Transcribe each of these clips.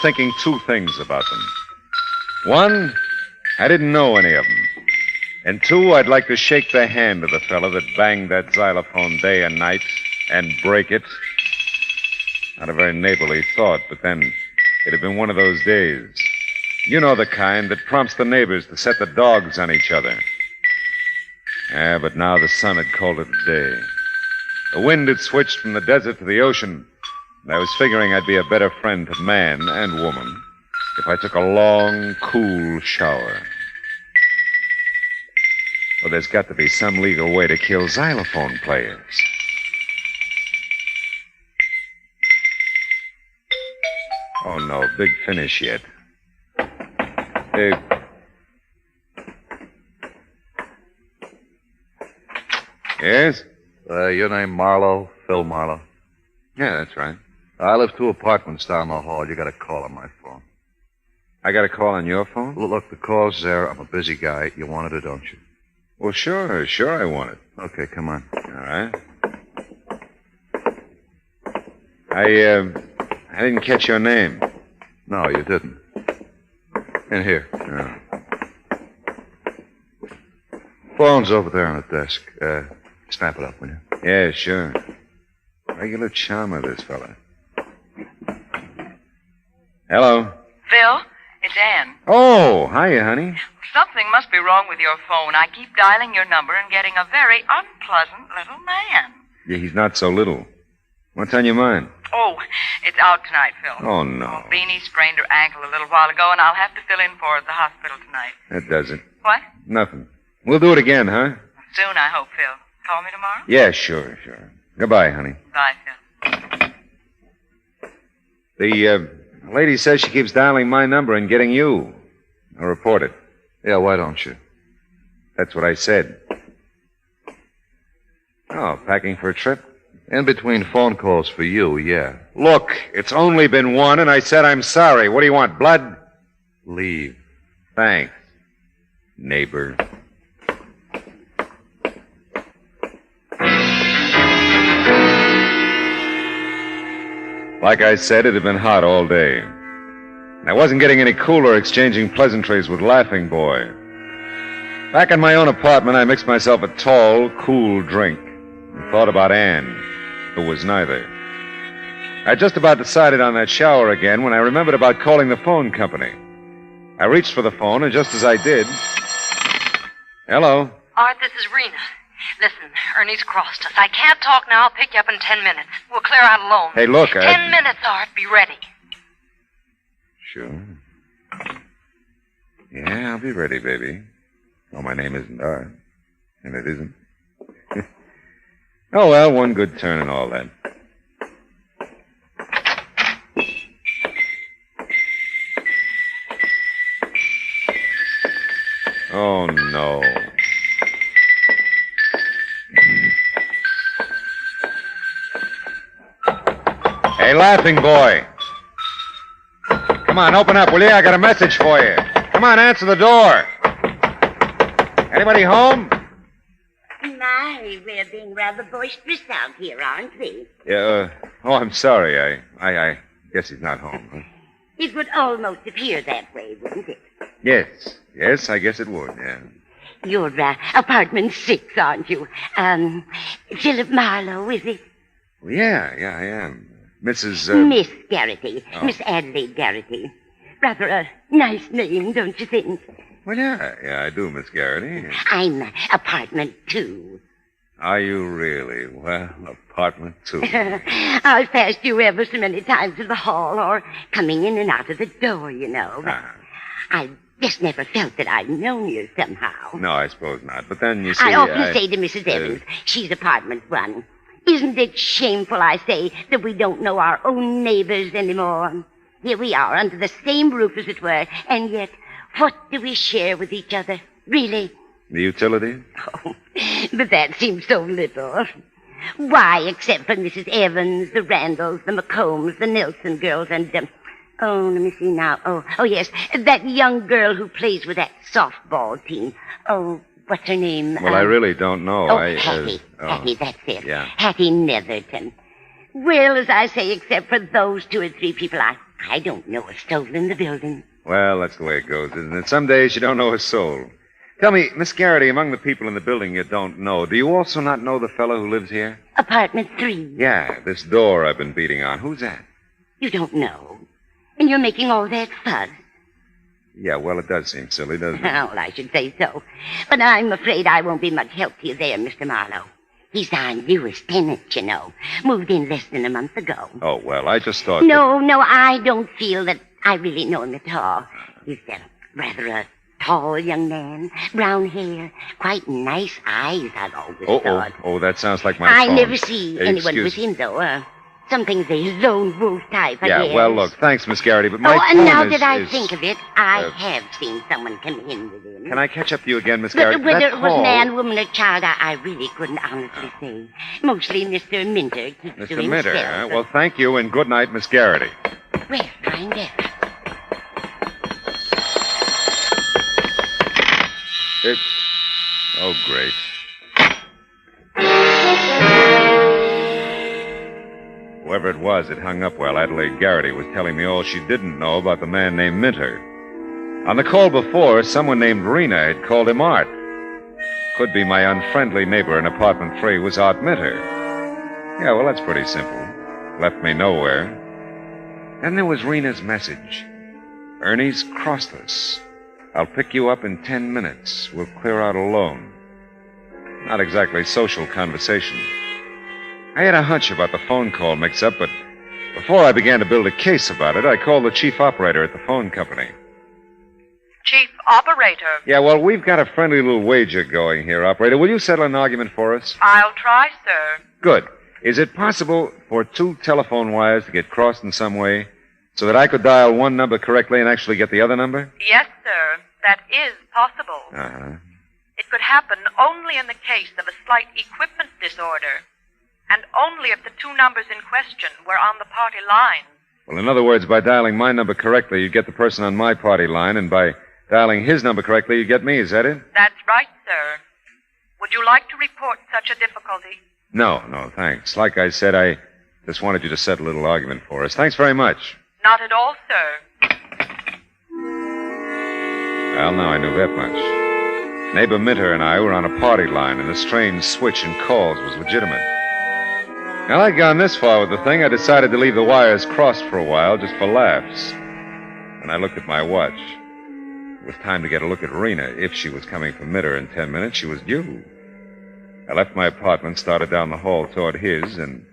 thinking two things about them. One, I didn't know any of them. And two, I'd like to shake the hand of the fella that banged that xylophone day and night and break it. Not a very neighborly thought, but then it had been one of those days. You know the kind that prompts the neighbors to set the dogs on each other. Yeah, but now the sun had called it a day. The wind had switched from the desert to the ocean, and I was figuring I'd be a better friend to man and woman if I took a long, cool shower. Well, there's got to be some legal way to kill xylophone players. Oh, no, big finish yet. Yes? Your name Marlowe? Phil Marlowe? Yeah, that's right. I live 2 apartments down the hall. You got a call on my phone. I got a call on your phone? Look, the call's there. I'm a busy guy. You wanted it, don't you? Well, sure I want it. Okay, come on. All right. I didn't catch your name. No, you didn't. In here. Oh. Phone's over there on the desk. Snap it up, will you? Yeah, sure. Regular charmer, this fella. Hello. Phil, it's Ann. Oh, hiya, honey. Something must be wrong with your phone. I keep dialing your number and getting a very unpleasant little man. Yeah, he's not so little. What's on your mind? Oh, it's out tonight, Phil. Oh, no. Beanie sprained her ankle a little while ago, and I'll have to fill in for her at the hospital tonight. That does it. What? Nothing. We'll do it again, huh? Soon, I hope, Phil. Call me tomorrow? Yeah, sure. Goodbye, honey. Bye, Phil. The lady says she keeps dialing my number and getting you. I'll report it. Yeah, why don't you? That's what I said. Oh, packing for a trip? In between phone calls for you, yeah. Look, it's only been one, and I said I'm sorry. What do you want, blood? Leave. Thanks, neighbor. Like I said, it had been hot all day. I wasn't getting any cooler exchanging pleasantries with Laughing Boy. Back in my own apartment, I mixed myself a tall, cool drink and thought about Ann, who was neither. I just about decided on that shower again when I remembered about calling the phone company. I reached for the phone, and just as I did... Hello? Art, this is Rena. Listen, Ernie's crossed us. I can't talk now. I'll pick you up in 10 minutes. We'll clear out alone. Hey, look, 10 minutes, Art. Be ready. Sure. Yeah, I'll be ready, baby. Oh, my name isn't Art. And it isn't. Oh, well, one good turn and all that. Oh, no. Hey, Laughing Boy. Come on, open up, will you? I got a message for you. Come on, answer the door. Anybody home? My, we're being rather boisterous out here, aren't we? Yeah, oh, I'm sorry. I guess he's not home. Huh? It would almost appear that way, wouldn't it? Yes, I guess it would, yeah. You're apartment 6, aren't you? Philip Marlowe, is it? Well, yeah, I am. Mrs. Miss Garrity. Oh. Miss Adelaide Garrity. Rather a nice name, don't you think? Well, yeah, I do, Miss Garrity. I'm apartment 2. Are you really? Well, apartment 2. I've passed you ever so many times in the hall or coming in and out of the door, you know. But I just never felt that I'd known you somehow. No, I suppose not. But then, you see... I often say to Mrs. Evans, she's apartment 1. Isn't it shameful, I say, that we don't know our own neighbors anymore? Here we are, under the same roof, as it were, and yet, what do we share with each other, really? The utilities? Oh, but that seems so little. Why, except for Mrs. Evans, the Randalls, the McCombs, the Nelson girls, and, oh, let me see now. Oh, yes, that young girl who plays with that softball team. Oh, what's her name? Well, I really don't know. Hattie. Hattie, that's it. Yeah. Hattie Netherton. Well, as I say, except for those 2 or 3 people, I don't know a soul in the building. Well, that's the way it goes, isn't it? Some days you don't know a soul. Tell me, Miss Garrity, among the people in the building you don't know, do you also not know the fellow who lives here? Apartment 3. Yeah, this door I've been beating on. Who's that? You don't know. And you're making all that fuss. Yeah, well, it does seem silly, doesn't it? Well, I should say so. But I'm afraid I won't be much help to you there, Mr. Marlowe. He's our newest tenant, you know. Moved in less than a month ago. Oh, well, I just thought... No, I don't feel that I really know him at all. He's rather a tall young man, brown hair, quite nice eyes, I've always thought. Oh, that sounds like my I phone. never see anyone with him, though. Something's a lone wolf type, I guess. Yeah, well, look, thanks, Miss Garrity, but my and phone now is... that I think of it, I have seen someone come in with him. Can I catch up to you again, Miss But Garrity? whether That it was call- man, woman, or child, I really couldn't honestly say. Mostly Mr. Minter keeps to Mr. himself. Minter, huh? Well, thank you, and good night, Miss Garrity. Well, find out. Oh, great. Whoever it was, it hung up while Adelaide Garrity was telling me all she didn't know about the man named Minter. On the call before, someone named Rena had called him Art. Could be my unfriendly neighbor in apartment 3 was Art Minter. Yeah, well, that's pretty simple. Left me nowhere. Then there was Rena's message. Ernie's crossed us. I'll pick you up in 10 minutes. We'll clear out alone. Not exactly social conversation. I had a hunch about the phone call mix-up, but before I began to build a case about it, I called the chief operator at the phone company. Chief operator. Yeah, well, we've got a friendly little wager going here, operator. Will you settle an argument for us? I'll try, sir. Good. Is it possible for 2 telephone wires to get crossed in some way so that I could dial one number correctly and actually get the other number? Yes, sir. That is possible. Uh-huh. It could happen only in the case of a slight equipment disorder, and only if the 2 numbers in question were on the party line. Well, in other words, by dialing my number correctly, you get the person on my party line, and by dialing his number correctly, you get me. Is that it? That's right, sir. Would you like to report such a difficulty? No, thanks. Like I said, I just wanted you to settle a little argument for us. Thanks very much. Not at all, sir. Well, now I knew that much. Neighbor Minter and I were on a party line, and the strange switch in calls was legitimate. Now, I'd gone this far with the thing, I decided to leave the wires crossed for a while, just for laughs. And I looked at my watch. It was time to get a look at Rena. If she was coming from Minter in 10 minutes, she was due. I left my apartment, started down the hall toward his, and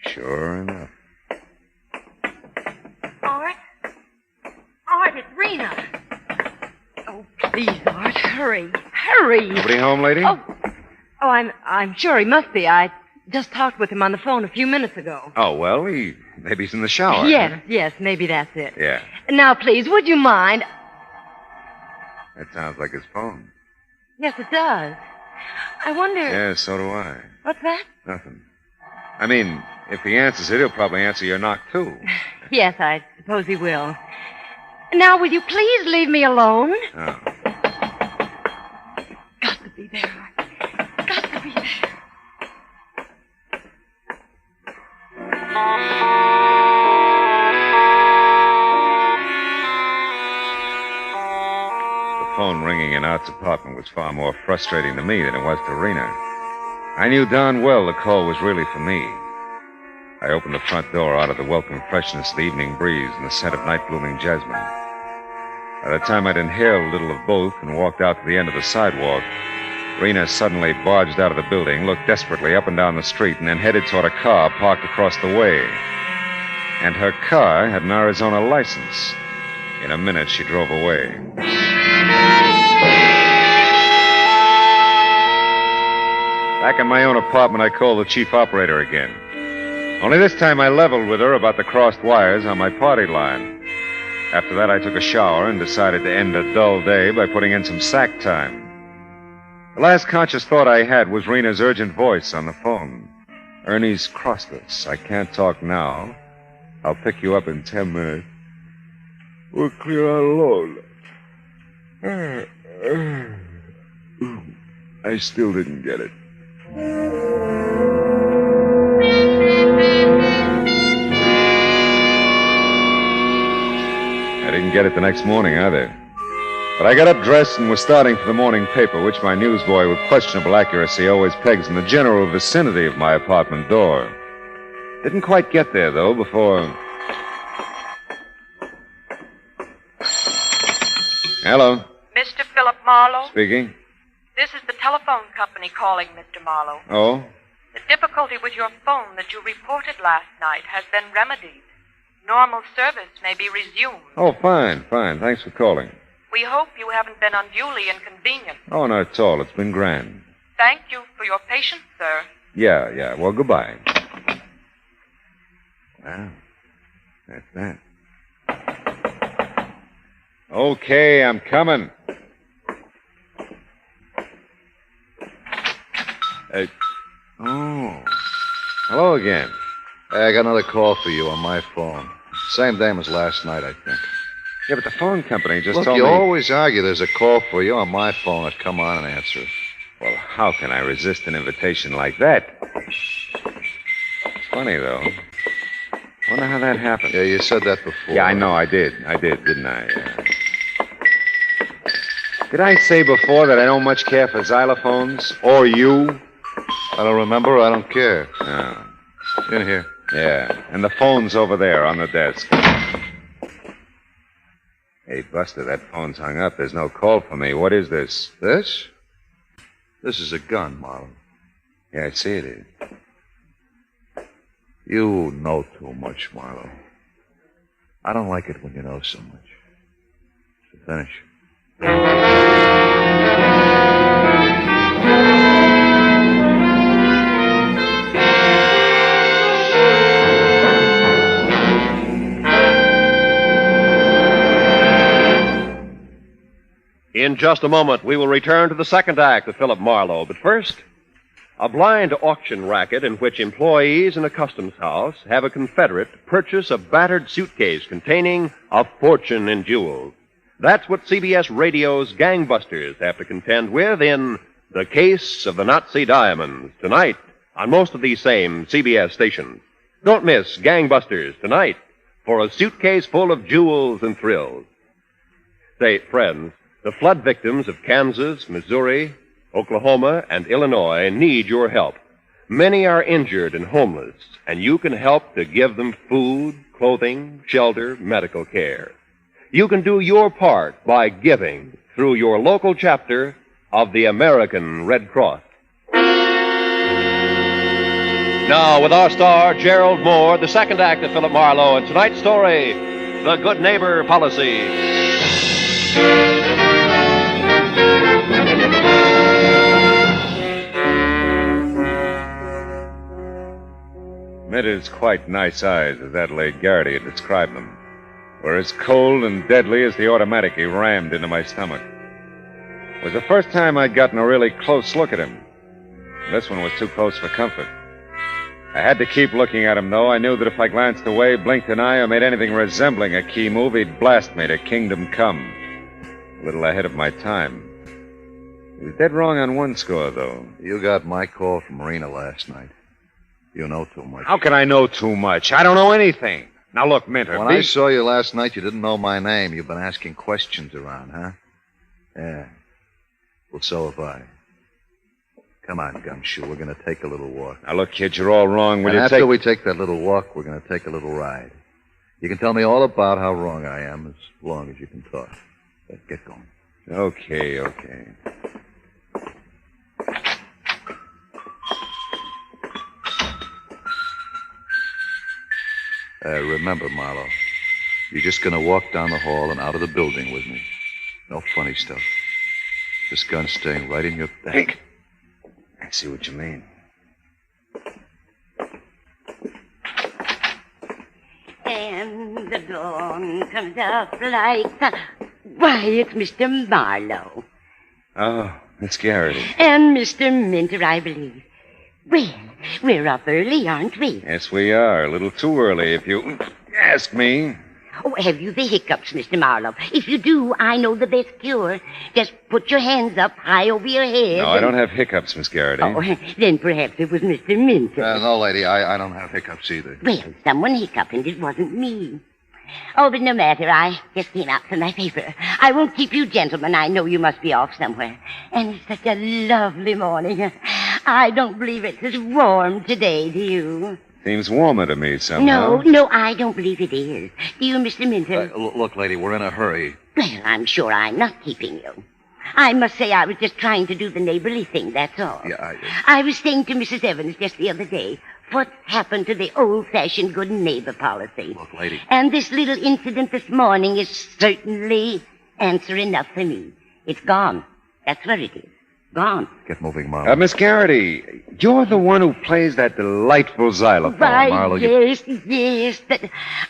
sure enough. Art, it's Rena. Oh, please, Art, hurry. Hurry. Nobody home, lady? Oh, I'm sure he must be. I just talked with him on the phone a few minutes ago. Oh, well, maybe he's in the shower. Yes, maybe that's it. Yeah. Now, please, would you mind? That sounds like his phone. Yes, it does. I wonder... Yeah, so do I. What's that? Nothing. I mean, if he answers it, he'll probably answer your knock, too. Yes, I suppose he will. Now, will you please leave me alone? Oh. Got to be there, Art. Got to be there. The phone ringing in Art's apartment was far more frustrating to me than it was to Rena. I knew darn well the call was really for me. I opened the front door out of the welcome freshness of the evening breeze and the scent of night-blooming jasmine. By the time I'd inhaled a little of both and walked out to the end of the sidewalk, Rena suddenly barged out of the building, looked desperately up and down the street, and then headed toward a car parked across the way. And her car had an Arizona license. In a minute, she drove away. Back in my own apartment, I called the chief operator again. Only this time I leveled with her about the crossed wires on my party line. After that, I took a shower and decided to end a dull day by putting in some sack time. The last conscious thought I had was Rena's urgent voice on the phone. Ernie's crossed us. I can't talk now. I'll pick you up in 10 minutes. We'll clear out alone. I still didn't get it. I didn't get it the next morning either. But I got up dressed and was starting for the morning paper, which my newsboy with questionable accuracy always pegs in the general vicinity of my apartment door. Didn't quite get there, though, before... Hello. Mr. Philip Marlowe? Speaking. This is the telephone company calling, Mr. Marlowe. Oh? The difficulty with your phone that you reported last night has been remedied. Normal service may be resumed. Oh, fine. Thanks for calling. We hope you haven't been unduly inconvenienced. Oh, not at all. It's been grand. Thank you for your patience, sir. Yeah. Well, goodbye. Well, that's that. Okay, I'm coming. Hello again. Hey, I got another call for you on my phone. Same name as last night, I think. Yeah, but the phone company just Look, told you me... always argue there's a call for you on my phone. I'd come on and answer it. Well, how can I resist an invitation like that? It's funny, though. Wonder how that happened. Yeah, you said that before. Yeah, I know, I did, didn't I? Did I say before that I don't much care for xylophones? Or you? I don't remember. I don't care. No. In here. Yeah, and the phone's over there on the desk. Hey, Buster, that phone's hung up. There's no call for me. What is this? This? This is a gun, Marlowe. Yeah, I see it is. You know too much, Marlowe. I don't like it when you know so much. So finish. In just a moment, we will return to the second act of Philip Marlowe. But first, a blind auction racket in which employees in a customs house have a confederate purchase a battered suitcase containing a fortune in jewels. That's what CBS Radio's gangbusters have to contend with in The Case of the Nazi Diamonds, tonight on most of these same CBS stations. Don't miss Gangbusters tonight for a suitcase full of jewels and thrills. Say, friends, the flood victims of Kansas, Missouri, Oklahoma, and Illinois need your help. Many are injured and homeless, and you can help to give them food, clothing, shelter, medical care. You can do your part by giving through your local chapter of the American Red Cross. Now, with our star, Gerald Moore, the second act of Philip Marlowe, and tonight's story, The Good Neighbor Policy. Admitted it's quite nice eyes, as Adelaide Garrity had described them. Were as cold and deadly as the automatic he rammed into my stomach. It was the first time I'd gotten a really close look at him. This one was too close for comfort. I had to keep looking at him, though. I knew that if I glanced away, blinked an eye, or made anything resembling a key move, he'd blast me to kingdom come. A little ahead of my time. He was dead wrong on one score, though. You got my call from Marina last night. You know too much. How can I know too much? I don't know anything. Now, look, Minter. When I saw you last night, you didn't know my name. You've been asking questions around, huh? Yeah. Well, so have I. Come on, Gumshoe. We're going to take a little walk. Now, look, kid, you're all wrong. And after we take that little walk, we're going to take a little ride. You can tell me all about how wrong I am as long as you can talk. Let's get going. Okay. Remember, Marlowe, you're just going to walk down the hall and out of the building with me. No funny stuff. This gun's staying right in your back. I see what you mean. And the dawn comes up like sun. Why, it's Mr. Marlowe. Oh, Miss Garrity. And Mr. Minter, I believe. Well, we're up early, aren't we? Yes, we are. A little too early, if you ask me. Oh, have you the hiccups, Mr. Marlowe? If you do, I know the best cure. Just put your hands up high over your head. No, I don't have hiccups, Miss Garrity. Oh, then perhaps it was Mr. Minter. No, lady, I don't have hiccups either. Well, someone hiccuped, and it wasn't me. Oh, but no matter. I just came out from my paper. I won't keep you gentlemen. I know you must be off somewhere. And it's such a lovely morning. I don't believe it's as warm today, do you? Seems warmer to me somehow. No, I don't believe it is. Do you, Mr. Minter? Look, lady, we're in a hurry. Well, I'm sure I'm not keeping you. I must say I was just trying to do the neighborly thing, that's all. Yeah, I was saying to Mrs. Evans just the other day, what happened to the old-fashioned good neighbor policy? Look, lady. And this little incident this morning is certainly answer enough for me. It's gone. That's where it is. Gone. Get moving, Marlowe. Miss Garrity, you're the one who plays that delightful xylophone. Why, Marlowe, yes.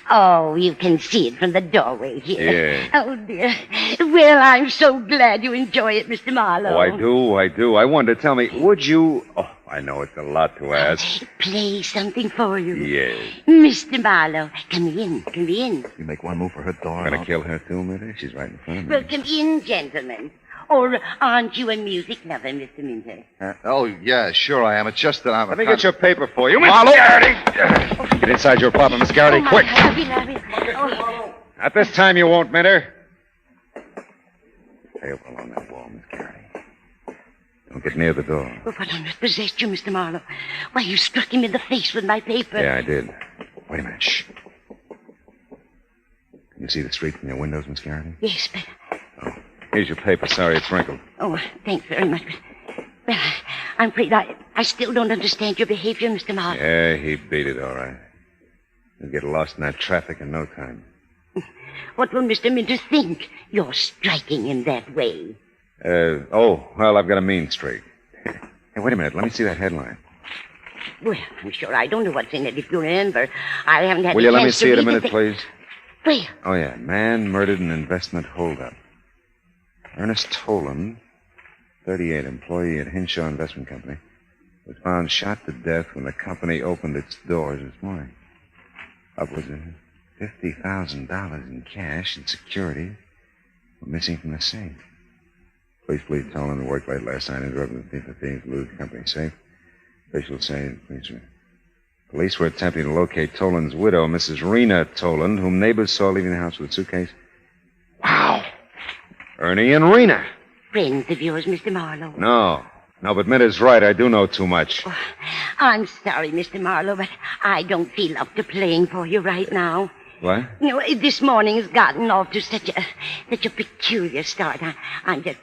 Oh, you can see it from the doorway here. Yeah. Oh, dear. Well, I'm so glad you enjoy it, Mr. Marlowe. Oh, I do. I wanted to tell me, would you... Oh, I know it's a lot to ask. Play something for you. Yes. Mr. Marlowe, come in. You make one move for her door. Gonna kill her too, Minter? She's right in front of me. Well, come in, gentlemen. Or aren't you a music lover, Mr. Minter? Oh, yeah, sure I am. It's just that I'm Let me get your paper for you, Miss Garrity. Get inside your apartment, Miss Garrity, quick. Oh. At this time you won't, Minter. Stay up along that wall, Miss Garrity. Don't get near the door. Well, what on earth possessed you, Mr. Marlowe? Why, you struck him in the face with my paper. Yeah, I did. Wait a minute. Shh. Can you see the street from your windows, Miss Garrity? Yes, but... Here's your paper. Sorry it's wrinkled. Oh, thanks very much. Well, I'm afraid I still don't understand your behavior, Mr. Marlowe. Yeah, he beat it, all right. You'll get lost in that traffic in no time. What will Mr. Minter think? You're striking him that way. Well, I've got a mean streak. Hey, wait a minute. Let me see that headline. Well, I'm sure I don't know what's in it. If you remember, I haven't had Will a you let me chance to see it a read minute, the please? Well, Oh, yeah. Man murdered in investment holdup. Ernest Toland, 38, employee at Hinshaw Investment Company, was found shot to death when the company opened its doors this morning. Upwards of $50,000 in cash and securities were missing from the safe. Police believe Toland worked late last night and drove the thief of thieves to lose the company safe. Officials say police were attempting to locate Toland's widow, Mrs. Rena Toland, whom neighbors saw leaving the house with a suitcase. Wow! Ernie and Rena. friends of yours, Mr. Marlowe. No, but Minter's right. I do know too much. Oh, I'm sorry, Mr. Marlowe, but I don't feel up to playing for you right now. What? You know, this morning's gotten off to such a peculiar start. I'm just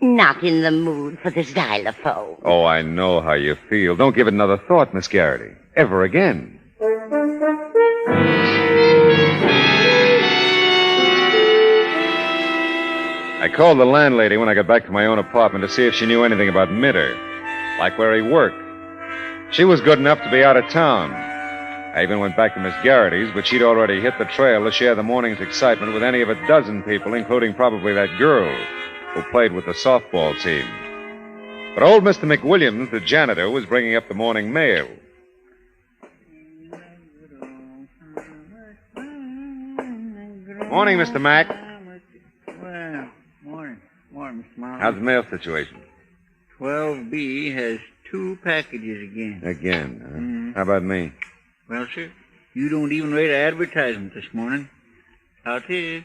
not in the mood for the xylophone. Oh, I know how you feel. Don't give it another thought, Miss Garrity. Ever again. I called the landlady when I got back to my own apartment to see if she knew anything about Minter, like where he worked. She was good enough to be out of town. I even went back to Miss Garrity's, but she'd already hit the trail to share the morning's excitement with any of a dozen people, including probably that girl who played with the softball team. But old Mr. McWilliams, the janitor, was bringing up the morning mail. Morning, Mr. Mack. Well, morning, Mr. Marlowe. How's the mail situation? 12B has 2 packages again. Again, huh? Mhm. How about me? Well, sir, you don't even rate an advertisement this morning. How it is.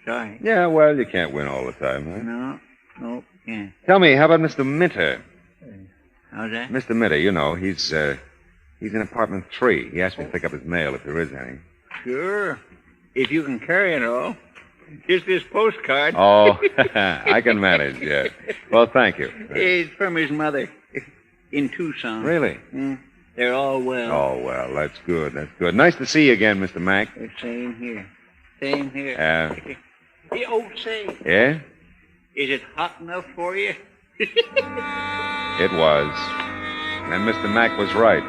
Sorry. Yeah, well, you can't win all the time, huh? No, can't. Tell me, how about Mr. Minter? How's that? Mr. Minter, you know, he's in apartment 3. He asked me to pick up his mail if there is any. Sure. If you can carry it all. Just this postcard. Oh, I can manage, yeah. Well, thank you. It's from his mother in Tucson. Really? They're all well. Oh, well, that's good, that's good. Nice to see you again, Mr. Mack. Same here. Same here. The old say, Yeah? is it hot enough for you? It was. And Mr. Mack was right.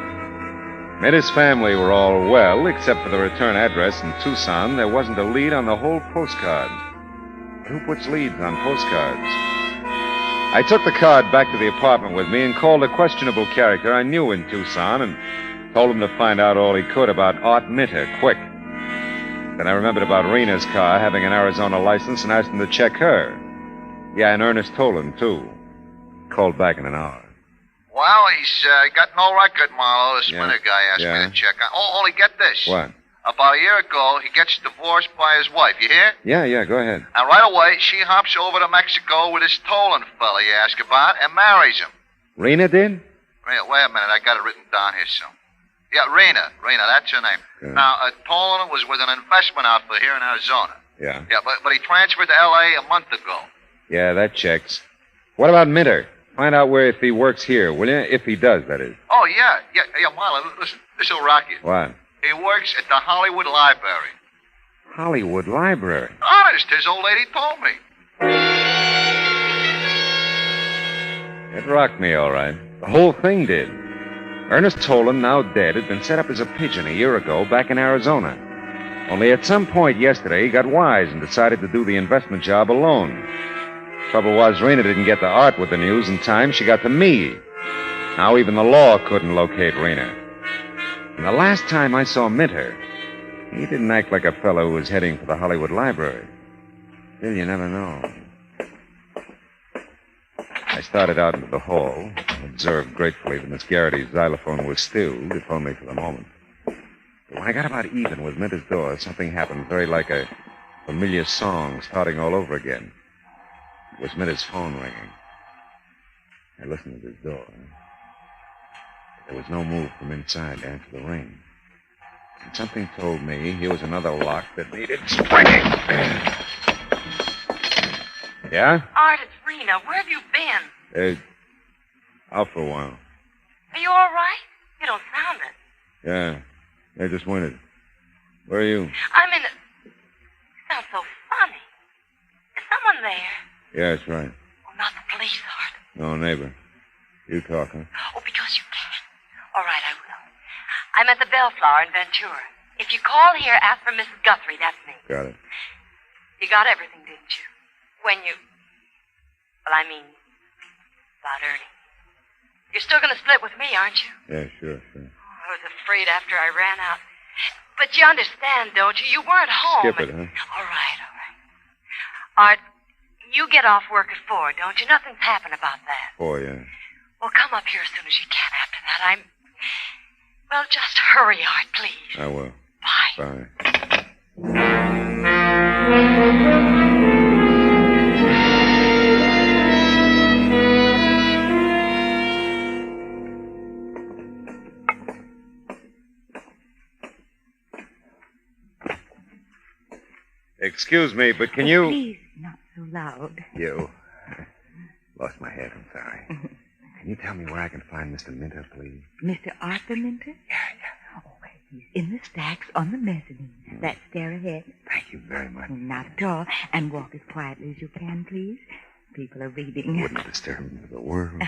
Minter's family were all well, except for the return address in Tucson. There wasn't a lead on the whole postcard. But who puts leads on postcards? I took the card back to the apartment with me and called a questionable character I knew in Tucson and told him to find out all he could about Art Minter, quick. Then I remembered about Rena's car having an Arizona license and asked him to check her. Yeah, and Ernest Toland, too. Called back in an hour. Well, he's got no record, Marlowe. This Yeah. Minter guy asked me to check on. Oh, only get this. What? About a year ago, he gets divorced by his wife. You hear? Yeah, go ahead. And right away, she hops over to Mexico with this Tolan fella you ask about and marries him. Rena did? Wait a minute. I got it written down here, so. Yeah, Rena, that's her name. Yeah. Now, Tolan was with an investment outfit here in Arizona. Yeah. Yeah, but he transferred to L.A. a month ago. Yeah, that checks. What about Minter? Find out where if he works here, will you? If he does, that is. Oh, yeah, Marla, listen, this'll rock you. What? He works at the Hollywood Library. Hollywood Library? Honest, his old lady told me. It rocked me, all right. The whole thing did. Ernest Tolan, now dead, had been set up as a pigeon a year ago back in Arizona. Only at some point yesterday, he got wise and decided to do the investment job alone. Trouble was, Rena didn't get the art with the news in time. She got to me. Now even the law couldn't locate Rena. And the last time I saw Minter, he didn't act like a fellow who was heading for the Hollywood Library. Still, you never know. I started out into the hall, observed gratefully that Miss Garrity's xylophone was stilled, if only for the moment. But when I got about even with Minter's door, something happened very like a familiar song starting all over again. It was Minter's phone ringing. I listened to his door. There was no move from inside to answer the ring. And something told me here was another lock that needed springing. Yeah? Art, it's Rena. Where have you been? Out for a while. Are you all right? You don't sound it. Yeah. I just wondered. Where are you? I'm in a... You sound so funny. Is someone there? Yeah, that's right. Oh, not the police, Art. No, neighbor. You talk, huh? Oh, because you can. All right, I will. I'm at the Bellflower in Ventura. If you call here, ask for Mrs. Guthrie. That's me. Got it. You got everything, didn't you? When you... Well, I mean, about Ernie. You're still going to split with me, aren't you? Yeah, sure. Oh, I was afraid after I ran out. But you understand, don't you? You weren't home. Skip it, huh? All right. Art, you get off work at 4, don't you? Nothing's happened about that. 4, yeah. Well, come up here as soon as you can after that. Well, just hurry, Art, please. I will. Bye. Excuse me, but can you... Please, not so loud. You. Lost my head, I'm sorry. Can you tell me where I can find Mr. Minter, please? Mr. Arthur Minter? Yeah. Oh, he's in the stacks on the mezzanine. That stair ahead. Thank you very much. Not at all. And walk as quietly as you can, please. People are reading. Wouldn't disturb me for the world.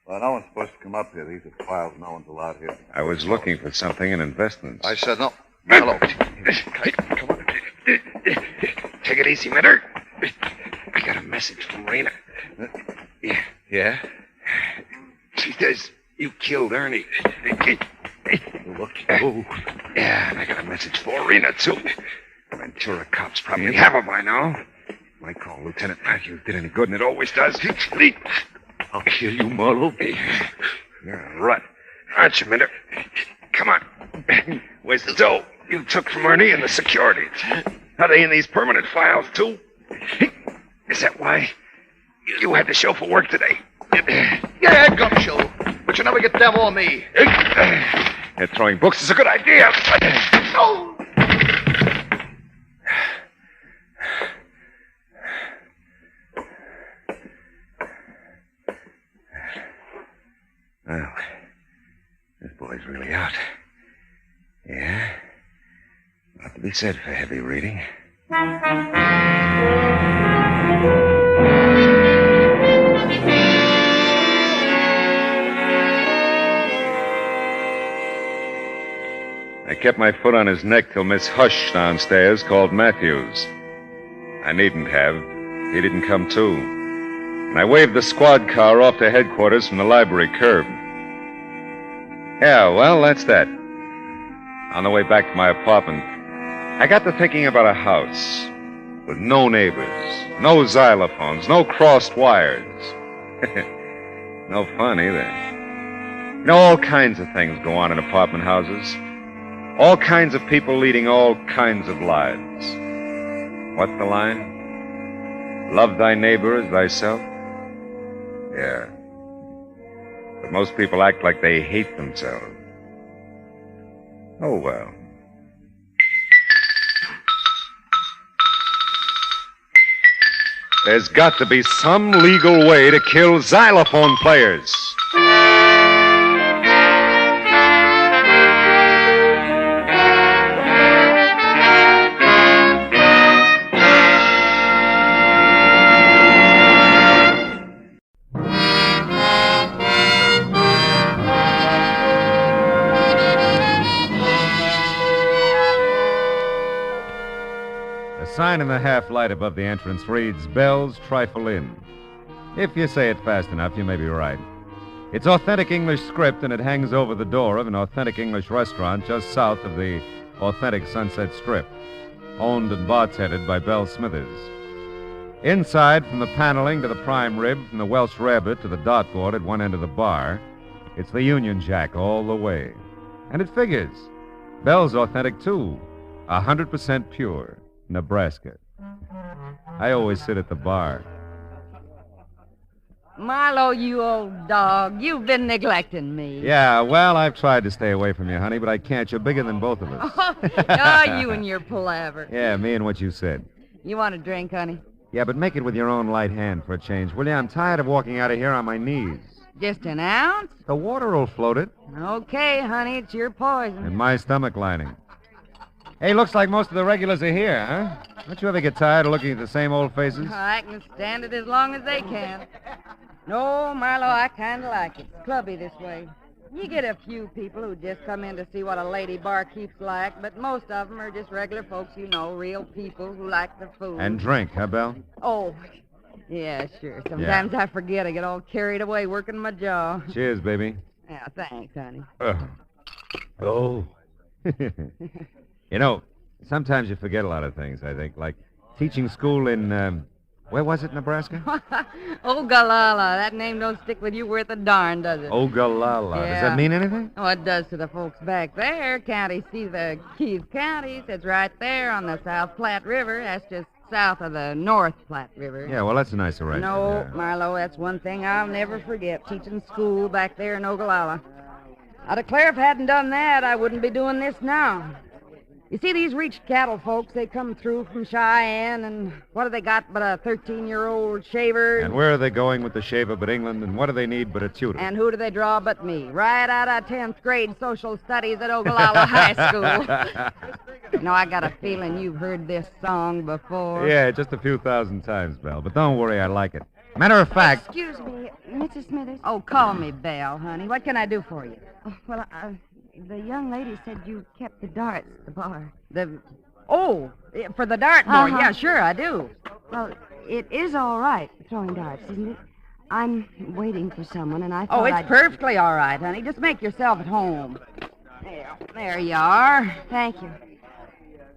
Well, no one's supposed to come up here. These are files no one's allowed here. I was looking for something in investments. I said no. Hello. Come on. Take it easy, Minter. I got a message from Rena. Yeah? She says you killed Ernie. Look. Oh. Yeah, and I got a message for Rena, too. Ventura cops probably have her by now. Might call Lieutenant Matthews did any good, and it always does. I'll kill you, Marlowe. You're a rut, aren't you, Minter? Come on. Where's the dough you took from Ernie and the securities? Are they in these permanent files, too? Is that why you had to show for work today? Yeah, gumshoe. But you never get them or me. Throwing books is a good idea. Oh! Well, this boy's really out. Yeah. Not to be said for heavy reading. I kept my foot on his neck till Miss Hush downstairs called Matthews. I needn't have. He didn't come too. And I waved the squad car off to headquarters from the library curb. Yeah, well, that's that. On the way back to my apartment, I got to thinking about a house with no neighbors, no xylophones, no crossed wires. No fun either. You know, all kinds of things go on in apartment houses. All kinds of people leading all kinds of lives. What's the line? Love thy neighbor as thyself? Yeah. But most people act like they hate themselves. Oh, well. There's got to be some legal way to kill xylophone players. The sign in the half-light above the entrance reads, Bell's Trifle Inn. If you say it fast enough, you may be right. It's authentic English script, and it hangs over the door of an authentic English restaurant just south of the authentic Sunset Strip, owned and bartended by Belle Smithers. Inside, from the paneling to the prime rib, from the Welsh rarebit to the dartboard at one end of the bar, it's the Union Jack all the way. And it figures. Belle's authentic, too. 100% pure. Nebraska. I always sit at the bar. Marlowe, you old dog, you've been neglecting me. Yeah, well, I've tried to stay away from you, honey, but I can't. You're bigger than both of us. Oh, you and your palaver. Yeah, me and what you said. You want a drink, honey? Yeah, but make it with your own light hand for a change, will you? I'm tired of walking out of here on my knees. Just an ounce? The water will float it. Okay, honey, it's your poison. And my stomach lining. Hey, looks like most of the regulars are here, huh? Don't you ever get tired of looking at the same old faces? I can stand it as long as they can. No, Marlowe, I kind of like it. It's clubby this way. You get a few people who just come in to see what a lady barkeep's like, but most of them are just regular folks, you know, real people who like the food. And drink, huh, Belle? Oh, yeah, sure. Sometimes I forget. I get all carried away working my jaw. Cheers, baby. Yeah, thanks, honey. Oh. You know, sometimes you forget a lot of things, I think, like teaching school in, where was it, Nebraska? Ogallala. That name don't stick with you worth a darn, does it? Ogallala. Yeah. Does that mean anything? Oh, it does to the folks back there. County seat of Keith County. It's right there on the South Platte River. That's just south of the North Platte River. Yeah, well, that's a nice arrangement. No, yeah. Marlowe, that's one thing I'll never forget, teaching school back there in Ogallala. I declare if I hadn't done that, I wouldn't be doing this now. You see, these reached cattle folks, they come through from Cheyenne, and what have they got but a 13-year-old shaver? And where are they going with the shaver but England, and what do they need but a tutor? And who do they draw but me? Right out of 10th grade social studies at Ogallala High School. I got a feeling you've heard this song before. Yeah, just a few thousand times, Belle, but don't worry, I like it. Matter of fact... Excuse me, Mrs. Smithers. Oh, call me Belle, honey. What can I do for you? Oh, well, the young lady said you kept the darts at the bar. For the dartboard. Uh-huh. Yeah, sure, I do. Well, it is all right throwing darts, isn't it? I'm waiting for someone, and I thought it's perfectly all right, honey. Just make yourself at home. There you are. Thank you.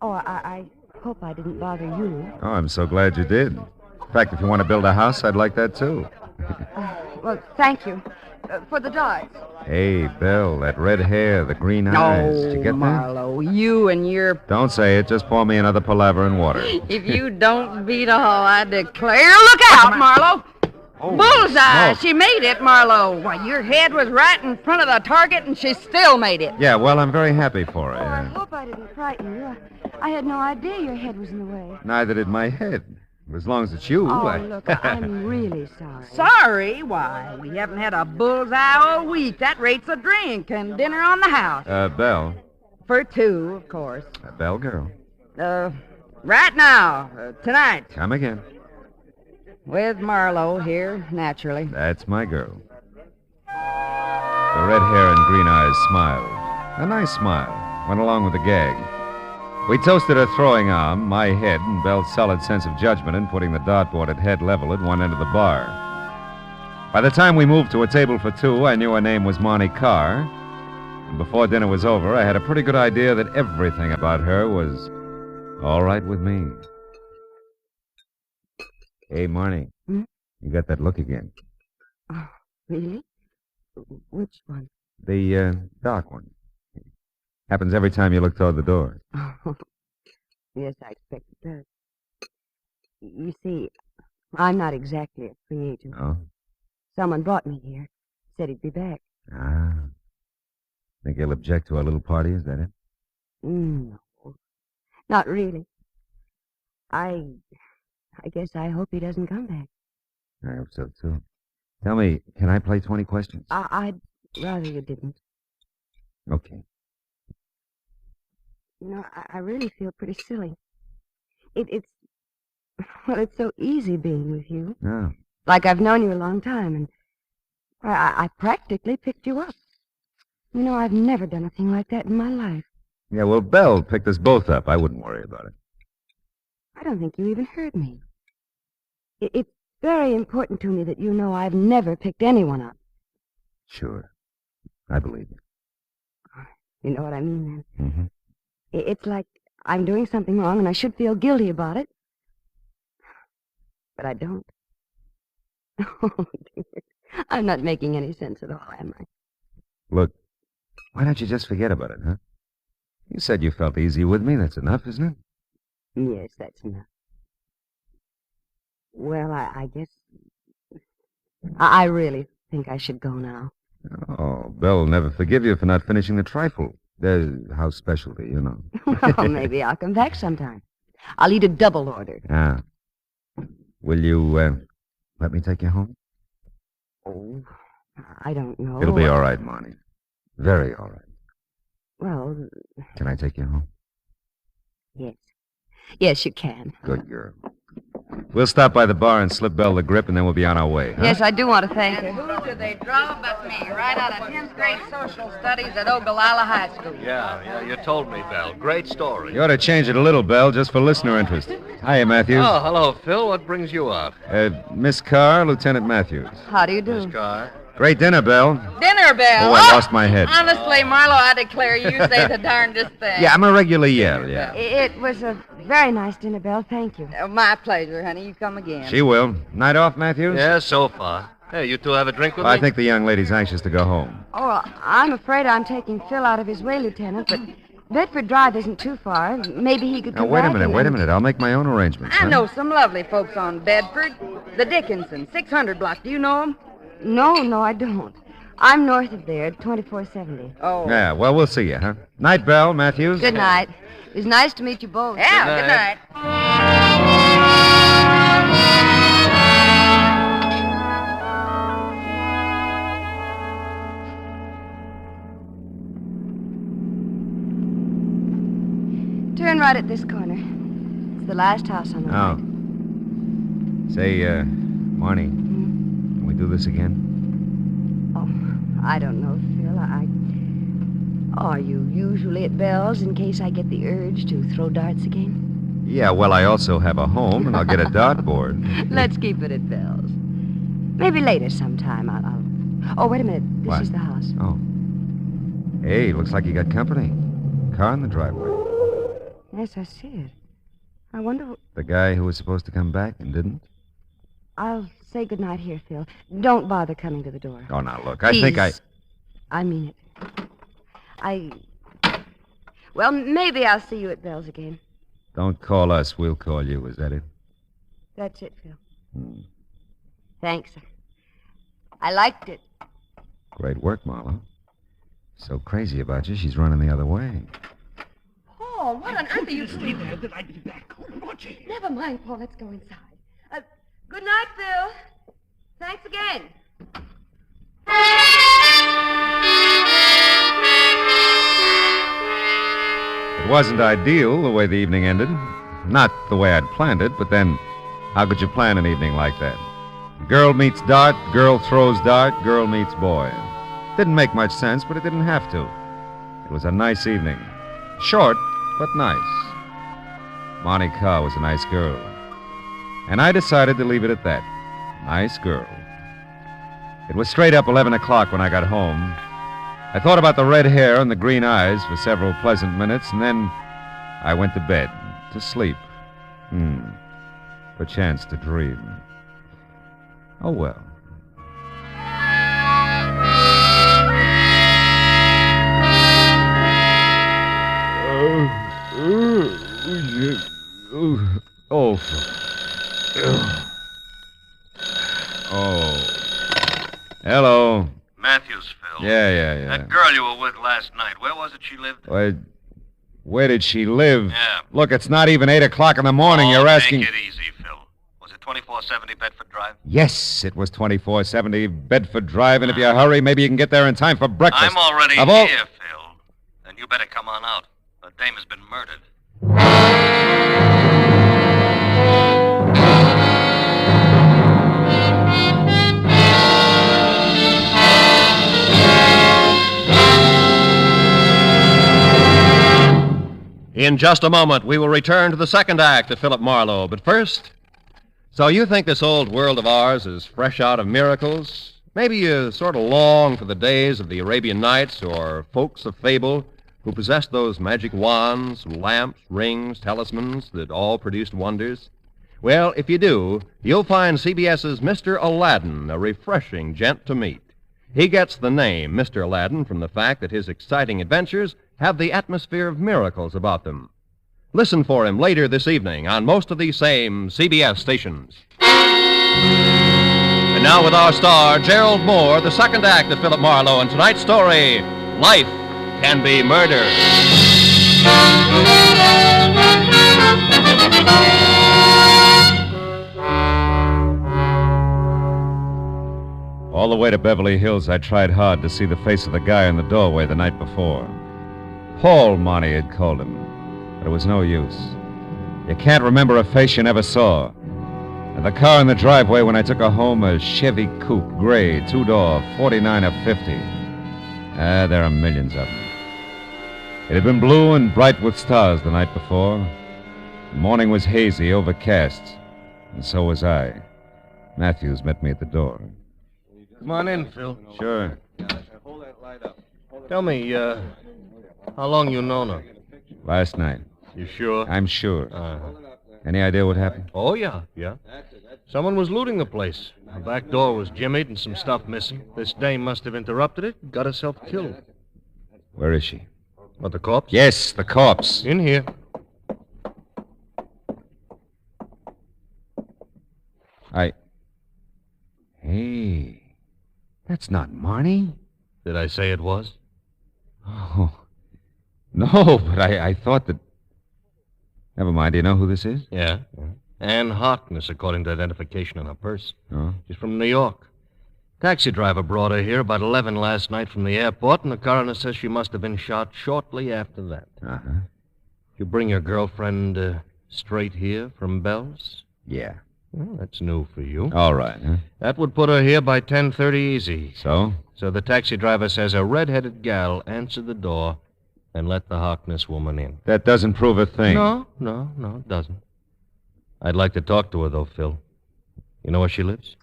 Oh, I hope I didn't bother you. Oh, I'm so glad you did. In fact, if you want to build a house, I'd like that, too. Well, thank you. For the darts. Hey, Belle, that red hair, the green eyes. Did you get Marlowe, you and your... Don't say it. Just pour me another palaver and water. If you don't beat all, I declare... Look out, Marlowe! Oh, bullseye! smoke. She made it, Marlowe. Why, your head was right in front of the target, and she still made it. Yeah, well, I'm very happy for her. Oh, I hope I didn't frighten you. I had no idea your head was in the way. Neither did my head. As long as it's you. Oh, look, I'm really sorry. Sorry? Why, we haven't had a bullseye all week. That rates a drink and dinner on the house. Belle. For two, of course. Belle girl. Right now. Tonight. Come again. With Marlowe here, naturally. That's my girl. The red hair and green eyes smiled. A nice smile. Went along with the gag. We toasted her throwing arm, my head, and Belle's solid sense of judgment in putting the dartboard at head level at one end of the bar. By the time we moved to a table for two, I knew her name was Monty Carr. And before dinner was over, I had a pretty good idea that everything about her was All right with me. Hey, Marnie. Hmm? You got that look again. Oh, really? Which one? The dark one. Happens every time you look toward the door. Oh, yes, I expect it does. You see, I'm not exactly a free agent. Oh? Someone brought me here. Said he'd be back. Ah. Think he'll object to our little party, is that it? No, not really. I guess I hope he doesn't come back. I hope so, too. Tell me, can I play 20 questions? I'd rather you didn't. Okay. You know, I really feel pretty silly. It's so easy being with you. No. Like I've known you a long time, and I practically picked you up. You know, I've never done a thing like that in my life. Yeah, well, Belle picked us both up. I wouldn't worry about it. I don't think you even heard me. It's very important to me that you know I've never picked anyone up. Sure. I believe you. You know what I mean, then? Mm-hmm. It's like I'm doing something wrong, and I should feel guilty about it. But I don't. Oh, dear. I'm not making any sense at all, am I? Look, why don't you just forget about it, huh? You said you felt easy with me. That's enough, isn't it? Yes, that's enough. Well, I guess... I really think I should go now. Oh, Belle will never forgive you for not finishing the trifle. There's house specialty, you know. Well, maybe I'll come back sometime. I'll eat a double order. Ah. Will you, let me take you home? Oh, I don't know. It'll be all right, Marnie. Very all right. Well... Can I take you home? Yes. Yes, you can. Good girl. We'll stop by the bar and slip Belle the grip, and then we'll be on our way. Huh? Yes, I do want to thank And her. who do they draw but me, right out of 10th grade social studies at Ogallala High School. Yeah, you told me, Belle. Great story. You ought to change it a little, Belle, just for listener interest. Hiya, Matthews. Oh, hello, Phil. What brings you out? Miss Carr, Lieutenant Matthews. How do you do? Miss Carr. Great dinner, Belle. Dinner bell. Oh, I lost my head. Honestly, Marlowe, I declare you say the darndest thing. Yeah, I'm a regular Yale, yeah. It was a very nice dinner, Belle. Thank you. My pleasure, honey. You come again. She will. Night off, Matthews? Yeah, so far. Hey, you two have a drink with Well, me? I think the young lady's anxious to go home. Oh, I'm afraid I'm taking Phil out of his way, Lieutenant, but Bedford Drive isn't too far. Maybe he could Now, come wait a back minute, and- wait a minute. I'll make my own arrangements. I huh? know some lovely folks on Bedford. The Dickinson, 600 block. Do you know them? No, I don't. I'm north of there, 2470. Oh. Yeah, well, we'll see you, huh? Night, Belle, Matthews. Good night. It was nice to meet you both. Yeah, Good night. good night. Turn right at this corner. It's the last house on the right. Oh. Say, Marnie, can we do this again? Oh, I don't know, Phil. Are you usually at Bell's in case I get the urge to throw darts again? Yeah, well, I also have a home, and I'll get a dartboard. Let's keep it at Bell's. Maybe later sometime I'll... Oh, wait a minute. This What? is the house. Oh. Hey, looks like you got company. Car in the driveway. Yes, I see it. I wonder... The guy who was supposed to come back and didn't? I'll say goodnight here, Phil. Don't bother coming to the door. Oh, now, look, I think Please. I mean it. Well, maybe I'll see you at Bell's again. Don't call us, we'll call you. Is that it? That's it, Phil. Hmm. Thanks. I liked it. Great work, Marlowe. So crazy about you, she's running the other way. Paul, what on earth are you doing? Stay there. I'll be back. Never mind, Paul. Let's go inside. Good night, Phil. Thanks again. It wasn't ideal the way the evening ended. Not the way I'd planned it, but then how could you plan an evening like that? Girl meets dart, girl throws dart, girl meets boy. Didn't make much sense, but it didn't have to. It was a nice evening. Short, but nice. Monty Carr was a nice girl. And I decided to leave it at that. Nice girl. It was straight up 11 o'clock when I got home. I thought about the red hair and the green eyes for several pleasant minutes, and then I went to bed. to sleep. Perchance to dream. Oh, well. Oh. Hello. Matthews, Phil. Yeah. That girl you were with last night, where was it she lived? Where did she live? Yeah. Look, it's not even 8 o'clock in the morning. You're asking... Take it easy, Phil. Was it 2470 Bedford Drive? Yes, it was 2470 Bedford Drive, and if you hurry, maybe you can get there in time for breakfast. I'm already here, Phil. Then you better come on out. The dame has been murdered. In just a moment, we will return to the second act of Philip Marlowe. But first, so you think this old world of ours is fresh out of miracles? Maybe you sort of long for the days of the Arabian Nights or folks of fable who possessed those magic wands, lamps, rings, talismans that all produced wonders? Well, if you do, you'll find CBS's Mr. Aladdin a refreshing gent to meet. He gets the name Mr. Aladdin from the fact that his exciting adventures have the atmosphere of miracles about them. Listen for him later this evening on most of these same CBS stations. And now with our star, Gerald Moore, the second act of Philip Marlowe, and tonight's story, Life Can Be Murder. All the way to Beverly Hills, I tried hard to see the face of the guy in the doorway the night before. Paul, Monty had called him, but it was no use. You can't remember a face you never saw. And the car in the driveway when I took her home, a Chevy Coupe, gray, two-door, 49 of 50. There are millions of them. It had been blue and bright with stars the night before. The morning was hazy, overcast, and so was I. Matthews met me at the door. Come on in, Phil. Sure. Tell me, how long you known her? Last night. You sure? I'm sure. Any idea what happened? Oh, yeah. Someone was looting the place. The back door was jimmied and some stuff missing. This dame must have interrupted it and got herself killed. Where is she? What, the corpse? Yes, the corpse. In here. Hey, that's not Marnie. Did I say it was? Oh, no, but I thought that... Never mind, do you know who this is? Yeah. Ann Harkness, according to identification in her purse. Oh? She's from New York. Taxi driver brought her here about 11 last night from the airport, and the coroner says she must have been shot shortly after that. Uh-huh. You bring your girlfriend straight here from Bell's? Yeah. Well, that's new for you. All right, huh? That would put her here by 10:30 easy. So? So the taxi driver says a red-headed gal answered the door and let the Harkness woman in. That doesn't prove a thing. No, it doesn't. I'd like to talk to her, though, Phil. You know where she lives?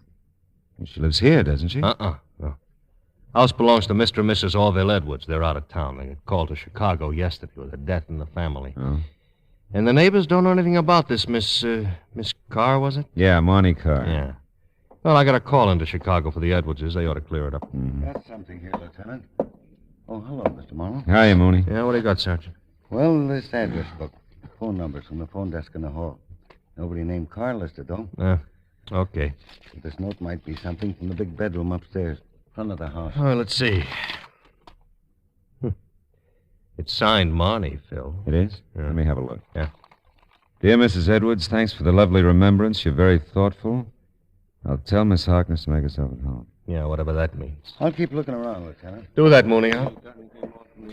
She lives here, doesn't she? No. House belongs to Mr. and Mrs. Orville Edwards. They're out of town. They got called to Chicago yesterday with a death in the family. Oh. And the neighbors don't know anything about this Miss Carr, was it? Yeah, Monty Carr. Yeah. Well, I got a call into Chicago for the Edwardses. They ought to clear it up. Mm-hmm. Got something here, Lieutenant. Oh, hello, Mr. Marlowe. Hiya, Mooney. Yeah, what do you got, Sergeant? Well, this address book. Phone numbers from the phone desk in the hall. Nobody named Carr listed, though. Okay. But this note might be something from the big bedroom upstairs, front of the house. Oh, let's see. It's signed Marnie, Phil. It is? Yeah. Let me have a look. Yeah. Dear Mrs. Edwards, thanks for the lovely remembrance. You're very thoughtful. I'll tell Miss Harkness to make herself at home. Yeah, whatever that means. I'll keep looking around, Lieutenant. Do that, Mooney, huh?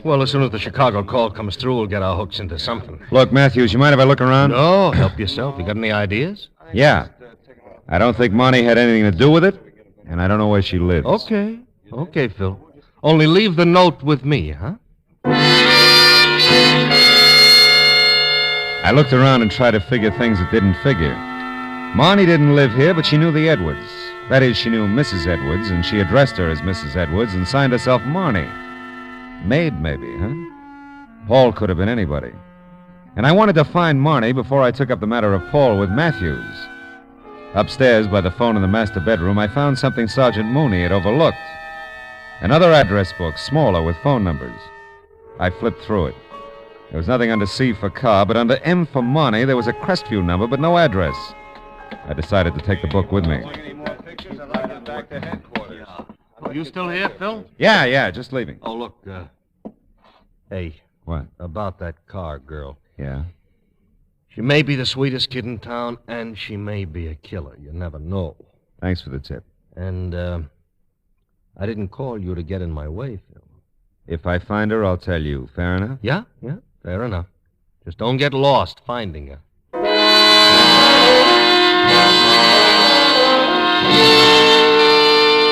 Well, as soon as the Chicago call comes through, we'll get our hooks into something. Look, Matthews, you mind if I look around? No, help yourself. You got any ideas? Yeah. I don't think Monty had anything to do with it, and I don't know where she lives. Okay, Phil. Only leave the note with me, huh? I looked around and tried to figure things that didn't figure. Marnie didn't live here, but she knew the Edwards. That is, she knew Mrs. Edwards, and she addressed her as Mrs. Edwards and signed herself Marnie. Maid, maybe, huh? Paul could have been anybody. And I wanted to find Marnie before I took up the matter of Paul with Matthews. Upstairs by the phone in the master bedroom, I found something Sergeant Mooney had overlooked. Another address book, smaller, with phone numbers. I flipped through it. There was nothing under C for car, but under M for Marnie, there was a Crestview number, but no address. I decided to take the book with me. You still here, Phil? Yeah, just leaving. Oh, look, hey. What? About that car girl. Yeah? She may be the sweetest kid in town, and she may be a killer. You never know. Thanks for the tip. And, I didn't call you to get in my way, Phil. If I find her, I'll tell you. Fair enough? Yeah, fair enough. Just don't get lost finding her.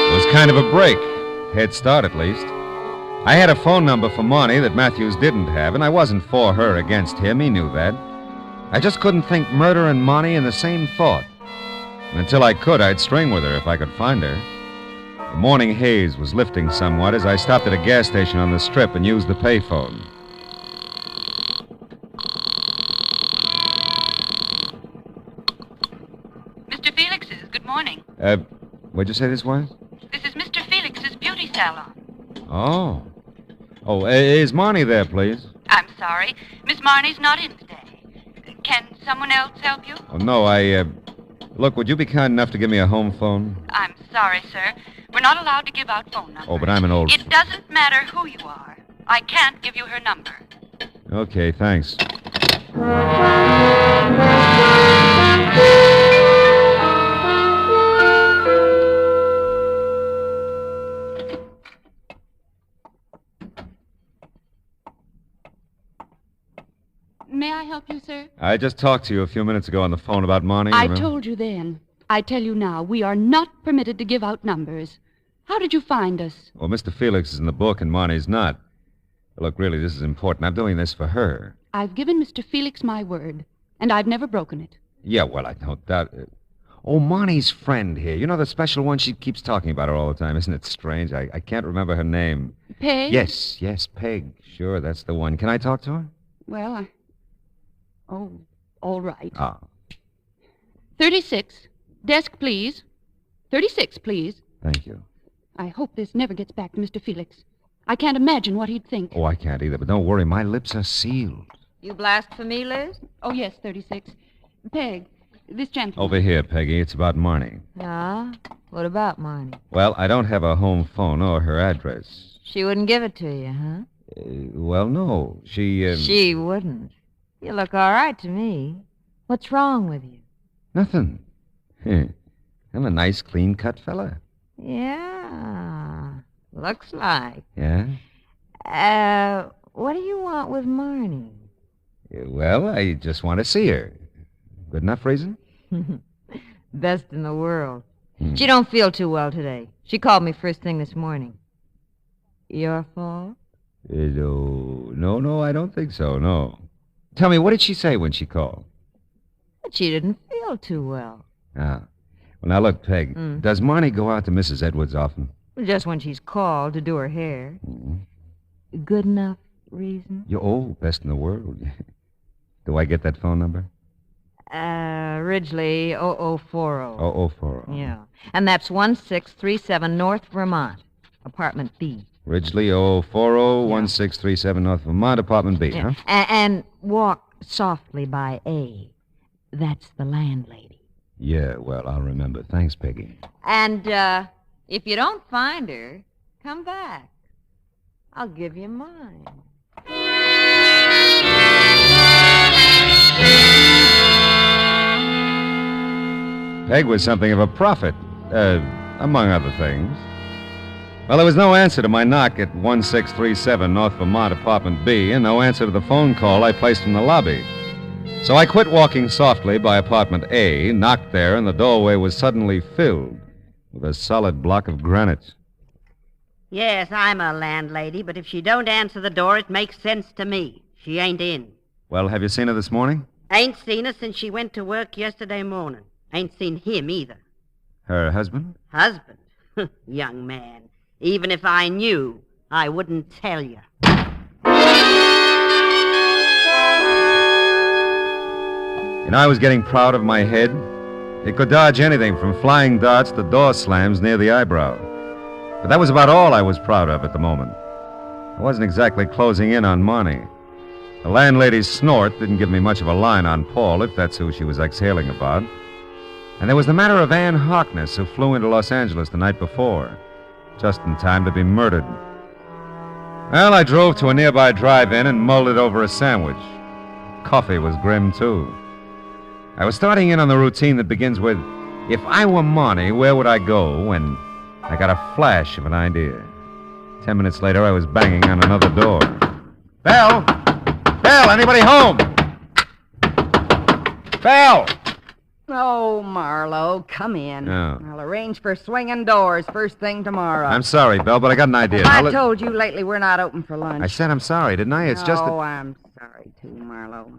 It was kind of a break. Head start, at least. I had a phone number for Marnie that Matthews didn't have, and I wasn't for her against him. He knew that. I just couldn't think murder and Marnie in the same thought. And until I could, I'd string with her if I could find her. The morning haze was lifting somewhat as I stopped at a gas station on the strip and used the payphone. Mr. Felix's, good morning. What'd you say this was? This is Mr. Felix's beauty salon. Oh, is Marnie there, please? I'm sorry. Miss Marnie's not in today. Can someone else help you? Oh, no, Look, would you be kind enough to give me a home phone? I'm sorry, sir. We're not allowed to give out phone numbers. Oh, but I'm an old... It doesn't matter who you are. I can't give you her number. Okay, thanks. May I help you, sir? I just talked to you a few minutes ago on the phone about Marnie. I remember? told you then. I tell you now, we are not permitted to give out numbers. How did you find us? Well, Mr. Felix is in the book and Marnie's not. Look, really, this is important. I'm doing this for her. I've given Mr. Felix my word, and I've never broken it. Yeah, well, I don't doubt it. Oh, Marnie's friend here. You know the special one? She keeps talking about her all the time. Isn't it strange? I can't remember her name. Peg? Yes, Peg. Sure, that's the one. Can I talk to her? Well, Oh, all right. Ah. 36. Desk, please. 36, please. Thank you. I hope this never gets back to Mr. Felix. I can't imagine what he'd think. Oh, I can't either, but don't worry. My lips are sealed. You blast for me, Liz? Oh, yes, 36. Peg, this gentleman. Over here, Peggy. It's about Marnie. Ah? What about Marnie? Well, I don't have a home phone or her address. She wouldn't give it to you, huh? Well, no. She... She wouldn't. You look all right to me. What's wrong with you? Nothing. I'm a nice, clean-cut fella. Yeah, looks like. Yeah? What do you want with Marnie? Well, I just want to see her. Good enough reason? Best in the world. She don't feel too well today. She called me first thing this morning. Your fault? No, I don't think so, no. Tell me, what did she say when she called? That she didn't feel too well. Ah. Well, now, look, Peg, does Marnie go out to Mrs. Edwards often? Just when she's called to do her hair. Good enough reason? Best in the world. Do I get that phone number? Ridgely 0040. 0040. Yeah. And that's 1637 North Vermont, apartment B. Ridgely 0040, 1637 North Vermont, apartment B, huh? And walk softly by A. That's the landlady. Yeah, well, I'll remember. Thanks, Peggy. And, if you don't find her, come back. I'll give you mine. Peg was something of a prophet, among other things. Well, there was no answer to my knock at 1637 North Vermont, apartment B, and no answer to the phone call I placed in the lobby. So I quit walking softly by apartment A, knocked there, and the doorway was suddenly filled with a solid block of granite. Yes, I'm a landlady, but if she don't answer the door, it makes sense to me. She ain't in. Well, have you seen her this morning? Ain't seen her since she went to work yesterday morning. Ain't seen him either. Her husband? Husband? Young man. Even if I knew, I wouldn't tell you. know, I was getting proud of my head. It could dodge anything from flying darts to door slams near the eyebrow. But that was about all I was proud of at the moment. I wasn't exactly closing in on Marnie. The landlady's snort didn't give me much of a line on Paul, if that's who she was exhaling about. And there was the matter of Ann Harkness, who flew into Los Angeles the night before, just in time to be murdered. Well, I drove to a nearby drive-in and mulled it over a sandwich. Coffee was grim, too. I was starting in on the routine that begins with, if I were Marnie, where would I go? When I got a flash of an idea. 10 minutes later, I was banging on another door. Bell! Bell, anybody home? Bell! Oh, Marlowe, come in. Oh. I'll arrange for swinging doors first thing tomorrow. I'm sorry, Bell, but I got an idea. I told you lately we're not open for lunch. I said I'm sorry, didn't I? It's just that... Oh, I'm sorry, too, Marlowe.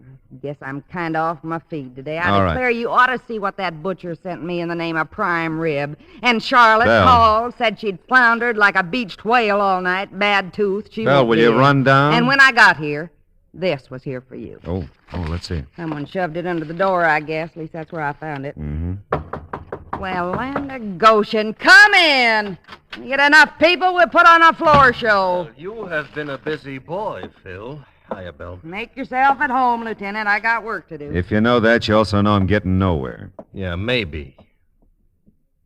Guess I'm kind of off my feed today. I All right. declare you ought to see what that butcher sent me in the name of prime rib. And Charlotte Bell. called, said she'd floundered like a beached whale all night, bad tooth. She Bell, won't will you live. run down? And when I got here, this was here for you. Oh, let's see. Someone shoved it under the door, I guess. At least that's where I found it. Mm-hmm. Well, land of Goshen, come in. You get enough people, we'll put on a floor show. You have been a busy boy, Phil. Hiya, Bell. Make yourself at home, Lieutenant. I got work to do. If you know that, you also know I'm getting nowhere. Yeah, maybe.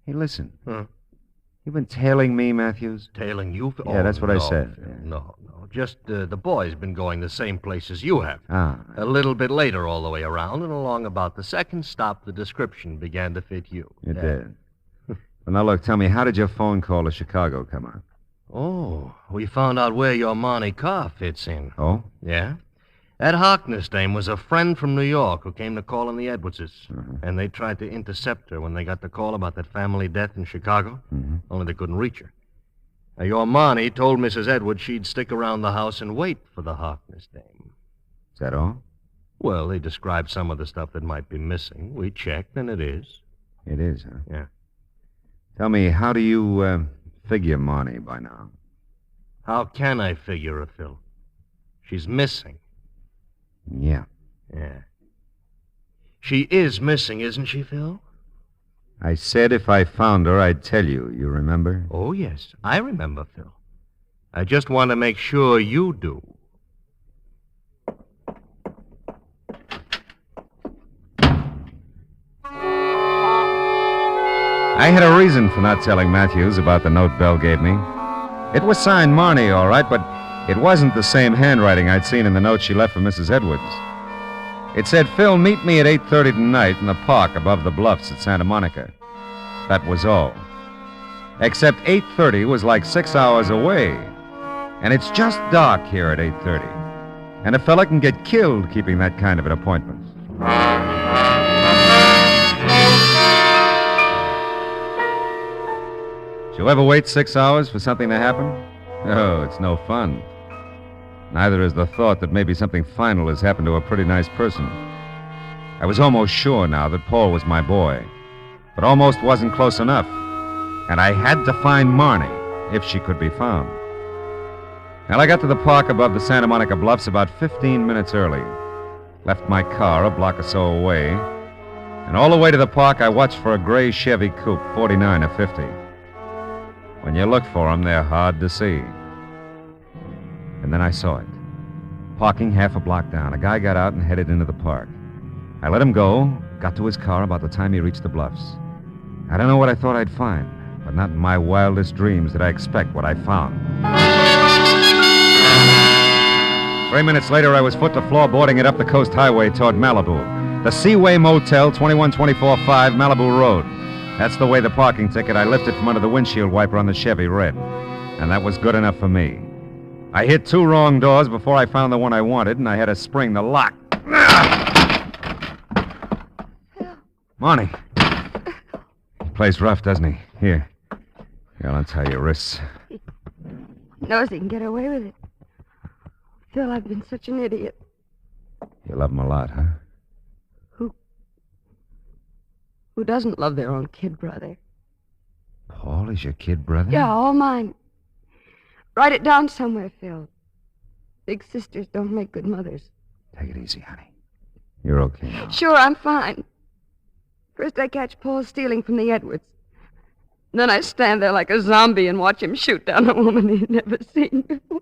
Hey, listen. Huh? You've been tailing me, Matthews? Tailing you? Yeah, that's what I no, said. Phil, no. Just the boy's been going the same place as you have. Ah. A little bit later all the way around, and along about the second stop, the description began to fit you. It did. Well, now, look, tell me, how did your phone call to Chicago come out? Oh, we found out where your Monte car fits in. Oh? Yeah? That Harkness dame was a friend from New York who came to call on the Edwardses. Uh-huh. And they tried to intercept her when they got the call about that family death in Chicago. Mm-hmm. Only they couldn't reach her. Now, your Marnie told Mrs. Edwards she'd stick around the house and wait for the Harkness dame. Is that all? Well, they described some of the stuff that might be missing. We checked, and it is. It is, huh? Yeah. Tell me, how do you figure Marnie by now? How can I figure her, Phil? She's missing. Yeah. Yeah. She is missing, isn't she, Phil? I said if I found her, I'd tell you. You remember? Oh, yes. I remember, Phil. I just want to make sure you do. I had a reason for not telling Matthews about the note Bell gave me. It was signed Marnie, all right, but it wasn't the same handwriting I'd seen in the note she left for Mrs. Edwards. It said, Phil, meet me at 8:30 tonight in the park above the bluffs at Santa Monica. That was all. Except 8:30 was like 6 hours away. And it's just dark here at 8:30. And a fella can get killed keeping that kind of an appointment. Did you ever wait 6 hours for something to happen? Oh, it's no fun. Neither is the thought that maybe something final has happened to a pretty nice person. I was almost sure now that Paul was my boy, but almost wasn't close enough. And I had to find Marnie, if she could be found. Well, I got to the park above the Santa Monica Bluffs about 15 minutes early. Left my car a block or so away. And all the way to the park, I watched for a gray Chevy Coupe, 49 or 50. When you look for them, they're hard to see. And then I saw it. Parking half a block down, a guy got out and headed into the park. I let him go, got to his car about the time he reached the bluffs. I don't know what I thought I'd find, but not in my wildest dreams did I expect what I found. 3 minutes later, I was foot to floor boarding it up the coast highway toward Malibu. The Seaway Motel, 21245 Malibu Road. That's the way the parking ticket I lifted from under the windshield wiper on the Chevy read. And that was good enough for me. I hit 2 wrong doors before I found the one I wanted, and I had to spring the lock. Marnie. He plays rough, doesn't he? Here. I'll untie your wrists. He knows he can get away with it. Phil, I've been such an idiot. You love him a lot, huh? Who doesn't love their own kid brother? Paul is your kid brother? Yeah, all mine. Write it down somewhere, Phil. Big sisters don't make good mothers. Take it easy, honey. You're okay now. Sure, I'm fine. First I catch Paul stealing from the Edwards. Then I stand there like a zombie and watch him shoot down a woman he'd never seen before.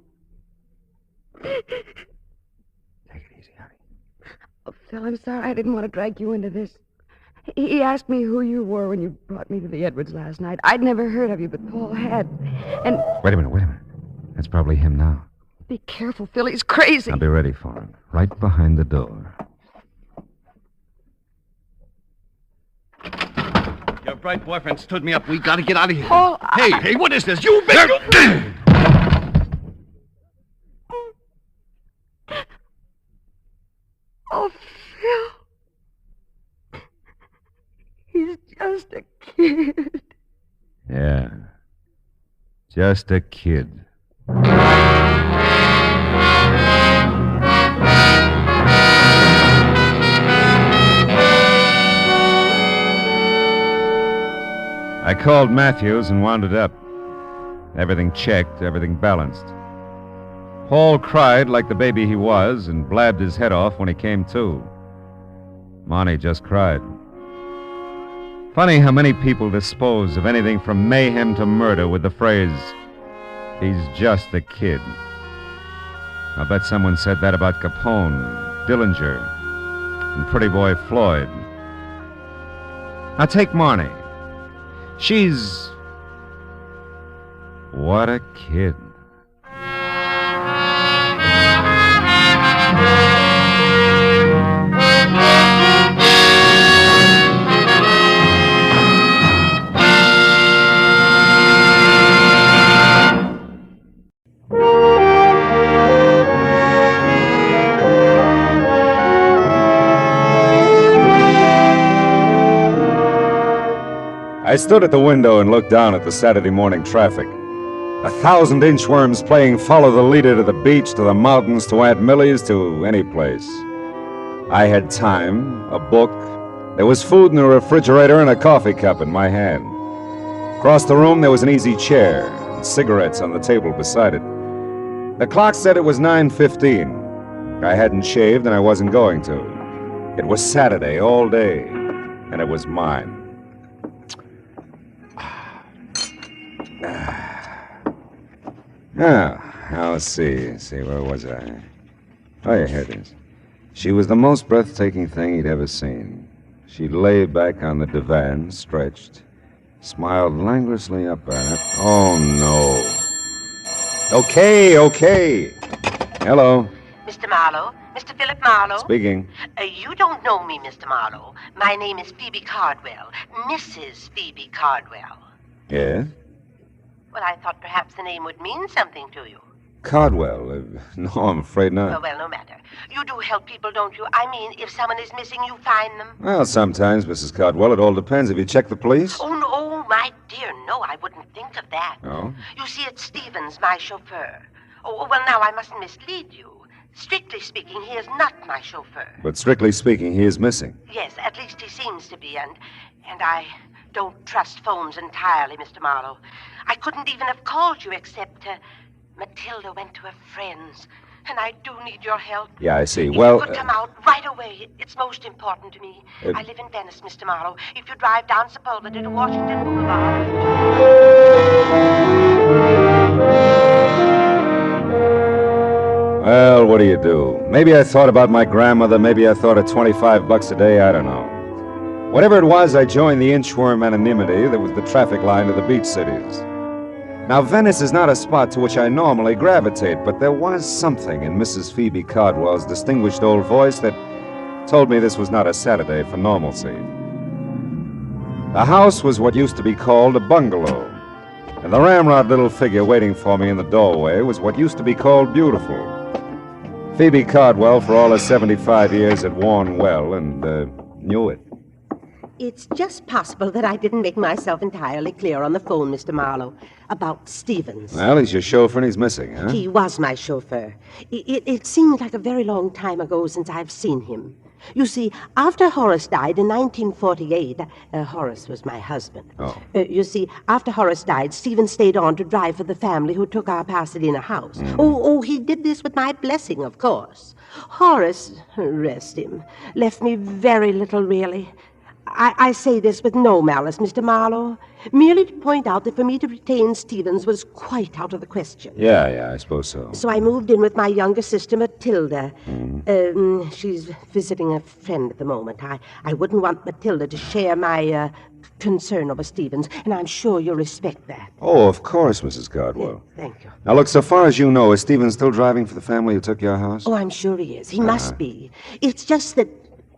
Take it easy, honey. Oh, Phil, I'm sorry I didn't want to drag you into this. He asked me who you were when you brought me to the Edwards last night. I'd never heard of you, but Paul had. And... Wait a minute. That's probably him now. Be careful, Phil. He's crazy. I'll be ready for him. Right behind the door. Your bright boyfriend stood me up. We gotta get out of here. Paul, Hey, what is this? You big... Oh, Phil. He's just a kid. Yeah. Just a kid. I called Matthews and wound it up. Everything checked, everything balanced. Paul cried like the baby he was and blabbed his head off when he came to. Monty just cried. Funny how many people dispose of anything from mayhem to murder with the phrase, "He's just a kid." I'll bet someone said that about Capone, Dillinger, and Pretty Boy Floyd. Now take Marnie. She's... What a kid. I stood at the window and looked down at the Saturday morning traffic. 1,000 inchworms playing follow the leader to the beach, to the mountains, to Aunt Millie's, to any place. I had time, a book. There was food in the refrigerator and a coffee cup in my hand. Across the room there was an easy chair and cigarettes on the table beside it. The clock said it was 9:15. I hadn't shaved and I wasn't going to. It was Saturday all day, and it was mine. Now, let's see, where was I? Oh, yeah, here it is. She was the most breathtaking thing he'd ever seen. She lay back on the divan, stretched, smiled languorously up at him. Oh, no. Okay. Hello. Mr. Marlowe? Mr. Philip Marlowe? Speaking. You don't know me, Mr. Marlowe. My name is Phoebe Cardwell. Mrs. Phoebe Cardwell. Yes? Well, I thought perhaps the name would mean something to you. Cardwell? No, I'm afraid not. Oh, well, no matter. You do help people, don't you? I mean, if someone is missing, you find them. Well, sometimes, Mrs. Cardwell. It all depends. Have you checked the police? Oh, no, my dear, no, I wouldn't think of that. No? You see, it's Stevens, my chauffeur. Oh, well, now I mustn't mislead you. Strictly speaking, he is not my chauffeur. But strictly speaking, he is missing. Yes, at least he seems to be, and I don't trust phones entirely, Mr. Marlowe. I couldn't even have called you except Matilda went to her friends, and I do need your help. Yeah, I see. If Well, you could come out right away. It's most important to me. I live in Venice, Mr. Marlowe. If you drive down Sepulveda to Washington Boulevard... Well, what do you do? Maybe I thought about my grandmother. Maybe I thought of $25 a day. I don't know. Whatever it was, I joined the inchworm anonymity that was the traffic line of the beach cities. Now, Venice is not a spot to which I normally gravitate, but there was something in Mrs. Phoebe Cardwell's distinguished old voice that told me this was not a Saturday for normalcy. The house was what used to be called a bungalow, and the ramrod little figure waiting for me in the doorway was what used to be called beautiful. Phoebe Cardwell, for all her 75 years, had worn well and knew it. It's just possible that I didn't make myself entirely clear on the phone, Mr. Marlowe, about Stevens. Well, he's your chauffeur and he's missing, huh? He was my chauffeur. It seemed like a very long time ago since I've seen him. You see, after Horace died in 1948, Horace was my husband. Oh. You see, after Horace died, Stephen stayed on to drive for the family who took our Pasadena house. Oh, he did this with my blessing, of course. Horace, rest him, left me very little, really. I say this with no malice, Mr. Marlowe, merely to point out that for me to retain Stevens was quite out of the question. Yeah, I suppose so. So I moved in with my younger sister, Matilda. She's visiting a friend at the moment. I wouldn't want Matilda to share my concern over Stevens, and I'm sure you'll respect that. Oh, of course, Mrs. Cardwell. Thank you. Now, look, so far as you know, is Stevens still driving for the family who took your house? Oh, I'm sure he is. He must be. It's just that,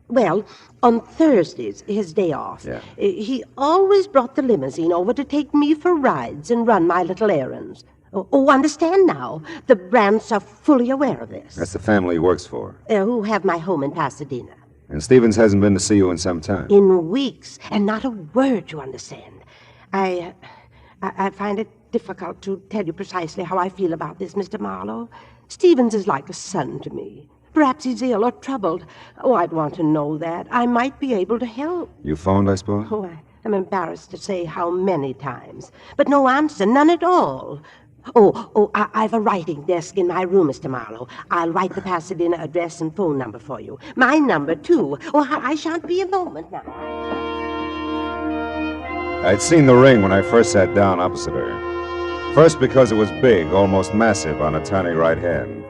well, on Thursdays, his day off, he always brought the limousine over to take me for rides and run my little errands. Oh, understand now. The Brandts are fully aware of this. That's the family he works for. Who have my home in Pasadena. And Stevens hasn't been to see you in some time. In weeks, and not a word, you understand. I find it difficult to tell you precisely how I feel about this, Mr. Marlowe. Stevens is like a son to me. Perhaps he's ill or troubled. Oh, I'd want to know that. I might be able to help. You phoned, I suppose? Oh, I'm embarrassed to say how many times. But no answer, none at all. I've a writing desk in my room, Mr. Marlowe. I'll write the Pasadena address and phone number for you. My number, too. Oh, I shan't be a moment now. I'd seen the ring when I first sat down opposite her. First because it was big, almost massive on a tiny right hand.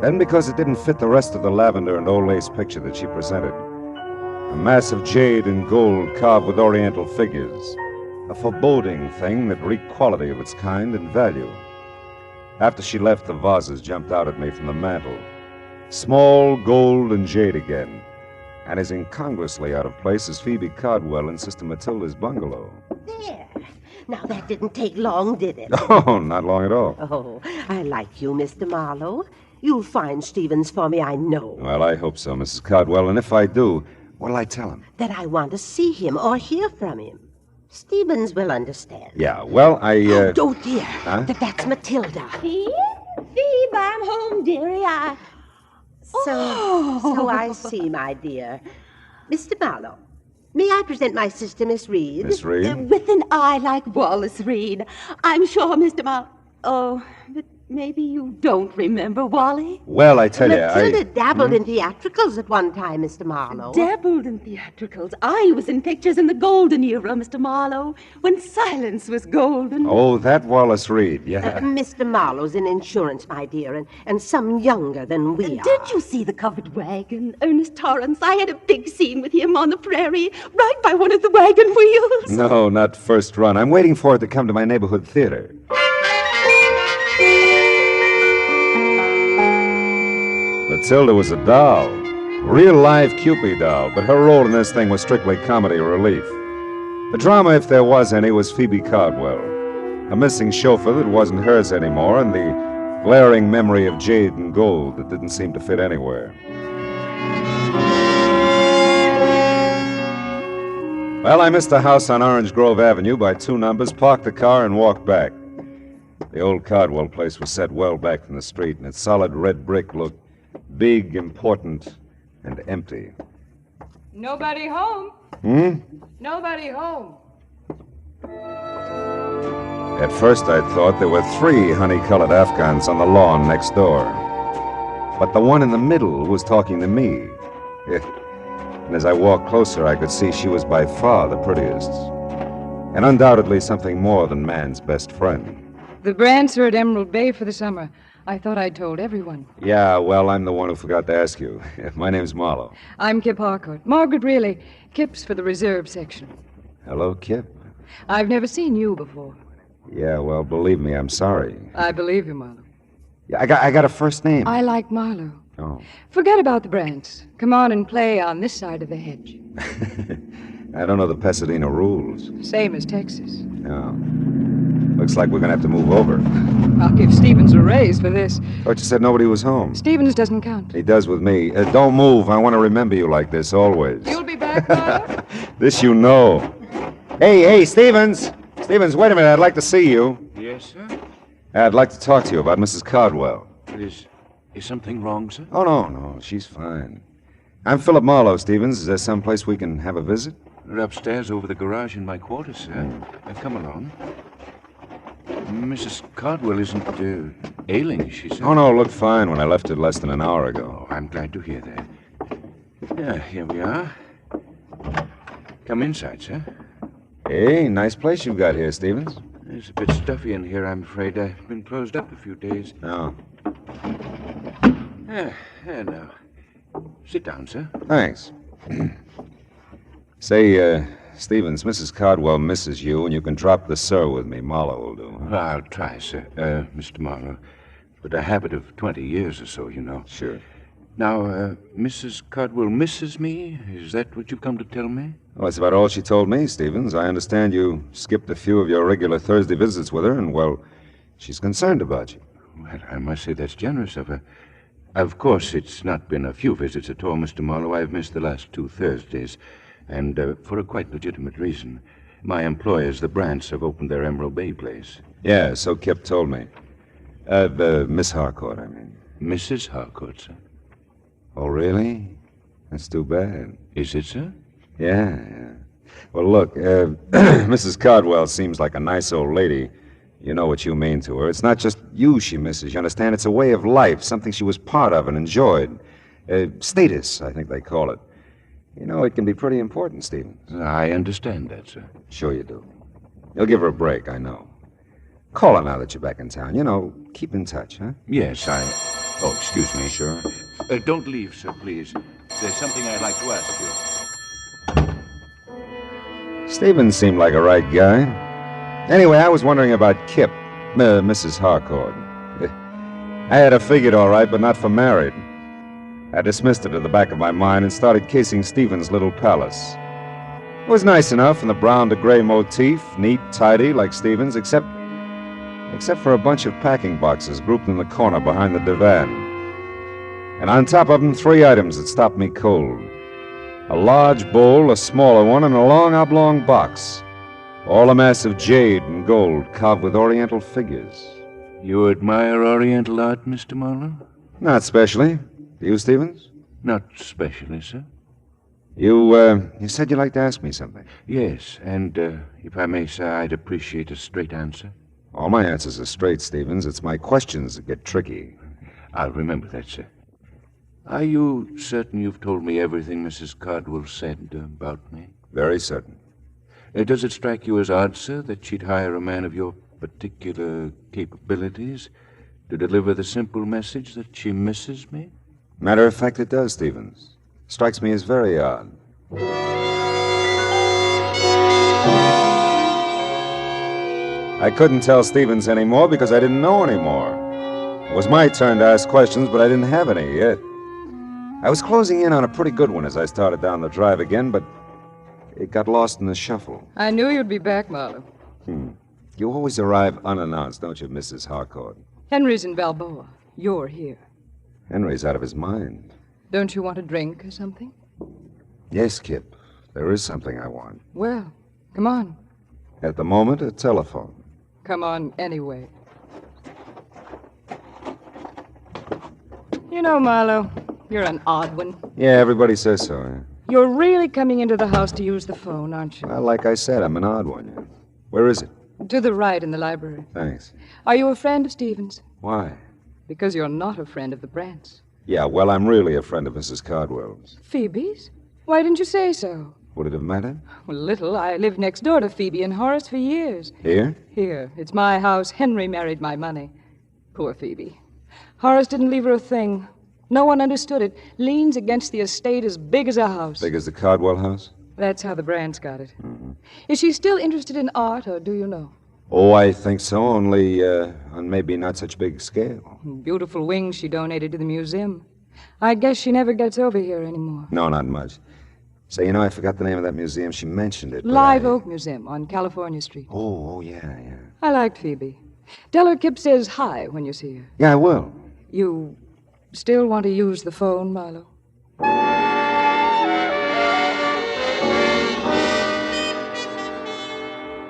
Then because it didn't fit the rest of the lavender and old lace picture that she presented. A mass of jade and gold carved with oriental figures. A foreboding thing that reeked quality of its kind and value. After she left, the vases jumped out at me from the mantel. Small, gold, and jade again. And as incongruously out of place as Phoebe Cardwell in Sister Matilda's bungalow. There. Now, that didn't take long, did it? Oh, not long at all. Oh, I like you, Mr. Marlowe. You'll find Stevens for me, I know. Well, I hope so, Mrs. Cardwell. And if I do, what'll I tell him? That I want to see him or hear from him. Stevens will understand. Yeah, well, Oh, dear. Huh? That's Matilda. Here? Phoebe, I'm home, dearie. So I see, my dear. Mr. Marlowe, may I present my sister, Miss Reed? Miss Reed? With an eye like Wallace Reed. I'm sure, Mr. Oh, but maybe you don't remember Wally? Well, I tell you, Matilda dabbled in theatricals at one time, Mr. Marlowe. Dabbled in theatricals. I was in pictures in the golden era, Mr. Marlowe, when silence was golden. Oh, that Wallace Reed, yeah. Mr. Marlowe's in insurance, my dear, and some younger than we are. Did you see the covered wagon, Ernest Torrance? I had a big scene with him on the prairie, right by one of the wagon wheels. No, not first run. I'm waiting for it to come to my neighborhood theater. Matilda was a doll. Real live Cupid doll, but her role in this thing was strictly comedy relief. The drama, if there was any, was Phoebe Cardwell. A missing chauffeur that wasn't hers anymore, and the glaring memory of jade and gold that didn't seem to fit anywhere. Well, I missed a house on Orange Grove Avenue by 2 numbers, parked the car, and walked back. The old Cardwell place was set well back from the street, and its solid red brick looked big, important, and empty. Nobody home. Nobody home. At first I thought there were 3 honey-colored Afghans on the lawn next door. But the one in the middle was talking to me. And as I walked closer, I could see she was by far the prettiest. And undoubtedly something more than man's best friend. The Brandts are at Emerald Bay for the summer. I thought I'd told everyone. Yeah, well, I'm the one who forgot to ask you. My name's Marlowe. I'm Kip Harcourt. Margaret Reilly. Kip's for the reserve section. Hello, Kip. I've never seen you before. Yeah, well, believe me, I'm sorry. I believe you, Marlowe. Yeah, I got a first name. I like Marlowe. Oh. Forget about the Brandts. Come on and play on this side of the hedge. I don't know the Pasadena rules. Same as Texas. No. Looks like we're going to have to move over. I'll give Stevens a raise for this. Thought you said nobody was home. Stevens doesn't count. He does with me. Don't move. I want to remember you like this always. You'll be back, Marlowe? This you know. Hey, Stevens. Stevens, wait a minute. I'd like to see you. Yes, sir? I'd like to talk to you about Mrs. Cardwell. Is something wrong, sir? Oh, no. She's fine. I'm Philip Marlowe, Stevens. Is there some place we can have a visit? We're upstairs over the garage in my quarters, sir. Come along. Mrs. Cardwell isn't ailing, she said. Oh, no, looked fine when I left it less than an hour ago. Oh, I'm glad to hear that. Yeah, here we are. Come inside, sir. Hey, nice place you've got here, Stevens. It's a bit stuffy in here, I'm afraid. I've been closed up a few days. Oh. Here now. Sit down, sir. Thanks. Say, Stevens, Mrs. Cardwell misses you, and you can drop the sir with me. Marlowe will do. Well, I'll try, sir. Mr. Marlowe. But a habit of 20 years or so, you know. Sure. Now, Mrs. Cardwell misses me? Is that what you've come to tell me? Well, that's about all she told me, Stevens. I understand you skipped a few of your regular Thursday visits with her, and, well, she's concerned about you. Well, I must say that's generous of her. Of course, it's not been a few visits at all, Mr. Marlowe. I've missed the last 2 Thursdays, and for a quite legitimate reason. My employers, the Brants, have opened their Emerald Bay place. Yeah, so Kip told me. The Miss Harcourt, I mean. Mrs. Harcourt, sir. Oh, really? That's too bad. Is it, sir? Yeah. Well, look, Mrs. Cardwell seems like a nice old lady. You know what you mean to her. It's not just you she misses, you understand? It's a way of life, something she was part of and enjoyed. Status, I think they call it. You know, it can be pretty important, Stevens. I understand that, sir. Sure you do. You'll give her a break, I know. Call her now that you're back in town. You know, keep in touch, huh? Yes, Oh, excuse me. Sure. Don't leave, sir, please. There's something I'd like to ask you. Stevens seemed like a right guy. Anyway, I was wondering about Kip, Mrs. Harcourt. I had her figured all right, but not for married. I dismissed it to the back of my mind and started casing Stevens' little palace. It was nice enough in the brown to gray motif, neat, tidy, like Stevens, except for a bunch of packing boxes grouped in the corner behind the divan. And on top of them, 3 items that stopped me cold. A large bowl, a smaller one, and a long oblong box. All a mass of jade and gold carved with oriental figures. You admire oriental art, Mr. Marlowe? Not specially. Do you, Stevens? Not specially, sir. You said you'd like to ask me something. Yes, and if I may, sir, I'd appreciate a straight answer. All my answers are straight, Stevens. It's my questions that get tricky. I'll remember that, sir. Are you certain you've told me everything Mrs. Cardwell said about me? Very certain. Does it strike you as odd, sir, that she'd hire a man of your particular capabilities to deliver the simple message that she misses me? Matter of fact, it does, Stevens. Strikes me as very odd. I couldn't tell Stevens anymore because I didn't know anymore. It was my turn to ask questions, but I didn't have any yet. I was closing in on a pretty good one as I started down the drive again, but it got lost in the shuffle. I knew you'd be back, Marlowe. You always arrive unannounced, don't you, Mrs. Harcourt? Henry's in Balboa. You're here. Henry's out of his mind. Don't you want a drink or something? Yes, Kip. There is something I want. Well, come on. At the moment, a telephone. Come on anyway. You know, Marlowe, you're an odd one. Yeah, everybody says so. Yeah. You're really coming into the house to use the phone, aren't you? Well, like I said, I'm an odd one. Yeah. Where is it? To the right in the library. Thanks. Are you a friend of Stevens? Why? Because you're not a friend of the Brants. Yeah, well, I'm really a friend of Mrs. Cardwell's. Phoebe's? Why didn't you say so? Would it have mattered? Well, little. I lived next door to Phoebe and Horace for years. Here? Here. It's my house. Henry married my money. Poor Phoebe. Horace didn't leave her a thing. No one understood it. Liens against the estate as big as a house. Big as the Cardwell house? That's how the Brants got it. Mm-hmm. Is she still interested in art, or do you know? Oh, I think so, only on maybe not such big scale. Beautiful wings she donated to the museum. I guess she never gets over here anymore. No, not much. Say, you know, I forgot the name of that museum. She mentioned it. Live Oak Museum on California Street. Oh, yeah. I liked Phoebe. Tell her Kip says hi when you see her. Yeah, I will. You still want to use the phone, Marlowe?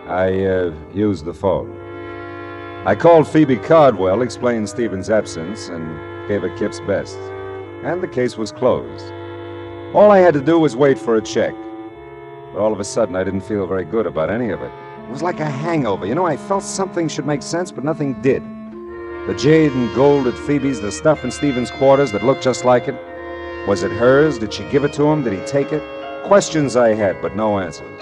I used the phone. I called Phoebe Cardwell, explained Stephen's absence, and gave her Kip's best. And the case was closed. All I had to do was wait for a check. But all of a sudden, I didn't feel very good about any of it. It was like a hangover. You know, I felt something should make sense, but nothing did. The jade and gold at Phoebe's, the stuff in Stephen's quarters that looked just like it. Was it hers? Did she give it to him? Did he take it? Questions I had, but no answers.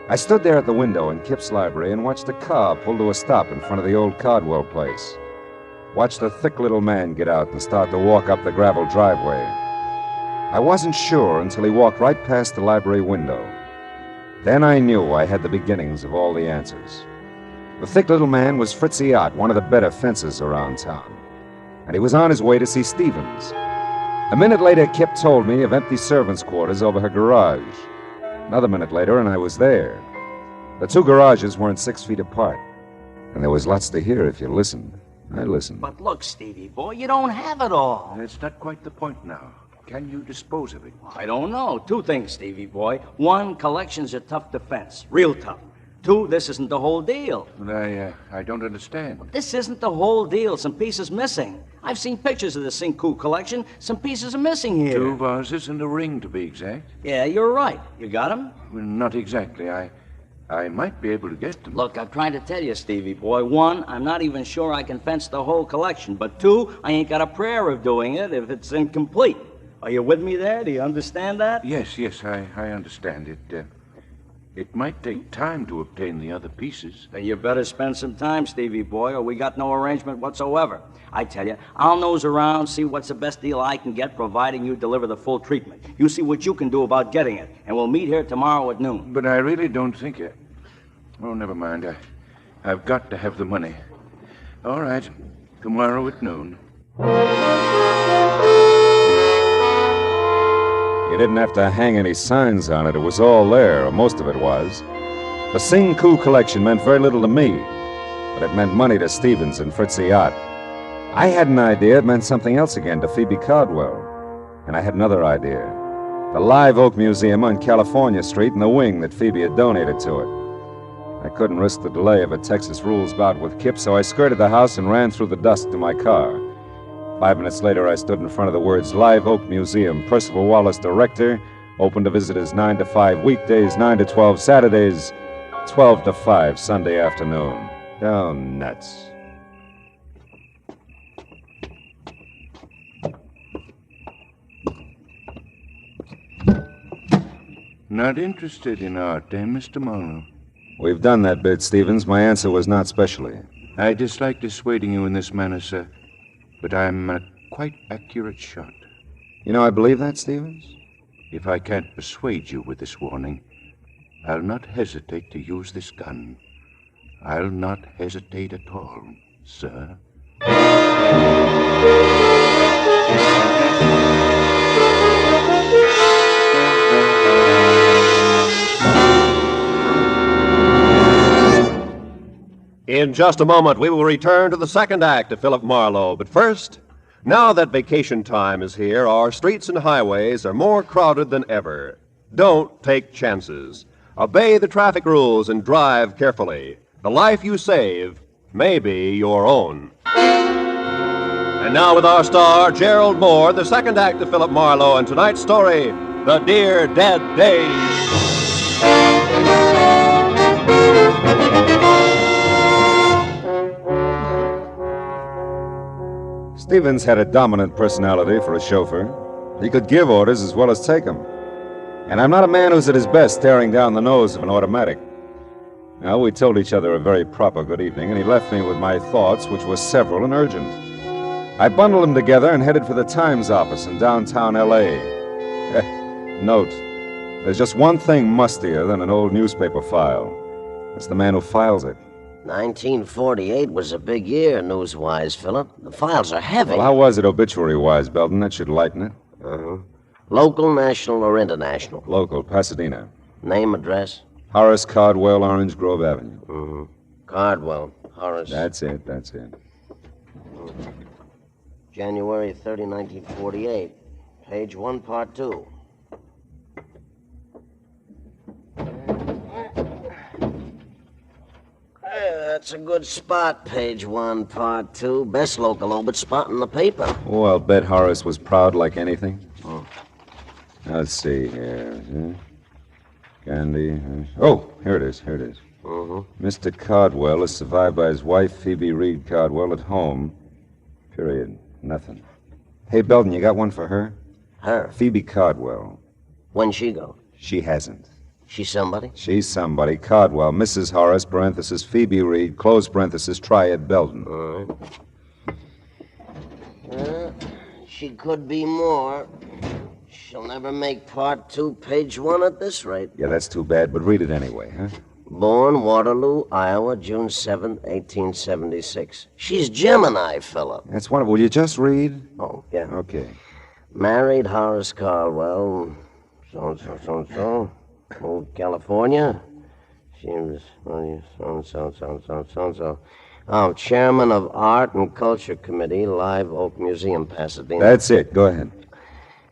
I stood there at the window in Kip's library and watched a car pull to a stop in front of the old Cardwell place. Watched a thick little man get out and start to walk up the gravel driveway. I wasn't sure until he walked right past the library window. Then I knew I had the beginnings of all the answers. The thick little man was Fritzy Ott, one of the better fencers around town. And he was on his way to see Stevens. A minute later, Kip told me of empty servants' quarters over her garage. Another minute later, and I was there. The two garages weren't 6 feet apart. And there was lots to hear if you listened. I listened. But look, Stevie boy, you don't have it all. That's not quite the point now. Can you dispose of it? I don't know. Two things, Stevie boy. One, collection's a tough defense. Real tough. Two, this isn't the whole deal. I don't understand. This isn't the whole deal. Some pieces missing. I've seen pictures of the Sinku collection. Some pieces are missing here. 2 vases and a ring, to be exact. Yeah, you're right. You got them? Well, not exactly. I might be able to get them. Look, I'm trying to tell you, Stevie boy. One, I'm not even sure I can fence the whole collection. But two, I ain't got a prayer of doing it if it's incomplete. Are you with me there? Do you understand that? Yes, I understand it. It might take time to obtain the other pieces. Then you better spend some time, Stevie boy, or we got no arrangement whatsoever. I tell you, I'll nose around, see what's the best deal I can get, providing you deliver the full treatment. You see what you can do about getting it, and we'll meet here tomorrow at noon. But I really don't think it. Oh, never mind. I've got to have the money. All right, tomorrow at noon. You didn't have to hang any signs on it. It was all there, or most of it was. The Sinku collection meant very little to me, but it meant money to Stevens and Fritzy Ott. I had an idea it meant something else again to Phoebe Cardwell. And I had another idea. The Live Oak Museum on California Street and the wing that Phoebe had donated to it. I couldn't risk the delay of a Texas rules bout with Kip, so I skirted the house and ran through the dusk to my car. 5 minutes later, I stood in front of the words Live Oak Museum, Percival Wallace, Director, open to visitors 9 to 5 weekdays, 9 to 12 Saturdays, 12 to 5 Sunday afternoon. Oh, nuts. Not interested in art, eh, Mr. Marlowe? We've done that bit, Stevens. My answer was not specially. I dislike dissuading you in this manner, sir. But I'm a quite accurate shot. You know, I believe that, Stevens. If I can't persuade you with this warning, I'll not hesitate to use this gun. I'll not hesitate at all, sir. In just a moment, we will return to the second act of Philip Marlowe. But first, now that vacation time is here, our streets and highways are more crowded than ever. Don't take chances. Obey the traffic rules and drive carefully. The life you save may be your own. And now with our star, Gerald Moore, the second act of Philip Marlowe, and tonight's story, The Dear Dead Days. Stevens had a dominant personality for a chauffeur. He could give orders as well as take them. And I'm not a man who's at his best staring down the nose of an automatic. Well, we told each other a very proper good evening, and he left me with my thoughts, which were several and urgent. I bundled them together and headed for the Times office in downtown L.A. Note, there's just one thing mustier than an old newspaper file. It's the man who files it. 1948 was a big year, news-wise, Philip. The files are heavy. Well, how was it obituary-wise, Belton? That should lighten it. Local, national, or international? Local, Pasadena. Name, address? Horace Cardwell, Orange Grove Avenue. Cardwell, Horace. That's it. January 30, 1948. Page 1, part 2. That's a good spot, page 1, part 2. Best local obit spot in the paper. Oh, I'll bet Horace was proud like anything. Let's see here. Candy. Oh, here it is. Mr. Cardwell is survived by his wife, Phoebe Reed Cardwell, at home. Period. Nothing. Hey, Belden, you got one for her? Her? Phoebe Cardwell. When'd she go? She hasn't. She's somebody? She's somebody. Cardwell, Mrs. Horace, parenthesis, Phoebe Reed, close parenthesis, Triad Belden. All right. She could be more. She'll never make part 2, page 1 at this rate. Yeah, that's too bad, but read it anyway, huh? Born Waterloo, Iowa, June 7th, 1876. She's Gemini, Philip. That's wonderful. Will you just read? Oh, yeah. Okay. Married Horace Caldwell, so-and-so. Moved to California. She was so-and-so. Oh, chairman of Art and Culture Committee, Live Oak Museum, Pasadena. That's it. Go ahead.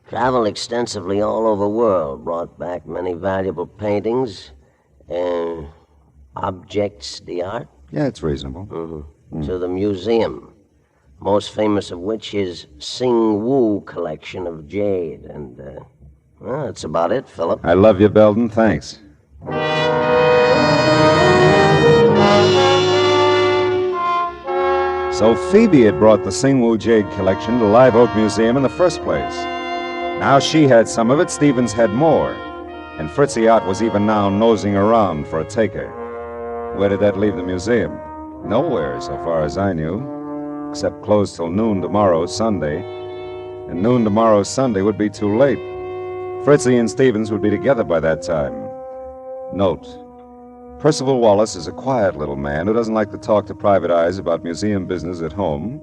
Traveled extensively all over the world. Brought back many valuable paintings and objects d'art. Yeah, it's reasonable. To the museum. Most famous of which is Sing Woo collection of jade. And, well, that's about it, Philip. I love you, Belden. Thanks. So Phoebe had brought the Singwoo Jade collection to Live Oak Museum in the first place. Now she had some of it, Stevens had more. And Fritzy Ott was even now nosing around for a taker. Where did that leave the museum? Nowhere, so far as I knew. Except closed till noon tomorrow, Sunday. And noon tomorrow, Sunday, would be too late. Fritzy and Stevens would be together by that time. Note. Percival Wallace is a quiet little man who doesn't like to talk to private eyes about museum business at home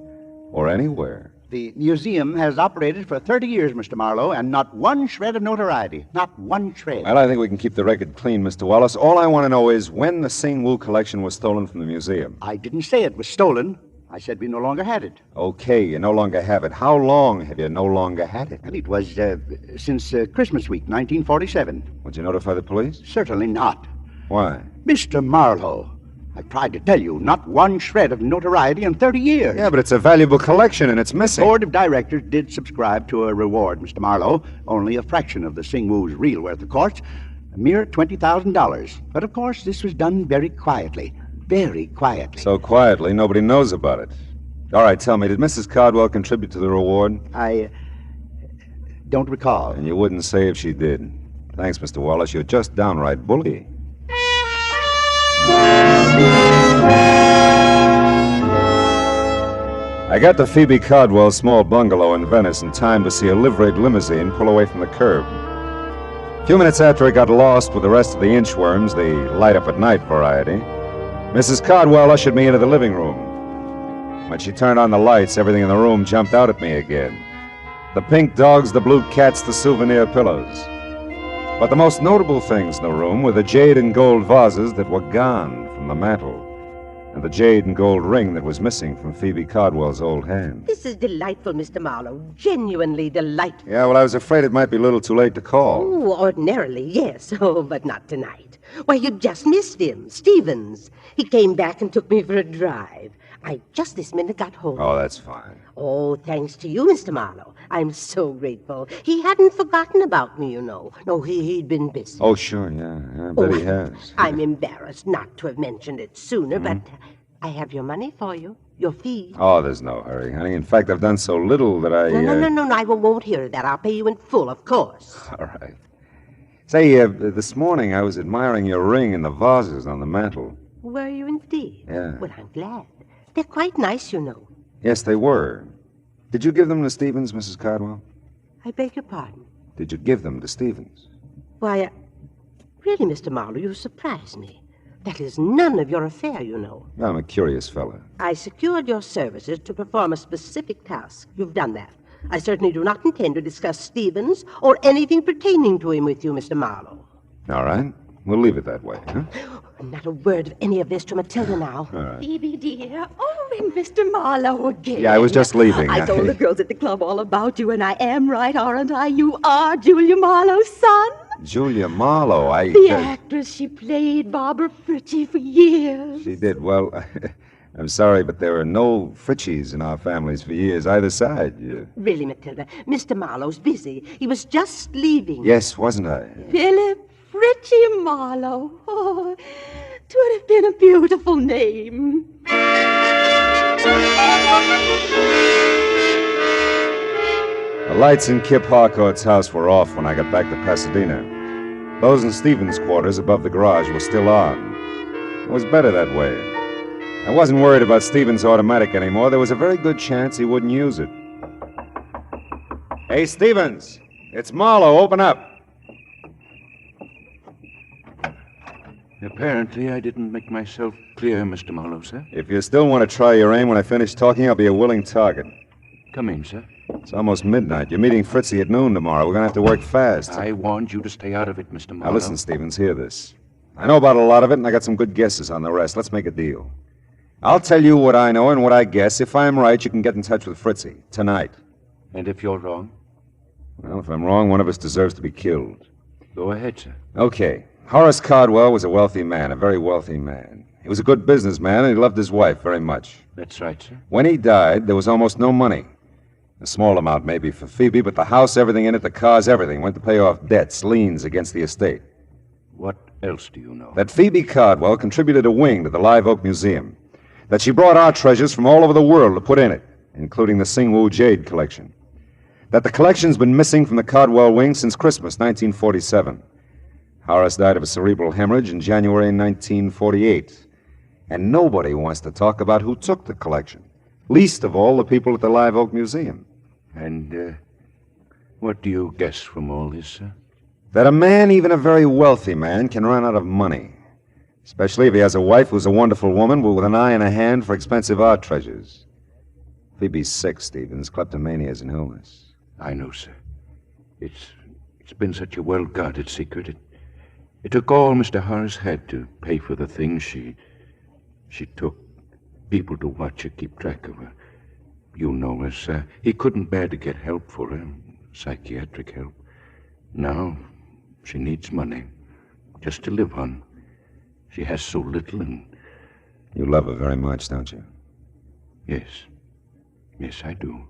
or anywhere. The museum has operated for 30 years, Mr. Marlowe, and not one shred of notoriety. Not one shred. Well, I think we can keep the record clean, Mr. Wallace. All I want to know is when the Sing-Woo collection was stolen from the museum. I didn't say it was stolen. I said we no longer had it. Okay, you no longer have it. How long have you no longer had it? Well, it was since Christmas week, 1947. Would you notify the police? Certainly not. Why? Mr. Marlowe, I've tried to tell you, not one shred of notoriety in 30 years. Yeah, but it's a valuable collection and it's missing. The board of directors did subscribe to a reward, Mr. Marlowe. Only a fraction of the Sing-Woo's real worth, of course. A mere $20,000. But, of course, this was done very quietly. Very quietly. So quietly, nobody knows about it. All right, tell me, did Mrs. Cardwell contribute to the reward? I don't recall. And you wouldn't say if she did. Thanks, Mr. Wallace. You're just downright bully. I got to Phoebe Cardwell's small bungalow in Venice in time to see a liveried limousine pull away from the curb. A few minutes after I got lost with the rest of the inchworms, the light-up-at-night variety, Mrs. Cardwell ushered me into the living room. When she turned on the lights, everything in the room jumped out at me again. The pink dogs, the blue cats, the souvenir pillows. But the most notable things in the room were the jade and gold vases that were gone from the mantel, and the jade and gold ring that was missing from Phoebe Cardwell's old hand. This is delightful, Mr. Marlowe. Genuinely delightful. Yeah, well, I was afraid it might be a little too late to call. Oh, ordinarily, yes. Oh, but not tonight. Why, you just missed him, Stevens. He came back and took me for a drive. I just this minute got home. Oh, that's fine. Oh, thanks to you, Mr. Marlowe. I'm so grateful. He hadn't forgotten about me, you know. No, he'd been busy. Oh, sure, yeah. I bet he has. I'm embarrassed not to have mentioned it sooner, but I have your money for you. Your fee. Oh, there's no hurry, honey. In fact, I've done so little that I... No, I won't hear that. I'll pay you in full, of course. All right. Say, this morning I was admiring your ring and the vases on the mantel. Were you indeed? Yeah. Well, I'm glad. They're quite nice, you know. Yes, they were. Did you give them to Stevens, Mrs. Cardwell? I beg your pardon? Did you give them to Stevens? Why, really, Mr. Marlowe, you surprise me. That is none of your affair, you know. I'm a curious fellow. I secured your services to perform a specific task. You've done that. I certainly do not intend to discuss Stevens or anything pertaining to him with you, Mr. Marlowe. All right. We'll leave it that way, huh? Not a word of any of this to Matilda now. All right. Phoebe, dear. Oh, and Mr. Marlowe again. Yeah, I was just leaving. I told the girls at the club all about you, and I am right, aren't I? You are Julia Marlowe's son. Julia Marlowe, The actress, she played Barbara Fritchie for years. She did. Well, I'm sorry, but there are no Fritchies in our families for years, either side. Really, Matilda, Mr. Marlowe's busy. He was just leaving. Yes, wasn't I? Philip Ritchie Marlowe. Oh, 'twould have been a beautiful name. The lights in Kip Harcourt's house were off when I got back to Pasadena. Those in Stevens' quarters above the garage were still on. It was better that way. I wasn't worried about Stevens' automatic anymore. There was a very good chance he wouldn't use it. Hey, Stevens! It's Marlowe. Open up. Apparently, I didn't make myself clear, Mr. Marlowe, sir. If you still want to try your aim when I finish talking, I'll be a willing target. Come in, sir. It's almost midnight. You're meeting Fritzy at noon tomorrow. We're going to have to work fast. I warned you to stay out of it, Mr. Marlowe. Now, listen, Stevens, hear this. I know about a lot of it, and I got some good guesses on the rest. Let's make a deal. I'll tell you what I know and what I guess. If I'm right, you can get in touch with Fritzy tonight. And if you're wrong? Well, if I'm wrong, one of us deserves to be killed. Go ahead, sir. Okay. Horace Cardwell was a wealthy man, a very wealthy man. He was a good businessman, and he loved his wife very much. That's right, sir. When he died, there was almost no money. A small amount maybe for Phoebe, but the house, everything in it, the cars, everything, went to pay off debts, liens against the estate. What else do you know? That Phoebe Cardwell contributed a wing to the Live Oak Museum. That she brought art treasures from all over the world to put in it, including the Singwu jade collection. That the collection's been missing from the Cardwell wing since Christmas 1947. Horace died of a cerebral hemorrhage in January 1948. And nobody wants to talk about who took the collection, least of all the people at the Live Oak Museum. And, what do you guess from all this, sir? That a man, even a very wealthy man, can run out of money. Especially if he has a wife who's a wonderful woman, but with an eye and a hand for expensive art treasures. Phoebe's sick, Stevens. Kleptomania is an illness. I know, sir. It's been such a well-guarded secret. It took all Mr. Horace had to pay for the things she took. People to watch her, keep track of her. You know her, sir. He couldn't bear to get help for her, psychiatric help. Now, she needs money, just to live on. She has so little, and... You love her very much, don't you? Yes. Yes, I do.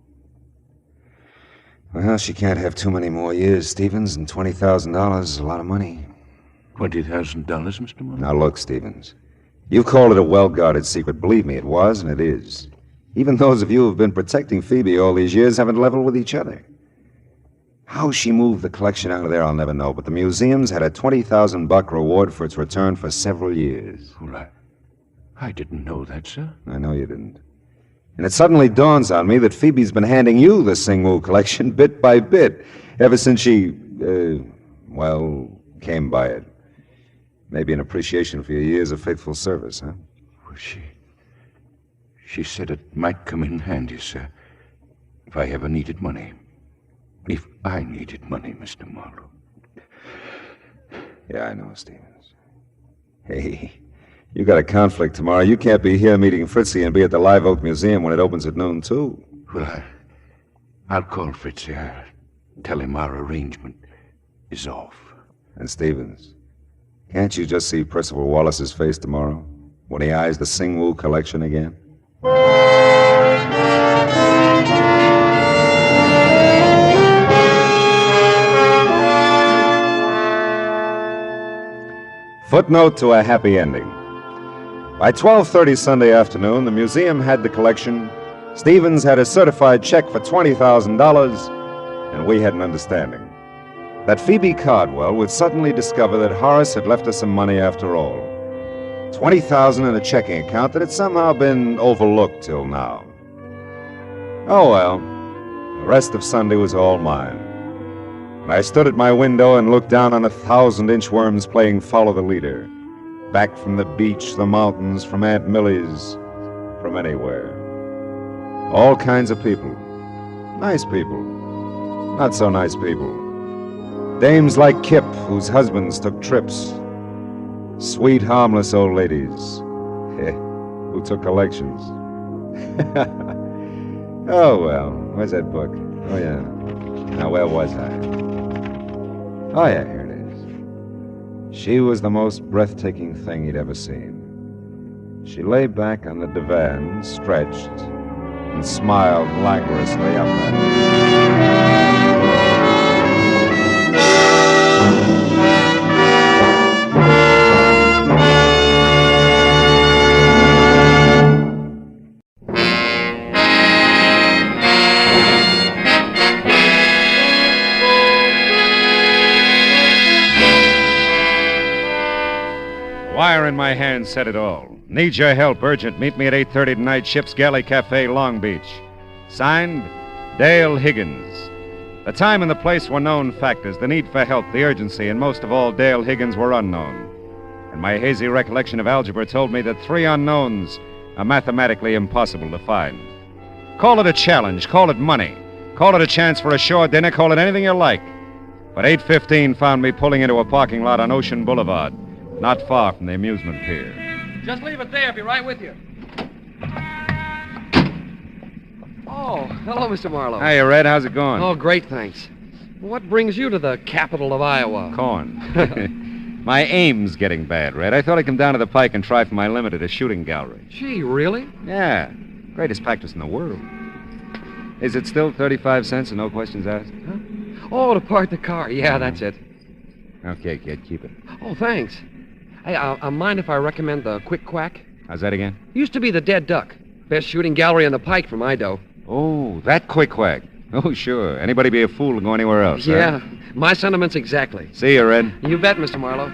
Well, she can't have too many more years, Stevens, and $20,000 is a lot of money. $20,000, Mr. Marlowe? Now, look, Stevens. You called it a well-guarded secret. Believe me, it was, and it is. Even those of you who've been protecting Phoebe all these years haven't leveled with each other. How she moved the collection out of there, I'll never know, but the museum's had a $20,000 reward for its return for several years. Well, I didn't know that, sir. I know you didn't. And it suddenly dawns on me that Phoebe's been handing you the Singwu collection bit by bit ever since she, came by it. Maybe in appreciation for your years of faithful service, huh? Well, she said it might come in handy, sir, if I ever needed money. If I needed money, Mr. Marlowe. Yeah, I know, Stevens. Hey, you got a conflict tomorrow. You can't be here meeting Fritzy and be at the Live Oak Museum when it opens at noon, too. Well, I'll call Fritzy. I'll tell him our arrangement is off. And Stevens, can't you just see Percival Wallace's face tomorrow when he eyes the Singwu collection again? Footnote to a happy ending. By 12:30 Sunday afternoon, the museum had the collection, Stevens had a certified check for $20,000, and we had an understanding that Phoebe Cardwell would suddenly discover that Horace had left her some money after all. $20,000 in a checking account that had somehow been overlooked till now. Oh well, the rest of Sunday was all mine. And I stood at my window and looked down on 1,000 inchworms playing Follow the Leader. Back from the beach, the mountains, from Aunt Millie's, from anywhere. All kinds of people. Nice people. Not so nice people. Dames like Kip, whose husbands took trips. Sweet, harmless old ladies who took collections. Oh, well, where's that book? Oh, yeah. Now, where was I? Oh, yeah, here it is. She was the most breathtaking thing he'd ever seen. She lay back on the divan, stretched, and smiled languorously up at me. The wire in my hand said it all. Need your help, urgent. Meet me at 8:30 tonight, Ship's Galley Cafe, Long Beach. Signed, Dale Higgins. The time and the place were known factors. The need for help, the urgency, and most of all, Dale Higgins were unknown. And my hazy recollection of algebra told me that 3 unknowns are mathematically impossible to find. Call it a challenge, call it money, call it a chance for a shore dinner, call it anything you like. But 8:15 found me pulling into a parking lot on Ocean Boulevard, not far from the amusement pier. Just leave it there. I'll be right with you. Oh, hello, Mr. Marlowe. Hiya, Red. How's it going? Oh, great, thanks. What brings you to the capital of Iowa? Corn. My aim's getting bad, Red. I thought I'd come down to the Pike and try for my limit at a shooting gallery. Gee, really? Yeah. Greatest practice in the world. Is it still 35 cents and no questions asked? Huh? Oh, to park the car. Yeah, that's it. Okay, kid, keep it. Oh, thanks. Hey, mind if I recommend the Quick Quack? How's that again? Used to be the Dead Duck. Best shooting gallery on the Pike for my dough. Oh, that Quick Quack. Oh, sure. Anybody be a fool to go anywhere else, Yeah, huh? my sentiments exactly. See you, Red. You bet, Mr. Marlowe.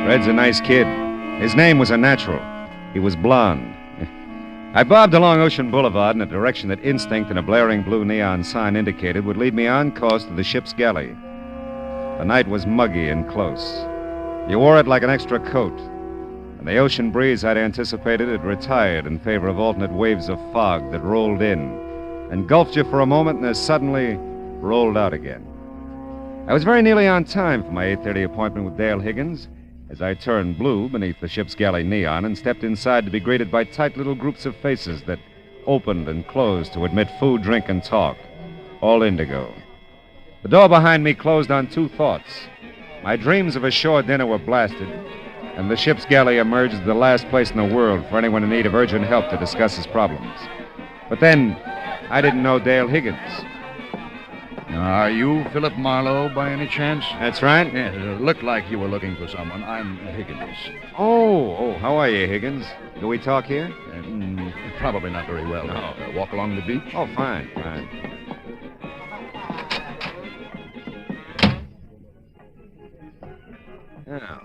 Red's a nice kid. His name was a natural. He was blonde. I bobbed along Ocean Boulevard in a direction that instinct and a blaring blue neon sign indicated would lead me on course to the ship's galley. The night was muggy and close. You wore it like an extra coat, and the ocean breeze I'd anticipated had retired in favor of alternate waves of fog that rolled in, engulfed you for a moment and as suddenly rolled out again. I was very nearly on time for my 8:30 appointment with Dale Higgins, as I turned blue beneath the ship's galley neon and stepped inside to be greeted by tight little groups of faces that opened and closed to admit food, drink, and talk, all indigo. The door behind me closed on 2 thoughts. My dreams of a shore dinner were blasted, and the ship's galley emerged as the last place in the world for anyone in need of urgent help to discuss his problems. But then, I didn't know Dale Higgins. Are you Philip Marlowe by any chance? That's right. Yes, it looked like you were looking for someone. I'm Higgins. Oh, how are you, Higgins? Do we talk here? Probably not very well. No. Walk along the beach? Oh, fine. Now,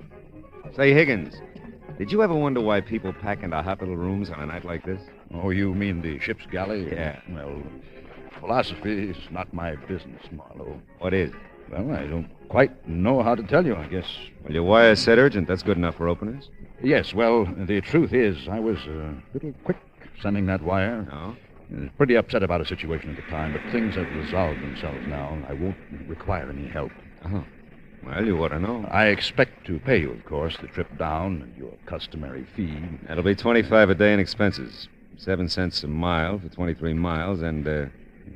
say, Higgins, did you ever wonder why people pack into hot little rooms on a night like this? Oh, you mean the ship's galley? Yeah. Well, philosophy is not my business, Marlowe. What is? Well, I don't quite know how to tell you, I guess. Well, your wire said urgent. That's good enough for openers. Yes, well, the truth is, I was a little quick sending that wire. Oh? I was pretty upset about a situation at the time, but things have resolved themselves now. I won't require any help. Oh. Well, you ought to know. I expect to pay you, of course, the trip down and your customary fee. That'll be $25 a day in expenses. 7 cents a mile for 23 miles, and,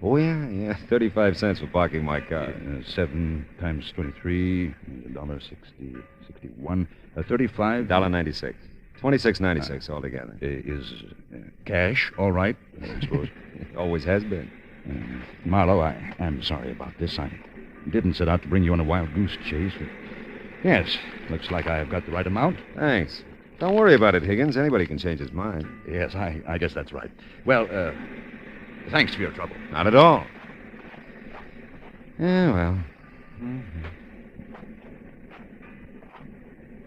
oh, yeah, 35 cents for parking my car. 7 times 23, $1.60, 61, $35. $1.96. $26.96 altogether. Is cash all right, I suppose? It always has been. Marlowe, I am sorry about this. I didn't set out to bring you on a wild goose chase, but yes, looks like I've got the right amount. Thanks. Don't worry about it, Higgins. Anybody can change his mind. Yes, I guess that's right. Well, thanks for your trouble. Not at all. Yeah, well. Mm-hmm.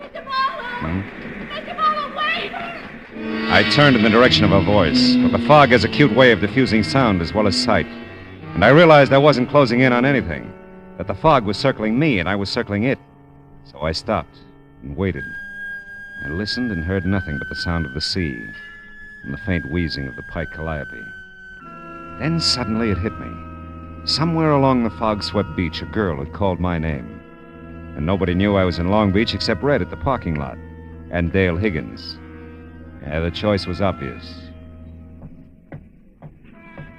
Mr. Marlowe! Mr. Marlowe, wait! I turned in the direction of a voice, but the fog has a cute way of diffusing sound as well as sight. And I realized I wasn't closing in on anything, that the fog was circling me and I was circling it. So I stopped and waited. I listened and heard nothing but the sound of the sea and the faint wheezing of the pike calliope. Then suddenly it hit me. Somewhere along the fog-swept beach, a girl had called my name. And nobody knew I was in Long Beach except Red at the parking lot and Dale Higgins. Yeah, the choice was obvious.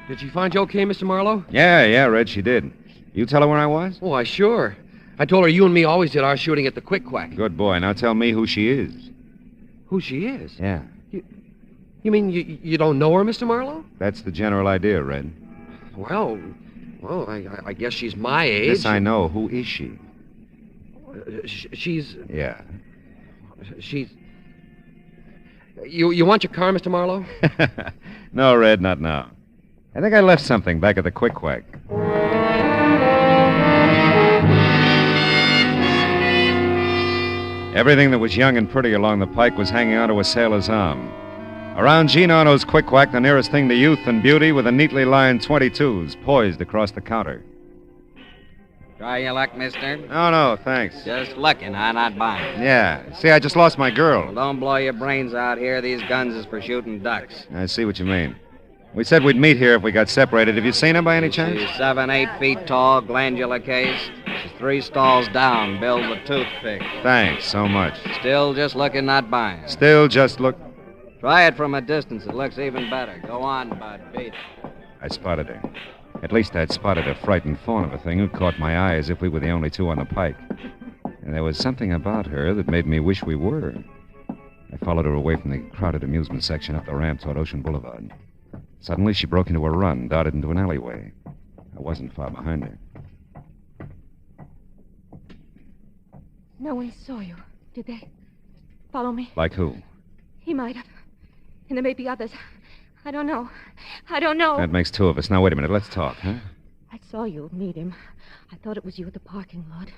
Did she find you okay, Mr. Marlowe? Yeah, Red, she did. You tell her where I was? Oh, sure. I told her you and me always did our shooting at the Quick Quack. Good boy. Now tell me who she is. Who she is? Yeah. You mean you don't know her, Mr. Marlowe? That's the general idea, Red. Well, I guess she's my age. This I know. Who is she? She's... Yeah. She's... You want your car, Mr. Marlowe? No, Red, not now. I think I left something back at the Quick Quack. Everything that was young and pretty along the pike was hanging onto a sailor's arm. Around Gene Arno's Quick Quack, the nearest thing to youth and beauty were the neatly lined 22s poised across the counter. Try your luck, mister? No, thanks. Just looking, not buying. Yeah. See, I just lost my girl. Well, don't blow your brains out here. These guns is for shooting ducks. I see what you mean. We said we'd meet here if we got separated. Have you seen her by any chance? She's 7-8 feet tall, glandular case. She's 3 stalls down, billed with toothpick. Thanks so much. Still just looking, not buying. Still just look... Try it from a distance. It looks even better. Go on, bud. Beat it. I spotted her. At least I'd spotted a frightened fawn of a thing who caught my eye as if we were the only two on the pike. And there was something about her that made me wish we were. I followed her away from the crowded amusement section up the ramp toward Ocean Boulevard. Suddenly, she broke into a run, darted into an alleyway. I wasn't far behind her. No one saw you, did they? Follow me. Like who? He might have. And there may be others. I don't know. I don't know. That makes 2 of us. Now, wait a minute. Let's talk, huh? I saw you meet him. I thought it was you at the parking lot.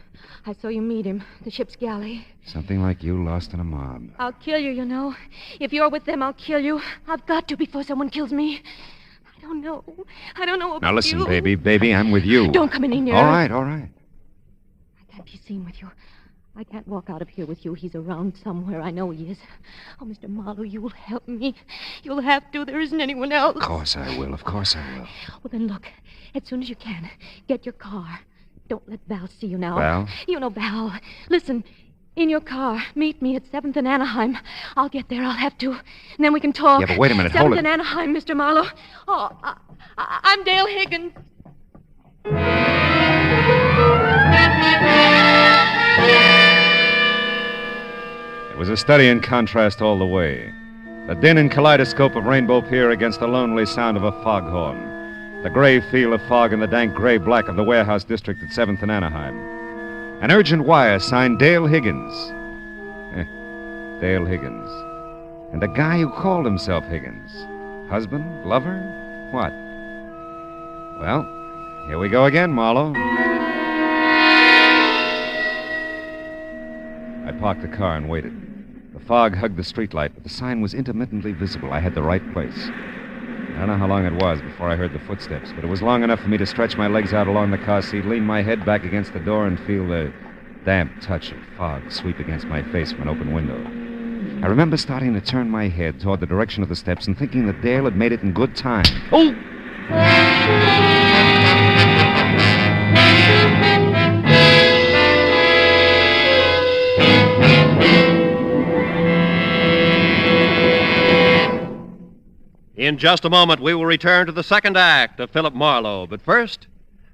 I saw you meet him, the ship's galley. Something like you lost in a mob. I'll kill you, you know. If you're with them, I'll kill you. I've got to before someone kills me. I don't know. I don't know about Now, listen, you. baby, I'm with you. Don't come any nearer. All right. I can't be seen with you. I can't walk out of here with you. He's around somewhere. I know he is. Oh, Mr. Marlowe, you'll help me. You'll have to. There isn't anyone else. Of course I will. Well, then look. As soon as you can, get your car. Don't let Val see you now. Val? You know Val. Listen, in your car. Meet me at 7th and Anaheim. I'll get there. I'll have to. And then we can talk. Yeah, but wait a minute. 7th Hold it. and Anaheim, Mr. Marlowe. Oh, I'm Dale Higgins. It was a study in contrast all the way. The din and kaleidoscope of Rainbow Pier against the lonely sound of a foghorn. The gray feel of fog and the dank gray-black of the warehouse district at 7th and Anaheim. An urgent wire signed Dale Higgins. Dale Higgins. And a guy who called himself Higgins. Husband? Lover? What? Well, here we go again, Marlowe. I parked the car and waited. The fog hugged the streetlight, but the sign was intermittently visible. I had the right place. I don't know how long it was before I heard the footsteps, but it was long enough for me to stretch my legs out along the car seat, lean my head back against the door, and feel the damp touch of fog sweep against my face from an open window. I remember starting to turn my head toward the direction of the steps and thinking that Dale had made it in good time. Oh! In just a moment, we will return to the second act of Philip Marlowe. But first,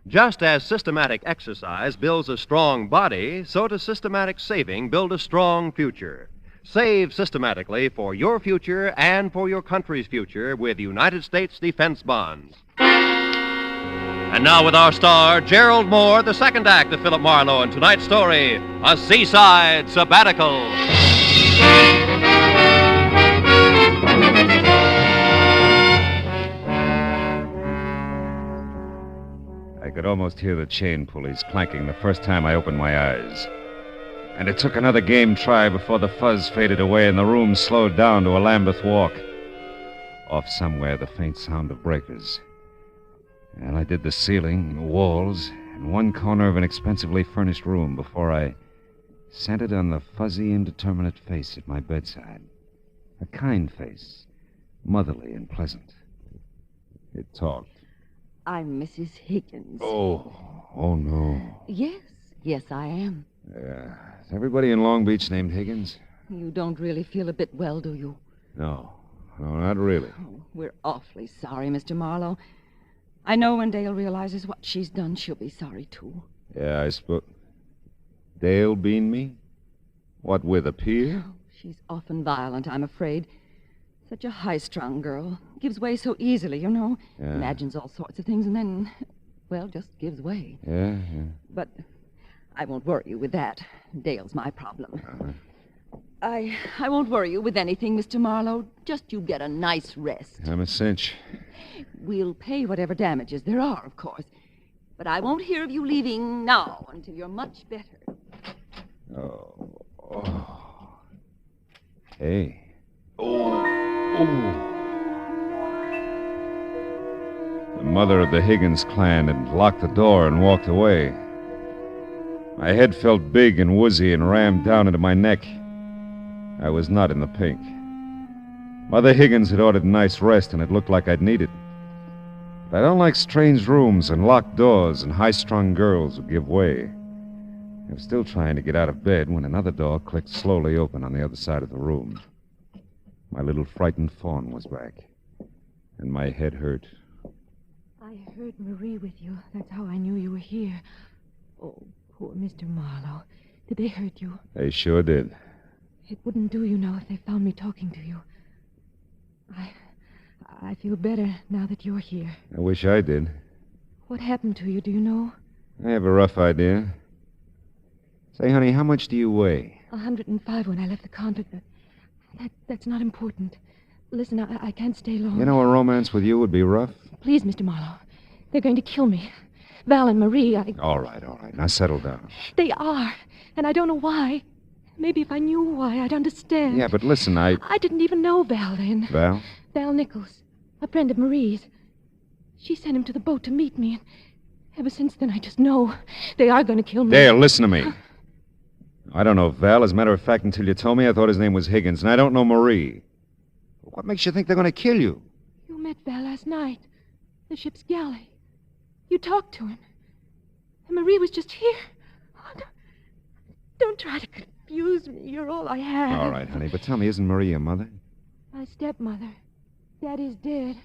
just as systematic exercise builds a strong body, so does systematic saving build a strong future. Save systematically for your future and for your country's future with United States Defense Bonds. And now with our star, Gerald Moore, the second act of Philip Marlowe, and tonight's story, A Seaside Sabbatical. I could almost hear the chain pulleys clanking the first time I opened my eyes. And it took another game try before the fuzz faded away and the room slowed down to a Lambeth walk. Off somewhere, the faint sound of breakers. And I did the ceiling, the walls, and one corner of an expensively furnished room before I centered on the fuzzy, indeterminate face at my bedside. A kind face, motherly and pleasant. It talked. I'm Mrs. Higgins. Oh, no. Yes, I am. Is everybody in Long Beach named Higgins? You don't really feel a bit well, do you? No, not really. Oh, we're awfully sorry, Mr. Marlowe. I know when Dale realizes what she's done, she'll be sorry, too. Yeah, I suppose. Dale bean me? What with, a pier? She's often violent, I'm afraid. Such a high-strung girl. Gives way so easily, you know. Yeah. Imagines all sorts of things and then, well, just gives way. Yeah. But I won't worry you with that. Dale's my problem. I won't worry you with anything, Mr. Marlowe. Just you get a nice rest. I'm a cinch. We'll pay whatever damages there are, of course. But I won't hear of you leaving now until you're much better. Oh. Hey. The mother of the Higgins clan had locked the door and walked away. My head felt big and woozy and rammed down into my neck. I was not in the pink. Mother Higgins had ordered a nice rest, and it looked like I'd need it. But I don't like strange rooms and locked doors and high-strung girls who give way. I was still trying to get out of bed when another door clicked slowly open on the other side of the room. My little frightened fawn was back, and my head hurt. I heard Marie with you. That's how I knew you were here. Oh, poor Mr. Marlowe. Did they hurt you? They sure did. It wouldn't do, you know, if they found me talking to you. I feel better now that you're here. I wish I did. What happened to you, do you know? I have a rough idea. Say, honey, how much do you weigh? 105 when I left the convent. That's not important. Listen, I can't stay long. You know, a romance with you would be rough. Please, Mr. Marlowe. They're going to kill me. Val and Marie, All right. Now settle down. They are, and I don't know why. Maybe if I knew why, I'd understand. Yeah, but listen, I didn't even know Val then. Val? Val Nichols, a friend of Marie's. She sent him to the boat to meet me, and ever since then I just know they are going to kill me. Dale, listen to me. I don't know Val. As a matter of fact, until you told me, I thought his name was Higgins, and I don't know Marie. What makes you think they're going to kill you? You met Val last night. The ship's galley. You talked to him. And Marie was just here. Oh, don't try to confuse me. You're all I have. All right, honey, but tell me, isn't Marie your mother? My stepmother. Daddy's dead.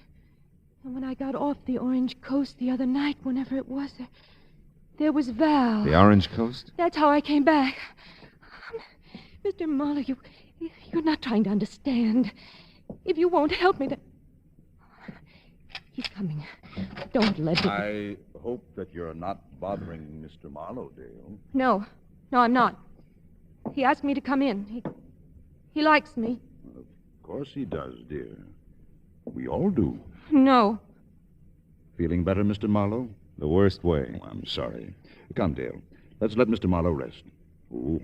And when I got off the Orange Coast the other night, whenever it was, there was Val. The Orange Coast? That's how I came back. Mr. Marlowe, you're not trying to understand. If you won't help me, then... He's coming. Don't let him... I hope that you're not bothering Mr. Marlowe, Dale. No, I'm not. He asked me to come in. He likes me. Of course he does, dear. We all do. No. Feeling better, Mr. Marlowe? The worst way. Oh, I'm sorry. Come, Dale. Let's let Mr. Marlowe rest. Oh,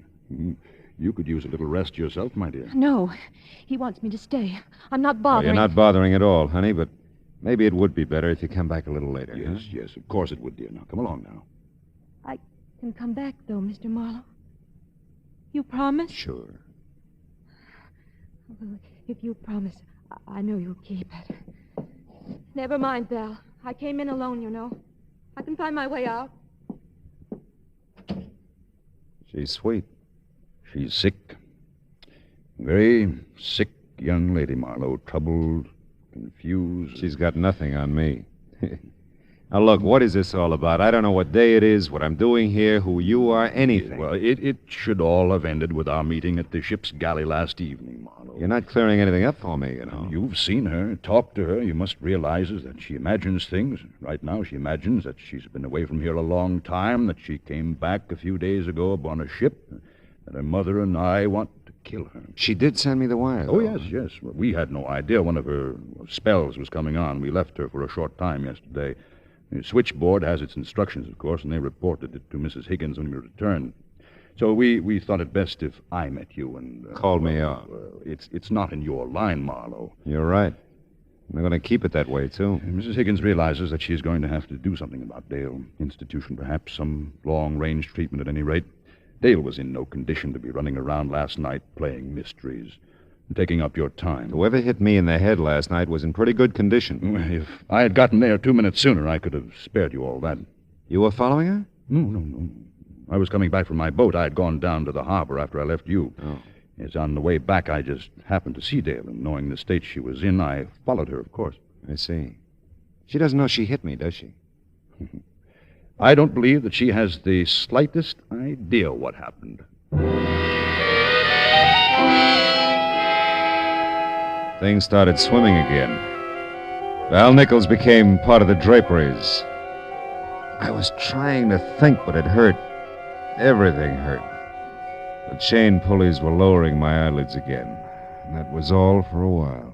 you could use a little rest yourself, my dear. No. He wants me to stay. I'm not bothering. You're not bothering at all, honey, but maybe it would be better if you come back a little later. Yes, of course it would, dear. Now, come along now. I can come back, though, Mr. Marlowe. You promise? Sure. Well, if you promise, I know you'll keep it. Never mind, Val. I came in alone, you know. I can find my way out. She's sweet. She's sick. Very sick young lady, Marlowe. Troubled, confused. She's got nothing on me. Now, look, what is this all about? I don't know what day it is, what I'm doing here, who you are, anything. Well, it should all have ended with our meeting at the ship's galley last evening, Marlowe. You're not clearing anything up for me, you know. You've seen her, talked to her. You must realize that she imagines things. Right now, she imagines that she's been away from here a long time, that she came back a few days ago upon a ship, that her mother and I want to kill her. She did send me the wire, though. Oh, yes. Well, we had no idea one of her spells was coming on. We left her for a short time yesterday. The switchboard has its instructions, of course, and they reported it to Mrs. Higgins when we returned. So we thought it best if I met you and... Called me out. It's not in your line, Marlowe. You're right. They're going to keep it that way, too. Mrs. Higgins realizes that she's going to have to do something about Dale. Institution, perhaps. Some long-range treatment, at any rate. Dale was in no condition to be running around last night playing mysteries. Taking up your time. Whoever hit me in the head last night was in pretty good condition. If I had gotten there 2 minutes sooner, I could have spared you all that. You were following her? No. I was coming back from my boat. I had gone down to the harbor after I left you. Oh. As on the way back, I just happened to see Dale, and knowing the state she was in, I followed her, of course. I see. She doesn't know she hit me, does she? I don't believe that she has the slightest idea what happened. Things started swimming again. Val Nichols became part of the draperies. I was trying to think, but it hurt. Everything hurt. The chain pulleys were lowering my eyelids again. And that was all for a while.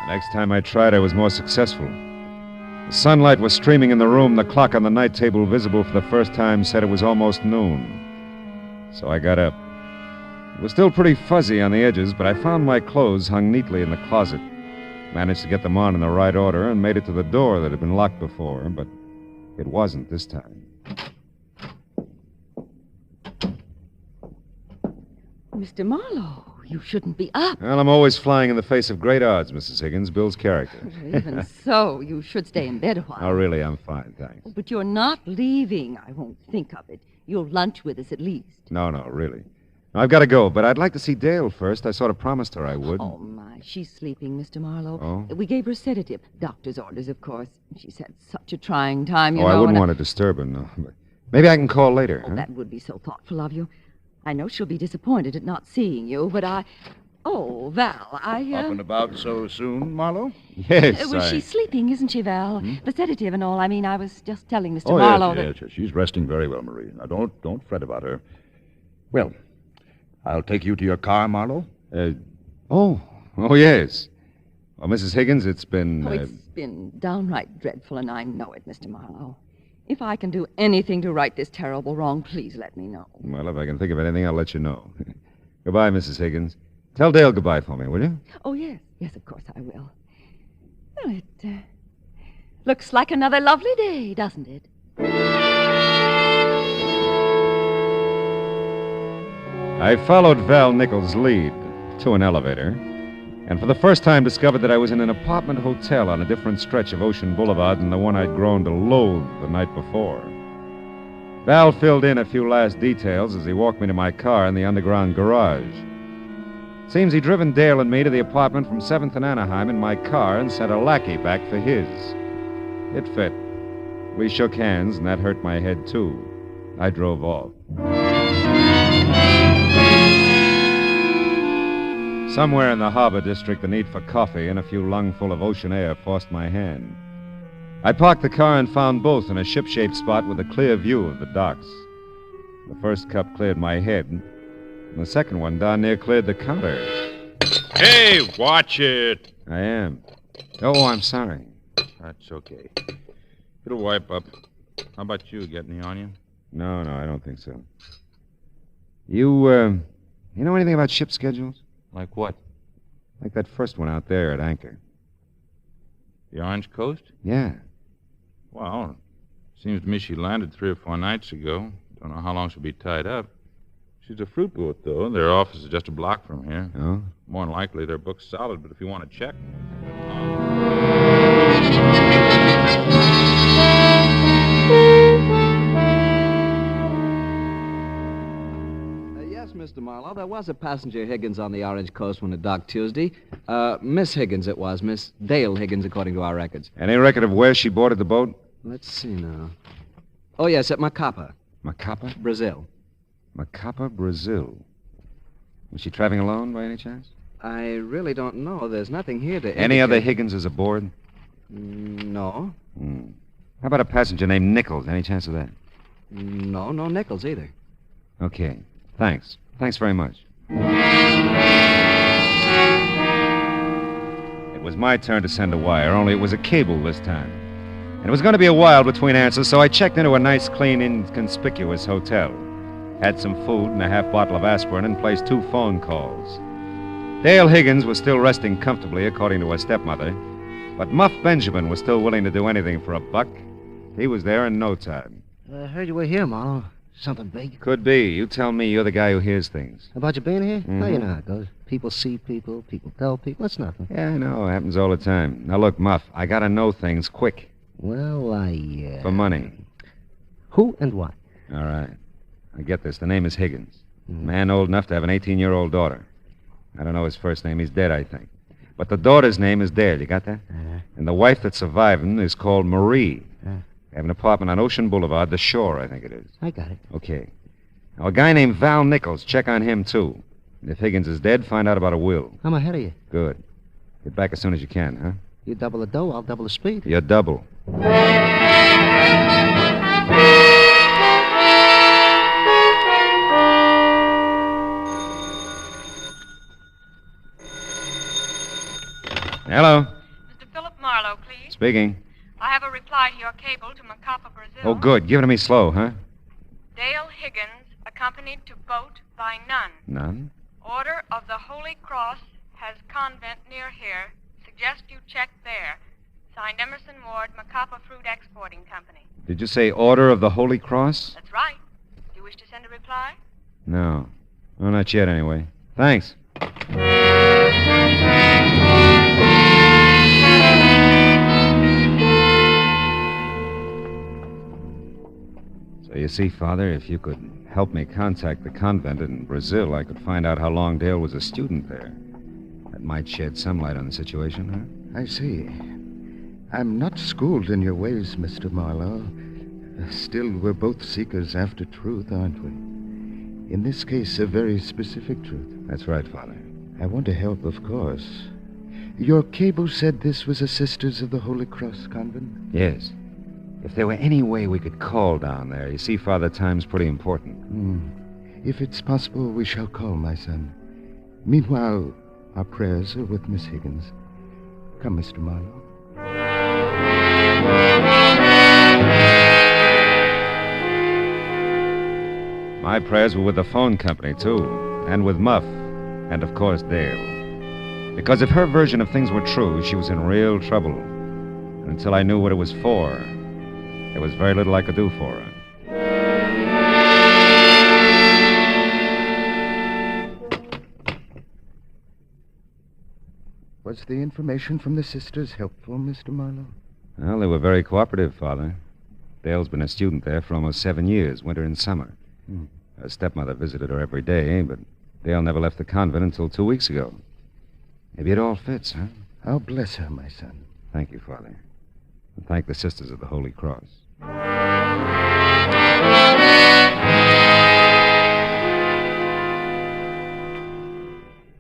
The next time I tried, I was more successful. The sunlight was streaming in the room. The clock on the night table, visible for the first time, said it was almost noon. So I got up. It was still pretty fuzzy on the edges, but I found my clothes hung neatly in the closet. Managed to get them on in the right order and made it to the door that had been locked before, but it wasn't this time. Mr. Marlowe, you shouldn't be up. Well, I'm always flying in the face of great odds, Mrs. Higgins. Bill's character. Even so, you should stay in bed a while. Oh, really, I'm fine, thanks. But you're not leaving. I won't think of it. You'll lunch with us at least. No, really. I've got to go, but I'd like to see Dale first. I sort of promised her I would. Oh, my. She's sleeping, Mr. Marlowe. Oh? We gave her a sedative. Doctor's orders, of course. She's had such a trying time, you know. I wouldn't want to disturb her, no. But maybe I can call later. Oh, that would be so thoughtful of you. I know she'll be disappointed at not seeing you, but I... Oh, Val, Up and about so soon, Marlowe? Yes, She's sleeping, isn't she, Val? The sedative and all. I mean, I was just telling Mr. Oh, Marlowe yes. She's resting very well, Marie. Now, don't fret about her. Well, I'll take you to your car, Marlowe. Oh, yes. Well, Mrs. Higgins, it's been... It's been downright dreadful, and I know it, Mr. Marlowe. If I can do anything to right this terrible wrong, please let me know. Well, if I can think of anything, I'll let you know. Goodbye, Mrs. Higgins. Tell Dale goodbye for me, will you? Oh, yes. Yes, of course I will. Well, it looks like another lovely day, doesn't it? I followed Val Nichols' lead to an elevator, and for the first time discovered that I was in an apartment hotel on a different stretch of Ocean Boulevard than the one I'd grown to loathe the night before. Val filled in a few last details as he walked me to my car in the underground garage. Seems he'd driven Dale and me to the apartment from 7th and Anaheim in my car and sent a lackey back for his. It fit. We shook hands, and that hurt my head, too. I drove off. Somewhere in the harbor district, the need for coffee and a few lungful of ocean air forced my hand. I parked the car and found both in a ship-shaped spot with a clear view of the docks. The first cup cleared my head, and the second one down near cleared the counter. Hey, watch it. I am. Oh, I'm sorry. That's okay. It'll wipe up. How about you? Get any on you? No, I don't think so. You know anything about ship schedules? Like what? Like that first one out there at anchor. The Orange Coast? Yeah. Well, seems to me she landed 3 or 4 nights ago. Don't know how long she'll be tied up. She's a fruit boat, though. Their office is just a block from here. Oh? More than likely, they're booked solid, but if you want to check... Yes, Mr. Marlowe, there was a passenger Higgins on the Orange Coast when it docked Tuesday. Miss Higgins it was. Miss Dale Higgins, according to our records. Any record of where she boarded the boat? Let's see now. Oh, yes, at Macapa. Macapa? Brazil. Macapa, Brazil. Was she traveling alone by any chance? I really don't know. There's nothing here to Any indicate... other Higginses aboard? No. How about a passenger named Nichols? Any chance of that? No Nichols either. Okay. Thanks. Thanks very much. It was my turn to send a wire, only it was a cable this time. And it was going to be a while between answers, so I checked into a nice, clean, inconspicuous hotel. Had some food and a half bottle of aspirin and placed 2 phone calls. Dale Higgins was still resting comfortably, according to her stepmother. But Muff Benjamin was still willing to do anything for a buck. He was there in no time. I heard you were here, Marlowe. Something big. Could be. You tell me. You're the guy who hears things. About you being here? Mm-hmm. Well, you know how it goes. People see people tell people. It's nothing. Yeah, I know. It happens all the time. Now, look, Muff, I gotta know things quick. Well, For money. Who and what? All right. I get this. The name is Higgins. Man old enough to have an 18-year-old daughter. I don't know his first name. He's dead, I think. But the daughter's name is Dale. You got that? And the wife that's surviving is called Marie. They have an apartment on Ocean Boulevard, the Shore, I think it is. I got it. Okay. Now, a guy named Val Nichols, check on him, too. And if Higgins is dead, find out about a will. I'm ahead of you. Good. Get back as soon as you can, huh? You double the dough, I'll double the speed. You're double. Hello. Mr. Philip Marlowe, please. Speaking. I have a reply to your cable to Macapa, Brazil. Oh, good. Give it to me slow, huh? Dale Higgins, accompanied to boat by nun. None? Order of the Holy Cross has convent near here. Suggest you check there. Signed Emerson Ward, Macapa Fruit Exporting Company. Did you say Order of the Holy Cross? That's right. Do you wish to send a reply? No. Well, not yet, anyway. Thanks. So you see, Father, if you could help me contact the convent in Brazil, I could find out how long Dale was a student there. That might shed some light on the situation, huh? I see. I'm not schooled in your ways, Mr. Marlowe. Still, we're both seekers after truth, aren't we? In this case, a very specific truth. That's right, Father. I want to help, of course. Your cable said this was a Sisters of the Holy Cross convent? Yes. If there were any way we could call down there. You see, Father, time's pretty important. If it's possible, we shall call, my son. Meanwhile, our prayers are with Miss Higgins. Come, Mr. Marlowe. My prayers were with the phone company, too. And with Muff. And, of course, Dale. Because if her version of things were true, she was in real trouble. And until I knew what it was for, there was very little I could do for her. Was the information from the sisters helpful, Mr. Marlowe? Well, they were very cooperative, Father. Dale's been a student there for almost 7 years, winter and summer. Her stepmother visited her every day, but Dale never left the convent until 2 weeks ago. Maybe it all fits, huh? I'll bless her, my son. Thank you, Father. And thank the Sisters of the Holy Cross.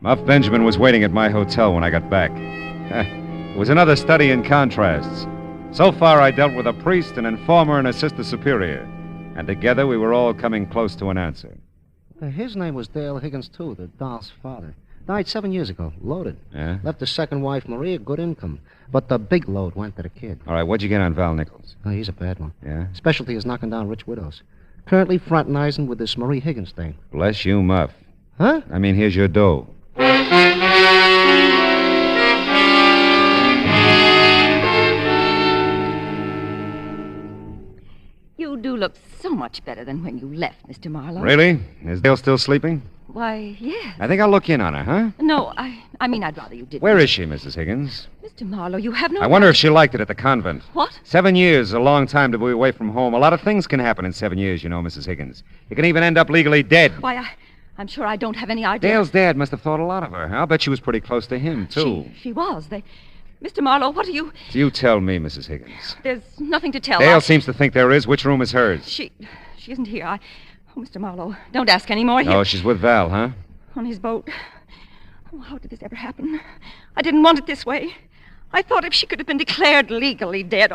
Muff Benjamin was waiting at my hotel when I got back. It was another study in contrasts. So far, I dealt with a priest, an informer, and a sister superior. And together, we were all coming close to an answer. His name was Dale Higgins, too, the doll's father. Died 7 years ago, loaded. Yeah? Left his second wife, Marie, a good income. But the big load went to the kid. All right, what'd you get on Val Nichols? Oh, he's a bad one. Yeah? Specialty is knocking down rich widows. Currently fraternizing with this Marie Higgins thing. Bless you, Muff. Huh? I mean, here's your dough. You do look so much better than when you left, Mr. Marlowe. Really? Is Dale still sleeping? Why, yes. I think I'll look in on her, huh? No, I mean, I'd rather you didn't. Where is she, Mrs. Higgins? Mr. Marlowe, you have no... I wonder if she liked it at the convent. What? 7 years is a long time to be away from home. A lot of things can happen in 7 years, you know, Mrs. Higgins. You can even end up legally dead. Why, I'm sure I don't have any idea. Dale's dad must have thought a lot of her. I'll bet she was pretty close to him, too. She was. Mr. Marlowe, what are you... You tell me, Mrs. Higgins. There's nothing to tell. Dale seems to think there is. Which room is hers? She isn't here. Oh, Mr. Marlowe, don't ask any more. Oh, she's with Val, huh? On his boat. Oh, how did this ever happen? I didn't want it this way. I thought if she could have been declared legally dead,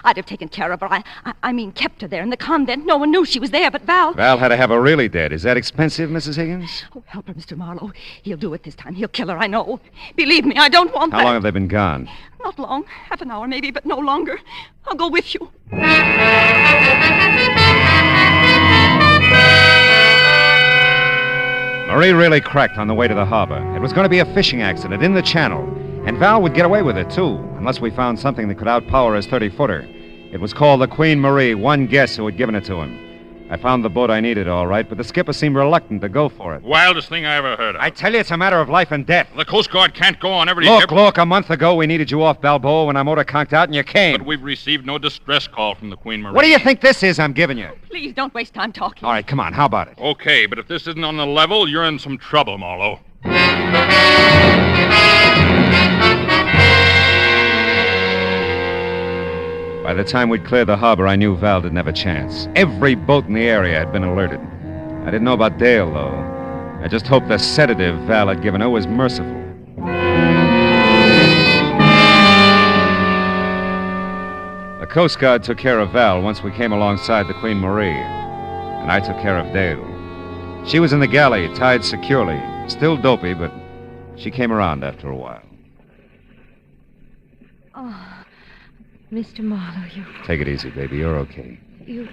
I'd have taken care of her. I mean, kept her there in the convent. No one knew she was there but Val. Val had to have her really dead. Is that expensive, Mrs. Higgins? Oh, help her, Mr. Marlowe. He'll do it this time. He'll kill her, I know. Believe me, I don't want that. How long have they been gone? Not long. Half an hour, maybe, but no longer. I'll go with you. Marie really cracked on the way to the harbor. It was going to be a fishing accident in the channel. And Val would get away with it, too, unless we found something that could outpower his 30-footer. It was called the Queen Marie, one guess who had given it to him. I found the boat I needed, all right, but the skipper seemed reluctant to go for it. Wildest thing I ever heard of. I tell you, it's a matter of life and death. The Coast Guard can't go on every ship. Look, a month ago we needed you off Balboa when our motor conked out and you came. But we've received no distress call from the Queen Marie. What do you think this is I'm giving you? Please don't waste time talking. All right, come on, how about it? Okay, but if this isn't on the level, you're in some trouble, Marlowe. By the time we'd cleared the harbor, I knew Val didn't have a chance. Every boat in the area had been alerted. I didn't know about Dale, though. I just hoped the sedative Val had given her was merciful. The Coast Guard took care of Val once we came alongside the Queen Marie, and I took care of Dale. She was in the galley, tied securely, still dopey, but she came around after a while. Oh, Mr. Marlowe, you... Take it easy, baby. You're okay. You...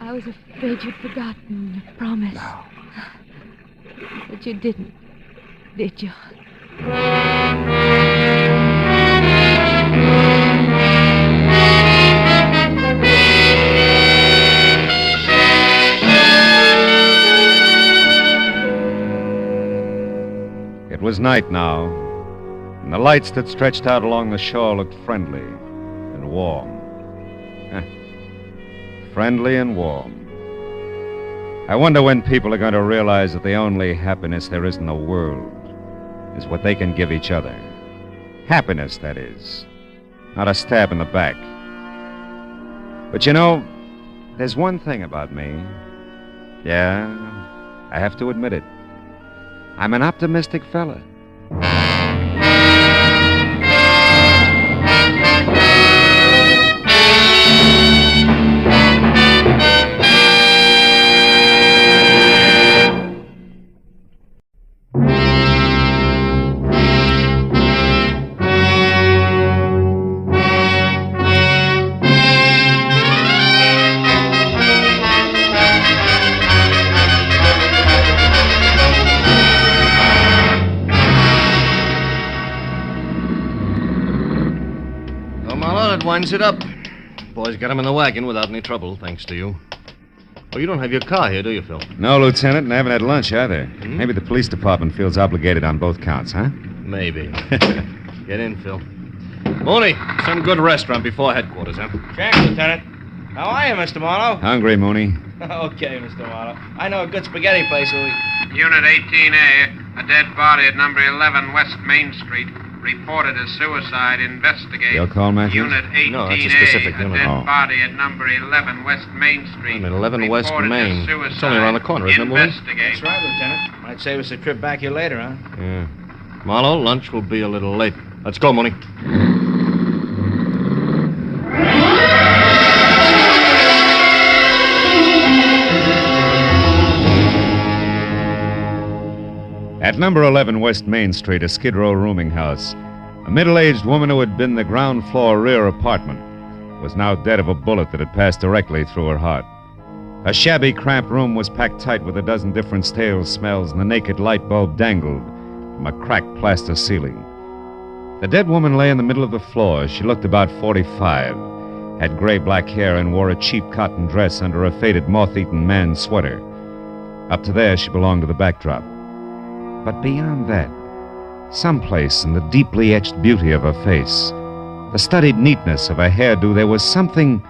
I was afraid you'd forgotten your promise. No. But you didn't, did you? It was night now, and the lights that stretched out along the shore looked friendly and warm. Friendly and warm. I wonder when people are going to realize that the only happiness there is in the world is what they can give each other. Happiness, that is. Not a stab in the back. But you know, there's one thing about me. Yeah, I have to admit it. I'm an optimistic fella. Winds it up. Boys got him in the wagon without any trouble, thanks to you. Oh, you don't have your car here, do you, Phil? No, Lieutenant, and I haven't had lunch either. Maybe the police department feels obligated on both counts, huh? Maybe. Get in, Phil. Mooney, some good restaurant before headquarters, huh? Check, Lieutenant. How are you, Mr. Marlowe? Hungry, Mooney. Okay, Mr. Marlowe. I know a good spaghetti place. Unit 18A, a dead body at number 11 West Main Street. Reported as suicide. Investigate. You'll call, Matthews? Unit 18A, No, that's a specific unit. dead body at number 11 West Main Street. I'm at 11 West Reported Main. as suicide. It's only around the corner, isn't it, Mooney? Investigate. That's right, Lieutenant. Might save us a trip back here later, huh? Yeah. Marlowe, lunch will be a little late. Let's go, Mooney. At number 11 West Main Street, a Skid Row rooming house, a middle-aged woman who had been the ground floor rear apartment was now dead of a bullet that had passed directly through her heart. A shabby, cramped room was packed tight with a dozen different stale smells, and the naked light bulb dangled from a cracked plaster ceiling. The dead woman lay in the middle of the floor. She looked about 45, had gray-black hair, and wore a cheap cotton dress under a faded, moth-eaten man's sweater. Up to there, she belonged to the backdrop. But beyond that, someplace in the deeply etched beauty of her face, the studied neatness of her hairdo, there was something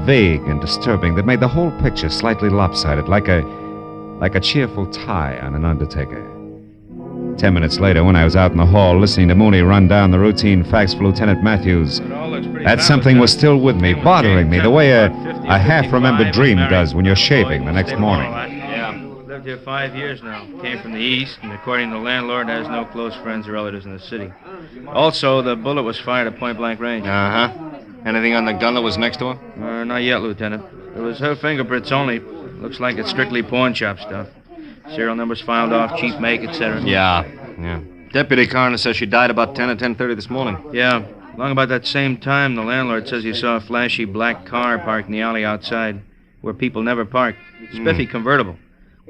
vague and disturbing that made the whole picture slightly lopsided, like a cheerful tie on an undertaker. 10 minutes later, when I was out in the hall listening to Mooney run down the routine facts for Lieutenant Matthews, that something was still with me, bothering me, the way a half-remembered dream does when you're shaving the next morning. Lived here 5 years now. Came from the east, and according to the landlord, has no close friends or relatives in the city. Also, the bullet was fired at point-blank range. Uh-huh. Anything on the gun that was next to her? Not yet, Lieutenant. It was her fingerprints only. Looks like it's strictly pawn shop stuff. Serial numbers filed off, cheap make, etc. Yeah. Deputy coroner says she died about 10 or 10:30 this morning. Yeah. Along about that same time, the landlord says he saw a flashy black car parked in the alley outside, where people never park. Spiffy convertible.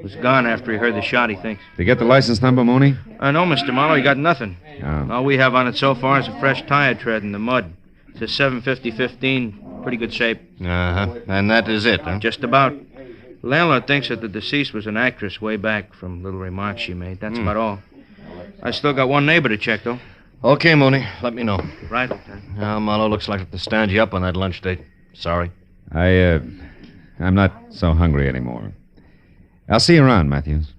Was gone after he heard the shot, he thinks. Did you get the license number, Mooney? No, Mr. Marlowe, he got nothing. Oh. All we have on it so far is a fresh tire tread in the mud. It's a 750-15, pretty good shape. Uh-huh. And that is it, huh? Just about. The landlord thinks that the deceased was an actress way back from little remarks she made. That's about all. I still got one neighbor to check, though. Okay, Mooney. Let me know. Right, Lieutenant. Now, Marlowe, looks like I have to stand you up on that lunch date. Sorry. I'm not so hungry anymore. I'll see you around, Matthews.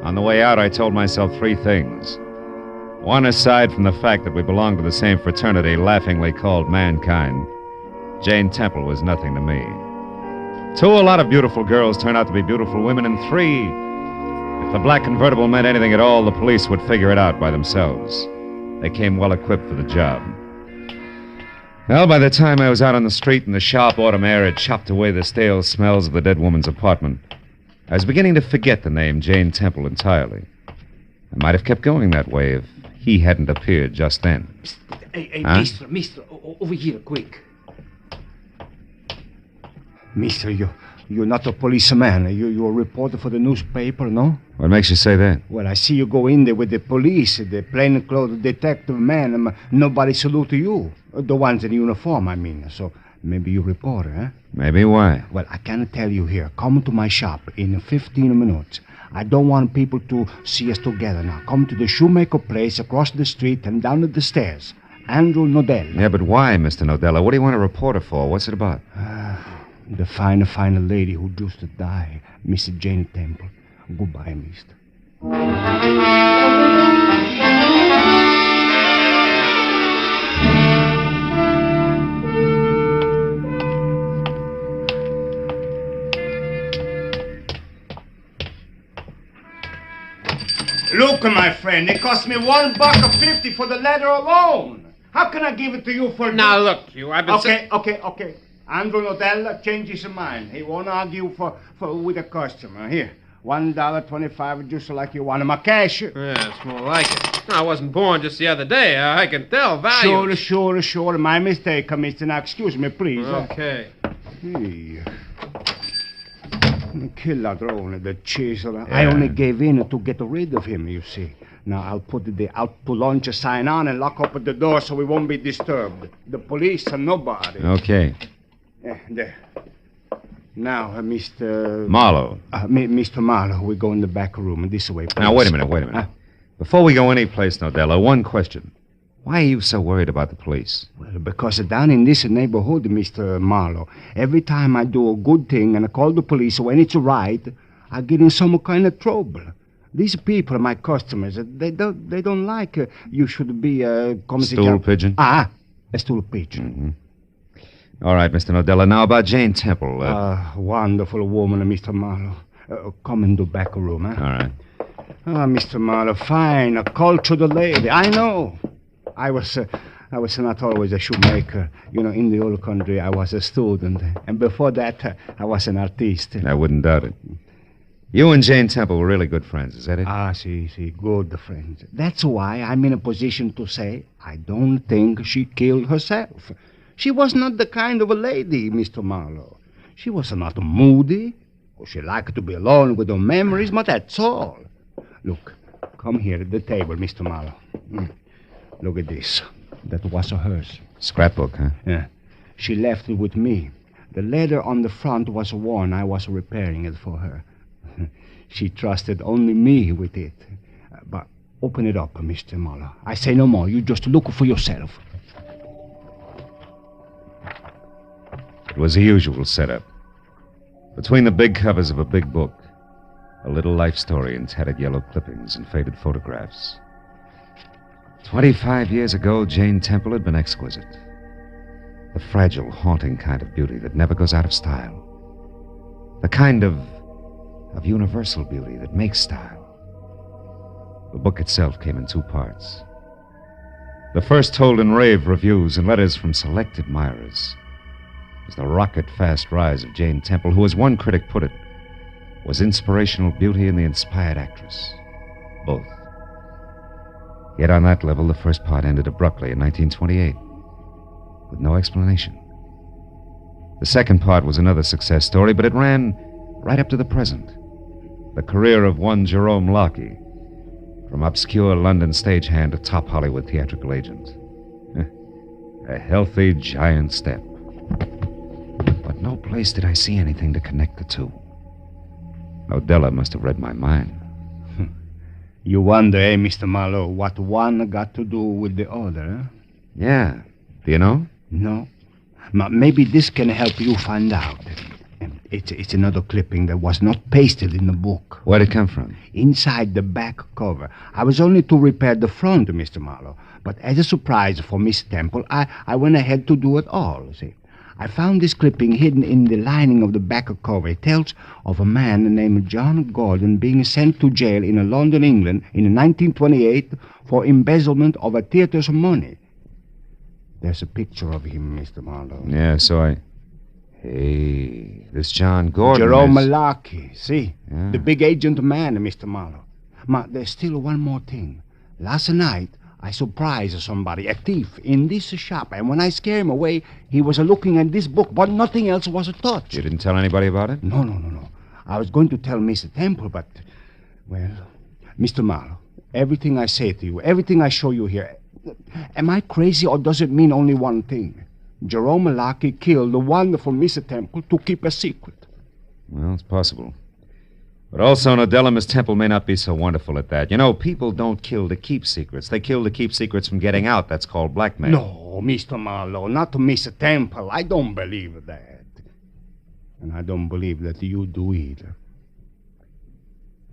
On the way out, I told myself 3 things. One aside from the fact that we belonged to the same fraternity laughingly called mankind, Jane Temple was nothing to me. 2, a lot of beautiful girls turn out to be beautiful women, and 3, if the black convertible meant anything at all, the police would figure it out by themselves. They came well equipped for the job. Well, by the time I was out on the street and the sharp autumn air had chopped away the stale smells of the dead woman's apartment, I was beginning to forget the name Jane Temple entirely. I might have kept going that way if he hadn't appeared just then. Hey, Huh? mister, over here, quick. Mister, you're not a policeman. You're a reporter for the newspaper, no? What makes you say that? Well, I see you go in there with the police, the plainclothes detective man. Nobody salute you. The ones in uniform, I mean. So maybe you're a reporter, huh? Maybe. Why? Well, I can tell you here. Come to my shop in 15 minutes. I don't want people to see us together now. Come to the shoemaker place across the street and down the stairs. Andrew Nodell. Yeah, but why, Mr. Nodella? What do you want a reporter for? What's it about? The fine lady who just died, Miss Jane Temple. Goodbye, mister. Look, my friend, it cost me $1.50 for the letter alone. How can I give it to you for... Now, look, you, I've been... Okay. Andrew Nodella changed his mind. He won't argue with a customer. Here, $1.25, just like you want him. A cash. Yeah, it's more like it. I wasn't born just the other day. I can tell value. Sure. My mistake, mister. Now, excuse me, please. Okay. Hey. Kill ladrone, the chiseler. Yeah. I only gave in to get rid of him, you see. Now, I'll put the out-to-lunch sign on and lock up the door so we won't be disturbed. The police and nobody. Okay. There. Now, Mr... Marlowe. Mr. Marlowe, we go in the back room. This way, please. Now, wait a minute. Before we go anyplace, Nodella, one question. Why are you so worried about the police? Well, because down in this neighborhood, Mr. Marlowe, every time I do a good thing and I call the police when it's right, I get in some kind of trouble. These people are my customers. They don't like you should be a... Stool pigeon? A stool pigeon. Mm-hmm. All right, Mr. Nodella. Now about Jane Temple. Wonderful woman, Mr. Marlowe. Come in the back room, huh? All right. Mr. Marlowe, fine, a cultured lady. I know. I was not always a shoemaker. You know, in the old country, I was a student. And before that, I was an artist. I wouldn't doubt it. You and Jane Temple were really good friends, is that it? See, good friends. That's why I'm in a position to say I don't think she killed herself. She was not the kind of a lady, Mr. Marlowe. She was not moody. She liked to be alone with her memories, but that's all. Look, come here at the table, Mr. Marlowe. Look at this. That was hers. Scrapbook, huh? Yeah. She left it with me. The leather on the front was worn. I was repairing it for her. She trusted only me with it. But open it up, Mr. Marlowe. I say no more. You just look for yourself. It was the usual setup. Between the big covers of a big book, a little life story in tattered yellow clippings and faded photographs. 25 years ago, Jane Temple had been exquisite. The fragile, haunting kind of beauty that never goes out of style. The kind of universal beauty that makes style. The book itself came in 2 parts. The first told in rave reviews and letters from select admirers. It was the rocket-fast rise of Jane Temple, who, as one critic put it, was inspirational beauty and the inspired actress. Both. Yet on that level, the first part ended abruptly in 1928, with no explanation. The second part was another success story, but it ran right up to the present. The career of one Jerome Locke, from obscure London stagehand to top Hollywood theatrical agent. A healthy giant step. But no place did I see anything to connect the two. Nodella must have read my mind. You wonder, Mr. Marlowe, what one got to do with the other, huh? Yeah. Do you know? No. Maybe this can help you find out. It's another clipping that was not pasted in the book. Where'd it come from? Inside the back cover. I was only to repair the front, Mr. Marlowe. But as a surprise for Miss Temple, I went ahead to do it all, see. I found this clipping hidden in the lining of the back cover. It tells of a man named John Gordon being sent to jail in London, England in 1928 for embezzlement of a theater's money. There's a picture of him, Mr. Marlowe. Yeah, so I... Hey, this John Gordon Jerome is... Malachi, see? Yeah. The big agent man, Mr. Marlowe. There's still one more thing. Last night, I surprised somebody, a thief, in this shop, and when I scared him away, he was looking at this book, but nothing else was touched. You didn't tell anybody about it? No. I was going to tell Mr. Temple, but, well, Mr. Marlowe, everything I say to you, everything I show you here, am I crazy or does it mean only one thing? Jerome Malachi killed the wonderful Mr. Temple to keep a secret. Well, it's possible. But also, Nodella, Miss Temple may not be so wonderful at that. You know, people don't kill to keep secrets. They kill to keep secrets from getting out. That's called blackmail. No, Mr. Marlowe, not to Mr. Temple. I don't believe that. And I don't believe that you do either.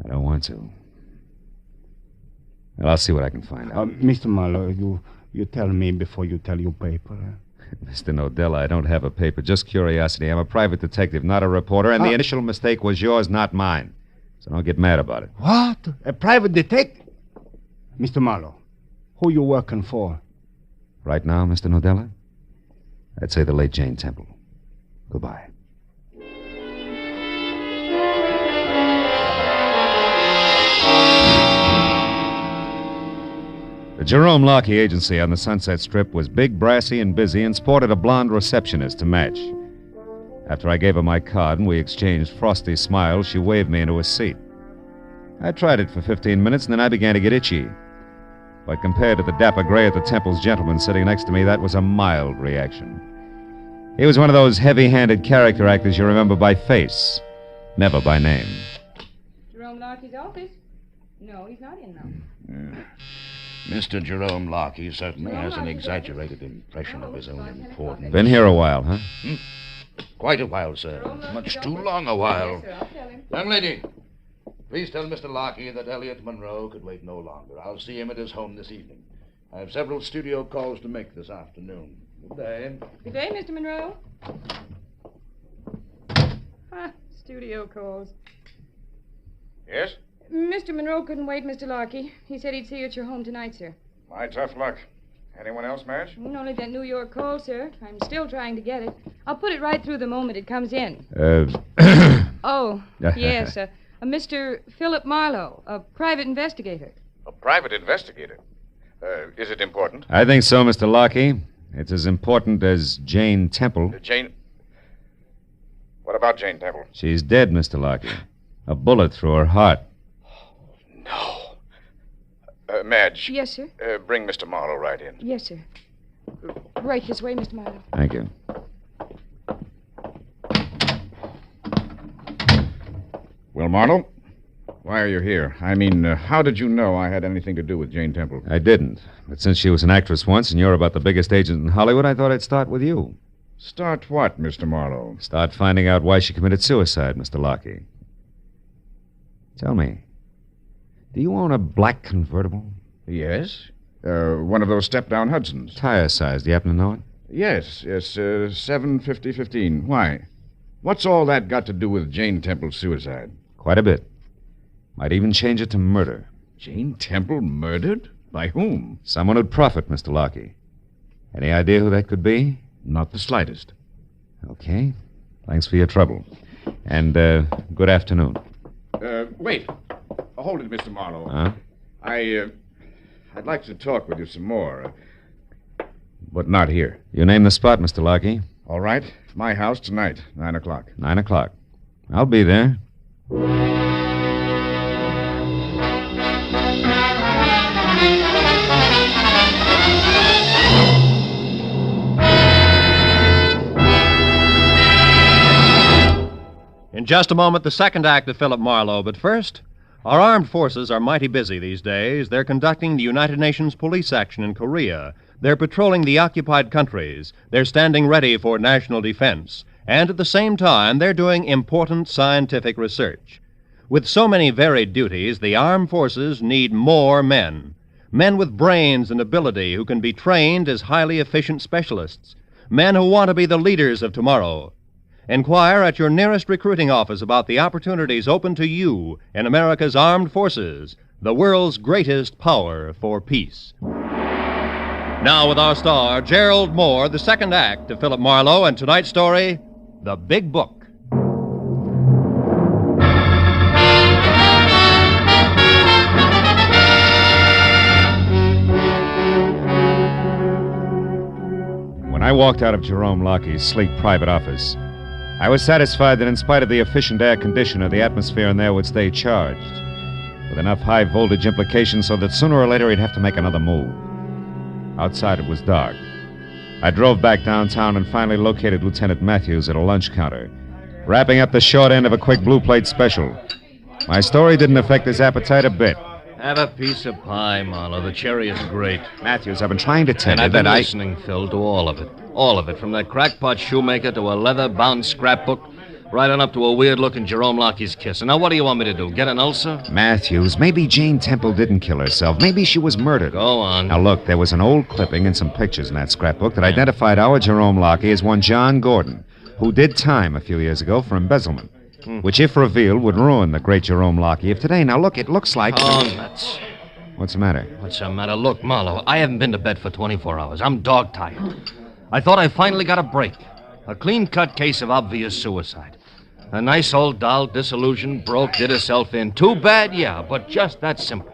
I don't want to. Well, I'll see what I can find out. Mr. Marlowe, you tell me before you tell your paper. Mr. Nodella, I don't have a paper, just curiosity. I'm a private detective, not a reporter, and the initial mistake was yours, not mine. So don't get mad about it. What? A private detective? Mr. Marlowe, who you working for? Right now, Mr. Nodella? I'd say the late Jane Temple. Goodbye. The Jerome Lockey agency on the Sunset Strip was big, brassy, and busy and sported a blonde receptionist to match. After I gave her my card and we exchanged frosty smiles, she waved me into a seat. I tried it for 15 minutes and then I began to get itchy. But compared to the dapper gray at the Temple's gentleman sitting next to me, that was a mild reaction. He was one of those heavy-handed character actors you remember by face, never by name. Jerome Lockey's office? No, he's not in now. Mr. Jerome Lockey certainly has an exaggerated impression of his own importance. Been here a while, huh? Quite a while, sir. Much too long a while. Young lady, please tell Mr. Lockey that Elliot Monroe could wait no longer. I'll see him at his home this evening. I have several studio calls to make this afternoon. Good day. Good day, Mr. Monroe. Studio calls. Yes? Mr. Monroe couldn't wait, Mr. Lockey. He said he'd see you at your home tonight, sir. My tough luck. Anyone else, Madge? Only that New York call, sir. I'm still trying to get it. I'll put it right through the moment it comes in. Oh, yes. Mr. Philip Marlowe, a private investigator. A private investigator? Is it important? I think so, Mr. Lockey. It's as important as Jane Temple. Jane? What about Jane Temple? She's dead, Mr. Lockey. A bullet through her heart. No. Madge. Yes, sir? Bring Mr. Marlowe right in. Yes, sir. Right this way, Mr. Marlowe. Thank you. Well, Marlowe, why are you here? I mean, how did you know I had anything to do with Jane Temple? I didn't. But since she was an actress once and you're about the biggest agent in Hollywood, I thought I'd start with you. Start what, Mr. Marlowe? Start finding out why she committed suicide, Mr. Lockey. Tell me, do you own a black convertible? Yes. One of those step-down Hudsons. Tire size. Do you happen to know it? Yes. 750-15. Why? What's all that got to do with Jane Temple's suicide? Quite a bit. Might even change it to murder. Jane Temple murdered? By whom? Someone who'd profit, Mr. Lockey. Any idea who that could be? Not the slightest. Okay. Thanks for your trouble. And good afternoon. Wait. Hold it, Mr. Marlowe. Huh? I'd like to talk with you some more. But not here. You name the spot, Mr. Lockey. All right. My house tonight, 9 o'clock. 9 o'clock. I'll be there. In just a moment, the second act of Philip Marlowe. But first, our armed forces are mighty busy these days. They're conducting the United Nations police action in Korea. They're patrolling the occupied countries. They're standing ready for national defense. and at the same time, they're doing important scientific research. With so many varied duties, the armed forces need more men. Men with brains and ability who can be trained as highly efficient specialists. Men who want to be the leaders of tomorrow. Inquire at your nearest recruiting office about the opportunities open to you in America's armed forces, the world's greatest power for peace. Now with our star, Gerald Moore, the second act of Philip Marlowe, and tonight's story, The Big Book. When I walked out of Jerome Lockey's sleek private office, I was satisfied that in spite of the efficient air conditioner, the atmosphere in there would stay charged, with enough high-voltage implications so that sooner or later he'd have to make another move. Outside it was dark. I drove back downtown and finally located Lieutenant Matthews at a lunch counter, wrapping up the short end of a quick blue plate special. My story didn't affect his appetite a bit. Have a piece of pie, Marlowe. The cherry is great. Matthews, I've been trying to tell you that I've been listening, Phil, to all of it. All of it, from that crackpot shoemaker to a leather-bound scrapbook, right on up to a weird-looking Jerome Lockey's kiss. And now what do you want me to do, get an ulcer? Matthews, maybe Jane Temple didn't kill herself. Maybe she was murdered. Go on. Now, look, there was an old clipping and some pictures in that scrapbook that identified our Jerome Lockey as one John Gordon, who did time a few years ago for embezzlement, which, if revealed, would ruin the great Jerome Lockey of today. Now, look, it looks like... Oh, nuts. What's the matter? What's the matter? Look, Marlowe, I haven't been to bed for 24 hours. I'm dog-tired. I thought I finally got a break. A clean-cut case of obvious suicide. A nice old doll, disillusioned, broke, did herself in. Too bad, yeah, but just that simple.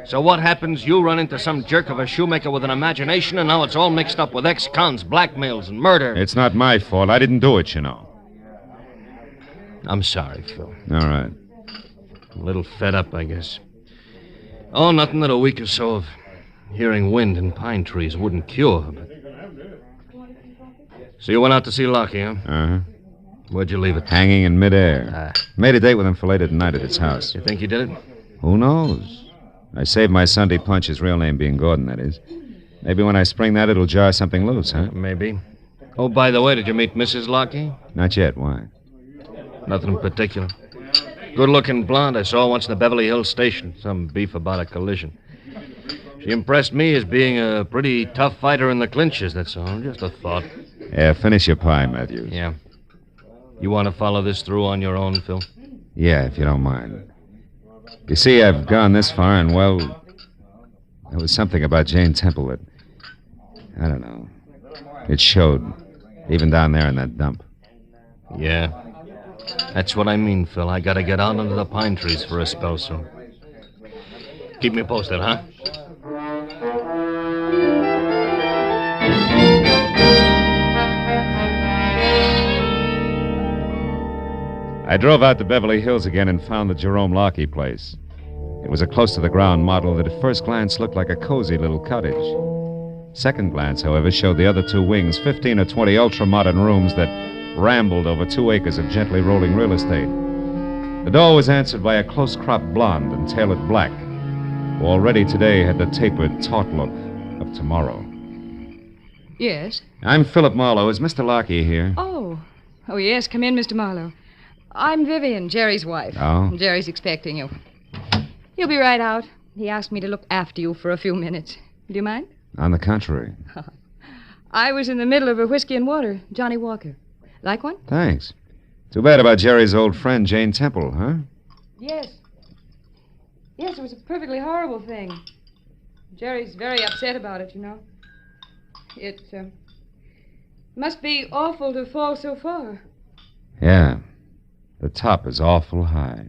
So what happens? You run into some jerk of a shoemaker with an imagination, and now it's all mixed up with ex-cons, blackmails, and murder. It's not my fault. I didn't do it, you know. I'm sorry, Phil. All right. A little fed up, I guess. Oh, nothing that a week or so of hearing wind in pine trees wouldn't cure, but... So you went out to see Lockey, huh? Uh-huh. Where'd you leave it? Hanging in midair. Made a date with him for later tonight at his house. You think he did it? Who knows? I saved my Sunday punch, his real name being Gordon, that is. Maybe when I spring that, it'll jar something loose, huh? Maybe. Oh, by the way, did you meet Mrs. Lockey? Not yet. Why? Nothing in particular. Good-looking blonde I saw once in the Beverly Hills station. Some beef about a collision. She impressed me as being a pretty tough fighter in the clinches, that's all. Just a thought. Yeah, finish your pie, Matthews. Yeah. You want to follow this through on your own, Phil? Yeah, if you don't mind. You see, I've gone this far, and, well, there was something about Jane Temple that, I don't know, it showed, even down there in that dump. Yeah. That's what I mean, Phil. I gotta get out under the pine trees for a spell soon. Keep me posted, huh? I drove out to Beverly Hills again and found the Jerome Lockey place. It was a close-to-the-ground model that at first glance looked like a cozy little cottage. Second glance, however, showed the other two wings, 15 or 20 ultra-modern rooms that rambled over 2 acres of gently rolling real estate. The door was answered by a close-cropped blonde and tailored black, who already today had the tapered, taut look of tomorrow. Yes? I'm Philip Marlowe. Is Mr. Lockey here? Oh, yes. Come in, Mr. Marlowe. I'm Vivian, Jerry's wife. Oh? Jerry's expecting you. He'll be right out. He asked me to look after you for a few minutes. Do you mind? On the contrary. I was in the middle of a whiskey and water. Johnny Walker. Like one? Thanks. Too bad about Jerry's old friend, Jane Temple, huh? Yes. Yes, it was a perfectly horrible thing. Jerry's very upset about it, you know. It must be awful to fall so far. Yeah. The top is awful high.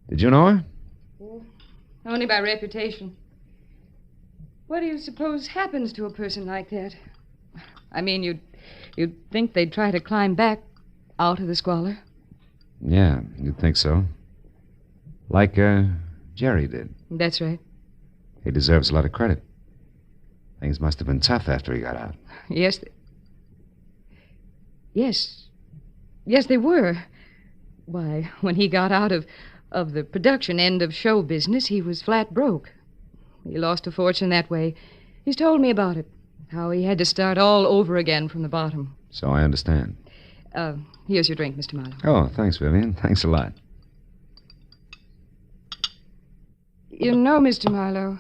Did you know her? Oh, only by reputation. What do you suppose happens to a person like that? I mean, you'd think they'd try to climb back out of the squalor. Yeah, you'd think so. Like Jerry did. That's right. He deserves a lot of credit. Things must have been tough after he got out. Yes. Yes, they were. Why, when he got out of the production end of show business, he was flat broke. He lost a fortune that way. He's told me about it, how he had to start all over again from the bottom. So I understand. Here's your drink, Mr. Marlowe. Oh, thanks, Vivian. Thanks a lot. You know, Mr. Marlowe,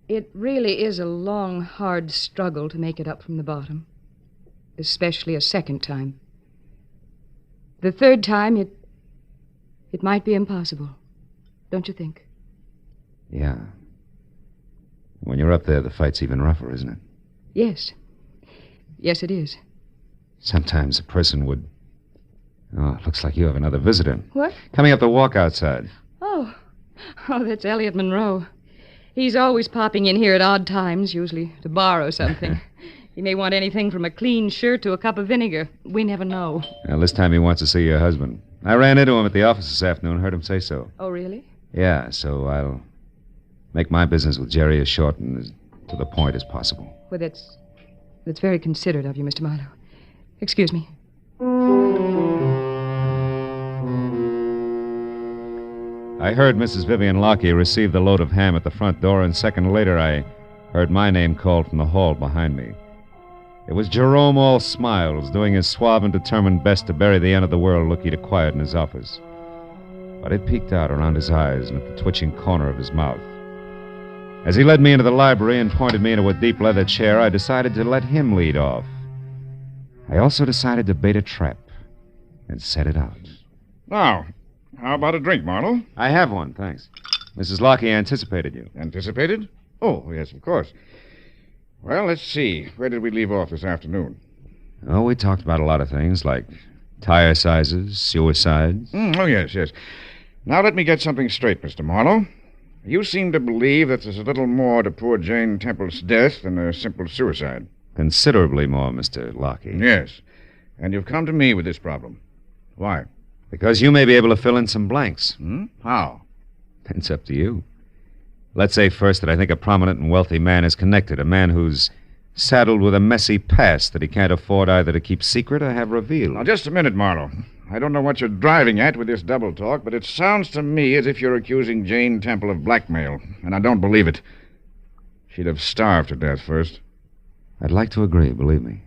it really is a long, hard struggle to make it up from the bottom. Especially a second time. The third time, it might be impossible. Don't you think? Yeah. When you're up there, the fight's even rougher, isn't it? Yes. Yes, it is. Sometimes a person would... Oh, it looks like you have another visitor. What? Coming up the walk outside. Oh, that's Elliot Monroe. He's always popping in here at odd times, usually to borrow something. He may want anything from a clean shirt to a cup of vinegar. We never know. Well, this time he wants to see your husband. I ran into him at the office this afternoon, heard him say so. Oh, really? Yeah, so I'll make my business with Jerry as short and as to the point as possible. Well, that's very considerate of you, Mr. Marlowe. Excuse me. I heard Mrs. Vivian Lockie receive the load of ham at the front door, and a second later I heard my name called from the hall behind me. It was Jerome, all smiles, doing his suave and determined best to bury the end of the world look he'd acquired in his office. But it peeked out around his eyes and at the twitching corner of his mouth. As he led me into the library and pointed me into a deep leather chair, I decided to let him lead off. I also decided to bait a trap and set it out. Now, how about a drink, Marlowe? I have one, thanks. Mrs. Lockie anticipated you. Anticipated? Oh, yes, of course. Well, let's see. Where did we leave off this afternoon? Oh, we talked about a lot of things, like tire sizes, suicides. Oh, yes. Now let me get something straight, Mr. Marlowe. You seem to believe that there's a little more to poor Jane Temple's death than a simple suicide. Considerably more, Mr. Lockie. Yes. And you've come to me with this problem. Why? Because you may be able to fill in some blanks. How? It's up to you. Let's say first that I think a prominent and wealthy man is connected, a man who's saddled with a messy past that he can't afford either to keep secret or have revealed. Now, just a minute, Marlowe. I don't know what you're driving at with this double talk, but it sounds to me as if you're accusing Jane Temple of blackmail, and I don't believe it. She'd have starved to death first. I'd like to agree, believe me.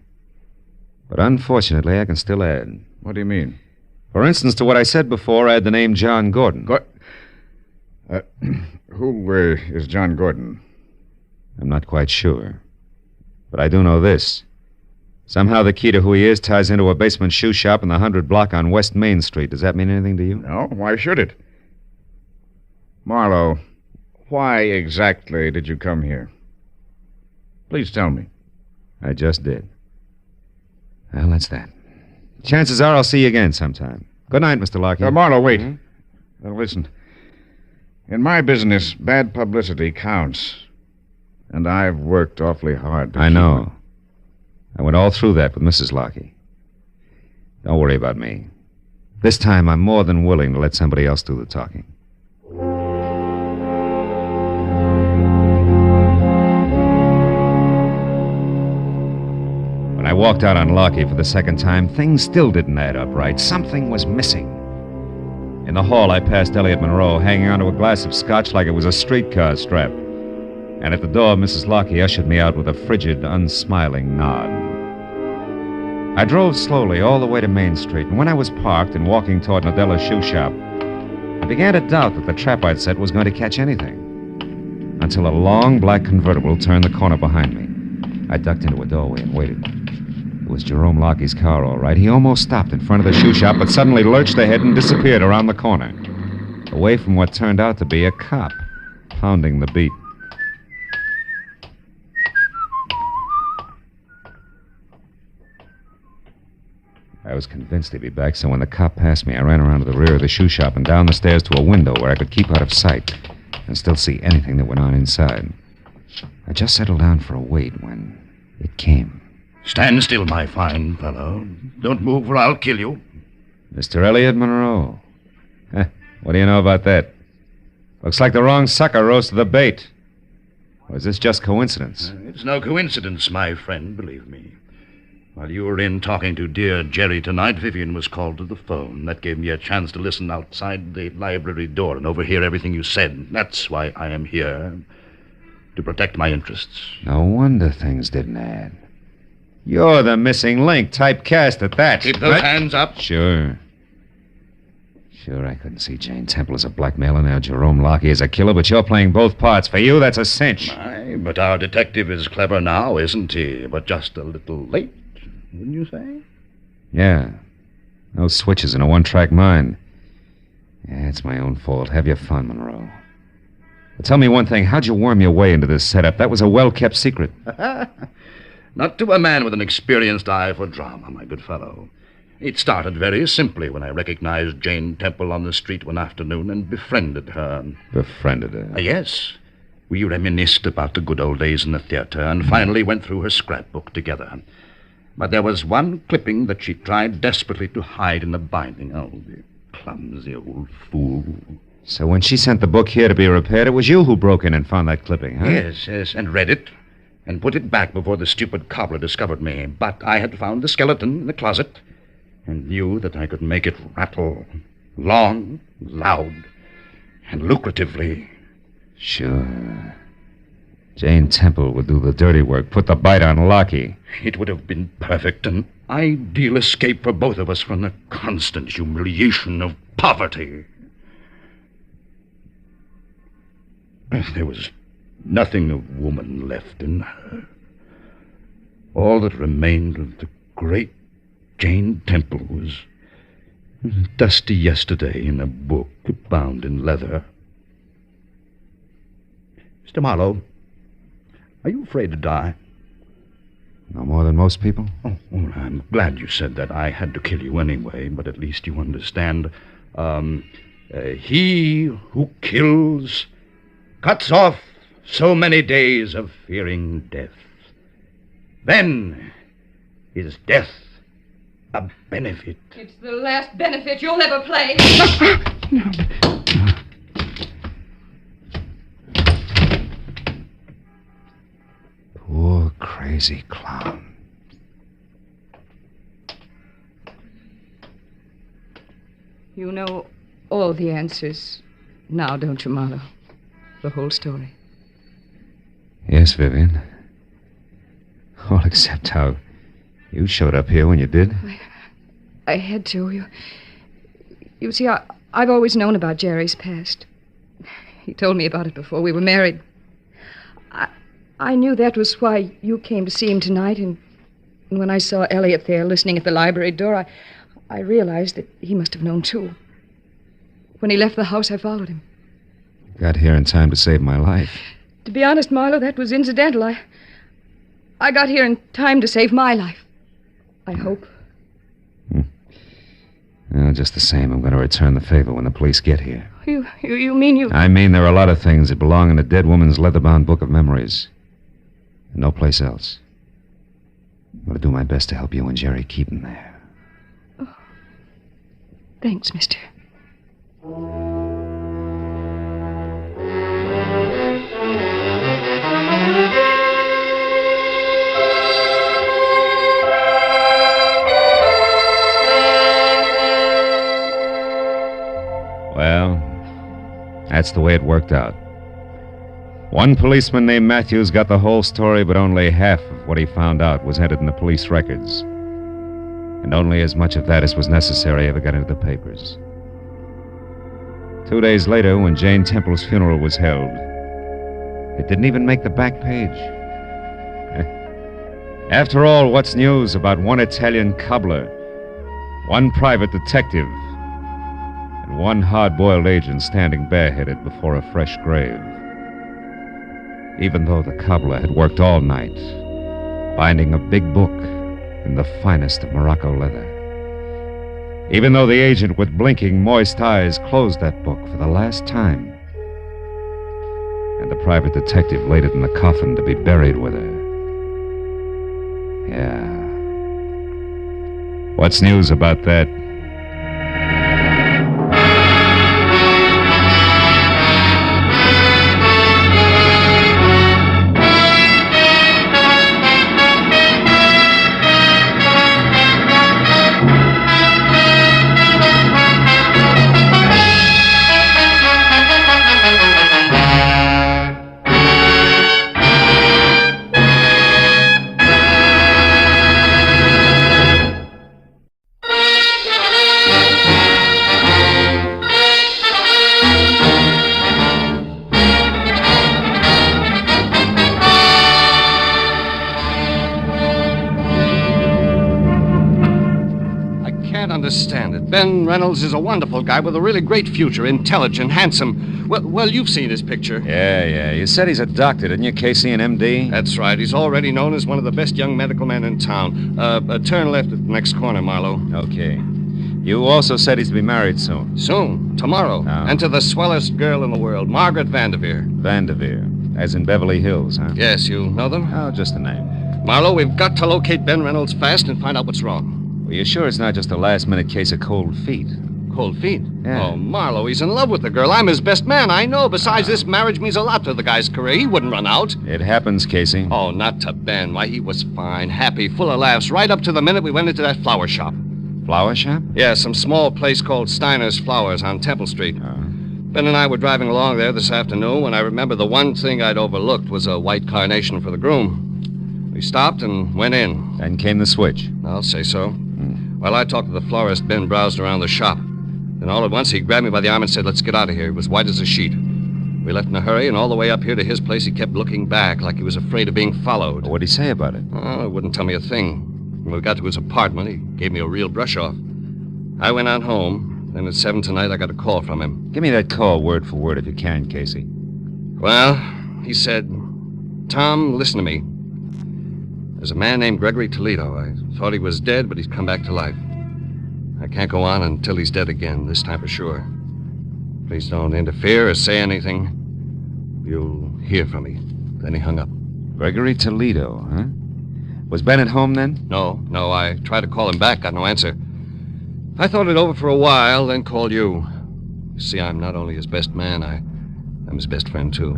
But unfortunately, I can still add. What do you mean? For instance, to what I said before, add the name John Gordon. Who is John Gordon? I'm not quite sure. But I do know this. Somehow the key to who he is ties into a basement shoe shop in the 100 block on West Main Street. Does that mean anything to you? No, why should it? Marlowe, why exactly did you come here? Please tell me. I just did. Well, that's that. Chances are I'll see you again sometime. Good night, Mr. Lockie. Marlowe, wait. Now, listen. In my business, bad publicity counts. And I've worked awfully hard to I know. I went all through that with Mrs. Lockie. Don't worry about me. This time I'm more than willing to let somebody else do the talking. When I walked out on Lockie for the second time, things still didn't add up right. Something was missing. In the hall, I passed Elliot Monroe, hanging onto a glass of scotch like it was a streetcar strap. And at the door, Mrs. Lockie ushered me out with a frigid, unsmiling nod. I drove slowly all the way to Main Street, and when I was parked and walking toward Nadella's shoe shop, I began to doubt that the trap I'd set was going to catch anything. Until a long black convertible turned the corner behind me. I ducked into a doorway and waited. It was Jerome Lockie's car, all right. He almost stopped in front of the shoe shop, but suddenly lurched ahead and disappeared around the corner, away from what turned out to be a cop, pounding the beat. I was convinced he'd be back, so when the cop passed me, I ran around to the rear of the shoe shop and down the stairs to a window where I could keep out of sight and still see anything that went on inside. I just settled down for a wait when it came. Stand still, my fine fellow. Don't move or I'll kill you. Mr. Elliot Monroe. What do you know about that? Looks like the wrong sucker rose to the bait. Or is this just coincidence? It's no coincidence, my friend, believe me. While you were in talking to dear Jerry tonight, Vivian was called to the phone. That gave me a chance to listen outside the library door and overhear everything you said. That's why I am here, to protect my interests. No wonder things didn't add. You're the missing link, typecast at that. Keep those hands up. Sure. Sure, I couldn't see Jane Temple as a blackmailer, now Jerome Lockie as a killer, but you're playing both parts. For you, that's a cinch. Aye, but our detective is clever now, isn't he? But just a little late, wouldn't you say? Yeah. No switches and a one-track mind. Yeah, it's my own fault. Have your fun, Monroe. But tell me one thing. How'd you worm your way into this setup? That was a well-kept secret. Not to a man with an experienced eye for drama, my good fellow. It started very simply when I recognized Jane Temple on the street one afternoon and befriended her. Befriended her? Yes. We reminisced about the good old days in the theater and finally went through her scrapbook together. But there was one clipping that she tried desperately to hide in the binding. Oh, the clumsy old fool. So when she sent the book here to be repaired, it was you who broke in and found that clipping, huh? Yes, and read it and put it back before the stupid cobbler discovered me. But I had found the skeleton in the closet and knew that I could make it rattle long, loud, and lucratively. Sure. Jane Temple would do the dirty work, put the bite on Lockie. It would have been perfect, an ideal escape for both of us from the constant humiliation of poverty. There was nothing of woman left in her. All that remained of the great Jane Temple was dusty yesterday in a book bound in leather. Mr. Marlowe, are you afraid to die? No more than most people? Oh, well, I'm glad you said that. I had to kill you anyway, but at least you understand. He who kills cuts off so many days of fearing death. Then is death a benefit. It's the last benefit you'll ever play. Poor crazy clown. You know all the answers now, don't you, Marlowe? The whole story. Yes, Vivian. All except how you showed up here when you did. I had to. You see, I've always known about Jerry's past. He told me about it before we were married. I knew that was why you came to see him tonight, and when I saw Elliot there listening at the library door, I realized that he must have known, too. When he left the house, I followed him. Got here in time to save my life. To be honest, Marlowe, that was incidental. I got here in time to save my life. I hope. Well, just the same, I'm going to return the favor when the police get here. You mean you... I mean there are a lot of things that belong in a dead woman's leather-bound book of memories. And no place else. I'm going to do my best to help you and Jerry keep them there. Oh. Thanks, mister. Well, that's the way it worked out. One policeman named Matthews got the whole story, but only half of what he found out was entered in the police records. And only as much of that as was necessary ever got into the papers. 2 days later, when Jane Temple's funeral was held, it didn't even make the back page. After all, what's news about one Italian cobbler, one private detective, and one hard-boiled agent standing bareheaded before a fresh grave? Even though the cobbler had worked all night, binding a big book in the finest of Morocco leather. Even though the agent with blinking, moist eyes closed that book for the last time. And the private detective laid it in the coffin to be buried with her. Yeah. What's news about that? can't understand it. Ben Reynolds is a wonderful guy with a really great future, intelligent, handsome. Well, you've seen his picture. Yeah. You said he's a doctor, didn't you, Casey, an MD? That's right. He's already known as one of the best young medical men in town. Turn left at the next corner, Marlowe. Okay. You also said he's to be married soon. Soon. Tomorrow. Oh. And to the swellest girl in the world, Margaret Vanderveer. Vanderveer. As in Beverly Hills, huh? Yes, you know them? Oh, just a name. Marlowe, we've got to locate Ben Reynolds fast and find out what's wrong. Well, you sure it's not just a last-minute case of cold feet? Cold feet? Yeah. Oh, Marlowe, he's in love with the girl. I'm his best man, I know. Besides, this marriage means a lot to the guy's career. He wouldn't run out. It happens, Casey. Oh, not to Ben. Why, he was fine, happy, full of laughs, right up to the minute we went into that flower shop. Flower shop? Yeah, some small place called Steiner's Flowers on Temple Street. Ben and I were driving along there this afternoon when I remember the one thing I'd overlooked was a white carnation for the groom. We stopped and went in. Then came the switch. I'll say so. While I talked to the florist, Ben browsed around the shop. Then all at once he grabbed me by the arm and said, "Let's get out of here." He was white as a sheet. We left in a hurry, and all the way up here to his place, he kept looking back like he was afraid of being followed. What'd he say about it? Oh, he wouldn't tell me a thing. When we got to his apartment, he gave me a real brush-off. I went on home. Then at 7 tonight, I got a call from him. Give me that call word for word if you can, Casey. Well, he said, "Tom, listen to me. There's a man named Gregory Toledo. I thought he was dead, but he's come back to life. I can't go on until he's dead again, this time for sure. Please don't interfere or say anything. You'll hear from me." Then he hung up. Gregory Toledo, huh? Was Ben at home then? No. I tried to call him back, got no answer. I thought it over for a while, then called you. You see, I'm not only his best man, I'm his best friend, too.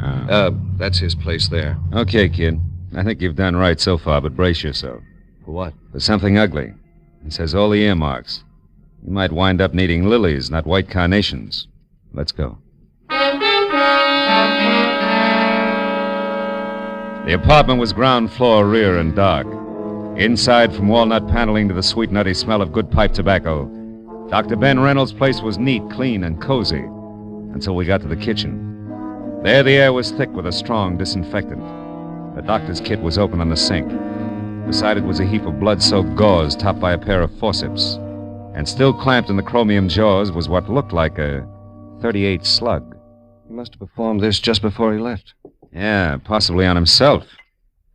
That's his place there. Okay, kid. I think you've done right so far, but brace yourself. For what? For something ugly. It says all the earmarks. You might wind up needing lilies, not white carnations. Let's go. The apartment was ground floor, rear, and dark. Inside, from walnut paneling to the sweet, nutty smell of good pipe tobacco, Dr. Ben Reynolds' place was neat, clean, and cozy until we got to the kitchen. There, the air was thick with a strong disinfectant. The doctor's kit was open on the sink. Beside it was a heap of blood-soaked gauze topped by a pair of forceps. And still clamped in the chromium jaws was what looked like a .38 slug. He must have performed this just before he left. Yeah, possibly on himself.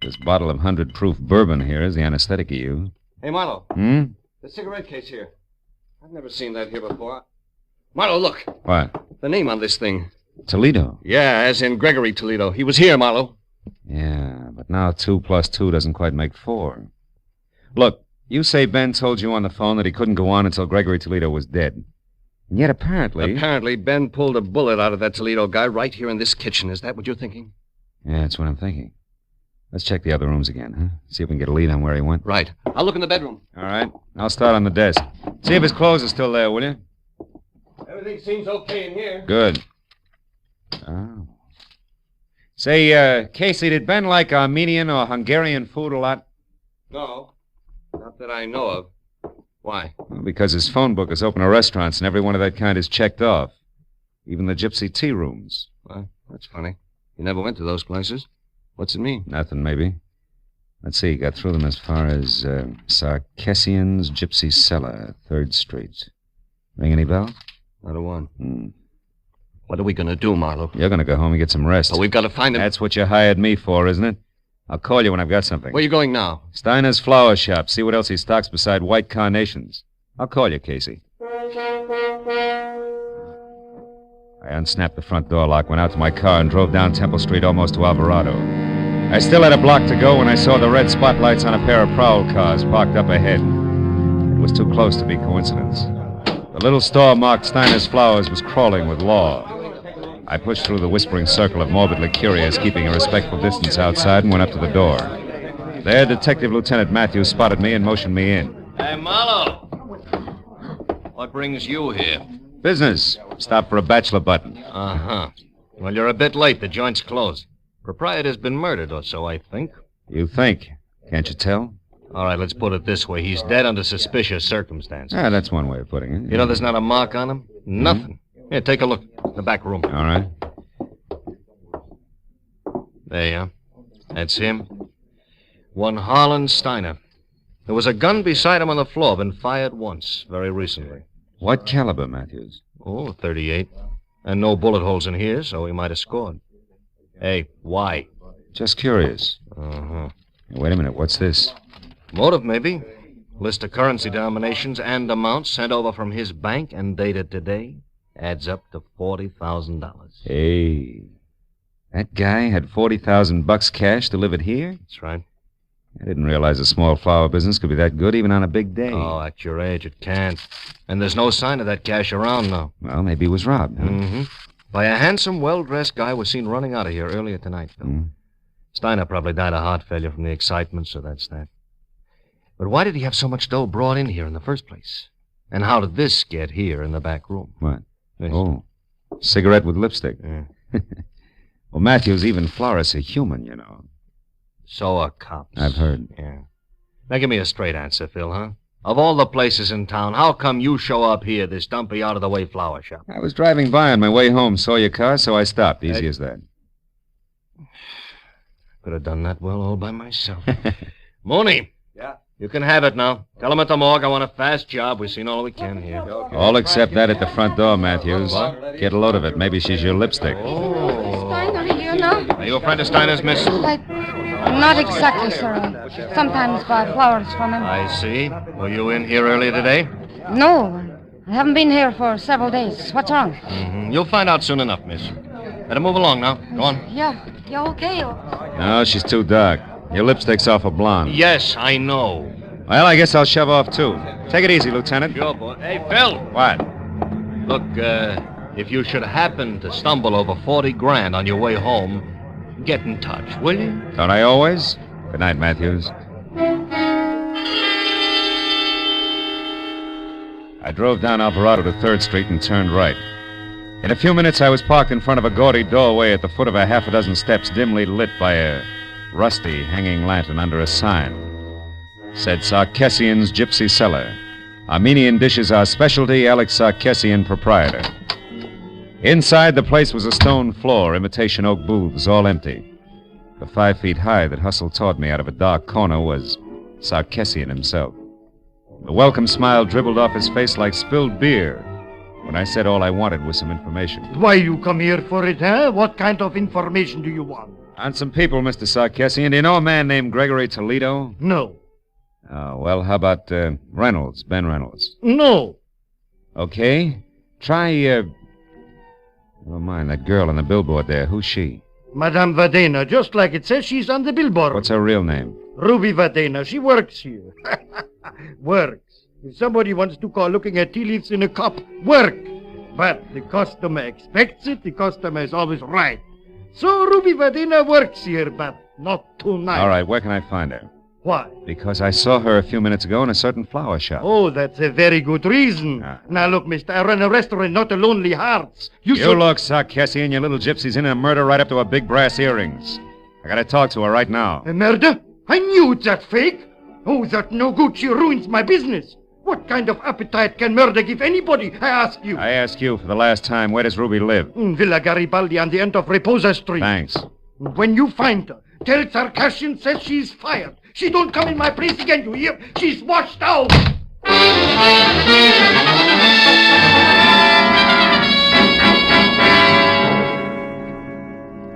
This bottle of 100-proof bourbon here is the anesthetic he used. Hey, Marlowe. The cigarette case here. I've never seen that here before. Marlowe, look. What? The name on this thing. Toledo? Yeah, as in Gregory Toledo. He was here, Marlowe. Yeah, but now 2 plus 2 doesn't quite make 4. Look, you say Ben told you on the phone that he couldn't go on until Gregory Toledo was dead. And yet apparently... Apparently, Ben pulled a bullet out of that Toledo guy right here in this kitchen. Is that what you're thinking? Yeah, that's what I'm thinking. Let's check the other rooms again, huh? See if we can get a lead on where he went. Right. I'll look in the bedroom. All right. I'll start on the desk. See if his clothes are still there, will you? Everything seems okay in here. Good. Oh. Say, Casey, did Ben like Armenian or Hungarian food a lot? No. Not that I know of. Why? Well, because his phone book is open to restaurants, and every one of that kind is checked off. Even the gypsy tea rooms. Well, that's funny. He never went to those places. What's it mean? Nothing, maybe. Let's see, got through them as far as Sarkessian's Gypsy Cellar, 3rd Street. Ring any bell? Not a one. What are we going to do, Marlowe? You're going to go home and get some rest. But we've got to find him. That's what you hired me for, isn't it? I'll call you when I've got something. Where are you going now? Steiner's Flower Shop. See what else he stocks beside white carnations. I'll call you, Casey. I unsnapped the front door lock, went out to my car, and drove down Temple Street almost to Alvarado. I still had a block to go when I saw the red spotlights on a pair of prowl cars parked up ahead. It was too close to be coincidence. The little store marked Steiner's Flowers was crawling with law. I pushed through the whispering circle of morbidly curious, keeping a respectful distance outside, and went up to the door. There, Detective Lieutenant Matthews spotted me and motioned me in. Hey, Marlowe. What brings you here? Business. Stop for a bachelor button. Uh-huh. Well, you're a bit late. The joint's closed. Proprietor's been murdered or so, I think. You think? Can't you tell? All right, let's put it this way. He's dead under suspicious circumstances. Ah, that's one way of putting it. You know there's not a mark on him? Nothing. Here, take a look. The back room. All right. There you are. That's him. One Harlan Steiner. There was a gun beside him on the floor, been fired once, very recently. What caliber, Matthews? Oh, 38. And no bullet holes in here, so he might have scored. Hey, why? Just curious. Uh-huh. Wait a minute, what's this? Motive, maybe. List of currency denominations and amounts sent over from his bank and dated today. Adds up to $40,000. Hey, that guy had $40,000 cash delivered here? That's right. I didn't realize a small flower business could be that good even on a big day. Oh, at your age, it can't. And there's no sign of that cash around now. Well, maybe he was robbed. Huh? Mm-hmm. By a handsome, well-dressed guy was seen running out of here earlier tonight, Phil. Steiner probably died of heart failure from the excitement, so that's that. But why did he have so much dough brought in here in the first place? And how did this get here in the back room? What? This. Oh, cigarette with lipstick. Yeah. Well, Matthews, even florists are human, you know. So are cops. I've heard. Yeah. Now give me a straight answer, Phil, huh? Of all the places in town, how come you show up here, this dumpy, out-of-the-way flower shop? I was driving by on my way home, saw your car, so I stopped. Easy as that. Could have done that well all by myself. Mooney. Yeah? You can have it now. Tell him at the morgue I want a fast job. We've seen all we can here. Okay. All except that at the front door, Matthews. What? Get a load of it. Maybe she's your lipstick. Oh. Steiner here now? Are you a friend of Steiner's, miss? Not exactly, sir. I sometimes buy flowers from him. I see. Were you in here earlier today? No, I haven't been here for several days. What's wrong? Mm-hmm. You'll find out soon enough, miss. Better move along now. Go on. Yeah, you okay? No, she's too dark. Your lipstick's awful blonde. Yes, I know. Well, I guess I'll shove off, too. Take it easy, Lieutenant. Sure, boy. Hey, Phil. What? Look, if you should happen to stumble over 40 grand on your way home, get in touch, will you? Don't I always? Good night, Matthews. I drove down Alvarado to 3rd Street and turned right. In a few minutes, I was parked in front of a gaudy doorway at the foot of a half a dozen steps dimly lit by a rusty hanging lantern under a sign. Said Sarkessian's Gypsy Cellar. Armenian dishes are specialty, Alex Sarkessian, proprietor. Inside, the place was a stone floor, imitation oak booths, all empty. The 5 feet high that hustled toward me out of a dark corner was Sarkessian himself. The welcome smile dribbled off his face like spilled beer when I said all I wanted was some information. Why you come here for it, huh? What kind of information do you want? On some people, Mr. Sarkessian. Do you know a man named Gregory Toledo? No. Oh, well, how about Reynolds, Ben Reynolds? No. Okay. Try, never mind, that girl on the billboard there. Who's she? Madame Vadena, just like it says, she's on the billboard. What's her real name? Ruby Vadena. She works here. Works. If somebody wants to call looking at tea leaves in a cup, work. But the customer expects it. The customer is always right. So Ruby Vadena works here, but not tonight. All right, where can I find her? Why? Because I saw her a few minutes ago in a certain flower shop. Oh, that's a very good reason. Now, look, mister, I run a restaurant, not a Lonely Hearts. You look, Sarkessian, your little gypsy's in a murder right up to her big brass earrings. I gotta talk to her right now. A murder? I knew it's that fake. Oh, that no good. She ruins my business. What kind of appetite can murder give anybody, I ask you? I ask you for the last time, where does Ruby live? In Villa Garibaldi on the end of Reposa Street. Thanks. When you find her, tell Sarkessian says she's fired. She don't come in my place again, you hear? She's washed out.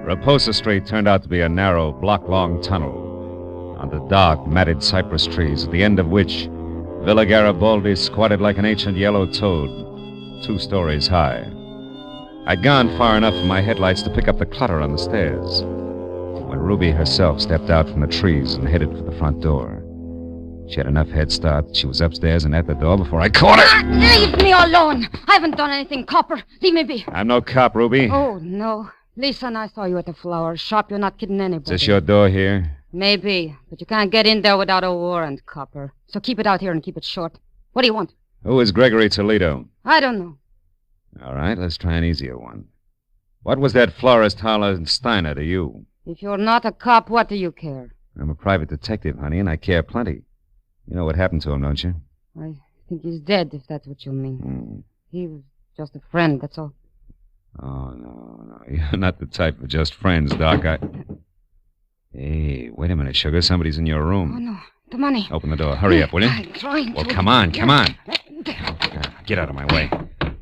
Reposa Street turned out to be a narrow, block-long tunnel under dark, matted cypress trees, at the end of which Villa Garibaldi squatted like an ancient yellow toad, 2 stories high. I'd gone far enough for my headlights to pick up the clutter on the stairs when Ruby herself stepped out from the trees and headed for the front door. She had enough head start that she was upstairs and at the door before I caught her. Leave me alone. I haven't done anything, Copper. Leave me be. I'm no cop, Ruby. Oh, no. Lisa and I saw you at the flower shop. You're not kidding anybody. Is this your door here? Maybe, but you can't get in there without a warrant, Copper. So keep it out here and keep it short. What do you want? Who is Gregory Toledo? I don't know. All right, let's try an easier one. What was that florist Harlan Steiner to you? If you're not a cop, what do you care? I'm a private detective, honey, and I care plenty. You know what happened to him, don't you? I think he's dead, if that's what you mean. He was just a friend, that's all. Oh, no. You're not the type of just friends, Doc. Hey, wait a minute, sugar. Somebody's in your room. Oh, The money. Open the door. Hurry up, will you? I'm trying Well, to. come on. Get out of my way.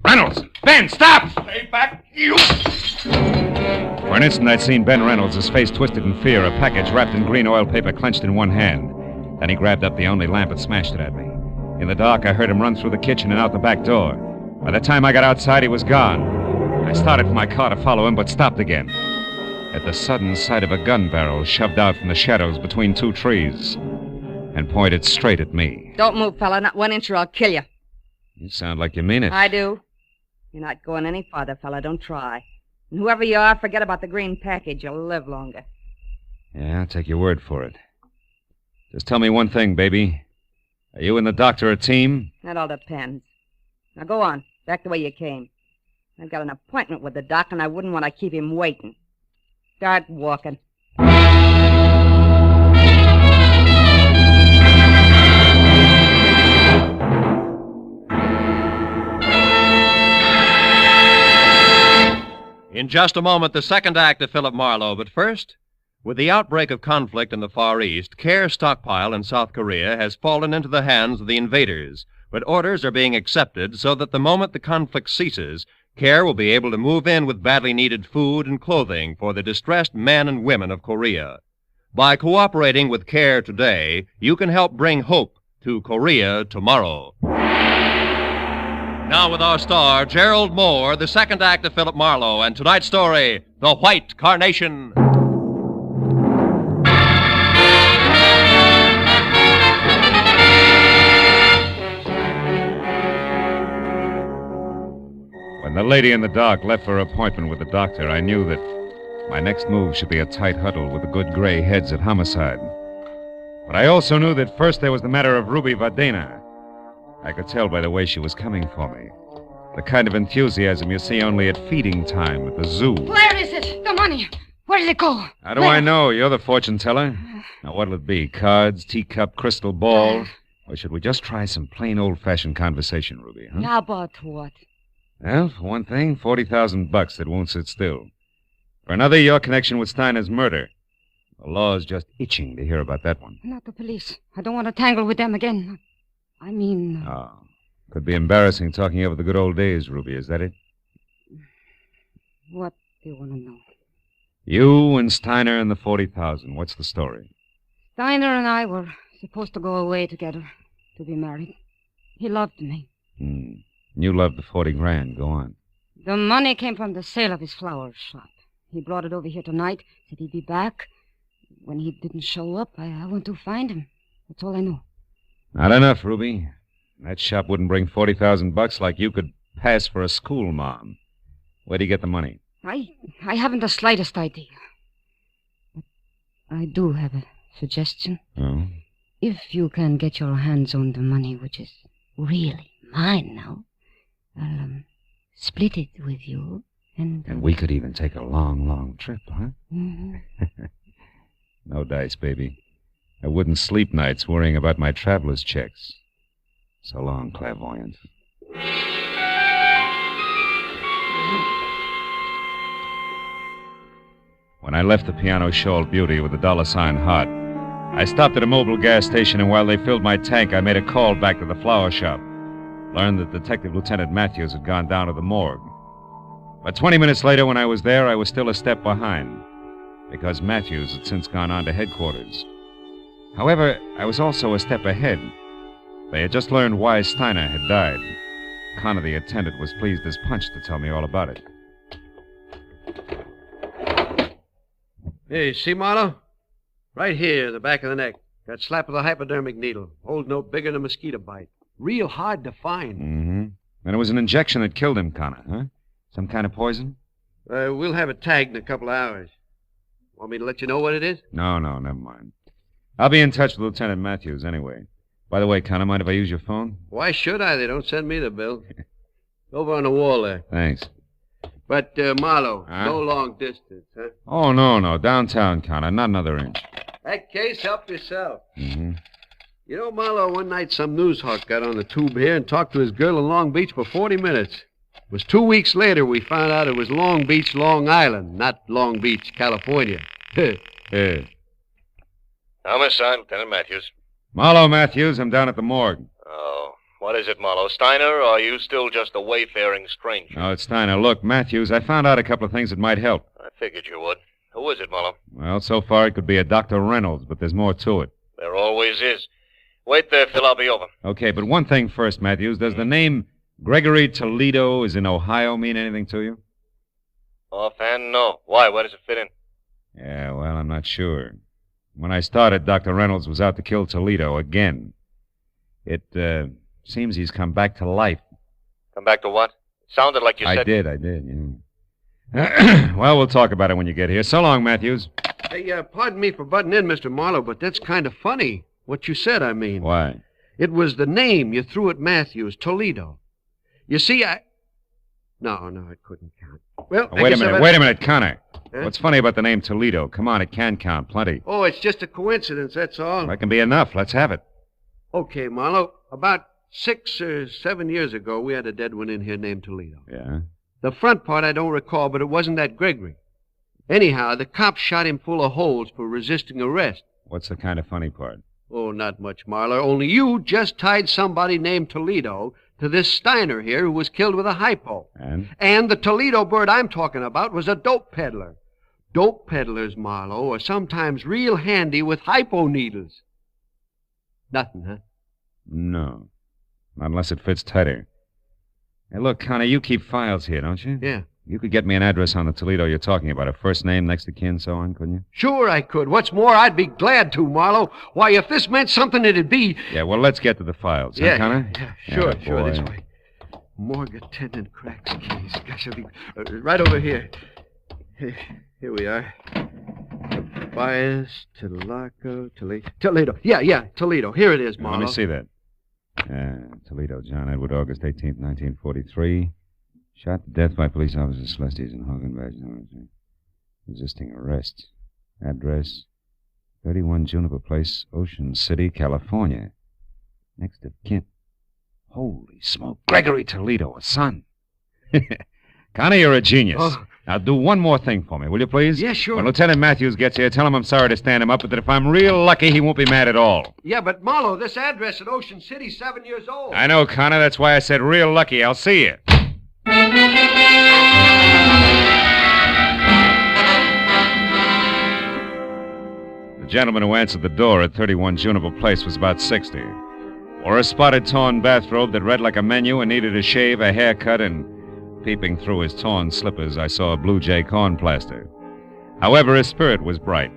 Reynolds! Ben, stop! Stay back, you! For an instant, I'd seen Ben Reynolds, his face twisted in fear, a package wrapped in green oil paper clenched in one hand. Then he grabbed up the only lamp and smashed it at me. In the dark, I heard him run through the kitchen and out the back door. By the time I got outside, he was gone. I started for my car to follow him, but stopped again. At the sudden sight of a gun barrel shoved out from the shadows between two trees and pointed straight at me. Don't move, fella. Not 1 inch or I'll kill you. You sound like you mean it. I do. You're not going any farther, fella. Don't try. And whoever you are, forget about the green package. You'll live longer. Yeah, I'll take your word for it. Just tell me one thing, baby. Are you and the doctor a team? That all depends. Now go on. Back the way you came. I've got an appointment with the doc, and I wouldn't want to keep him waiting. Start walking. In just a moment, the second act of Philip Marlowe. But first, with the outbreak of conflict in the Far East, Care stockpile in South Korea has fallen into the hands of the invaders. But orders are being accepted so that the moment the conflict ceases, Care will be able to move in with badly needed food and clothing for the distressed men and women of Korea. By cooperating with Care today, you can help bring hope to Korea tomorrow. Now with our star, Gerald Moore, the second act of Philip Marlowe, and tonight's story, The White Carnation. When the lady in the dark left for her appointment with the doctor, I knew that my next move should be a tight huddle with the good gray heads at Homicide. But I also knew that first there was the matter of Ruby Vadena. I could tell by the way she was coming for me. The kind of enthusiasm you see only at feeding time at the zoo. Where is it? The money. Where did it go? How do I know? You're the fortune teller. Now, what'll it be? Cards, teacup, crystal ball? Or should we just try some plain old-fashioned conversation, Ruby, huh? How about what? Well, for one thing, $40,000 that won't sit still. For another, your connection with Steiner's murder. The law's just itching to hear about that one. Not the police. I don't want to tangle with them again. I mean... Oh. Could be embarrassing talking over the good old days, Ruby. Is that it? What do you want to know? You and Steiner and the 40,000. What's the story? Steiner and I were supposed to go away together to be married. He loved me. You loved the 40 grand. Go on. The money came from the sale of his flower shop. He brought it over here tonight, said he'd be back. When he didn't show up, I went to find him. That's all I know. Not enough, Ruby. That shop wouldn't bring $40,000 like you could pass for a school mom. Where'd he get the money? I haven't the slightest idea. But I do have a suggestion. Oh? If you can get your hands on the money, which is really mine now, I'll split it with you, and we could even take a long, long trip, huh? Mm-hmm. No dice, baby. I wouldn't sleep nights worrying about my traveler's checks. So long, clairvoyant. When I left the Piano Shawl Beauty with the $sign heart, I stopped at a mobile gas station, and while they filled my tank, I made a call back to the flower shop. Learned that Detective Lieutenant Matthews had gone down to the morgue. But 20 minutes later, when I was there, I was still a step behind, because Matthews had since gone on to headquarters. However, I was also a step ahead. They had just learned why Steiner had died. Connor, the attendant, was pleased as punch to tell me all about it. Hey, see, Marlowe? Right here, the back of the neck. Got slapped with a hypodermic needle. Hole's no bigger than a mosquito bite. Real hard to find. Mm-hmm. And it was an injection that killed him, Connor, huh? Some kind of poison? We'll have it tagged in a couple of hours. Want me to let you know what it is? No, never mind. I'll be in touch with Lieutenant Matthews anyway. By the way, Connor, mind if I use your phone? Why should I? They don't send me the bill. Over on the wall there. Thanks. But, Marlowe, no long distance, huh? Oh, no. Downtown, Connor. Not another inch. That case, help yourself. Mm-hmm. You know, Marlowe, one night some news hawk got on the tube here and talked to his girl in Long Beach for 40 minutes. It was 2 weeks later we found out it was Long Beach, Long Island, not Long Beach, California. Yeah. Homicide, Lieutenant Matthews. Marlowe, Matthews, I'm down at the morgue. Oh, what is it, Marlowe? Steiner, or are you still just a wayfaring stranger? No, it's Steiner. Look, Matthews, I found out a couple of things that might help. I figured you would. Who is it, Marlowe? Well, so far it could be a Dr. Reynolds, but there's more to it. There always is. Wait there, Phil. I'll be over. Okay, but one thing first, Matthews. Does the name Gregory Toledo is in Ohio mean anything to you? Offhand, no. Why? Where does it fit in? Yeah, well, I'm not sure. When I started, Dr. Reynolds was out to kill Toledo again. It seems he's come back to life. Come back to what? Sounded like you said... I did, yeah. Well, we'll talk about it when you get here. So long, Matthews. Hey, pardon me for butting in, Mr. Marlowe, but that's kind of funny. What you said, I mean. Why? It was the name you threw at Matthews, Toledo. You see, No, it couldn't count. Well, wait a minute, Connor. Huh? What's funny about the name Toledo? Come on, it can count plenty. Oh, it's just a coincidence, that's all. That can be enough. Let's have it. Okay, Marlowe. About 6 or 7 years ago, we had a dead one in here named Toledo. Yeah? The front part I don't recall, but it wasn't that Gregory. Anyhow, the cops shot him full of holes for resisting arrest. What's the kind of funny part? Oh, not much, Marlowe. Only you just tied somebody named Toledo to this Steiner here who was killed with a hypo. And the Toledo bird I'm talking about was a dope peddler. Dope peddlers, Marlowe, are sometimes real handy with hypo needles. Nothing, huh? No. Not unless it fits tighter. Hey, look, Connor, you keep files here, don't you? Yeah. You could get me an address on the Toledo you're talking about. A first name, next of kin, so on, couldn't you? Sure I could. What's more, I'd be glad to, Marlowe. Why, if this meant something, it'd be... Yeah, well, let's get to the files, huh, Connor? Yeah, sure, this way. Morgue attendant cracks case. Gosh, I'll be... right over here. Here we are. Tobias, Toledo. Yeah, Toledo. Here it is, Marlowe. Let me see that. Toledo, John Edward, August 18th, 1943. Shot to death by police officers Celestes and Hogan Badge. Resisting arrest. Address, 31 Juniper Place, Ocean City, California. Next of kin. Holy smoke. Gregory Toledo, a son. Connor, you're a genius. Oh. Now, do one more thing for me, will you please? Yeah, sure. When Lieutenant Matthews gets here, tell him I'm sorry to stand him up, but that if I'm real lucky, he won't be mad at all. Yeah, but Marlowe, this address at Ocean City's 7 years old. I know, Connor. That's why I said real lucky. I'll see you. The gentleman who answered the door at 31 Juniper Place was about 60. Wore a spotted torn bathrobe that read like a menu and needed a shave, a haircut, and peeping through his torn slippers, I saw a Blue Jay corn plaster. However, his spirit was bright.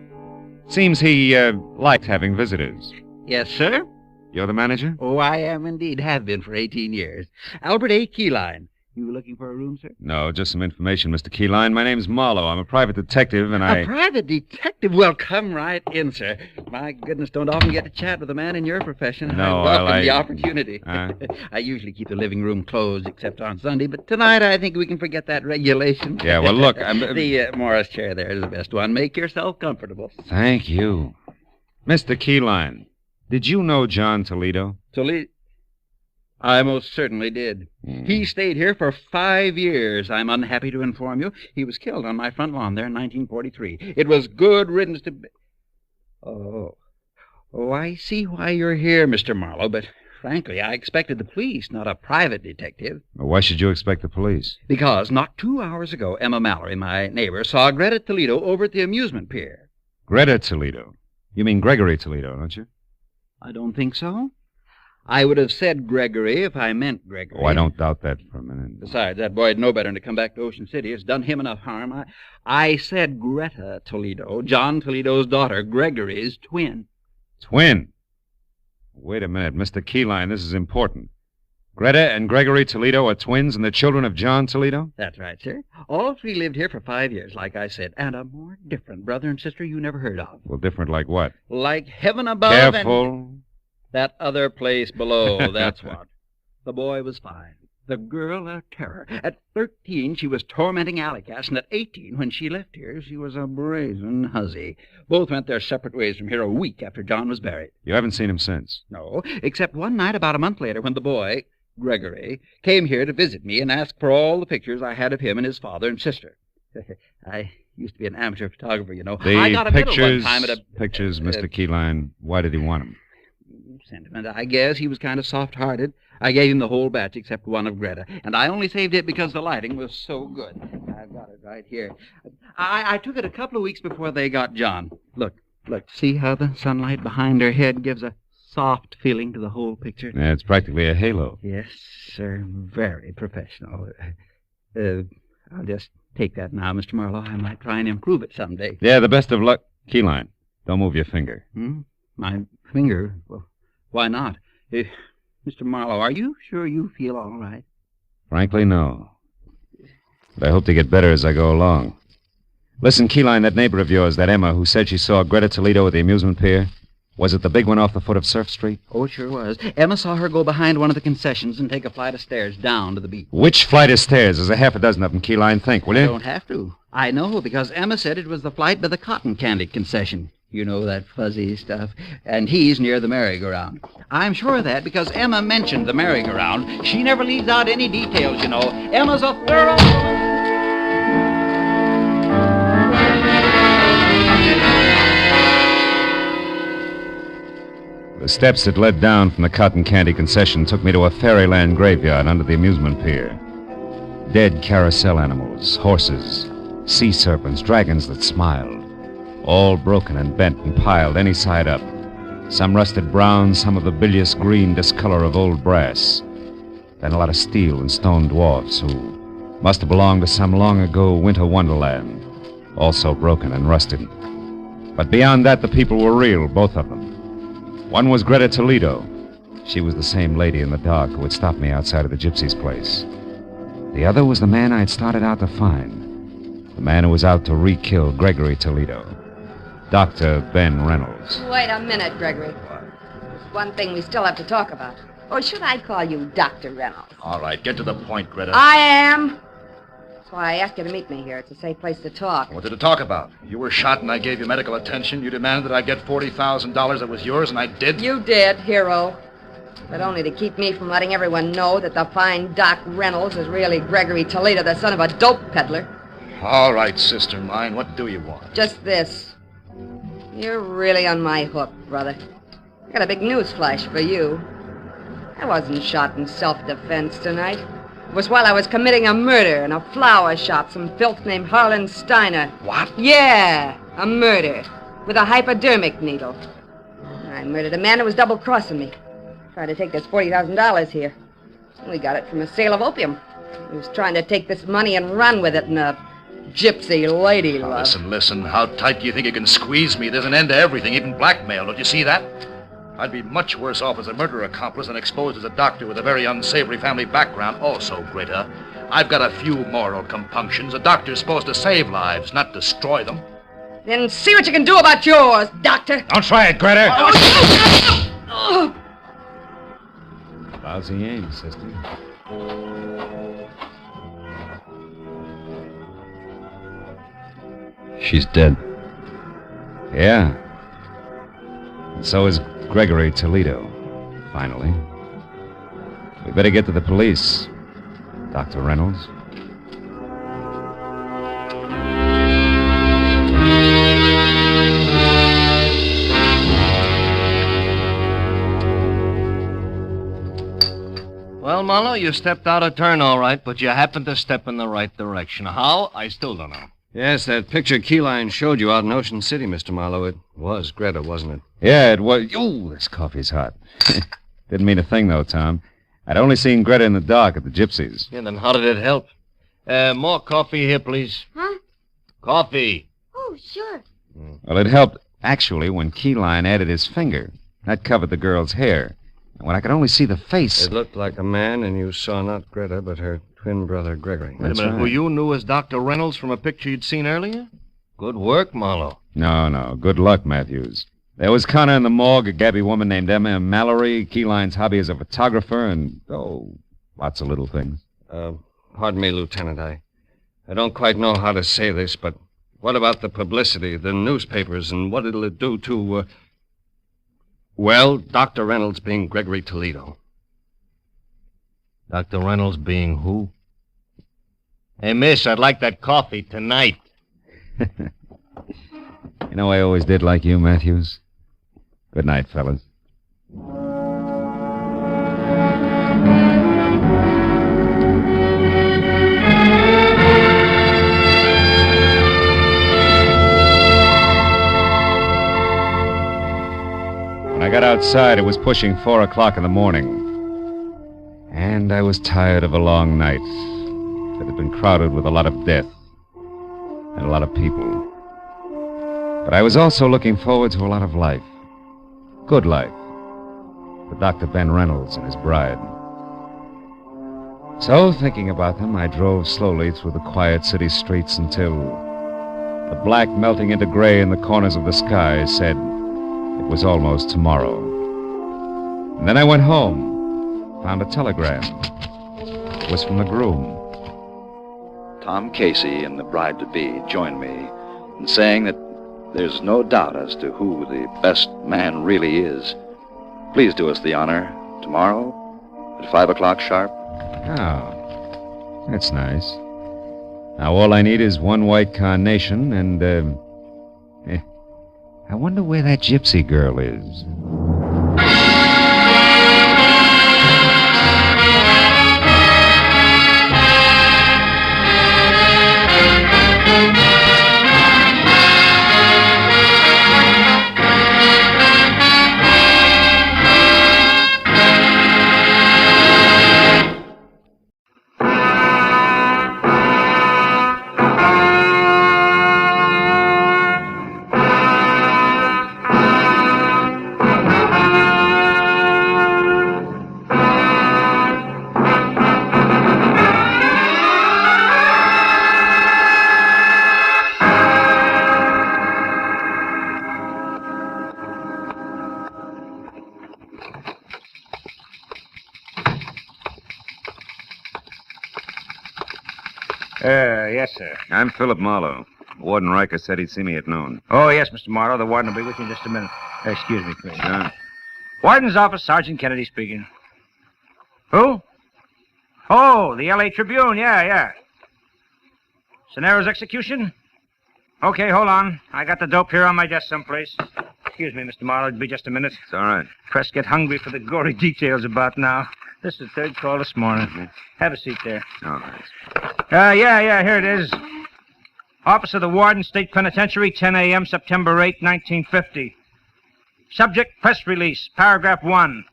Seems he liked having visitors. Yes, sir? You're the manager? Oh, I am indeed. Have been for 18 years. Albert A. Keyline. You were looking for a room, sir? No, just some information, Mr. Keyline. My name's Marlowe. I'm a private detective, and A private detective? Well, come right in, sir. My goodness, don't often get to chat with a man in your profession. No, I welcome the opportunity. I usually keep the living room closed except on Sunday, but tonight I think we can forget that regulation. Yeah, well, look, The Morris chair there is the best one. Make yourself comfortable. Thank you. Mr. Keyline, did you know John Toledo? Toledo? I most certainly did. He stayed here for 5 years. I'm unhappy to inform you. He was killed on my front lawn there in 1943. It was good riddance to... Oh, I see why you're here, Mr. Marlowe, but frankly, I expected the police, not a private detective. Well, why should you expect the police? Because not 2 hours ago, Emma Mallory, my neighbor, saw Greta Toledo over at the amusement pier. Greta Toledo? You mean Gregory Toledo, don't you? I don't think so. I would have said Gregory if I meant Gregory. Oh, I don't doubt that for a minute. Besides, that boy'd know better than to come back to Ocean City. It's done him enough harm. I said Greta Toledo, John Toledo's daughter, Gregory's twin. Twin? Wait a minute, Mr. Keyline, this is important. Greta and Gregory Toledo are twins and the children of John Toledo? That's right, sir. All three lived here for 5 years, like I said, and a more different brother and sister you never heard of. Well, different like what? Like heaven above Careful. That other place below, that's what. The boy was fine. The girl a terror. At 13, she was tormenting alley cats, and at 18, when she left here, she was a brazen hussy. Both went their separate ways from here a week after John was buried. You haven't seen him since? No, except one night about a month later when the boy, Gregory, came here to visit me and asked for all the pictures I had of him and his father and sister. I used to be an amateur photographer, you know. I got a medal one time at a... Pictures, Mr. Keyline, why did he want them? sentiment. I guess he was kind of soft-hearted. I gave him the whole batch except one of Greta, and I only saved it because the lighting was so good. I've got it right here. I took it a couple of weeks before they got John. Look. See how the sunlight behind her head gives a soft feeling to the whole picture? Yeah, it's practically a halo. Yes, sir. Very professional. I'll just take that now, Mr. Marlowe. I might try and improve it someday. Yeah, the best of luck. Keyline, don't move your finger. My finger? Well, why not? Mr. Marlowe, are you sure you feel all right? Frankly, no. But I hope to get better as I go along. Listen, Keyline, that neighbor of yours, that Emma, who said she saw Greta Toledo at the amusement pier, was it the big one off the foot of Surf Street? Oh, it sure was. Emma saw her go behind one of the concessions and take a flight of stairs down to the beach. Which flight of stairs? There's a half a dozen of them, Keyline. Think, will you? You don't have to. I know, because Emma said it was the flight by the cotton candy concession. You know, that fuzzy stuff. And he's near the merry-go-round. I'm sure of that because Emma mentioned the merry-go-round. She never leaves out any details, you know. Emma's a thorough... The steps that led down from the cotton candy concession took me to a fairyland graveyard under the amusement pier. Dead carousel animals, horses, sea serpents, dragons that smiled. All broken and bent and piled any side up. Some rusted brown, some of the bilious green discolor of old brass. Then a lot of steel and stone dwarfs who must have belonged to some long ago winter wonderland. Also broken and rusted. But beyond that, the people were real, both of them. One was Greta Toledo. She was the same lady in the dark who had stopped me outside of the gypsy's place. The other was the man I'd started out to find. The man who was out to re-kill Gregory Toledo. Dr. Ben Reynolds. Wait a minute, Gregory. There's one thing we still have to talk about. Or should I call you Dr. Reynolds? All right, get to the point, Greta. I am. That's why I asked you to meet me here. It's a safe place to talk. What did it talk about? You were shot and I gave you medical attention. You demanded that I get $40,000 that was yours, and I did? You did, hero. But only to keep me from letting everyone know that the fine Doc Reynolds is really Gregory Toledo, the son of a dope peddler. All right, sister mine. What do you want? Just this. You're really on my hook, brother. I got a big news flash for you. I wasn't shot in self-defense tonight. It was while I was committing a murder in a flower shop, some filth named Harlan Steiner. What? Yeah, a murder. With a hypodermic needle. I murdered a man who was double-crossing me. Trying to take this $40,000 here. We got it from a sale of opium. He was trying to take this money and run with it in a gypsy lady love. Listen. How tight do you think you can squeeze me? There's an end to everything, even blackmail. Don't you see that? I'd be much worse off as a murder accomplice than exposed as a doctor with a very unsavory family background. Also, Greta, I've got a few moral compunctions. A doctor's supposed to save lives, not destroy them. Then see what you can do about yours, Doctor. Don't try it, Greta. Oh. Lousy aim, sister. She's dead. Yeah. And so is Gregory Toledo, finally. We better get to the police, Dr. Reynolds. Well, Marlowe, you stepped out of turn all right, but you happened to step in the right direction. How? I still don't know. Yes, that picture Keyline showed you out in Ocean City, Mr. Marlowe. It was Greta, wasn't it? Yeah, it was. Ooh, this coffee's hot. Didn't mean a thing, though, Tom. I'd only seen Greta in the dark at the Gypsies. Yeah, then how did it help? More coffee here, please. Huh? Coffee. Oh, sure. Well, it helped, actually, when Keyline added his finger. That covered the girl's hair. And when I could only see the face... It looked like a man, and you saw not Greta, but her twin brother, Gregory. Wait a minute, who you knew as Dr. Reynolds from a picture you'd seen earlier? Good work, Marlowe. No. Good luck, Matthews. There was Connor in the morgue, a gabby woman named Emma Mallory, Keyline's hobby as a photographer, and, lots of little things. Pardon me, Lieutenant. I don't quite know how to say this, but what about the publicity, the newspapers, and what it'll do to, well, Dr. Reynolds being Gregory Toledo. Dr. Reynolds being who? Hey, miss, I'd like that coffee tonight. You know, I always did like you, Matthews. Good night, fellas. outside, it was pushing 4 o'clock in the morning. And I was tired of a long night that had been crowded with a lot of death and a lot of people. But I was also looking forward to a lot of life. Good life. For Dr. Ben Reynolds and his bride. So, thinking about them, I drove slowly through the quiet city streets until the black melting into gray in the corners of the sky said it was almost tomorrow. And then I went home, found a telegram. It was from the groom. Tom Casey and the bride-to-be joined me in saying that there's no doubt as to who the best man really is. Please do us the honor tomorrow at 5 o'clock sharp. Oh, that's nice. Now all I need is one white carnation and, I wonder where that gypsy girl is. Yes, sir. I'm Philip Marlowe. Warden Riker said he'd see me at noon. Oh, yes, Mr. Marlowe. The warden will be with you in just a minute. Excuse me, please. Sure. Warden's office, Sergeant Kennedy speaking. Who? Oh, the L.A. Tribune. Yeah. Sonero's execution? Okay, hold on. I got the dope here on my desk someplace. Excuse me, Mr. Marlowe. It'll be just a minute. It's all right. Press get hungry for the gory details about now. This is the third call this morning. Have a seat there. All right. Yeah, here it is. Office of the Warden, State Penitentiary, 10 a.m., September 8, 1950. Subject, press release, paragraph 1.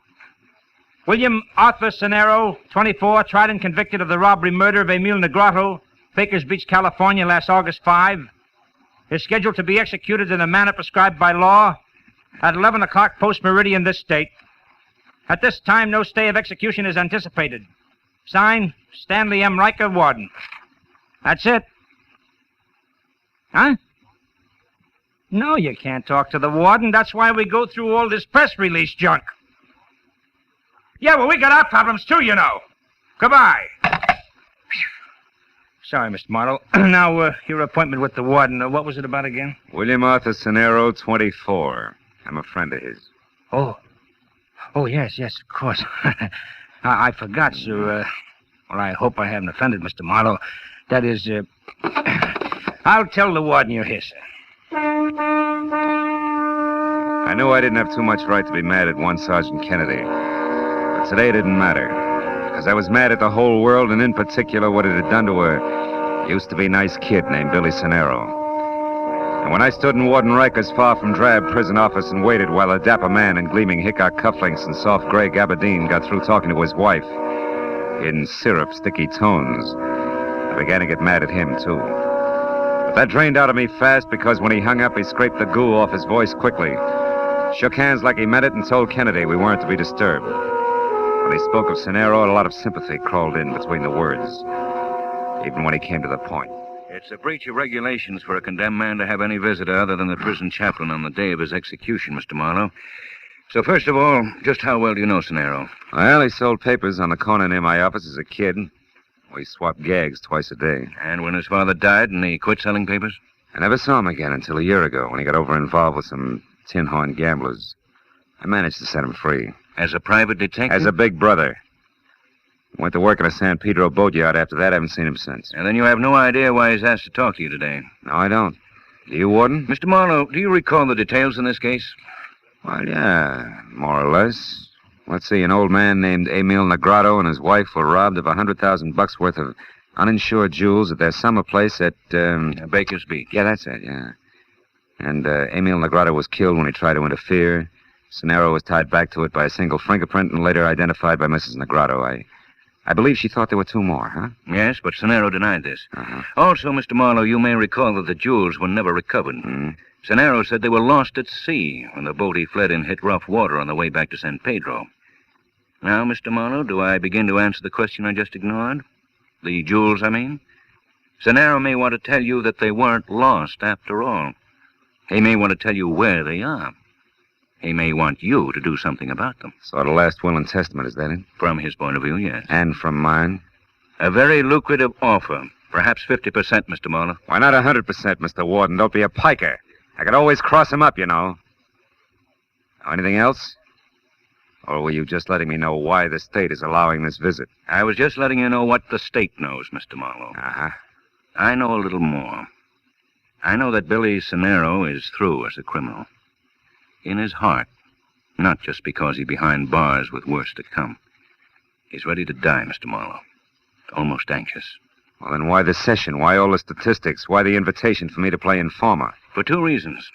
William Arthur Sonero, 24, tried and convicted of the robbery murder of Emil Negrotto, Bakers Beach, California, last August 5, is scheduled to be executed in the manner prescribed by law at 11 o'clock post-meridian this date. At this time, no stay of execution is anticipated. Signed, Stanley M. Riker, Warden. That's it. Huh? No, you can't talk to the warden. That's why we go through all this press release junk. Yeah, well, we got our problems, too, you know. Goodbye. Sorry, Mr. Marlowe. Now, your appointment with the warden, what was it about again? William Arthur Sonero, 24. I'm a friend of his. Oh, yes, of course. I forgot, sir. Well, I hope I haven't offended Mr. Marlowe. That is, I'll tell the warden you're here, sir. I knew I didn't have too much right to be mad at one Sergeant Kennedy. But today it didn't matter. Because I was mad at the whole world, and in particular what it had done to a used-to-be nice kid named Billy Sonero. And when I stood in Warden Riker's far from drab prison office and waited while a dapper man in gleaming Hickok cufflinks and soft gray gabardine got through talking to his wife in syrup sticky tones, I began to get mad at him, too. But that drained out of me fast because when he hung up, he scraped the goo off his voice quickly, shook hands like he meant it, and told Kennedy we weren't to be disturbed. When he spoke of Sonero, a lot of sympathy crawled in between the words, even when he came to the point. It's a breach of regulations for a condemned man to have any visitor other than the prison chaplain on the day of his execution, Mr. Marlowe. So first of all, just how well do you know Sonero? Well, he sold papers on the corner near my office as a kid. We swapped gags twice a day. And when his father died and he quit selling papers? I never saw him again until a year ago when he got over-involved with some tin horn gamblers. I managed to set him free. As a private detective? As a big brother. Went to work in a San Pedro boatyard after that. I haven't seen him since. And then you have no idea why he's asked to talk to you today? No, I don't. Do you, Warden? Mr. Marlowe, do you recall the details in this case? Well, yeah, more or less. Let's see, an old man named Emil Negrotto and his wife were robbed of $100,000 worth of uninsured jewels at their summer place at, Baker's Beach. Yeah, that's it, yeah. And Emil Negrotto was killed when he tried to interfere. Cenero was tied back to it by a single fingerprint and later identified by Mrs. Negrado. I believe she thought there were 2 more, huh? Yes, but Cenero denied this. Uh-huh. Also, Mr. Marlowe, you may recall that the jewels were never recovered. Cenero said they were lost at sea when the boat he fled in hit rough water on the way back to San Pedro. Now, Mr. Marlowe, do I begin to answer the question I just ignored? The jewels, I mean? Cenero may want to tell you that they weren't lost after all. He may want to tell you where they are. He may want you to do something about them. Sort of last will and testament, is that it? From his point of view, yes. And from mine? A very lucrative offer. Perhaps 50%, Mr. Marlowe. Why not 100%, Mr. Warden? Don't be a piker. I could always cross him up, you know. Now, anything else? Or were you just letting me know why the state is allowing this visit? I was just letting you know what the state knows, Mr. Marlowe. Uh-huh. I know a little more. I know that Billy Cenero is through as a criminal. In his heart, not just because he's behind bars with worse to come. He's ready to die, Mr. Marlowe. Almost anxious. Well, then why the session? Why all the statistics? Why the invitation for me to play informer? For 2 reasons.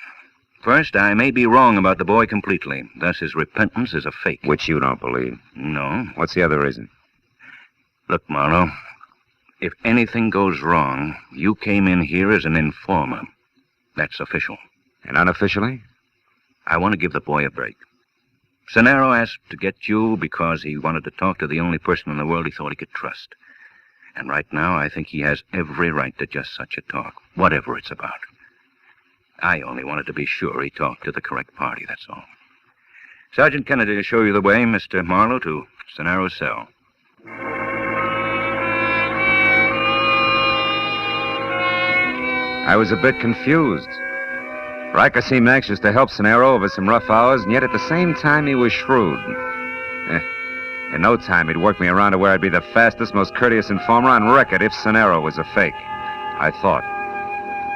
First, I may be wrong about the boy completely. Thus, his repentance is a fake. Which you don't believe. No. What's the other reason? Look, Marlowe, if anything goes wrong, you came in here as an informer. That's official. And unofficially? I want to give the boy a break. Cenero asked to get you because he wanted to talk to the only person in the world he thought he could trust. And right now, I think he has every right to just such a talk, whatever it's about. I only wanted to be sure he talked to the correct party, that's all. Sergeant Kennedy will show you the way, Mr. Marlowe, to Cenero's cell. I was a bit confused. Riker seemed anxious to help Cenero over some rough hours, and yet at the same time he was shrewd. In no time he'd work me around to where I'd be the fastest, most courteous informer on record if Cenero was a fake. I thought.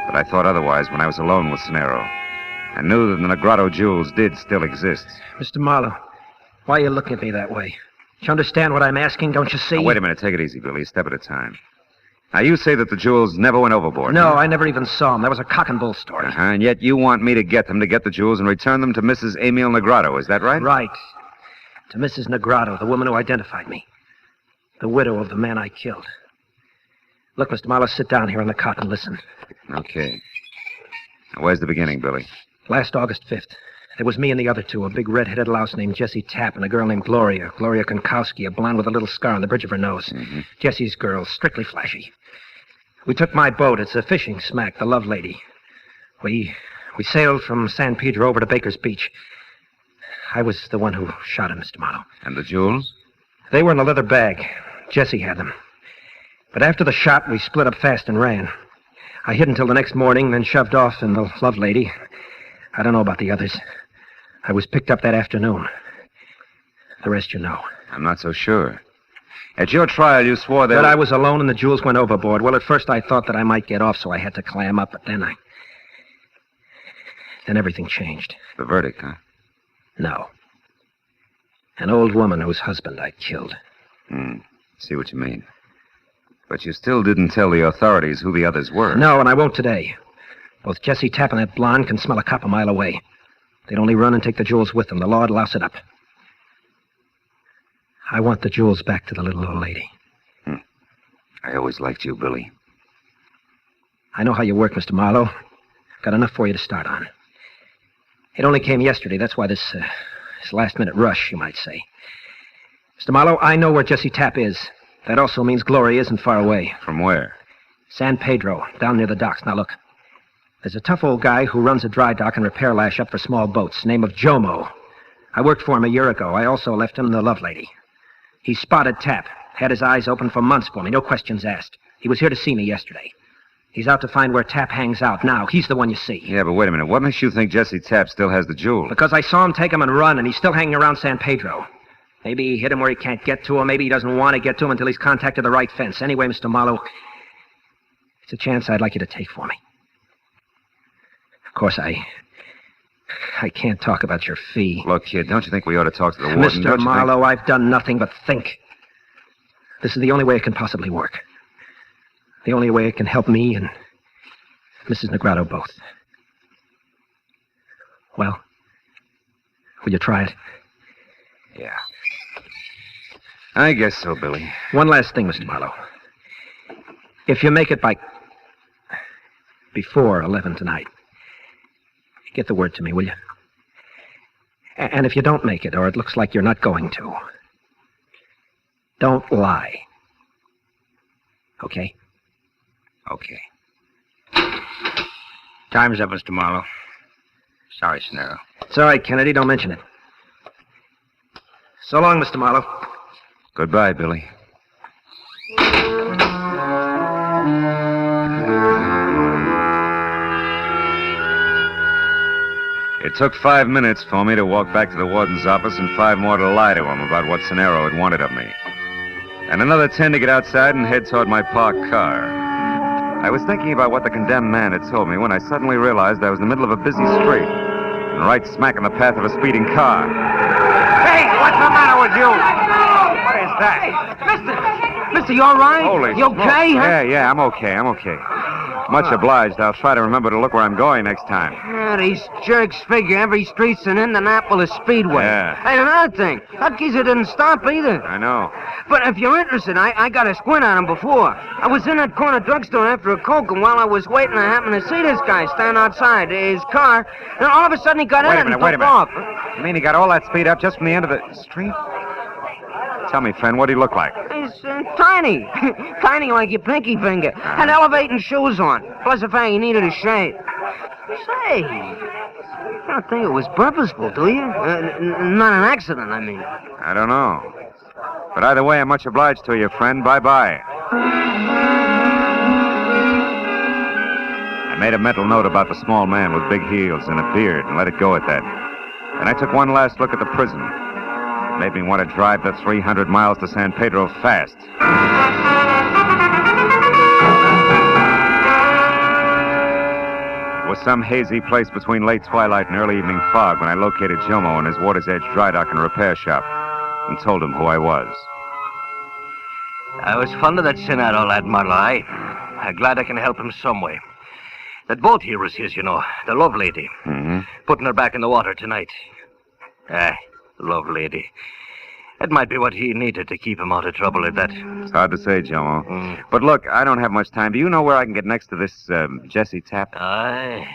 But I thought otherwise when I was alone with Cenero. I knew that the Negrado jewels did still exist. Mr. Marlowe, why are you looking at me that way? Do you understand what I'm asking? Don't you see? Now, wait a minute. Take it easy, Billy. A step at a time. Now, you say that the jewels never went overboard. No, I never even saw them. That was a cock and bull story. Uh-huh. And yet you want me to get them to get the jewels and return them to Mrs. Emil Negrado. Is that right? Right. To Mrs. Negrado, the woman who identified me. The widow of the man I killed. Look, Mr. Marlowe, sit down here on the cot and listen. Okay. Now, where's the beginning, Billy? Last August 5th. There was me and the other 2, a big red-headed louse named Jessie Tapp and a girl named Gloria Konkowski, a blonde with a little scar on the bridge of her nose. Mm-hmm. Jessie's girl, strictly flashy. We took my boat. It's a fishing smack, the Love Lady. We sailed from San Pedro over to Baker's Beach. I was the one who shot him, Mr. Marlowe. And the jewels? They were in a leather bag. Jessie had them. But after the shot, we split up fast and ran. I hid until the next morning, then shoved off in the Love Lady. I don't know about the others. I was picked up that afternoon. The rest you know. I'm not so sure. At your trial, you swore that I was alone and the jewels went overboard. Well, at first I thought that I might get off, so I had to clam up, but then everything changed. The verdict, huh? No. An old woman whose husband I killed. See what you mean. But you still didn't tell the authorities who the others were. No, and I won't today. Both Jessie Tapp and that blonde can smell a cop a mile away. They'd only run and take the jewels with them. The law'd louse it up. I want the jewels back to the little old lady. I always liked you, Billy. I know how you work, Mr. Marlowe. Got enough for you to start on. It only came yesterday. That's why this last-minute rush, you might say. Mr. Marlowe, I know where Jessie Tapp is. That also means Gloria isn't far away. From where? San Pedro, down near the docks. Now, look. There's a tough old guy who runs a dry dock and repair lash up for small boats, name of Jomo. I worked for him a year ago. I also left him the Love Lady. He spotted Tapp. Had his eyes open for months for me, no questions asked. He was here to see me yesterday. He's out to find where Tapp hangs out now. He's the one you see. Yeah, but wait a minute. What makes you think Jessie Tapp still has the jewels? Because I saw him take him and run, and he's still hanging around San Pedro. Maybe he hit him where he can't get to him. Maybe he doesn't want to get to him until he's contacted the right fence. Anyway, Mr. Marlowe, it's a chance I'd like you to take for me. Of course, I can't talk about your fee. Look, kid, don't you think we ought to talk to the warden? Mr. Marlowe, I've done nothing but think. This is the only way it can possibly work. The only way it can help me and Mrs. Negrado both. Well, Will you try it? Yeah. I guess so, Billy. One last thing, Mr. Marlowe. If you make it before 11 tonight, get the word to me, will you? And if you don't make it, or it looks like you're not going to, don't lie. Okay? Okay. Time's up, Mr. Marlowe. Sorry, Snarrow. It's all right, Kennedy. Don't mention it. So long, Mr. Marlowe. Goodbye, Billy. It took 5 minutes for me to walk back to the warden's office and 5 more to lie to him about what Scenero had wanted of me. And another 10 to get outside and head toward my parked car. I was thinking about what the condemned man had told me when I suddenly realized I was in the middle of a busy street and right smack in the path of a speeding car. Hey, what's the matter with you? What is that? Mister, you all right? Holy You okay, smoke. huh? Yeah, I'm okay. Much obliged. I'll try to remember to look where I'm going next time. Yeah, these jerks figure every street's an Indianapolis Speedway. Yeah. And another thing, that geezer didn't stop either. I know. But if you're interested, I got a squint on him before. I was in that corner drugstore after a Coke, and while I was waiting, I happened to see this guy stand outside his car, and all of a sudden he got in it and took off. You mean he got all that speed up just from the end of the street? Tell me, friend, what do he look like? He's tiny. Tiny like your pinky finger. Had elevating shoes on. Plus the fact he needed a shave. Say, you don't think it was purposeful, do you? Not an accident, I mean. I don't know. But either way, I'm much obliged to you, friend. Bye-bye. I made a mental note about the small man with big heels and a beard and let it go at that. And I took one last look at the prison. It made me want to drive the 300 miles to San Pedro fast. It was some hazy place between late twilight and early evening fog when I located Jomo in his Water's Edge dry dock and repair shop and told him who I was. I was fond of that Senado lad, Marlowe. I'm glad I can help him some way. That boat here was his, you know, the love lady. Mm-hmm. Putting her back in the water tonight. Love lady. That might be what he needed to keep him out of trouble at that. It's hard to say, Jomo. But look, I don't have much time. Do you know where I can get next to this Jesse Tapp? I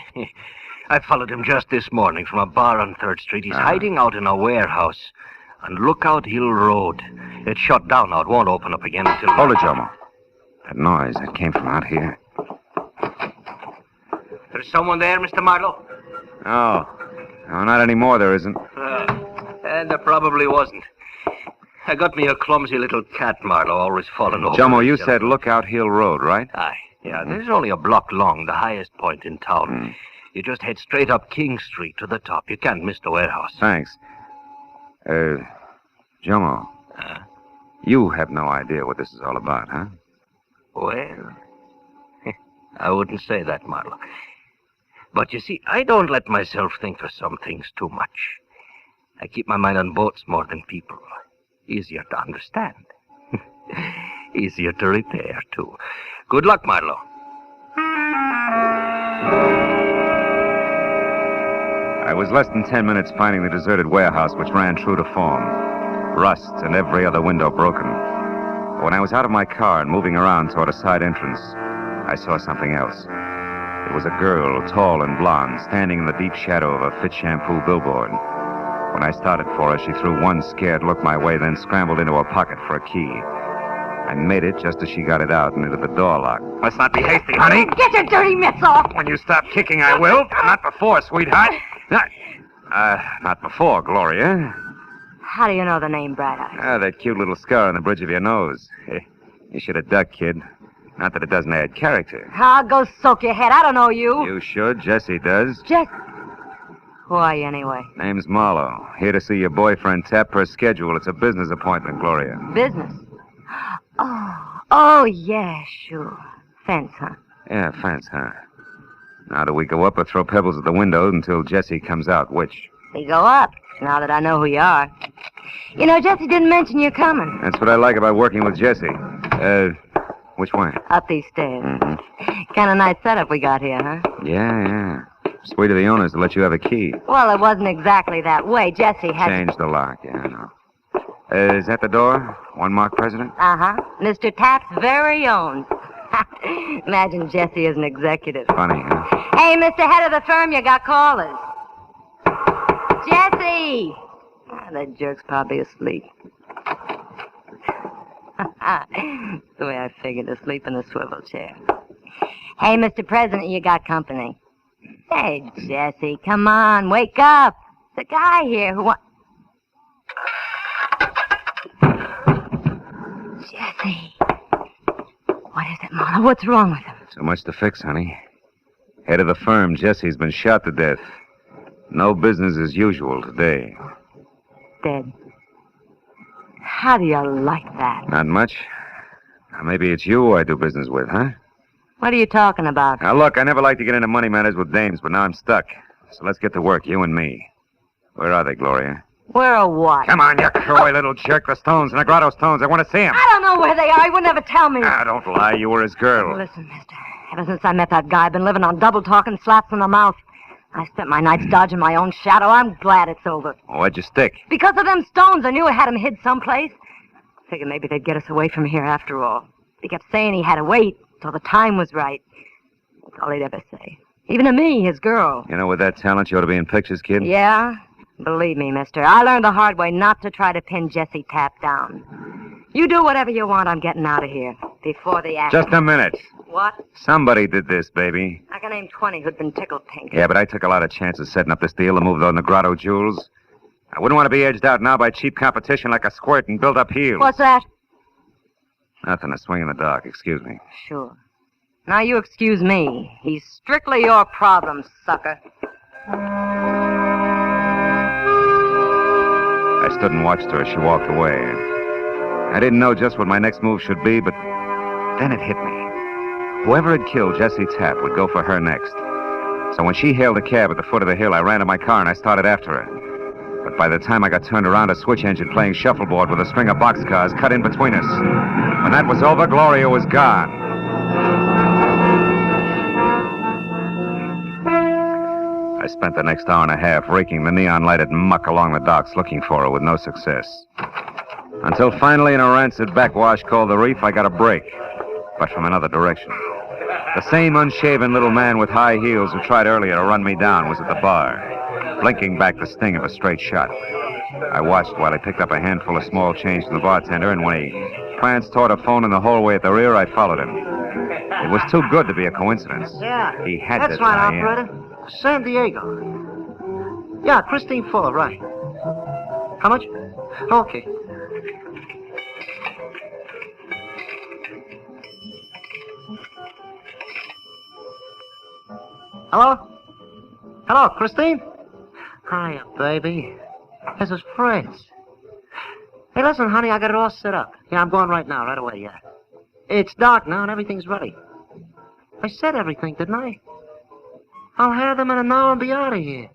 followed him just this morning from a bar on 3rd Street. He's hiding out in a warehouse on Lookout Hill Road. It's shut down now. It won't open up again until... Hold it, Jomo. That noise, that came from out here. There's someone there, Mr. Marlowe? Oh. No, not anymore, there isn't. And there probably wasn't. I got me a clumsy little cat, Marlowe, always falling over. Jomo, you said Lookout Hill Road, right? Aye. Yeah, there's only a block long, the highest point in town. You just head straight up King Street to the top. You can't miss the warehouse. Thanks. Jomo. You have no idea what this is all about, huh? Well, I wouldn't say that, Marlowe. But you see, I don't let myself think for some things too much. I keep my mind on boats more than people. Easier to understand. Easier to repair, too. Good luck, Marlowe. I was less than 10 minutes finding the deserted warehouse, which ran true to form. Rust and every other window broken. But when I was out of my car and moving around toward a side entrance, I saw something else. It was a girl, tall and blonde, standing in the deep shadow of a Fit Shampoo billboard. When I started for her, she threw one scared look my way, then scrambled into her pocket for a key. I made it just as she got it out and into the door lock. Let's not be hasty, honey. Get your dirty mitts off! When you stop kicking, I will. Not before, sweetheart. Not before, Gloria. How do you know the name Bright Eyes? That cute little scar on the bridge of your nose. You should have ducked, kid. Not that it doesn't add character. I'll go soak your head. I don't know you. You should. Jesse does. Who are you, anyway? Name's Marlowe. Here to see your boyfriend Tapp per schedule. It's a business appointment, Gloria. Business? Oh, yeah, sure. Fence, huh? Yeah, fence, huh? Now do we go up or throw pebbles at the window until Jesse comes out? Which? We go up, now that I know who you are. You know, Jesse didn't mention you're coming. That's what I like about working with Jesse. Which way? Up these stairs. Mm-hmm. Kind of nice setup we got here, huh? Yeah. Sweet of the owners to let you have a key. Well, it wasn't exactly that way. Jesse had... Changed the lock, yeah, I know. Is that the door? One mark president? Uh-huh. Mr. Tapp's very own. Imagine Jesse as an executive. Funny, huh? Hey, Mr. Head of the firm, you got callers. Jesse! That jerk's probably asleep. The way I figured, asleep in a swivel chair. Hey, Mr. President, you got company. Hey, Jesse, come on, wake up. The guy here who wants... Jesse. What is it, Marlowe? What's wrong with him? Too much to fix, honey. Head of the firm, Jesse's been shot to death. No business as usual today. Dead. How do you like that? Not much. Now, maybe it's you I do business with, huh? What are you talking about? Now, look, I never like to get into money matters with dames, but now I'm stuck. So let's get to work, you and me. Where are they, Gloria? Where or what? Come on, you coy little jerk. The Stones, Negrado Stones. I want to see them. I don't know where they are. He would never tell me. Ah, don't lie. You were his girl. Listen, mister. Ever since I met that guy, I've been living on double talk and slaps in the mouth. I spent my nights dodging my own shadow. I'm glad it's over. Why'd you stick? Because of them Stones. I knew I had him hid someplace. Figured maybe they'd get us away from here after all. He kept saying he had to wait till the time was right. That's all he'd ever say. Even to me, his girl. You know, with that talent, you ought to be in pictures, kid. Yeah? Believe me, mister, I learned the hard way not to try to pin Jesse Tapp down. You do whatever you want, I'm getting out of here. Before the action. Just a minute. What? Somebody did this, baby. I can name 20 who'd been tickled pink. Yeah, but I took a lot of chances setting up this deal to move those Negrado jewels. I wouldn't want to be edged out now by cheap competition like a squirt and build up heels. What's that? Nothing, a swing in the dark. Excuse me. Sure. Now you excuse me. He's strictly your problem, sucker. I stood and watched her as she walked away. I didn't know just what my next move should be, but then it hit me. Whoever had killed Jesse Tapp would go for her next. So when she hailed a cab at the foot of the hill, I ran to my car and I started after her. But by the time I got turned around, a switch engine playing shuffleboard with a string of boxcars cut in between us. When that was over, Gloria was gone. I spent the next hour and a half raking the neon-lighted muck along the docks looking for her with no success. Until finally in a rancid backwash called the Reef, I got a break, but from another direction. The same unshaven little man with high heels who tried earlier to run me down was at the bar, blinking back the sting of a straight shot. I watched while he picked up a handful of small change from the bartender, and when he pranced toward a phone in the hallway at the rear, I followed him. It was too good to be a coincidence. Yeah. He had That's to right, tie in. operator. San Diego. Yeah, Christine Fuller, right. How much? Okay. Hello? Hello, Christine? Hiya, baby. This is Fritz. Hey, listen, honey, I got it all set up. Yeah, I'm going right now, right away, yeah. It's dark now and everything's ready. I said everything, didn't I? I'll have them in an hour and be out of here.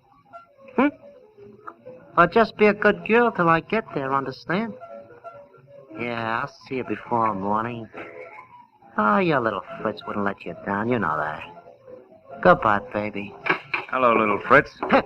Or just be a good girl till I get there, understand? Yeah, I'll see you before morning. Oh, your little Fritz wouldn't let you down, you know that. Goodbye, baby. Hello, little Fritz. Hey,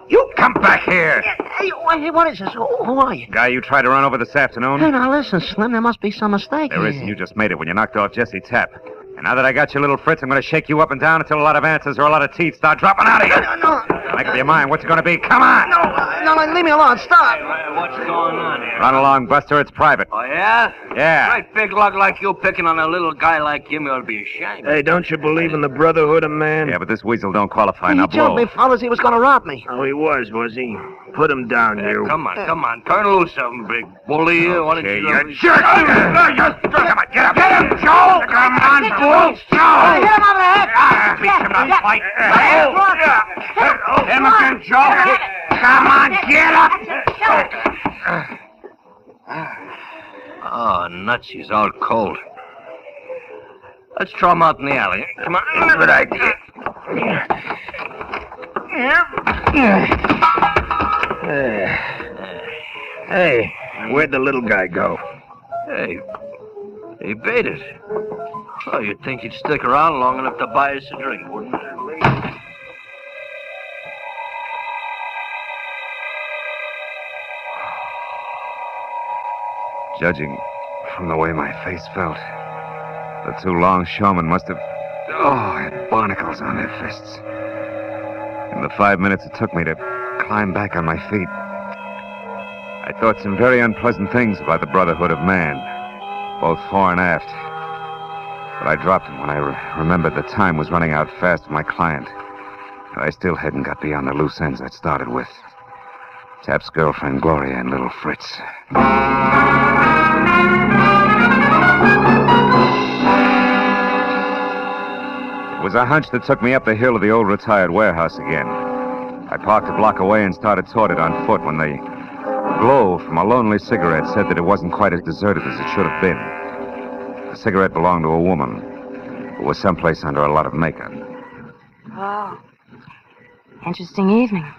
you come back here. Hey, what is this? Who are you? Guy you tried to run over this afternoon? Hey, now listen, Slim, there must be some mistake There here. isn't. You just made it when you knocked off Jesse Tapp. And now that I got you, little Fritz, I'm going to shake you up and down until a lot of answers or a lot of teeth start dropping out of you. No. Make up your mind. What's it going to be? Come on. No, leave me alone. Stop. What's going on here? Run along, Buster. It's private. Oh, yeah? Yeah. Great big lug like you picking on a little guy like him, you ought to be ashamed. Hey, don't you believe in the brotherhood of man? Yeah, but this weasel don't qualify. He Now told blow. me, fellas, he was going to rob me. Oh, he was he? Put him down, you. Come on. Turn loose of him, big bully. Why don't you... You jerk! Come on, get up! Get him, Joe! Come on, fool! Joe! Hit him over the head! Beat him up, fight! Him again, Joe! Come on, get up! Oh, nuts, he's all cold. Let's throw him out in the alley. Come on. Good idea. Hey, where'd the little guy go? Hey, he baited. Oh, you'd think he'd stick around long enough to buy us a drink, wouldn't you? Judging from the way my face felt, the two longshoremen must have, had barnacles on their fists. In the 5 minutes it took me to climb back on my feet, I thought some very unpleasant things about the brotherhood of man, both fore and aft. But I dropped them when I remembered the time was running out fast for my client. I still hadn't got beyond the loose ends I'd started with. Tap's girlfriend, Gloria, and little Fritz. It was a hunch that took me up the hill of the old retired warehouse again. I parked a block away and started toward it on foot when the glow from a lonely cigarette said that it wasn't quite as deserted as it should have been. The cigarette belonged to a woman who was someplace under a lot of makeup. Oh. Interesting evening.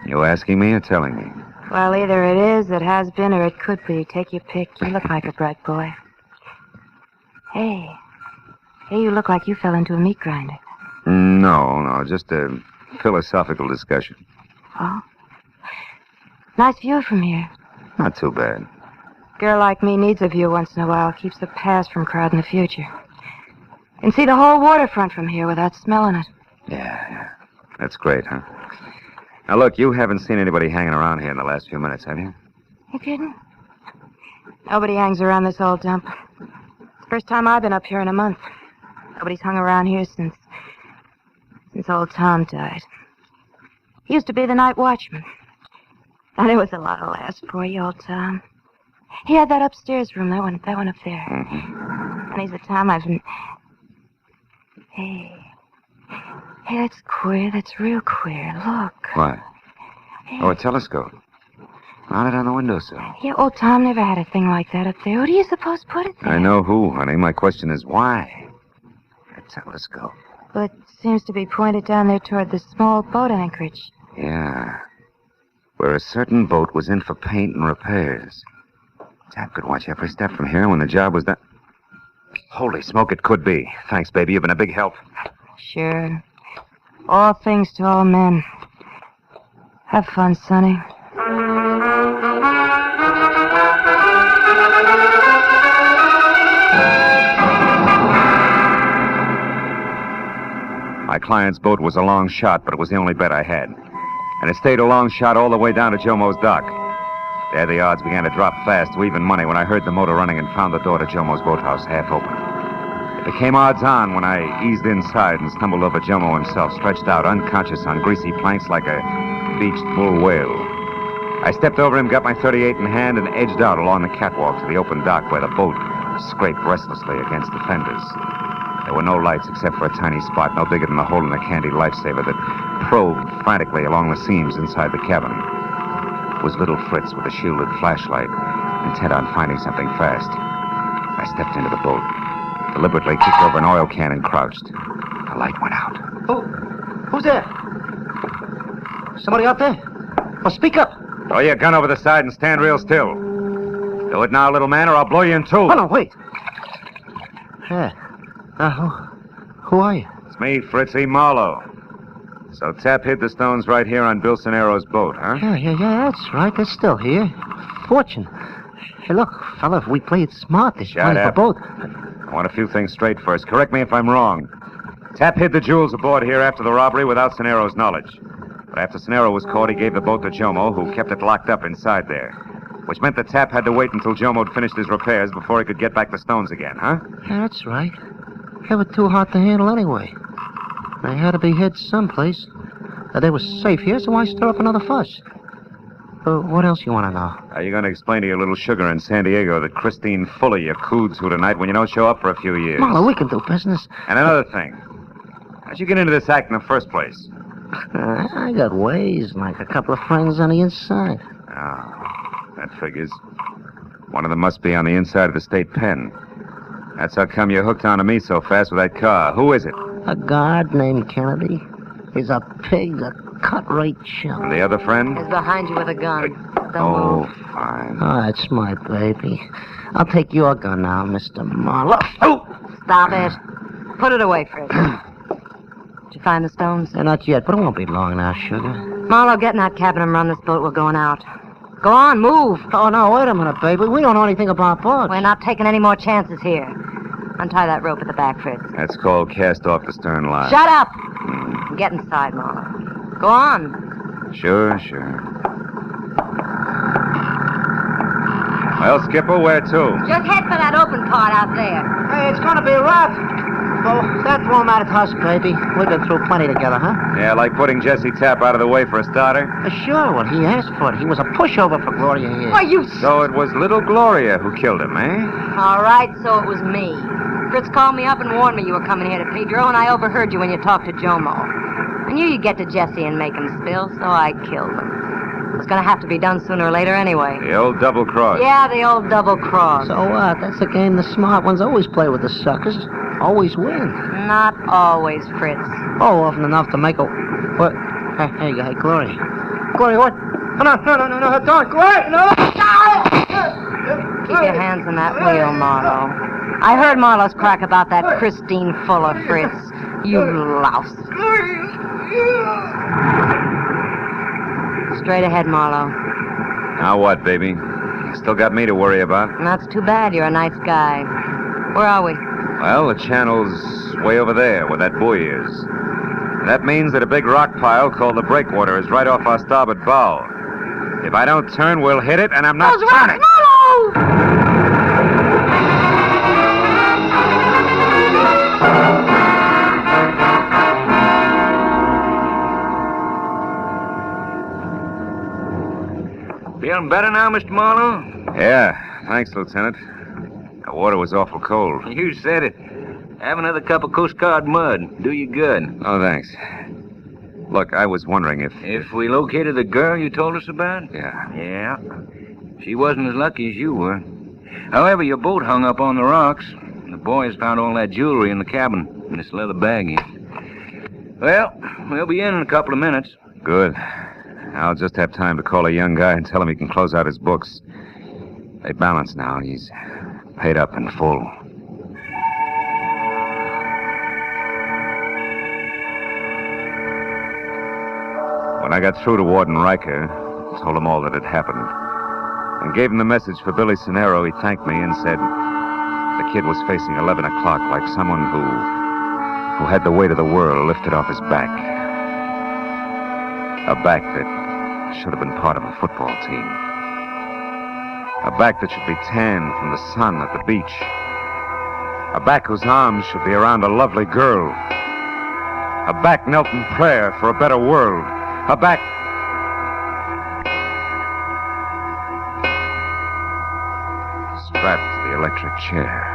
You asking me or telling me? Well, either it is, it has been, or it could be. Take your pick. You look like a bright boy. Hey, you look like you fell into a meat grinder. No, just a philosophical discussion. Oh? Nice view from here. Not too bad. Girl like me needs a view once in a while. Keeps the past from crowding the future. You can see the whole waterfront from here without smelling it. Yeah. That's great, huh? Now, look, you haven't seen anybody hanging around here in the last few minutes, have you? You kidding? Nobody hangs around this old dump. It's the first time I've been up here in a month. Nobody's hung around here since old Tom died. He used to be the night watchman. And it was a lot of laughs for you, old Tom. He had that upstairs room, that one up there. Mm-hmm. And he's the time I've been... Hey, that's queer. That's real queer. Look. What? Hey. Oh, a telescope. Mounted on the windowsill. Yeah, old Tom never had a thing like that up there. Who do you suppose put it there? I know who, honey. My question is why? A telescope. Well, it seems to be pointed down there toward the small boat anchorage. Yeah. Where a certain boat was in for paint and repairs. Tap could watch every step from here when the job was done. Holy smoke, it could be. Thanks, baby. You've been a big help. Sure. All things to all men. Have fun, Sonny. My client's boat was a long shot, but it was the only bet I had. And it stayed a long shot all the way down to Jomo's dock. There the odds began to drop fast to even money when I heard the motor running and found the door to Jomo's boathouse half open. It became odds on when I eased inside and stumbled over Jomo himself, stretched out unconscious on greasy planks like a beached bull whale. I stepped over him, got my .38 in hand, and edged out along the catwalk to the open dock where the boat scraped restlessly against the fenders. There were no lights except for a tiny spot no bigger than the hole in a candy lifesaver that probed frantically along the seams inside the cabin. It was little Fritz with a shielded flashlight, intent on finding something fast. I stepped into the boat, deliberately kicked over an oil can and crouched. The light went out. Who's there? Somebody out there? Oh, speak up. Throw your gun over the side and stand real still. Do it now, little man, or I'll blow you in two. Oh, no, wait. Yeah. Who are you? It's me, Fritzy Marlowe. So Tap hid the stones right here on Bill Sonero's boat, huh? Yeah, that's right. They're still here. Fortune. Hey, look, fella, if we played smart, this Shut place up. for both. I want a few things straight first. Correct me if I'm wrong. Tap hid the jewels aboard here after the robbery without Sonero's knowledge. But after Sonero was caught, he gave the boat to Jomo, who kept it locked up inside there. Which meant that Tap had to wait until Jomo'd finished his repairs before he could get back the stones again, huh? Yeah, that's right. They were too hard to handle anyway. They had to be hid someplace. They were safe here, so why stir up another fuss? What else you want to know? Are you going to explain to your little sugar in San Diego that Christine Fuller you cooed to tonight when you don't show up for a few years? Marlowe, we can do business. And another thing. How'd you get into this act in the first place? I got ways, like a couple of friends on the inside. Oh, that figures. One of them must be on the inside of the state pen. That's how come you hooked onto me so fast with that car. Who is it? A guard named Kennedy. He's a pig, a cut-rate chump. And the other friend? He's behind you with a gun. Oh, fine. Oh, that's my baby. I'll take your gun now, Mr. Marlowe. Oh! Stop it. Put it away, Fritz. Did you find the stones? Not yet, but it won't be long now, sugar. Marlowe, get in that cabin and run this boat. We're going out. Go on, move. Oh, no, wait a minute, baby. We don't know anything about bugs. We're not taking any more chances here. Untie that rope at the back, Fritz. That's called cast off the stern line. Shut up! Get inside, Marlowe. Go on. Sure. Well, Skipper, where to? Just head for that open part out there. Hey, it's gonna be rough. Well, that won't matter to us, baby. We've been through plenty together, huh? Yeah, like putting Jesse Tapp out of the way for a starter? Sure, well, he asked for it. He was a pushover for Gloria here. Why, you... So it was little Gloria who killed him, eh? All right, so it was me. Fritz called me up and warned me you were coming here to Pedro, and I overheard you when you talked to Jomo. I knew you'd get to Jesse and make him spill, so I killed him. It was going to have to be done sooner or later anyway. The old double cross. Yeah, the old double cross. So what? That's the game the smart ones always play with the suckers. Always win. Not always, Fritz. Oh, often enough to make a... What? Hey, Gloria. Gloria, what? No, don't, Gloria, no! Keep your hands on that wheel, Marlowe. I heard Marlowe's crack about that Christine Fuller, Fritz. You louse. Straight ahead, Marlowe. Now what, baby? You still got me to worry about. That's too bad. You're a nice guy. Where are we? Well, the channel's way over there, where that buoy is. That means that a big rock pile called the breakwater is right off our starboard bow. If I don't turn, we'll hit it, and I'm not turning. Feeling better now, Mr. Marlowe? Yeah, thanks, Lieutenant. The water was awful cold. You said it. Have another cup of Coast Guard mud. Do you good. Oh, thanks. Look, I was wondering if... If we located the girl you told us about? Yeah. Yeah. She wasn't as lucky as you were. However, your boat hung up on the rocks. The boys found all that jewelry in the cabin, in this leather baggie. Well, we'll be in a couple of minutes. Good. I'll just have time to call a young guy and tell him he can close out his books. They balance now, and he's paid up in full. When I got through to Warden Riker, told him all that had happened, and gave him the message for Billy Cenero, he thanked me and said the kid was facing 11 o'clock like someone who had the weight of the world lifted off his back. A back that should have been part of a football team. A back that should be tanned from the sun at the beach. A back whose arms should be around a lovely girl. A back knelt in prayer for a better world. A back... strapped to the electric chair.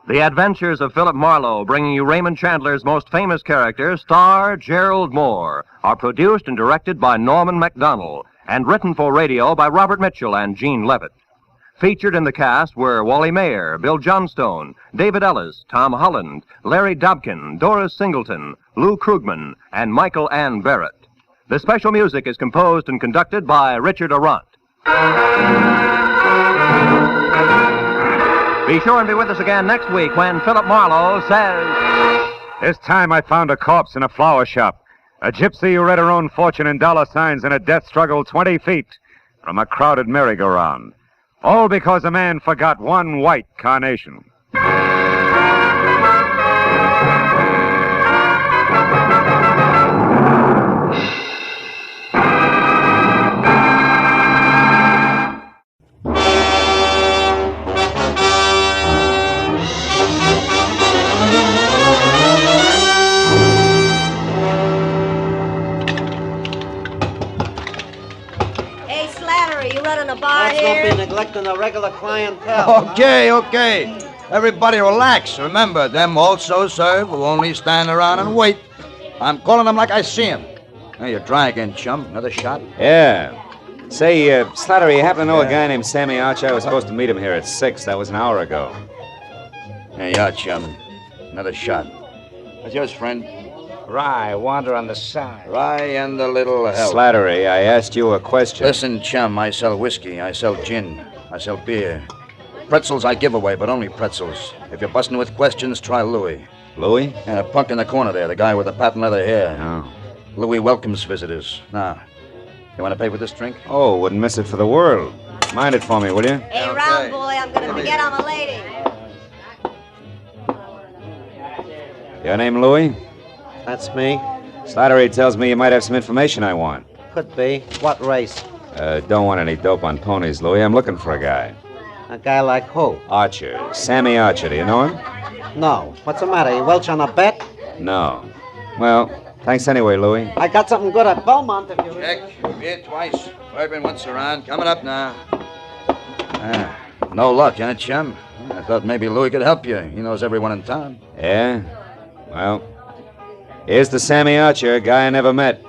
The Adventures of Philip Marlowe, bringing you Raymond Chandler's most famous character, star Gerald Moore, are produced and directed by Norman MacDonald and written for radio by Robert Mitchell and Gene Levitt. Featured in the cast were Wally Mayer, Bill Johnstone, David Ellis, Tom Holland, Larry Dobkin, Doris Singleton, Lou Krugman, and Michael Ann Barrett. The special music is composed and conducted by Richard Arant. Be sure and be with us again next week when Philip Marlowe says... This time I found a corpse in a flower shop. A gypsy who read her own fortune in dollar signs in a death struggle 20 feet from a crowded merry-go-round. All because a man forgot one white carnation. Don't be neglecting the regular clientele. Okay. Everybody relax. Remember, them also serve who only stand around and wait. I'm calling them like I see them. Hey, you're dry again, chum. Another shot? Yeah. Say, Slattery, you happen to know a guy named Sammy Arch? I was supposed to meet him here at 6. That was an hour ago. Hey, yeah, chum. Another shot. That's yours, friend. Rye, wander on the side. Rye and a little help. Slattery, I asked you a question. Listen, chum, I sell whiskey, I sell gin, I sell beer. Pretzels I give away, but only pretzels. If you're busting with questions, try Louis. Louis? And a punk in the corner there, the guy with the patent leather hair. Oh. Louis welcomes visitors. Now, you want to pay for this drink? Oh, wouldn't miss it for the world. Mind it for me, will you? Hey, round boy, I'm gonna forget I'm a lady. Your name Louis? That's me. Slattery tells me you might have some information I want. Could be. What race? Don't want any dope on ponies, Louis. I'm looking for a guy. A guy like who? Archer. Sammy Archer. Do you know him? No. What's the matter? You welch on a bet? No. Well, thanks anyway, Louis. I got something good at Belmont if you... Check. Beer twice. Hairpin once around. Coming up now. No luck, huh, chum? I thought maybe Louis could help you. He knows everyone in town. Yeah? Well, here's the Sammy Archer, a guy I never met.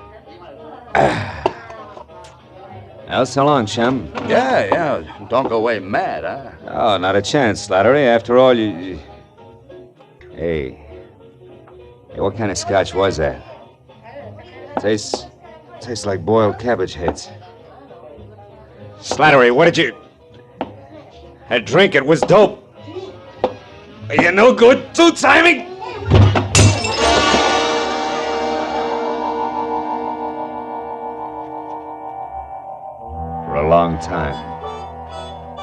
Well, so long, chum. Yeah. Don't go away mad, huh? Oh, not a chance, Slattery. After all, you... Hey, what kind of scotch was that? Tastes like boiled cabbage heads. Slattery, what did you... I drink it was dope. Are you no good, two-timing? For a long time,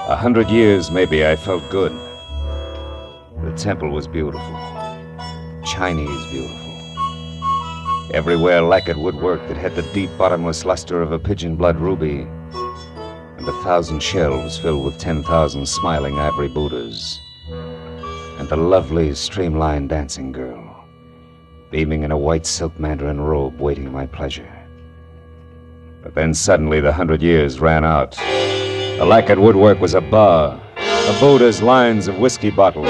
100 years maybe, I felt good. The temple was beautiful. Chinese beautiful. Everywhere lacquered woodwork that had the deep, bottomless luster of a pigeon blood ruby. And 1,000 shelves filled with 10,000 smiling ivory Buddhas. And the lovely, streamlined dancing girl, beaming in a white silk mandarin robe, waiting my pleasure. But then suddenly the 100 years ran out. The lacquered woodwork was a bar. The Buddhas, lines of whiskey bottles.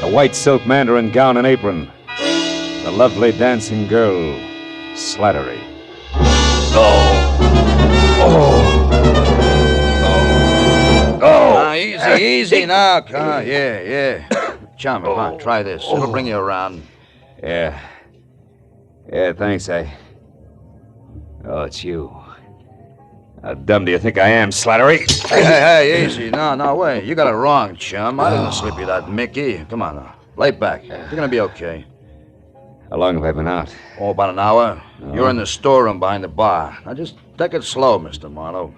The white silk mandarin gown and apron. The lovely dancing girl, Slattery. Easy now. Yeah. Chum, come on, try this. It'll bring you around. Yeah, thanks, Oh, it's you. How dumb do you think I am, Slattery? Hey, easy. No way. You got it wrong, chum. I didn't slip you that Mickey. Come on now. Lay back. You're gonna be okay. How long have I been out? Oh, about an hour. Oh. You're in the storeroom behind the bar. Now just take it slow, Mr. Marlowe.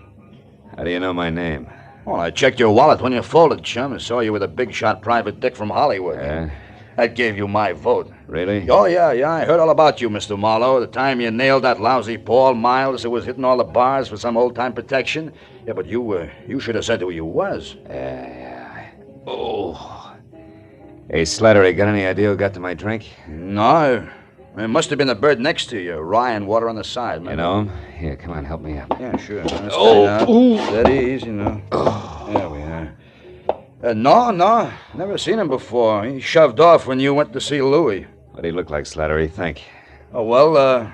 How do you know my name? Well, I checked your wallet when you folded, chum, and saw you with a big shot private dick from Hollywood. Yeah? That gave you my vote. Really? Oh, yeah. I heard all about you, Mr. Marlowe. The time you nailed that lousy Paul Miles who was hitting all the bars for some old-time protection. Yeah, but you should have said who you was. Yeah. Oh. Hey, Slattery, got any idea who got to my drink? No. It must have been the bird next to you. Rye and water on the side, man. You know him? Here, come on, help me up. Yeah, sure. Oh! Steady, easy now. Oh. There we are. No. Never seen him before. He shoved off when you went to see Louis. What'd he look like, Slattery? Think. Oh, well,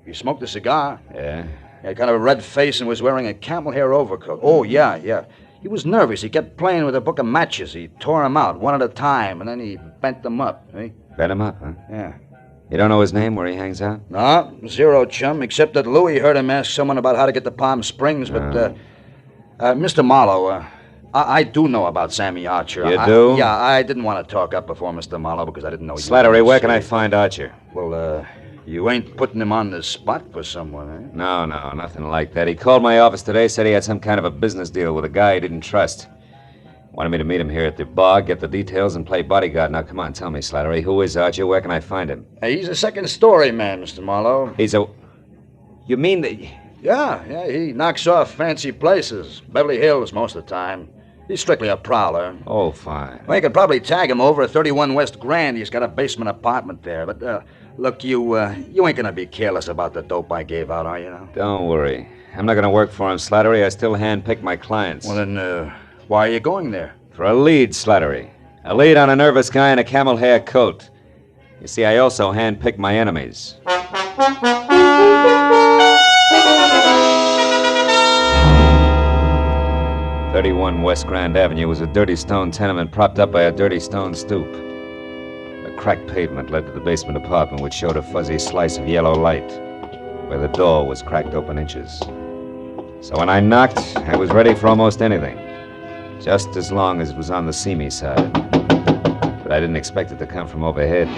he smoked a cigar. Yeah? He had kind of a red face and was wearing a camel hair overcoat. Oh, yeah. He was nervous. He kept playing with a book of matches. He tore them out one at a time, and then he bent them up. Eh? Bent them up, huh? Yeah. You don't know his name, where he hangs out? No, zero, chum, except that Louis heard him ask someone about how to get to Palm Springs, but, Mr. Marlowe, I do know about Sammy Archer. You do? Yeah, I didn't want to talk up before Mr. Marlowe because I didn't know you... Slattery, where can I find Archer? Well, you ain't putting him on the spot for someone, eh? No, nothing like that. He called my office today, said he had some kind of a business deal with a guy he didn't trust. Wanted me to meet him here at the bar, get the details, and play bodyguard. Now, come on, tell me, Slattery, who is Archer? Where can I find him? Hey, he's a second-story man, Mr. Marlowe. He's a... You mean that... Yeah, he knocks off fancy places. Beverly Hills most of the time. He's strictly a prowler. Oh, fine. Well, you could probably tag him over at 31 West Grand. He's got a basement apartment there. But, look, you ain't gonna be careless about the dope I gave out, are you now? Don't worry. I'm not gonna work for him, Slattery. I still handpick my clients. Well, then, why are you going there? For a lead, Slattery. A lead on a nervous guy in a camel hair coat. You see, I also handpick my enemies. 31 West Grand Avenue was a dirty stone tenement propped up by a dirty stone stoop. The cracked pavement led to the basement apartment, which showed a fuzzy slice of yellow light, where the door was cracked open inches. So when I knocked, I was ready for almost anything, just as long as it was on the see-me side. But I didn't expect it to come from overhead.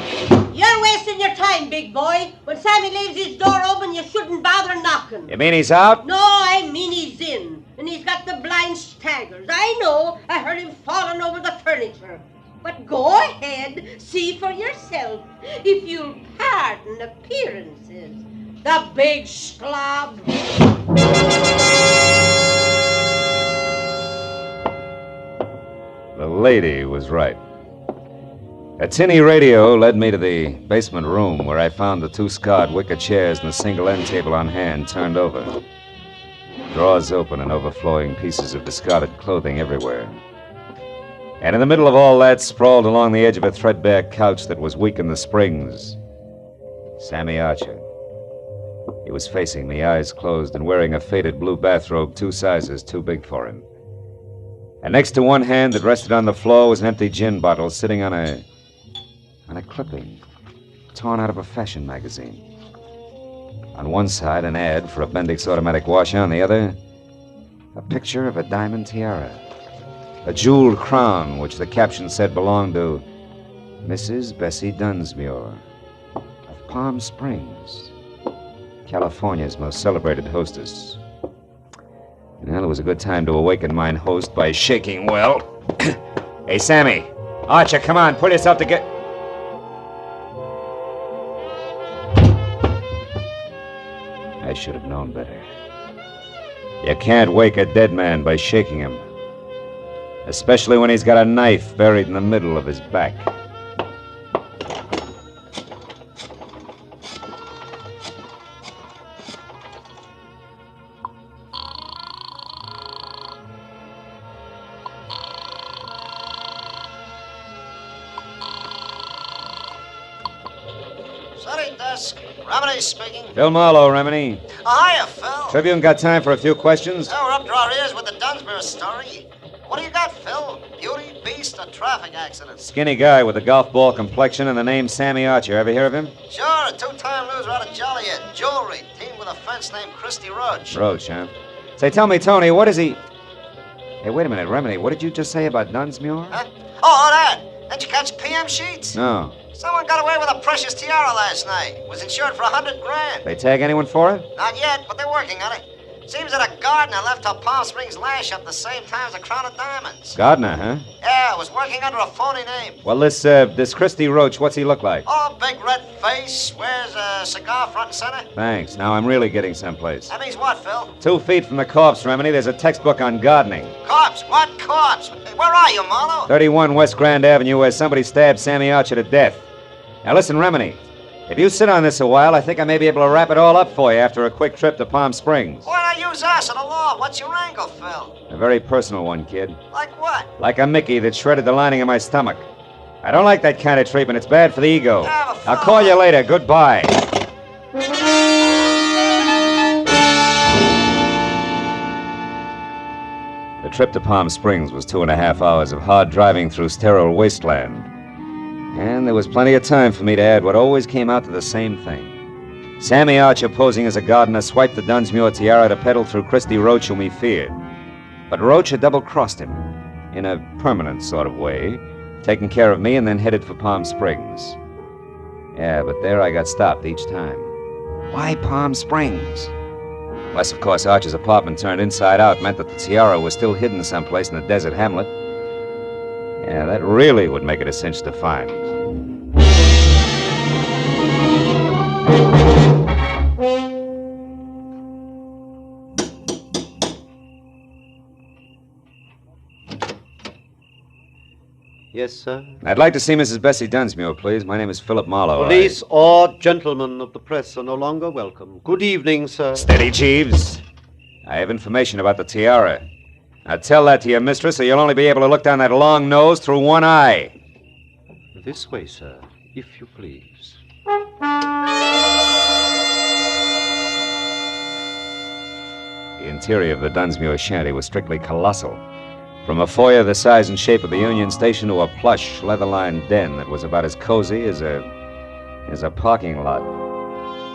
You're wasting your time, big boy. When Sammy leaves his door open, you shouldn't bother knocking. You mean he's out? No, I mean he's in. And he's got the blind staggers. I know. I heard him falling over the furniture. But go ahead, see for yourself, if you'll pardon appearances. The big slob. The lady was right. A tinny radio led me to the basement room, where I found the 2 scarred wicker chairs and a single end table on hand turned over. Drawers open and overflowing pieces of discarded clothing everywhere. And in the middle of all that, sprawled along the edge of a threadbare couch that was weak in the springs, Sammy Archer. He was facing me, eyes closed, and wearing a faded blue bathrobe 2 sizes too big for him. And next to one hand that rested on the floor was an empty gin bottle sitting on a clipping, torn out of a fashion magazine. On one side, an ad for a Bendix automatic washer. On the other, a picture of a diamond tiara. A jeweled crown, which the caption said belonged to Mrs. Bessie Dunsmuir of Palm Springs, California's most celebrated hostess. Well, it was a good time to awaken mine host by shaking well. Hey, Sammy. Archer, come on, pull yourself together. I should have known better. You can't wake a dead man by shaking him. Especially when he's got a knife buried in the middle of his back. City desk. Remedy speaking. Phil Marlowe, Remini. Oh, hiya, Phil. Tribune got time for a few questions? Oh, we're up to our ears with the Dunsmuir story. What do you got, Phil? Beauty, beast, or traffic accident? Skinny guy with a golf ball complexion and the name Sammy Archer. Ever hear of him? Sure, a 2-time loser out of Joliet. Jewelry. Team with a fence named Christy Roach. Roach, huh? Say, tell me, Tony, what is he... Hey, wait a minute, Remini. What did you just say about Dunsmuir? Huh? Oh, that. Didn't you catch PM sheets? No. Someone got away with a precious tiara last night. Was insured for $100,000. They tag anyone for it? Not yet, but they're working on it. Seems that a gardener left her Palm Springs lash up the same time as a crown of diamonds. Gardner, huh? Yeah, was working under a phony name. Well, this Christy Roach, what's he look like? Oh, big red face, wears a cigar front and center. Thanks. Now I'm really getting someplace. That means what, Phil? 2 feet from the corpse, Remini, there's a textbook on gardening. Corpse? What corpse? Where are you, Marlowe? 31 West Grand Avenue, where somebody stabbed Sammy Archer to death. Now listen, Remini. If you sit on this a while, I think I may be able to wrap it all up for you after a quick trip to Palm Springs. Why not use us and the law? What's your angle, Phil? A very personal one, kid. Like what? Like a Mickey that shredded the lining of my stomach. I don't like that kind of treatment. It's bad for the ego. I'll call you later. Goodbye. The trip to Palm Springs was 2.5 hours of hard driving through sterile wasteland. And there was plenty of time for me to add what always came out to the same thing. Sammy Archer, posing as a gardener, swiped the Dunsmuir tiara to peddle through Christy Roach, whom he feared. But Roach had double-crossed him, in a permanent sort of way, taking care of me and then headed for Palm Springs. Yeah, but there I got stopped each time. Why Palm Springs? Unless, of course, Archer's apartment turned inside out meant that the tiara was still hidden someplace in the desert hamlet. Yeah, that really would make it a cinch to find. Yes, sir? I'd like to see Mrs. Bessie Dunsmuir, please. My name is Philip Marlowe. Police or gentlemen of the press are no longer welcome. Good evening, sir. Steady, Jeeves. I have information about the tiara. Now tell that to your mistress, or you'll only be able to look down that long nose through one eye. This way, sir, if you please. The interior of the Dunsmuir shanty was strictly colossal. From a foyer the size and shape of the Union Station to a plush, leather-lined den that was about as cozy as a parking lot.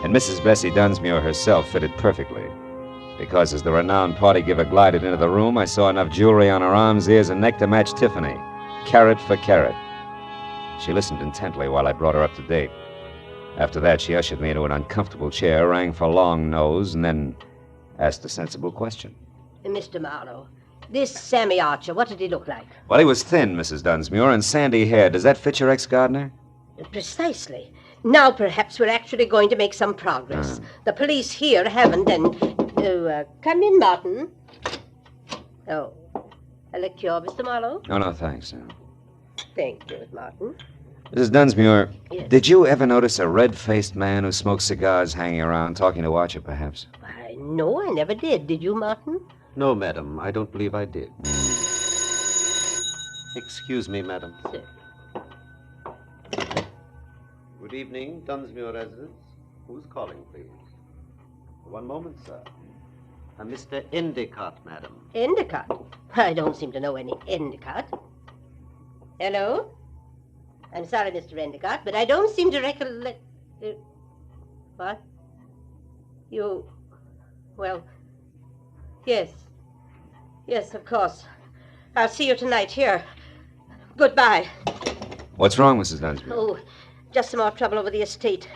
And Mrs. Bessie Dunsmuir herself fitted perfectly. Because as the renowned party giver glided into the room, I saw enough jewelry on her arms, ears, and neck to match Tiffany, carat for carat. She listened intently while I brought her up to date. After that, she ushered me into an uncomfortable chair, rang for Long Nose, and then asked a sensible question. Mr. Marlowe, this Sammy Archer, what did he look like? Well, he was thin, Mrs. Dunsmuir, and sandy hair. Does that fit your ex-gardener? Precisely. Now perhaps we're actually going to make some progress. The police here haven't, and... come in, Martin. Oh, a liqueur, Mr. Marlowe? Oh, no, thanks. Thank you, Martin. Mrs. Dunsmuir, Yes. Did you ever notice a red-faced man who smoked cigars hanging around, talking to Archer, perhaps? No, I never did. Did you, Martin? No, madam, I don't believe I did. Excuse me, madam. Sir. Good evening, Dunsmuir residence. Who's calling, please? One moment, sir. Mr. Endicott, madam. Endicott? I don't seem to know any Endicott. Hello? I'm sorry, Mr. Endicott, but I don't seem to recollect... what? You... Well... Yes. Yes, of course. I'll see you tonight here. Goodbye. What's wrong, Mrs. Dunsmuir? Oh, just some more trouble over the estate.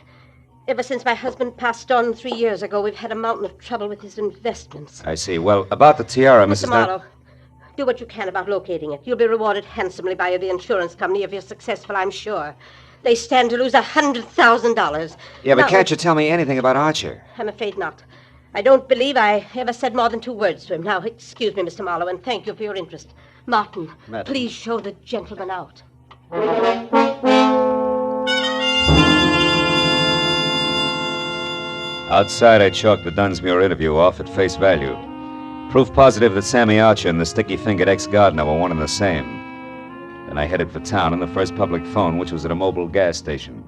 Ever since my husband passed on 3 years ago, we've had a mountain of trouble with his investments. I see. Well, about the tiara, Mrs. Mr. Marlowe, do what you can about locating it. You'll be rewarded handsomely by the insurance company if you're successful, I'm sure. They stand to lose $100,000. Yeah, but Now, can't you tell me anything about Archer? I'm afraid not. I don't believe I ever said more than 2 words to him. Now, excuse me, Mr. Marlowe, and thank you for your interest. Martin, Madam. please show the gentleman out. Outside, I chalked the Dunsmuir interview off at face value. Proof positive that Sammy Archer and the sticky-fingered ex-gardener were one and the same. Then I headed for town on the first public phone, which was at a mobile gas station.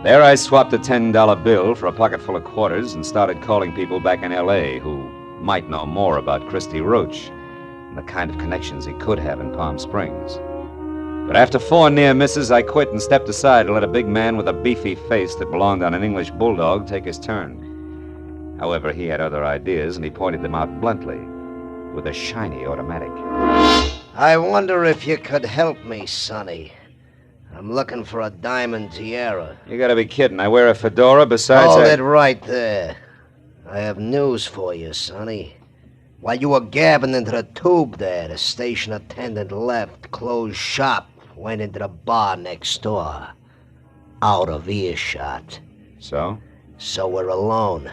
There I swapped a $10 bill for a pocket full of quarters and started calling people back in L.A. who might know more about Christy Roach and the kind of connections he could have in Palm Springs. But after 4 near misses, I quit and stepped aside to let a big man with a beefy face that belonged on an English bulldog take his turn. However, he had other ideas, and he pointed them out bluntly, with a shiny automatic. I wonder if you could help me, Sonny. I'm looking for a diamond tiara. You gotta be kidding. I wear a fedora, besides Hold it right there. I have news for you, Sonny. While you were gabbing into the tube there, the station attendant left, closed shop, went into the bar next door. Out of earshot. So? So we're alone.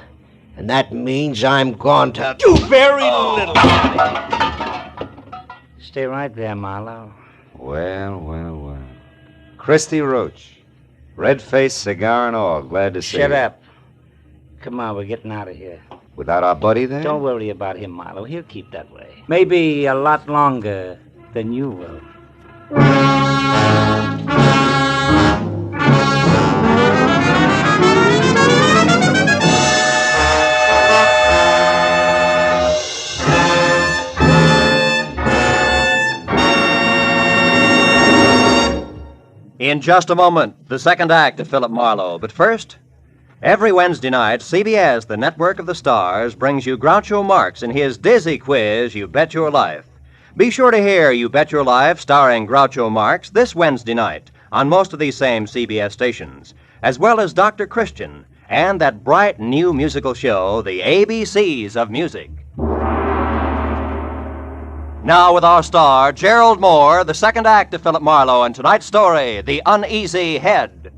And that means I'm going to... You very little... Stay right there, Marlowe. Well. Christy Roach. Red-faced, cigar and all. Glad to see you. Shut up. Come on, we're getting out of here. Without our buddy there? Don't worry about him, Marlowe. He'll keep that way. Maybe a lot longer than you will. In just a moment, the second act of Philip Marlowe. But first, every Wednesday night, CBS, the network of the stars, brings you Groucho Marx in his dizzy quiz, You Bet Your Life. Be sure to hear You Bet Your Life starring Groucho Marx this Wednesday night on most of these same CBS stations, as well as Dr. Christian and that bright new musical show, The ABCs of Music. Now with our star, Gerald Moore, the second act of Philip Marlowe, and tonight's story, The Uneasy Head.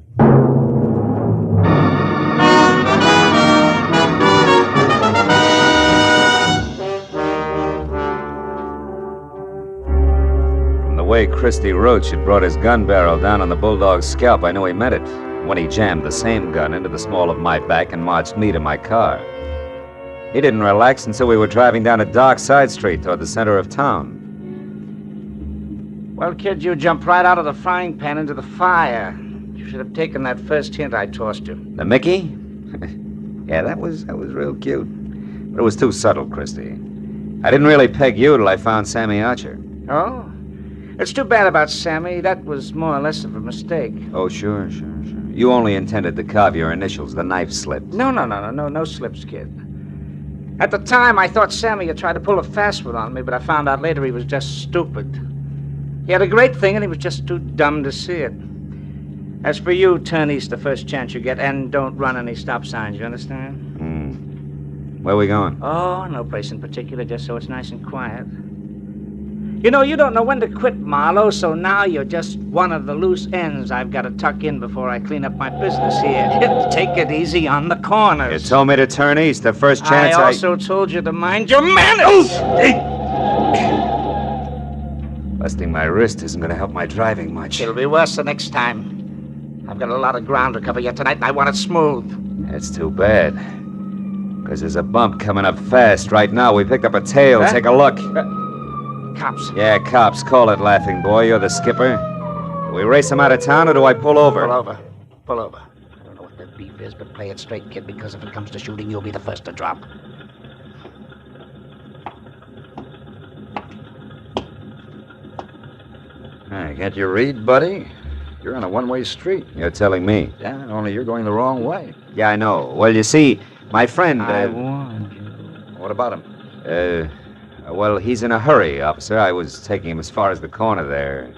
From the way Christy Roach had brought his gun barrel down on the bulldog's scalp, I knew he meant it when he jammed the same gun into the small of my back and marched me to my car. He didn't relax until we were driving down a dark side street toward the center of town. Well, kid, you jumped right out of the frying pan into the fire. You should have taken that first hint I tossed you. The Mickey? Yeah, that was real cute. But it was too subtle, Christy. I didn't really peg you till I found Sammy Archer. Oh? It's too bad about Sammy. That was more or less of a mistake. Oh, sure. You only intended to carve your initials. The knife slipped. No slips, kid. At the time, I thought Sammy had tried to pull a fast one on me, but I found out later he was just stupid. He had a great thing, and he was just too dumb to see it. As for you, turn east the first chance you get, and don't run any stop signs, you understand? Where are we going? Oh, no place in particular, just so it's nice and quiet. You know, you don't know when to quit, Marlowe, so now you're just one of the loose ends I've got to tuck in before I clean up my business here. Take it easy on the corners. You told me to turn east the first chance I also told you to mind your manners! Busting my wrist isn't going to help my driving much. It'll be worse the next time. I've got a lot of ground to cover yet tonight, and I want it smooth. That's too bad. Because there's a bump coming up fast right now. We picked up a tail. Huh? Take a look. Cops. Yeah, cops. Call it, laughing boy. You're the skipper. Do we race them out of town, or do I pull over? Pull over. I don't know what the beef is, but play it straight, kid, because if it comes to shooting, you'll be the first to drop. I got your read, buddy. You're on a one-way street. You're telling me. Yeah, only you're going the wrong way. Yeah, I know. Well, you see, my friend... I warned you. What about him? Well, he's in a hurry, officer. I was taking him as far as the corner there.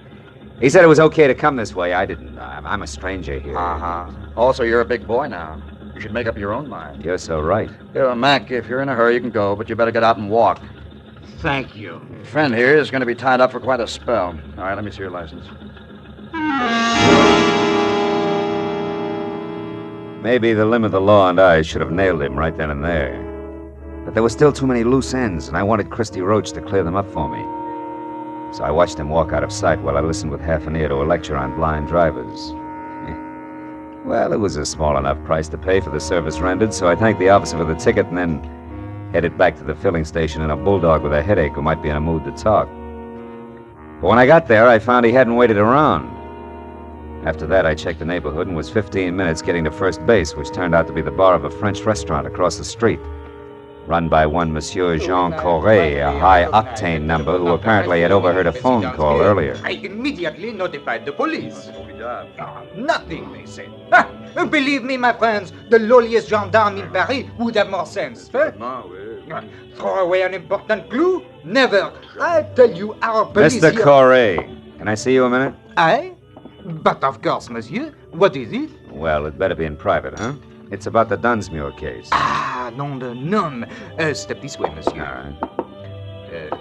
He said it was okay to come this way. I didn't. I'm a stranger here. Uh-huh. Also, you're a big boy now. You should make up your own mind. You're so right. Here, Mac, if you're in a hurry, you can go, but you better get out and walk. Thank you. Your friend here is going to be tied up for quite a spell. All right, let me see your license. Maybe the limb of the law and I should have nailed him right then and there. But there were still too many loose ends, and I wanted Christy Roach to clear them up for me. So I watched him walk out of sight while I listened with half an ear to a lecture on blind drivers. Well, it was a small enough price to pay for the service rendered, so I thanked the officer for the ticket and then headed back to the filling station in a bulldog with a headache who might be in a mood to talk. But when I got there, I found he hadn't waited around. After that, I checked the neighborhood and was 15 minutes getting to first base, which turned out to be the bar of a French restaurant across the street, run by one Monsieur Jean Corret, a high-octane number who apparently had overheard a phone call earlier. I immediately notified the police. Nothing, they said. Believe me, my friends, the lowliest gendarme in Paris would have more sense. Throw away an important clue? Never. I tell you, our police... Mr. Corret, can I see you a minute? I? But of course, monsieur. What is it? Well, it better be in private, huh? It's about the Dunsmuir case. Ah, nom de nom. Step this way, monsieur. All right.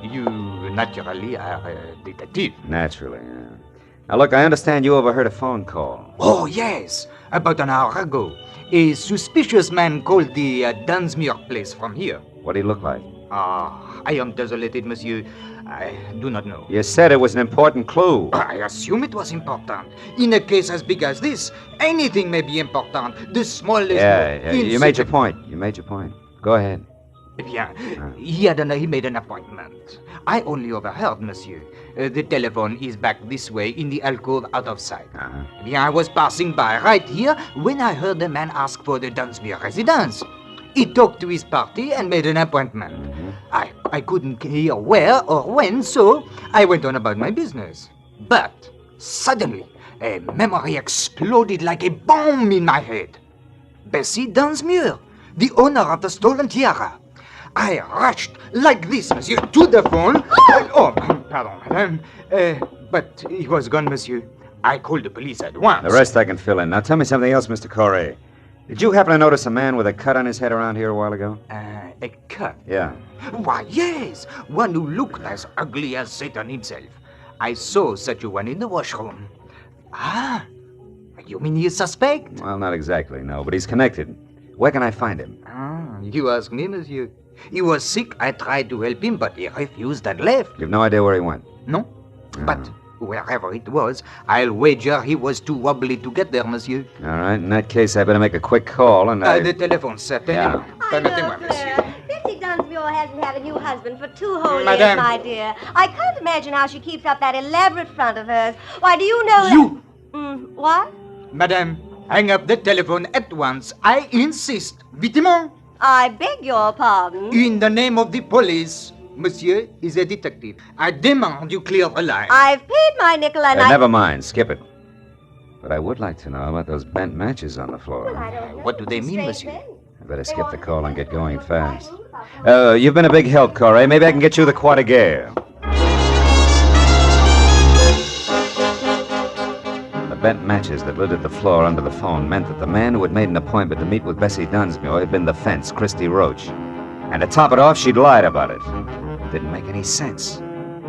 You naturally are a detective. Naturally, yeah. Now, look, I understand you overheard a phone call. Oh, yes. About an hour ago. A suspicious man called the Dunsmuir place from here. What did he look like? I am desolated, monsieur. I do not know. You said it was an important clue. I assume it was important. In a case as big as this, anything may be important. The smallest... Yeah, you made your point. Go ahead. Bien. He made an appointment. I only overheard, monsieur. The telephone is back this way in the alcove out of sight. Bien, I was passing by right here when I heard the man ask for the Dunsmuir residence. He talked to his party and made an appointment. I couldn't hear where or when, so I went on about my business. But suddenly, a memory exploded like a bomb in my head. Bessie Dunsmuir, the owner of the stolen tiara. I rushed like this, monsieur, to the phone. Pardon, madame. But he was gone, monsieur. I called the police at once. The rest I can fill in. Now tell me something else, Mr. Corret. Did you happen to notice a man with a cut on his head around here a while ago? A cut? Yeah. Why, yes. One who looked as ugly as Satan himself. I saw such a one in the washroom. Ah, you mean he's suspect? Well, not exactly, no, but he's connected. Where can I find him? You ask me, monsieur. He was sick. I tried to help him, but he refused and left. You've no idea where he went? No. But wherever it was, I'll wager he was too wobbly to get there, monsieur. All right. In that case, I better make a quick call and The telephone, certainly. Yeah. Permettez-moi, monsieur. Bessie Dunsmuir hasn't had a new husband for 2 whole Madame. years, my dear. I can't imagine how she keeps up that elaborate front of hers. Why, do you know You! What? Madame, hang up the telephone at once. I insist. Vitement. I beg your pardon. In the name of the police, Monsieur is a detective. I demand you clear the line. I've paid my nickel and Never mind. Skip it. But I would like to know about those bent matches on the floor. What do they mean, monsieur? I better skip the call and get going fast. You've been a big help, Corey. Maybe I can get you the Croix de Guerre. The bent matches that littered the floor under the phone meant that the man who had made an appointment to meet with Bessie Dunsmuir had been the fence, Christy Roach. And to top it off, she'd lied about it. Didn't make any sense.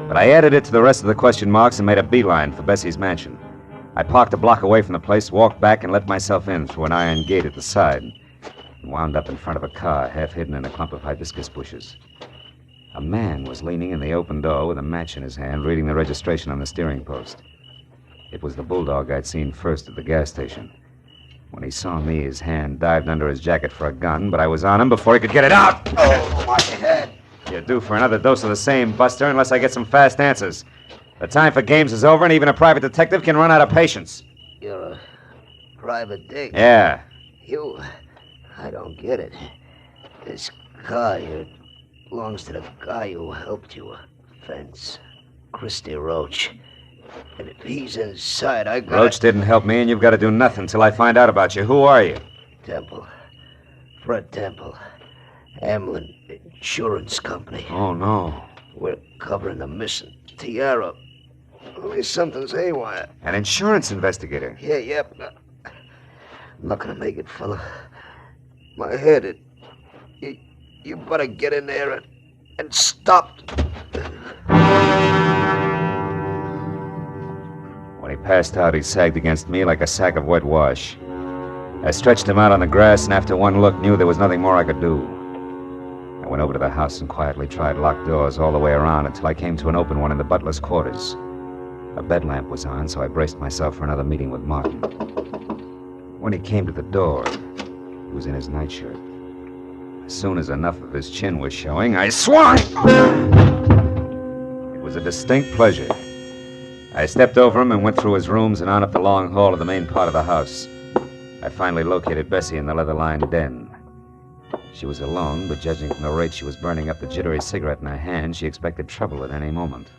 But I added it to the rest of the question marks and made a beeline for Bessie's mansion. I parked a block away from the place, walked back, and let myself in through an iron gate at the side, and wound up in front of a car, half hidden in a clump of hibiscus bushes. A man was leaning in the open door with a match in his hand, reading the registration on the steering post. It was the bulldog I'd seen first at the gas station. When he saw me, his hand dived under his jacket for a gun, but I was on him before he could get it out. Oh, my head. You're due for another dose of the same, Buster, unless I get some fast answers. The time for games is over, and even a private detective can run out of patience. You're a private dick. Yeah. I don't get it. This car here belongs to the guy who helped you. Fence. Christy Roach. And if he's inside, I got... Roach didn't help me, and you've got to do nothing till I find out about you. Who are you? Temple. Fred Temple. Amlin Insurance Company. Oh, no. We're covering the missing tiara. Only something's haywire. An insurance investigator? Yeah. I'm not gonna make it, fella. My head, you better get in there and stop. When he passed out, he sagged against me like a sack of wet wash. I stretched him out on the grass, and after one look, knew there was nothing more I could do. I went over to the house and quietly tried locked doors all the way around until I came to an open one in the butler's quarters. A bed lamp was on, so I braced myself for another meeting with Martin. When he came to the door, he was in his nightshirt. As soon as enough of his chin was showing, I swung! It was a distinct pleasure. I stepped over him and went through his rooms and on up the long hall of the main part of the house. I finally located Bessie in the leather-lined den. She was alone, but judging from the rate she was burning up the jittery cigarette in her hand, she expected trouble at any moment.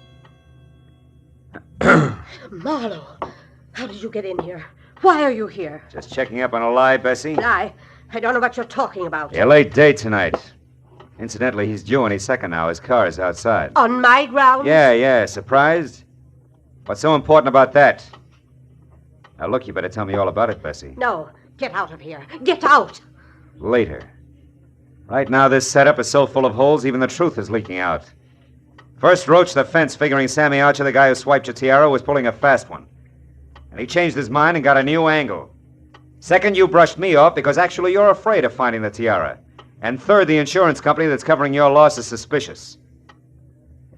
Marlowe, how did you get in here? Why are you here? Just checking up on a lie, Bessie? I don't know what you're talking about. A late day tonight. Incidentally, he's due any second now. His car is outside. On my grounds? Yeah. Surprised? What's so important about that? Now, look, you better tell me all about it, Bessie. No. Get out of here. Get out. Later. Right now, this setup is so full of holes, even the truth is leaking out. First, Roach the fence, figuring Sammy Archer, the guy who swiped your tiara, was pulling a fast one. And he changed his mind and got a new angle. Second, you brushed me off because actually you're afraid of finding the tiara. And third, the insurance company that's covering your loss is suspicious.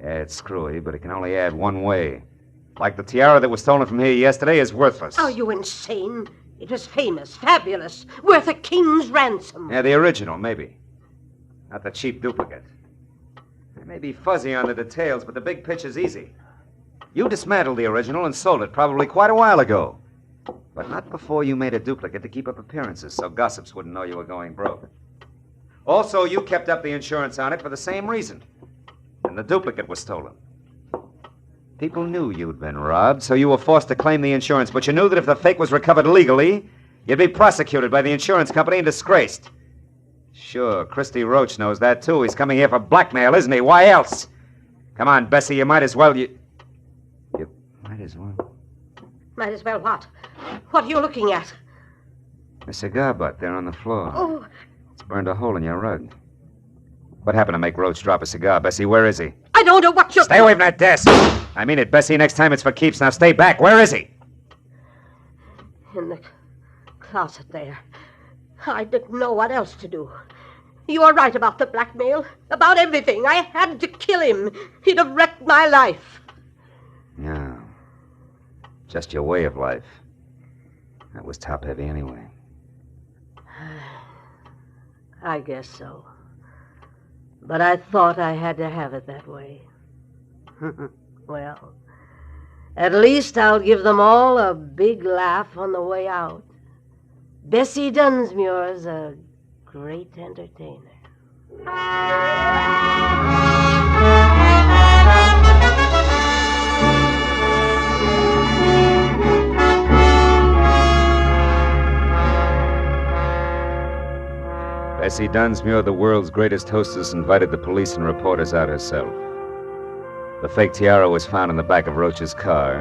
Yeah, it's screwy, but it can only add one way. Like the tiara that was stolen from here yesterday is worthless. Are you insane? It was famous, fabulous, worth a king's ransom. Yeah, the original, maybe. Not the cheap duplicate. I may be fuzzy on the details, but the big picture's easy. You dismantled the original and sold it probably quite a while ago. But not before you made a duplicate to keep up appearances so gossips wouldn't know you were going broke. Also, you kept up the insurance on it for the same reason. And the duplicate was stolen. People knew you'd been robbed, so you were forced to claim the insurance, but you knew that if the fake was recovered legally, you'd be prosecuted by the insurance company and disgraced. Sure, Christy Roach knows that, too. He's coming here for blackmail, isn't he? Why else? Come on, Bessie, you might as well... You might as well... Might as well what? What are you looking at? A cigar butt there on the floor. Oh. It's burned a hole in your rug. What happened to make Roach drop a cigar, Bessie? Where is he? I don't know what you're... Stay away from that desk! I mean it, Bessie. Next time it's for keeps. Now stay back. Where is he? In the closet there. I didn't know what else to do. You were right about the blackmail. About everything. I had to kill him. He'd have wrecked my life. Yeah. Just your way of life. That was top-heavy anyway. I guess so. But I thought I had to have it that way. Well, at least I'll give them all a big laugh on the way out. Bessie Dunsmuir's a great entertainer. Bessie Dunsmuir, the world's greatest hostess, invited the police and reporters out herself. The fake tiara was found in the back of Roach's car,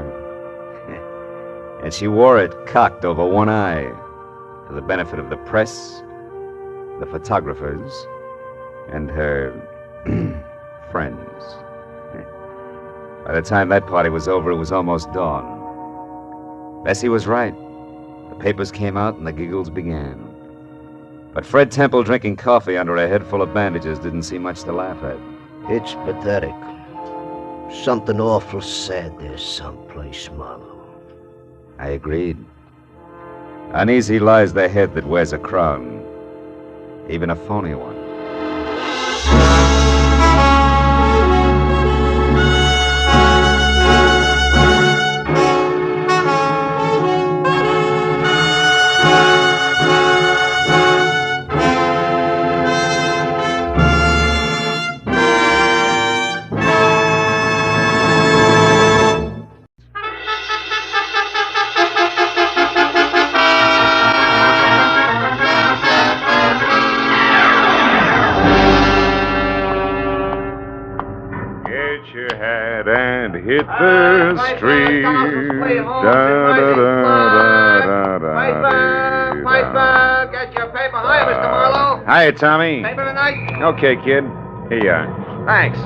and she wore it cocked over one eye for the benefit of the press, the photographers, and her friends. By the time that party was over, it was almost dawn. Bessie was right. The papers came out and the giggles began. But Fred Temple drinking coffee under a head full of bandages didn't see much to laugh at. It's pathetic. Something awful sad there someplace, Marlowe. I agreed. Uneasy lies the head that wears a crown, even a phony one. Hit the street. Piper, get your paper. Hi, Mr. Marlowe. Hiya, Tommy. Paper tonight? Okay, kid. Here you are. Thanks.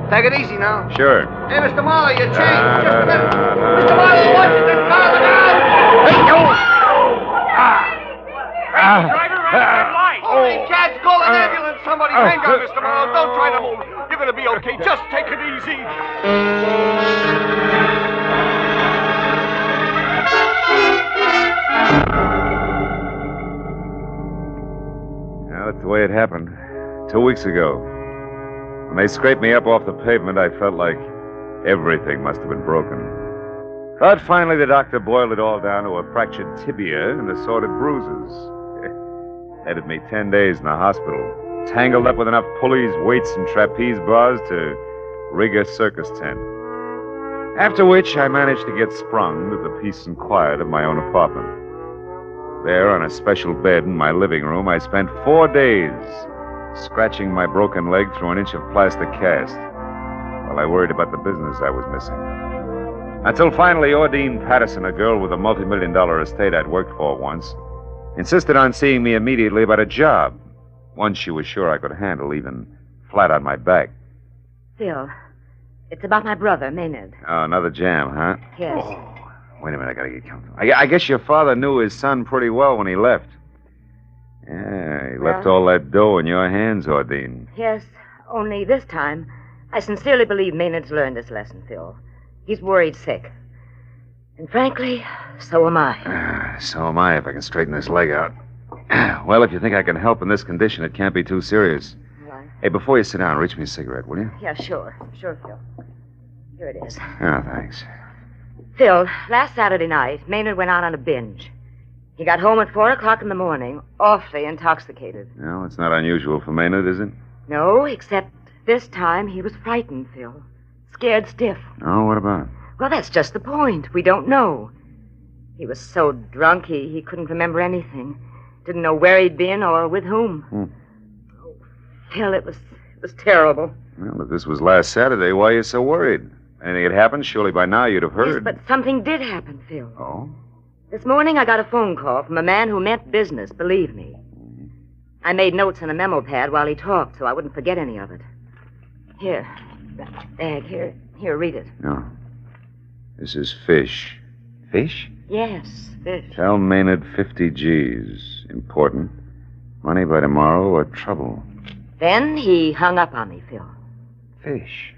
Take it easy now. Sure. Hey, Mr. Marlowe, your change. Just a minute. Mr. Marlowe, watch it. This car, look out. Hey, yo. Driver, red light. Holy cats, call an ambulance. Somebody hang on, Mr. Marlowe. Don't try to move. You're going to be okay. Just take it easy. Well, that's the way it happened. 2 weeks ago. When they scraped me up off the pavement, I felt like everything must have been broken. But finally, the doctor boiled it all down to a fractured tibia and assorted bruises. Headed me 10 days in the hospital, tangled up with enough pulleys, weights, and trapeze bars to rig a circus tent. After which, I managed to get sprung to the peace and quiet of my own apartment. There, on a special bed in my living room, I spent 4 days scratching my broken leg through an inch of plastic cast while I worried about the business I was missing. Until finally, Ordine Patterson, a girl with a multi-million-dollar estate I'd worked for once, insisted on seeing me immediately about a job, one she was sure I could handle, even flat on my back. Phil, it's about my brother, Maynard. Oh, another jam, huh? Yes. Oh, wait a minute, I gotta get comfortable. I guess your father knew his son pretty well when he left. Yeah, he left all that dough in your hands, Ordine. Yes, only this time, I sincerely believe Maynard's learned his lesson, Phil. He's worried sick. And frankly, so am I. So am I, if I can straighten this leg out. Well, if you think I can help in this condition, it can't be too serious. Right. Hey, before you sit down, reach me a cigarette, will you? Yeah, sure. Sure, Phil. Here it is. Oh, thanks. Phil, last Saturday night, Maynard went out on a binge. He got home at 4 o'clock in the morning, awfully intoxicated. No, it's not unusual for Maynard, is it? No, except this time he was frightened, Phil. Scared stiff. Oh, what about? Well, that's just the point. We don't know. He was so drunk he couldn't remember anything. Didn't know where he'd been or with whom. Oh, Phil, it was terrible. Well, if this was last Saturday, why are you so worried? Anything had happened, surely by now you'd have heard. Yes, but something did happen, Phil. Oh? This morning I got a phone call from a man who meant business, believe me. I made notes on a memo pad while he talked so I wouldn't forget any of it. Here, that bag, here, read it. No. This is fish. Fish? Yes, fish. Tell Maynard 50 G's. Important. Money by tomorrow or trouble. Then he hung up on me, Phil. Fish?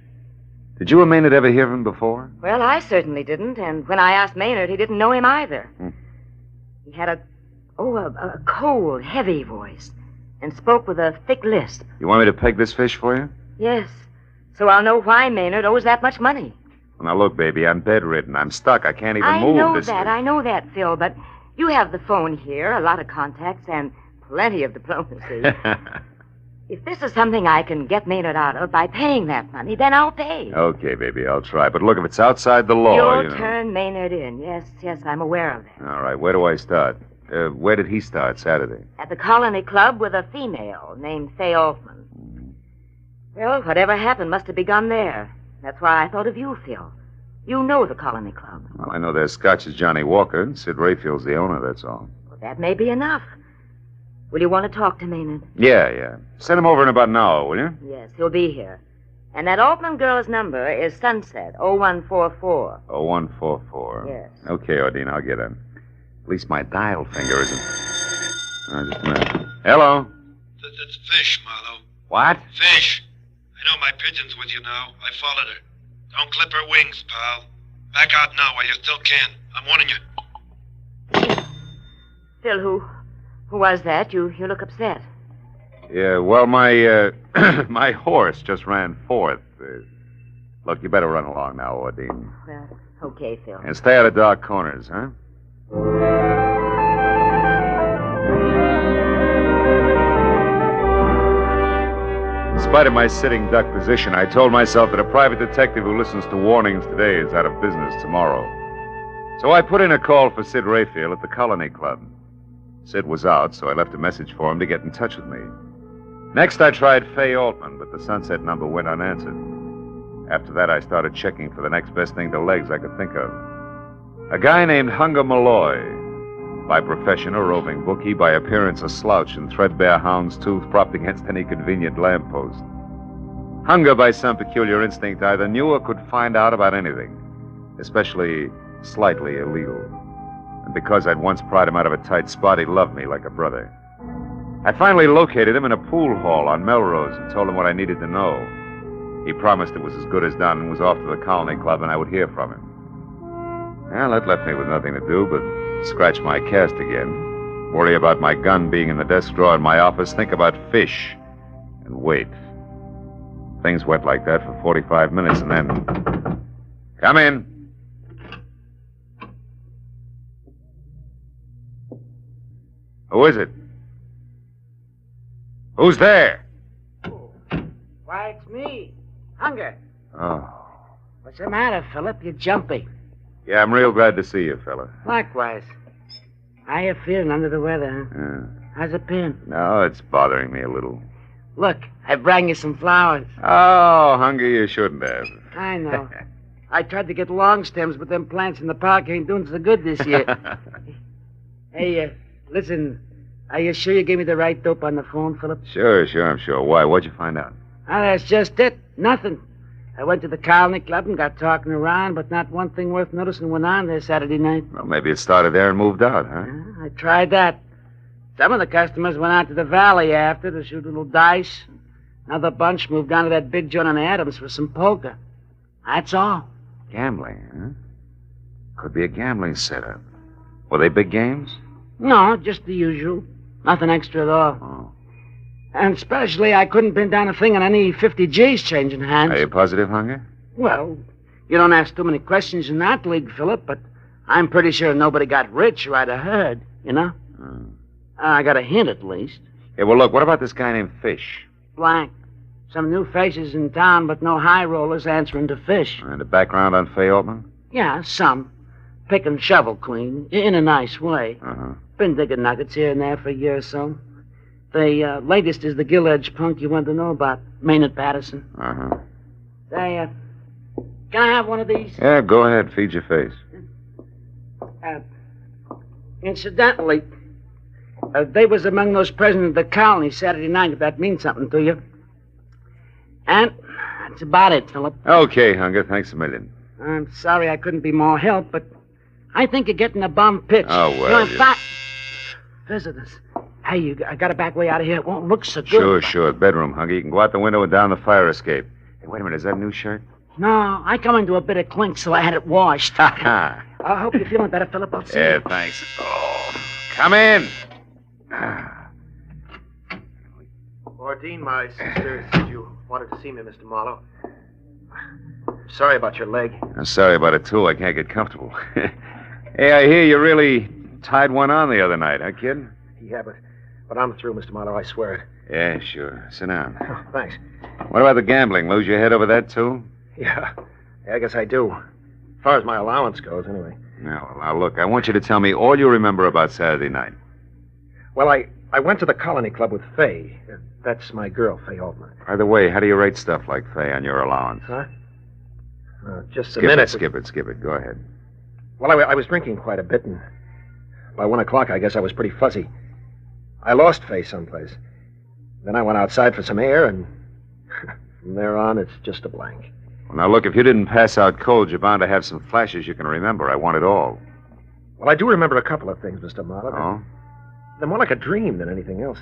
Did you or Maynard ever hear of him before? Well, I certainly didn't, and when I asked Maynard, he didn't know him either. He had a cold, heavy voice and spoke with a thick lisp. You want me to peg this fish for you? Yes, so I'll know why Maynard owes that much money. Well, now look, baby, I'm bedridden. I'm stuck. I can't even move. I know that, Phil, but you have the phone here, a lot of contacts, and plenty of diplomacy. If this is something I can get Maynard out of by paying that money, then I'll pay. Okay, baby, I'll try. But look, if it's outside the law, You'll turn Maynard in. Yes, I'm aware of that. All right, where do I start? Where did he start Saturday? At the Colony Club with a female named Fay Altman. Well, whatever happened must have begun there. That's why I thought of you, Phil. You know the Colony Club. Well, I know their Scotch is Johnny Walker, and Sid Rayfield's the owner, that's all. Well, that may be enough. Will you want to talk to Maynard? Yeah. Send him over in about an hour, will you? Yes, he'll be here. And that Altman girl's number is Sunset, 0144. 0144. Yes. Okay, Ordine, I'll get him. At least my dial finger isn't... just a minute. Hello? That's Fish, Marlowe. What? Fish. I know my pigeon's with you now. I followed her. Don't clip her wings, pal. Back out now while you still can. I'm warning you. Phil, who was that? You look upset. Yeah, well, my my horse just ran fourth. Look, you better run along now, Ordine. Well, okay, Phil. And stay out of dark corners, huh? In spite of my sitting duck position, I told myself that a private detective who listens to warnings today is out of business tomorrow. So I put in a call for Sid Rayfield at the Colony Club. Sid was out, so I left a message for him to get in touch with me. Next, I tried Fay Altman, but the Sunset number went unanswered. After that, I started checking for the next best thing to legs I could think of. A guy named Hunger Malloy. By profession, a roving bookie, by appearance, a slouch in threadbare hound's tooth propped against any convenient lamppost. Hunger, by some peculiar instinct, either knew or could find out about anything, especially slightly illegal. And because I'd once pried him out of a tight spot, he loved me like a brother. I finally located him in a pool hall on Melrose and told him what I needed to know. He promised it was as good as done and was off to the Colony Club and I would hear from him. Well, that left me with nothing to do but scratch my cast again, worry about my gun being in the desk drawer in my office, think about Fish, and wait. Things went like that for 45 minutes and then... Come in. Who is it? Who's there? Why, it's me. Hunger. Oh. What's the matter, Philip? You're jumpy. Yeah, I'm real glad to see you, fella. Likewise. How you feeling under the weather, huh? Yeah. How's it been? No, it's bothering me a little. Look, I brought you some flowers. Oh, Hunger, you shouldn't have. I know. I tried to get long stems, but them plants in the park ain't doing so good this year. Hey, listen, are you sure you gave me the right dope on the phone, Philip? Sure, I'm sure. Why? What'd you find out? Oh, that's just it. Nothing. I went to the Colony Club and got talking around, but not one thing worth noticing went on there Saturday night. Well, maybe it started there and moved out, huh? I tried that. Some of the customers went out to the valley after to shoot a little dice. Another bunch moved down to that big joint on Adams for some poker. That's all. Gambling, huh? Could be a gambling setup. Were they big games? No, just the usual. Nothing extra at all. Oh. And especially, I couldn't pin down a thing on any 50 G's changing hands. Are you positive, Hunger? Well, you don't ask too many questions in that league, Philip, but I'm pretty sure nobody got rich or I'd have heard, you know? I got a hint, at least. Yeah, well, look, what about this guy named Fish? Blank. Some new faces in town, but no high rollers answering to Fish. And a background on Fay Altman? Yeah, some. Pick and shovel clean, in a nice way. Uh-huh. Been digging nuggets here and there for a year or so. The latest is the gill-edged punk you want to know about, Maynard Patterson. Uh-huh. Say, can I have one of these? Yeah, go ahead, feed your face. Incidentally, they was among those present at the colony Saturday night, if that means something to you. And that's about it, Philip. Okay, Hunger, thanks a million. I'm sorry I couldn't be more help, but I think you're getting a bum pitch. Oh, well, in fact, visitors. Hey, I got a back way out of here. It won't look so good. Sure. Bedroom, Hunger. You can go out the window and down the fire escape. Hey, wait a minute. Is that a new shirt? No, I come into a bit of clink, so I had it washed. I hope you're feeling better, Philip. I'll see you. Yeah, thanks. Oh, come in. Ordine, my sister said you wanted to see me, Mr. Marlowe. Sorry about your leg. I'm sorry about it, too. I can't get comfortable. Hey, I hear you really tied one on the other night, huh, kid? Yeah, but I'm through, Mr. Marlowe. I swear it. Yeah, sure. Sit down. Oh, thanks. What about the gambling? Lose your head over that, too? Yeah, I guess I do. As far as my allowance goes, anyway. Now, look, I want you to tell me all you remember about Saturday night. Well, I went to the Colony Club with Faye. That's my girl, Faye Altman. By the way, how do you rate stuff like Faye on your allowance? Huh? Just a Skip minute. it, skip it. Go ahead. Well, I was drinking quite a bit, and by 1 o'clock, I guess I was pretty fuzzy. I lost Faye someplace. Then I went outside for some air, and from there on, it's just a blank. Well, now, look, if you didn't pass out cold, you're bound to have some flashes you can remember. I want it all. Well, I do remember a couple of things, Mr. Marlowe. Oh? They're more like a dream than anything else.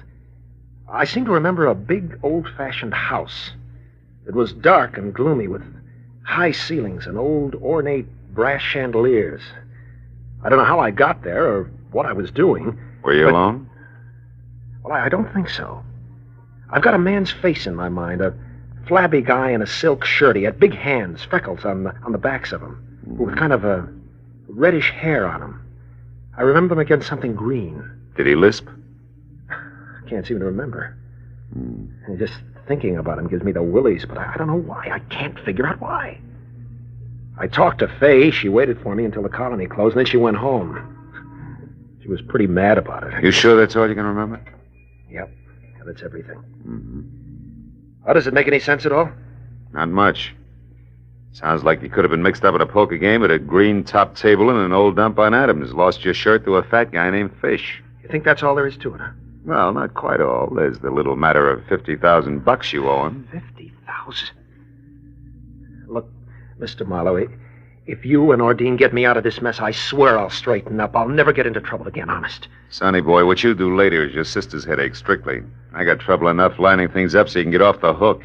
I seem to remember a big, old-fashioned house. It was dark and gloomy with high ceilings and old, ornate brass chandeliers. I don't know how I got there or what I was doing. Were you alone? Well, I don't think so. I've got a man's face in my mind, a flabby guy in a silk shirt. He had big hands, freckles on the backs of him, with kind of a reddish hair on him. I remember him against something green. Did he lisp? I can't seem to remember. And just thinking about him gives me the willies, but I don't know why. I can't figure out why. I talked to Faye. She waited for me until the Colony closed, and then she went home. She was pretty mad about it. You sure that's all you can remember? Yep. Yeah, that's everything. How does it make any sense at all? Not much. Sounds like you could have been mixed up at a poker game at a green top table in an old dump on Adams. Lost your shirt to a fat guy named Fish. You think that's all there is to it, huh? Well, not quite all. There's the little matter of $50,000 you owe him. 50,000? Look, Mr. Marlowe, if you and Ordine get me out of this mess, I swear I'll straighten up. I'll never get into trouble again, honest. Sonny boy, what you do later is your sister's headache, strictly. I got trouble enough lining things up so you can get off the hook.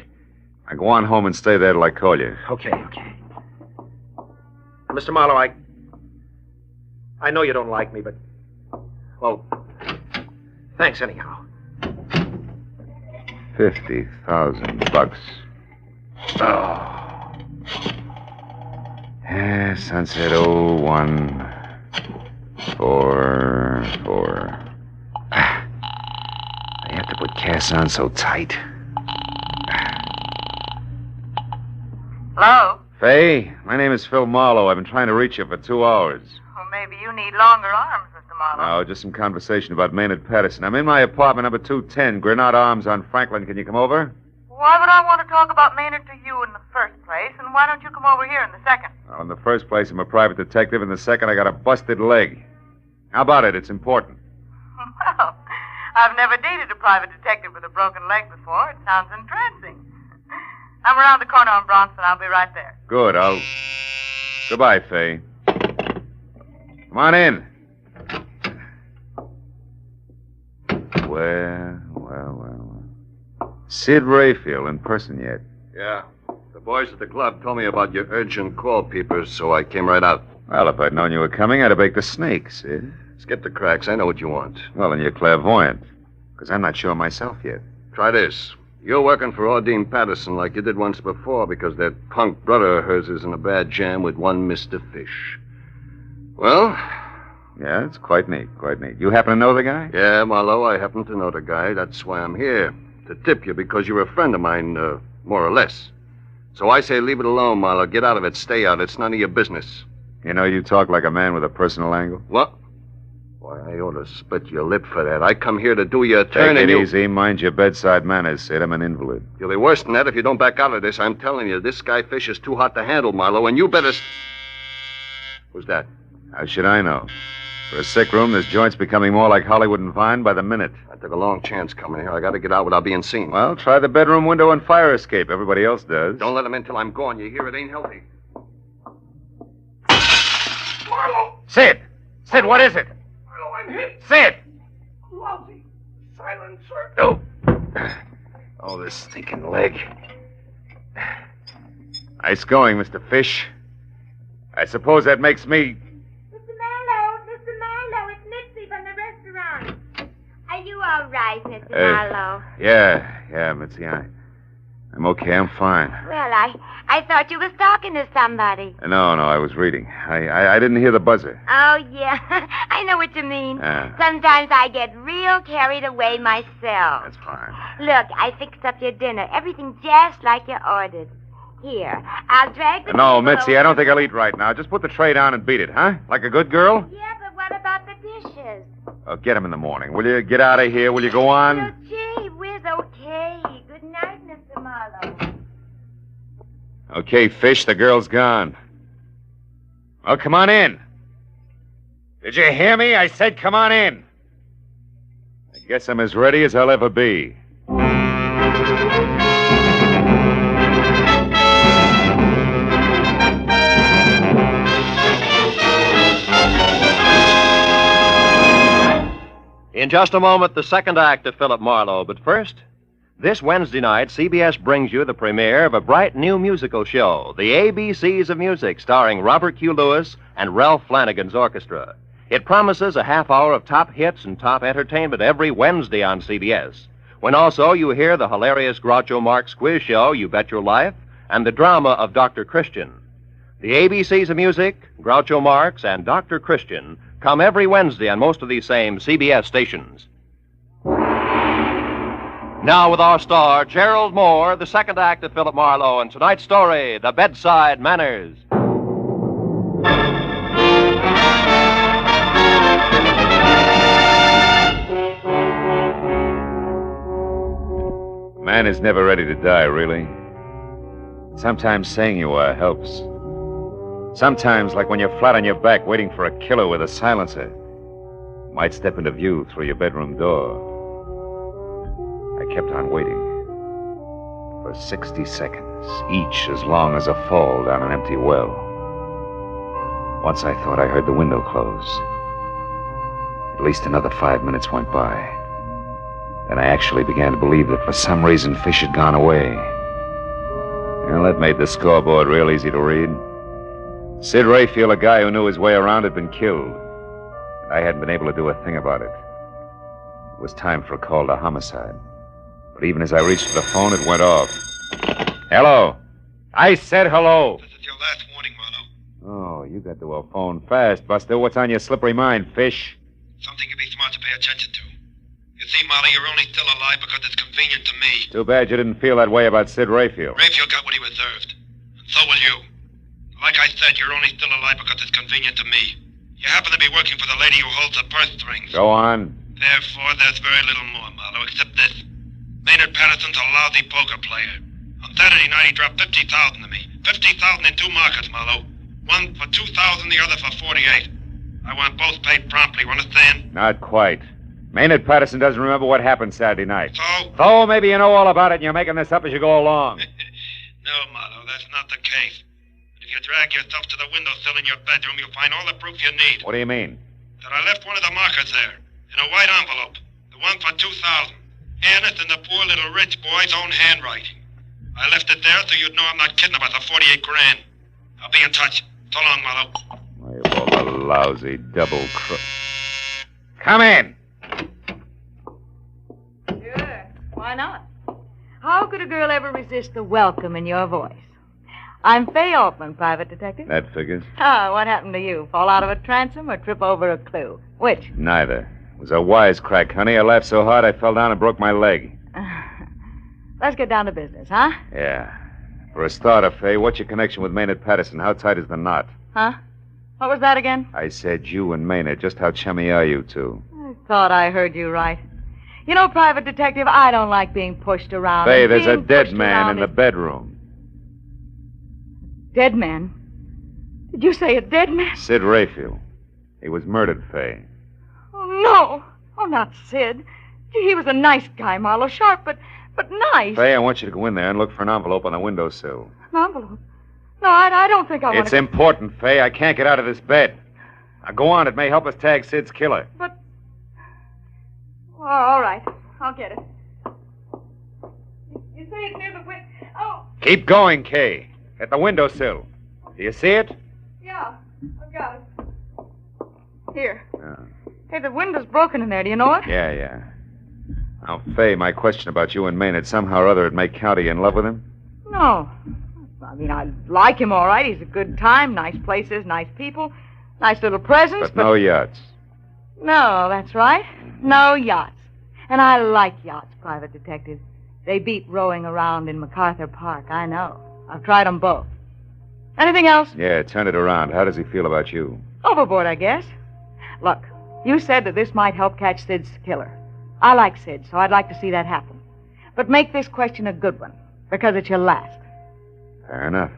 Now go on home and stay there till I call you. Okay. Mr. Marlowe, I know you don't like me, but... Well, thanks anyhow. $50,000. Oh. Yeah, sunset 01 44. I have to put casts on so tight. Hello? Faye, my name is Phil Marlowe. I've been trying to reach you for 2 hours. Well, maybe you need longer arms, Mr. Marlowe. Oh, just some conversation about Maynard Patterson. I'm in my apartment, number 210, Grenade Arms on Franklin. Can you come over? Why would I want to talk about Maynard to you in the first place, and why don't you come over here in the second? Well, in the first place, I'm a private detective. In the second, I got a busted leg. How about it? It's important. Well, I've never dated a private detective with a broken leg before. It sounds entrancing. I'm around the corner on Bronson. I'll be right there. Good. Goodbye, Faye. Come on in. Well. Sid Rayfield in person yet? Yeah. The boys at the club told me about your urgent call, peepers, so I came right out. Well, if I'd known you were coming, I'd have baked the snake, Sid. Skip the cracks. I know what you want. Well, then you're clairvoyant. Because I'm not sure myself yet. Try this. You're working for Ordine Patterson like you did once before because that punk brother of hers is in a bad jam with one Mr. Fish. Well? Yeah, it's quite neat, quite neat. You happen to know the guy? Yeah, Marlowe, I happen to know the guy. That's why I'm here. To tip you because you're a friend of mine, more or less. So I say leave it alone, Marlowe. Get out of it. Stay out. It's none of your business. You know, you talk like a man with a personal angle. What? Why, I ought to split your lip for that. I come here to do you a turn Take it easy. Mind your bedside manners, Sid. I'm an invalid. You'll be worse than that if you don't back out of this. I'm telling you, this guy Fish is too hot to handle, Marlowe, and you better... Who's that? How should I know? For a sick room, this joint's becoming more like Hollywood and Vine by the minute. I took a long chance coming here. I got to get out without being seen. Well, try the bedroom window and fire escape. Everybody else does. Don't let him in till I'm gone. You hear? It ain't healthy. Marlowe! Sid! Sid, what is it? Marlowe, I'm hit. Sid! Lousy silencer. Oh. Oh, this stinking leg. Nice going, Mr. Fish. I suppose that makes me... Mr. Marlowe, it's Mitzi from the restaurant. Are you all right, Mr. Marlowe? Yeah, Mitzi, I'm okay. I'm fine. Well, I thought you was talking to somebody. No, I was reading. I didn't hear the buzzer. Oh, yeah. I know what you mean. Sometimes I get real carried away myself. That's fine. Look, I fixed up your dinner. Everything just like you ordered. Here, I'll drag the No, table Mitzi, over. I don't think I'll eat right now. Just put the tray down and beat it, huh? Like a good girl? Yeah, but why what about the dishes? Oh, get him in the morning. Will you get out of here? Will you go on? Well, gee whiz, okay. Good night, Mr. Marlowe. Okay, Fish, the girl's gone. Well, come on in. Did you hear me? I said come on in. I guess I'm as ready as I'll ever be. In just a moment, the second act of Philip Marlowe. But first, this Wednesday night, CBS brings you the premiere of a bright new musical show, The ABCs of Music, starring Robert Q. Lewis and Ralph Flanagan's orchestra. It promises a half hour of top hits and top entertainment every Wednesday on CBS, when also you hear the hilarious Groucho Marx quiz show, You Bet Your Life, and the drama of Dr. Christian. The ABCs of Music, Groucho Marx, and Dr. Christian come every Wednesday on most of these same CBS stations. Now with our star, Gerald Moore, the second act of Philip Marlowe, and tonight's story, The Bedside Manners. Man is never ready to die, really. Sometimes saying you are helps. Sometimes, like when you're flat on your back waiting for a killer with a silencer, might step into view through your bedroom door. I kept on waiting for 60 seconds, each as long as a fall down an empty well. Once I thought I heard the window close. At least another 5 minutes went by. Then I actually began to believe that for some reason Fish had gone away. Well, that made the scoreboard real easy to read. Sid Rayfield, a guy who knew his way around, had been killed. And I hadn't been able to do a thing about it. It was time for a call to homicide. But even as I reached for the phone, it went off. Hello? I said hello. This is your last warning, Marlowe. Oh, you got to a phone fast, Buster. What's on your slippery mind, Fish? Something you'd be smart to pay attention to. You see, Marlowe, you're only still alive because it's convenient to me. Too bad you didn't feel that way about Sid Rayfield. Rayfield got what he deserved. And so will you. Like I said, you're only still alive because it's convenient to me. You happen to be working for the lady who holds the purse strings. Go on. Therefore, there's very little more, Marlowe, except this. Maynard Patterson's a lousy poker player. On Saturday night, he dropped $50,000 to me. $50,000 in two markets, Marlowe. One for $2,000, the other for $48,000. I want both paid promptly, you understand? Not quite. Maynard Patterson doesn't remember what happened Saturday night. So? So maybe you know all about it and you're making this up as you go along. No, Marlowe, that's not the case. If you drag yourself to the windowsill in your bedroom, you'll find all the proof you need. What do you mean? That I left one of the markers there, in a white envelope. The one for $2,000. Ernest and the poor little rich boy's own handwriting. I left it there so you'd know I'm not kidding about the $48,000. I'll be in touch. So long, Marlowe. Why, all the lousy double crook. Come in. Sure. Why not? How could a girl ever resist the welcome in your voice? I'm Fay Altman, private detective. That figures. Ah, what happened to you? Fall out of a transom or trip over a clue? Which? Neither. It was a wisecrack, honey. I laughed so hard I fell down and broke my leg. Let's get down to business, huh? Yeah. For a starter, Fay, what's your connection with Maynard Patterson? How tight is the knot? Huh? What was that again? I said you and Maynard. Just how chummy are you two? I thought I heard you right. You know, private detective, I don't like being pushed around. Fay, And there's a being dead pushed man around in the is- bedroom. Dead man? Did you say a dead man? Sid Rayfield. He was murdered, Fay. Oh, no. Oh, not Sid. Gee, he was a nice guy, Marlowe. Sharp, but nice. Fay, I want you to go in there and look for an envelope on the windowsill. An envelope? No, I don't think I want It's important, Fay. I can't get out of this bed. Now, go on. It may help us tag Sid's killer. But... Oh, all right. I'll get it. You say it's near the window. Oh, Keep going, Kay. At the windowsill. Do you see it? yeah. I've got it. Here. Hey, the window's broken in there. Do you know it? Yeah. Now, Fay, my question about you and Maynard, somehow or other it may count. Are you in love with him? No. I mean, I like him all right. He's a good time. Nice places, nice people, nice little presents. But no yachts. No, that's right. No yachts. And I like yachts, private detective. They beat rowing around in MacArthur Park. I know. I've tried them both. Anything else? Yeah, turn it around. How does he feel about you? Overboard, I guess. Look, you said that this might help catch Sid's killer. I like Sid, so I'd like to see that happen. But make this question a good one, because it's your last. Fair enough.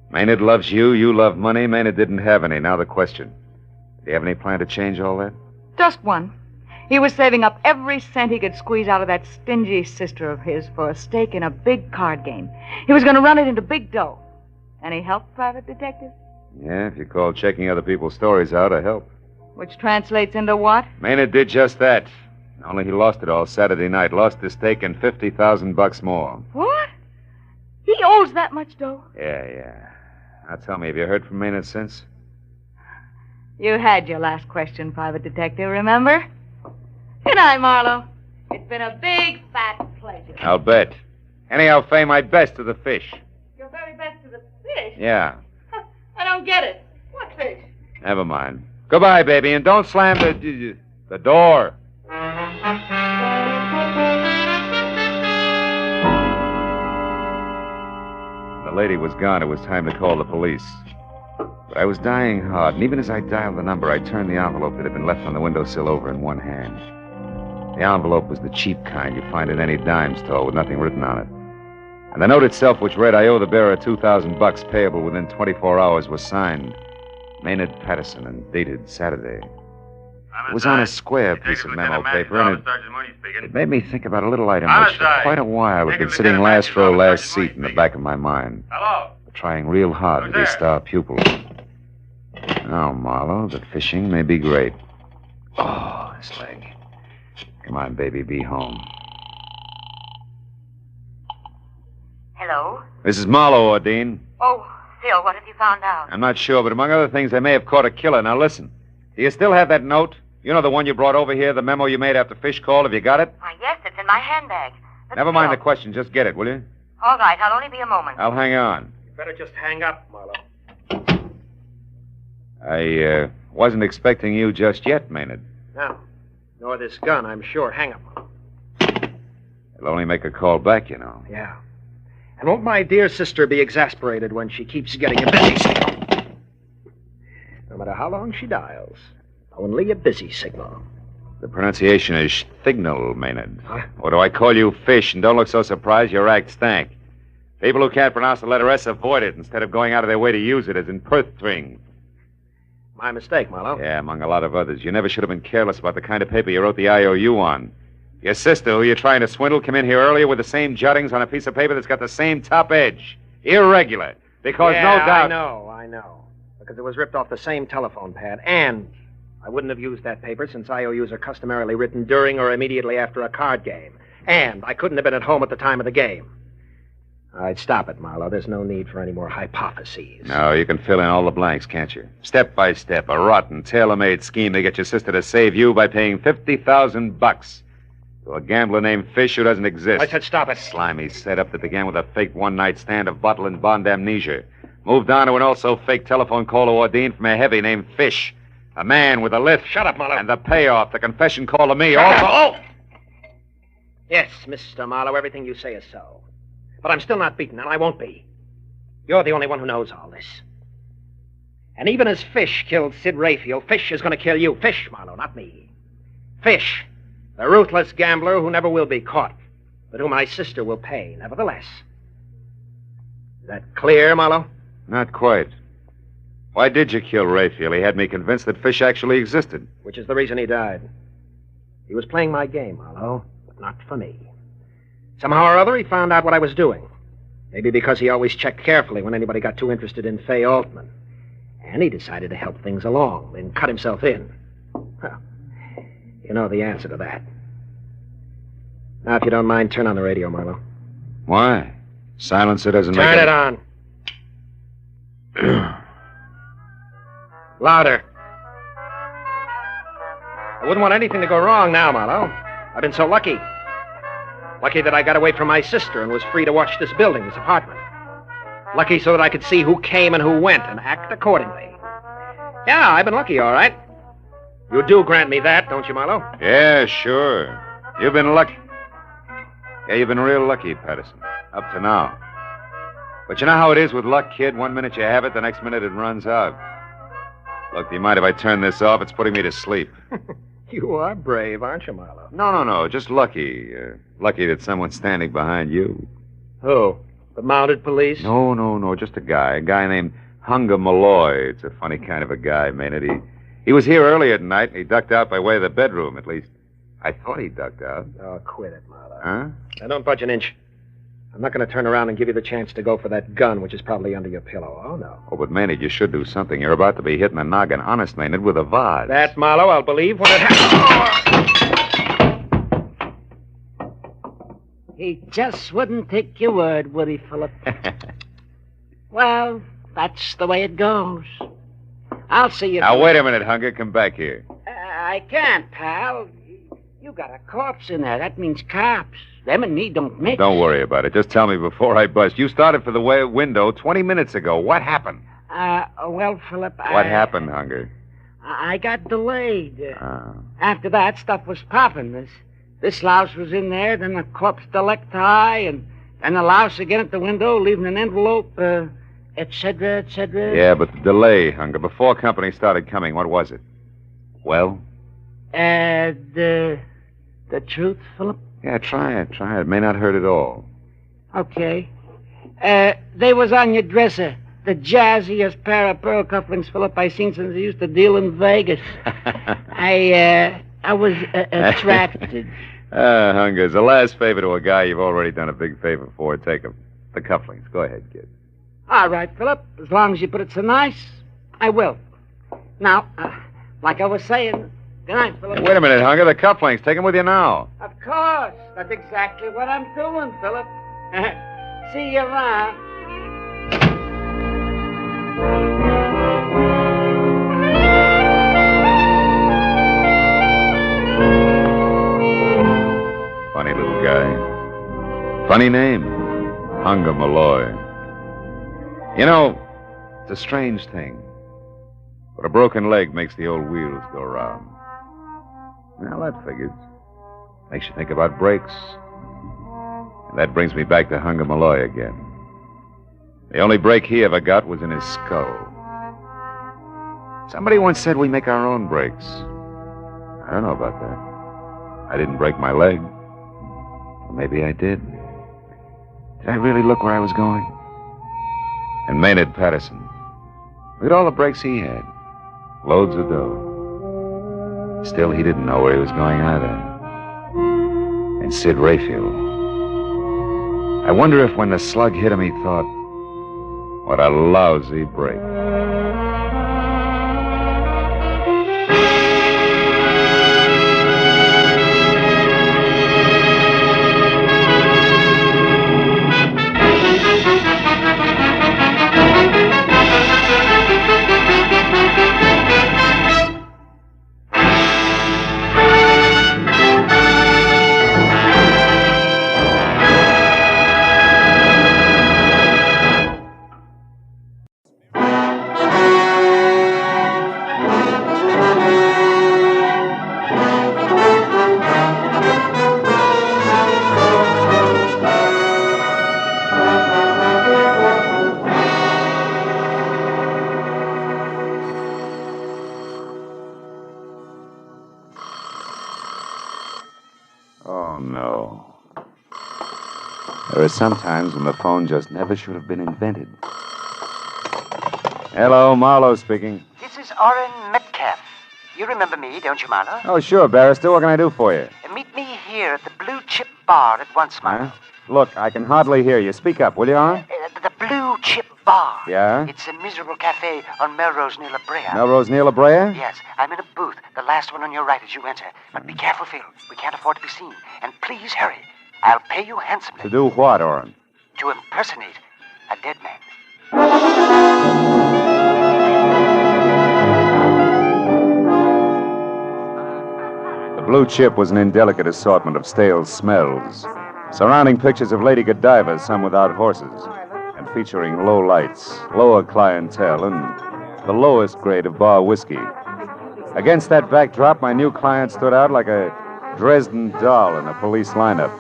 Maynard loves you, you love money. Maynard didn't have any. Now the question. Do you have any plan to change all that? Just one. He was saving up every cent he could squeeze out of that stingy sister of his for a stake in a big card game. He was going to run it into big dough. Any help, Private Detective? Yeah, if you call checking other people's stories out a help. Which translates into what? Maynard did just that. Only he lost it all Saturday night. Lost his stake and $50,000 more. What? He owes that much dough? Yeah. Now tell me, have you heard from Maynard since? You had your last question, Private Detective, remember? Good night, Marlowe. It's been a big, fat pleasure. I'll bet. Anyhow, Fay, my best to the fish. Your very best to the fish? Yeah. I don't get it. What fish? Never mind. Goodbye, baby, and don't slam the door. The lady was gone. It was time to call the police. But I was dying hard, and even as I dialed the number, I turned the envelope that had been left on the windowsill over in one hand. The envelope was the cheap kind you find in any dime store with nothing written on it. And the note itself, which read, "I owe the bearer $2,000 payable within 24 hours," was signed Maynard Patterson and dated Saturday. It was on a square piece of memo paper, and it made me think about a little item which for quite a while had been sitting last row, last seat in the back of my mind. Hello? Trying real hard to be a star pupil. Now, Marlowe, the fishing may be great. Oh, this leg. Come on, baby, be home. Hello? This is Marlowe, Ordine. Oh, Phil, what have you found out? I'm not sure, but among other things, they may have caught a killer. Now, listen. Do you still have that note? You know the one you brought over here, the memo you made after Fish called? Have you got it? Yes, it's in my handbag. But Never mind the question. Just get it, will you? All right, I'll only be a moment. I'll hang on. You better just hang up, Marlowe. I wasn't expecting you just yet, Maynard. No. Nor this gun, I'm sure. Hang up. It'll only make a call back, you know. Yeah. And won't my dear sister be exasperated when she keeps getting a busy signal? No matter how long she dials, only a busy signal. The pronunciation is thignal, Maynard. Huh? Or do I call you Fish? And don't look so surprised, your act stank. People who can't pronounce the letter S avoid it instead of going out of their way to use it as in Perthring. My mistake, Marlowe. Yeah, among a lot of others. You never should have been careless about the kind of paper you wrote the IOU on. Your sister, who you're trying to swindle, came in here earlier with the same jottings on a piece of paper that's got the same top edge. Irregular. Because no doubt... I know. Because it was ripped off the same telephone pad. And I wouldn't have used that paper since IOUs are customarily written during or immediately after a card game. And I couldn't have been at home at the time of the game. All right, stop it, Marlowe. There's no need for any more hypotheses. No, you can fill in all the blanks, can't you? Step by step, a rotten, tailor-made scheme to get your sister to save you by paying $50,000 to a gambler named Fish who doesn't exist. I said stop it. Slimy setup that began with a fake one-night stand of bottle and bond amnesia. Moved on to an also fake telephone call to Ordine from a heavy named Fish. A man with a lift. Shut up, Marlowe. And the payoff, the confession call to me. Shut also... up. Oh! Yes, Mr. Marlowe, everything you say is so. But I'm still not beaten, and I won't be. You're the only one who knows all this. And even as Fish killed Sid Rayfield, Fish is going to kill you. Fish, Marlowe, not me. Fish, the ruthless gambler who never will be caught, but who my sister will pay, nevertheless. Is that clear, Marlowe? Not quite. Why did you kill Rayfield? He had me convinced that Fish actually existed. Which is the reason he died. He was playing my game, Marlowe, but not for me. Somehow or other, he found out what I was doing. Maybe because he always checked carefully when anybody got too interested in Fay Altman. And he decided to help things along, then cut himself in. Well, you know the answer to that. Now, if you don't mind, turn on the radio, Marlowe. Why? Silencer doesn't make Turn it on. Louder. I wouldn't want anything to go wrong now, Marlowe. I've been so lucky. Lucky that I got away from my sister and was free to watch this building, this apartment. Lucky so that I could see who came and who went and act accordingly. Yeah, I've been lucky, all right. You do grant me that, don't you, Marlowe? Yeah, sure. You've been lucky. Yeah, you've been real lucky, Patterson. Up to now. But you know how it is with luck, kid? One minute you have it, the next minute it runs out. Look, do you mind if I turn this off? It's putting me to sleep. You are brave, aren't you, Marlowe? No. Just lucky. Lucky that someone's standing behind you. Who? The mounted police? No. Just a guy. A guy named Hunger Malloy. It's a funny kind of a guy, Maynard. He was here earlier tonight, and he ducked out by way of the bedroom. At least, I thought he ducked out. Oh, quit it, Marlowe. Huh? Now, don't budge an inch. I'm not going to turn around and give you the chance to go for that gun, which is probably under your pillow. Oh, no. Oh, but Maynard, you should do something. You're about to be hitting the noggin, honest, Maynard, with a vase. That, Marlowe, I'll believe when it happens. He just wouldn't take your word, would he, Philip? Well, that's the way it goes. I'll see you. Now, wait a minute, Hunger. Come back here. I can't, pal. You got a corpse in there. That means cops. Them and me don't mix. Don't worry about it. Just tell me before I bust. You started for the window 20 minutes ago. What happened? Well, Philip, What happened, Hunger? I got delayed. After that, stuff was popping. This louse was in there, then the corpse delecti, and then the louse again at the window, leaving an envelope, et cetera, et cetera. Yeah, but the delay, Hunger. Before company started coming, what was it? Well? The truth, Philip? Yeah, try it. It may not hurt at all. Okay. They was on your dresser. The jazziest pair of pearl cufflinks, Philip, I seen since I used to deal in Vegas. I was attracted. Hunger, as a last favor to a guy you've already done a big favor for, take him. The cufflinks. Go ahead, kid. All right, Philip. As long as you put it so nice, I will. Now, like I was saying, good night, Philip. Hey, wait a minute, Hunger. The cufflinks. Take them with you now. Of course. That's exactly what I'm doing, Philip. See you around. Funny little guy. Funny name. Hunger Malloy. You know, it's a strange thing. But a broken leg makes the old wheels go round. Well, that figures. Makes you think about brakes. And that brings me back to Hunger Malloy again. The only break he ever got was in his skull. Somebody once said we make our own brakes. I don't know about that. I didn't break my leg. Or maybe I did. Did I really look where I was going? And Maynard Patterson. Look at all the breaks he had. Loads of dough. Still, he didn't know where he was going either. And Sid Rayfield. I wonder if when the slug hit him, he thought, what a lousy break. There are some times when the phone just never should have been invented. Hello, Marlowe speaking. This is Orrin Metcalf. You remember me, don't you, Marlowe? Oh, sure, barrister. What can I do for you? Meet me here at the Blue Chip Bar at once, Marlowe. Huh? Look, I can hardly hear you. Speak up, will you, Orrin? The Blue Chip Bar. Yeah? It's a miserable cafe on Melrose near La Brea. Melrose near La Brea? Yes, I'm in a booth, the last one on your right as you enter. But be careful, Phil. We can't afford to be seen. And please hurry. I'll pay you handsomely. To do what, Orrin? To impersonate a dead man. The Blue Chip was an indelicate assortment of stale smells, surrounding pictures of Lady Godiva, some without horses, and featuring low lights, lower clientele, and the lowest grade of bar whiskey. Against that backdrop, my new client stood out like a Dresden doll in a police lineup.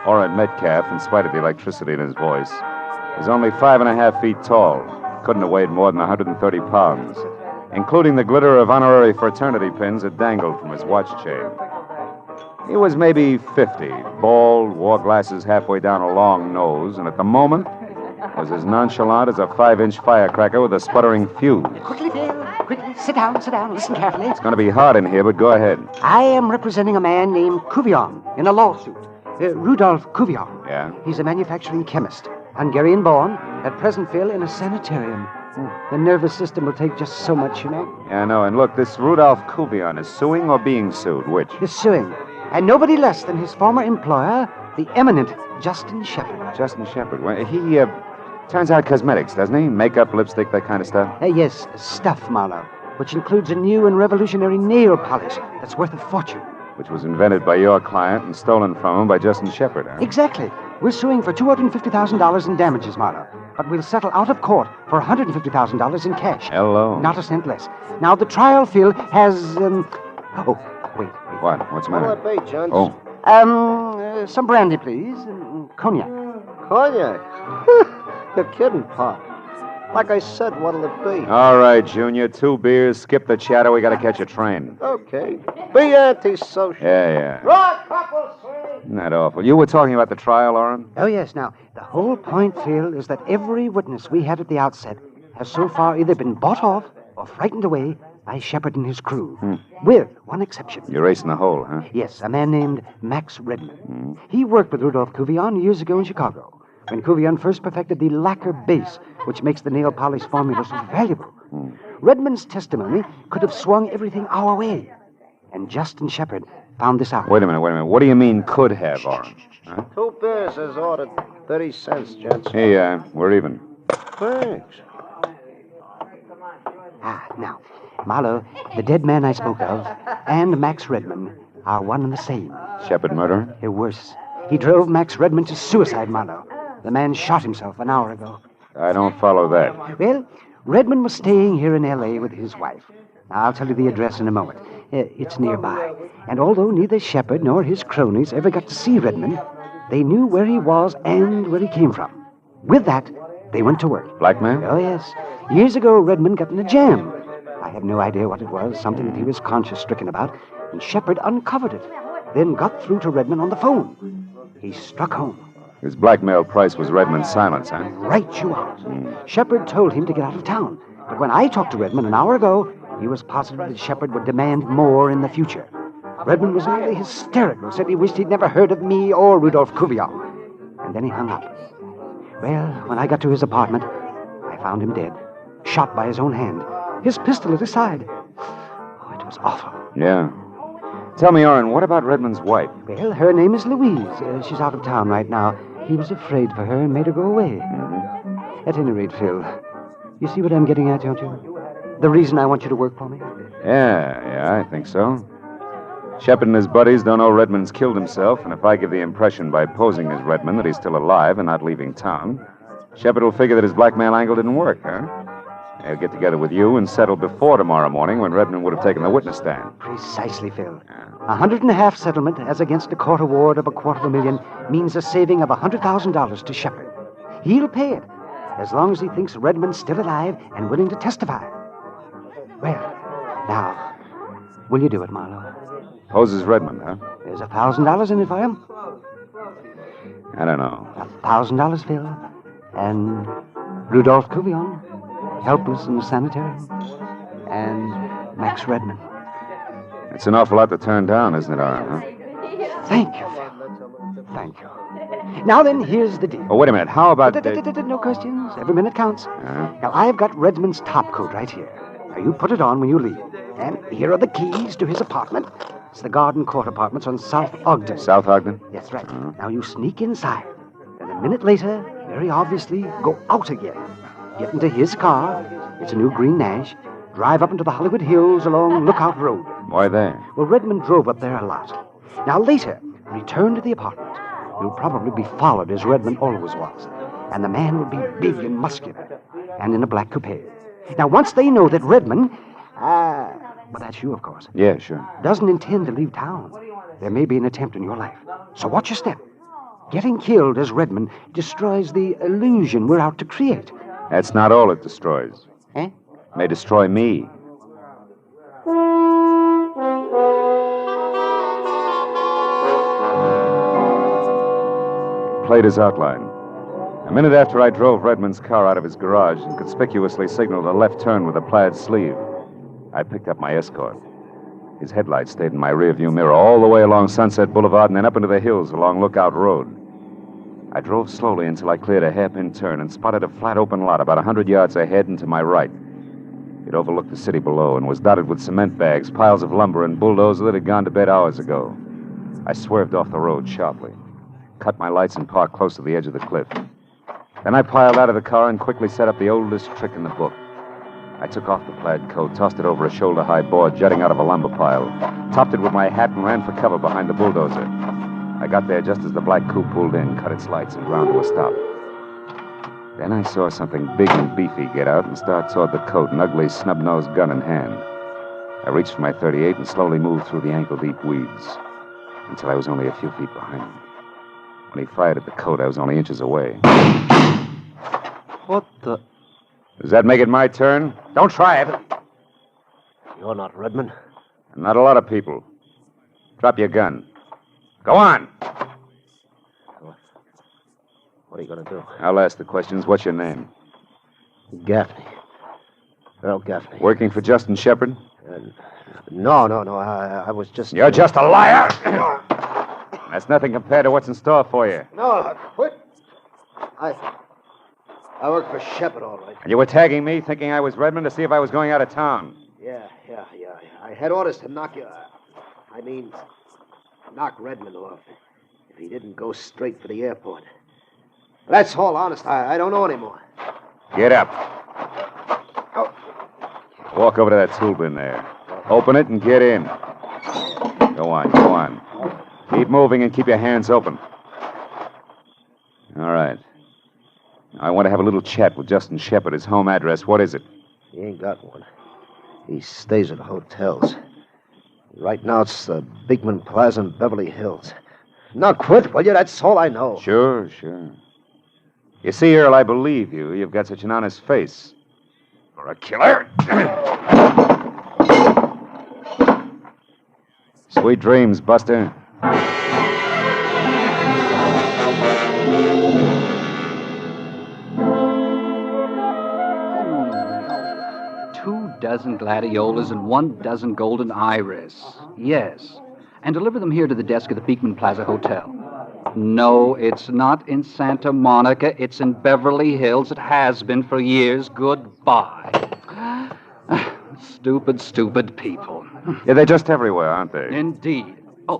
Orrin Metcalf, in spite of the electricity in his voice, was only 5.5 feet tall. Couldn't have weighed more than 130 pounds. including the glitter of honorary fraternity pins that dangled from his watch chain. He was maybe 50, bald, wore glasses halfway down a long nose, and at the moment was as nonchalant as a 5-inch firecracker with a sputtering fuse. Quickly, Phil. Quickly. Sit down. Listen carefully. It's going to be hard in here, but go ahead. I am representing a man named Cuvion in a lawsuit. Rudolph Cuvion. Yeah? He's a manufacturing chemist. Hungarian born. At present, Phil, in a sanitarium. The nervous system will take just so much, you know. Yeah, I know. And look, this Rudolph Cuvion is suing or being sued? Which? He's suing. And nobody less than his former employer, the eminent Justin Shepard. Justin Shepard. Well, he turns out cosmetics, doesn't he? Makeup, lipstick, that kind of stuff? Yes, stuff, Marlowe, which includes a new and revolutionary nail polish that's worth a fortune. Which was invented by your client and stolen from him by Justin Shepard, huh? Exactly. We're suing for $250,000 in damages, Marlowe. But we'll settle out of court for $150,000 in cash. Hello. Not a cent less. Now, the trial, Phil, has, Oh, wait. What? What's the matter? What'll it be, Judge? Oh. Some brandy, please. Cognac. Cognac? You're kidding, Pop. Like I said, what'll it be? All right, Junior. 2 beers. Skip the chatter. We got to catch a train. Okay. Be antisocial. Yeah. Rock, couple, Not awful. You were talking about the trial, Oren? Oh, yes. Now, the whole point, Phil, is that every witness we had at the outset has so far either been bought off or frightened away by Shepard and his crew. With one exception. You're racing the hole, huh? Yes, a man named Max Redman. He worked with Rudolph Cuvion years ago in Chicago, when Cuvion first perfected the lacquer base, which makes the nail polish formula so valuable. Redman's testimony could have swung everything our way. And Justin Shepard found this out. Wait a minute. What do you mean could have, Oren? Huh? 2 beers as ordered. 30 cents, gents. Hey, we're even. Thanks. Now, Marlowe, the dead man I spoke of, and Max Redman are one and the same. Shepard murderer? Worse. He drove Max Redman to suicide, Marlowe. The man shot himself an hour ago. I don't follow that. Well, Redman was staying here in L.A. with his wife. I'll tell you the address in a moment. It's nearby. And although neither Shepard nor his cronies ever got to see Redman, they knew where he was and where he came from. With that, they went to work. Blackmail? Oh, yes. Years ago, Redman got in a jam. I have no idea what it was, something that he was conscience-stricken about, and Shepard uncovered it, then got through to Redman on the phone. He struck home. His blackmail price was Redman's silence, huh? Right you are. Shepard told him to get out of town, but when I talked to Redman an hour ago, he was positive that Shepard would demand more in the future. Redman was nearly hysterical, said he wished he'd never heard of me or Rudolph Cuvion. And then he hung up. Well, when I got to his apartment, I found him dead, shot by his own hand, his pistol at his side. Oh, it was awful. Yeah. Tell me, Oren, what about Redman's wife? Well, her name is Louise. She's out of town right now. He was afraid for her and made her go away. At any rate, Phil, you see what I'm getting at, don't you? The reason I want you to work for me? Yeah, I think so. Shepard and his buddies don't know Redman's killed himself, and if I give the impression by posing as Redman that he's still alive and not leaving town, Shepard will figure that his blackmail angle didn't work, huh? They'll get together with you and settle before tomorrow morning when Redman would have taken the witness stand. Precisely, Phil. $150,000 settlement as against a court award of $250,000 means a saving of $100,000 to Shepard. He'll pay it, as long as he thinks Redman's still alive and willing to testify. Well, now, will you do it, Marlowe? Poses Redman, huh? There's $1,000 in it for him. I don't know. $1,000, Phil. And Rudolph Cuvion, helpless in the sanitarium. And Max Redman. It's an awful lot to turn down, isn't it, Oren, huh? Thank you, Phil. Thank you. Now then, here's the deal. Oh, wait a minute. How about... No questions. Every minute counts. Now, I've got Redman's top coat right here. Now, you put it on when you leave. And here are the keys to his apartment. It's the Garden Court Apartments on South Ogden. South Ogden? That's right. Now, you sneak inside. And a minute later, very obviously, go out again. Get into his car. It's a new green Nash. Drive up into the Hollywood Hills along Lookout Road. Why there? Well, Redman drove up there a lot. Now, later, return to the apartment. You'll probably be followed as Redman always was. And the man will be big and muscular. And in a black coupe. Now, once they know that Redman... well, that's you, of course. Yeah, sure. Doesn't intend to leave town. There may be an attempt on your life. So watch your step. Getting killed as Redman destroys the illusion we're out to create. That's not all it destroys. Eh? May destroy me. played his outline. A minute after I drove Redmond's car out of his garage and conspicuously signaled a left turn with a plaid sleeve, I picked up my escort. His headlights stayed in my rearview mirror all the way along Sunset Boulevard and then up into the hills along Lookout Road. I drove slowly until I cleared a hairpin turn and spotted a flat open lot about 100 yards ahead and to my right. It overlooked the city below and was dotted with cement bags, piles of lumber, and bulldozers that had gone to bed hours ago. I swerved off the road sharply, cut my lights, and parked close to the edge of the cliff. Then I piled out of the car and quickly set up the oldest trick in the book. I took off the plaid coat, tossed it over a shoulder-high board jutting out of a lumber pile, topped it with my hat, and ran for cover behind the bulldozer. I got there just as the black coupe pulled in, cut its lights, and ground to a stop. Then I saw something big and beefy get out and start toward the coat, an ugly, snub-nosed gun in hand. I reached for my .38 and slowly moved through the ankle-deep weeds until I was only a few feet behind him. When he fired at the coat, I was only inches away. What the... Does that make it my turn? Don't try it. You're not Redmond. Not a lot of people. Drop your gun. Go on. What are you going to do? I'll ask the questions. What's your name? Gaffney. Earl Gaffney. Working for Justin Shepard? No. I was just... You're just a liar! That's nothing compared to what's in store for you. No, quit. I work for Shepard, all right. And you were tagging me, thinking I was Redmond, to see if I was going out of town. Yeah. I had orders to knock you... knock Redmond off if he didn't go straight for the airport. That's all, honest. I don't know anymore. Get up. Oh. Walk over to that tool bin there. Open it and get in. Go on. Keep moving and keep your hands open. All right. Now, I want to have a little chat with Justin Shepard. His home address, what is it? He ain't got one. He stays at hotels. Right now, it's the Beekman Plaza in Beverly Hills. Now, quit, will you? That's all I know. Sure. You see, Earl, I believe you. You've got such an honest face. For a killer. Sweet dreams, Buster. Dozen gladiolas and 1 golden iris. Yes. And deliver them here to the desk at the Beekman Plaza Hotel. No, it's not in Santa Monica. It's in Beverly Hills. It has been for years. Goodbye. Stupid people. Yeah, they're just everywhere, aren't they? Indeed. Oh,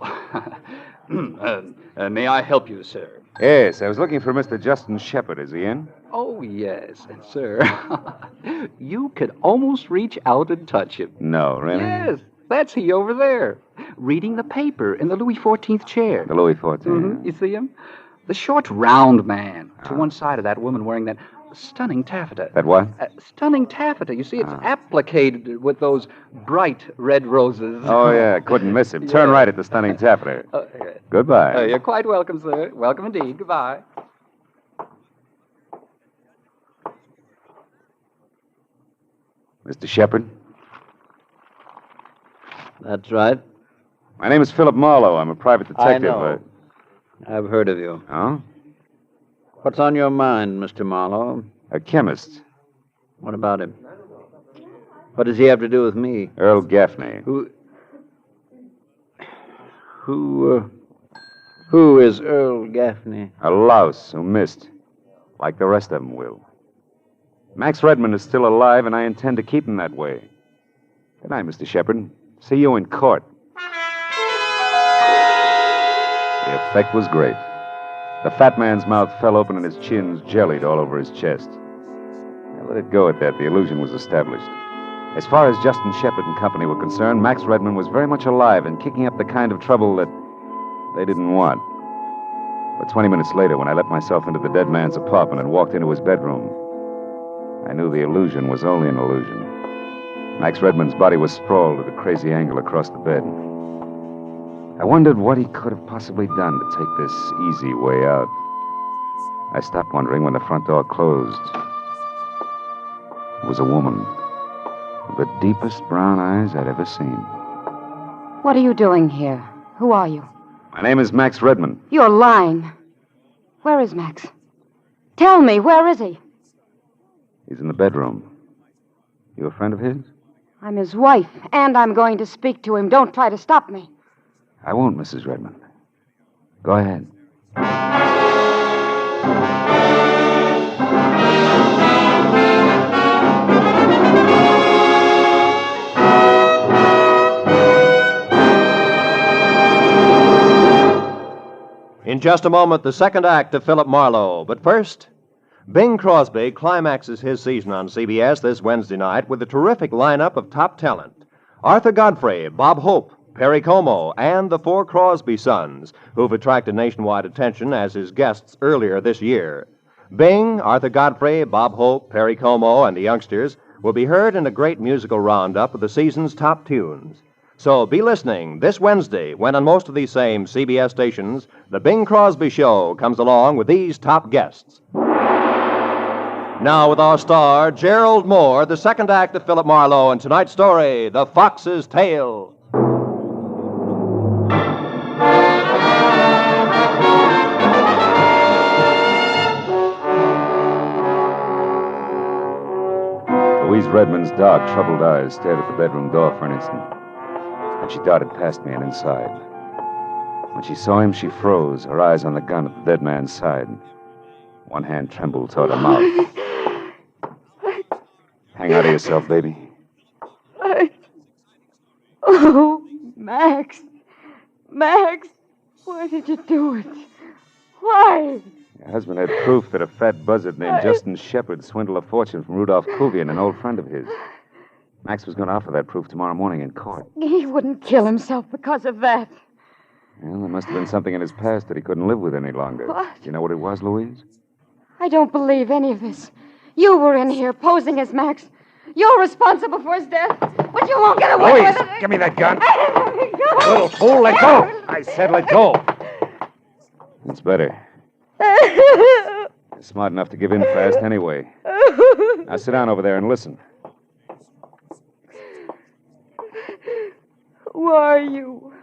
may I help you, sir? Yes, I was looking for Mr. Justin Shepard. Is he in? Oh, yes, and sir, you could almost reach out and touch him. No, really? Yes, that's he over there, reading the paper in the Louis XIV chair. The Louis XIV? Mm-hmm. You see him? The short, round man to one side of that woman wearing that stunning taffeta. That what? Stunning taffeta. You see, it's applicated with those bright red roses. Oh, yeah, couldn't miss him. Turn right at the stunning taffeta. Goodbye. You're quite welcome, sir. Welcome indeed. Goodbye. Mr. Shepard? That's right. My name is Philip Marlowe. I'm a private detective. I know. I've heard of you. Oh? What's on your mind, Mr. Marlowe? A chemist. What about him? What does he have to do with me? Earl Gaffney. Who is Earl Gaffney? A louse who missed, like the rest of them will. Max Redmond is still alive, and I intend to keep him that way. Good night, Mr. Shepard. See you in court. The effect was great. The fat man's mouth fell open and his chins jellied all over his chest. I let it go at that. The illusion was established. As far as Justin Shepard and company were concerned, Max Redmond was very much alive and kicking up the kind of trouble that they didn't want. But 20 minutes later, when I let myself into the dead man's apartment and walked into his bedroom, I knew the illusion was only an illusion. Max Redmond's body was sprawled at a crazy angle across the bed. I wondered what he could have possibly done to take this easy way out. I stopped wondering when the front door closed. It was a woman with the deepest brown eyes I'd ever seen. What are you doing here? Who are you? My name is Max Redmond. You're lying. Where is Max? Tell me, where is he? He's in the bedroom. You a friend of his? I'm his wife, and I'm going to speak to him. Don't try to stop me. I won't, Mrs. Redmond. Go ahead. In just a moment, the second act of Philip Marlowe. But first, Bing Crosby climaxes his season on CBS this Wednesday night with a terrific lineup of top talent. Arthur Godfrey, Bob Hope, Perry Como, and the four Crosby sons, who've attracted nationwide attention as his guests earlier this year. Bing, Arthur Godfrey, Bob Hope, Perry Como, and the youngsters will be heard in a great musical roundup of the season's top tunes. So be listening this Wednesday when on most of these same CBS stations, the Bing Crosby Show comes along with these top guests. Now with our star, Gerald Moore, the second act of Philip Marlowe, and tonight's story, The Fox's Tale. Louise Redmond's dark, troubled eyes stared at the bedroom door for an instant. And she darted past me and inside. When she saw him, she froze, her eyes on the gun at the dead man's side. One hand trembled toward her mouth. Hang out of yourself, baby. Oh, Max. Max, why did you do it? Why? Your husband had proof that a fat buzzard named Justin Shepard swindled a fortune from Rudolph Kuvian, an old friend of his. Max was going to offer that proof tomorrow morning in court. He wouldn't kill himself because of that. Well, there must have been something in his past that he couldn't live with any longer. What? Do you know what it was, Louise? I don't believe any of this. You were in here posing as Max. You're responsible for his death, but you won't get away Louise, with it. give me that gun. Let me go. Little fool, let go. I said let go. It's better. You're smart enough to give in fast anyway. Now sit down over there and listen. Who are you?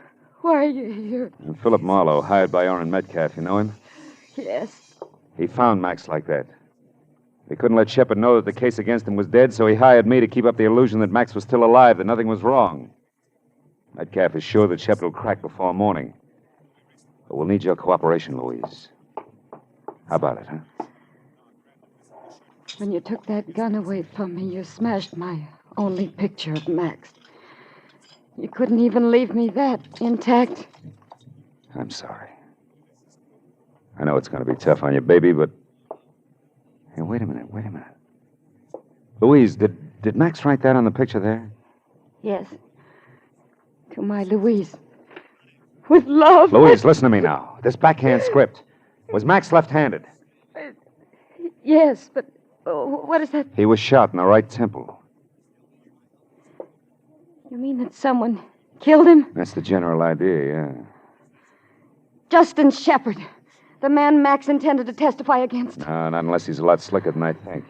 Why are you here? I'm Philip Marlowe, hired by Orrin Metcalf. You know him? Yes. He found Max like that. They couldn't let Shepard know that the case against him was dead, so he hired me to keep up the illusion that Max was still alive, that nothing was wrong. Metcalf is sure that Shepard will crack before morning. But we'll need your cooperation, Louise. How about it, huh? When you took that gun away from me, you smashed my only picture of Max. You couldn't even leave me that intact. I'm sorry. I know it's going to be tough on you, baby, but... Hey, wait a minute. Louise, did Max write that on the picture there? Yes. To my Louise. With love. Louise, listen to me now. This backhand script. Was Max left-handed? Yes, but what is that? He was shot in the right temple. You mean that someone killed him? That's the general idea, yeah. Justin Shepard. The man Max intended to testify against. No, not unless he's a lot slicker than I think.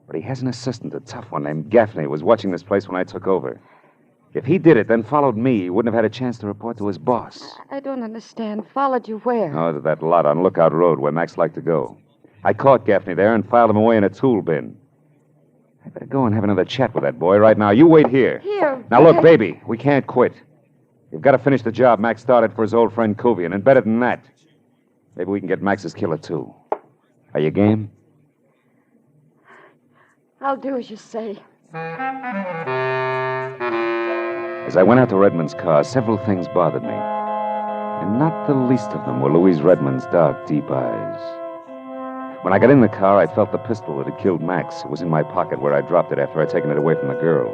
But he has an assistant, a tough one named Gaffney, who was watching this place when I took over. If he did it, then followed me, he wouldn't have had a chance to report to his boss. I don't understand. Followed you where? Oh, to that lot on Lookout Road where Max liked to go. I caught Gaffney there and filed him away in a tool bin. I better go and have another chat with that boy right now. You wait here. Here. Now, look, baby, we can't quit. You've got to finish the job Max started for his old friend Kuvian, and better than that, maybe we can get Max's killer, too. Are you game? I'll do as you say. As I went out to Redmond's car, several things bothered me. And not the least of them were Louise Redmond's dark, deep eyes. When I got in the car, I felt the pistol that had killed Max. It was in my pocket where I dropped it after I'd taken it away from the girl.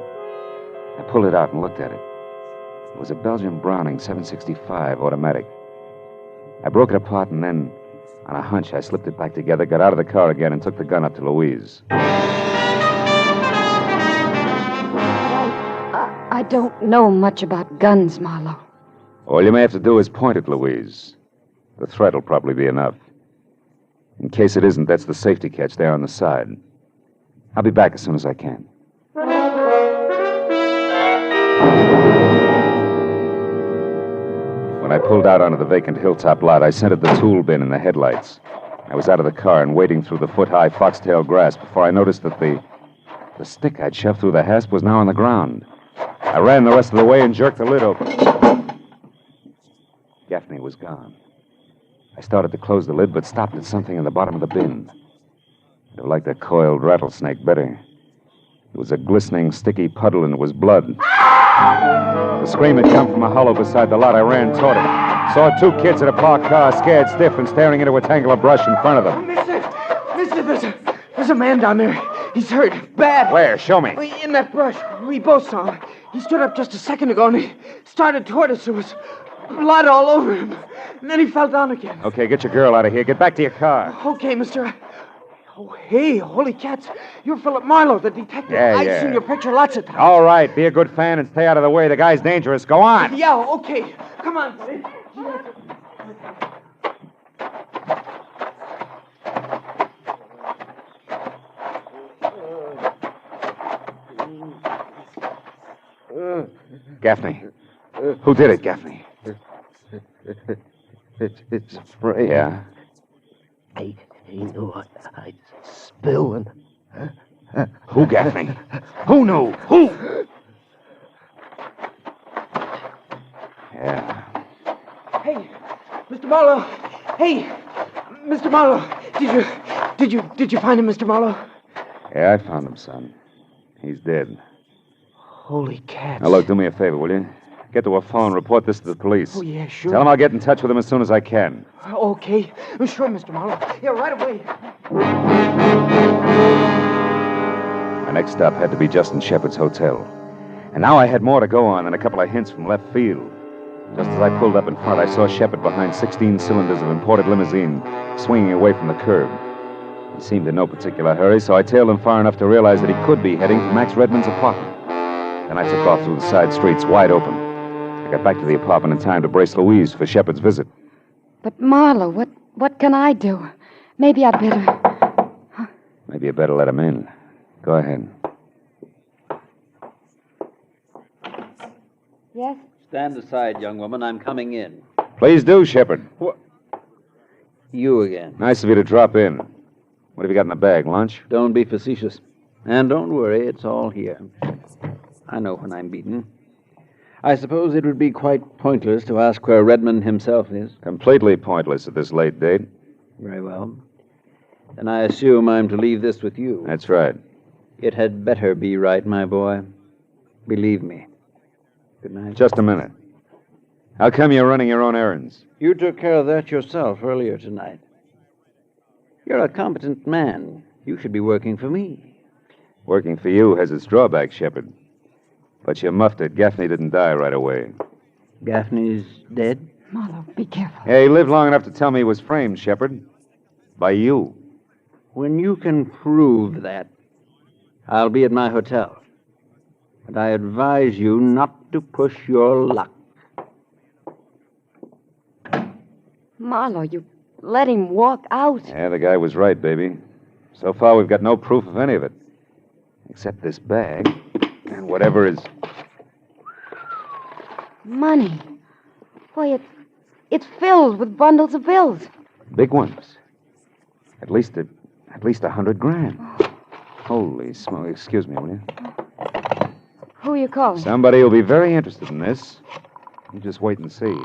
I pulled it out and looked at it. It was a Belgian Browning 765 automatic. I broke it apart and then, on a hunch, I slipped it back together, got out of the car again, and took the gun up to Louise. I don't know much about guns, Marlowe. All you may have to do is point it, Louise. The threat will probably be enough. In case it isn't, that's the safety catch there on the side. I'll be back as soon as I can. When I pulled out onto the vacant hilltop lot, I scented the tool bin in the headlights. I was out of the car and wading through the foot-high foxtail grass before I noticed that the stick I'd shoved through the hasp was now on the ground. I ran the rest of the way and jerked the lid open. Gaffney was gone. I started to close the lid, but stopped at something in the bottom of the bin. I'd have liked a coiled rattlesnake better. It was a glistening, sticky puddle, and it was blood. The scream had come from a hollow beside the lot. I ran toward it. Saw two kids in a parked car, scared stiff and staring into a tangle of brush in front of them. Mister, there's a man down there. He's hurt. Bad. Where? Show me. In that brush. We both saw him. He stood up just a second ago and he started toward us. There was blood all over him. And then he fell down again. Okay, get your girl out of here. Get back to your car. Okay, mister. Oh, hey, holy cats. You're Philip Marlowe, the detective. Yeah. I've seen your picture lots of times. All right, be a good fan and stay out of the way. The guy's dangerous. Go on. Yeah, okay. Come on, buddy. Gaffney. Who did it, Gaffney? It's Ray. Yeah? I knew I'd spill and... Who, Gaffney? Who knew? Who? Yeah. Hey, Mr. Marlowe. Hey, Mr. Marlowe. Did you find him, Mr. Marlowe? Yeah, I found him, son. He's dead. Holy cats. Now, look, do me a favor, will you? Get to a phone, report this to the police. Oh, yeah, sure. Tell them I'll get in touch with them as soon as I can. Okay. Sure, Mr. Marlowe. Yeah, right away. My next stop had to be Justin Shepard's hotel. And now I had more to go on than a couple of hints from left field. Just as I pulled up in front, I saw Shepard behind 16 cylinders of imported limousine, swinging away from the curb. He seemed in no particular hurry, so I tailed him far enough to realize that he could be heading for Max Redmond's apartment. Then I took off through the side streets, wide open. I got back to the apartment in time to brace Louise for Shepard's visit. But, Marlowe, what can I do? Maybe I'd better... Maybe you better let him in. Go ahead. Yes? Stand aside, young woman. I'm coming in. Please do, Shepard. What? You again. Nice of you to drop in. What have you got in the bag, lunch? Don't be facetious. And don't worry, it's all here. I know when I'm beaten. I suppose it would be quite pointless to ask where Redmond himself is. Completely pointless at this late date. Very well. Then I assume I'm to leave this with you. That's right. It had better be right, my boy. Believe me. Good night. Just a minute. How come you're running your own errands? You took care of that yourself earlier tonight. You're a competent man. You should be working for me. Working for you has its drawbacks, Shepard. But you muffed it. Gaffney didn't die right away. Gaffney's dead? Marlowe, be careful. Yeah, he lived long enough to tell me he was framed, Shepard. By you. When you can prove that, I'll be at my hotel. But I advise you not to push your luck. Marlowe, you let him walk out. Yeah, the guy was right, baby. So far, we've got no proof of any of it. Except this bag and whatever is... Money. Boy, it's filled with bundles of bills. Big ones. At least $100,000. Holy smoke. Excuse me, will you? Who are you calling? Somebody will be very interested in this. You just wait and see.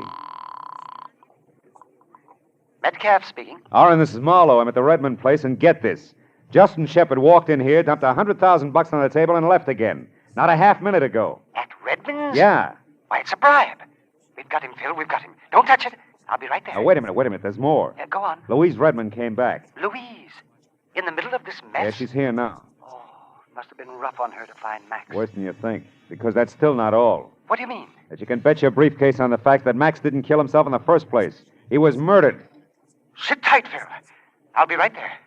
Metcalf speaking. Oren, this is Marlowe. I'm at the Redmond place, and get this. Justin Shepard walked in here, dumped $100,000 on the table, and left again. Not a half minute ago. At Redmond's? Yeah. Why, it's a bribe. We've got him, Phil. We've got him. Don't touch it. I'll be right there. Now, wait a minute. There's more. Go on. Louise Redmond came back. Louise? In the middle of this mess? Yeah, she's here now. Oh, must have been rough on her to find Max. Worse than you think. Because that's still not all. What do you mean? That you can bet your briefcase on the fact that Max didn't kill himself in the first place. He was murdered. Sit tight, Phil. I'll be right there.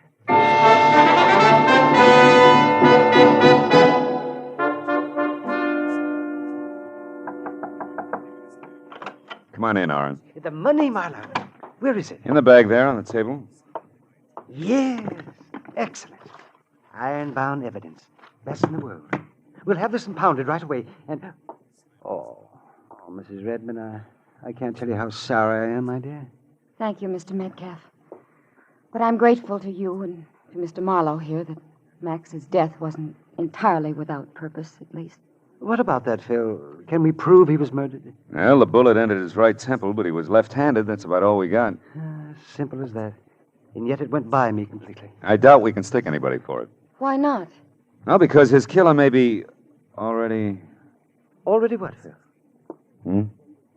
Come on in, Oren. The money, Marlowe. Where is it? In the bag there on the table. Yes. Excellent. Iron-bound evidence. Best in the world. We'll have this impounded right away, and... Oh, Mrs. Redmond, I can't tell you how sorry I am, my dear. Thank you, Mr. Metcalf. But I'm grateful to you and to Mr. Marlowe here that Max's death wasn't entirely without purpose, at least. What about that, Phil? Can we prove he was murdered? Well, the bullet entered his right temple, but he was left-handed. That's about all we got. Simple as that. And yet it went by me completely. I doubt we can stick anybody for it. Why not? Well, because his killer may be already... Already what, Phil?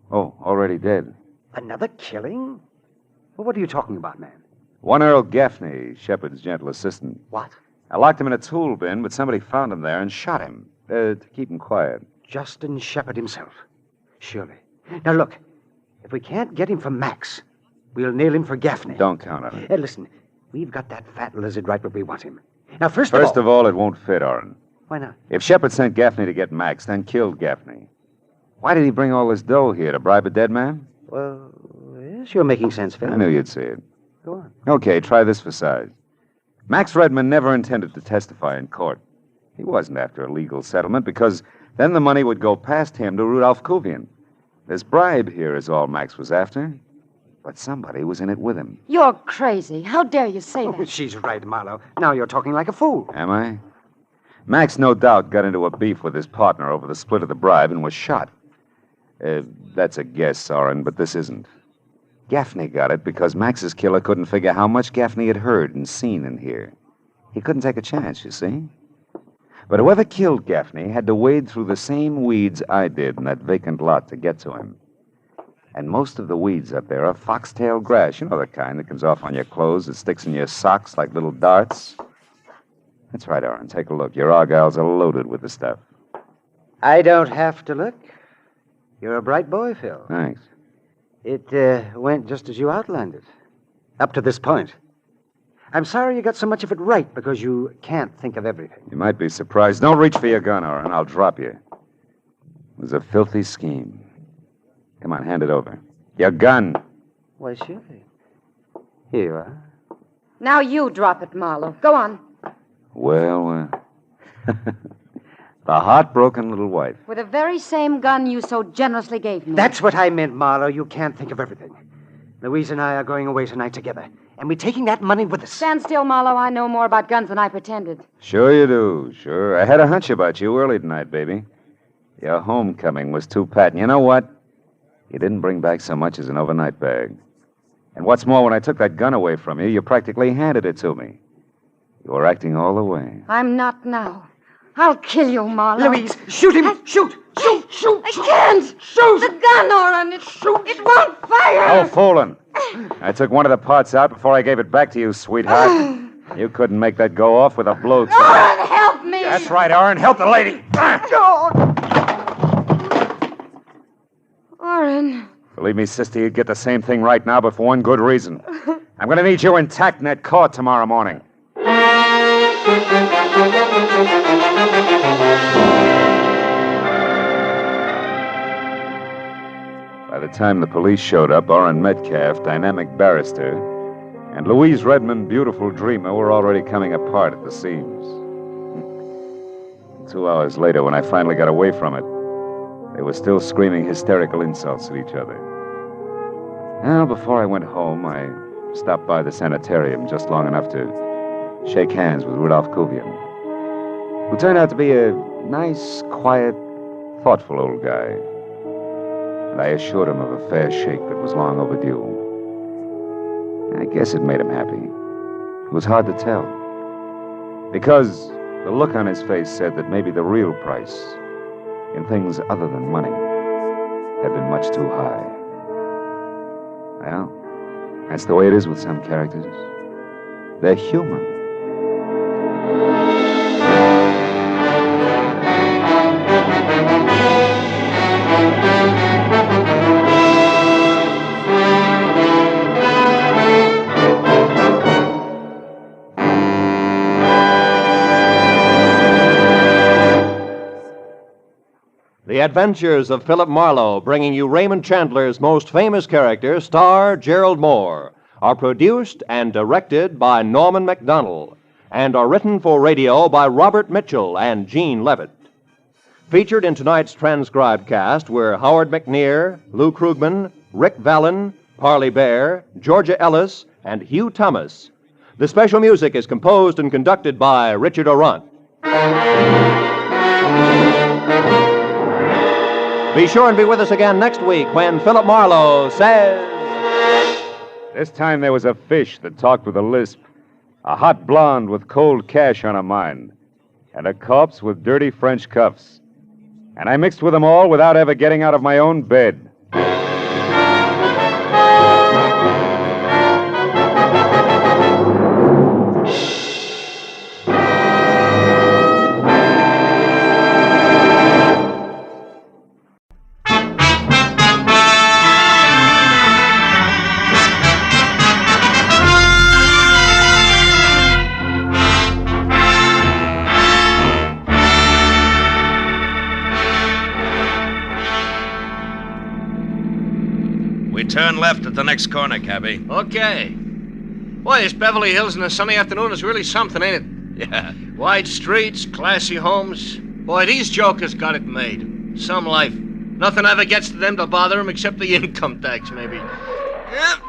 Oh, already dead. Another killing? Well, what are you talking about, man? One Earl Gaffney, Shepard's gentle assistant. What? I locked him in a tool bin, but somebody found him there and shot him to keep him quiet. Justin Shepard himself. Surely. Now, look. If we can't get him for Max, we'll nail him for Gaffney. Don't count on it. Hey, listen. We've got that fat lizard right where we want him. Now, first of all, it won't fit, Oren. Why not? If Shepard sent Gaffney to get Max, then killed Gaffney, why did he bring all this dough here, to bribe a dead man? Well, yes, you're making sense, Phil. I knew you'd see it. Go on. Okay, try this for size. Max Redmond never intended to testify in court. He wasn't after a legal settlement because then the money would go past him to Rudolph Kuvian. This bribe here is all Max was after. But somebody was in it with him. You're crazy. How dare you say that? She's right, Marlowe. Now you're talking like a fool. Am I? Max, no doubt, got into a beef with his partner over the split of the bribe and was shot. That's a guess, Soren, but this isn't. Gaffney got it because Max's killer couldn't figure how much Gaffney had heard and seen in here. He couldn't take a chance, you see. But whoever killed Gaffney had to wade through the same weeds I did in that vacant lot to get to him. And most of the weeds up there are foxtail grass. You know the kind that comes off on your clothes, that sticks in your socks like little darts? That's right, Oren. Take a look. Your argyles are loaded with the stuff. I don't have to look. You're a bright boy, Phil. Thanks. It went just as you outlined it. Up to this point. I'm sorry you got so much of it right because you can't think of everything. You might be surprised. Don't reach for your gun, Oren. I'll drop you. It was a filthy scheme. Come on, hand it over. Your gun. Why, surely. Here you are. Now you drop it, Marlowe. Go on. Well, the heartbroken little wife. With the very same gun you so generously gave me. That's what I meant, Marlowe. You can't think of everything. Louise and I are going away tonight together, and we're taking that money with us. Stand still, Marlowe. I know more about guns than I pretended. Sure you do, sure. I had a hunch about you early tonight, baby. Your homecoming was too pat, and you know what? You didn't bring back so much as an overnight bag. And what's more, when I took that gun away from you, you practically handed it to me. You were acting all the way. I'm not now. I'll kill you, Marlowe. Louise, shoot him! Shoot! Shoot! I can't! Shoot! The gun, Oren! It won't fire! Oh, fooling. I took one of the parts out before I gave it back to you, sweetheart. You couldn't make that go off with a blowtorch. Oren, help me! That's right, Oren. Help the lady. Oren. Believe me, sister, you'd get the same thing right now, but for one good reason. I'm going to need you intact in that court tomorrow morning. By the time the police showed up, Oren Metcalf, dynamic barrister, and Louise Redmond, beautiful dreamer, were already coming apart at the seams. 2 hours later, when I finally got away from it, they were still screaming hysterical insults at each other. Now, before I went home, I stopped by the sanitarium just long enough to shake hands with Rudolph Kuvian, who turned out to be a nice, quiet, thoughtful old guy. And I assured him of a fair shake that was long overdue. I guess it made him happy. It was hard to tell, because the look on his face said that maybe the real price in things other than money had been much too high. Well, that's the way it is with some characters. They're human. The Adventures of Philip Marlowe, bringing you Raymond Chandler's most famous character, star Gerald Moore, are produced and directed by Norman MacDonald and are written for radio by Robert Mitchell and Gene Levitt. Featured in tonight's transcribed cast were Howard McNear, Lou Krugman, Rick Vallon, Parley Bear, Georgia Ellis, and Hugh Thomas. The special music is composed and conducted by Richard Orant. Be sure and be with us again next week when Philip Marlowe says... This time there was a fish that talked with a lisp, a hot blonde with cold cash on her mind, and a corpse with dirty French cuffs. And I mixed with them all without ever getting out of my own bed. Turn left at the next corner, cabby. Okay. Boy, this Beverly Hills in a sunny afternoon is really something, ain't it? Yeah. Wide streets, classy homes. Boy, these jokers got it made. Some life. Nothing ever gets to them to bother them except the income tax, maybe. Yep.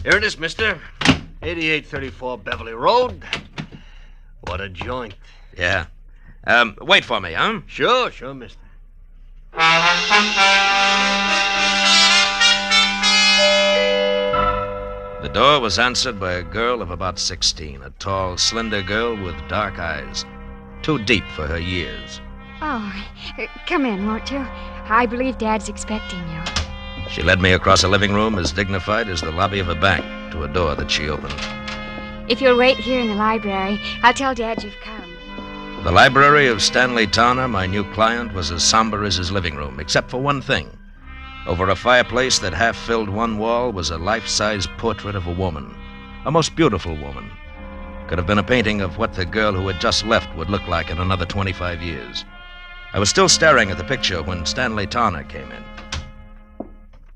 Here it is, mister. 8834 Beverly Road. What a joint. Yeah. Wait for me, huh? Sure, mister. The door was answered by a girl of about 16, a tall, slender girl with dark eyes, too deep for her years. Oh, come in, won't you? I believe Dad's expecting you. She led me across a living room as dignified as the lobby of a bank to a door that she opened. If you'll wait here in the library, I'll tell Dad you've come. The library of Stanley Towner, my new client, was as somber as his living room, except for one thing. Over a fireplace that half filled one wall was a life-size portrait of a woman, a most beautiful woman. Could have been a painting of what the girl who had just left would look like in another 25 years. I was still staring at the picture when Stanley Towner came in.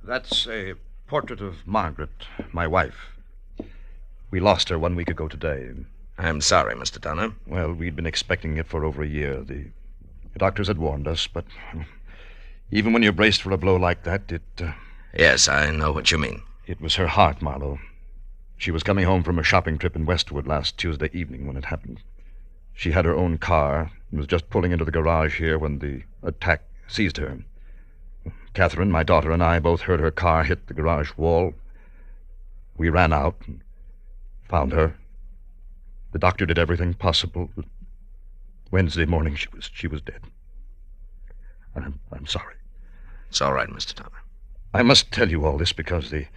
That's a portrait of Margaret, my wife. We lost her 1 week ago today. I'm sorry, Mr. Towner. Well, we'd been expecting it for over a year. The doctors had warned us, but... even when you're braced for a blow like that, Yes, I know what you mean. It was her heart, Marlowe. She was coming home from a shopping trip in Westwood last Tuesday evening when it happened. She had her own car and was just pulling into the garage here when the attack seized her. Catherine, my daughter, and I both heard her car hit the garage wall. We ran out and found her. The doctor did everything possible, but Wednesday morning she was dead. I'm sorry. It's all right, Mr. Towner. I must tell you all this because the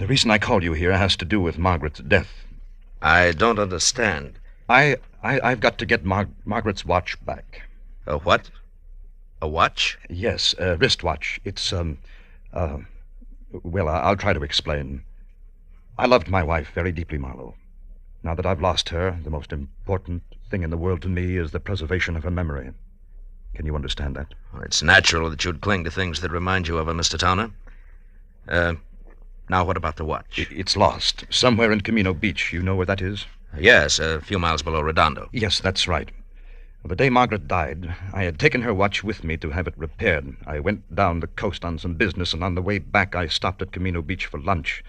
reason I called you here has to do with Margaret's death. I don't understand. I've got to get Margaret's watch back. A what? A watch? Yes, a wristwatch. It's, well, I'll try to explain. I loved my wife very deeply, Marlowe. Now that I've lost her, the most important thing in the world to me is the preservation of her memory. Can you understand that? Well, it's natural that you'd cling to things that remind you of her, Mr. Towner. Now what about the watch? It's lost. Somewhere in Camino Beach. You know where that is? Yes, a few miles below Redondo. Yes, that's right. Well, the day Margaret died, I had taken her watch with me to have it repaired. I went down the coast on some business, and on the way back I stopped at Camino Beach for lunch.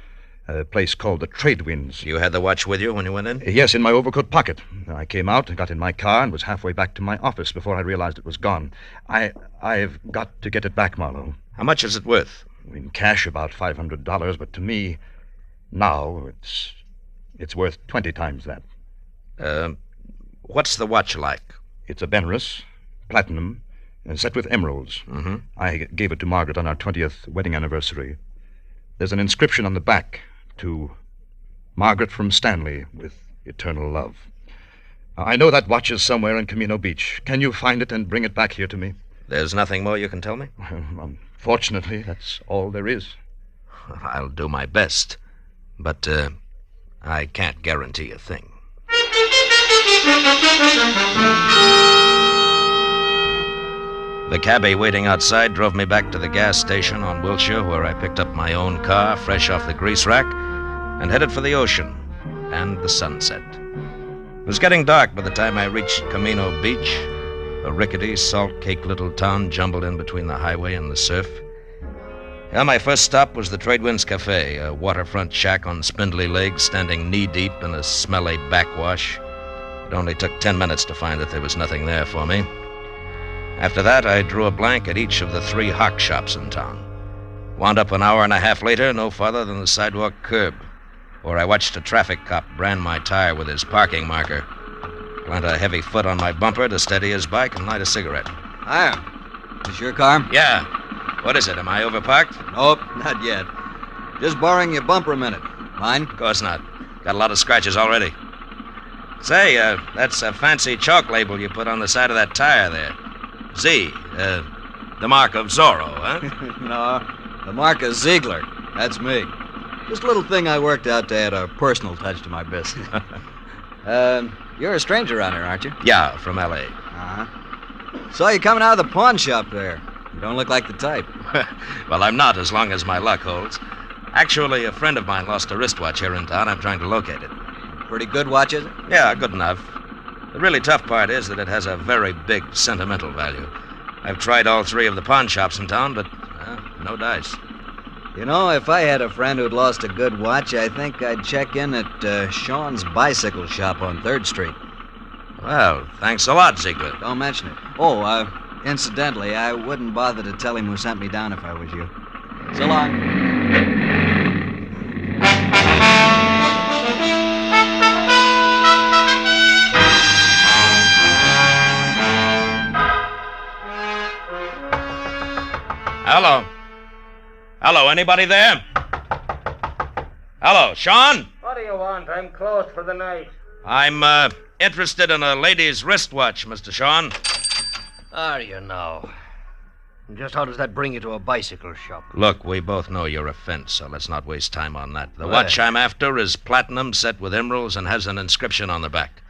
A place called the Trade Winds. You had the watch with you when you went in? Yes, in my overcoat pocket. I came out, got in my car, and was halfway back to my office before I realized it was gone. I've got to get it back, Marlowe. How much is it worth? In cash, about $500, but to me, now, it's worth 20 times that. What's the watch like? It's a Benris, platinum, set with emeralds. Mm-hmm. I gave it to Margaret on our 20th wedding anniversary. There's an inscription on the back to Margaret from Stanley with eternal love. I know that watch is somewhere in Camino Beach. Can you find it and bring it back here to me? There's nothing more you can tell me? Unfortunately, that's all there is. I'll do my best, but I can't guarantee a thing. The cabbie waiting outside drove me back to the gas station on Wilshire, where I picked up my own car, fresh off the grease rack, and headed for the ocean and the sunset. It was getting dark by the time I reached Camino Beach, a rickety, salt-caked little town jumbled in between the highway and the surf. Well, my first stop was the Tradewinds Cafe, a waterfront shack on spindly legs standing knee-deep in a smelly backwash. It only took 10 minutes to find that there was nothing there for me. After that, I drew a blank at each of the 3 hock shops in town. Wound up an hour and a half later, no farther than the sidewalk curb, where I watched a traffic cop brand my tire with his parking marker, plant a heavy foot on my bumper to steady his bike, and light a cigarette. Hiya. Is your car? Yeah. What is it? Am I overparked? Nope, not yet. Just borrowing your bumper a minute. Mine? Of course not. Got a lot of scratches already. Say, that's a fancy chalk label you put on the side of that tire there. Z, the mark of Zorro, huh? No, the mark of Ziegler. That's me. Just a little thing I worked out to add a personal touch to my business. You're a stranger around here, aren't you? Yeah, from L.A. Uh-huh. Saw you coming out of the pawn shop there. You don't look like the type. Well, I'm not, as long as my luck holds. Actually, a friend of mine lost a wristwatch here in town. I'm trying to locate it. Pretty good watch, is it? Yeah, good enough. The really tough part is that it has a very big sentimental value. I've tried all 3 of the pawn shops in town, but no dice. You know, if I had a friend who'd lost a good watch, I think I'd check in at Sean's bicycle shop on 3rd Street. Well, thanks a lot, Ziegler. Don't mention it. Oh, incidentally, I wouldn't bother to tell him who sent me down if I was you. So long. Hello. Hello, anybody there? Hello, Sean? What do you want? I'm closed for the night. I'm, interested in a lady's wristwatch, Mr. Sean. Are you now? Just how does that bring you to a bicycle shop? Look, we both know your offense, so let's not waste time on that. The watch I'm after is platinum, set with emeralds, and has an inscription on the back.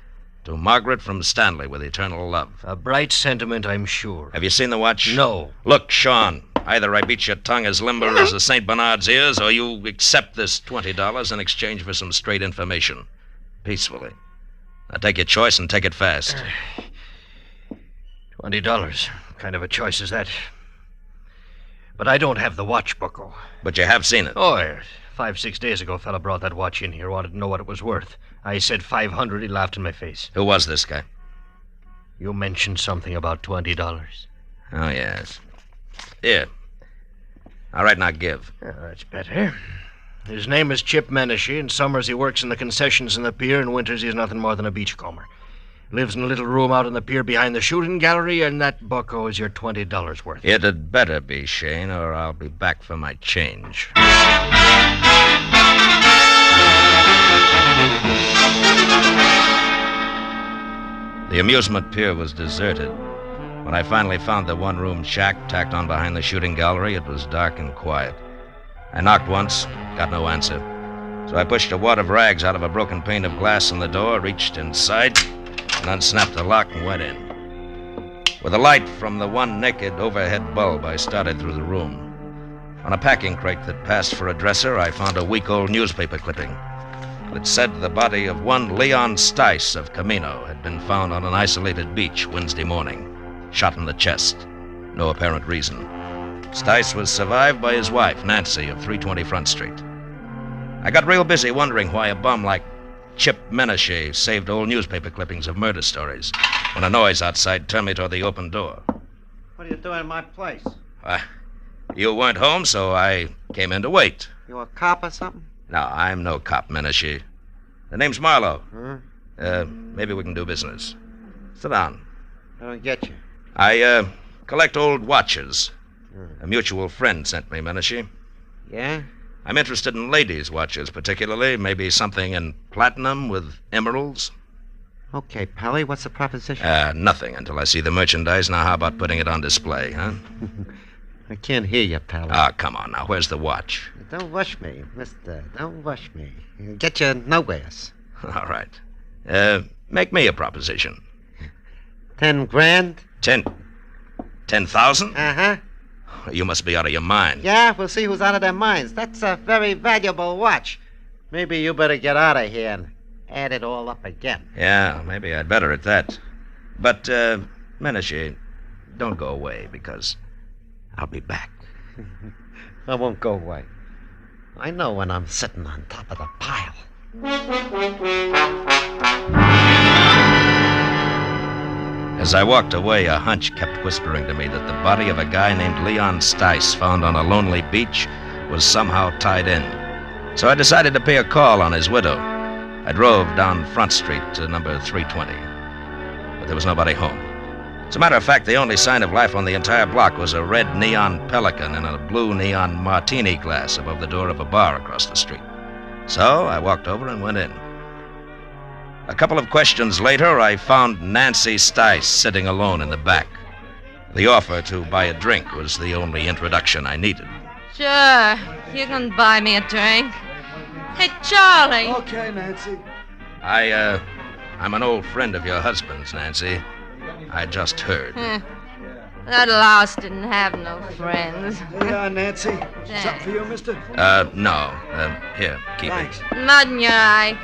To Margaret from Stanley with eternal love. A bright sentiment, I'm sure. Have you seen the watch? No. Look, Sean, either I beat your tongue as limber as a St. Bernard's ears, or you accept this $20 in exchange for some straight information. Peacefully. Now take your choice and take it fast. $20. What kind of a choice is that? But I don't have the watch buckle. But you have seen it. Oh, yes. 5-6 days ago, a fella brought that watch in here, wanted to know what it was worth. I said $500. He laughed in my face. Who was this guy? You mentioned something about $20. Oh, yes. Here. All right, now give. Oh, that's better. His name is Chip Menashe. In summers, he works in the concessions in the pier. In winters, he's nothing more than a beachcomber. Lives in a little room out on the pier behind the shooting gallery, and that bucko is your $20 worth. It had better be, Shane, or I'll be back for my change. The amusement pier was deserted. When I finally found the one-room shack tacked on behind the shooting gallery, it was dark and quiet. I knocked once, got no answer. So I pushed a wad of rags out of a broken pane of glass in the door, reached inside, and unsnapped the lock and went in. With a light from the one naked overhead bulb, I started through the room. On a packing crate that passed for a dresser, I found a week-old newspaper clipping. It said the body of one Leon Stice of Camino had been found on an isolated beach Wednesday morning, shot in the chest. No apparent reason. Stice was survived by his wife, Nancy, of 320 Front Street. I got real busy wondering why a bum like Chip Menashe saved old newspaper clippings of murder stories when a noise outside turned me toward the open door. What are you doing in my place? You weren't home, so I came in to wait. You a cop or something? No, I'm no cop, Menashe. The name's Marlowe. Huh? Maybe we can do business. Sit down. I don't get you. I, collect old watches. A mutual friend sent me, Menashe. Yeah? I'm interested in ladies' watches, particularly. Maybe something in platinum with emeralds. Okay, Pally, what's the proposition? Nothing until I see the merchandise. Now, how about putting it on display, huh? I can't hear you, Pally. Ah, come on now. Where's the watch? Don't rush me, mister. Don't rush me. It'll get you nowheres. All right. Make me a proposition. 10 grand? 10,000? Uh-huh. You must be out of your mind. Yeah, we'll see who's out of their minds. That's a very valuable watch. Maybe you better get out of here and add it all up again. Yeah, maybe I'd better at that. But, Menashe, don't go away, because I'll be back. I won't go away. I know when I'm sitting on top of the pile. As I walked away, a hunch kept whispering to me that the body of a guy named Leon Stice, found on a lonely beach, was somehow tied in. So I decided to pay a call on his widow. I drove down Front Street to number 320, but there was nobody home. As a matter of fact, the only sign of life on the entire block was a red neon pelican in a blue neon martini glass above the door of a bar across the street. So I walked over and went in. A couple of questions later, I found Nancy Stice sitting alone in the back. The offer to buy a drink was the only introduction I needed. Sure, you can buy me a drink. Hey, Charlie. Okay, Nancy. I'm an old friend of your husband's, Nancy. I just heard. That louse didn't have no friends. Yeah, Nancy. Something for you, mister? No. Here, keep Thanks. it. Mud in your eye.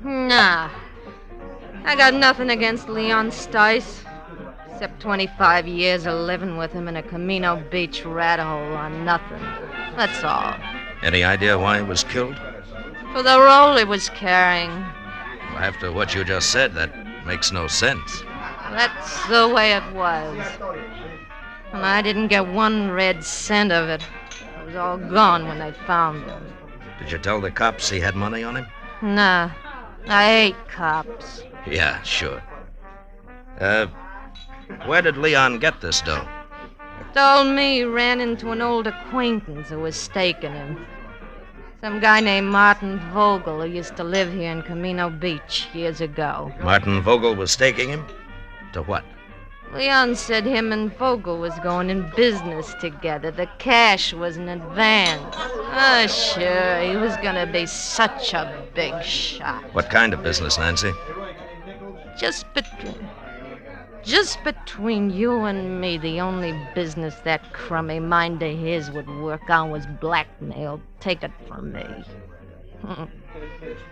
Nah. I got nothing against Leon Stice, except 25 years of living with him in a Camino Beach rat hole on nothing. That's all. Any idea why he was killed? For the role he was carrying. After what you just said, that makes no sense. That's the way it was. And I didn't get one red cent of it. It was all gone when they found him. Did you tell the cops he had money on him? Nah. I hate cops. Yeah, sure. Where did Leon get this dough? Told me he ran into an old acquaintance who was staking him. Some guy named Martin Vogel who used to live here in Camino Beach years ago. Martin Vogel was staking him? To what? Leon said him and Vogel was going in business together. The cash was in advance. Oh, sure, he was going to be such a big shot. What kind of business, Nancy? Just between you and me, the only business that crummy mind of his would work on was blackmail. Take it from me.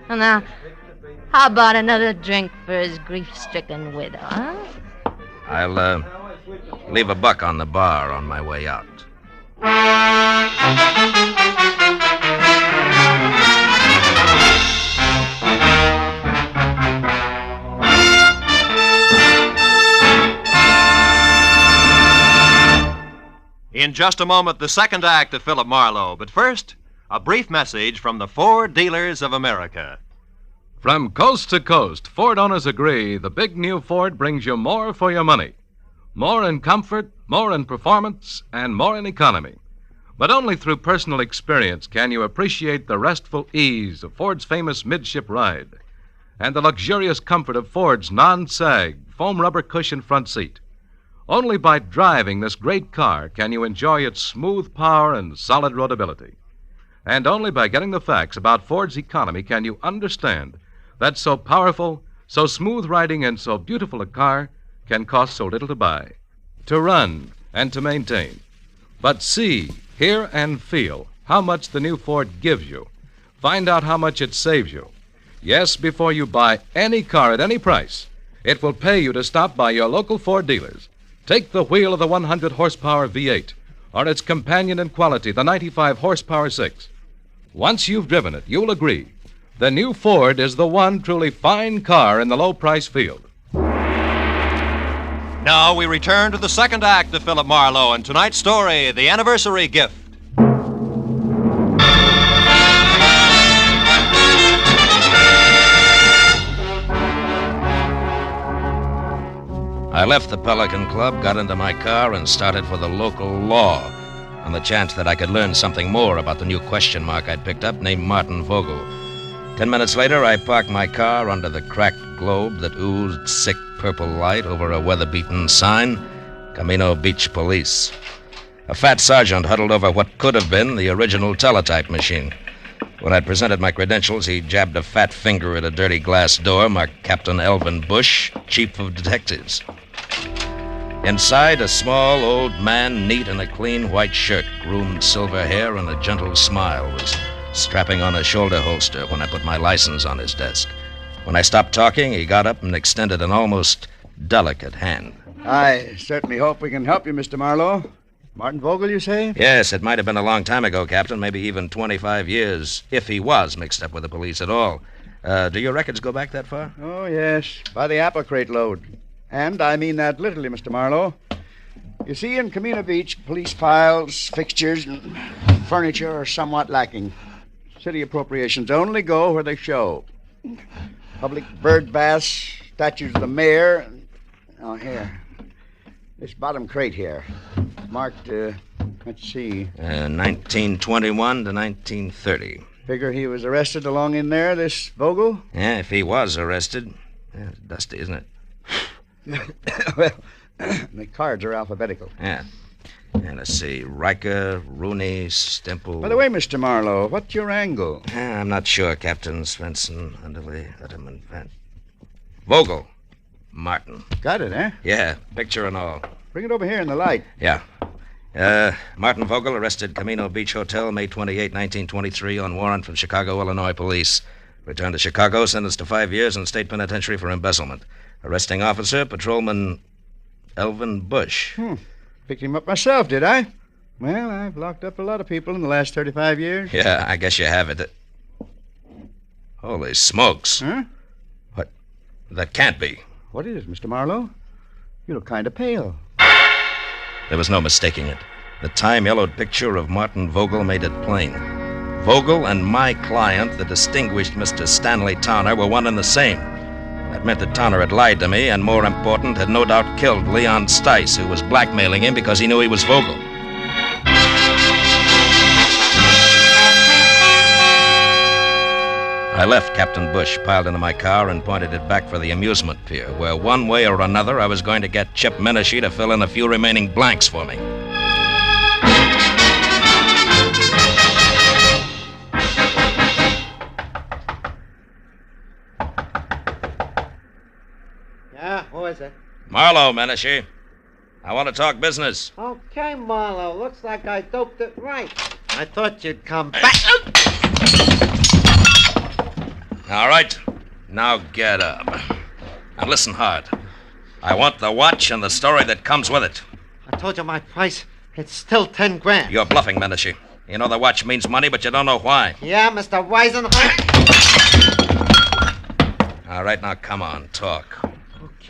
And now, how about another drink for his grief-stricken widow, huh? I'll leave $1 on the bar on my way out. In just a moment, the second act of Philip Marlowe. But first, a brief message from the Ford Dealers of America. From coast to coast, Ford owners agree the big new Ford brings you more for your money. More in comfort, more in performance, and more in economy. But only through personal experience can you appreciate the restful ease of Ford's famous midship ride and the luxurious comfort of Ford's non-sag foam rubber cushion front seat. Only by driving this great car can you enjoy its smooth power and solid roadability. And only by getting the facts about Ford's economy can you understand that so powerful, so smooth riding, and so beautiful a car can cost so little to buy, to run, and to maintain. But see, hear, and feel how much the new Ford gives you. Find out how much it saves you. Yes, before you buy any car at any price, it will pay you to stop by your local Ford dealers. Take the wheel of the 100-horsepower V8, or its companion in quality, the 95-horsepower 6. Once you've driven it, you'll agree the new Ford is the one truly fine car in the low-price field. Now we return to the second act of Philip Marlowe and tonight's story, The Anniversary Gift. I left the Pelican Club, got into my car, and started for the local law on the chance that I could learn something more about the new question mark I'd picked up named Martin Vogel. 10 minutes later, I parked my car under the cracked globe that oozed sick purple light over a weather-beaten sign, Camino Beach Police. A fat sergeant huddled over what could have been the original teletype machine. When I'd presented my credentials, he jabbed a fat finger at a dirty glass door marked Captain Elvin Bush, Chief of Detectives. Inside, a small old man, neat in a clean white shirt, groomed silver hair, and a gentle smile, was strapping on a shoulder holster when I put my license on his desk. When I stopped talking, he got up and extended an almost delicate hand. I certainly hope we can help you, Mr. Marlowe. Martin Vogel, you say? Yes, it might have been a long time ago, Captain. Maybe even 25 years, if he was mixed up with the police at all. Do your records go back that far? Oh, yes. By the apple crate load. And I mean that literally, Mr. Marlowe. You see, in Camino Beach, police files, fixtures, and furniture are somewhat lacking. City appropriations only go where they show. Public bird baths, statues of the mayor. Oh, here. This bottom crate here. Marked, let's see. 1921 to 1930. Figure he was arrested along in there, this Vogel? Yeah, if he was arrested. Yeah, it's dusty, isn't it? Well, the cards are alphabetical. Yeah. And let's see. Riker, Rooney, Stemple. By the way, Mr. Marlowe, what's your angle? I'm not sure, Captain. Svensson, Underley, Letterman, Van. Vogel. Martin. Got it, eh? Yeah, picture and all. Bring it over here in the light. Yeah. Martin Vogel arrested Camino Beach Hotel, May 28, 1923, on warrant from Chicago, Illinois police. Returned to Chicago, sentenced to 5 years in state penitentiary for embezzlement. Arresting officer, Patrolman Elvin Bush. Picked him up myself, did I? Well, I've locked up a lot of people in the last 35 years. Yeah, I guess you have it. Holy smokes. Huh? What? That can't be. What is it, Mr. Marlowe? You look kind of pale. There was no mistaking it. The time-yellowed picture of Martin Vogel made it plain. Vogel and my client, the distinguished Mr. Stanley Towner, were one and the same. That meant that Towner had lied to me, and more important, had no doubt killed Leon Stice, who was blackmailing him because he knew he was Vogel. I left Captain Bush piled into my car and pointed it back for the amusement pier, where one way or another I was going to get Chip Menashe to fill in a few remaining blanks for me. Yeah, who is it? Marlowe, Menashe. I want to talk business. Okay, Marlowe. Looks like I doped it right. I thought you'd come back. All right. Now get up. And listen hard. I want the watch and the story that comes with it. I told you my price. It's still 10 grand. You're bluffing, Menashe. You know the watch means money, but you don't know why. Yeah, Mr. Weisenheim? All right, now come on, talk.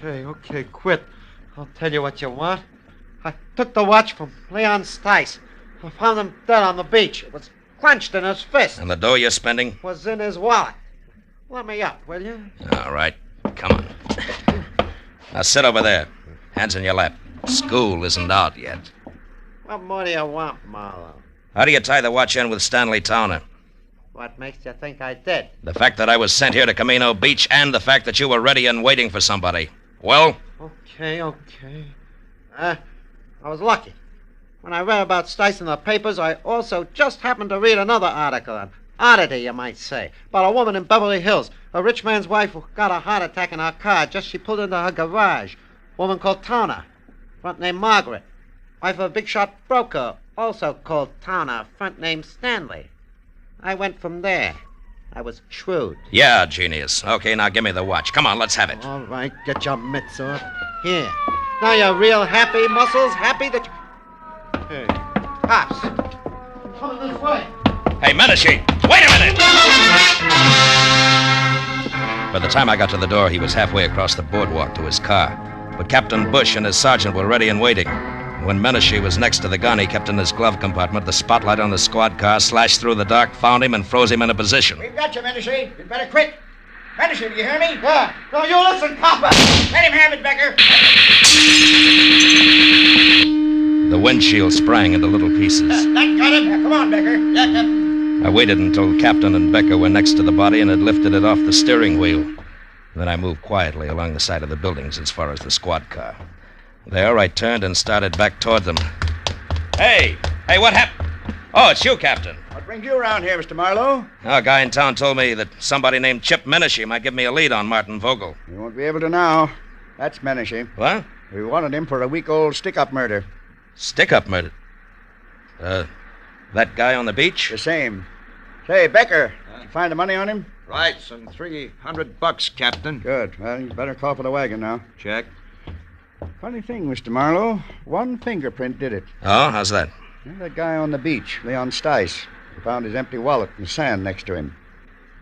Okay, quit. I'll tell you what you want. I took the watch from Leon Stice. I found him dead on the beach. It was clenched in his fist. And the dough you're spending? Was in his wallet. Let me up, will you? All right, come on. Now sit over there. Hands in your lap. School isn't out yet. What more do you want, Marlowe? How do you tie the watch in with Stanley Towner? What makes you think I did? The fact that I was sent here to Camino Beach and the fact that you were ready and waiting for somebody. Well? Okay. I was lucky. When I read about Stice in the papers, I also just happened to read another article, an oddity, you might say, about a woman in Beverly Hills, a rich man's wife who got a heart attack in her car just she pulled into her garage. A woman called Towner, front name Margaret. Wife of a big shot broker, also called Towner, front name Stanley. I went from there. I was shrewd. Yeah, genius. Okay, now give me the watch. Come on, let's have it. All right, get your mitts off. Here. Now you're real happy, Muscles? Happy that you... Hey, cops. Coming this way. Hey, Menashe, wait a minute! By the time I got to the door, he was halfway across the boardwalk to his car. But Captain Bush and his sergeant were ready and waiting. When Menashe was next to the gun he kept in his glove compartment, the spotlight on the squad car slashed through the dark, found him, and froze him in a position. We've got you, Menashe. You'd better quit. Menashe, do you hear me? Yeah. No, you listen, copper. Let him have it, Becker. The windshield sprang into little pieces. That got him. Come on, Becker. I waited until Captain and Becker were next to the body and had lifted it off the steering wheel. Then I moved quietly along the side of the buildings as far as the squad car. There, I turned and started back toward them. Hey, what happened? Oh, it's you, Captain. What brings you around here, Mr. Marlowe? A guy in town told me that somebody named Chip Menashe might give me a lead on Martin Vogel. You won't be able to now. That's Menashe. What? We wanted him for a week-old stick-up murder. Stick-up murder? That guy on the beach? The same. Say, Becker, did you find the money on him? Right, some $300, Captain. Good. Well, you better call for the wagon now. Check. Funny thing, Mr. Marlowe. One fingerprint did it. Oh, how's that? That guy on the beach, Leon Stice. We found his empty wallet in the sand next to him.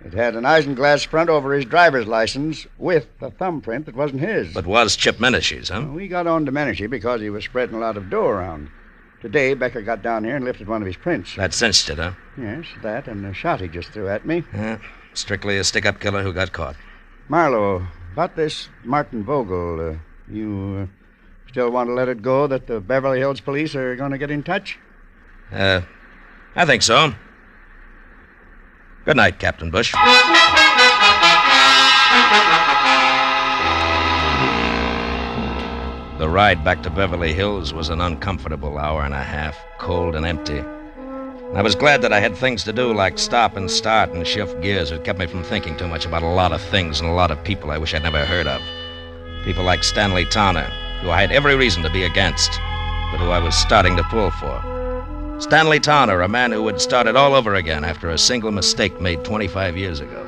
It had an isinglass front over his driver's license with a thumbprint that wasn't his. But was Chip Menashe's, huh? Well, we got on to Menashe because he was spreading a lot of dough around. Today, Becker got down here and lifted one of his prints. That cinched it, huh? Yes, that and the shot he just threw at me. Yeah, strictly a stick-up killer who got caught. Marlowe, about this Martin Vogel, you still want to let it go that the Beverly Hills police are going to get in touch? I think so. Good night, Captain Bush. The ride back to Beverly Hills was an uncomfortable hour and a half, cold and empty. I was glad that I had things to do like stop and start and shift gears. It kept me from thinking too much about a lot of things and a lot of people I wish I'd never heard of. People like Stanley Tanner, who I had every reason to be against, but who I was starting to pull for. Stanley Tanner, a man who had started all over again after a single mistake made 25 years ago.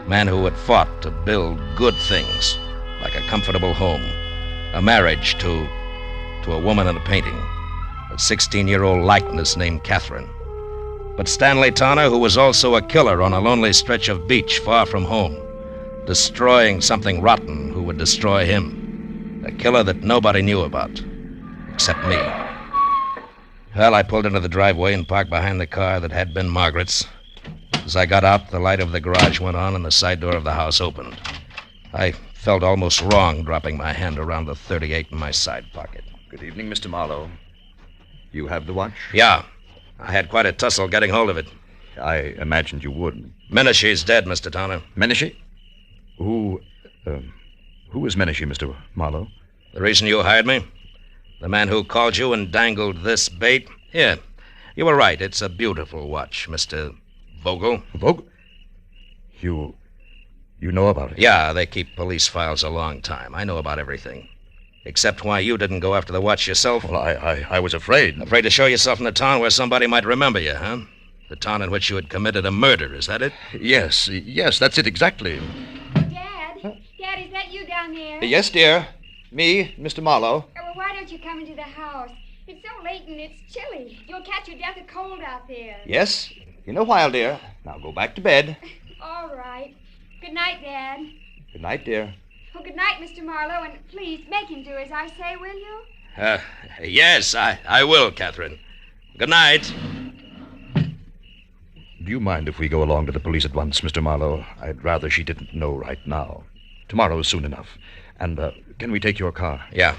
A man who had fought to build good things, like a comfortable home, a marriage to a woman in a painting, a 16-year-old likeness named Catherine. But Stanley Tanner, who was also a killer on a lonely stretch of beach far from home, destroying something rotten who would destroy him. A killer that nobody knew about, except me. Well, I pulled into the driveway and parked behind the car that had been Margaret's. As I got out, the light of the garage went on and the side door of the house opened. I felt almost wrong dropping my hand around the .38 in my side pocket. Good evening, Mr. Marlowe. You have the watch? Yeah. I had quite a tussle getting hold of it. I imagined you would. Menashe's dead, Mr. Tanner. Menashe? Who is Menashe, Mr. Marlowe? The reason you hired me? The man who called you and dangled this bait? Here. You were right. It's a beautiful watch, Mr. Vogel. Vogel? You know about it? Yeah, they keep police files a long time. I know about everything. Except why you didn't go after the watch yourself. Well, I was afraid. Afraid to show yourself in a town where somebody might remember you, huh? The town in which you had committed a murder, is that it? Yes, that's it exactly. Dad, is that you down there? Yes, dear. Me, Mr. Marlowe. Well, why don't you come into the house? It's so late and it's chilly. You'll catch your death of cold out there. Yes, in a while, dear. Now go back to bed. All right. Good night, Dad. Good night, dear. Well, good night, Mr. Marlowe, and please make him do as I say, will you? Yes, I will, Catherine. Good night. Do you mind if we go along to the police at once, Mr. Marlowe? I'd rather she didn't know right now. Tomorrow is soon enough. And, can we take your car? Yeah.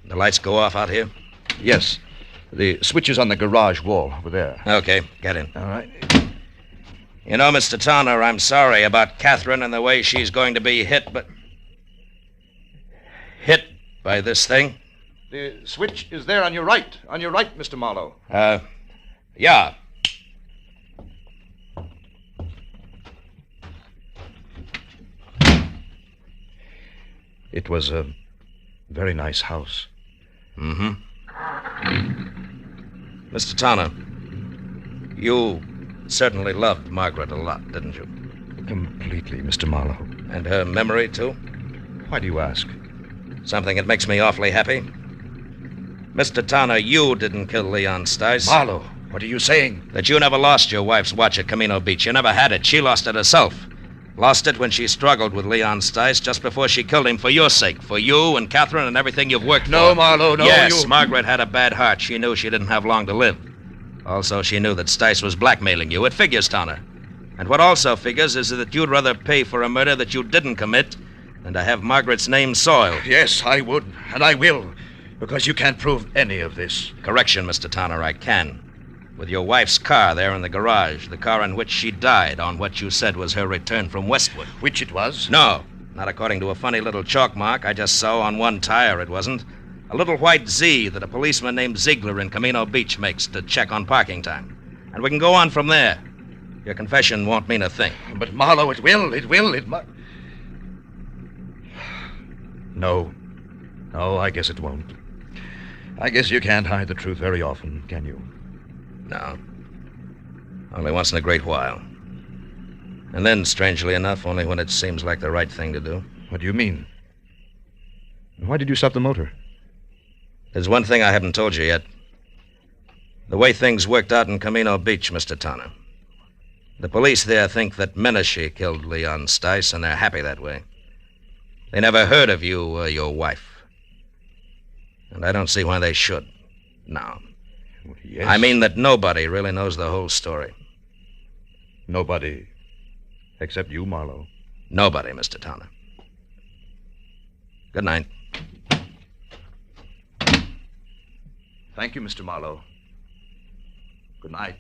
The lights go off out here? Yes. The switch is on the garage wall over there. Okay, get in. All right. You know, Mr. Tanner, I'm sorry about Catherine and the way she's going to be hit by this thing. The switch is there on your right. On your right, Mr. Marlowe. Yeah. It was a very nice house. Mm-hmm. Mr. Tanner, you certainly loved Margaret a lot, didn't you? Completely, Mr. Marlowe. And her memory, too? Why do you ask? Something that makes me awfully happy. Mr. Tanner, you didn't kill Leon Stice. Marlowe, what are you saying? That you never lost your wife's watch at Camino Beach. You never had it. She lost it herself. Lost it when she struggled with Leon Stice just before she killed him for your sake. For you and Catherine and everything you've worked for. No, Marlowe, no. Yes, Margaret had a bad heart. She knew she didn't have long to live. Also, she knew that Stice was blackmailing you. It figures, Tanner. And what also figures is that you'd rather pay for a murder that you didn't commit than to have Margaret's name soiled. Yes, I would, and I will, because you can't prove any of this. Correction, Mr. Tanner, I can. With your wife's car there in the garage, the car in which she died on what you said was her return from Westwood. Which it was? No, not according to a funny little chalk mark I just saw on one tire, it wasn't. A little white Z that a policeman named Ziegler in Camino Beach makes to check on parking time. And we can go on from there. Your confession won't mean a thing. But, Marlowe, it will. No, I guess it won't. I guess you can't hide the truth very often, can you? No. Only once in a great while. And then, strangely enough, only when it seems like the right thing to do. What do you mean? Why did you stop the motor? There's one thing I haven't told you yet. The way things worked out in Camino Beach, Mr. Tanner. The police there think that Menashe killed Leon Stice, and they're happy that way. They never heard of you or your wife. And I don't see why they should. No. Yes. I mean that nobody really knows the whole story. Nobody except you, Marlowe. Nobody, Mr. Tanner. Good night. Thank you, Mr. Marlowe. Good night.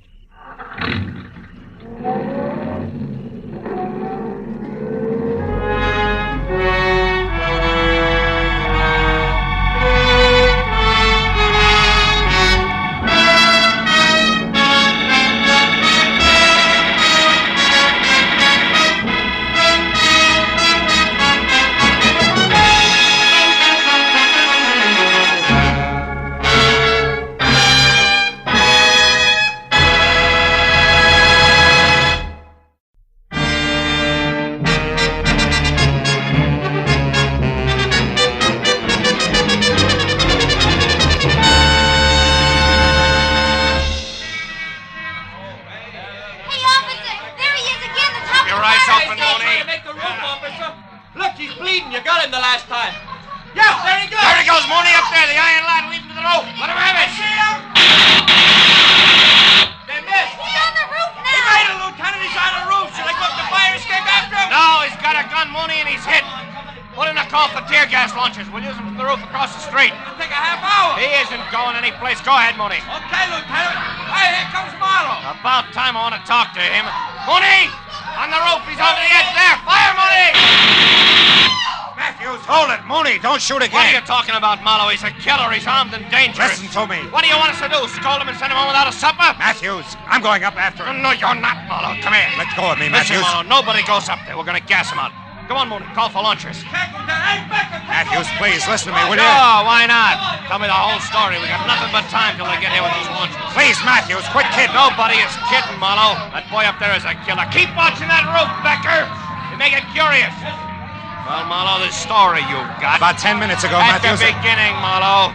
Go ahead, Mooney. Okay, Lieutenant. Hey, here comes Marlowe. About time I want to talk to him. Mooney! On the rope, he's over the edge there. Fire, Mooney! Matthews, hold it. Mooney, don't shoot again. What are you talking about, Marlowe? He's a killer. He's armed and dangerous. Listen to me. What do you want us to do? Scold him and send him home without a supper? Matthews, I'm going up after him. No, you're not, Marlowe. Come here. Let go of me, Matthews. Listen, Marlowe, nobody goes up there. We're going to gas him out. Come on, Mooney. Call for lunches. Matthews, please, listen to me, will you? Oh, why not? Tell me the whole story. We got nothing but time till they get here with those lunches. Please, Matthews, quit kidding. Nobody is kidding, Marlowe. That boy up there is a killer. Keep watching that rope, Becker. You make it curious. Well, Marlowe, this story you've got. About 10 minutes ago, Matthews. At the beginning, Marlowe.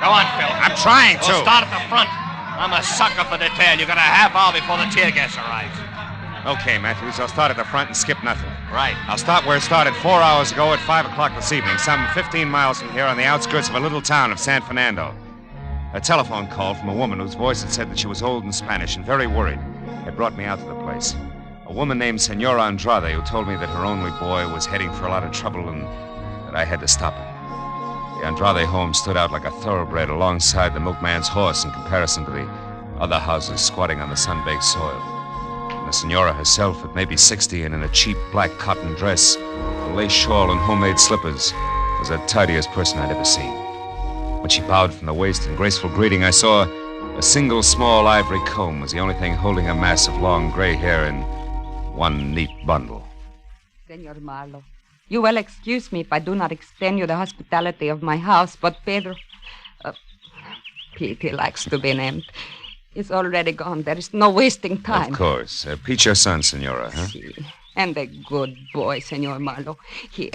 Go on, Phil. I'm trying to. We'll start at the front. I'm a sucker for detail. You got a half hour before the tear gas arrives. Okay, Matthews, I'll start at the front and skip nothing. Right. I'll start where it started 4 hours ago at 5 o'clock this evening, some 15 miles from here on the outskirts of a little town of San Fernando. A telephone call from a woman whose voice had said that she was old and Spanish and very worried had brought me out to the place. A woman named Senora Andrade who told me that her only boy was heading for a lot of trouble and that I had to stop him. The Andrade home stood out like a thoroughbred alongside the milkman's horse in comparison to the other houses squatting on the sun-baked soil. The senora herself, at maybe 60 and in a cheap black cotton dress, a lace shawl and homemade slippers, was the tidiest person I'd ever seen. When she bowed from the waist in graceful greeting, I saw a single small ivory comb was the only thing holding a mass of long gray hair in one neat bundle. Senor Marlowe, you will excuse me if I do not extend you the hospitality of my house, but Pedro, Pete, he likes to be named, is already gone. There is no wasting time. Of course. Pete, your son, Senora, huh? Si. And a good boy, Senor Marlowe. Here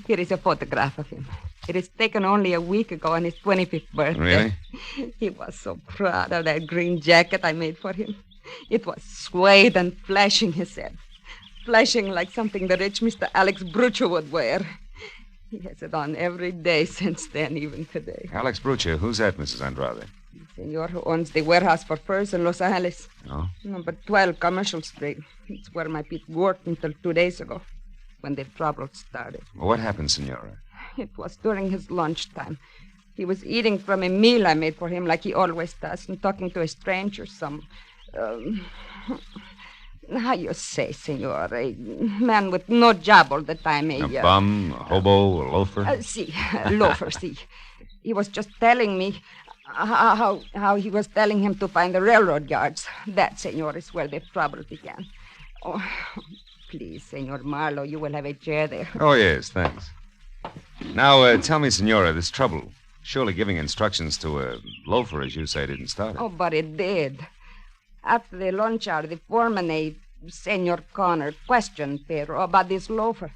is a photograph of him. It is taken only a week ago on his 25th birthday. Really? He was so proud of that green jacket I made for him. It was suede and flashing, he said. Flashing like something the rich Mr. Alex Brucho would wear. He has it on every day since then, even today. Alex Brucho, who's that, Mrs. Andrade? The senor who owns the warehouse for furs in Los Angeles. Oh? Number 12 Commercial Street. It's where my Pete worked until 2 days ago, when the trouble started. Well, what happened, Senora? It was during his lunchtime. He was eating from a meal I made for him like he always does, and talking to a stranger, how you say, senor, a man with no job all the time. A bum, a hobo, a loafer? Si, a loafer, si. He was just telling me how he was telling him to find the railroad yards. That, senor, is where the trouble began. Oh, please, Senor Marlowe, you will have a chair there. Oh, yes, thanks. Now, tell me, Senora, this trouble. Surely giving instructions to a loafer, as you say, didn't start it. Oh, but it did. After the lunch hour, the foreman, Senor Connor, questioned Pedro about this loafer.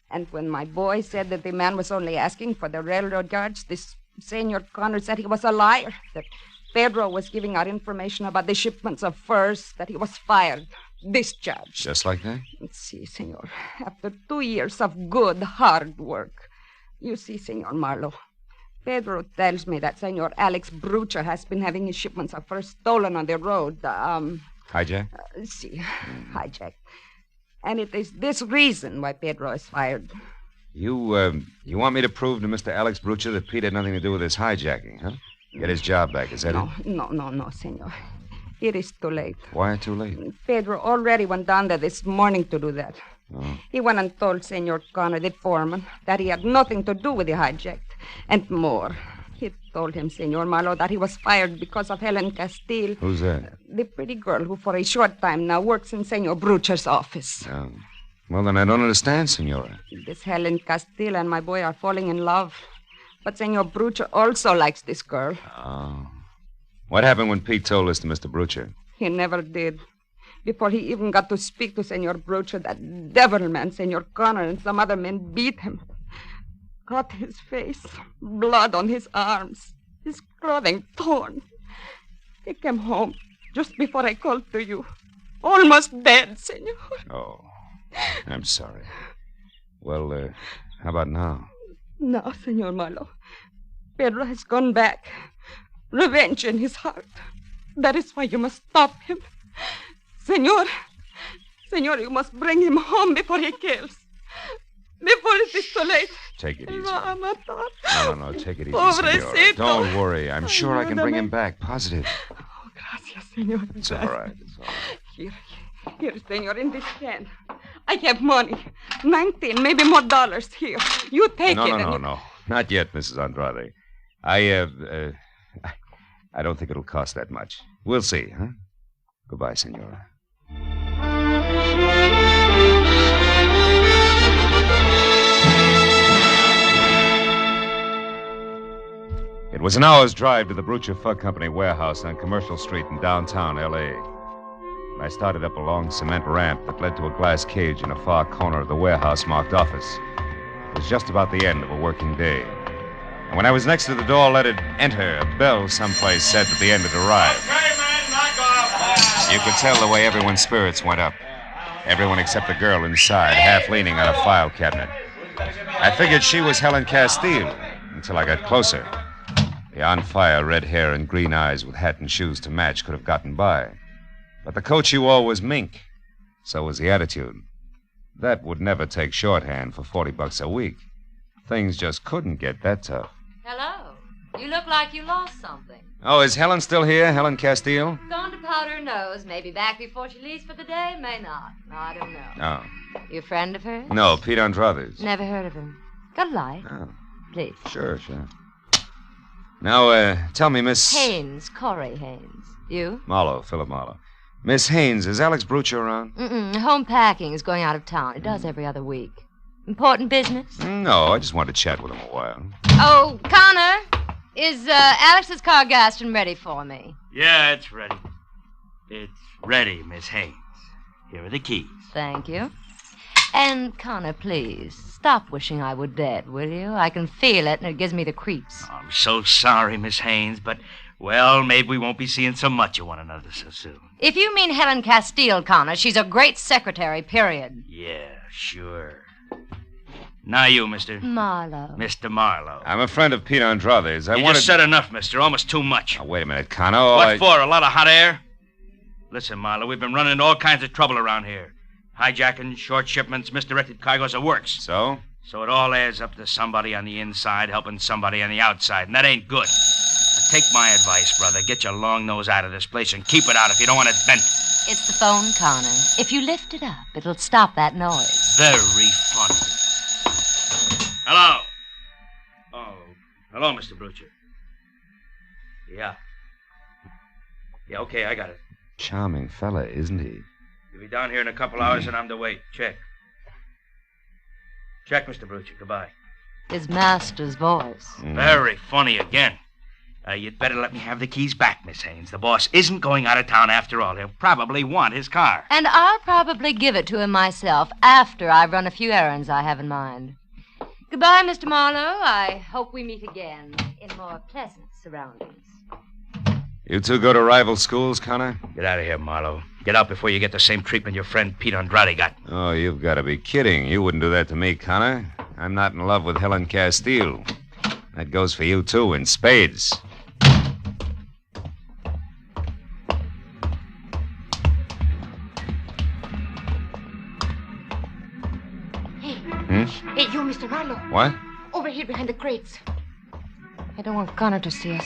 And when my boy said that the man was only asking for the railroad yards, this Senor Connor said he was a liar, that Pedro was giving out information about the shipments of furs, that he was fired, discharged. Just like that? See, senor, after 2 years of good, hard work. You see, Senor Marlowe, Pedro tells me that Senor Alex Brucher has been having his shipments of furs stolen on the road. Hijack? Hijacked. And it is this reason why Pedro is fired. You want me to prove to Mr. Alex Brucher that Pete had nothing to do with this hijacking, huh? Get his job back, is that it? No, senor. It is too late. Why too late? Pedro already went down there this morning to do that. Oh. He went and told Senor Connor, the foreman, that he had nothing to do with the hijack. And more. He told him, Senor Marlowe, that he was fired because of Helen Castile. Who's that? The pretty girl who for a short time now works in Senor Brucher's office. Oh. Well, then I don't understand, Senora. This Helen Castile and my boy are falling in love. But Senor Brucher also likes this girl. Oh. What happened when Pete told this to Mr. Brucher? He never did. Before he even got to speak to Senor Brucher, that devil man, Senor Connor, and some other men beat him. Cut his face, blood on his arms, his clothing torn. He came home just before I called to you. Almost dead, Senor. Oh, I'm sorry. Well, how about now? Now, Senor Marlowe, Pedro has gone back. Revenge in his heart. That is why you must stop him. Senor, you must bring him home before he kills. Before it is too late. Take it easy. No, take it easy, Pobrecito. Senora. Don't worry. I'm sure I can bring him back. Positive. Oh, gracias, Senor. It's all right. Here, Senor, in this can. I have money. 19, maybe more dollars here. You take it. No. Not yet, Mrs. Andrade. I don't think it'll cost that much. We'll see, huh? Goodbye, Senora. It was an hour's drive to the Brucher Fug Company warehouse on Commercial Street in downtown L.A. I started up a long cement ramp that led to a glass cage in a far corner of the warehouse marked office. It was just about the end of a working day. And when I was next to the door, let it enter, a bell someplace said that the end had arrived. Okay, man, knock off. You could tell the way everyone's spirits went up. Everyone except the girl inside, half leaning on a file cabinet. I figured she was Helen Castile until I got closer. The on-fire red hair and green eyes with hat and shoes to match could have gotten by. But the coat she wore was mink. So was the attitude. That would never take shorthand for $40 a week. Things just couldn't get that tough. Hello. You look like you lost something. Oh, is Helen still here, Helen Castile? Gone to powder her nose. Maybe back before she leaves for the day. May not. I don't know. Oh. You a friend of hers? No, Pete Andrade's. Never heard of him. Got a light? Oh. Please. Sure. Now, tell me, Miss... Haynes, Corey Haynes. You? Marlowe, Philip Marlowe. Miss Haynes, is Alex Brucher around? Home packing is going out of town. It does every other week. Important business? No, I just wanted to chat with him a while. Oh, Connor, is Alex's car gassed and ready for me? Yeah, it's ready. It's ready, Miss Haynes. Here are the keys. Thank you. And, Connor, please, stop wishing I were dead, will you? I can feel it, and it gives me the creeps. I'm so sorry, Miss Haynes, but, well, maybe we won't be seeing so much of one another so soon. If you mean Helen Castile, Connor, she's a great secretary, period. Yeah, sure. Now you, Mr. Marlowe. Mr. Marlowe. I'm a friend of Pete Andrade's. You just said enough, mister. Almost too much. Oh, wait a minute, Connor. What for? A lot of hot air? Listen, Marlowe, we've been running into all kinds of trouble around here. Hijacking, short shipments, misdirected cargoes, the works. So? So it all adds up to somebody on the inside helping somebody on the outside, and that ain't good. Now take my advice, brother. Get your long nose out of this place and keep it out if you don't want it bent. It's the phone, Connor. If you lift it up, it'll stop that noise. Very funny. Hello. Oh, hello, Mr. Brucher. Yeah. Yeah, okay, I got it. Charming fella, isn't he? You'll be down here in a couple hours and I'm to wait. Check. Check, Mr. Brucher. Goodbye. His master's voice. Very funny again. You'd better let me have the keys back, Miss Haynes. The boss isn't going out of town after all. He'll probably want his car. And I'll probably give it to him myself after I've run a few errands I have in mind. Goodbye, Mr. Marlowe. I hope we meet again. in more pleasant surroundings. You two go to rival schools, Connor? Get out of here, Marlowe. Get out before you get the same treatment your friend Pete Andrade got. Oh, you've got to be kidding. You wouldn't do that to me, Connor. I'm not in love with Helen Castile. That goes for you, too, in spades. Hey, you, Mr. Marlowe. What? Over here behind the crates. I don't want Connor to see us.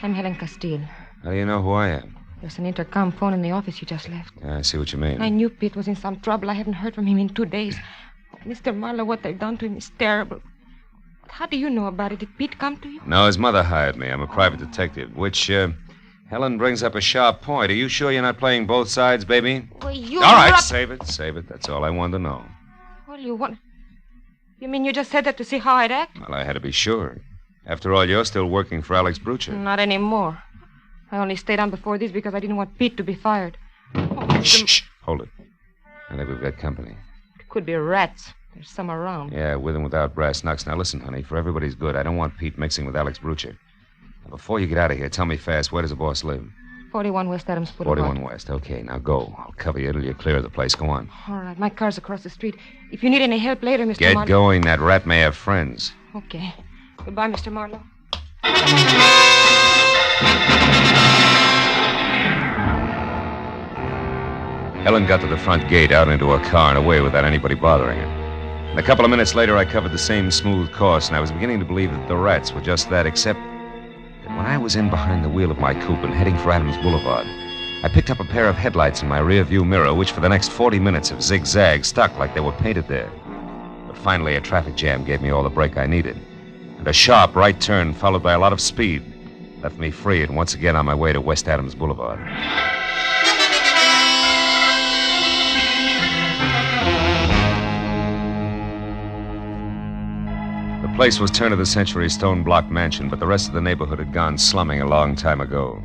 I'm Helen Castile. How do you know who I am? There's an intercom phone in the office you just left. Yeah, I see what you mean. I knew Pete was in some trouble. I haven't heard from him in 2 days. Mr. Marlowe, what they've done to him is terrible. How do you know about it? Did Pete come to you? No, his mother hired me. I'm a private detective, which, Helen brings up a sharp point. Are you sure you're not playing both sides, baby? Well, you... All right, save it. That's all I wanted to know. Well, you want... You mean you just said that to see how I'd act? Well, I had to be sure. After all, you're still working for Alex Brucher. Not anymore. I only stayed on before this because I didn't want Pete to be fired. Shh. Hold it. I think we've got company. It could be rats. There's some around. Yeah, with and without brass knucks. Now, listen, honey, for everybody's good, I don't want Pete mixing with Alex Brucher. Now, before you get out of here, tell me fast, where does the boss live? 41 West Adams Boulevard. 41 West. Okay, now go. I'll cover you till you clear the place. Go on. All right, my car's across the street. If you need any help later, Mr. Get Marlowe... going. That rat may have friends. Okay. Goodbye, Mr. Marlowe. Helen got to the front gate, out into her car, and away without anybody bothering her. And a couple of minutes later, I covered the same smooth course, and I was beginning to believe that the rats were just that, except that when I was in behind the wheel of my coupe and heading for Adams Boulevard, I picked up a pair of headlights in my rear-view mirror, which for the next 40 minutes have zigzagged, stuck like they were painted there. But finally, a traffic jam gave me all the brake I needed. And a sharp right turn, followed by a lot of speed, left me free and once again on my way to West Adams Boulevard. The place was turn-of-the-century stone-block mansion, but the rest of the neighborhood had gone slumming a long time ago.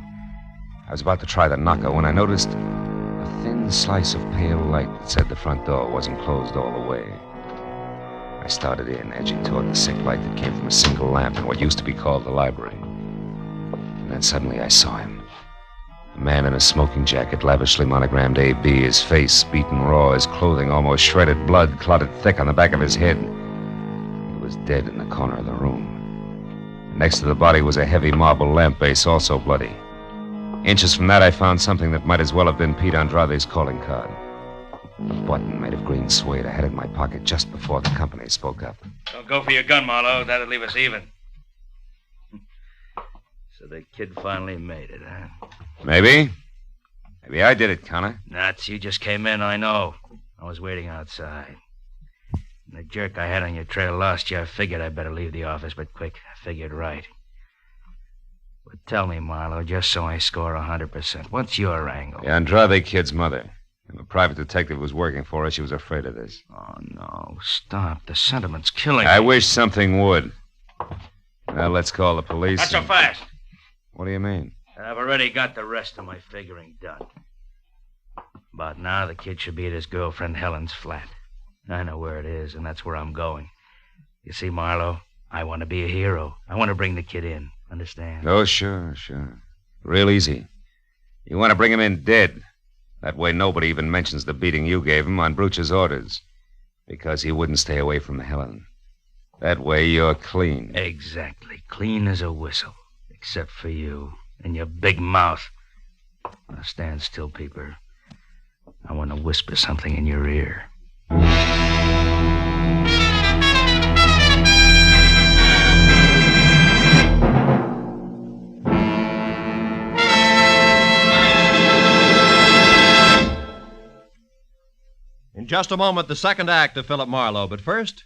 I was about to try the knocker when I noticed a thin slice of pale light that said the front door wasn't closed all the way. I started in, edging toward the sick light that came from a single lamp in what used to be called the library. And then suddenly I saw him. A man in a smoking jacket, lavishly monogrammed A.B., his face beaten raw, his clothing almost shredded, blood clotted thick on the back of his head. He was dead in the corner of the room. Next to the body was a heavy marble lamp base, also bloody. Inches from that, I found something that might as well have been Pete Andrade's calling card. A button made of green suede. I had it in my pocket just before the company spoke up. Don't go for your gun, Marlowe. That'll leave us even. So the kid finally made it, huh? Maybe. Maybe I did it, Connor. Nuts. You just came in, I know. I was waiting outside. The jerk I had on your trail lost you. I figured I'd better leave the office, but quick. I figured right. But tell me, Marlowe, just so I score 100%, what's your angle? The Andrade kid's mother. And the private detective was working for her. She was afraid of this. Oh, no. Stop. The sentiment's killing me. I wish something would. Well, let's call the police. Not so fast. What do you mean? I've already got the rest of my figuring done. About now, the kid should be at his girlfriend Helen's flat. I know where it is, and that's where I'm going. You see, Marlowe, I want to be a hero. I want to bring the kid in. Understand? Oh, sure. Real easy. You want to bring him in dead. That way nobody even mentions the beating you gave him on Brucher's orders. Because he wouldn't stay away from Helen. That way you're clean. Exactly. Clean as a whistle. Except for you and your big mouth. Now stand still, Peeper. I want to whisper something in your ear. In just a moment, the second act of Philip Marlowe. But first,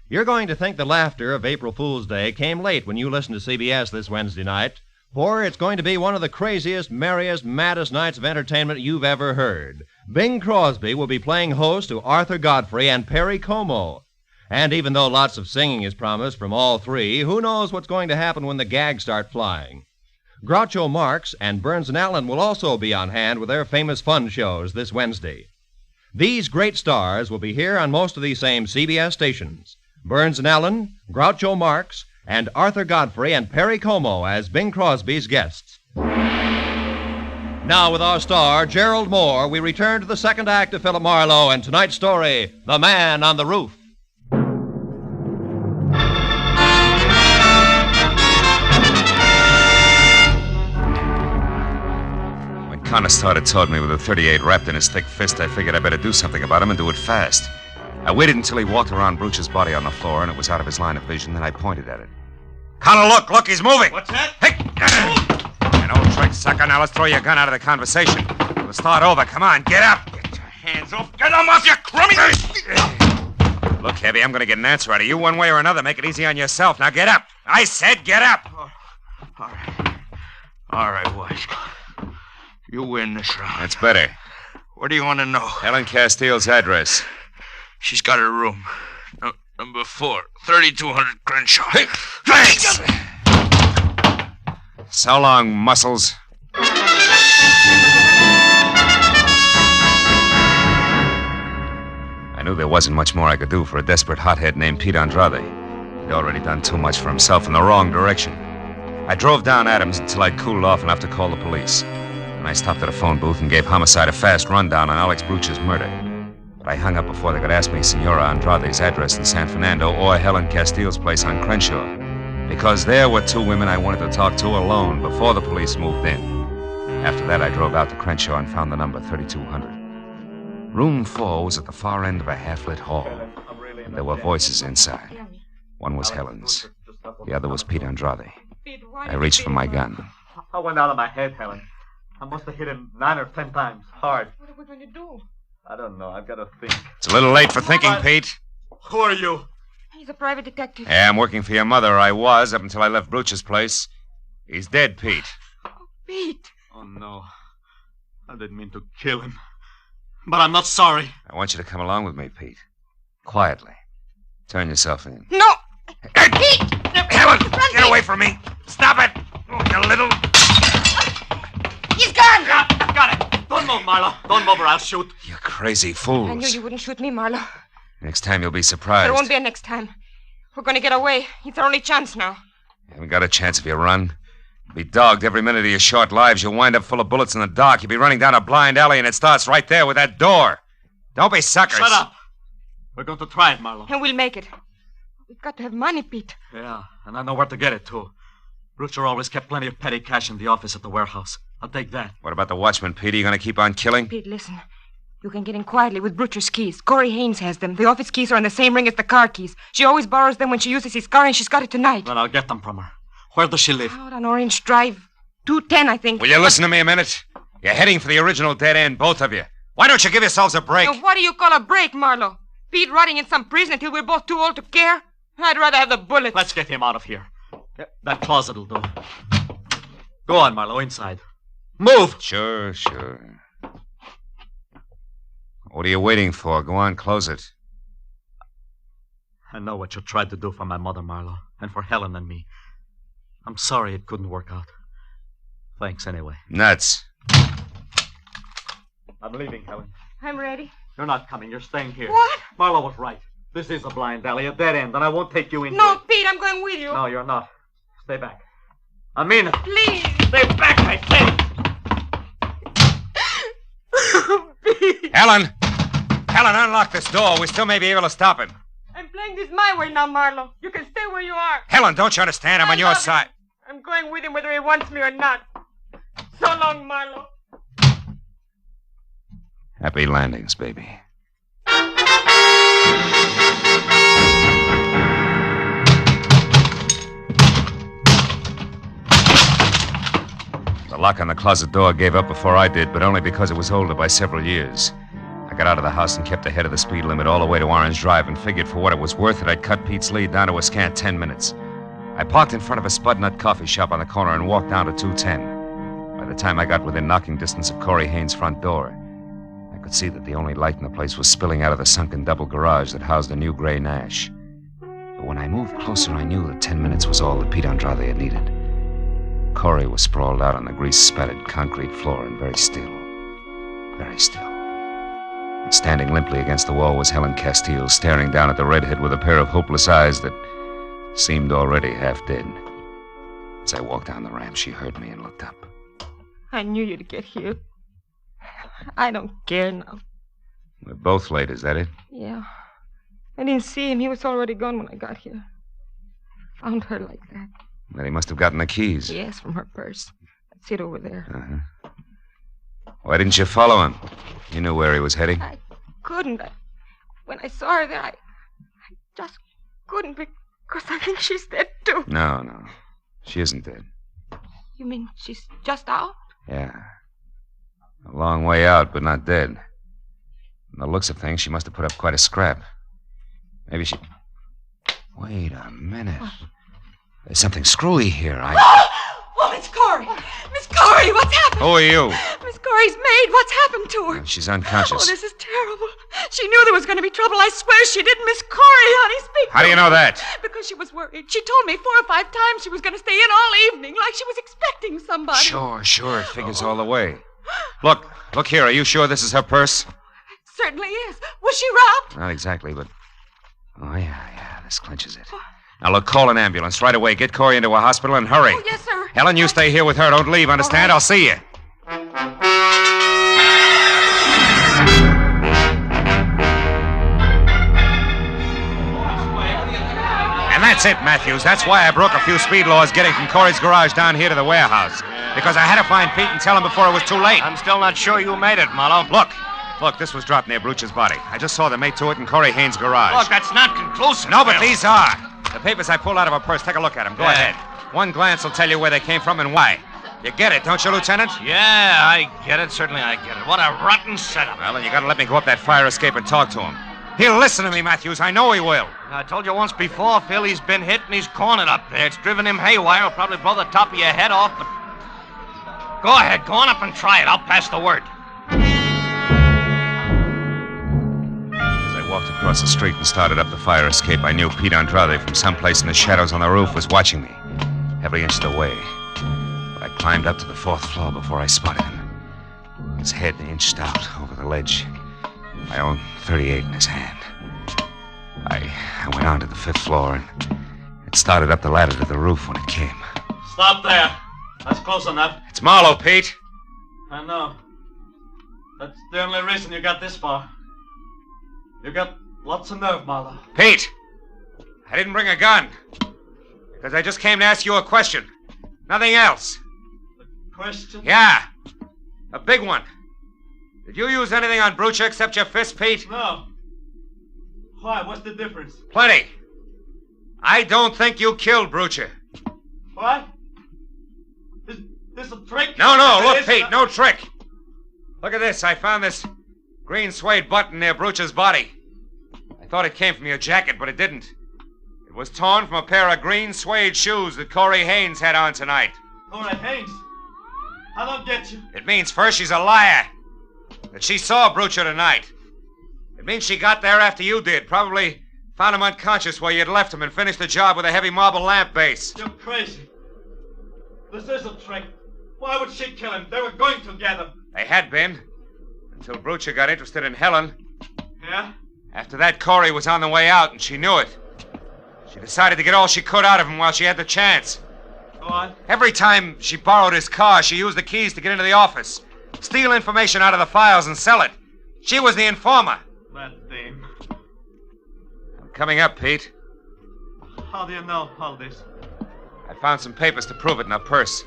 you're going to think the laughter of April Fool's Day came late when you listen to CBS this Wednesday night, for it's going to be one of the craziest, merriest, maddest nights of entertainment you've ever heard. Bing Crosby will be playing host to Arthur Godfrey and Perry Como. And even though lots of singing is promised from all three, who knows what's going to happen when the gags start flying? Groucho Marx and Burns and Allen will also be on hand with their famous fun shows this Wednesday. These great stars will be here on most of these same CBS stations. Burns and Allen, Groucho Marx, and Arthur Godfrey and Perry Como as Bing Crosby's guests. Now, with our star, Gerald Moore, we return to the second act of Philip Marlowe and tonight's story, The Man on the Roof. Connor started toward me with a .38 wrapped in his thick fist. I figured I better do something about him and do it fast. I waited until he walked around Brooch's body on the floor and it was out of his line of vision. Then I pointed at it. Connor, look, he's moving. What's that? Hey! An old trick, sucker. Now let's throw your gun out of the conversation. We'll start over. Come on, get up. Get your hands off. Get them off, you crummy! Look, Heavy, I'm going to get an answer out of you one way or another. Make it easy on yourself. Now get up. I said get up. All right, boys. You win this round. That's better. What do you want to know? Helen Castile's address. She's got her room. Number 4, 3200 Crenshaw. Hey, thanks! So long, muscles. I knew there wasn't much more I could do for a desperate hothead named Pete Andrade. He'd already done too much for himself in the wrong direction. I drove down Adams until I'd cooled off enough to call the police. I stopped at a phone booth and gave Homicide a fast rundown on Alex Brooch's murder. But I hung up before they could ask me Senora Andrade's address in San Fernando or Helen Castile's place on Crenshaw. Because there were two women I wanted to talk to alone before the police moved in. After that, I drove out to Crenshaw and found the number 3200. Room 4 was at the far end of a half-lit hall. And there were voices inside. One was Helen's. The other was Pete Andrade. I reached for my gun. I went out of my head, Helen. I must have hit him 9 or 10 times, hard. What are we going to do? I don't know. I've got to think. It's a little late for thinking, Pete. Who are you? He's a private detective. Yeah, I'm working for your mother. I was, up until I left Brooch's place. He's dead, Pete. Pete. Oh, no. I didn't mean to kill him. But I'm not sorry. I want you to come along with me, Pete. Quietly. Turn yourself in. No! Pete! Helen, get away from me. Stop it. Oh, you little... He's gone! Got it. Don't move, Marlowe. Don't move or I'll shoot. You crazy fools. I knew you wouldn't shoot me, Marlowe. Next time you'll be surprised. There won't be a next time. We're going to get away. It's our only chance now. You haven't got a chance if you run. You'll be dogged every minute of your short lives. You'll wind up full of bullets in the dark. You'll be running down a blind alley and it starts right there with that door. Don't be suckers. Shut up. We're going to try it, Marlowe. And we'll make it. We've got to have money, Pete. Yeah, and I know where to get it, too. Broocher always kept plenty of petty cash in the office at the warehouse. I'll take that. What about the watchman, Pete? Are you going to keep on killing? Pete, listen. You can get in quietly with Broocher's keys. Corey Haynes has them. The office keys are in the same ring as the car keys. She always borrows them when she uses his car, and she's got it tonight. Then I'll get them from her. Where does she live? Out on Orange Drive. 210, I think. Will you listen to me a minute? You're heading for the original dead end, both of you. Why don't you give yourselves a break? Now, what do you call a break, Marlowe? Pete rotting in some prison until we're both too old to care? I'd rather have the bullet. Let's get him out of here. That closet will do. Go on, Marlowe, inside. Move! Sure. What are you waiting for? Go on, close it. I know what you tried to do for my mother, Marlowe, and for Helen and me. I'm sorry it couldn't work out. Thanks anyway. Nuts. I'm leaving, Helen. I'm ready. You're not coming. You're staying here. What? Marlowe was right. This is a blind alley, a dead end, and I won't take you into No, it. Pete, I'm going with you. No, you're not. Stay back. I mean it. Please. Stay back, I said. Helen, unlock this door. We still may be able to stop him. I'm playing this my way now, Marlowe. You can stay where you are. Helen, don't you understand? I'm on your side. I'm going with him whether he wants me or not. So long, Marlowe. Happy landings, baby. The lock on the closet door gave up before I did, but only because it was older by several years. I got out of the house and kept ahead of the speed limit all the way to Orange Drive and figured for what it was worth that I'd cut Pete's lead down to a scant 10 minutes. I parked in front of a Spud Nut coffee shop on the corner and walked down to 210. By the time I got within knocking distance of Corey Haynes' front door, I could see that the only light in the place was spilling out of the sunken double garage that housed a new gray Nash. But when I moved closer, I knew that 10 minutes was all that Pete Andrade had needed. Corey was sprawled out on the grease-spattered concrete floor and very still. Very still. And standing limply against the wall was Helen Castile, staring down at the redhead with a pair of hopeless eyes that seemed already half dead. As I walked down the ramp, she heard me and looked up. I knew you'd get here. I don't care now. We're both late, is that it? Yeah. I didn't see him. He was already gone when I got here. I found her like that. Then he must have gotten the keys. Yes, from her purse. That's it over there. Uh-huh. Why didn't you follow him? You knew where he was heading. I couldn't. When I saw her there, I just couldn't because I think she's dead, too. No. She isn't dead. You mean she's just out? Yeah. A long way out, but not dead. From the looks of things, she must have put up quite a scrap. Maybe she... Wait a minute. There's something screwy here. Oh, Miss Corey! Miss Corey, what's happened? Who are you? Miss Corey's maid. What's happened to her? She's unconscious. Oh, this is terrible. She knew there was going to be trouble. I swear she did. Miss Corey, honey, speak. How do you know that? Because she was worried. She told me 4 or 5 times she was going to stay in all evening, like she was expecting somebody. Sure. It figures all the way. Look here. Are you sure this is her purse? It certainly is. Was she robbed? Not exactly, but... Oh, yeah. This clinches it. Now, look, call an ambulance right away. Get Corey into a hospital and hurry. Oh, yes, sir. Helen, you stay here with her. Don't leave, understand? I'll see you. And that's it, Matthews. That's why I broke a few speed laws getting from Corey's garage down here to the warehouse. Because I had to find Pete and tell him before it was too late. I'm still not sure you made it, Marlowe. Look, this was dropped near Bruch's body. I just saw the mate to it in Corey Haynes' garage. Look, that's not conclusive. No, but these are. The papers I pulled out of her purse. Take a look at them. Go ahead. One glance will tell you where they came from and why. You get it, don't you, Lieutenant? Yeah, I get it. Certainly I get it. What a rotten setup. Well, then you gotta let me go up that fire escape and talk to him. He'll listen to me, Matthews. I know he will. I told you once before, Phil, he's been hit and he's cornered up there. It's driven him haywire. It'll probably blow the top of your head off, but... Go ahead. Go on up and try it. I'll pass the word. Walked across the street and started up the fire escape. I knew Pete Andrade from someplace in the shadows on the roof was watching me, every inch of the way. But I climbed up to the 4th floor before I spotted him. His head inched out over the ledge, my own .38 in his hand. I went on to the 5th floor and it started up the ladder to the roof when it came. Stop there. That's close enough. It's Marlowe, Pete. I know. That's the only reason you got this far. You got lots of nerve, Marlowe. Pete! I didn't bring a gun. Because I just came to ask you a question. Nothing else. Question? Yeah. A big one. Did you use anything on Brucha except your fist, Pete? No. Why? What's the difference? Plenty. I don't think you killed Brucha. What? Is this a trick? No. Look, Pete, no trick. Look at this. I found this green suede button near Brucha's body. I thought it came from your jacket, but it didn't. It was torn from a pair of green suede shoes that Corey Haynes had on tonight. Corey Haynes? I don't get you. It means first she's a liar. That she saw Brucha tonight. It means she got there after you did. Probably found him unconscious where you'd left him and finished the job with a heavy marble lamp base. You're crazy. This is a trick. Why would she kill him? They were going together. They had been. Until Brucha got interested in Helen. Yeah? After that, Corey was on the way out, and she knew it. She decided to get all she could out of him while she had the chance. Go on. Every time she borrowed his car, she used the keys to get into the office, steal information out of the files, and sell it. She was the informer. That dame. I'm coming up, Pete. How do you know all this? I found some papers to prove it in her purse.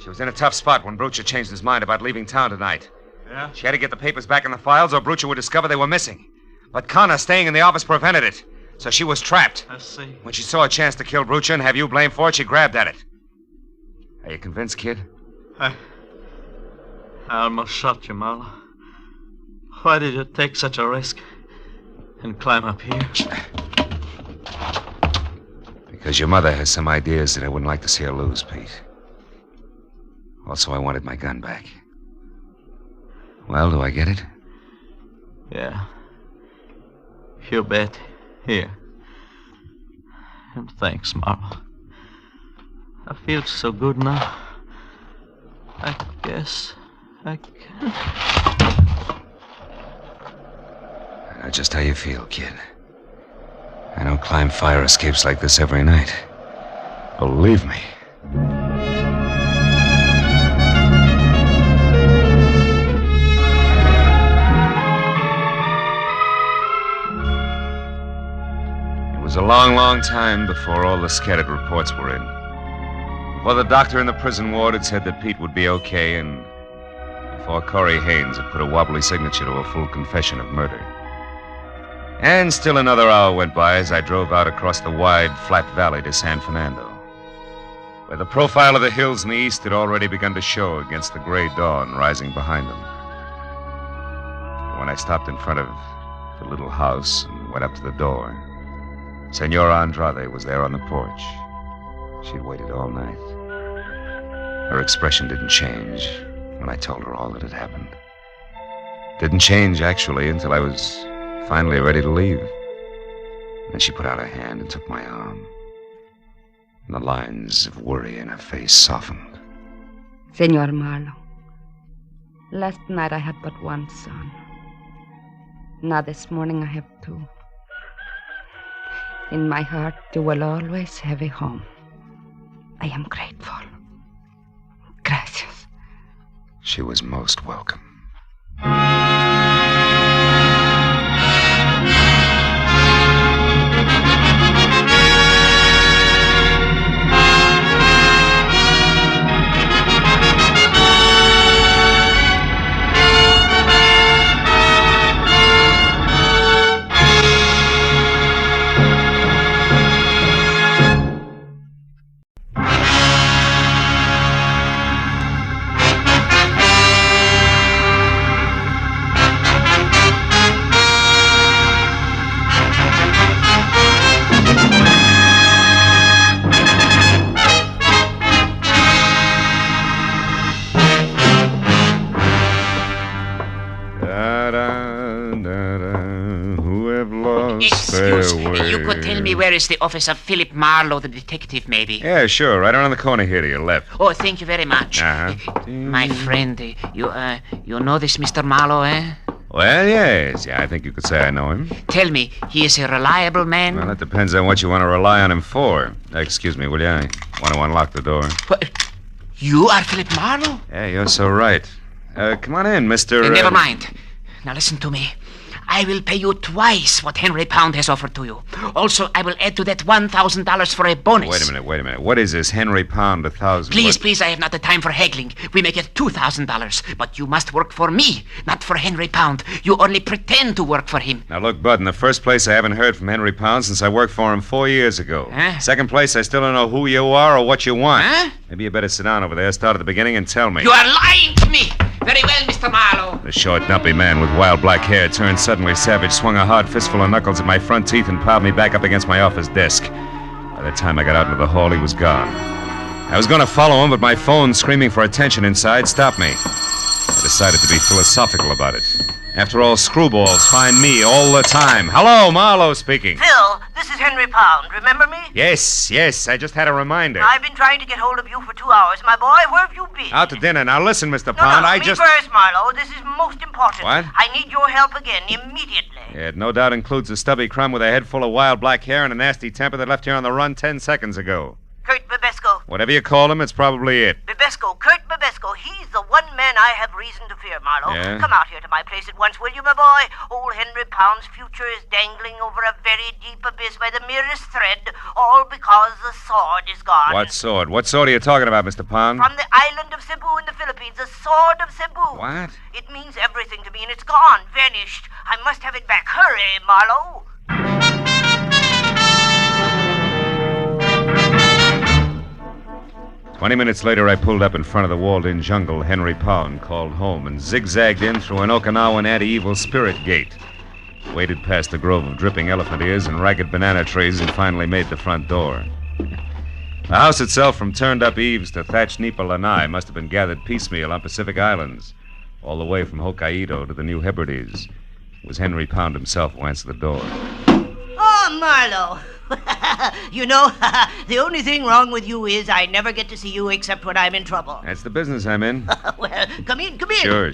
She was in a tough spot when Brucha changed his mind about leaving town tonight. Yeah? She had to get the papers back in the files or Brucha would discover they were missing. But Connor staying in the office prevented it. So she was trapped. I see. When she saw a chance to kill Brucha and have you blamed for it, she grabbed at it. Are you convinced, kid? I almost shot you, Marlowe. Why did you take such a risk and climb up here? Because your mother has some ideas that I wouldn't like to see her lose, Pete. Also, I wanted my gun back. Well, do I get it? Yeah. You bet. Here. And thanks, Marlowe. I feel so good now. I guess I can. I know just how you feel, kid. I don't climb fire escapes like this every night. Believe me. It was a long, long time before all the scattered reports were in. Before the doctor in the prison ward had said that Pete would be okay, and before Corey Haynes had put a wobbly signature to a full confession of murder. And still another hour went by as I drove out across the wide, flat valley to San Fernando, where the profile of the hills in the east had already begun to show against the gray dawn rising behind them. When I stopped in front of the little house and went up to the door, Senora Andrade was there on the porch. She'd waited all night. Her expression didn't change when I told her all that had happened. Didn't change, actually, until I was finally ready to leave. Then she put out her hand and took my arm. And the lines of worry in her face softened. Senor Marlowe, last night I had but one son. Now this morning I have two. In my heart, you will always have a home. I am grateful. Gracias. She was most welcome. You could tell me where is the office of Philip Marlowe, the detective, maybe? Yeah, sure. Right around the corner here to your left. Oh, thank you very much. My friend, you know this Mr. Marlowe, eh? Well, yes. Yeah, I think you could say I know him. Tell me, he is a reliable man? Well, it depends on what you want to rely on him for. Excuse me, will you? I want to unlock the door. What? You are Philip Marlowe? Yeah, you're so right. Come on in, Mr. Never mind. Now listen to me. I will pay you twice what Henry Pound has offered to you. Also, I will add to that $1,000 for a bonus. Wait a minute. What is this? Henry Pound, 1,000? Please, I have not the time for haggling. We make it $2,000. But you must work for me, not for Henry Pound. You only pretend to work for him. Now, look, Bud, in the first place, I haven't heard from Henry Pound since I worked for him 4 years ago. Huh? Second place, I still don't know who you are or what you want. Huh? Maybe you better sit down over there, start at the beginning, and tell me. You are lying to me! Very well, Mr. Marlowe. The short, dumpy man with wild black hair turned suddenly savage, swung a hard fistful of knuckles at my front teeth, and piled me back up against my office desk. By the time I got out into the hall, he was gone. I was going to follow him, but my phone, screaming for attention inside, stopped me. I decided to be philosophical about it. After all, screwballs find me all the time. Hello, Marlowe speaking. Phil, this is Henry Pound. Remember me? Yes. I just had a reminder. I've been trying to get hold of you for 2 hours. My boy, where have you been? Out to dinner. Now listen, Mr. Pound, me first, Marlowe. This is most important. What? I need your help again, immediately. It no doubt includes a stubby crumb with a head full of wild black hair and a nasty temper that left here on the run 10 seconds ago. Kurt Babesco. Whatever you call him, it's probably it. Babesco, Kurt Babesco. He's the one man I have reason to fear, Marlowe. Yeah? Come out here to my place at once, will you, my boy? Old Henry Pound's future is dangling over a very deep abyss by the merest thread, all because the sword is gone. What sword? What sword are you talking about, Mr. Pound? From the island of Cebu in the Philippines, the sword of Cebu. What? It means everything to me, and it's gone, vanished. I must have it back. Hurry, Marlowe. 20 minutes later, I pulled up in front of the walled-in jungle Henry Pound called home and zigzagged in through an Okinawan anti-evil spirit gate. Waded past a grove of dripping elephant ears and ragged banana trees and finally made the front door. The house itself, from turned-up eaves to thatched nipa lanai, must have been gathered piecemeal on Pacific Islands, all the way from Hokkaido to the New Hebrides. It was Henry Pound himself who answered the door. Oh, Marlowe. You know, the only thing wrong with you is I never get to see you except when I'm in trouble. That's the business I'm in. Well, come in. Sure.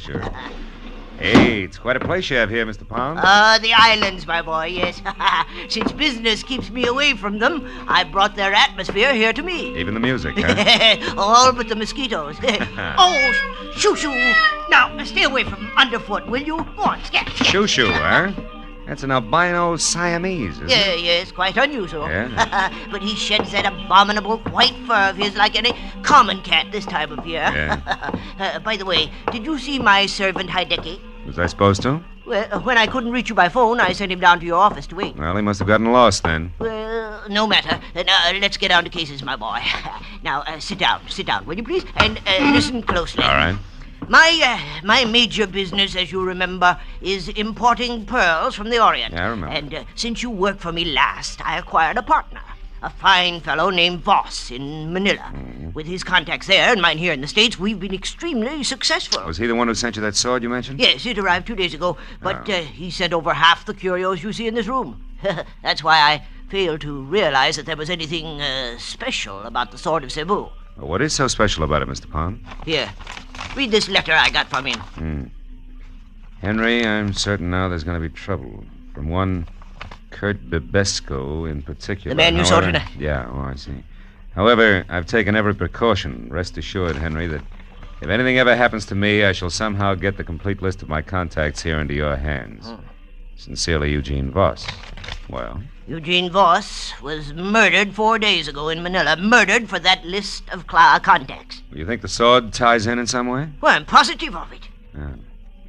Hey, it's quite a place you have here, Mr. Pound. The islands, my boy, yes. Since business keeps me away from them, I brought their atmosphere here to me. Even the music, huh? All but the mosquitoes. Oh, shoo-shoo. Now, stay away from underfoot, will you? Go on, scat. Shoo-shoo, huh? That's an albino Siamese, isn't it? Yes, quite unusual. Yeah? But he sheds that abominable white fur of his like any common cat this time of year. Yeah. By the way, did you see my servant Hideki? Was I supposed to? Well, when I couldn't reach you by phone, I sent him down to your office to wait. Well, he must have gotten lost then. Well, no matter. Now, let's get down to cases, my boy. Now, sit down, will you please? And listen closely. All right. My major business, as you remember, is importing pearls from the Orient. Yeah, I remember. And since you worked for me last, I acquired a partner, a fine fellow named Voss in Manila. Mm-hmm. With his contacts there and mine here in the States, we've been extremely successful. Was he the one who sent you that sword you mentioned? Yes, it arrived 2 days ago, but he sent over half the curios you see in this room. That's why I failed to realize that there was anything special about the sword of Cebu. Well, what is so special about it, Mr. Pound? Here, read this letter I got from him. Henry, I'm certain now there's going to be trouble. From one Kurt Bibesco in particular. The man you saw tonight? Yeah, oh, I see. However, I've taken every precaution. Rest assured, Henry, that if anything ever happens to me, I shall somehow get the complete list of my contacts here into your hands. Sincerely, Eugene Voss. Well? Eugene Voss was murdered 4 days ago in Manila. Murdered for that list of contacts. You think the sword ties in some way? Well, I'm positive of it. Yeah.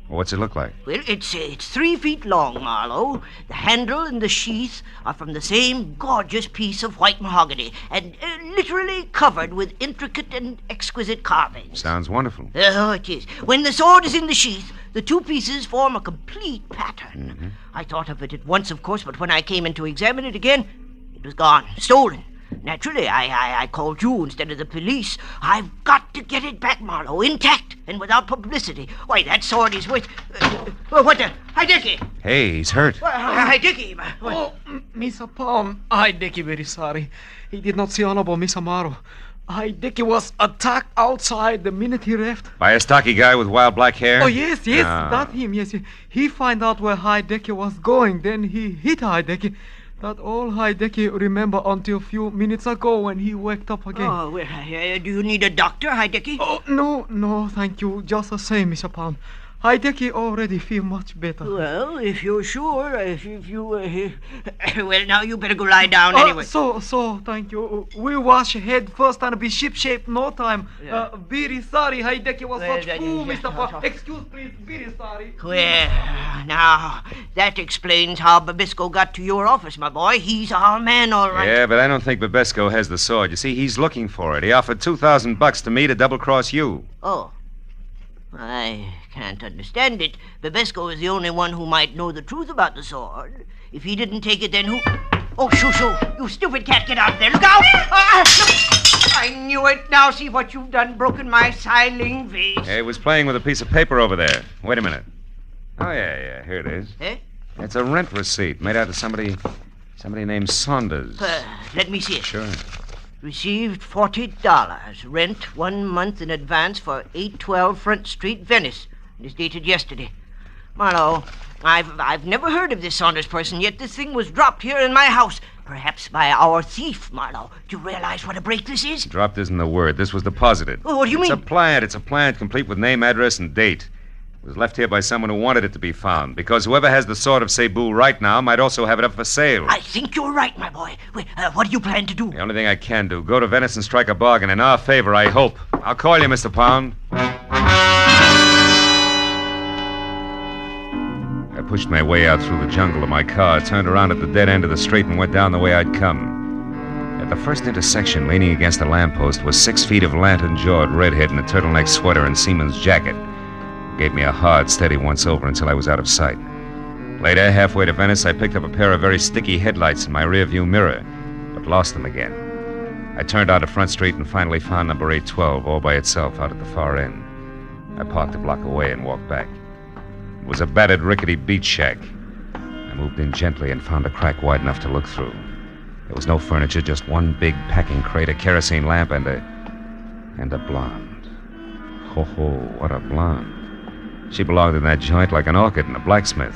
Well, what's it look like? Well, it's 3 feet long, Marlowe. The handle and the sheath are from the same gorgeous piece of white mahogany, and literally covered with intricate and exquisite carvings. Sounds wonderful. Oh, it is. When the sword is in the sheath, the 2 pieces form a complete pattern. Mm-hmm. I thought of it at once, of course, but when I came in to examine it again, it was gone, stolen. Naturally, I called you instead of the police. I've got to get it back, Marlowe, intact and without publicity. Why, that sword is worth... what the... Hideki! Hey, he's hurt. Hideki! Oh, Mr. Pound, Hideki very sorry. He did not see Honorable Miss Amaro. Hideki was attacked outside the minute he left. By a stocky guy with wild black hair? Oh, yes, that him, yes. He find out where Hideki was going, then he hit Hideki. That all Hideki remember until a few minutes ago when he waked up again. Oh, well, do you need a doctor, Hideki? Oh, no, thank you. Just the same, Mr. Pound. Hideki already feel much better. Well, if you're sure, if you... well, now you better go lie down anyway. So, thank you. We wash head first and be ship-shape no time. Yeah. Very sorry, Hideki was such fool, Mr. Pound. Excuse, please, very sorry. Well, now, that explains how Babisco got to your office, my boy. He's our man, all right. Yeah, but I don't think Babesco has the sword. You see, he's looking for it. He offered $2,000 to me to double-cross you. Oh. I can't understand it. Babesco is the only one who might know the truth about the sword. If he didn't take it, then who... Oh, Shoo-Shoo, you stupid cat, get out of there. Look out! I knew it. Now see what you've done, broken my siling vase. He was playing with a piece of paper over there. Wait a minute. Oh, yeah, here it is. Eh? It's a rent receipt made out to somebody named Saunders. Let me see it. Sure. Received $40. Rent 1 month in advance for 812 Front Street, Venice. It is dated yesterday. Marlowe, I've never heard of this Saunders person, yet this thing was dropped here in my house. Perhaps by our thief, Marlowe. Do you realize what a break this is? Dropped isn't the word. This was deposited. Oh, what do you mean? It's a plant complete with name, address, and date. It was left here by someone who wanted it to be found, because whoever has the sword of Cebu right now might also have it up for sale. I think you're right, my boy. Wait, what do you plan to do? The only thing I can do, go to Venice and strike a bargain in our favor, I hope. I'll call you, Mr. Pound. I pushed my way out through the jungle to my car, turned around at the dead end of the street, and went down the way I'd come. At the first intersection, leaning against a lamppost, was 6 feet of lantern-jawed redhead in a turtleneck sweater and seaman's jacket. Gave me a hard, steady once-over until I was out of sight. Later, halfway to Venice, I picked up a pair of very sticky headlights in my rearview mirror, but lost them again. I turned onto Front Street and finally found number 812 all by itself out at the far end. I parked a block away and walked back. It was a battered, rickety beach shack. I moved in gently and found a crack wide enough to look through. There was no furniture, just one big packing crate, a kerosene lamp, and a blonde. Ho, what a blonde. She belonged in that joint like an orchid in a blacksmith.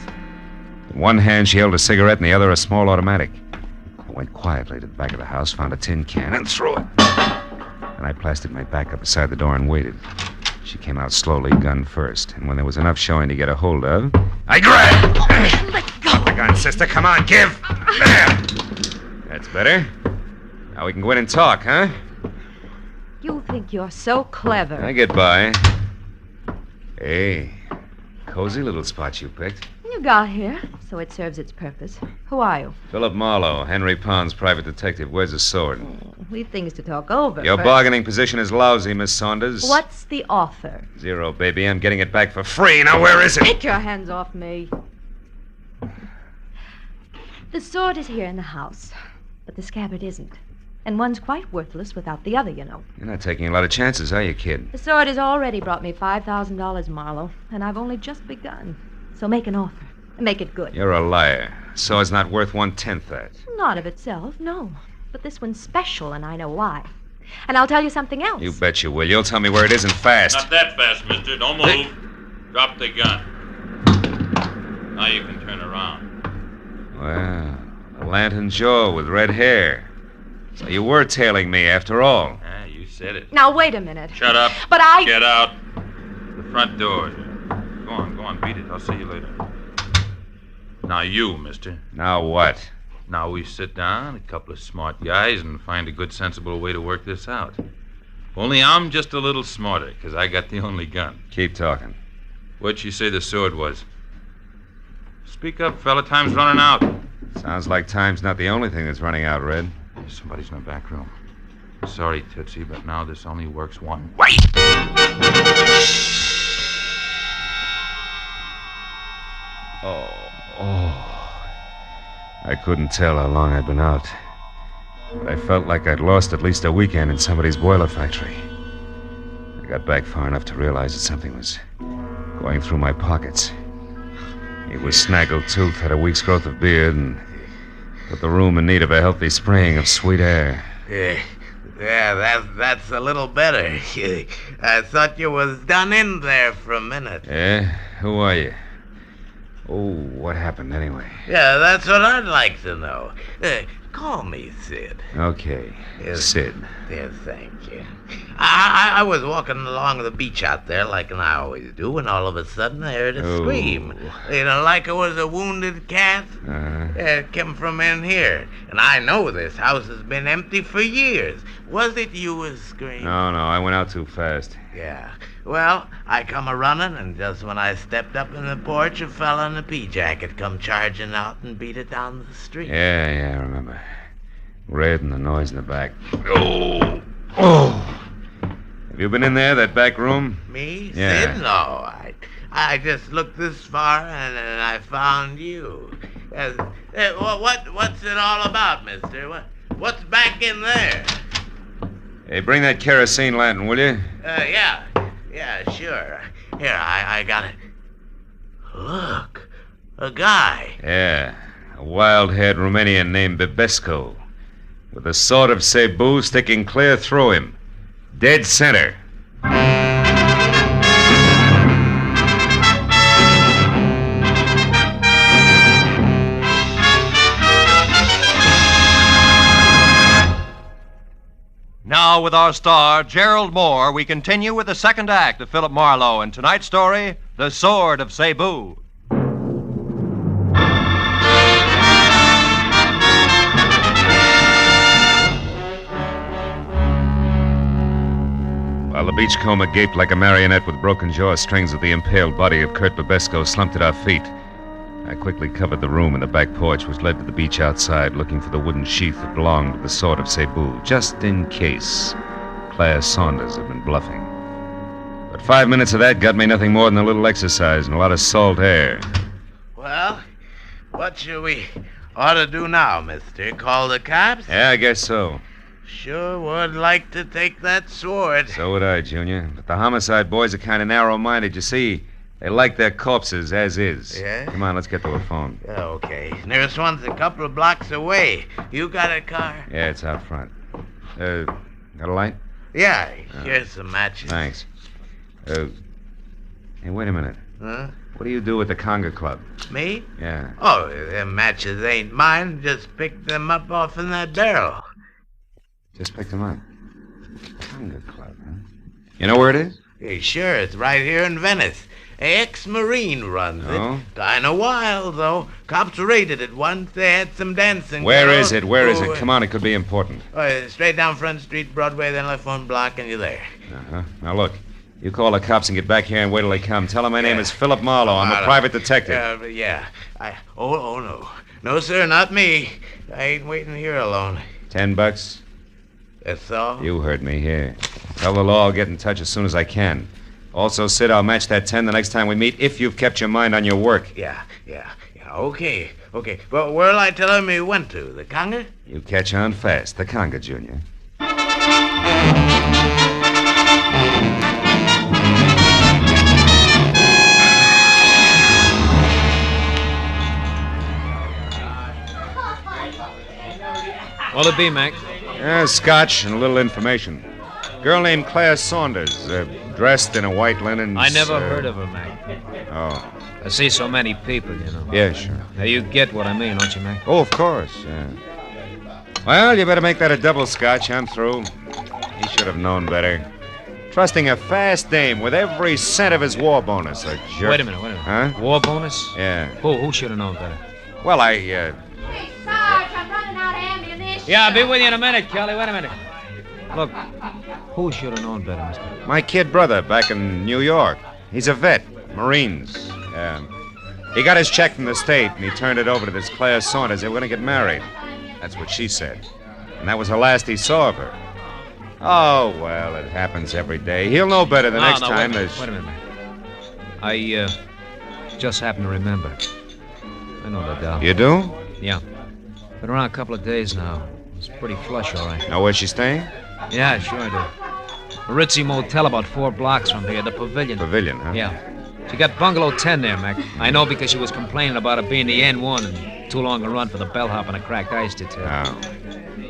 In one hand, she held a cigarette, and the other a small automatic. I went quietly to the back of the house, found a tin can, and threw it. And I plastered my back up beside the door and waited. She came out slowly, gun first, and when there was enough showing to get a hold of, I grabbed. Let go. The gun, sister. Come on, give. There. That's better. Now we can go in and talk, huh? You think you're so clever. I get by. Hey, cozy little spot you picked. You got here, so it serves its purpose. Who are you? Philip Marlowe, Henry Pond's private detective. Where's his sword? We've things to talk over. Your first. bargaining position is lousy, Miss Saunders. What's the offer? 0, baby. I'm getting it back for free. Now, where is it? Get your hands off me. The sword is here in the house, but the scabbard isn't. And one's quite worthless without the other, you know. You're not taking a lot of chances, are you, kid? The sword has already brought me $5,000, Marlowe, and I've only just begun. So make an offer. And make it good. You're a liar. Sword's not worth 1/10 that. Not of itself, no. But this one's special, and I know why. And I'll tell you something else. You bet you will. You'll tell me where it is and fast. Not that fast, mister. Don't move. Drop the gun. Now you can turn around. Well, a lantern jaw with red hair. So you were tailing me after all. Ah, you said it. Now, wait a minute. Shut up. But I... Get out. The front door. Go on, beat it. I'll see you later. Now you, mister. Now what? Now we sit down, a couple of smart guys, and find a good, sensible way to work this out. Only I'm just a little smarter, because I got the only gun. Keep talking. What'd you say the sword was? Speak up, fella. Time's running out. Sounds like time's not the only thing that's running out, Red. Somebody's in the back room. Sorry, Tootsie, but now this only works one way. Oh. I couldn't tell how long I'd been out. But I felt like I'd lost at least a weekend in somebody's boiler factory. I got back far enough to realize that something was going through my pockets. He was snaggle-toothed, had a week's growth of beard, and put the room in need of a healthy spraying of sweet air. Yeah, that's a little better. I thought you was done in there for a minute. Yeah? Who are you? Oh, what happened anyway? Yeah, that's what I'd like to know. Call me Sid. Okay, Sid. Yes, thank you. I was walking along the beach out there like I always do, when all of a sudden I heard a scream. You know, like it was a wounded cat. It came from in here. And I know this house has been empty for years. Was it you was screaming? No, I went out too fast. Yeah. Well, I come a-running, and just when I stepped up in the porch, a fella in a pea-jacket come charging out and beat it down the street. Yeah, I remember. Red and the noise in the back. Oh! Have you been in there, that back room? Me? Yeah. Sid? No, I just looked this far, and I found you. What's it all about, mister? What's back in there? Hey, bring that kerosene lantern, will you? Yeah, sure. Here, I got it. Look, a guy. Yeah, a wild-haired Romanian named Bebesco, with a sword of Cebu sticking clear through him. Dead center. Now, with our star, Gerald Moore, we continue with the second act of Philip Marlowe and tonight's story, The Sword of Cebu. While the beachcomber gaped like a marionette with broken jaw, strings of the impaled body of Kurt Bebesco slumped at our feet. I quickly covered the room and the back porch, which led to the beach outside, looking for the wooden sheath that belonged to the sword of Cebu, just in case Claire Saunders had been bluffing. But 5 minutes of that got me nothing more than a little exercise and a lot of salt air. Well, what should we ought to do now, mister? Call the cops? Yeah, I guess so. Sure would like to take that sword. So would I, Junior. But the homicide boys are kind of narrow-minded. You see, they like their corpses as is. Yeah? Come on, let's get to a phone. Okay. Nearest one's a couple of blocks away. You got a car? Yeah, it's out front. Got a light? Yeah, here's some matches. Thanks. Hey, wait a minute. Huh? What do you do with the conga club? Me? Yeah. Oh, them matches ain't mine. Just picked them up off in that barrel. Just picked them up. Conga club, huh? You know where it is? Hey, sure, it's right here in Venice. Ex-Marine runs Oh? it. Kinda wild, though. Cops raided it once. They had some dancing. Where girls. is it? Where is Oh, it? Come on, it could be important. Straight down Front Street, Broadway, then left one block, and you're there. Uh-huh. Now, look. You call the cops and get back here and wait till they come. Tell them my name is Philip Marlowe. I'm a private detective. Yeah. Oh, no. No, sir, not me. I ain't waiting here alone. $10? That's all? You heard me. Here. Tell the law I'll get in touch as soon as I can. Also, Sid, I'll match that 10 the next time we meet if you've kept your mind on your work. Yeah. Okay. Well, where'll I tell him he went to? The conga? You catch on fast. The conga, Junior. What'll it be, Mac? Scotch and a little information. Girl named Claire Saunders, dressed in a white linen. I never heard of her, Mac. Oh. I see so many people, you know. Yeah, sure. Now, you get what I mean, don't you, Mac? Oh, of course, yeah. Well, you better make that a double Scotch. I'm through. He should have known better. Trusting a fast dame with every cent of his war bonus, a jerk. Wait a minute. Huh? War bonus? Yeah. Who should have known better? Well, Hey, Sarge, I'm running out of ammunition. Yeah, I'll be with you in a minute, Kelly. Wait a minute. Look, who should have known better, mister? My kid brother back in New York. He's a vet, Marines. He got his check from the state, and he turned it over to this Claire Saunders. They were going to get married. That's what she said. And that was the last he saw of her. Oh, well, it happens every day. He'll know better the next time. Wait a minute, man. I just happen to remember. I know that doll. You do? Yeah. Been around a couple of days now. It's pretty flush, all right. Know where she's staying? Yeah, sure I do. A ritzy motel about 4 blocks from here, the Pavilion. Pavilion, huh? Yeah. She got bungalow 10 there, Mac. I know because she was complaining about it being the N1 and too long a run for the bellhop and a cracked ice detail. Oh.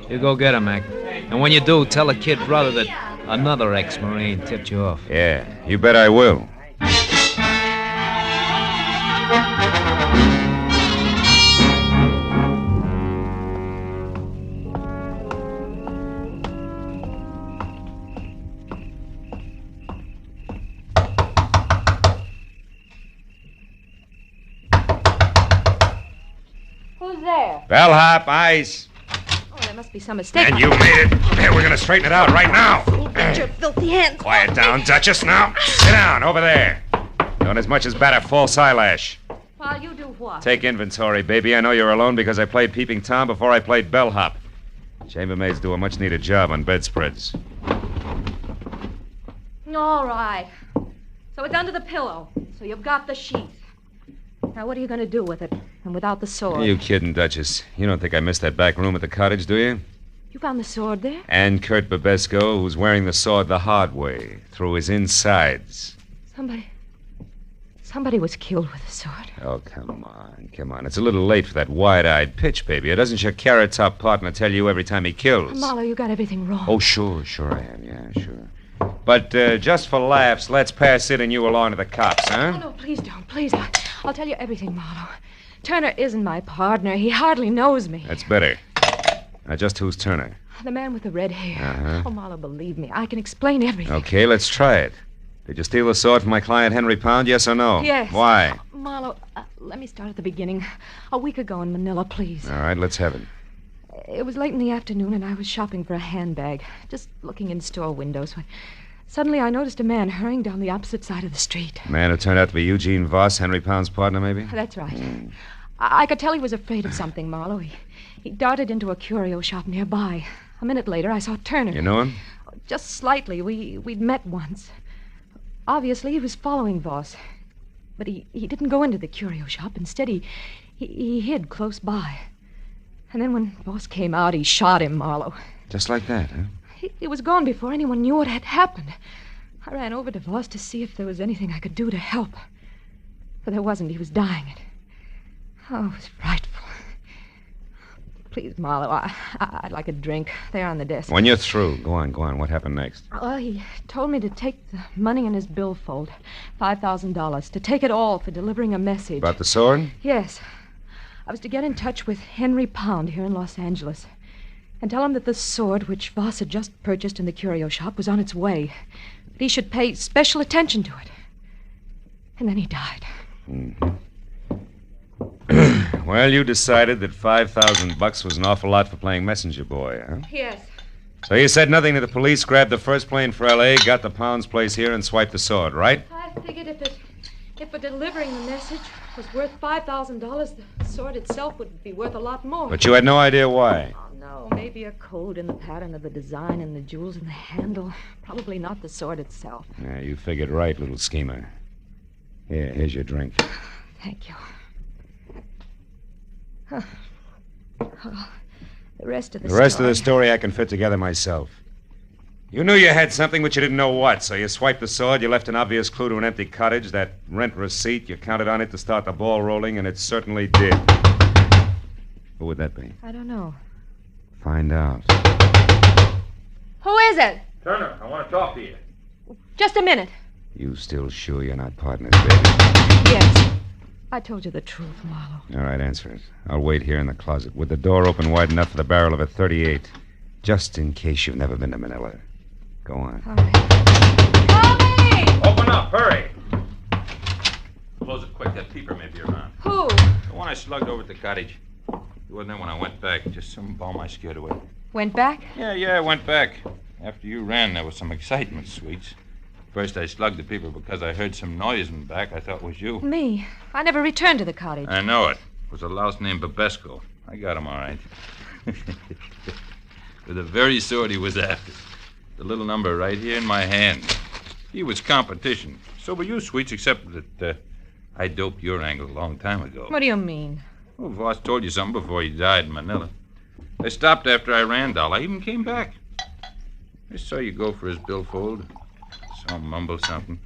You go get her, Mac. And when you do, tell the kid brother that another ex-Marine tipped you off. Yeah, you bet I will. Who's there? Bellhop, ice. Oh, there must be some mistake. And you made it. There, we're going to straighten it out right now. Get your filthy hands. Quiet down, Duchess, now. Sit down, over there. Don't as much as bat a false eyelash. While you do what? Take inventory, baby. I know you're alone because I played Peeping Tom before I played bellhop. Chambermaids do a much-needed job on bedspreads. All right. So it's under the pillow. So you've got the sheath. Now, what are you going to do with it? And without the sword? Are you kidding, Duchess? You don't think I missed that back room at the cottage, do you? You found the sword there? And Kurt Babesco, who's wearing the sword the hard way, through his insides. Somebody was killed with a sword. Oh, come on. It's a little late for that wide-eyed pitch, baby. Doesn't your carrot-top partner tell you every time he kills? Marlowe, you got everything wrong. Oh, sure I am. Yeah, sure. But just for laughs, let's pass it and you along to the cops, huh? Oh, no, please don't. Please. I'll tell you everything, Marlowe. Turner isn't my partner. He hardly knows me. That's better. Now, just who's Turner? The man with the red hair. Uh-huh. Oh, Marlowe, believe me. I can explain everything. Okay, let's try it. Did you steal the sword from my client, Henry Pound, yes or no? Yes. Why? Marlowe, let me start at the beginning. A week ago in Manila, please. All right, let's have it. It was late in the afternoon, and I was shopping for a handbag, just looking in store windows when suddenly I noticed a man hurrying down the opposite side of the street. A man who turned out to be Eugene Voss, Henry Pound's partner, maybe? That's right. I could tell he was afraid of something, Marlowe. He darted into a curio shop nearby. A minute later, I saw Turner. You know him? Just slightly. We'd met once. Obviously, he was following Voss. But he didn't go into the curio shop. Instead, he hid close by. And then when Voss came out, he shot him, Marlowe. Just like that, huh? He was gone before anyone knew what had happened. I ran over to Voss to see if there was anything I could do to help. But there wasn't. He was dying. Oh, it was frightful. Please, Marlowe, I'd like a drink. They're on the desk. When you're through, go on. What happened next? Well, he told me to take the money in his billfold, $5,000, to take it all for delivering a message. About the sword? Yes. I was to get in touch with Henry Pound here in Los Angeles and tell him that the sword which Voss had just purchased in the curio shop was on its way. That he should pay special attention to it. And then he died. Mm-hmm. Well, you decided that $5,000 was an awful lot for playing messenger boy, huh? Yes. So you said nothing to the police, grabbed the first plane for L.A., got the Pound's place here, and swiped the sword, right? I figured if for delivering the message was worth $5,000, the sword itself would be worth a lot more. But you had no idea why. Oh, no. Maybe a code in the pattern of the design and the jewels in the handle. Probably not the sword itself. Yeah, you figured right, little schemer. Here's your drink. Thank you. Huh. Oh, the rest of the story I can fit together myself. You knew you had something, but you didn't know what, so you swiped the sword, you left an obvious clue to an empty cottage, that rent receipt, you counted on it to start the ball rolling, and it certainly did. Who would that be? I don't know. Find out. Who is it? Turner, I want to talk to you. Just a minute. You still sure you're not partners, baby? Yes. I told you the truth, Marlowe. All right, answer it. I'll wait here in the closet with the door open wide enough for the barrel of a .38, just in case you've never been to Manila. Go on. All right. Tommy! Open up, hurry. Close it quick. That peeper may be around. Who? The one I slugged over at the cottage. He wasn't there when I went back. Just some bum I scared away. Went back? Yeah, I went back. After you ran, there was some excitement, Sweets. First, I slugged the peeper because I heard some noise in the back I thought was you. Me? I never returned to the cottage. I know it. It was a louse named Babesco. I got him all right. With the very sword he was after. The little number right here in my hand. He was competition. So were you, Sweets, except that I doped your angle a long time ago. What do you mean? Well, Voss told you something before he died in Manila. I stopped after I ran, doll. I even came back. I saw you go for his billfold. Saw him mumble something.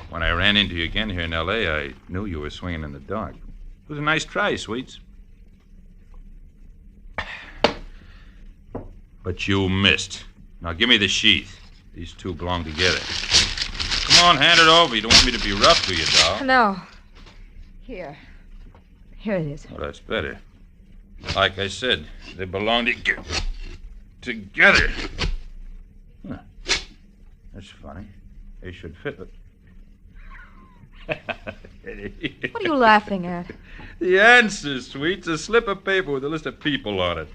When I ran into you again here in L.A., I knew you were swinging in the dark. It was a nice try, Sweets. But you missed. Now give me the sheath. These two belong together. Come on, hand it over. You don't want me to be rough to you, doll. No. Here. Here it is. Well, that's better. Like I said, they belong together. Huh. That's funny. They should fit. What are you laughing at? The answer, Sweets. A slip of paper with a list of people on it.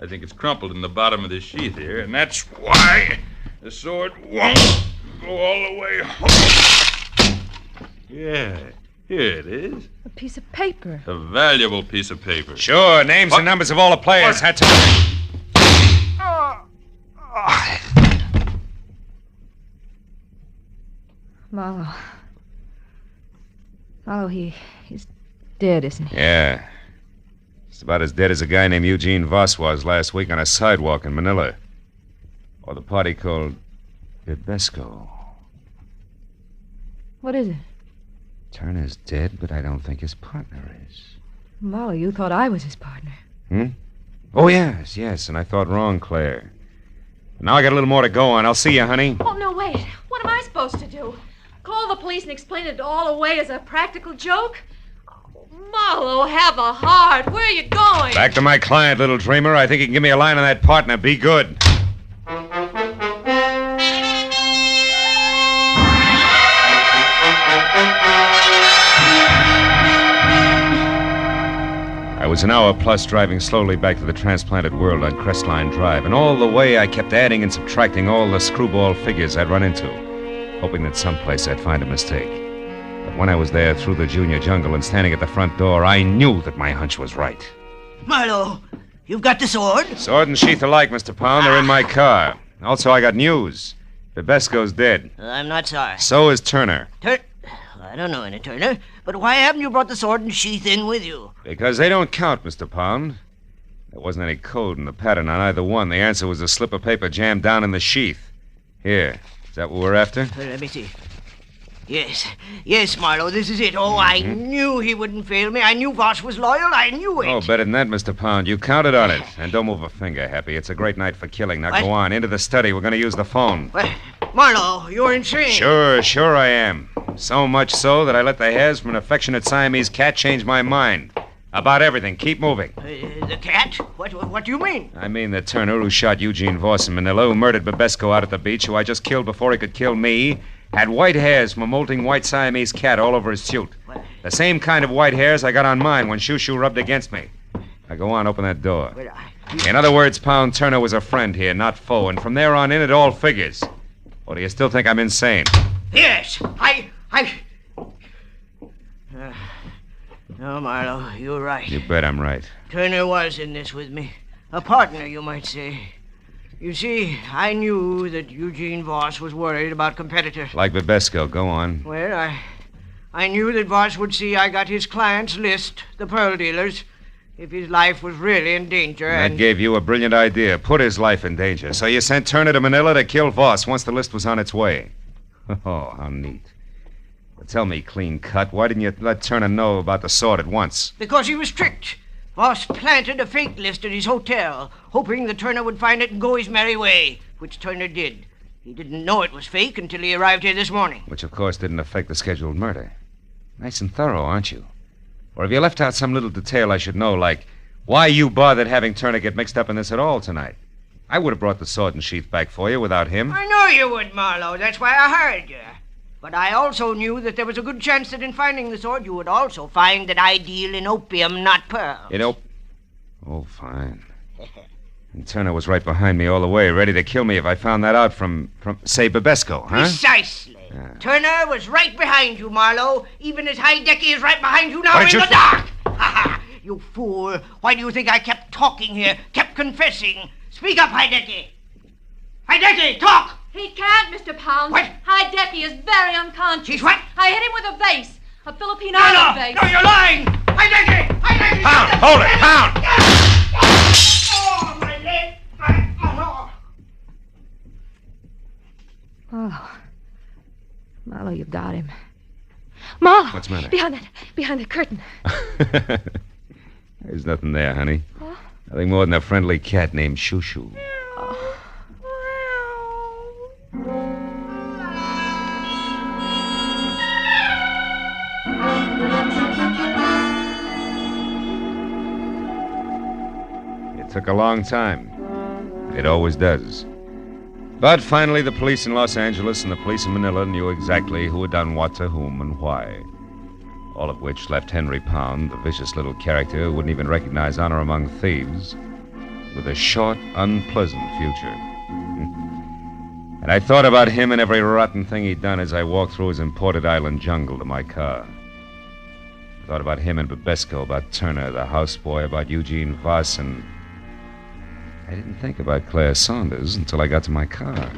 I think it's crumpled in the bottom of this sheath here, and that's why the sword won't go all the way home. Yeah, here it is. A piece of paper. A valuable piece of paper. Sure, names and numbers of all the players. Had to... Marlowe. Marlowe, he's dead, isn't he? Yeah. He's about as dead as a guy named Eugene Voss was last week on a sidewalk in Manila. Or the party called Babesco. What is it? Turner's dead, but I don't think his partner is. Marlowe, you thought I was his partner. Oh, yes, and I thought wrong, Claire. Now I got a little more to go on. I'll see you, honey. Oh, no, wait. What am I supposed to do? Call the police and explain it all away as a practical joke? Oh, Marlowe, have a heart. Where are you going? Back to my client, little dreamer. I think you can give me a line on that partner. Be good. I was an hour plus driving slowly back to the transplanted world on Crestline Drive, and all the way I kept adding and subtracting all the screwball figures I'd run into, hoping that someplace I'd find a mistake. But when I was there through the junior jungle and standing at the front door, I knew that my hunch was right. Marlowe, you've got the sword? Sword and sheath alike, Mr. Pound. They're in my car. Also, I got news. Babesco's dead. I'm not sorry. So is Turner. I don't know any Turner, but why haven't you brought the sword and sheath in with you? Because they don't count, Mr. Pound. There wasn't any code in the pattern on either one. The answer was a slip of paper jammed down in the sheath. Here. Is that what we're after? Let me see. Yes, Marlowe, this is it. Oh, I knew he wouldn't fail me. I knew Voss was loyal. I knew it. Oh, better than that, Mr. Pound. You counted on it. And don't move a finger, Happy. It's a great night for killing. Now go on, into the study. We're going to use the phone. What? Marlowe, you're insane. Sure I am. So much so that I let the hairs from an affectionate Siamese cat change my mind. About everything. Keep moving. The cat? What do you mean? I mean the Turner who shot Eugene Voss in Manila, who murdered Babesco out at the beach, who I just killed before he could kill me, had white hairs from a molting white Siamese cat all over his suit. The same kind of white hairs I got on mine when Shoo rubbed against me. Now go on, open that door. In other words, Pound Turner was a friend here, not foe, and from there on in, it all figures. Or do you still think I'm insane? Yes, No, Marlowe, you're right. You bet I'm right. Turner was in this with me. A partner, you might say. You see, I knew that Eugene Voss was worried about competitors. Like Babesco, go on. Well, I knew that Voss would see I got his client's list, the pearl dealers, if his life was really in danger. That gave you a brilliant idea. Put his life in danger. So you sent Turner to Manila to kill Voss once the list was on its way. Oh, how neat. But tell me, clean cut, why didn't you let Turner know about the sword at once? Because he was tricked. Voss planted a fake list at his hotel, hoping that Turner would find it and go his merry way, which Turner did. He didn't know it was fake until he arrived here this morning. Which, of course, didn't affect the scheduled murder. Nice and thorough, aren't you? Or have you left out some little detail I should know, like why you bothered having Turner get mixed up in this at all tonight? I would have brought the sword and sheath back for you without him. I know you would, Marlowe. That's why I hired you. But I also knew that there was a good chance that in finding the sword, you would also find that I deal in opium, not pearls. Oh, fine. And Turner was right behind me all the way, ready to kill me if I found that out from say, Babesco, huh? Precisely. Yeah. Turner was right behind you, Marlowe, even as Heidecky is right behind you now in the dark. You fool. Why do you think I kept talking here, kept confessing? Speak up, Heidecky. Heidecky, talk! He can't, Mr. Pound. What? Heidecky is very unconscious. He's what? I hit him with a vase. A Philippine island vase. No, you're lying! Heidecky! Heidecky! Pound! Hold it! Pound! Oh, my leg! Marlowe, you've got him. Marlowe! What's the matter? Behind that curtain. There's nothing there, honey. Huh? Nothing more than a friendly cat named Shoo. It took a long time. It always does. But finally, the police in Los Angeles and the police in Manila knew exactly who had done what to whom and why. All of which left Henry Pound, the vicious little character who wouldn't even recognize honor among thieves, with a short, unpleasant future. And I thought about him and every rotten thing he'd done as I walked through his imported island jungle to my car. I thought about him and Babesco, about Turner, the houseboy, about Eugene Voss, and I didn't think about Claire Saunders until I got to my car.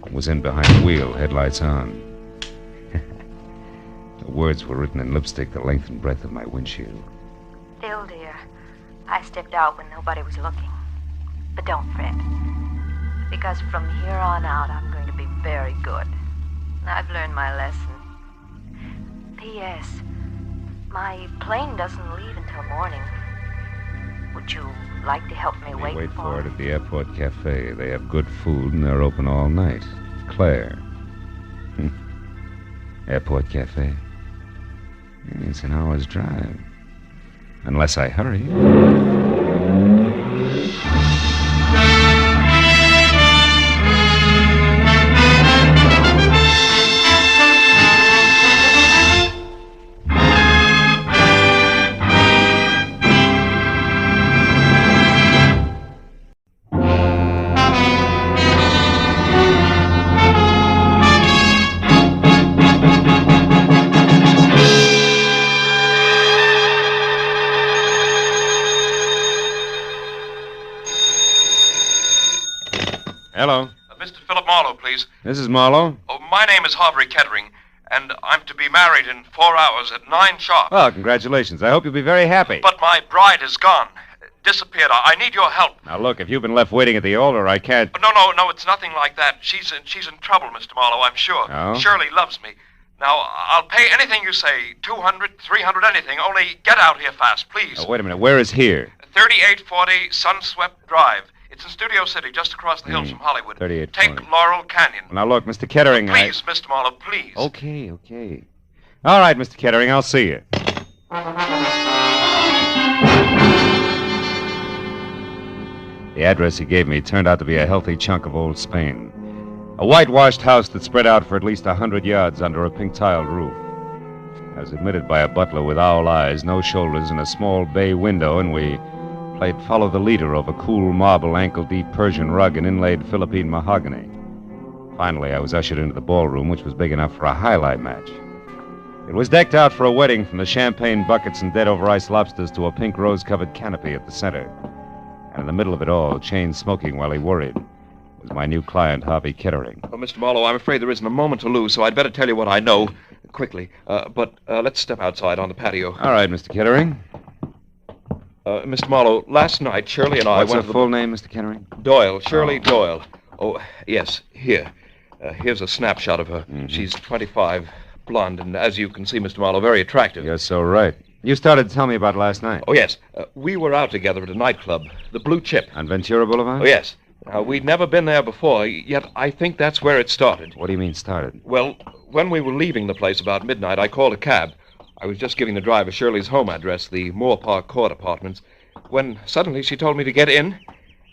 I was in behind the wheel, headlights on. The words were written in lipstick the length and breadth of my windshield. Phil, dear, I stepped out when nobody was looking. But don't fret. Because from here on out, I'm going to be very good. I've learned my lesson. P.S. My plane doesn't leave until morning. Would you like to help me wait for it at the airport cafe. They have good food and they're open all night. Claire. Airport cafe. It's an hour's drive. Unless I hurry. Hello. Mr. Philip Marlowe, please. This is Marlowe. Oh, my name is Harvey Kettering, and I'm to be married in 4 hours at 9 sharp. Well, congratulations. I hope you'll be very happy. But my bride is gone. Disappeared. I need your help. Now, look, if you've been left waiting at the altar, I can't... No, it's nothing like that. She's in trouble, Mr. Marlowe, I'm sure. Oh? Shirley loves me. Now, I'll pay anything you say, 200, 300, anything. Only get out here fast, please. Oh, wait a minute. Where is here? 3840 Sunswept Drive. It's in Studio City, just across the hills from Hollywood. 3840. Take Laurel Canyon. Now, look, Mr. Kettering, Please, Mr. Marlowe, please. Okay. All right, Mr. Kettering, I'll see you. The address he gave me turned out to be a healthy chunk of old Spain. A whitewashed house that spread out for at least 100 yards under a pink-tiled roof. I was admitted by a butler with owl eyes, no shoulders, and a small bay window, and we played follow the leader over cool marble, ankle-deep Persian rug and inlaid Philippine mahogany. Finally, I was ushered into the ballroom, which was big enough for a highlight match. It was decked out for a wedding, from the champagne buckets and dead-over-ice lobsters to a pink rose-covered canopy at the center. And in the middle of it all, chain smoking while he worried, was my new client, Harvey Kettering. Oh, Mr. Marlowe, I'm afraid there isn't a moment to lose, so I'd better tell you what I know quickly. But let's step outside on the patio. All right, Mr. Kettering. Mr. Marlowe, last night, Shirley and I What's went her to the... full name, Mr. Kettering? Doyle, Shirley Doyle. Oh, yes, here. Here's a snapshot of her. Mm-hmm. She's 25, blonde, and as you can see, Mr. Marlowe, very attractive. You're so right. You started to tell me about last night. Oh, yes. We were out together at a nightclub, the Blue Chip. On Ventura Boulevard? Oh, yes. We'd never been there before, yet I think that's where it started. What do you mean, started? Well, when we were leaving the place about midnight, I called a cab. I was just giving the driver Shirley's home address, the Moore Park Court Apartments, when suddenly she told me to get in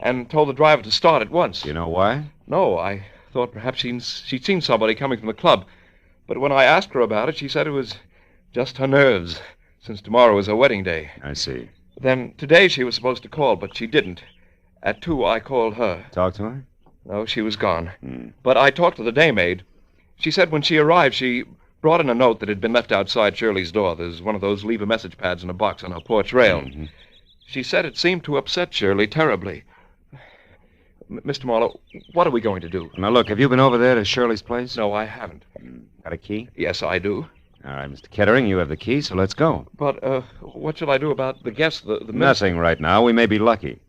and told the driver to start at once. Do you know why? No, I thought perhaps she'd seen somebody coming from the club. But when I asked her about it, she said it was just her nerves, since tomorrow is her wedding day. I see. Then today she was supposed to call, but she didn't. At 2, I called her. Talk to her? No, she was gone. But I talked to the daymaid. She said when she arrived, she brought in a note that had been left outside Shirley's door. There's one of those leave-a-message pads in a box on her porch rail. Mm-hmm. She said it seemed to upset Shirley terribly. Mr. Marlowe, what are we going to do? Now, look, have you been over there to Shirley's place? No, I haven't. Got a key? Yes, I do. All right, Mr. Kettering, you have the key, so let's go. But, what shall I do about the guests, the Nothing right now. We may be lucky.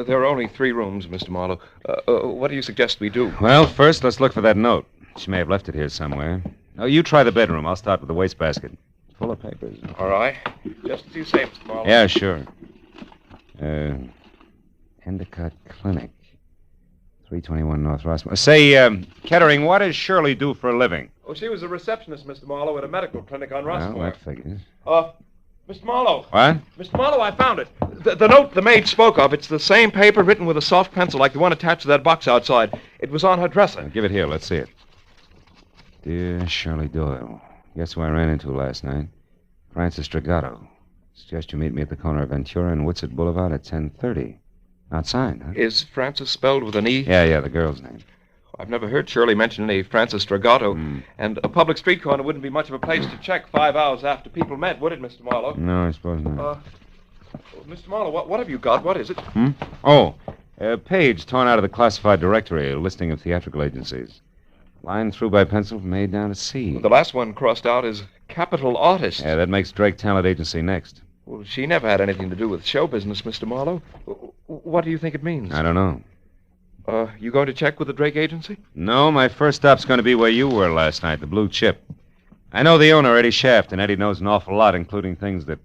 There are only 3 rooms, Mr. Marlowe. What do you suggest we do? Well, first, let's look for that note. She may have left it here somewhere. Now, you try the bedroom. I'll start with the wastebasket. Full of papers. All right. Just as you say, Mr. Marlowe. Yeah, sure. Endicott Clinic. 321 North Rossmore. Say, Kettering, what does Shirley do for a living? Oh, she was a receptionist, Mr. Marlowe, at a medical clinic on Rossmore. Well, that figures. Mr. Marlowe. What? Mr. Marlowe, I found it. The note the maid spoke of, it's the same paper written with a soft pencil like the one attached to that box outside. It was on her dresser. Give it here. Let's see it. Dear Shirley Doyle, guess who I ran into last night? Francis Dragato. Suggest you meet me at the corner of Ventura and Woodsett Boulevard at 10:30. Not signed, huh? Is Francis spelled with an E? Yeah, the girl's name. I've never heard Shirley mention any Francis Dragato. And a public street corner wouldn't be much of a place to check 5 hours after people met, would it, Mr. Marlowe? No, I suppose not. Mr. Marlowe, what have you got? What is it? Oh, a page torn out of the classified directory, a listing of theatrical agencies. Line through by pencil from A down to C. The last one crossed out is Capital Artist. Yeah, that makes Drake Talent Agency next. Well, she never had anything to do with show business, Mr. Marlowe. What do you think it means? I don't know. You going to check with the Drake Agency? No, my first stop's going to be where you were last night, the Blue Chip. I know the owner, Eddie Shaft, and Eddie knows an awful lot, including things that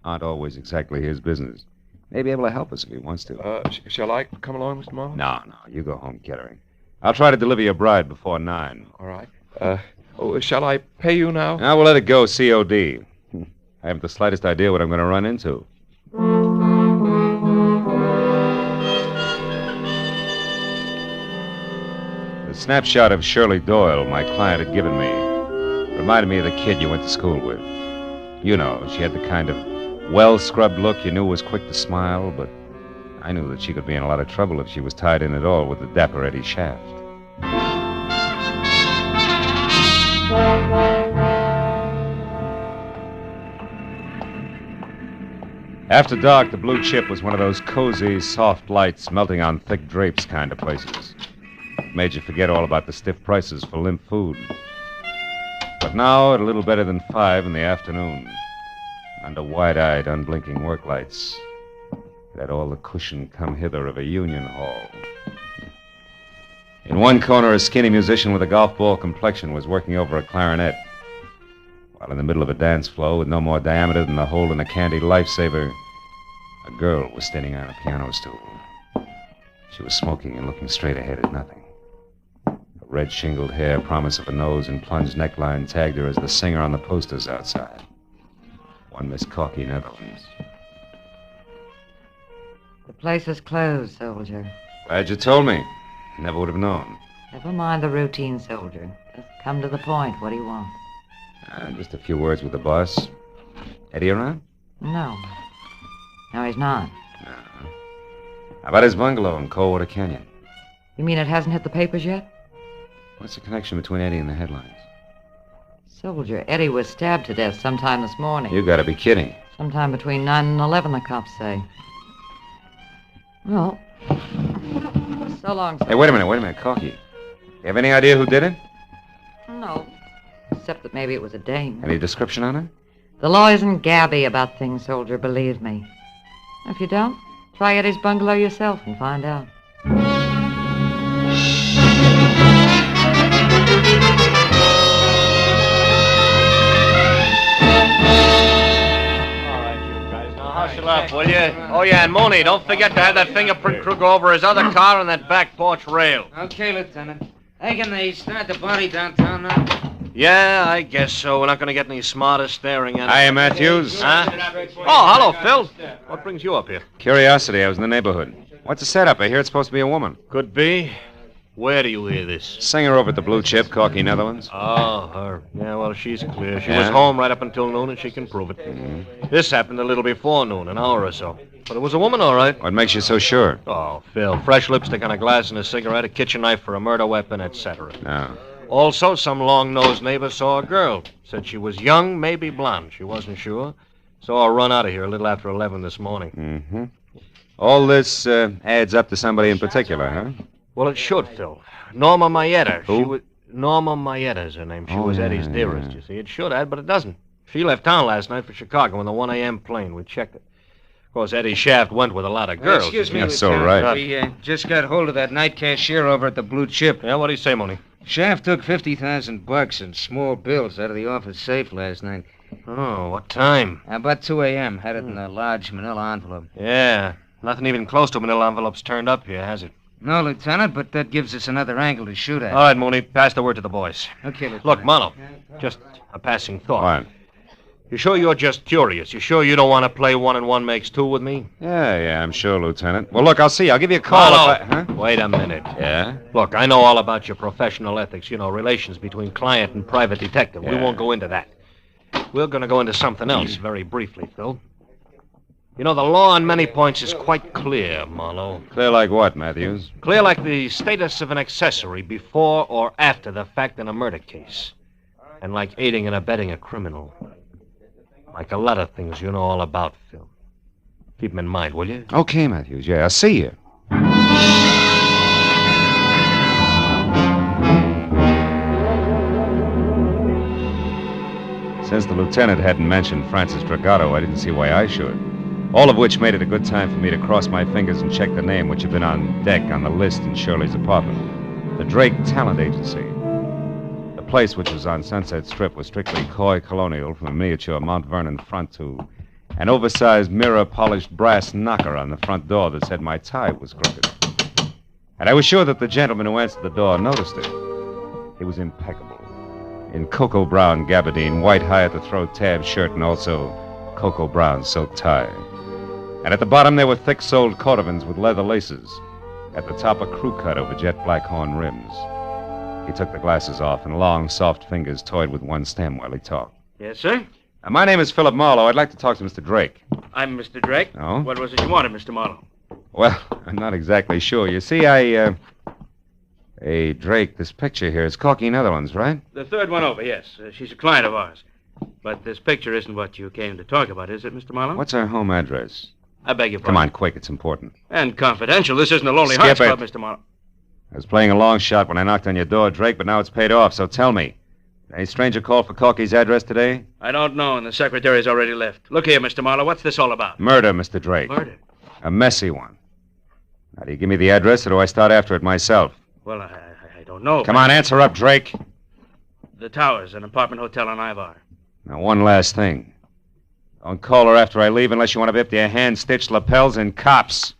aren't always exactly his business. May be able to help us if he wants to. Shall I come along, Mr. Marlowe? No, you go home, Kettering. I'll try to deliver your bride before 9. All right. Shall I pay you now? Now we'll let it go COD. I haven't the slightest idea what I'm going to run into. The snapshot of Shirley Doyle my client had given me reminded me of the kid you went to school with. You know, she had the kind of well-scrubbed look you knew was quick to smile, but I knew that she could be in a lot of trouble if she was tied in at all with the dapper Eddie Shaft. After dark, the Blue Chip was one of those cozy, soft lights melting on thick drapes kind of places. Made you forget all about the stiff prices for limp food. But now, at a little better than 5 in the afternoon, under wide-eyed, unblinking work lights, it had all the cushion come hither of a union hall. In one corner, a skinny musician with a golf ball complexion was working over a clarinet, while in the middle of a dance floor with no more diameter than the hole in a candied lifesaver, a girl was standing on a piano stool. She was smoking and looking straight ahead at nothing. Her red shingled hair, promise of a nose, and plunged neckline tagged her as the singer on the posters outside. One Miss Corky, Netherlands. The place is closed, soldier. Glad you told me. Never would have known. Never mind the routine, soldier. Just come to the point. What do you want? Just a few words with the boss. Eddie around? No. No, he's not. How about his bungalow in Coldwater Canyon? You mean it hasn't hit the papers yet? What's the connection between Eddie and the headlines? Soldier, Eddie was stabbed to death sometime this morning. You gotta be kidding. Sometime between 9 and 11, the cops say. Well, so long, soldier. Hey, wait a minute, Corky. You have any idea who did it? No. Except that maybe it was a dame. Any description on her? The law isn't gabby about things, soldier, believe me. If you don't, try Eddie's bungalow yourself and find out. Hustle up, will you? Oh, yeah, and Mooney, don't forget to have that fingerprint crew go over his other car on that back porch rail. Okay, Lieutenant. Hey, can they start the body downtown now? Yeah, I guess so. We're not going to get any smarter staring at it. Hiya, Matthews. Huh? Oh, hello, Phil. What brings you up here? Curiosity, I was in the neighborhood. What's the setup? I hear it's supposed to be a woman. Could be. Where do you hear this? Singer over at the Blue Chip, Corky, Netherlands. Oh, her. Yeah, well, she's clear. She was home right up until noon, and she can prove it. Mm-hmm. This happened a little before noon, an hour or so. But it was a woman, all right. What makes you so sure? Oh, Phil, fresh lipstick on a glass and a cigarette, a kitchen knife for a murder weapon, etc. No. Also, some long-nosed neighbor saw a girl. Said she was young, maybe blonde. She wasn't sure. Saw her run out of here a little after 11 this morning. Mm-hmm. All this adds up to somebody in particular, huh? Well, it should, Phil. Norma Mayetta. Who? Norma Mayetta is her name. She was Eddie's dearest, you see. It should add, but it doesn't. She left town last night for Chicago in the 1 a.m. plane. We checked it. Of course, Eddie Shaft went with a lot of girls. Excuse me, That's so Lieutenant. right. We just got hold of that night cashier over at the Blue Chip. Yeah, what'd he say, Mooney? Shaft took $50,000 in small bills out of the office safe last night. Oh, what time? About 2 a.m. Had it in a large manila envelope. Yeah. Nothing even close to manila envelopes turned up here, has it? No, Lieutenant, but that gives us another angle to shoot at. All right, Mooney, pass the word to the boys. Okay, Lieutenant. Look, Marlowe, just a passing thought. What? You sure you're just curious? You sure you don't want to play 1 and 1 makes 2 with me? Yeah, I'm sure, Lieutenant. Well, look, I'll see you. I'll give you a call Marlowe, if I... Huh? wait a minute. Yeah? Look, I know all about your professional ethics, relations between client and private detective. We Yeah. won't go into that. We're going to go into something else very briefly, Phil. The law on many points is quite clear, Marlowe. Clear like what, Matthews? Clear like the status of an accessory before or after the fact in a murder case. And like aiding and abetting a criminal. Like a lot of things you know all about, Phil. Keep them in mind, will you? Okay, Matthews. Yeah, I'll see you. Since the lieutenant hadn't mentioned Francis Dragato, I didn't see why I should. All of which made it a good time for me to cross my fingers and check the name, which had been on deck on the list in Shirley's apartment. The Drake Talent Agency. The place, which was on Sunset Strip, was strictly coy colonial, from a miniature Mount Vernon front to an oversized mirror-polished brass knocker on the front door that said my tie was crooked. And I was sure that the gentleman who answered the door noticed it. He was impeccable. In cocoa brown gabardine, white high-at-the-throat tab shirt, and also cocoa brown silk tie. And at the bottom there were thick-soled cordovans with leather laces. At the top, a crew cut over jet black horn rims. He took the glasses off, and long, soft fingers toyed with one stem while he talked. Yes, sir? My name is Philip Marlowe. I'd like to talk to Mr. Drake. I'm Mr. Drake. Oh? What was it you wanted, Mr. Marlowe? Well, I'm not exactly sure. You see, Hey, Drake, this picture here is Corky, Netherlands, right? The third one over, yes. She's a client of ours. But this picture isn't what you came to talk about, is it, Mr. Marlowe? What's her home address? I beg your pardon. Come on, quick. It's important. And confidential. This isn't a Lonely Skip Hearts it. Club, Mr. Marlowe. I was playing a long shot when I knocked on your door, Drake, but now it's paid off, so tell me. Any stranger called for Corky's address today? I don't know, and the secretary's already left. Look here, Mr. Marlowe, what's this all about? Murder, Mr. Drake. Murder? A messy one. Now, do you give me the address, or do I start after it myself? Well, I don't know. Come on, answer up, Drake. The Towers, an apartment hotel on Ivar. Now, one last thing. Don't call her after I leave unless you want to be up to your hand-stitched lapels and cops.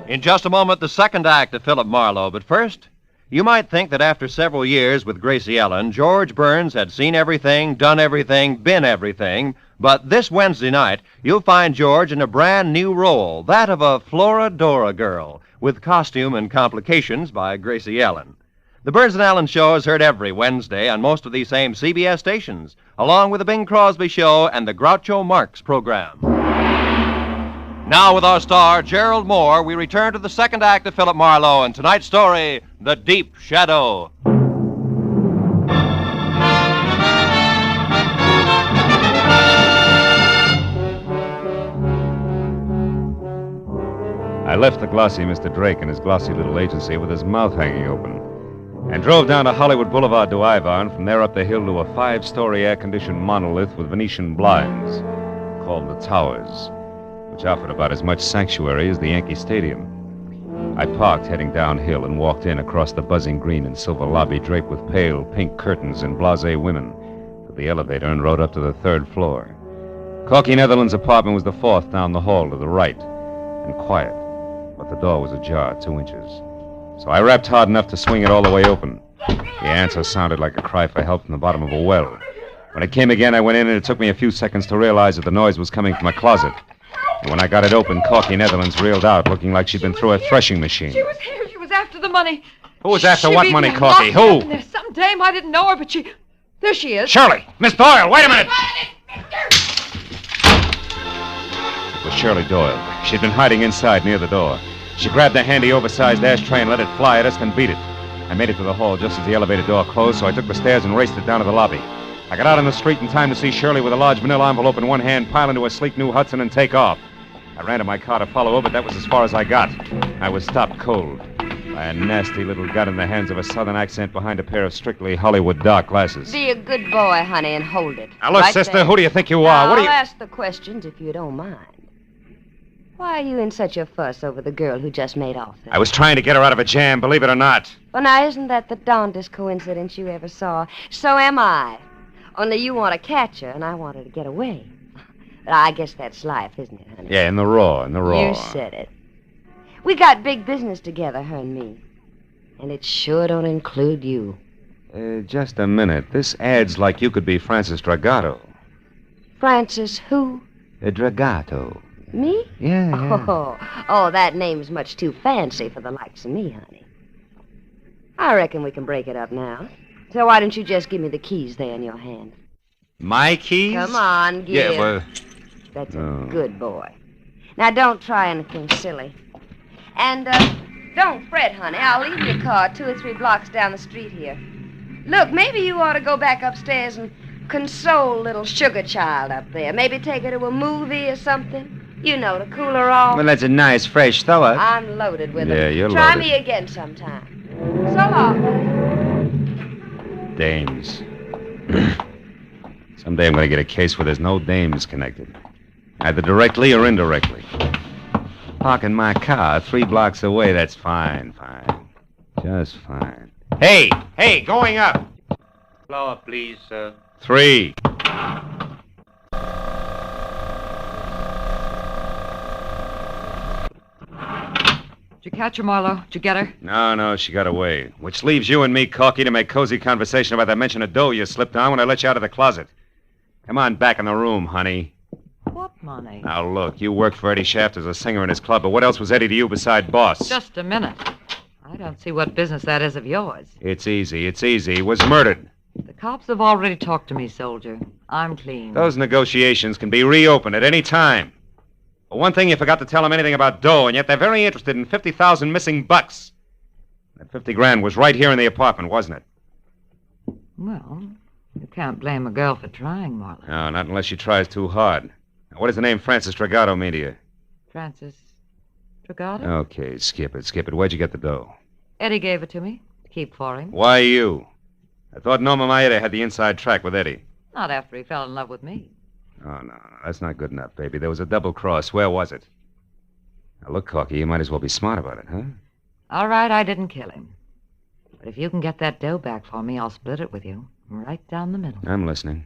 In just a moment, the second act of Philip Marlowe. But first, you might think that after several years with Gracie Ellen, George Burns had seen everything, done everything, been everything. But this Wednesday night, you'll find George in a brand new role, that of a Florodora girl, with costume and complications by Gracie Ellen. The Burns and Allen Show is heard every Wednesday on most of these same CBS stations, along with the Bing Crosby Show and the Groucho Marx program. Now, with our star, Gerald Moore, we return to the second act of Philip Marlowe and tonight's story, The Deep Shadow. I left the glossy Mr. Drake in his glossy little agency with his mouth hanging open and drove down to Hollywood Boulevard to Ivar, and from there up the hill to a 5-story air-conditioned monolith with Venetian blinds called the Towers, which offered about as much sanctuary as the Yankee Stadium. I parked heading downhill and walked in across the buzzing green and silver lobby draped with pale pink curtains and blasé women to the elevator and rode up to the 3rd floor. Corky Netherland's apartment was the 4th down the hall to the right, and quiet, but the door was ajar 2 inches. So I rapped hard enough to swing it all the way open. The answer sounded like a cry for help from the bottom of a well. When it came again, I went in, and it took me a few seconds to realize that the noise was coming from a closet. And when I got it open, Corky Netherlands reeled out, looking like she'd been through a threshing machine. She was here. She was after the money. Who was after She what beat money, me Corky? locked up, Who? and there's some dame. I didn't know her, but she... There she is. Shirley! Miss Doyle, wait a minute! It was Shirley Doyle. She'd been hiding inside near the door. She grabbed the handy, oversized ashtray and let it fly at us, then beat it. I made it to the hall just as the elevator door closed, so I took the stairs and raced it down to the lobby. I got out on the street in time to see Shirley with a large manila envelope in one hand pile into a sleek new Hudson and take off. I ran to my car to follow her, but that was as far as I got. I was stopped cold by a nasty little gun in the hands of a southern accent behind a pair of strictly Hollywood dark glasses. Be a good boy, honey, and hold it. Now, look, Right sister, there. who do you think you Now, are? What do you... I'll ask the questions if you don't mind. Why are you in such a fuss over the girl who just made off there? I was trying to get her out of a jam, believe it or not. Well, now, isn't that the darndest coincidence you ever saw? So am I. Only you want to catch her, and I want her to get away. But I guess that's life, isn't it, honey? Yeah, in the raw. You said it. We got big business together, her and me. And it sure don't include you. Just a minute. This ad's like you could be Francis Dragato. Francis who? Dragato. Me? Yeah. Oh, that name's much too fancy for the likes of me, honey. I reckon we can break it up now. So why don't you just give me the keys there in your hand? My keys? Come on, give. Yeah, well... That's a good boy. Now, don't try anything silly. And, don't fret, honey. I'll leave your car 2 or 3 blocks down the street here. Look, maybe you ought to go back upstairs and console little sugar child up there. Maybe take her to a movie or something. You know, to cool her off. Well, that's a nice, fresh thought. I'm loaded with them. Yeah, you're Try loaded. me again sometime. So long. Dames. Someday I'm going to get a case where there's no dames connected. Either directly or indirectly. Parking my car 3 blocks away, that's fine. Just fine. Hey, going up. Flower, please, sir. 3. Did you catch her, Marlowe? Did you get her? No, she got away. Which leaves you and me, Corky, to make cozy conversation about that mention of dough you slipped on when I let you out of the closet. Come on back in the room, honey. What money? Now, look, you worked for Eddie Shaft as a singer in his club, but what else was Eddie to you beside boss? Just a minute. I don't see what business that is of yours. It's easy. He was murdered. The cops have already talked to me, soldier. I'm clean. Those negotiations can be reopened at any time. For one thing, you forgot to tell them anything about dough, and yet they're very interested in 50,000 missing bucks. That 50 grand was right here in the apartment, wasn't it? Well, You can't blame a girl for trying, Marlowe. No, not unless she tries too hard. Now, what does the name Francis Dragato mean to you? Francis Dragato? Okay, skip it. Where'd you get the dough? Eddie gave it to me to keep for him. Why you? I thought Norma Maeda had the inside track with Eddie. Not after he fell in love with me. Oh, no, that's not good enough, baby. There was a double cross. Where was it? Now, look, Corky, you might as well be smart about it, huh? All right, I didn't kill him. But if you can get that dough back for me, I'll split it with you. Right down the middle. I'm listening.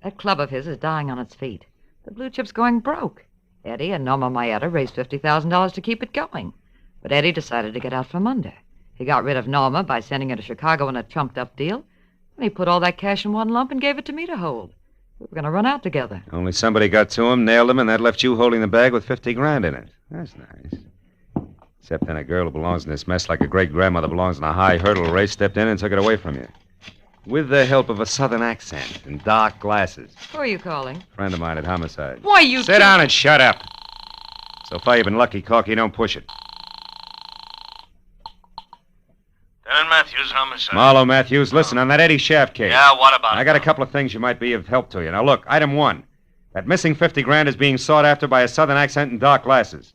That club of his is dying on its feet. The blue chip's going broke. Eddie and Norma Maeda raised $50,000 to keep it going. But Eddie decided to get out from under. He got rid of Norma by sending her to Chicago in a trumped-up deal. And he put all that cash in one lump and gave it to me to hold. We were going to run out together. Only somebody got to him, nailed him, and that left you holding the bag with $50,000 in it. That's nice. Except then a girl who belongs in this mess like a great-grandmother belongs in a high hurdle race stepped in and took it away from you. With the help of a southern accent and dark glasses. Who are you calling? Friend of mine at Homicide. Why, you... Sit down and shut up. So far, you've been lucky, Corky. Don't push it. Lieutenant Matthews, Homicide. Marlowe Matthews, listen, on that Eddie Shaft case. Yeah, what about it? I got a couple of things you might be of help to you. Now, look, item 1. That missing $50,000 is being sought after by a southern accent and dark glasses.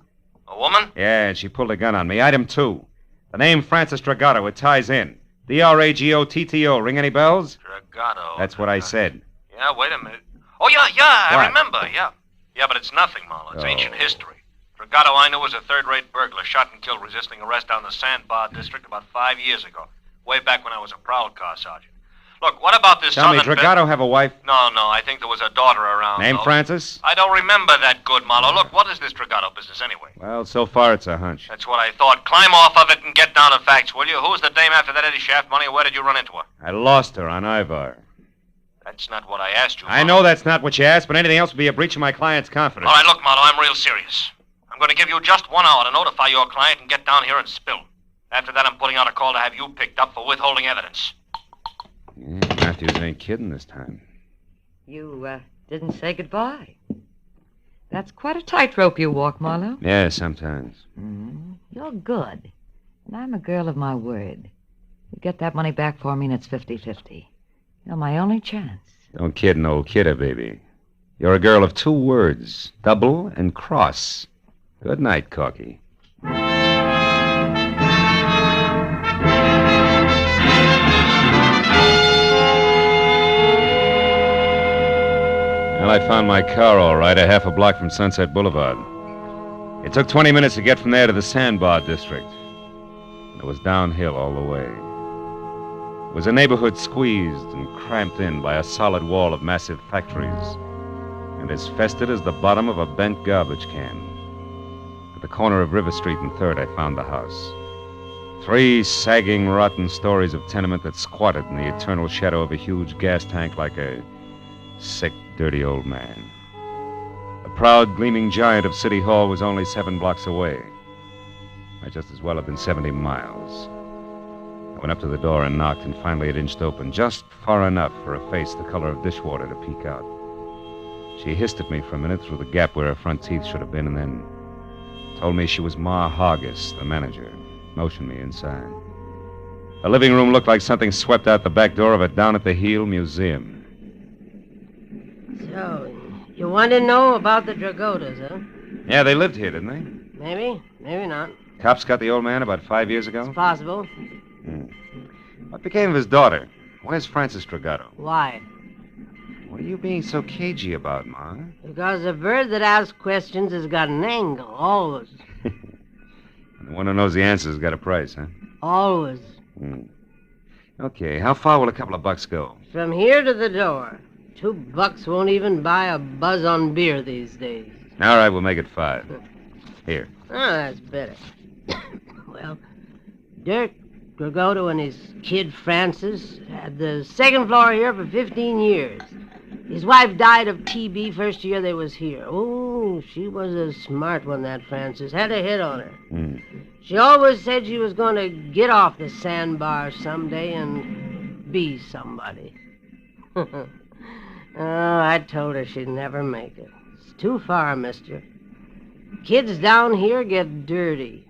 A woman? Yeah, and she pulled a gun on me. Item 2. The name Francis Dragato, it ties in. Dragotto. Ring any bells? Dragato. That's what I said. Yeah, wait a minute. Oh, yeah, I What? remember, yeah. Yeah, but it's nothing, Marlowe. It's ancient history. Dragato, I knew, was a third-rate burglar, shot and killed resisting arrest down the Sandbar district about 5 years ago, way back when I was a prowl car sergeant. Look, what about this Tell me, southern... Dragato have a wife? No, I think there was a daughter around. Name though. Francis? I don't remember that good, Marlowe. Look, what is this Dragato business anyway? Well, so far it's a hunch. That's what I thought. Climb off of it and get down to facts, will you? Who's the dame after that Eddie Shaft money, and where did you run into her? I lost her on Ivar. That's not what I asked you, I know that's not what you asked, but anything else would be a breach of my client's confidence. All right, look, Marlowe, I'm real serious. I'm going to give you just 1 hour to notify your client and get down here and spill. After that, I'm putting out a call to have you picked up for withholding evidence. Yeah, Matthews ain't kidding this time. You, didn't say goodbye. That's quite a tightrope you walk, Marlowe. Yeah, sometimes. You're good. And I'm a girl of my word. You get that money back for me and it's 50-50. You're my only chance. Don't kid an old kidder, baby. You're a girl of 2 words. Double and cross. Good night, Corky. Well, I found my car all right, a half a block from Sunset Boulevard. It took 20 minutes to get from there to the Sandbar district. It was downhill all the way. It was a neighborhood squeezed and cramped in by a solid wall of massive factories, and as festered as the bottom of a bent garbage can. At the corner of River Street and 3rd, I found the house. 3 sagging, rotten stories of tenement that squatted in the eternal shadow of a huge gas tank like a sick, dirty old man. The proud, gleaming giant of City Hall was only 7 blocks away. Might just as well have been 70 miles. I went up to the door and knocked, and finally it inched open just far enough for a face the color of dishwater to peek out. She hissed at me for a minute through the gap where her front teeth should have been, and then told me she was Ma Hargis, the manager, motioned me inside. The living room looked like something swept out the back door of a down-at-the-heel museum. So, you want to know about the Dragottas, huh? Yeah, they lived here, didn't they? Maybe not. Cops got the old man about 5 years ago? It's possible. What became of his daughter? Where's Francis Dragato? Why? What are you being so cagey about, Ma? Because a bird that asks questions has got an angle, always. The one who knows the answer's got a price, huh? Always. Okay, how far will a couple of bucks go? From here to the door. $2 won't even buy a buzz on beer these days. All right, we'll make it 5. Here. Oh, that's better. Well, Dirk Dragato and his kid Francis had the 2nd floor here for 15 years. His wife died of TB first year they was here. Oh, she was a smart one, that Francis. Had a hit on her. She always said she was going to get off the sandbar someday and be somebody. Oh, I told her she'd never make it. It's too far, mister. Kids down here get dirty.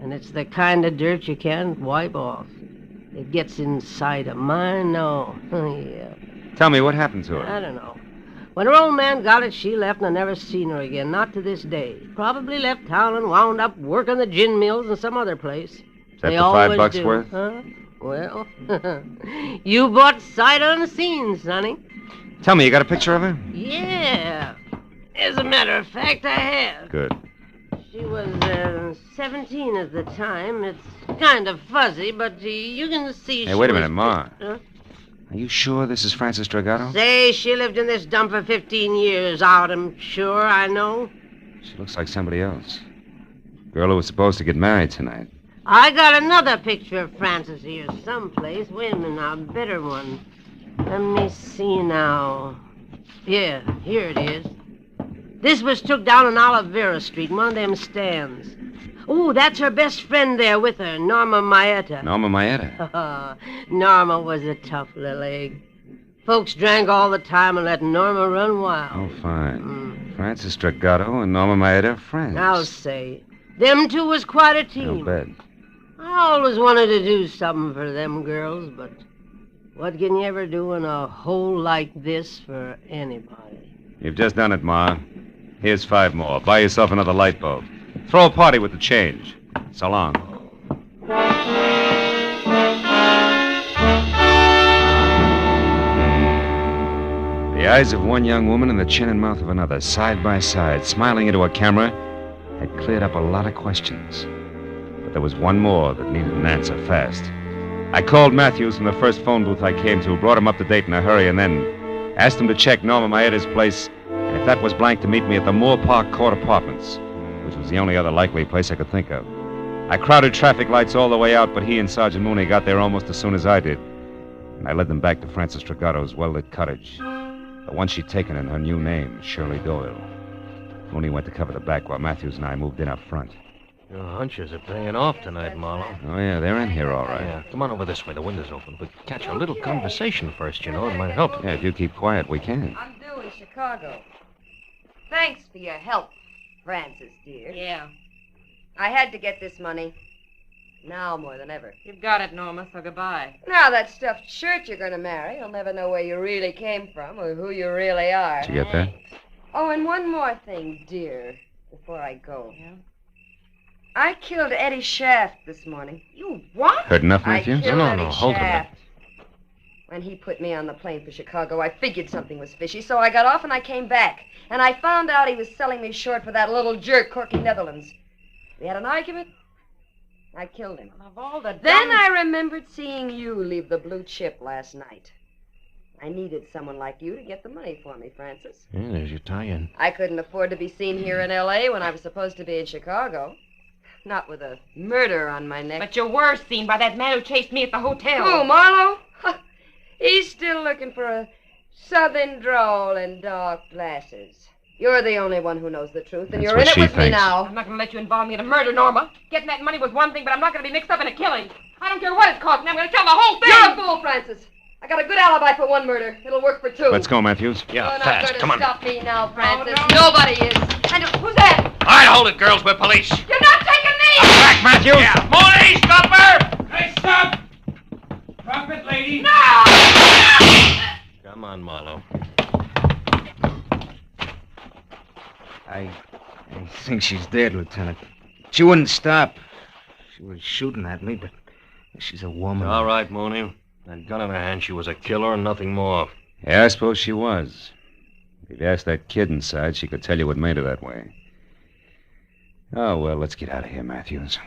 And it's the kind of dirt you can't wipe off. It gets inside 'em. I know. Yeah. Tell me, what happened to her? I don't know. When her old man got it, she left and I never seen her again, not to this day. Probably left town and wound up working the gin mills in some other place. Is that the $5 worth? Huh? Well, you bought sight unseen, Sonny. Tell me, you got a picture of her? Yeah. As a matter of fact, I have. Good. She was 17 at the time. It's kind of fuzzy, but you can see Hey, wait a minute, Ma. Huh? Are you sure this is Frances Dragato? Say, she lived in this dump for 15 years. I'm sure I know. She looks like somebody else. Girl who was supposed to get married tonight. I got another picture of Frances here someplace. Wait a minute now, a better one. Let me see now. Yeah, here it is. This was took down on Olivera Street, one of them stands. Oh, that's her best friend there with her, Norma Maeta. Norma Maeta? Norma was a tough little egg. Folks drank all the time and let Norma run wild. Oh, fine. Frances Dragato and Norma Maeta are friends. I'll say. Them two was quite a team. I'll bet. I always wanted to do something for them girls, but what can you ever do in a hole like this for anybody? You've just done it, Ma. Here's 5 more. Buy yourself another light bulb. Throw a party with the change. So long. The eyes of one young woman and the chin and mouth of another, side by side, smiling into a camera, had cleared up a lot of questions. But there was one more that needed an answer fast. I called Matthews from the first phone booth I came to, brought him up to date in a hurry, and then asked him to check Norma Maeta's place, and if that was blank, to meet me at the Moore Park Court Apartments, which was the only other likely place I could think of. I crowded traffic lights all the way out, but he and Sergeant Mooney got there almost as soon as I did. And I led them back to Frances Dragato's well-lit cottage, the one she'd taken in her new name, Shirley Doyle. Mooney went to cover the back while Matthews and I moved in up front. Your hunches are paying off tonight, Marlowe. Oh, yeah, they're in here all right. Yeah, come on over this way. The window's open. But catch a little conversation first, you know. It might help. Yeah, if you keep quiet, we can. I'm due in Chicago. Thanks for your help, Frances, dear. Yeah. I had to get this money. Now more than ever. You've got it, Norma, so goodbye. Now that stuffed shirt you're going to marry, you'll never know where you really came from or who you really are. Did you get that? Oh, and one more thing, dear, before I go. Yeah? I killed Eddie Shaft this morning. You what? Heard enough, Matthews? I killed Eddie hold it a minute. Shaft. When he put me on the plane for Chicago, I figured something was fishy, so I got off and I came back. And I found out he was selling me short for that little jerk, Corky Netherlands. We had an argument. I killed him. Of all the Then I remembered seeing you leave the blue chip last night. I needed someone like you to get the money for me, Frances. Yeah, there's your tie-in. I couldn't afford to be seen here in L.A. when I was supposed to be in Chicago. Not with a murder on my neck. But you were seen by that man who chased me at the hotel. Who, Marlowe? He's still looking for a southern drawl and dark glasses. You're the only one who knows the truth, and That's you're what in it she with me thinks. now. I'm not going to let you involve me in a murder, Norma. Getting that money was one thing, but I'm not going to be mixed up in a killing. I don't care what it's costing. I'm going to tell the whole thing. You're a fool, Francis. I got a good alibi for one murder. It'll work for two. Let's go, Matthews. You're not fast. going Come to on. stop me now, Francis. Oh, no. Nobody is. And who's that? All right, hold it, girls. We're police. You're not taking me! Back, Matthews. Yeah. Mooney, stop her! Hey, stop! Drop it, lady. No! Come on, Marlowe. I think she's dead, Lieutenant. She wouldn't stop. She was shooting at me, but she's a woman. All right, Mooney. That gun in her hand, she was a killer and nothing more. Yeah, I suppose she was. If you asked that kid inside, she could tell you what made her that way. Oh, well, let's get out of here, Matthews.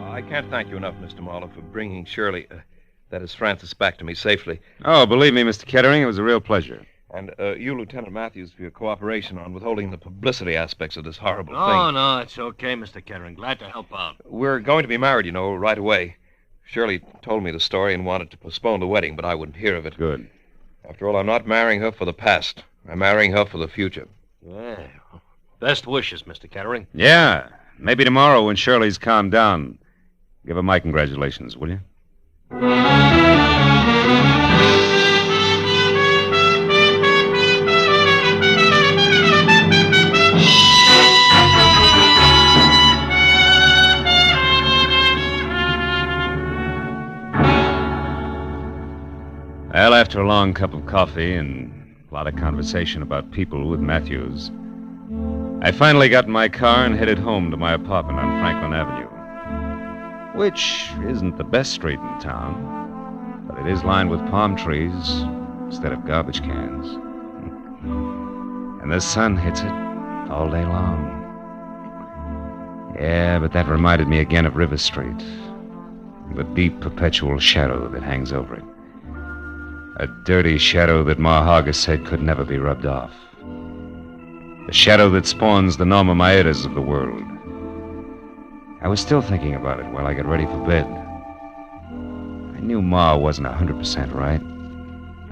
I can't thank you enough, Mr. Marlowe, for bringing Shirley, that is Frances, back to me safely. Oh, believe me, Mr. Kettering, it was a real pleasure. And you, Lieutenant Matthews, for your cooperation on withholding the publicity aspects of this horrible thing. Oh, no, it's okay, Mr. Kettering. Glad to help out. We're going to be married, you know, right away. Shirley told me the story and wanted to postpone the wedding, but I wouldn't hear of it. Good. After all, I'm not marrying her for the past. I'm marrying her for the future. Yeah. Best wishes, Mr. Kettering. Yeah. Maybe tomorrow when Shirley's calmed down. Give her my congratulations, will you? Well, after a long cup of coffee and a lot of conversation about people with Matthews, I finally got in my car and headed home to my apartment on Franklin Avenue, which isn't the best street in town, but it is lined with palm trees instead of garbage cans. And the sun hits it all day long. Yeah, but that reminded me again of River Street, the deep, perpetual shadow that hangs over it. A dirty shadow that Ma Hargis said could never be rubbed off. The shadow that spawns the Norma Maedas of the world. I was still thinking about it while I got ready for bed. I knew Ma wasn't 100% right.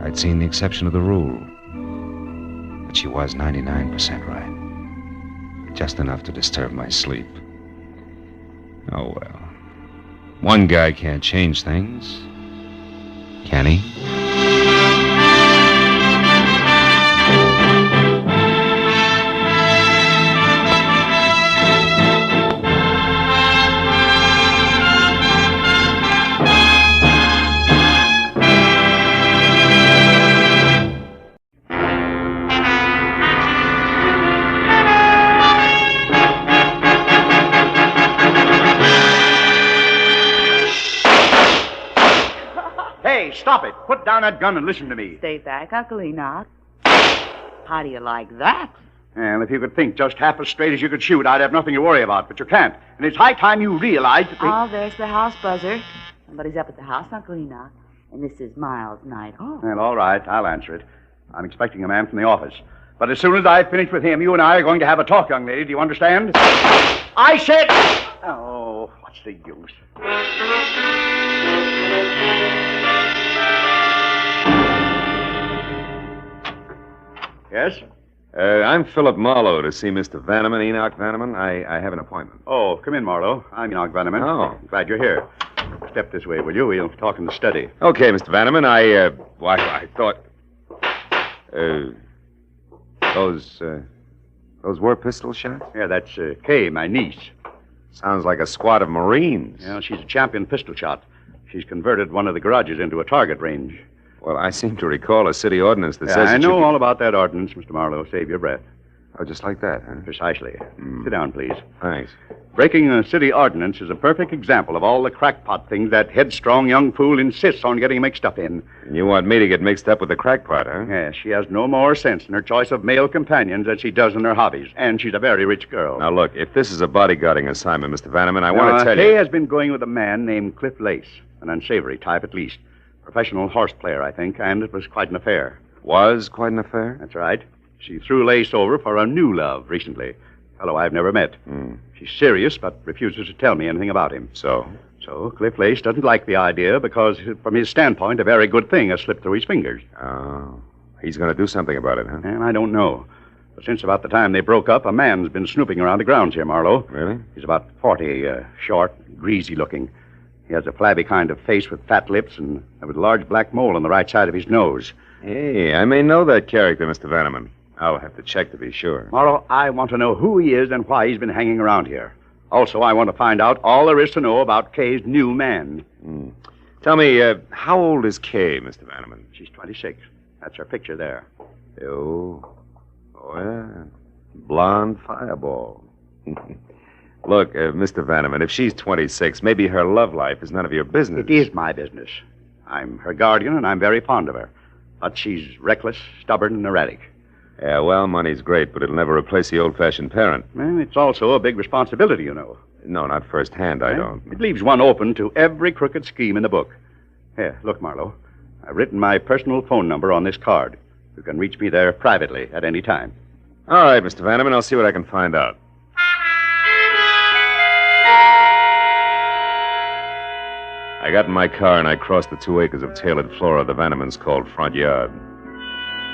I'd seen the exception of the rule. But she was 99% right. Just enough to disturb my sleep. Oh, well. One guy can't change things. Can he? Stop it. Put down that gun and listen to me. Stay back, Uncle Enoch. How do you like that? And if you could think just half as straight as you could shoot, I'd have nothing to worry about, but you can't. And it's high time you realized that Oh, there's the house buzzer. Somebody's up at the house, Uncle Enoch. And this is Miles' night home. Well, all right. I'll answer it. I'm expecting a man from the office. But as soon as I've finished with him, you and I are going to have a talk, young lady. Do you understand? I said... Oh, what's the use? Yes? I'm Philip Marlowe to see Mr. Vanneman, Enoch Vanneman. I have an appointment. Oh, come in, Marlowe. I'm Enoch Vanneman. Oh. Glad you're here. Step this way, will you? We'll talk in the study. Okay, Mr. Vanneman. I thought... Those were pistol shots? Yeah, that's Kay, my niece. Sounds like a squad of Marines. Yeah, she's a champion pistol shot. She's converted one of the garages into a target range. Well, I seem to recall a city ordinance that says... I know all about that ordinance, Mr. Marlowe. Save your breath. Oh, just like that, huh? Precisely. Sit down, please. Thanks. Breaking a city ordinance is a perfect example of all the crackpot things that headstrong young fool insists on getting mixed up in. And you want me to get mixed up with the crackpot, huh? Yes, she has no more sense in her choice of male companions than she does in her hobbies. And she's a very rich girl. Now, look, if this is a bodyguarding assignment, Mr. Vanneman, I want to tell Kay you... has been going with a man named Cliff Lace, an unsavory type at least. Professional horse player, I think, and it was quite an affair. Was quite an affair? That's right. She threw Lace over for a new love recently. Fellow I've never met. She's serious, but refuses to tell me anything about him. So? So Cliff Lace doesn't like the idea because, from his standpoint, a very good thing has slipped through his fingers. Oh. He's going to do something about it, huh? And I don't know. But since about the time they broke up, a man's been snooping around the grounds here, Marlowe. Really? He's about 40, short, greasy looking. He has a flabby kind of face with fat lips and with a large black mole on the right side of his nose. Hey, I may know that character, Mr. Vanneman. I'll have to check to be sure. Marlowe, I want to know who he is and why he's been hanging around here. Also, I want to find out all there is to know about Kay's new man. Tell me, how old is Kay, Mr. Vanneman? She's 26. That's her picture there. Oh, yeah. Blonde fireball. Look, Mr. Vanneman, if she's 26, maybe her love life is none of your business. It is my business. I'm her guardian, and I'm very fond of her. But she's reckless, stubborn, and erratic. Yeah, well, money's great, but it'll never replace the old-fashioned parent. Well, it's also a big responsibility, you know. No, not firsthand, I don't. It leaves one open to every crooked scheme in the book. Here, look, Marlowe. I've written my personal phone number on this card. You can reach me there privately at any time. All right, Mr. Vanneman, I'll see what I can find out. I got in my car and I crossed the 2 acres of tailored flora the Vannemans called front yard.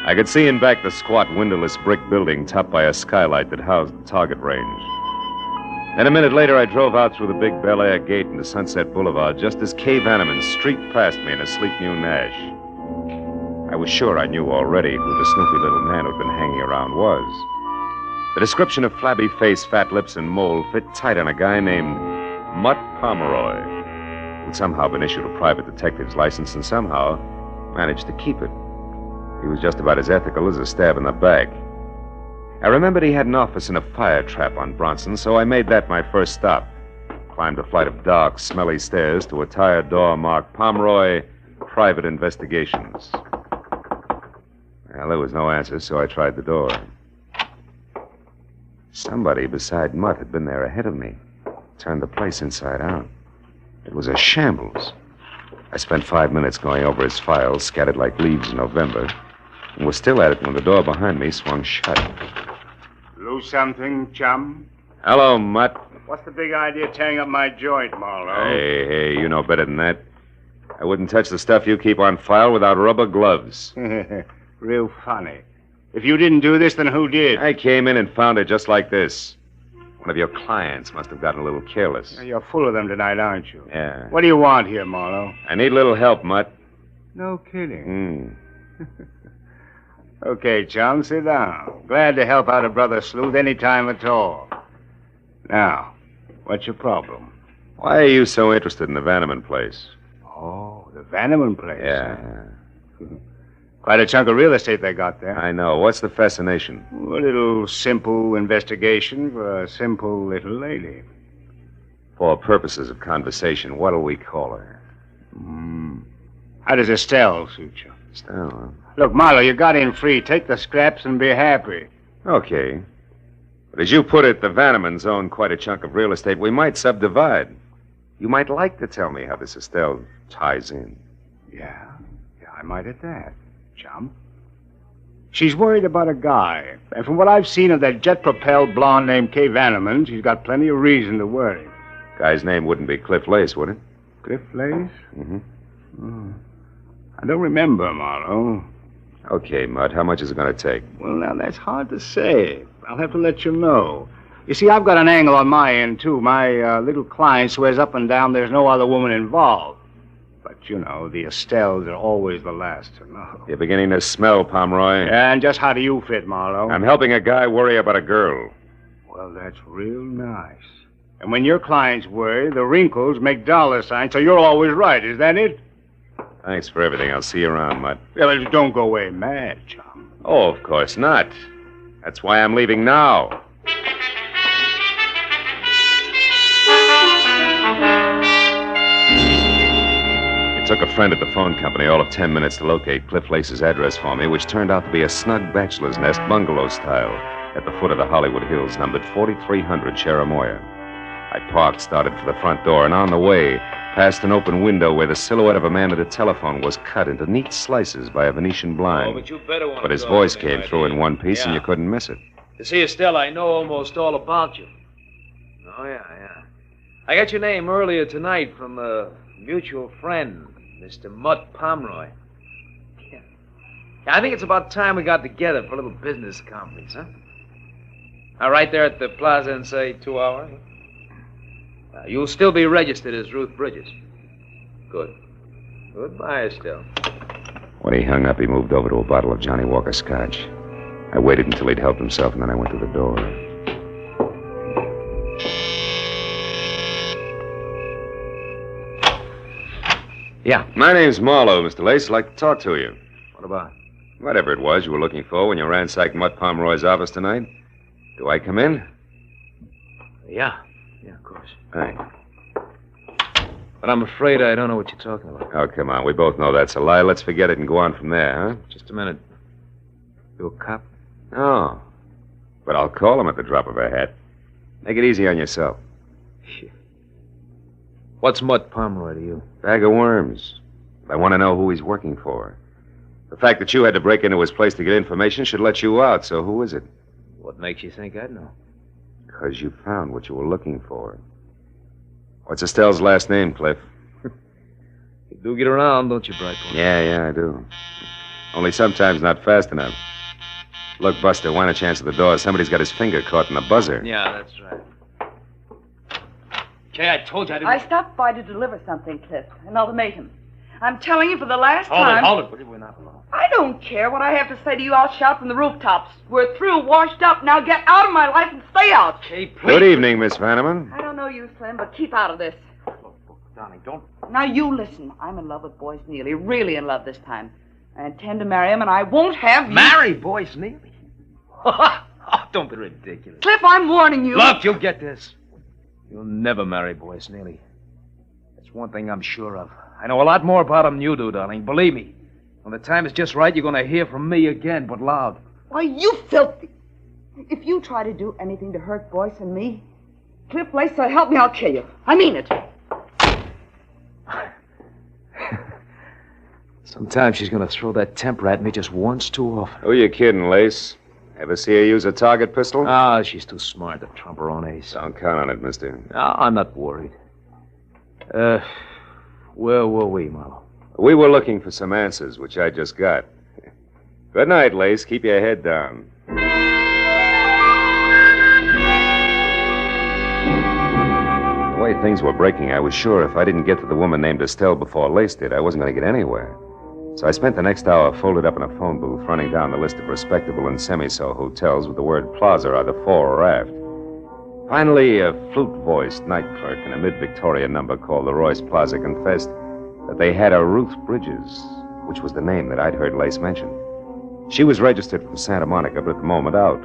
I could see in back the squat, windowless brick building topped by a skylight that housed the target range. Then a minute later, I drove out through the big Bel Air gate into Sunset Boulevard just as Kay Vanneman streaked past me in a sleek new Nash. I was sure I knew already who the snoopy little man who'd been hanging around was. The description of flabby face, fat lips, and mole fit tight on a guy named Mutt Pomeroy, who'd somehow been issued a private detective's license, and somehow managed to keep it. He was just about as ethical as a stab in the back. I remembered he had an office in a fire trap on Bronson, so I made that my first stop. Climbed a flight of dark, smelly stairs to a tired door marked Pomeroy Private Investigations. Well, there was no answer, so I tried the door. Somebody beside Mutt had been there ahead of me. Turned the place inside out. It was a shambles. I spent 5 minutes going over his files, scattered like leaves in November, and was still at it when the door behind me swung shut. Lose something, chum? Hello, Mutt. What's the big idea tearing up my joint, Marlowe? Hey, you know better than that. I wouldn't touch the stuff you keep on file without rubber gloves. Real funny. If you didn't do this, then who did? I came in and found it just like this. One of your clients must have gotten a little careless. You're full of them tonight, aren't you? Yeah. What do you want here, Marlowe? I need a little help, Mutt. No kidding. Okay, chum, sit down. Glad to help out a brother sleuth any time at all. Now, what's your problem? Why are you so interested in the Vanneman place? Oh, the Vanneman place. Yeah. Huh? Quite a chunk of real estate they got there. I know. What's the fascination? A little simple investigation for a simple little lady. For purposes of conversation, what'll we call her? How does Estelle suit you? Estelle, huh? Look, Marlowe, you got in free. Take the scraps and be happy. Okay. But as you put it, the Vannemans own quite a chunk of real estate. We might subdivide. You might like to tell me how this Estelle ties in. Yeah, I might at that, chum. She's worried about a guy. And from what I've seen of that jet-propelled blonde named Kay Vanneman, she's got plenty of reason to worry. Guy's name wouldn't be Cliff Lace, would it? Cliff Lace? Mm-hmm. I don't remember, Marlowe. Okay, Mutt, how much is it going to take? Well, now, that's hard to say. I'll have to let you know. You see, I've got an angle on my end, too. My little client swears up and down there's no other woman involved. But, you know, the Estelles are always the last to know. You're beginning to smell, Pomeroy. And just how do you fit, Marlowe? I'm helping a guy worry about a girl. Well, that's real nice. And when your clients worry, the wrinkles make dollar signs, so you're always right. Is that it? Thanks for everything. I'll see you around, Mutt. Yeah, but don't go away mad, chum. Oh, of course not. That's why I'm leaving now. It took a friend at the phone company all of 10 minutes to locate Cliff Lace's address for me, which turned out to be a snug bachelor's nest bungalow style at the foot of the Hollywood Hills, numbered 4300 Cherimoya. I parked, started for the front door, and on the way, past an open window where the silhouette of a man at a telephone was cut into neat slices by a Venetian blind. But you better want But his voice came through in one piece, and you couldn't miss it. You see, Estelle, I know almost all about you. Oh, yeah. I got your name earlier tonight from a mutual friend, Mr. Mutt Pomeroy. Yeah. I think it's about time we got together for a little business conference, huh? Right there at the plaza in, say, 2 hours. You'll still be registered as Ruth Bridges. Good. Goodbye, Estelle. When he hung up, he moved over to a bottle of Johnny Walker Scotch. I waited until he'd helped himself, and then I went to the door. Yeah. My name's Marlowe, Mr. Lace. I'd like to talk to you. What about? Whatever it was you were looking for when you ransacked Mutt Pomeroy's office tonight. Do I come in? Yeah, of course. Thanks. But I'm afraid I don't know what you're talking about. Oh, come on. We both know that's a lie. Let's forget it and go on from there, huh? Just a minute. You a cop? No. But I'll call him at the drop of a hat. Make it easy on yourself. What's Mutt Pomeroy to you? Bag of worms. I want to know who he's working for. The fact that you had to break into his place to get information should let you out, so who is it? What makes you think I'd know? Because you found what you were looking for. What's Estelle's last name, Cliff? You do get around, don't you, Brightpoint? Yeah, I do. Only sometimes not fast enough. Look, Buster, why don't you answer the door? Somebody's got his finger caught in the buzzer. Yeah, that's right. Kay, I told you I didn't... I stopped by to deliver something, Cliff. An ultimatum. I'm telling you for the last time... Hold it. We're not alone. I don't care what I have to say to you. I'll shout from the rooftops. We're through, washed up. Now get out of my life and stay out. Kay, please. Good evening, Miss Vanneman. I don't know you, Slim, but keep out of this. Look, darling, don't... Now you listen. I'm in love with Boyce Neely. Really in love this time. I intend to marry him, and I won't have you... Marry Boyce Neely? Oh, don't be ridiculous. Cliff, I'm warning you. Look, you'll get this. You'll never marry Boyce Neely. That's one thing I'm sure of. I know a lot more about him than you do, darling. Believe me. When the time is just right, you're going to hear from me again, but loud. Why, you filthy... If you try to do anything to hurt Boyce and me, Cliff Lace, so help me, I'll kill you. I mean it. Sometimes she's going to throw that temper at me just once too often. Who you kidding, Lace? Ever see her use a target pistol? Ah, she's too smart to trump her own ace. Don't count on it, mister. No, I'm not worried. Where were we, Marlowe? We were looking for some answers, which I just got. Good night, Lace. Keep your head down. The way things were breaking, I was sure if I didn't get to the woman named Estelle before Lace did, I wasn't going to get anywhere. So I spent the next hour folded up in a phone booth, running down the list of respectable and semi-so hotels with the word plaza either fore or aft. Finally, a flute-voiced night clerk in a mid-Victorian number called the Royce Plaza confessed that they had a Ruth Bridges, which was the name that I'd heard Lace mention. She was registered from Santa Monica, but at the moment out.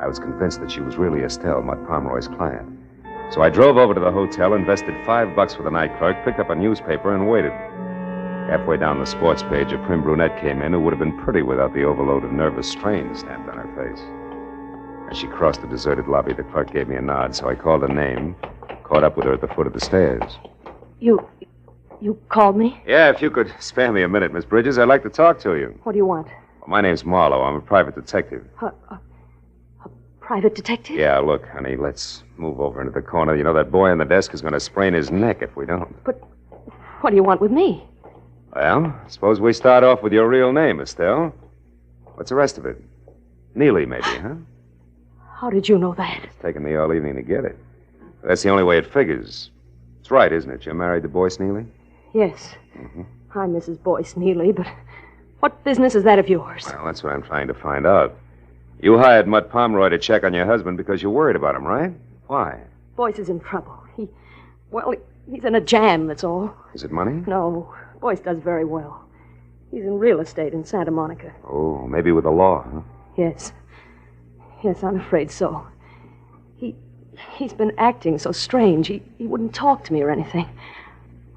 I was convinced that she was really Estelle, Mutt Pomeroy's client. So I drove over to the hotel, invested $5 for the night clerk, picked up a newspaper, and waited. Halfway down the sports page, a prim brunette came in who would have been pretty without the overload of nervous strain stamped on her face. As she crossed the deserted lobby, the clerk gave me a nod, so I called her name, caught up with her at the foot of the stairs. You called me? Yeah, if you could spare me a minute, Miss Bridges, I'd like to talk to you. What do you want? Well, my name's Marlowe. I'm a private detective. A private detective? Yeah, look, honey, let's move over into the corner. You know, that boy on the desk is going to sprain his neck if we don't. But what do you want with me? Well, suppose we start off with your real name, Estelle. What's the rest of it? Neely, maybe, huh? How did you know that? It's taken me all evening to get it. That's the only way it figures. It's right, isn't it? You're married to Boyce Neely? Yes. I'm Mrs. Boyce Neely, but what business is that of yours? Well, that's what I'm trying to find out. You hired Mutt Pomeroy to check on your husband because you're worried about him, right? Why? Boyce is in trouble. He's in a jam, that's all. Is it money? No, Boyce does very well. He's in real estate in Santa Monica. Oh, maybe with the law, huh? Yes. Yes, I'm afraid so. He's been acting so strange. He wouldn't talk to me or anything.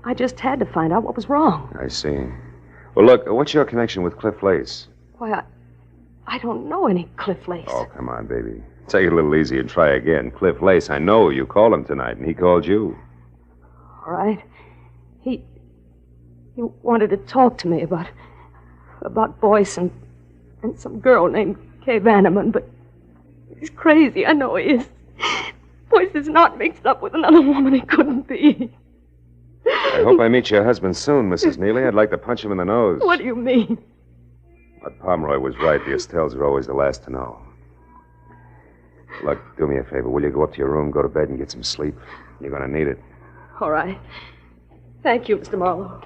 I just had to find out what was wrong. I see. Well, look, what's your connection with Cliff Lace? Why, I don't know any Cliff Lace. Oh, come on, baby. Take it a little easy and try again. Cliff Lace, I know you called him tonight, and he called you. All right. He wanted to talk to me about Boyce and some girl named Kay Vanneman, but he's crazy. I know he is. Boyce is not mixed up with another woman. He couldn't be. I hope I meet your husband soon, Mrs. Neely. I'd like to punch him in the nose. What do you mean? But Pomeroy was right. The Estelles are always the last to know. Look, do me a favor. Will you go up to your room, go to bed, and get some sleep? You're going to need it. All right. Thank you, Mr. Marlowe.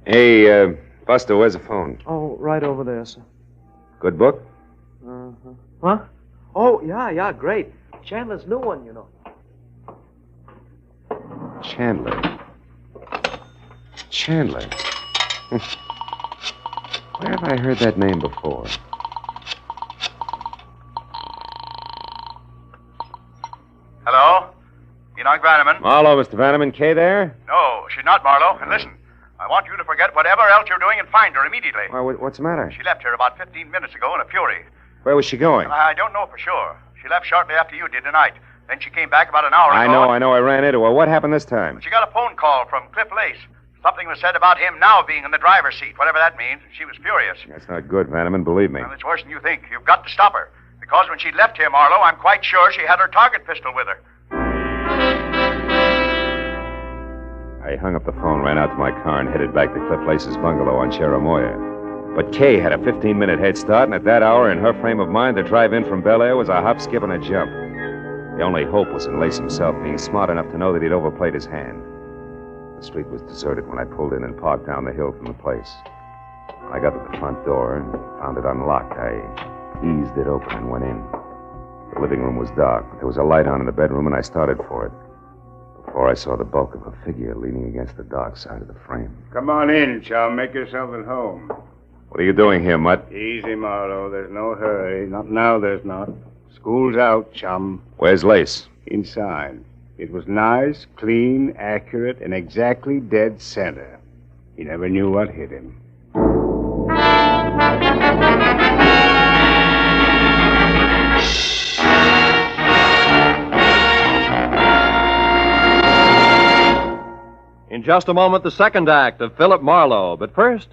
Hey, Buster, where's the phone? Oh, right over there, sir. Good book? Huh? Oh, yeah, great. Chandler's new one, you know. Chandler. Where have I heard that name before? Hello? Enoch Vanneman? Marlowe, Mr. Vanneman. Kay there? No, she's not, Marlowe. And listen, I want you to forget whatever else you're doing and find her immediately. Why, what's the matter? She left here about 15 minutes ago in a fury. Where was she going? I don't know for sure. She left shortly after you did tonight. Then she came back about an hour ago. I know. I ran into her. What happened this time? She got a phone call from Cliff Lace. Something was said about him now being in the driver's seat, whatever that means. She was furious. That's not good, Vanneman. Believe me. Well, it's worse than you think. You've got to stop her. Because when she left here, Marlowe, I'm quite sure she had her target pistol with her. I hung up the phone, ran out to my car, and headed back to Cliff Lace's bungalow on Cherimoya. But Kay had a 15-minute head start, and at that hour, in her frame of mind, the drive in from Bel Air was a hop, skip, and a jump. The only hope was in Lace himself being smart enough to know that he'd overplayed his hand. The street was deserted when I pulled in and parked down the hill from the place. When I got to the front door and found it unlocked, I eased it open and went in. The living room was dark, but there was a light on in the bedroom, and I started for it. before I saw the bulk of a figure leaning against the dark side of the frame. Come on in, chum. Make yourself at home. What are you doing here, Mutt? Easy, Marlowe. There's no hurry. Not now, there's not. School's out, chum. Where's Lace? Inside. It was nice, clean, accurate, and exactly dead center. He never knew what hit him. In just a moment, the second act of Philip Marlowe. But first,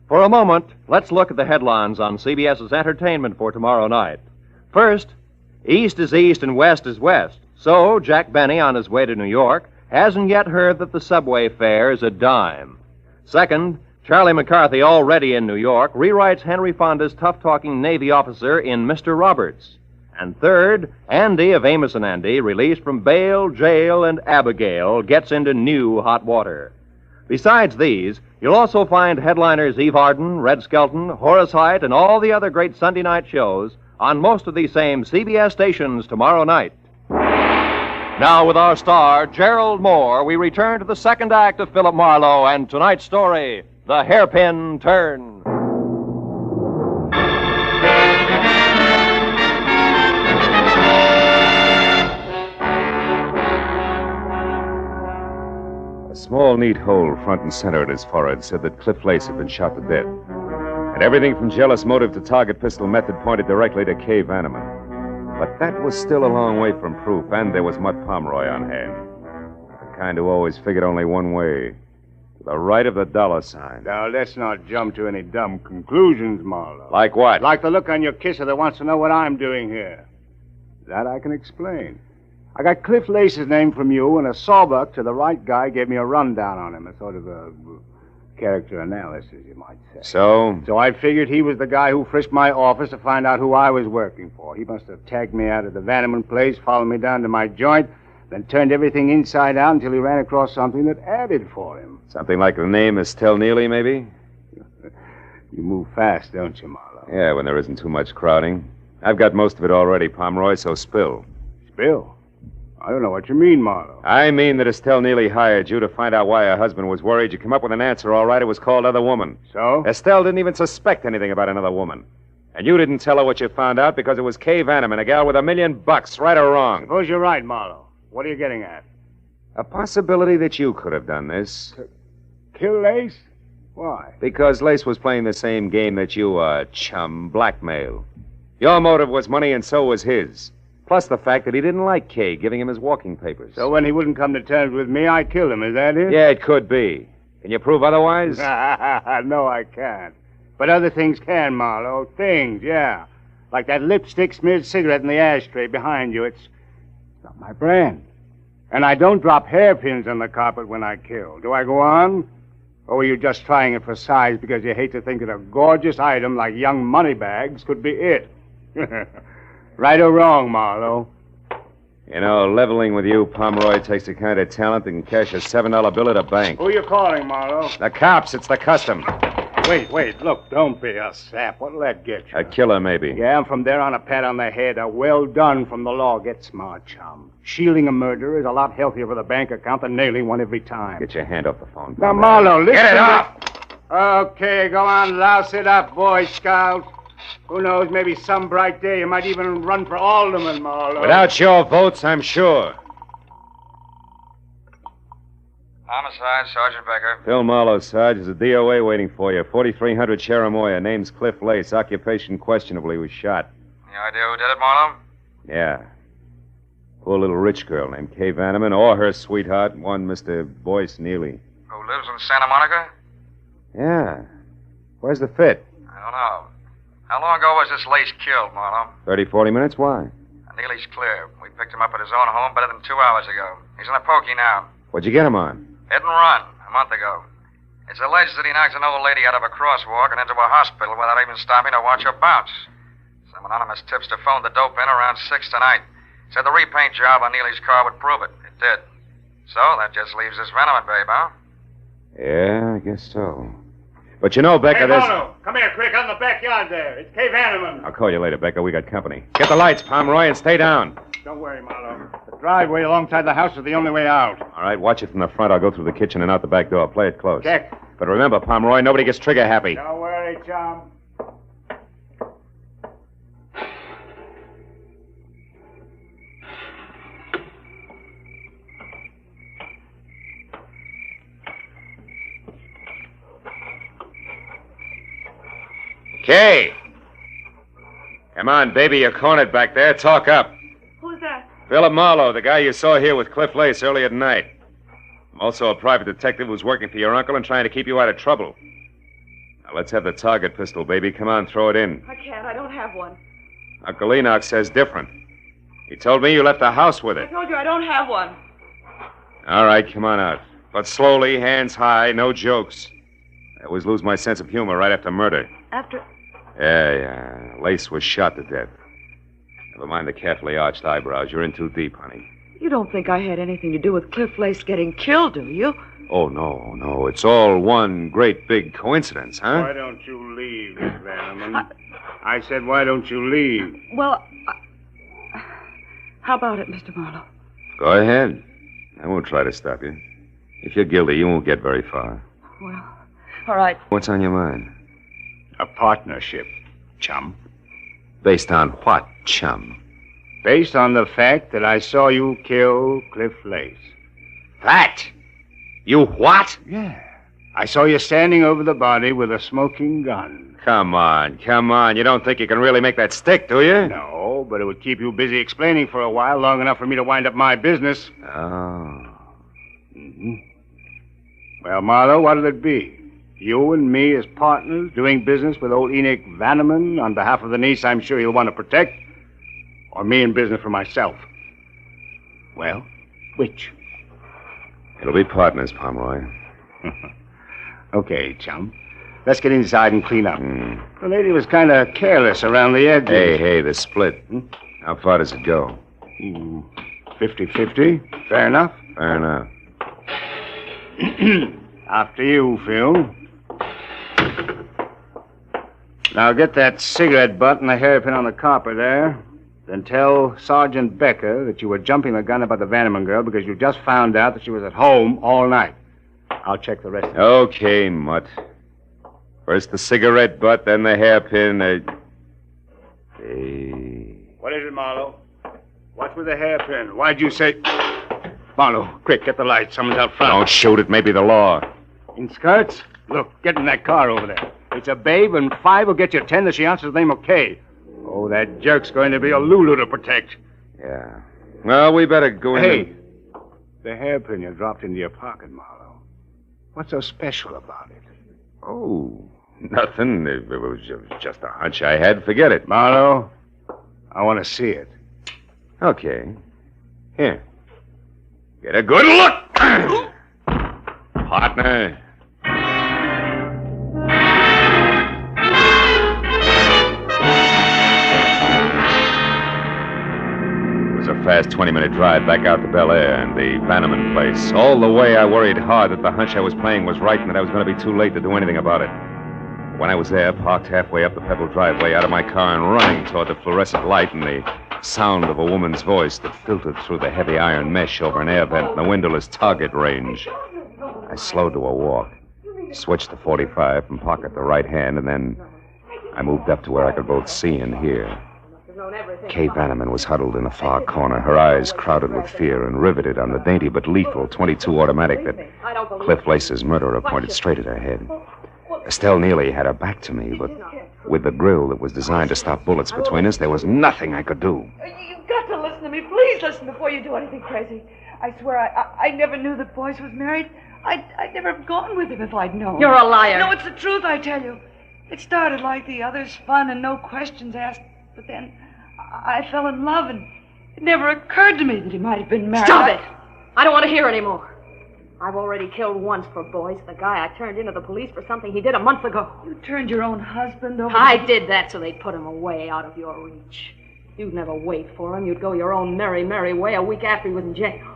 for a moment, let's look at the headlines on CBS's entertainment for tomorrow night. First, East is East and West is West. So, Jack Benny, on his way to New York, hasn't yet heard that the subway fare is a dime. Second, Charlie McCarthy, already in New York, rewrites Henry Fonda's tough-talking Navy officer in Mr. Roberts. And third, Andy of Amos and Andy, released from bail, jail, and Abigail, gets into new hot water. Besides these, you'll also find headliners Eve Arden, Red Skelton, Horace Heidt, and all the other great Sunday night shows on most of these same CBS stations tomorrow night. Now, with our star, Gerald Moore, we return to the second act of Philip Marlowe and tonight's story, The Hairpin Turn. A small, neat hole front and center at his forehead said that Cliff Lace had been shot to death. And everything from jealous motive to target pistol method pointed directly to Kay Vanneman. But that was still a long way from proof, and there was Mutt Pomeroy on hand. The kind who always figured only one way. To the right of the dollar sign. Now, let's not jump to any dumb conclusions, Marlowe. Like what? Like the look on your kisser that wants to know what I'm doing here. That I can explain. I got Cliff Lace's name from you, and a sawbuck to the right guy gave me a rundown on him, a sort of a character analysis, you might say. So? So I figured he was the guy who frisked my office to find out who I was working for. He must have tagged me out of the Vanneman place, followed me down to my joint, then turned everything inside out until he ran across something that added for him. Something like the name Estelle Neely, maybe? You move fast, don't you, Marlowe? Yeah, when there isn't too much crowding. I've got most of it already, Pomeroy, so spill. Spill? I don't know what you mean, Marlowe. I mean that Estelle Neely hired you to find out why her husband was worried. You come up with an answer, all right. It was called Other Woman. So? Estelle didn't even suspect anything about another woman. And you didn't tell her what you found out because it was Kay Vanneman, a gal with $1 million, right or wrong. Suppose you're right, Marlowe. What are you getting at? A possibility that you could have done this. Kill Lace? Why? Because Lace was playing the same game that you are, chum, blackmail. Your motive was money and so was his. Plus the fact that he didn't like Kay giving him his walking papers. So when he wouldn't come to terms with me, I killed him, is that it? Yeah, it could be. Can you prove otherwise? No, I can't. But other things can, Marlowe. Things, yeah. Like that lipstick-smeared cigarette in the ashtray behind you. It's not my brand. And I don't drop hairpins on the carpet when I kill. Do I go on? Or were you just trying it for size because you hate to think that a gorgeous item like young moneybags could be it? Right or wrong, Marlowe? You know, leveling with you, Pomeroy, takes the kind of talent that can cash a $7 bill at a bank. Who are you calling, Marlowe? The cops. It's the custom. Wait. Look, don't be a sap. What'll that get you? A killer, maybe. Yeah, and from there on a pat on the head, a well done from the law. Get smart, chum. Shielding a murderer is a lot healthier for the bank account than nailing one every time. Get your hand off the phone. Now, Marlowe, listen. Get it off! Okay, go on, louse it up, Boy Scout. Who knows, maybe some bright day you might even run for alderman, Marlowe. Without your votes, I'm sure. Homicide, Sergeant Becker. Phil Marlowe, Sarge, is a DOA waiting for you. 4300 Cherimoya. Name's Cliff Lace. Occupation questionable. He was shot. Any idea who did it, Marlowe? Yeah. Poor little rich girl named Kay Vanneman, or her sweetheart, one Mr. Boyce Neely. Who lives in Santa Monica? Yeah. Where's the fit? I don't know. How long ago was this Lace killed, Marlowe? 30, 40 minutes? Why? Neely's clear. We picked him up at his own home better than 2 hours ago. He's in a pokey now. What'd you get him on? Hit and run, a month ago. It's alleged that he knocked an old lady out of a crosswalk and into a hospital without even stopping to watch her bounce. Some anonymous tipster phoned the dope in around 6 tonight. Said the repaint job on Neely's car would prove it. It did. So that just leaves this Vanneman babe, huh? Yeah, I guess so. But you know, Becca, hey, there's... Marlowe, come here, quick, out in the backyard there. It's Kay Vanneman. I'll call you later, Becca. We got company. Get the lights, Pomeroy, and stay down. Don't worry, Marlowe. The driveway alongside the house is the only way out. All right, watch it from the front. I'll go through the kitchen and out the back door. Play it close. Check. But remember, Pomeroy, nobody gets trigger happy. Don't worry, chum. Kay! Come on, baby, you're cornered back there. Talk up. Who's that? Philip Marlowe, the guy you saw here with Cliff Lace earlier tonight. I'm also a private detective who's working for your uncle and trying to keep you out of trouble. Now, let's have the target pistol, baby. Come on, throw it in. I can't. I don't have one. Uncle Enoch says different. He told me you left the house with I it. told you I don't have one. All right, come on out. But slowly, hands high, no jokes. I always lose my sense of humor right after murder. After... Yeah. Lace was shot to death. Never mind the carefully arched eyebrows. You're in too deep, honey. You don't think I had anything to do with Cliff Lace getting killed, do you? Oh, no. It's all one great big coincidence, huh? Why don't you leave, Miss Vanneman? I said, why don't you leave? Well, how about it, Mr. Marlowe? Go ahead. I won't try to stop you. If you're guilty, you won't get very far. Well, all right. What's on your mind? A partnership, chum. Based on what, chum? Based on the fact that I saw you kill Cliff Lace. Fact? You what? Yeah. I saw you standing over the body with a smoking gun. Come on. You don't think you can really make that stick, do you? No, but it would keep you busy explaining for a while, long enough for me to wind up my business. Oh. Mm-hmm. Well, Marlowe, what'll it be? You and me as partners doing business with old Enoch Vanneman on behalf of the niece I'm sure you'll want to protect? Or me in business for myself? Well, which? It'll be partners, Pomeroy. Okay, chum. Let's get inside and clean up. The lady was kind of careless around the edges. Hey, the split. How far does it go? 50-50. Fair enough. Fair enough. After you, Phil. Now get that cigarette butt and the hairpin on the copper there. Then tell Sergeant Becker that you were jumping the gun about the Vanneman girl because you just found out that she was at home all night. I'll check the rest of it. Okay, Mutt. First the cigarette butt, then the hairpin. Hey. What is it, Marlowe? What's with the hairpin? Why'd you say... Marlowe, quick, get the light. Someone's out front. Don't shoot it. Maybe the law. In skirts? Look, get in that car over there. It's a babe, and 5 will get you 10 that she answers the name of Kay. Oh, that jerk's going to be a Lulu to protect. Yeah. Well, we better go in. Hey, the hairpin you dropped into your pocket, Marlowe. What's so special about it? Oh, nothing. It was just a hunch I had. Forget it. Marlowe, I want to see it. Okay. Here. Get a good look. Partner. It was a fast 20-minute drive back out to Bel Air and the Vanneman place. All the way I worried hard that the hunch I was playing was right and that I was going to be too late to do anything about it. When I was there, parked halfway up the pebbled driveway, out of my car and running toward the fluorescent light and the sound of a woman's voice that filtered through the heavy iron mesh over an air vent in the windowless target range. I slowed to a walk, switched to 45 from pocket the right hand, and then I moved up to where I could both see and hear. Kay Vanneman was huddled in a far corner, her eyes crowded with fear and riveted on the dainty but lethal .22 automatic that Cliff Lace's murderer pointed straight at her head. Estelle Neely had her back to me, but with the grill that was designed to stop bullets between us, there was nothing I could do. You've got to listen to me. Please listen before you do anything crazy. I swear I never knew that Boyce was married. I'd never have gone with him if I'd known. You're a liar. No, it's the truth, I tell you. It started like the others, fun and no questions asked. But then I fell in love, and it never occurred to me that he might have been married. Stop it! I don't want to hear any more. I've already killed once for Boyce, the guy I turned into the police for something he did a month ago. You turned your own husband over. I did that so they'd put him away out of your reach. You'd never wait for him. You'd go your own merry, merry way a week after he was in jail.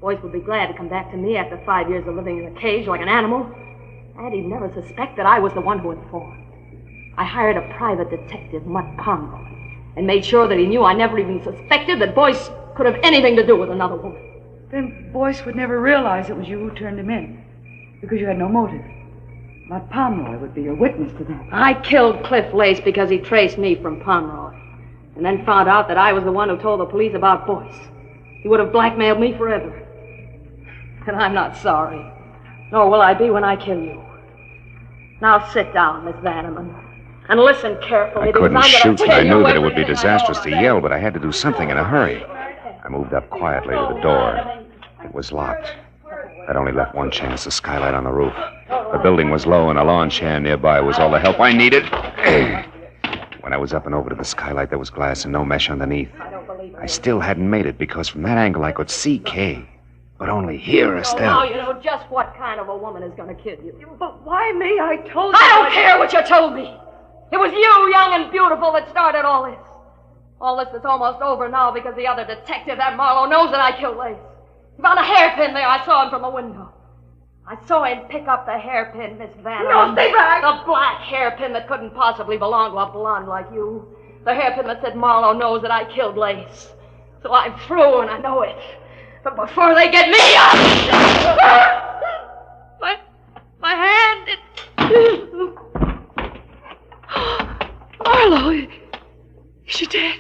Boyce would be glad to come back to me after 5 years of living in a cage like an animal. And he'd never suspect that I was the one who informed. I hired a private detective, Mutt Pomeroy. and made sure that he knew I never even suspected that Boyce could have anything to do with another woman. Then Boyce would never realize it was you who turned him in, because you had no motive. But Pomeroy would be a witness to that. I killed Cliff Lace because he traced me from Pomeroy, and then found out that I was the one who told the police about Boyce. He would have blackmailed me forever. And I'm not sorry, nor will I be when I kill you. Now sit down, Miss Vanneman, and listen carefully. I couldn't because I'm shoot, gonna but I tell you knew that it would be everything. disastrous to yell, but I had to do something in a hurry. I moved up quietly to the door. It was locked. That only left one chance, the skylight on the roof. The building was low, and a lawn chair nearby was all the help I needed. When I was up and over to the skylight, there was glass and no mesh underneath. I still hadn't made it, because from that angle I could see Kay, but only hear Estelle. Now you know just what kind of a woman is going to kill you. But why me? I told you. I don't care what you told me. It was you, young and beautiful, that started all this. All this is almost over now because the other detective, that Marlowe, knows that I killed Lace. He found a hairpin there. I saw him from the window. I saw him pick up the hairpin, Miss Vanneman. No, stay back! The black hairpin that couldn't possibly belong to a blonde like you. The hairpin that said Marlowe knows that I killed Lace. So I'm through, and I know it. But before they get me, my hand, Marlowe, is she dead?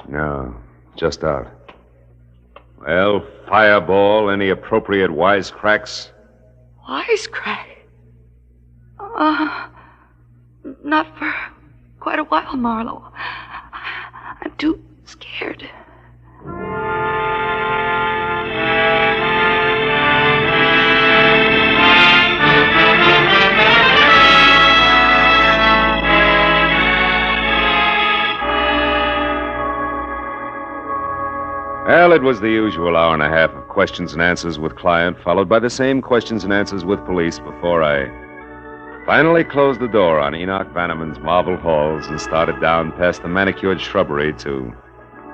No, just out. Well, fireball, any appropriate wisecracks? Wisecrack? Not for quite a while, Marlowe. I'm too scared. Well, it was the usual hour and a half of questions and answers with client, followed by the same questions and answers with police before I finally closed the door on Enoch Vanneman's marble halls and started down past the manicured shrubbery to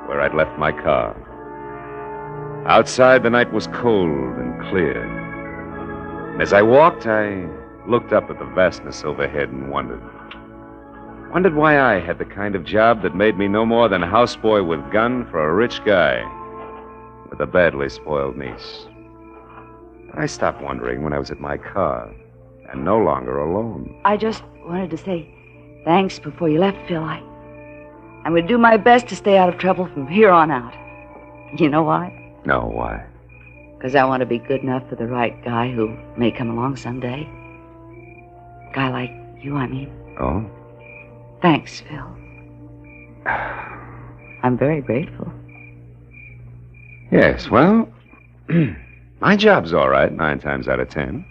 where I'd left my car. Outside, the night was cold and clear. And as I walked, I looked up at the vastness overhead and wondered why I had the kind of job that made me no more than a houseboy with gun for a rich guy with a badly spoiled niece. I stopped wondering when I was at my car and no longer alone. I just wanted to say thanks before you left, Phil. I'm going to do my best to stay out of trouble from here on out. You know why? No, why? Because I want to be good enough for the right guy who may come along someday. A guy like you, I mean. Oh? Thanks, Phil. I'm very grateful. Yes, well, my job's all right 9 times out of 10.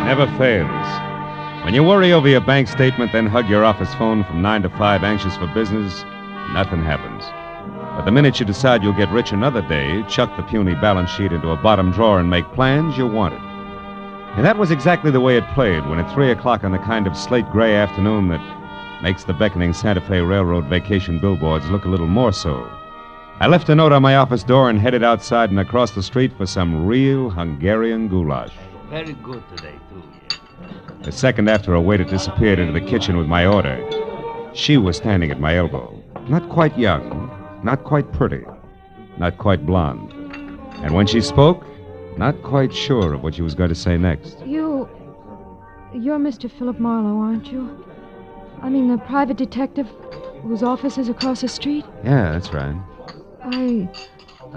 Never fails. When you worry over your bank statement, then hug your office phone from 9 to 5, anxious for business, nothing happens. But the minute you decide you'll get rich another day, chuck the puny balance sheet into a bottom drawer and make plans, you want it. And that was exactly the way it played when at 3 o'clock on the kind of slate-gray afternoon that makes the beckoning Santa Fe Railroad vacation billboards look a little more so. I left a note on my office door and headed outside and across the street for some real Hungarian goulash. Very good today, too. A second after a waiter disappeared into the kitchen with my order, she was standing at my elbow. Not quite young, not quite pretty, not quite blonde. And when she spoke, not quite sure of what she was going to say next. You're Mr. Philip Marlowe, aren't you? I mean, the private detective whose office is across the street? Yeah, that's right.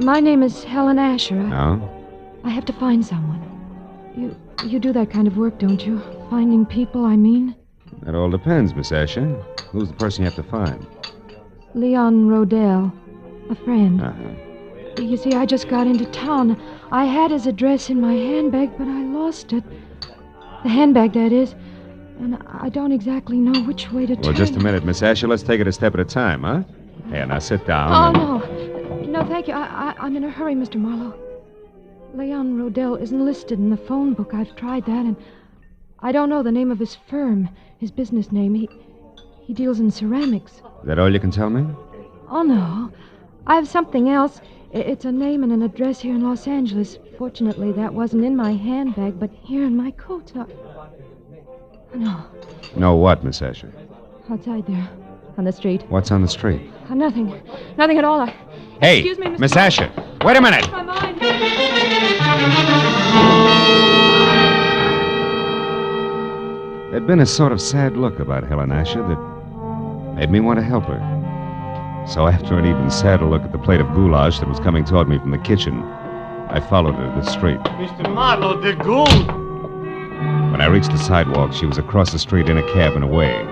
My name is Helen Asher. No? I have to find someone. You do that kind of work, don't you? Finding people, I mean? That all depends, Miss Asher. Who's the person you have to find? Leon Rodell, a friend. Uh-huh. You see, I just got into town. I had his address in my handbag, but I lost it. The handbag, that is. And I don't exactly know which way to turn. Well, just a minute, Miss Asher. Let's take it a step at a time, huh? Here, now sit down. Oh, no. No, thank you. I'm in a hurry, Mr. Marlowe. Leon Rodell isn't listed in the phone book. I've tried that, and I don't know the name of his firm, his business name. He deals in ceramics. Is that all you can tell me? Oh, no. I have something else. It's a name and an address here in Los Angeles. Fortunately, that wasn't in my handbag, but here in my coat. No. No what, Miss Asher? Outside there, on the street. What's on the street? Nothing. Nothing at all. Hey, Excuse me, Mr. Miss Asher. Wait a minute. My mind. There'd been a sort of sad look about Helen Asher that made me want to help her. So after an even sadder look at the plate of goulash that was coming toward me from the kitchen, I followed her to the street. Mr. Marlowe, the gold! When I reached the sidewalk, she was across the street in a cab and away.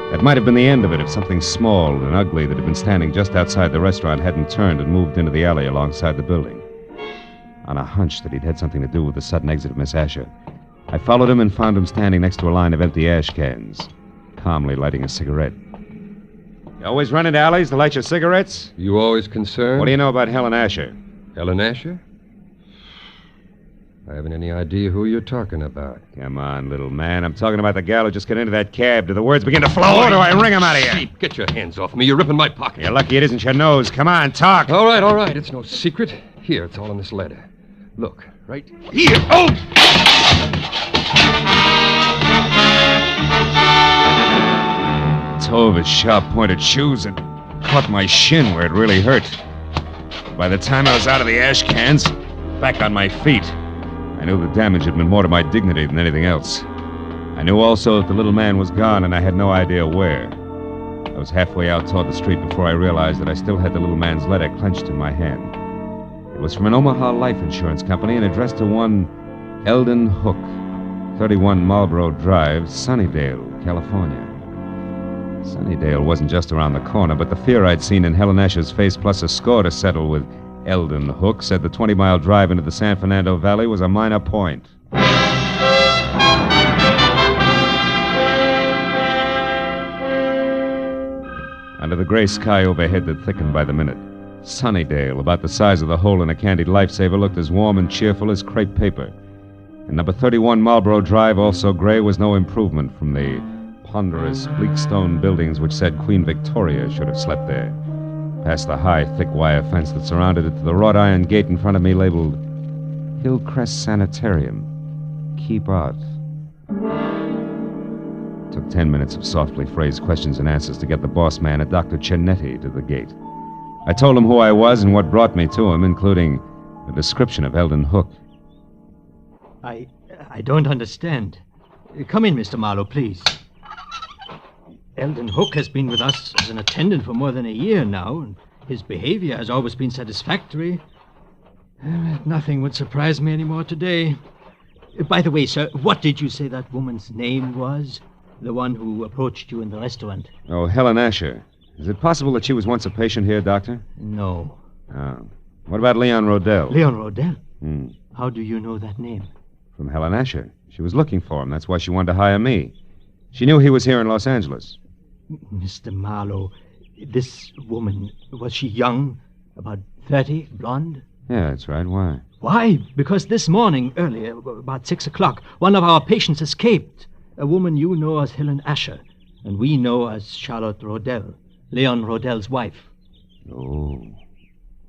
That might have been the end of it if something small and ugly that had been standing just outside the restaurant hadn't turned and moved into the alley alongside the building. On a hunch that he'd had something to do with the sudden exit of Miss Asher, I followed him and found him standing next to a line of empty ash cans, calmly lighting a cigarette. You always run into alleys to light your cigarettes? You always concerned? What do you know about Helen Asher? Helen Asher? I haven't any idea who you're talking about. Come on, little man. I'm talking about the gal who just got into that cab. Do the words begin to flow, or do I wring them out of you? Sheep, get your hands off me. You're ripping my pocket. You're lucky it isn't your nose. Come on, talk. All right. It's no secret. Here, it's all in this letter. Look, right here. Oh! Toe of his sharp-pointed shoes and caught my shin where it really hurt. By the time I was out of the ash cans, back on my feet, I knew the damage had been more to my dignity than anything else. I knew also that the little man was gone, and I had no idea where. I was halfway out toward the street before I realized that I still had the little man's letter clenched in my hand. It was from an Omaha life insurance company and addressed to one Eldon Hook, 31 Marlboro Drive, Sunnydale, California. Sunnydale wasn't just around the corner, but the fear I'd seen in Helen Asher's face, plus a score to settle with Eldon Hook, said the 20-mile drive into the San Fernando Valley was a minor point. Under the gray sky overhead that thickened by the minute, Sunnydale, about the size of the hole in a candied lifesaver, looked as warm and cheerful as crepe paper. And number 31 Marlboro Drive, also gray, was no improvement from the ponderous, bleak stone buildings which said Queen Victoria should have slept there. Past the high, thick wire fence that surrounded it to the wrought iron gate in front of me labeled Hillcrest Sanitarium. Keep out. It took 10 minutes of softly phrased questions and answers to get the boss man, a Dr. Cianetti, to the gate. I told him who I was and what brought me to him, including a description of Eldon Hook. I don't understand. Come in, Mr. Marlowe, please. Eldon Hook has been with us as an attendant for more than a year now, and his behavior has always been satisfactory. Nothing would surprise me anymore today. By the way, sir, what did you say that woman's name was? The one who approached you in the restaurant? Oh, Helen Asher. Is it possible that she was once a patient here, Doctor? No. Oh. What about Leon Rodell? Leon Rodell? Hmm. How do you know that name? From Helen Asher. She was looking for him. That's why she wanted to hire me. She knew he was here in Los Angeles. Mr. Marlowe, this woman, was she young? About 30, blonde? Yeah, that's right. Why? Why? Because this morning, earlier, about 6 o'clock, one of our patients escaped. A woman you know as Helen Asher, and we know as Charlotte Rodell, Leon Rodell's wife. Oh.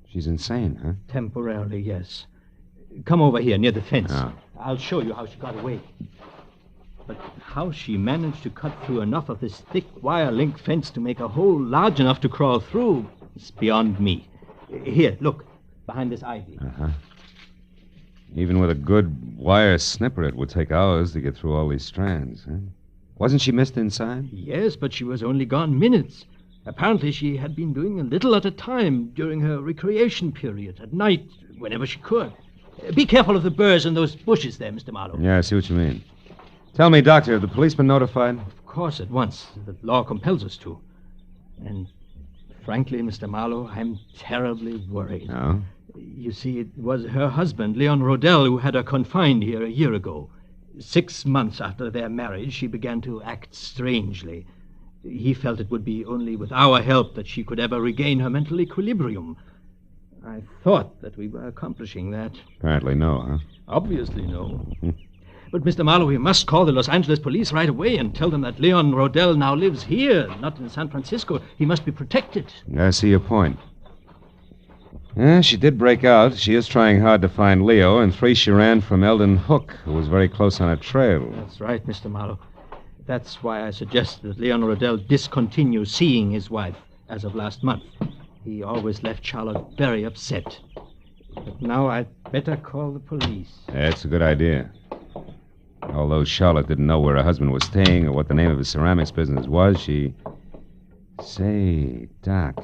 She's insane, huh? Temporarily, yes. Come over here, near the fence. Oh. I'll show you how she got away. But how she managed to cut through enough of this thick wire link fence to make a hole large enough to crawl through is beyond me. Here, look, behind this ivy. Uh-huh. Even with a good wire snipper, it would take hours to get through all these strands, huh? Wasn't she missed inside? Yes, but she was only gone minutes. Apparently she had been doing a little at a time during her recreation period, at night, whenever she could. Be careful of the burrs and those bushes there, Mr. Marlowe. Yeah, I see what you mean. Tell me, Doctor, have the police been notified? Of course, at once. The law compels us to. And frankly, Mr. Marlowe, I'm terribly worried. Oh? You see, it was her husband, Leon Rodell, who had her confined here a year ago. 6 months after their marriage, she began to act strangely. He felt it would be only with our help that she could ever regain her mental equilibrium. I thought that we were accomplishing that. Apparently no, huh? Obviously no. But, Mr. Marlowe, we must call the Los Angeles police right away and tell them that Leon Rodell now lives here, not in San Francisco. He must be protected. I see your point. Yeah, she did break out. She is trying hard to find Leo, and 3 she ran from Eldon Hook, who was very close on her trail. That's right, Mr. Marlowe. That's why I suggested that Leon Rodell discontinue seeing his wife as of last month. He always left Charlotte very upset. But now I'd better call the police. That's a good idea. Although Charlotte didn't know where her husband was staying or what the name of his ceramics business was, she... Say, Doc,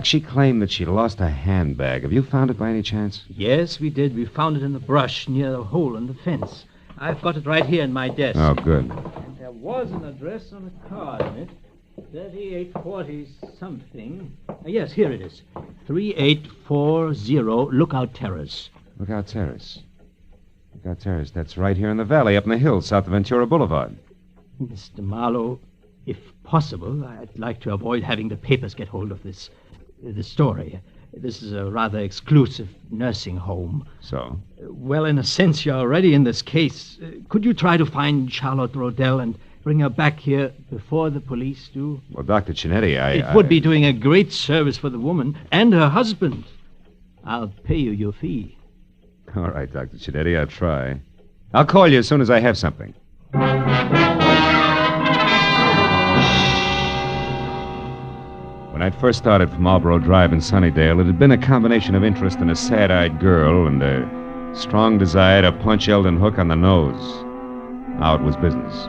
she claimed that she lost her handbag. Have you found it by any chance? Yes, we did. We found it in the brush near the hole in the fence. I've got it right here in my desk. Oh, good. And there was an address on a card in it. 3840-something. Yes, here it is. 3840 Lookout Terrace. Lookout Terrace. Lookout Terrace. That's right here in the valley, up in the hills, south of Ventura Boulevard. Mr. Marlowe, if possible, I'd like to avoid having the papers get hold of this story. This is a rather exclusive nursing home. So? Well, in a sense, you're already in this case. Could you try to find Charlotte Rodell and bring her back here before the police do? Well, Dr. Chinetti, It would be doing a great service for the woman and her husband. I'll pay you your fee. All right, Dr. Chinetti, I'll try. I'll call you as soon as I have something. When I'd first started from Marlboro Drive in Sunnydale, it had been a combination of interest in a sad-eyed girl and a strong desire to punch Eldon Hook on the nose. Now it was business.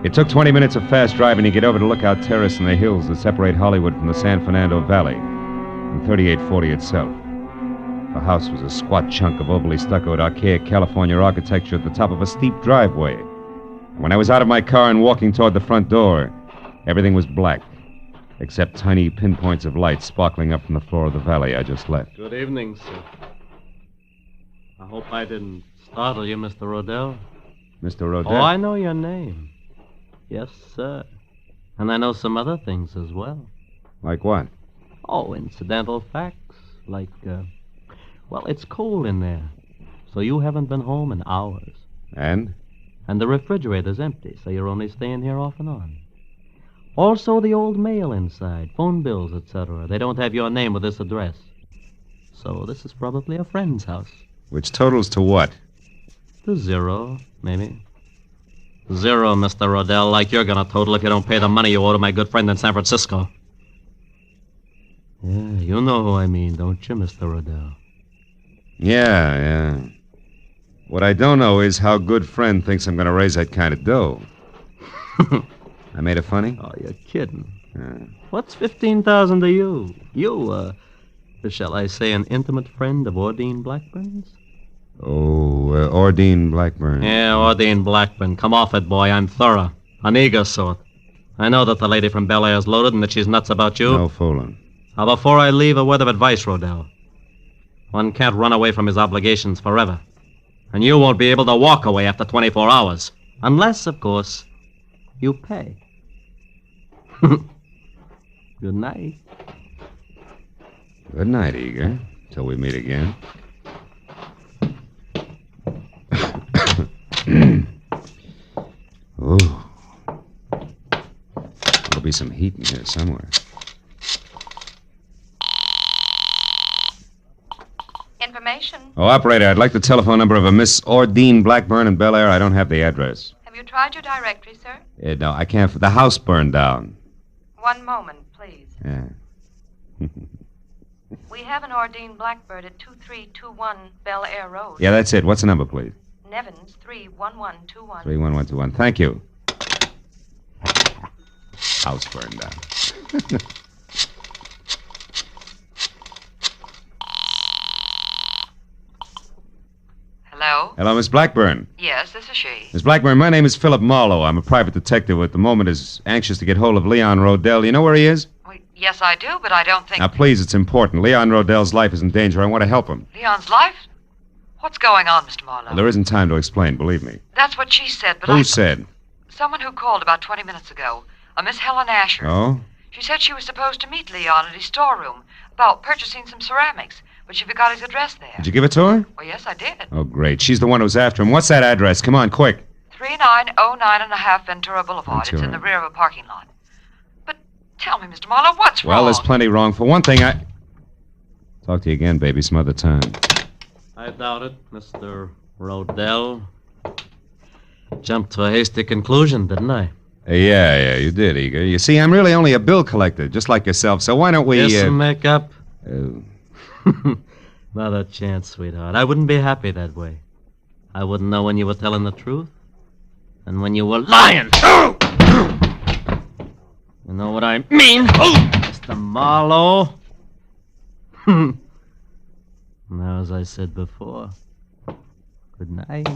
It took 20 minutes of fast driving to get over to Lookout Terrace in the hills that separate Hollywood from the San Fernando Valley, and 3840 itself. The house was a squat chunk of overly stuccoed, archaic California architecture at the top of a steep driveway. When I was out of my car and walking toward the front door, everything was black, except tiny pinpoints of light sparkling up from the floor of the valley I just left. Good evening, sir. I hope I didn't startle you, Mr. Rodell. Mr. Rodell? Oh, I know your name. Yes, sir. And I know some other things as well. Like what? Oh, incidental facts. Like, well, it's cold in there. So you haven't been home in hours. And? And the refrigerator's empty, so you're only staying here off and on. Also, the old mail inside, phone bills, etc. They don't have your name with this address. So this is probably a friend's house. Which totals to what? To 0, maybe. 0, Mr. Rodell, like you're gonna total if you don't pay the money you owe to my good friend in San Francisco. Yeah, you know who I mean, don't you, Mr. Rodell? Yeah. What I don't know is how good friend thinks I'm gonna raise that kind of dough. I made it funny? Oh, you're kidding. What's 15,000 to you? You, shall I say, an intimate friend of Ordine Blackburn's? Oh, Ordine Blackburn. Yeah, Ordine Blackburn. Come off it, boy. I'm thorough. An eager sort. I know that the lady from Bel Air's loaded and that she's nuts about you. No fooling. Now, before I leave, a word of advice, Rodell. One can't run away from his obligations forever. And you won't be able to walk away after 24 hours. Unless, of course, you pay. Good night. Good night, Eager. Till we meet again. Oh. There'll be some heat in here somewhere. Information. Oh, operator, I'd like the telephone number of a Miss Ordine Blackburn in Bel Air. I don't have the address. Have you tried your directory, sir? No, I can't. The house burned down. One moment, please. Yeah. We have an Ordine Blackbird at 2321 Bel Air Road. Yeah, that's it. What's the number, please? Nevins 31121. 31121. Thank you. House burned down. Hello? Hello, Miss Blackburn. Yes, this is she. Miss Blackburn, my name is Philip Marlowe. I'm a private detective who at the moment is anxious to get hold of Leon Rodell. You know where he is? Yes, I do, but I don't think... Now, please, it's important. Leon Rodell's life is in danger. I want to help him. Leon's life? What's going on, Mr. Marlowe? Well, there isn't time to explain, believe me. That's what she said, but Who said? Someone who called about 20 minutes ago. A Miss Helen Asher. Oh? She said she was supposed to meet Leon at his storeroom about purchasing some ceramics, but she forgot his address there. Did you give it to her? Well, yes, I did. Oh, great. She's the one who's after him. What's that address? Come on, quick. 3909.5 Ventura Boulevard. It's Ventura. in the rear of a parking lot. But tell me, Mr. Marlowe, what's Well, wrong? there's plenty wrong. For one thing, Talk to you again, baby, some other time. I doubt it, Mr. Rodell. Jumped to a hasty conclusion, didn't I? Yeah, you did, Eager. You see, I'm really only a bill collector, just like yourself, so why don't we... Kiss and make up? Not a chance, sweetheart. I wouldn't be happy that way. I wouldn't know when you were telling the truth and when you were lying. You know what I mean? Mr. Marlowe. Now, as I said before, good night.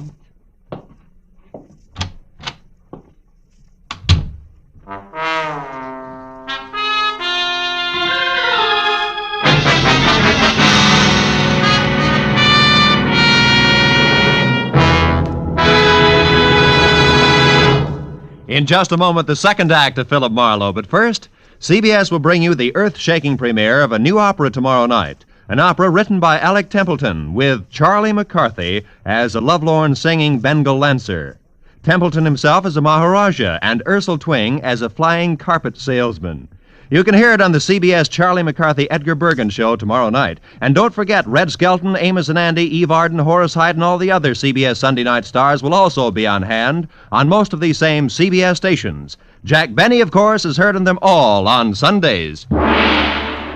In just a moment, the second act of Philip Marlowe. But first, CBS will bring you the earth-shaking premiere of a new opera tomorrow night. An opera written by Alec Templeton with Charlie McCarthy as a lovelorn singing Bengal lancer. Templeton himself as a Maharaja and Ursula Twing as a flying carpet salesman. You can hear it on the CBS Charlie McCarthy Edgar Bergen show tomorrow night. And don't forget, Red Skelton, Amos and Andy, Eve Arden, Horace Hyde, and all the other CBS Sunday night stars will also be on hand on most of these same CBS stations. Jack Benny, of course, is heard in them all on Sundays.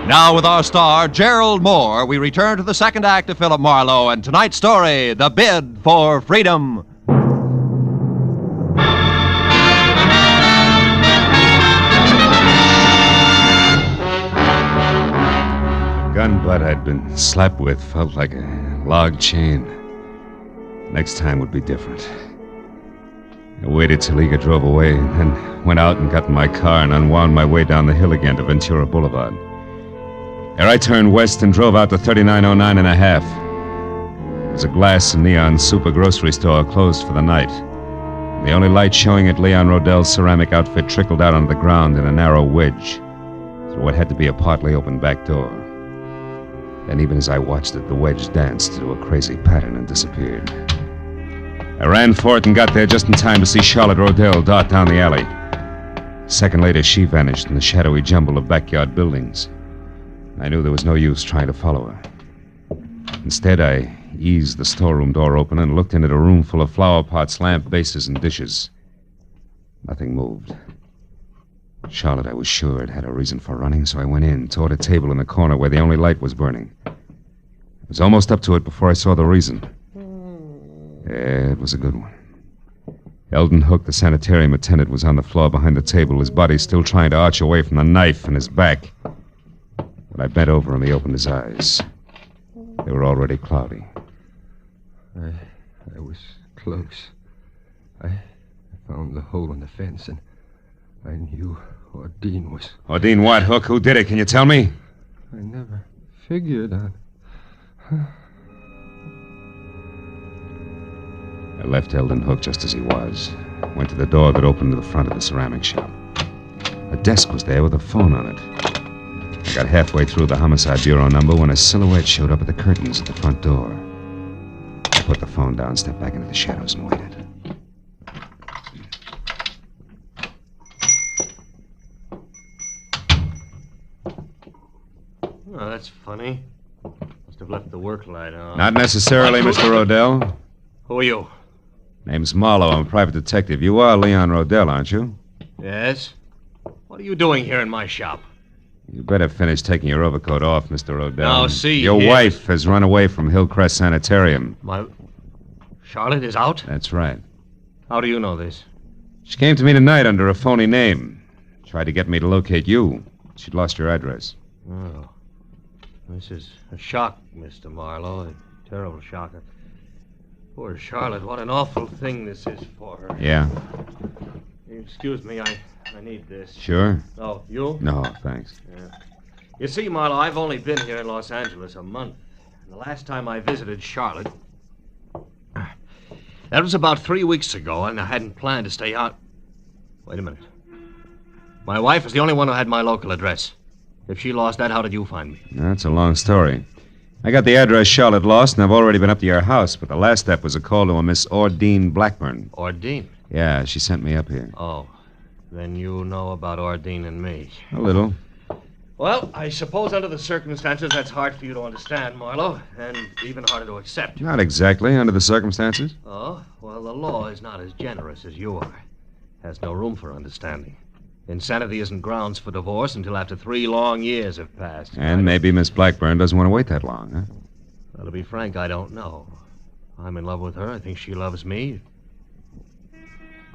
Now with our star, Gerald Moore, we return to the second act of Philip Marlowe and tonight's story, The Bid for Freedom. Gun butt I'd been slapped with felt like a log chain. Next time would be different. I waited till Eager drove away, then went out and got in my car and unwound my way down the hill again to Ventura Boulevard. There I turned west and drove out to 3909.5. There's a glass and neon super grocery store closed for the night. The only light showing at Leon Rodell's ceramic outfit trickled out onto the ground in a narrow wedge through what had to be a partly open back door. And even as I watched it, the wedge danced into a crazy pattern and disappeared. I ran for it and got there just in time to see Charlotte Rodell dart down the alley. A second later, she vanished in the shadowy jumble of backyard buildings. I knew there was no use trying to follow her. Instead, I eased the storeroom door open and looked into a room full of flower pots, lamp bases, and dishes. Nothing moved. Charlotte, I was sure, had had a reason for running, so I went in, toward a table in the corner where the only light was burning. I was almost up to it before I saw the reason. Yeah, it was a good one. Eldon Hook, the sanitarium attendant, was on the floor behind the table, his body still trying to arch away from the knife in his back. When I bent over him, he opened his eyes. They were already cloudy. I was close. I found the hole in the fence, and I knew Ordine was... Ordine what, Hook? Who did it? Can you tell me? I never figured on... I left Eldon Hook just as he was. Went to the door that opened to the front of the ceramic shop. A desk was there with a phone on it. I got halfway through the Homicide Bureau number when a silhouette showed up at the curtains at the front door. I put the phone down, stepped back into the shadows, and waited. Oh, that's funny. Must have left the work light on. Not necessarily, Mr. Rodell. Who are you? Name's Marlowe. I'm a private detective. You are Leon Rodell, aren't you? Yes? What are you doing here in my shop? You better finish taking your overcoat off, Mr. Rodell. Now, see Your here. wife has run away from Hillcrest Sanitarium. My... Charlotte is out? That's right. How do you know this? She came to me tonight under a phony name. Tried to get me to locate you. She'd lost your address. Oh. This is a shock, Mr. Marlowe. A terrible shock. Poor Charlotte, what an awful thing this is for her. Yeah. Excuse me, I need this. Sure? Oh, you? No, thanks. Yeah. You see, Marlowe, I've only been here in Los Angeles a month. And the last time I visited Charlotte, That was about 3 weeks ago, and I hadn't planned to stay out. Wait a minute. My wife is the only one who had my local address. If she lost that, how did you find me? That's a long story. I got the address Charlotte lost, and I've already been up to your house, but the last step was a call to a Miss Ordine Blackburn. Ordine? Yeah, she sent me up here. Oh, then you know about Ordine and me. A little. Well, I suppose under the circumstances that's hard for you to understand, Marlowe, and even harder to accept. Not exactly, under the circumstances. Oh, well, the law is not as generous as you are. Has no room for understanding. Insanity isn't grounds for divorce until after 3 long years have passed. And maybe Miss Blackburn doesn't want to wait that long, huh? Well, to be frank, I don't know. I'm in love with her. I think she loves me.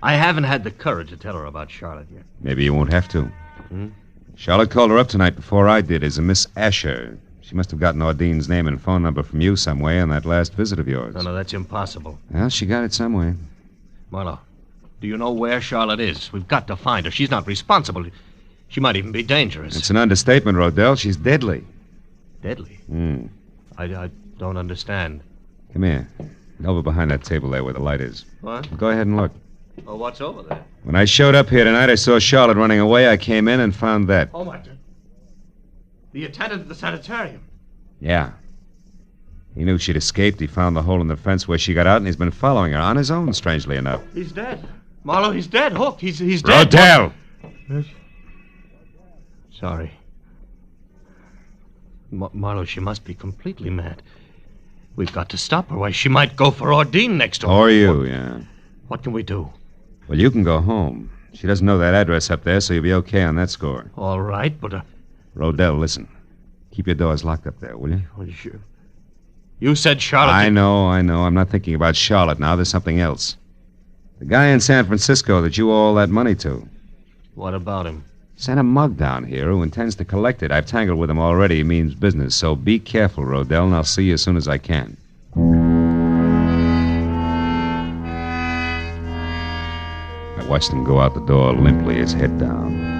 I haven't had the courage to tell her about Charlotte yet. Maybe you won't have to. Hmm? Charlotte called her up tonight before I did as a Miss Asher. She must have gotten Ordine's name and phone number from you some way on that last visit of yours. No, that's impossible. Well, she got it some way. Marlowe, do you know where Charlotte is? We've got to find her. She's not responsible. She might even be dangerous. It's an understatement, Rodell. She's deadly. Deadly? Hmm. I don't understand. Come here. Over behind that table there where the light is. What? Go ahead and look. Oh, what's over there? When I showed up here tonight, I saw Charlotte running away. I came in and found that. Oh, my God. The attendant at the sanitarium. Yeah. He knew she'd escaped. He found the hole in the fence where she got out, and he's been following her on his own, strangely enough. He's dead. Marlowe, he's dead. Hooked. He's dead. Rodell! Sorry. Marlowe, she must be completely mad. We've got to stop her. Why, she might go for Ordine next door. Or you, yeah. What can we do? Well, you can go home. She doesn't know that address up there, so you'll be okay on that score. All right, but... Rodell, listen. Keep your doors locked up there, will you? Well, sure. You said Charlotte... I know. I'm not thinking about Charlotte now. There's something else. The guy in San Francisco that you owe all that money to. What about him? Sent a mug down here who intends to collect it. I've tangled with him already. He means business. So be careful, Rodell, and I'll see you as soon as I can. I watched him go out the door limply, his head down.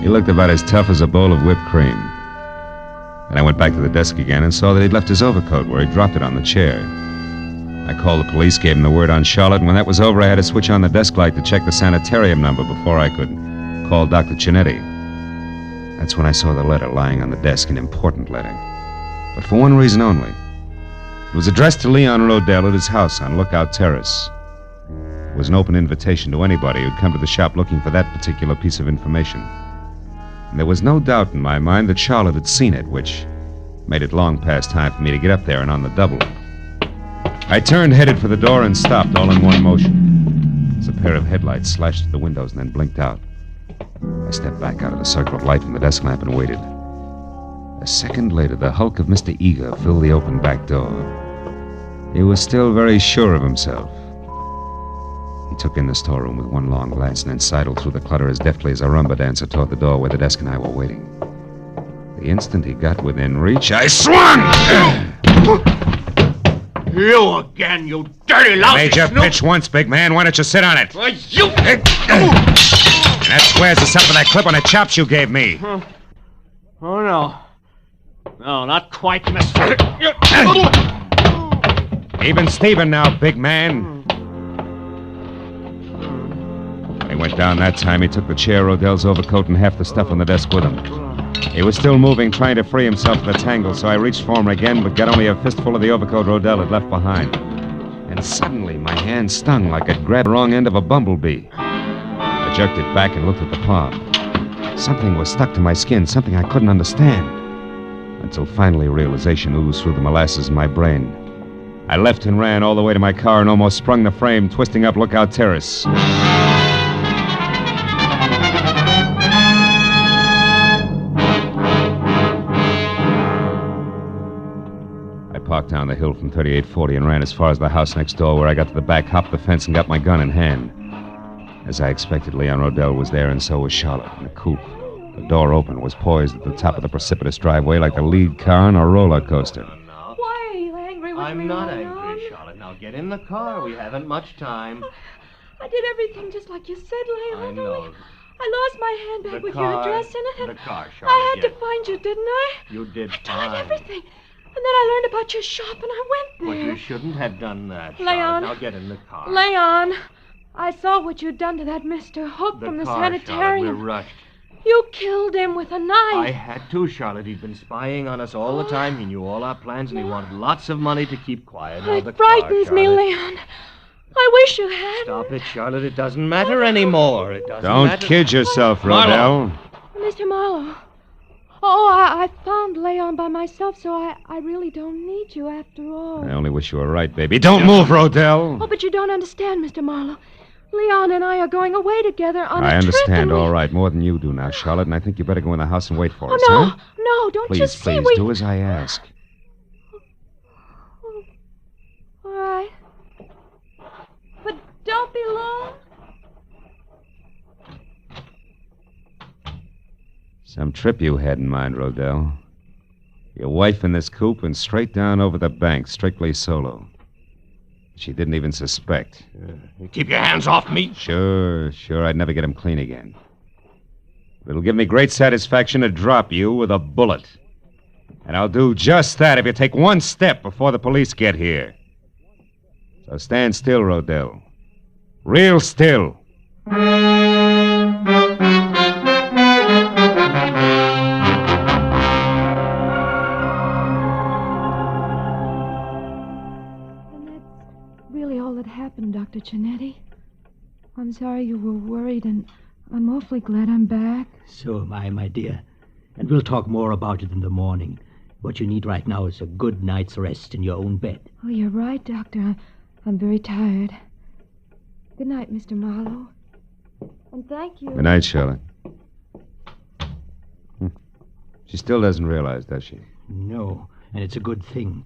He looked about as tough as a bowl of whipped cream. Then I went back to the desk again and saw that he'd left his overcoat where he dropped it on the chair. I called the police, gave him the word on Charlotte, and when that was over, I had to switch on the desk light to check the sanitarium number before I could call Dr. Chinetti. That's when I saw the letter lying on the desk, an important letter. But for one reason only. It was addressed to Leon Rodell at his house on Lookout Terrace. It was an open invitation to anybody who'd come to the shop looking for that particular piece of information. And there was no doubt in my mind that Charlotte had seen it, which made it long past time for me to get up there and on the double. I turned, headed for the door, and stopped all in one motion as a pair of headlights slashed at the windows and then blinked out. I stepped back out of the circle of light from the desk lamp and waited. A second later, the hulk of Mr. Eager filled the open back door. He was still very sure of himself. He took in the storeroom with one long glance and then sidled through the clutter as deftly as a rumba dancer toward the door where the desk and I were waiting. The instant he got within reach, I swung! You again, you dirty lousy Made your snoop. pitch once, big man. Why don't you sit on it? Why, you... And that squares us up for that clip on the chops you gave me. Oh, no. No, not quite, mister. Even Steven now, big man. When he went down that time, he took the chair, Rodell's overcoat, and half the stuff on the desk with him. He was still moving, trying to free himself of the tangle, so I reached for him again, but got only a fistful of the overcoat Rodell had left behind. And suddenly, my hand stung like I'd grabbed the wrong end of a bumblebee. I jerked it back and looked at the palm. Something was stuck to my skin, something I couldn't understand. Until finally realization oozed through the molasses in my brain. I left and ran all the way to my car and almost sprung the frame, twisting up Lookout Terrace. I parked down the hill from 3840 and ran as far as the house next door, where I got to the back, hopped the fence, and got my gun in hand. As I expected, Leon Rodell was there, and so was Charlotte in a coupe. The door open, was poised at the top of the precipitous driveway like the lead car on a roller coaster. Why are you angry with me? I'm not Leon? angry, Charlotte. Now get in the car. We haven't much time. I did everything just like you said, Leon. I know. I lost my handbag The with car- your address in it. the car, I Charlotte, had to yes. find you, didn't I? You did I tried fine. everything. And then I learned about your shop and I went But there. you shouldn't have done that, Leon. Charlotte. Now get in the car. Leon, I saw what you'd done to that Mr. Hook from the car, sanitarium. Charlotte, we're rushed. You killed him with a knife. I had to, Charlotte. He'd been spying on us all the time. He knew all our plans, and he wanted lots of money to keep quiet. Now, the It frightens car, me, Charlotte. Leon. I wish you had. Stop it, Charlotte. It doesn't matter anymore. It doesn't Don't matter. kid yourself, Rodell. Mr. Marlowe. Oh, I found Leon by myself, so I really don't need you after all. I only wish you were right, baby. Don't move, Rodell. Oh, but you don't understand, Mr. Marlowe. Leon and I are going away together on a I trip. understand, and we- all right, more than you do now, Charlotte, and I think you better go in the house and wait for us, Oh, no, huh? no, don't you Please, see please, we... do as I ask. All right. But don't be long. Some trip you had in mind, Rodell. Your wife in this coupe and straight down over the bank, strictly solo. She didn't even suspect. Keep your hands off me. Sure, I'd never get him clean again. It'll give me great satisfaction to drop you with a bullet. And I'll do just that if you take one step before the police get here. So stand still, Rodell. Real still. Really all that happened, Dr. Cianetti. I'm sorry you were worried, and I'm awfully glad I'm back. So am I, my dear. And we'll talk more about it in the morning. What you need right now is a good night's rest in your own bed. Oh, you're right, Doctor. I'm very tired. Good night, Mr. Marlowe. And thank you. Good night, Charlotte. She still doesn't realize, does she? No, and it's a good thing.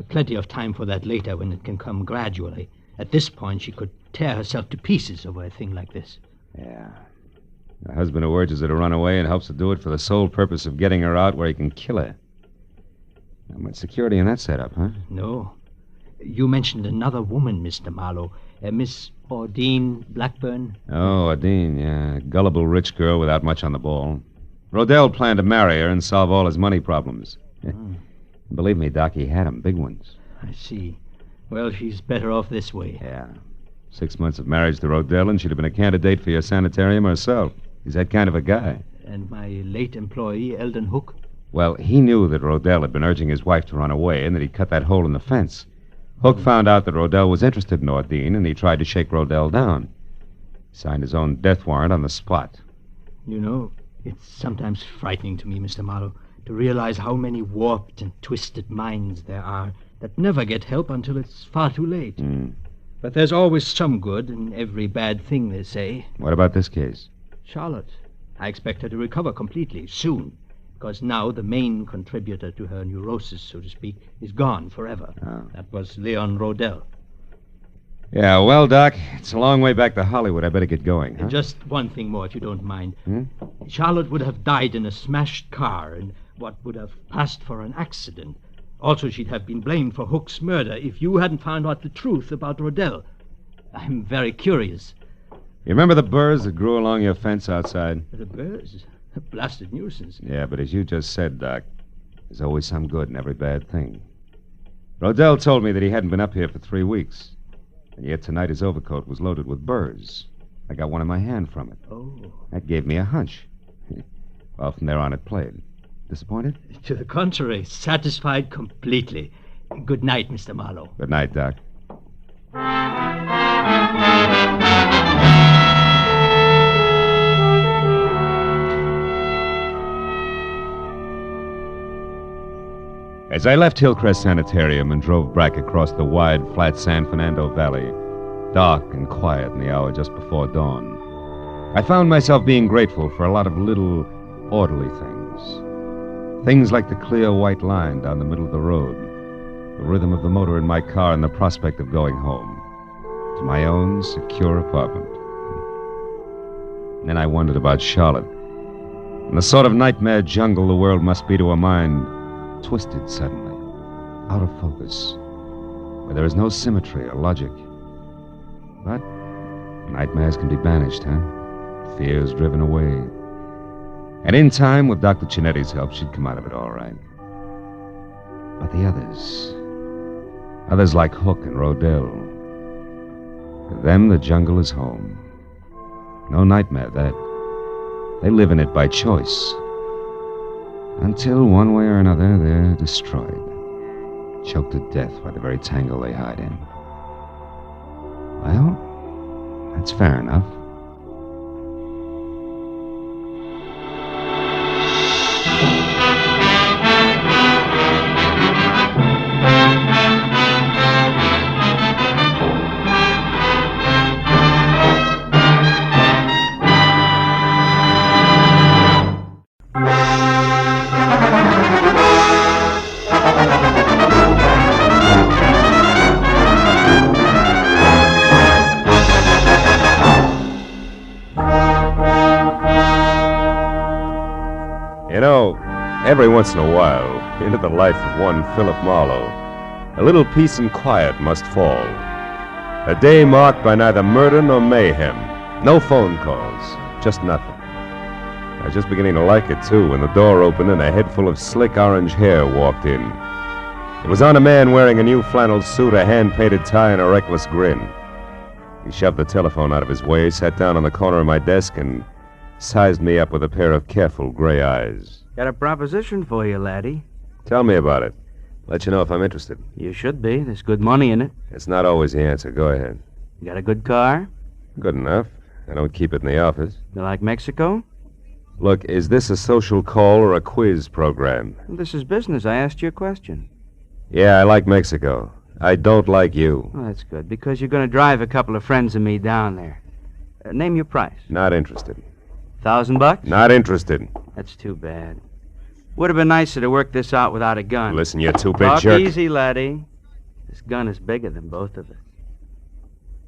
Plenty of time for that later when it can come gradually. At this point, she could tear herself to pieces over a thing like this. Yeah. Her husband who urges her to run away and helps her do it for the sole purpose of getting her out where he can kill her. Not much security in that setup, huh? No. You mentioned another woman, Mr. Marlowe. Miss Ordine Blackburn. Oh, Adine, yeah. Gullible rich girl without much on the ball. Rodell planned to marry her and solve all his money problems. Believe me, Doc, he had 'em, big ones. I see. Well, she's better off this way. Yeah. 6 months of marriage to Rodell, and she'd have been a candidate for your sanitarium herself. He's that kind of a guy. And my late employee, Eldon Hook? Well, he knew that Rodell had been urging his wife to run away and that he'd cut that hole in the fence. Hook found out that Rodell was interested in Ordine, and he tried to shake Rodell down. He signed his own death warrant on the spot. You know, it's sometimes frightening to me, Mr. Marlowe, to realize how many warped and twisted minds there are that never get help until it's far too late. But there's always some good in every bad thing, they say. What about this case? Charlotte. I expect her to recover completely, soon. Because now the main contributor to her neurosis, so to speak, is gone forever. Oh. That was Leon Rodell. Yeah, well, Doc, it's a long way back to Hollywood. I better get going, huh? And just one thing more, if you don't mind. Charlotte would have died in a smashed car in what would have passed for an accident. Also, she'd have been blamed for Hook's murder if you hadn't found out the truth about Rodell. I'm very curious. You remember the burrs that grew along your fence outside? The birds? A blasted nuisance. Yeah, but as you just said, Doc, there's always some good in every bad thing. Rodell told me that he hadn't been up here for 3 weeks. And yet tonight his overcoat was loaded with burrs. I got one in my hand from it. Oh. That gave me a hunch. Well, from there on it played. Disappointed? To the contrary, satisfied completely. Good night, Mr. Marlowe. Good night, Doc. As I left Hillcrest Sanitarium and drove back across the wide, flat San Fernando Valley, dark and quiet in the hour just before dawn, I found myself being grateful for a lot of little, orderly things. Things like the clear white line down the middle of the road, the rhythm of the motor in my car, and the prospect of going home to my own secure apartment. And then I wondered about Charlotte and the sort of nightmare jungle the world must be to a mind twisted suddenly, out of focus, where there is no symmetry or logic. But nightmares can be banished, huh? Fears driven away. And in time, with Dr. Cianetti's help, she'd come out of it all right. But the others. Others like Hook and Rodell. For them, the jungle is home. No nightmare, that. They live in it by choice. Until one way or another, they're destroyed. Choked to death by the very tangle they hide in. Well, that's fair enough. Every once in a while, into the life of one Philip Marlowe, a little peace and quiet must fall. A day marked by neither murder nor mayhem. No phone calls, just nothing. I was just beginning to like it, too, when the door opened and a head full of slick orange hair walked in. It was on a man wearing a new flannel suit, a hand-painted tie, and a reckless grin. He shoved the telephone out of his way, sat down on the corner of my desk, and sized me up with a pair of careful gray eyes. Got a proposition for you, laddie. Tell me about it. Let you know if I'm interested. You should be. There's good money in it. It's not always the answer. Go ahead. You got a good car? Good enough. I don't keep it in the office. You like Mexico? Look, is this a social call or a quiz program? Well, this is business. I asked you a question. Yeah, I like Mexico. I don't like you. Well, that's good, because you're going to drive a couple of friends of me down there. Name your price. Not interested. $1,000? Not interested. That's too bad. Would have been nicer to work this out without a gun. Listen, you two-bit Talk jerk. Easy, laddie. This gun is bigger than both of us.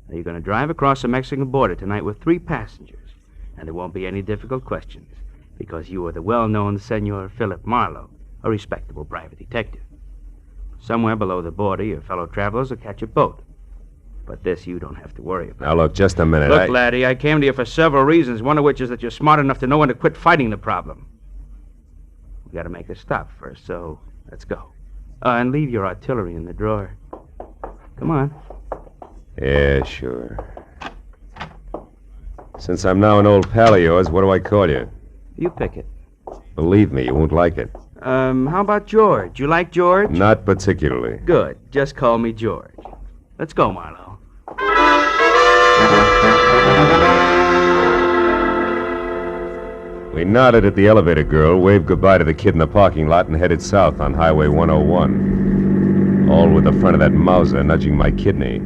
Now, you're going to drive across the Mexican border tonight with 3 passengers, and there won't be any difficult questions, because you are the well-known Senor Philip Marlowe, a respectable private detective. Somewhere below the border, your fellow travelers will catch a boat. But this you don't have to worry about. Now, look, just a minute. Look, laddie, I came to you for several reasons, one of which is that you're smart enough to know when to quit fighting the problem. We got to make a stop first, so let's go. And leave your artillery in the drawer. Come on. Yeah, sure. Since I'm now an old pal of yours, what do I call you? You pick it. Believe me, you won't like it. How about George? You like George? Not particularly. Good. Just call me George. Let's go, Marlowe. We nodded at the elevator girl, waved goodbye to the kid in the parking lot, and headed south on Highway 101. All with the front of that Mauser nudging my kidney.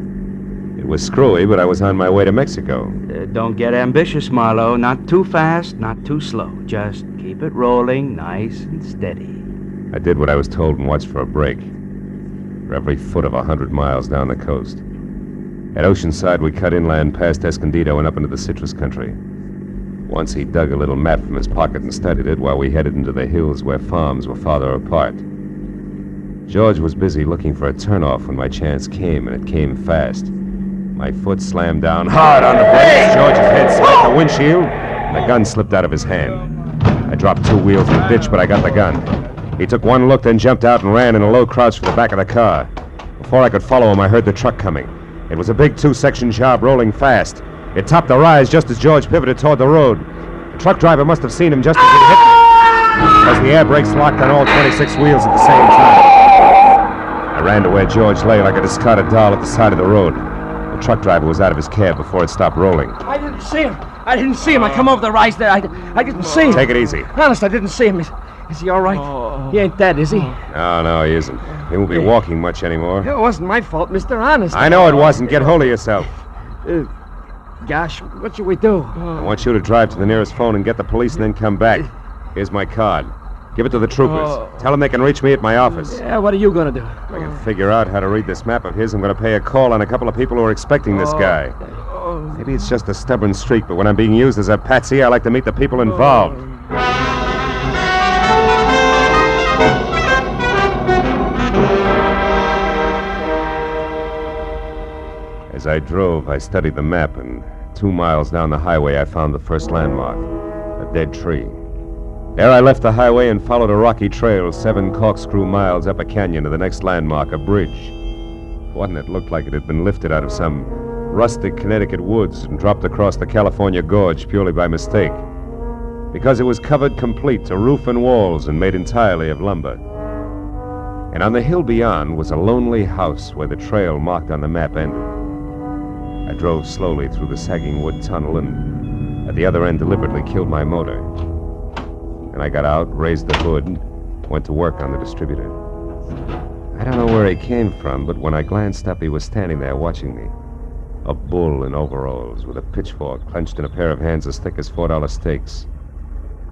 It was screwy, but I was on my way to Mexico. Don't get ambitious, Marlowe. Not too fast, not too slow. Just keep it rolling nice and steady. I did what I was told and watched for a break. For every foot of 100 miles down the coast. At Oceanside, we cut inland past Escondido and up into the citrus country. Once he dug a little map from his pocket and studied it while we headed into the hills where farms were farther apart. George was busy looking for a turnoff when my chance came, and it came fast. My foot slammed down hard on the brakes. George's head smacked the windshield, and the gun slipped out of his hand. I dropped 2 wheels in the ditch, but I got the gun. He took one look, then jumped out and ran in a low crouch for the back of the car. Before I could follow him, I heard the truck coming. It was a big 2-section job rolling fast. It topped the rise just as George pivoted toward the road. The truck driver must have seen him just as he hit me, because the air brakes locked on all 26 wheels at the same time. I ran to where George lay like a discarded doll at the side of the road. The truck driver was out of his cab before it stopped rolling. I didn't see him. I come over the rise there. I didn't see him. Take it easy. Honest, I didn't see him. Is he all right? He ain't dead, is he? No, he isn't. He won't be walking much anymore. It wasn't my fault, Mr. Honest. I know it wasn't. Get hold of yourself. Gosh, what should we do? I want you to drive to the nearest phone and get the police and then come back. Here's my card. Give it to the troopers. Tell them they can reach me at my office. Yeah, what are you going to do? If I can figure out how to read this map of his, I'm going to pay a call on a couple of people who are expecting this guy. Maybe it's just a stubborn streak, but when I'm being used as a patsy, I like to meet the people involved. As I drove, I studied the map, and 2 miles down the highway, I found the first landmark, a dead tree. There I left the highway and followed a rocky trail 7 corkscrew miles up a canyon to the next landmark, a bridge. One that looked like it had been lifted out of some rustic Connecticut woods and dropped across the California gorge purely by mistake. Because it was covered complete to roof and walls and made entirely of lumber. And on the hill beyond was a lonely house where the trail marked on the map ended. I drove slowly through the sagging wood tunnel and at the other end deliberately killed my motor. And I got out, raised the hood, and went to work on the distributor. I don't know where he came from, but when I glanced up, he was standing there watching me. A bull in overalls with a pitchfork clenched in a pair of hands as thick as $4 steaks.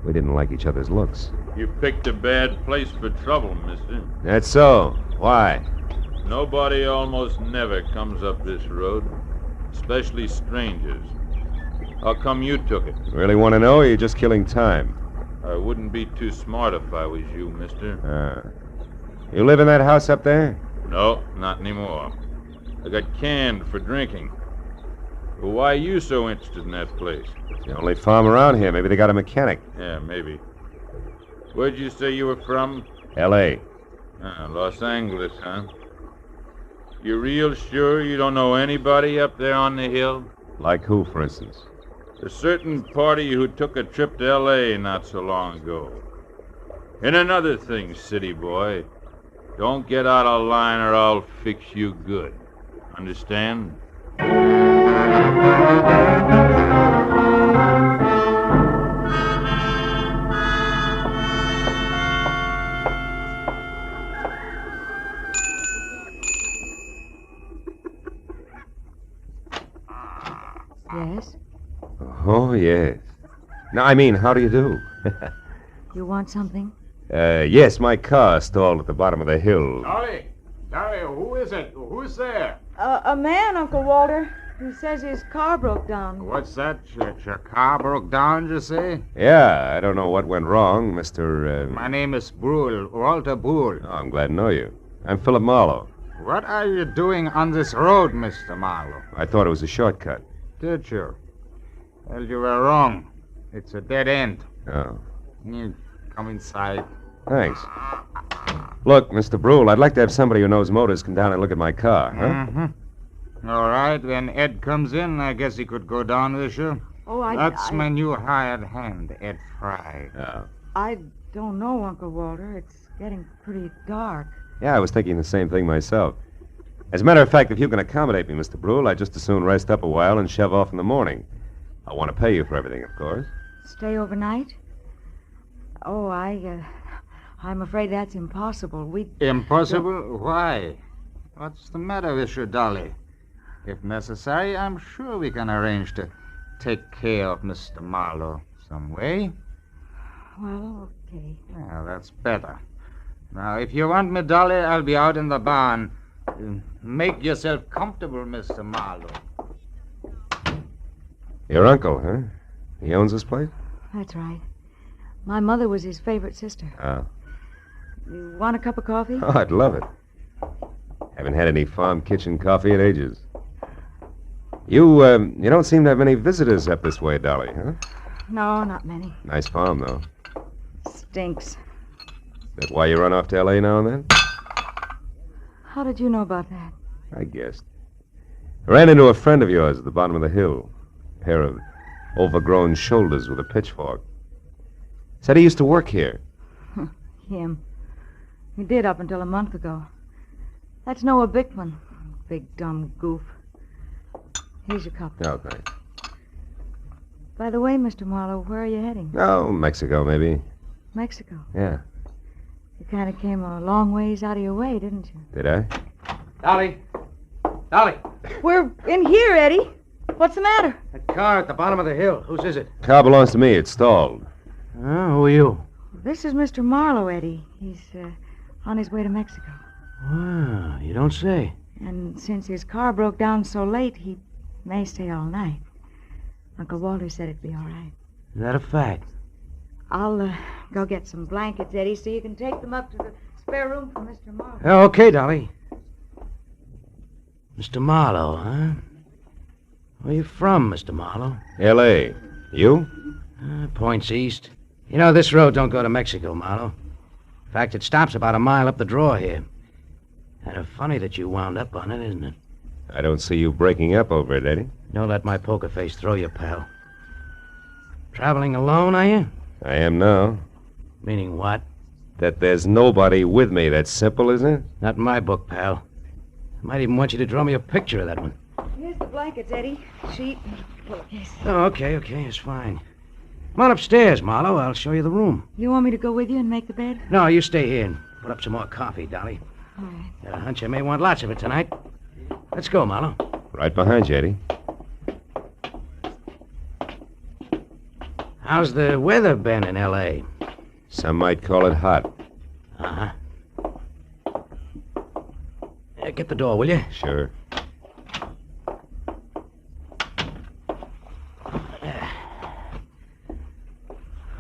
We didn't like each other's looks. You picked a bad place for trouble, mister. That's so. Why? Nobody almost never comes up this road, especially strangers. How come you took it? Really want to know, or are you just killing time? I wouldn't be too smart if I was you, mister. You live in that house up there? No, not anymore. I got canned for drinking. Well, why are you so interested in that place? It's the only farm around here. Maybe they got a mechanic. Yeah, maybe. Where'd you say you were from? L.A. Los Angeles, huh? You real sure you don't know anybody up there on the hill? Like who, for instance? A certain party who took a trip to L.A. not so long ago. And another thing, city boy. Don't get out of line or I'll fix you good. Understand? Yes? Oh, yes. No, I mean, how do you do? You want something? Yes, my car stalled at the bottom of the hill. Dolly, who is it? Who's there? A man, Uncle Walter. He says his car broke down. What's that? Your car broke down, you say? Yeah, I don't know what went wrong, Mr. My name is Brule, Walter Brule. Oh, I'm glad to know you. I'm Philip Marlowe. What are you doing on this road, Mr. Marlowe? I thought it was a shortcut. Did you? Well, you were wrong. It's a dead end. Oh. You come inside. Thanks. Look, Mr. Brule, I'd like to have somebody who knows motors come down and look at my car, huh? Mm-hmm. All right, when Ed comes in, I guess he could go down with you. Oh, That's my new hired hand, Ed Fry. Oh. I don't know, Uncle Walter. It's getting pretty dark. Yeah, I was thinking the same thing myself. As a matter of fact, if you can accommodate me, Mr. Brule, I'd just as soon rest up a while and shove off in the morning. I want to pay you for everything, of course. Stay overnight? Oh, I'm afraid that's impossible. Impossible? Why? What's the matter with you, Dolly? If necessary, I'm sure we can arrange to take care of Mr. Marlowe some way. Well, okay. Well, that's better. Now, if you want me, Dolly, I'll be out in the barn. Make yourself comfortable, Mr. Marlowe. Your uncle, huh? He owns this place? That's right. My mother was his favorite sister. Oh. You want a cup of coffee? Oh, I'd love it. Haven't had any farm kitchen coffee in ages. You don't seem to have many visitors up this way, Dolly, huh? No, not many. Nice farm, though. Stinks. Is that why you run off to L.A. now and then? How did you know about that? I guessed. I ran into a friend of yours at the bottom of the hill. A pair of overgrown shoulders with a pitchfork. Said he used to work here. Him. He did up until a month ago. That's Noah Bickman. Big dumb goof. Here's your cup. Oh, thanks. By the way, Mr. Marlowe, where are you heading? Oh, Mexico, maybe. Mexico. Yeah. You kind of came a long ways out of your way, didn't you? Did I? Dolly! Dolly! We're in here, Eddie. What's the matter? That car at the bottom of the hill. Whose is it? Car belongs to me. It's stalled. Who are you? This is Mr. Marlowe, Eddie. He's on his way to Mexico. Well, you don't say. And since his car broke down so late, he may stay all night. Uncle Walter said it'd be all right. Is that a fact? I'll go get some blankets, Eddie, so you can take them up to the spare room for Mr. Marlowe. Okay, Dolly. Mr. Marlowe, huh? Where you from, Mr. Marlowe? L.A. You? Points east. You know, this road don't go to Mexico, Marlowe. In fact, it stops about a mile up the draw here. Kind of funny that you wound up on it, isn't it? I don't see you breaking up over it, Eddie. Don't let my poker face throw you, pal. Traveling alone, are you? I am now. Meaning what? That there's nobody with me. That's simple, isn't it? Not in my book, pal. I might even want you to draw me a picture of that one. Here's the blankets, Eddie. Sheet and pillowcase. Oh, okay, it's fine. Come on upstairs, Marlowe. I'll show you the room. You want me to go with you and make the bed? No, you stay here and put up some more coffee, Dolly. All right. Got a hunch I may want lots of it tonight. Let's go, Marlowe. Right behind you, Eddie. How's the weather been in L.A.? Some might call it hot. Uh-huh. Get the door, will you? Sure.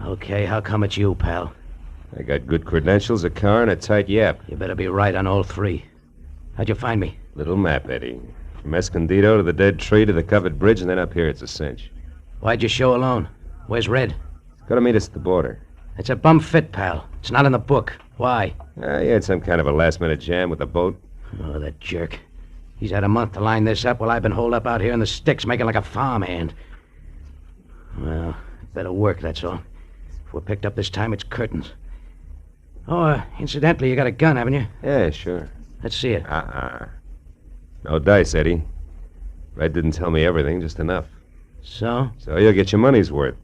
Okay, how come it's you, pal? I got good credentials, a car, and a tight yap. You better be right on all three. How'd you find me? Little map, Eddie. From Escondido to the dead tree to the covered bridge, and then up here it's a cinch. Why'd you show alone? Where's Red? Gotta meet us at the border. It's a bum fit, pal. It's not in the book. Why? He had some kind of a last-minute jam with the boat. Oh, that jerk. He's had a month to line this up while I've been holed up out here in the sticks making like a farmhand. Well, better work, that's all. If we're picked up this time, it's curtains. Oh, incidentally, you got a gun, haven't you? Yeah, sure. Let's see it. No dice, Eddie. Red didn't tell me everything, just enough. So? So you'll get your money's worth.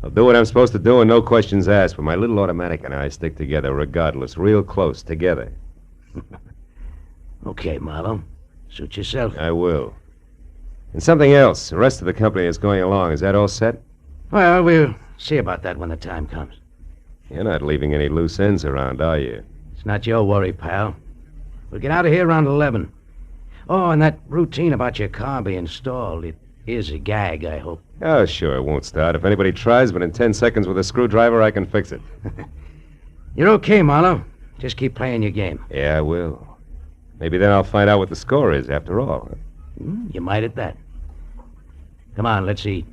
I'll do what I'm supposed to do and no questions asked, but my little automatic and I stick together regardless, real close, together. Okay, Marlowe. Suit yourself. I will. And something else. The rest of the company is going along. Is that all set? Well, we'll see about that when the time comes. You're not leaving any loose ends around, are you? It's not your worry, pal. We'll get out of here around 11. Oh, and that routine about your car being stalled, it is a gag, I hope. Oh, sure, it won't start. If anybody tries, but in 10 seconds with a screwdriver, I can fix it. You're okay, Marlowe. Just keep playing your game. Yeah, I will. Maybe then I'll find out what the score is, after all. You might at that. Come on, let's eat.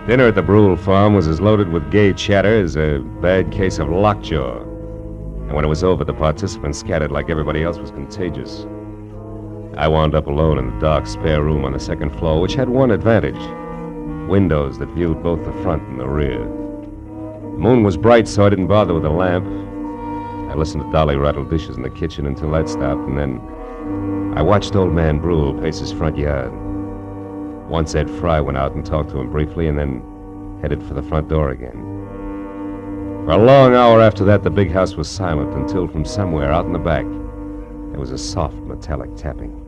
Dinner at the Brule farm was as loaded with gay chatter as a bad case of lockjaw. And when it was over, the participants scattered like everybody else was contagious. I wound up alone in the dark spare room on the second floor, which had one advantage. Windows that viewed both the front and the rear. The moon was bright, so I didn't bother with a lamp. I listened to Dolly rattle dishes in the kitchen until that stopped, and then I watched old man Brule pace his front yard. Once Ed Fry went out and talked to him briefly, and then headed for the front door again. For a long hour after that, the big house was silent until from somewhere out in the back, there was a soft metallic tapping.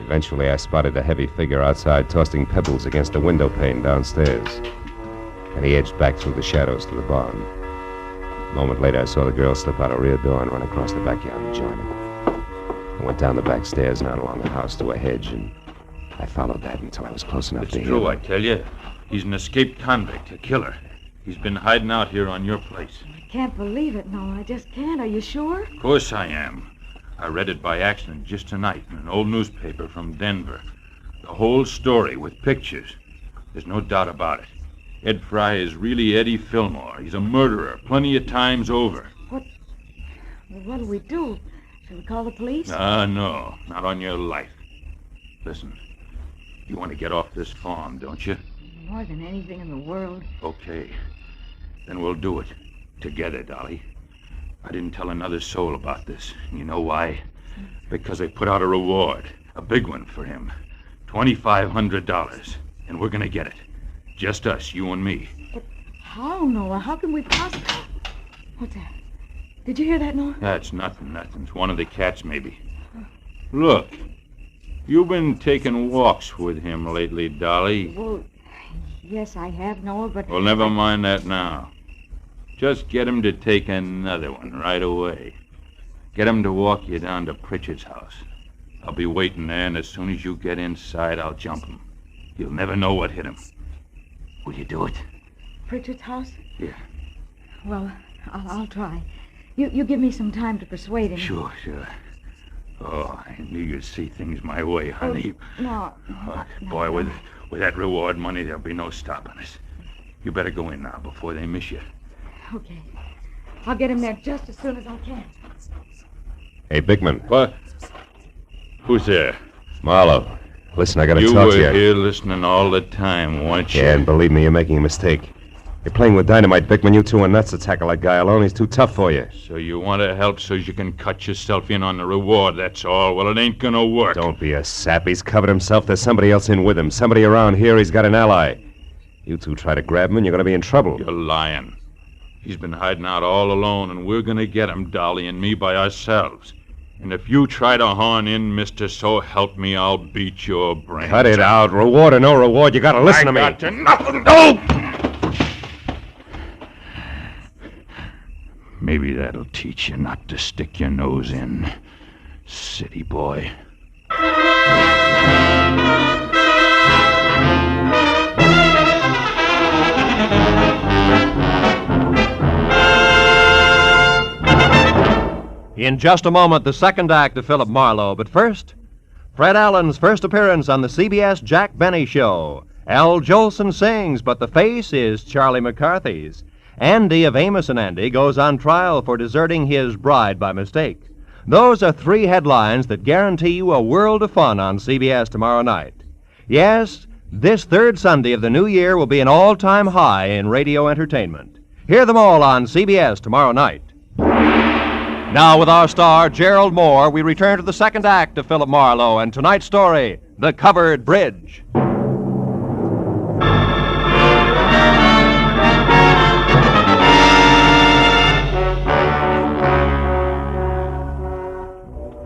Eventually, I spotted a heavy figure outside tossing pebbles against a window pane downstairs, and he edged back through the shadows to the barn. A moment later, I saw the girl slip out a rear door and run across the backyard and join him. I went down the back stairs and out along the house to a hedge, and I followed that until I was close enough to hear. It's true, I tell you. He's an escaped convict, a killer. He's been hiding out here on your place. I can't believe it, no. I just can't. Are you sure? Of course I am. I read it by accident just tonight in an old newspaper from Denver. The whole story with pictures. There's no doubt about it. Ed Fry is really Eddie Fillmore. He's a murderer, plenty of times over. What do we do? Should we call the police? No, not on your life. Listen, you want to get off this farm, don't you? More than anything in the world. Okay. Then we'll do it. Together, Dolly. I didn't tell another soul about this. You know why? Because they put out a reward. A big one for him. $2,500. And we're gonna get it. Just us, you and me. But how, Noah? How can we possibly... What's that? Did you hear that, Noah? That's nothing. It's one of the cats, maybe. Look. You've been taking walks with him lately, Dolly. Well, yes, I have, Noah, but... Well, never mind that now. Just get him to take another one right away. Get him to walk you down to Pritchard's house. I'll be waiting there, and as soon as you get inside, I'll jump him. You'll never know what hit him. Will you do it? Pritchard's house? Yeah. Well, I'll try. You give me some time to persuade him. Sure. Oh, I knew you'd see things my way, honey. No. Boy, with that reward money, there'll be no stopping us. You better go in now before they miss you. Okay. I'll get him there just as soon as I can. Hey, Bickman. What? Who's there? Marlowe. Listen, I gotta You talk to you. were here listening all the time, weren't you? Yeah, and believe me, you're making a mistake. You're playing with dynamite, Bickman. You two are nuts to tackle that guy alone. He's too tough for you. So you want to help so you can cut yourself in on the reward, that's all. Well, it ain't gonna work. Don't be a sap. He's covered himself. There's somebody else in with him. Somebody around here. He's got an ally. You two try to grab him and you're gonna be in trouble. You're lying. He's been hiding out all alone, and we're gonna get him, Dolly and me, by ourselves. And if you try to horn in, mister, so help me, I'll beat your brains. Cut it out. Reward or no reward, you gotta listen to me. I got to nothing. No! Maybe that'll teach you not to stick your nose in, city boy. In just a moment, the second act of Philip Marlowe. But first, Fred Allen's first appearance on the CBS Jack Benny Show. Al Jolson sings, but the face is Charlie McCarthy's. Andy of Amos and Andy goes on trial for deserting his bride by mistake. Those are three headlines that guarantee you a world of fun on CBS tomorrow night. Yes, this third Sunday of the new year will be an all-time high in radio entertainment. Hear them all on CBS tomorrow night. Now, with our star, Gerald Moore, we return to the second act of Philip Marlowe and tonight's story, The Covered Bridge.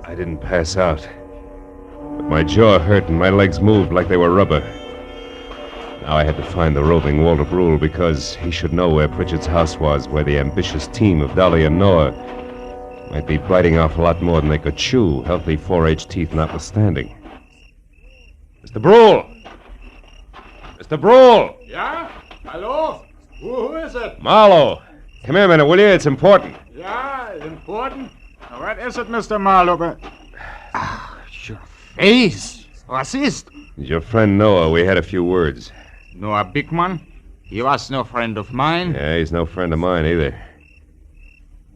I didn't pass out. But my jaw hurt and my legs moved like they were rubber. Now I had to find the roving Walter Brule because he should know where Pritchard's house was, where the ambitious team of Dolly and Noir might be biting off a lot more than they could chew, healthy 4-H teeth notwithstanding. Mr. Brule! Mr. Brule! Yeah? Hello? Who is it? Marlowe! Come here a minute, will you? It's important. Yeah, important? What is it, Mr. Marlowe? Your face. Was ist? It's your friend Noah. We had a few words. Noah Bickman? He was no friend of mine. Yeah, he's no friend of mine either.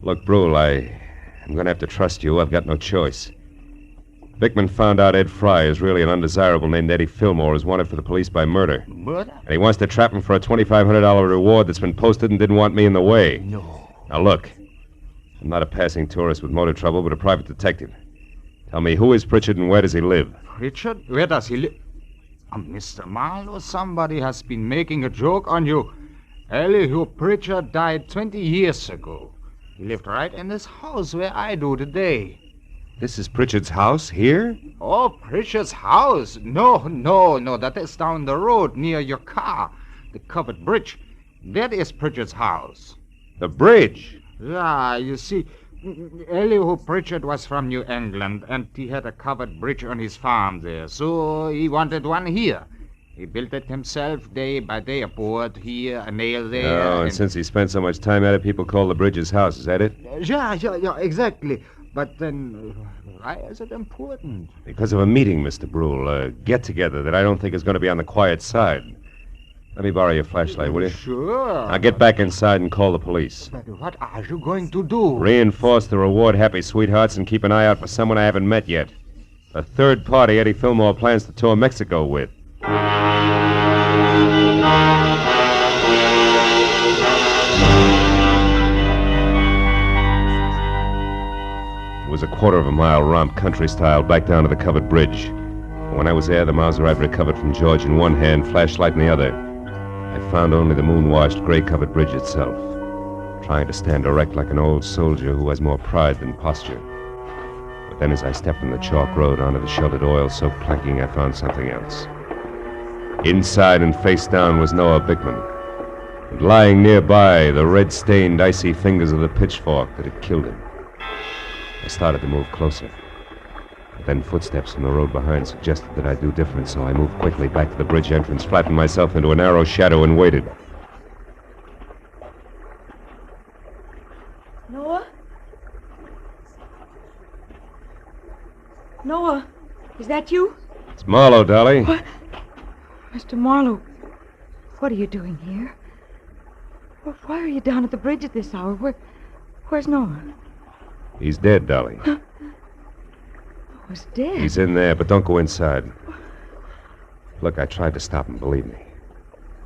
Look, Brule, I'm going to have to trust you. I've got no choice. Bickman found out Ed Fry is really an undesirable named Eddie Fillmore who's wanted for the police by murder. Murder? And he wants to trap him for a $2,500 reward that's been posted and didn't want me in the way. No. Now, look. I'm not a passing tourist with motor trouble, but a private detective. Tell me, who is Pritchard and where does he live? Pritchard? Where does he live? Mr. Marlowe, somebody has been making a joke on you. Elihu Pritchard died 20 years ago. He lived right in this house where I do today. This is Pritchard's house here? Oh, Pritchard's house? No, that is down the road near your car. The covered bridge. That is Pritchard's house. The bridge? Yeah, you see, Elihu Pritchard was from New England, and he had a covered bridge on his farm there, so he wanted one here. He built it himself day by day, a board here, a nail there. Oh, and since he spent so much time at it, people call the bridge his house. Is that it? Yeah, exactly. But then, why is it important? Because of a meeting, Mr. Brule, a get-together that I don't think is going to be on the quiet side. Let me borrow your flashlight, will you? Sure. I'll get back inside and call the police. But what are you going to do? Reinforce the reward, happy sweethearts, and keep an eye out for someone I haven't met yet. A third party Eddie Fillmore plans to tour Mexico with. It was a quarter of a mile romp, country style, back down to the covered bridge. When I was there, the Mauser I'd recovered from George in one hand, flashlight in the other. I found only the moon-washed, gray-covered bridge itself, trying to stand erect like an old soldier who has more pride than posture. But then as I stepped from the chalk road onto the sheltered oil-soaked planking, I found something else. Inside and face down was Noah Bickman, and lying nearby, the red-stained, icy fingers of the pitchfork that had killed him. I started to move closer. But then footsteps from the road behind suggested that I'd do different, so I moved quickly back to the bridge entrance, flattened myself into a narrow shadow, and waited. Noah? Noah, is that you? It's Marlowe, Dolly. What? Mr. Marlowe, what are you doing here? Why are you down at the bridge at this hour? Where's Noah? He's dead, Dolly. Noah's dead. He's in there, but don't go inside. Look, I tried to stop him, believe me.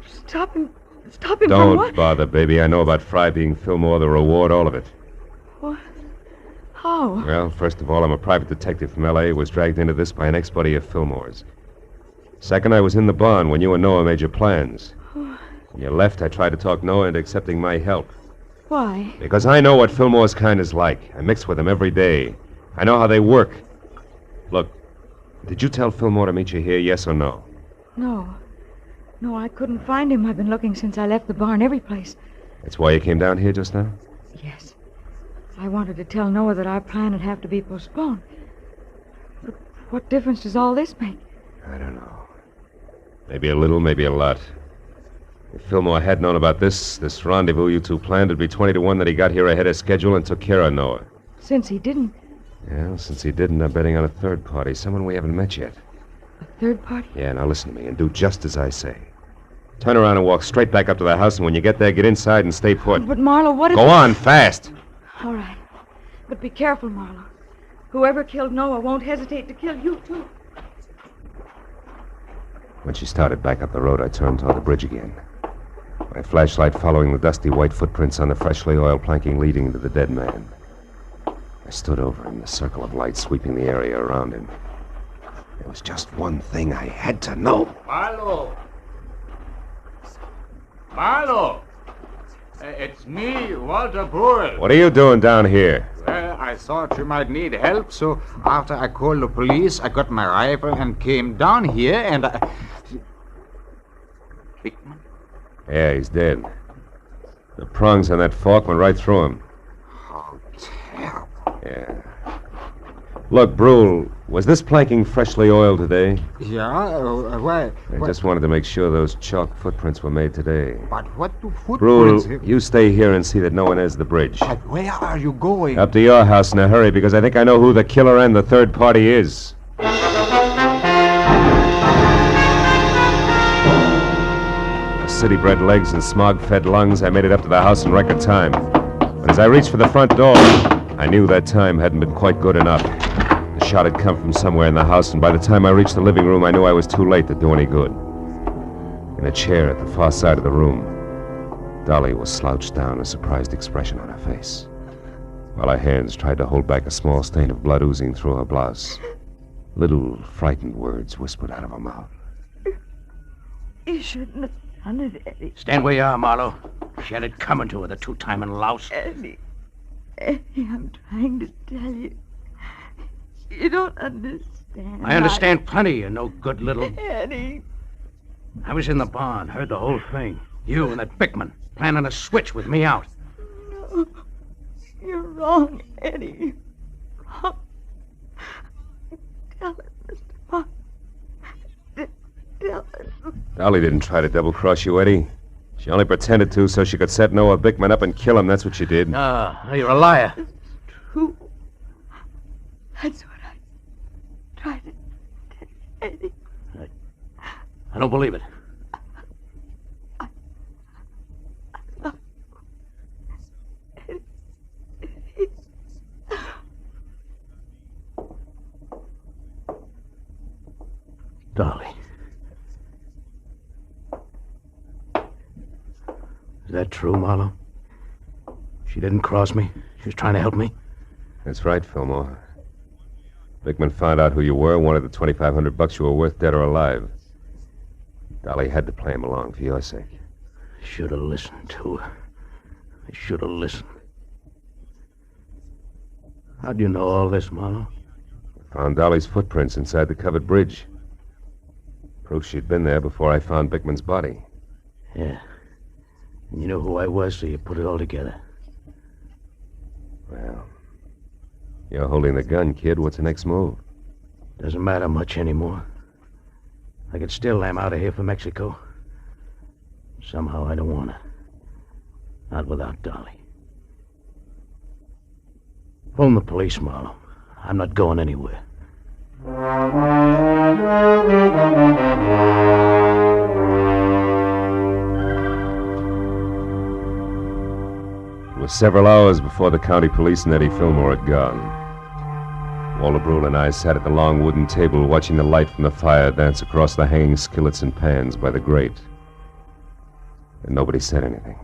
Stop him. Stop him from Don't what? bother, baby. I know about Fry being Fillmore, the reward, all of it. What? How? Well, first of all, I'm a private detective from L.A. was dragged into this by an ex-buddy of Fillmore's. Second, I was in the barn when you and Noah made your plans. When you left, I tried to talk Noah into accepting my help. Why? Because I know what Fillmore's kind is like. I mix with them every day. I know how they work. Look, did you tell Fillmore to meet you here, yes or no? No. No, I couldn't find him. I've been looking since I left the barn every place. That's why you came down here just now? Yes. I wanted to tell Noah that our plan would have to be postponed. But what difference does all this make? I don't know. Maybe a little, maybe a lot. If Fillmore had known about this rendezvous you two planned, it'd be 20 to 1 that he got here ahead of schedule and took care of Noah. Since he didn't. Yeah, since he didn't, I'm betting on a third party, someone we haven't met yet. A third party? Yeah, now listen to me and do just as I say. Turn around and walk straight back up to the house, and when you get there, get inside and stay put. But Marlowe, what if... Go on, fast. All right. But be careful, Marlowe. Whoever killed Noah won't hesitate to kill you, too. When she started back up the road, I turned toward the bridge again. My flashlight following the dusty white footprints on the freshly oiled planking leading to the dead man. I stood over him, the circle of light sweeping the area around him. There was just one thing I had to know. Marlowe! Marlowe! It's me, Walter Burrell. What are you doing down here? Well, I thought you might need help, so after I called the police, I got my rifle and came down here, and I... Hickman? Yeah, he's dead. The prongs on that fork went right through him. How terrible. Yeah. Look, Brule, was this planking freshly oiled today? Yeah? Why? I just wanted to make sure those chalk footprints were made today. But what do Brule, footprints... you stay here and see that no one enters the bridge. But where are you going? Up to your house in a hurry, because I think I know who the killer and the third party is. With city-bred legs and smog-fed lungs, I made it up to the house in record time. But as I reached for the front door, I knew that time hadn't been quite good enough. The shot had come from somewhere in the house, and by the time I reached the living room, I knew I was too late to do any good. In a chair at the far side of the room, Dolly was slouched down, a surprised expression on her face, while her hands tried to hold back a small stain of blood oozing through her blouse. Little frightened words whispered out of her mouth. You shouldn't have done it, Eddie. Stand where you are, Marlowe. She had it coming to her, the two-timing louse. Eddie, I'm trying to tell you. You don't understand. I understand plenty, you no good little... Eddie. I was in the barn, heard the whole thing. You and that Bickman planning a switch with me out. No, you're wrong, Eddie. Wrong. Tell it, Mr. Mark. Tell it. Dolly didn't try to double-cross you, Eddie. She only pretended to so she could set Noah Bickman up and kill him. That's what she did. No, you're a liar. It's true. That's what I tried to tell Eddie. I don't believe it. Dolly. Is that true, Marlowe? She didn't cross me. She was trying to help me. That's right, Fillmore. Bickman found out who you were, wanted the $2,500 you were worth, dead or alive. Dolly had to play him along for your sake. Should have listened to her. I should have listened. How'd you know all this, Marlowe? I found Dolly's footprints inside the covered bridge. Proof she'd been there before I found Bickman's body. Yeah. And you knew who I was, so you put it all together. Well, you're holding the gun, kid. What's the next move? Doesn't matter much anymore. I could still am out of here for Mexico. Somehow I don't want to. Not without Dolly. Phone the police, Marlowe. I'm not going anywhere. It was several hours before the county police and Eddie Fillmore had gone. Walter Brule and I sat at the long wooden table watching the light from the fire dance across the hanging skillets and pans by the grate. And nobody said anything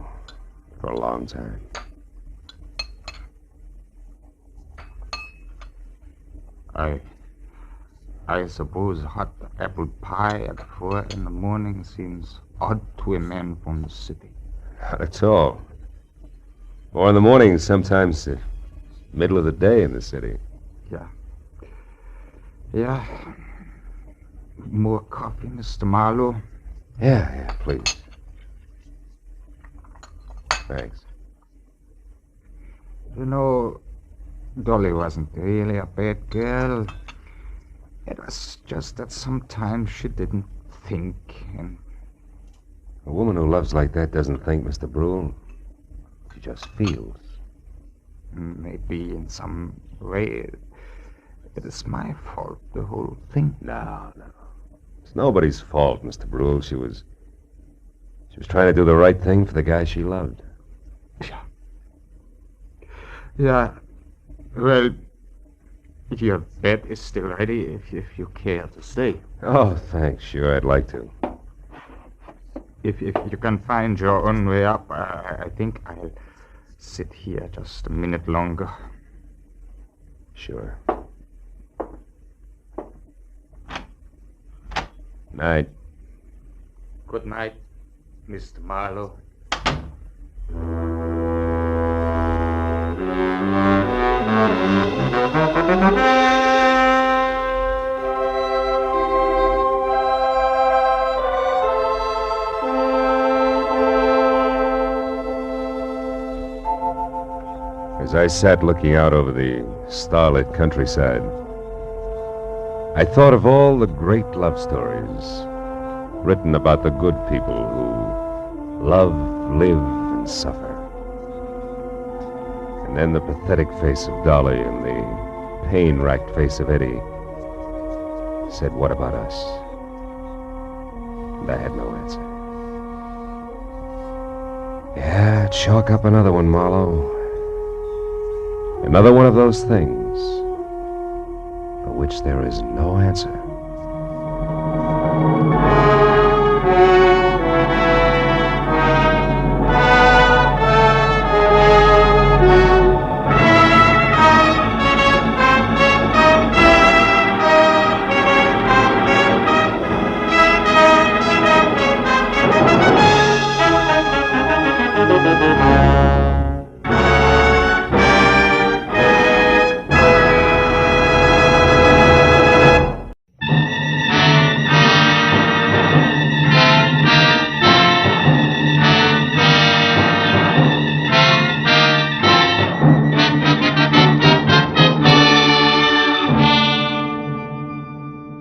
for a long time. I suppose hot apple pie at 4 in the morning seems odd to a man from the city. Not at all. 4 in the morning, sometimes the middle of the day in the city. Yeah. More coffee, Mr. Marlowe? Yeah, please. Thanks. You know, Dolly wasn't really a bad girl. It was just that sometimes she didn't think, and... A woman who loves like that doesn't think, Mr. Brule. She just feels. Maybe in some way it is my fault, the whole thing. No. It's nobody's fault, Mr. Brule. She was trying to do the right thing for the guy she loved. Yeah. Well, your bed is still ready if you care to stay. Oh, thanks. Sure, I'd like to. If you can find your own way up, I think I'll sit here just a minute longer. Sure. Night. Good night, Mr. Marlowe. As I sat looking out over the starlit countryside, I thought of all the great love stories written about the good people who love, live, and suffer. And then the pathetic face of Dolly and the pain-racked face of Eddie said, "What about us?" And I had no answer. Yeah, chalk up another one, Marlowe. Another one of those things for which there is no answer.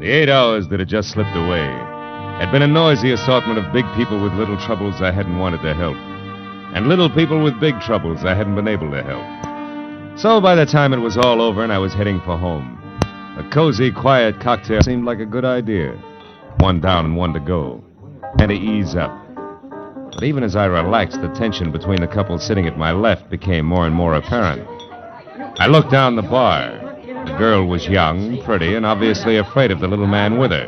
The 8 hours that had just slipped away had been a noisy assortment of big people with little troubles I hadn't wanted to help, and little people with big troubles I hadn't been able to help. So by the time it was all over and I was heading for home, a cozy, quiet cocktail seemed like a good idea. One down and one to go, and to ease up. But even as I relaxed, the tension between the couple sitting at my left became more and more apparent. I looked down the bar. The girl was young, pretty, and obviously afraid of the little man with her,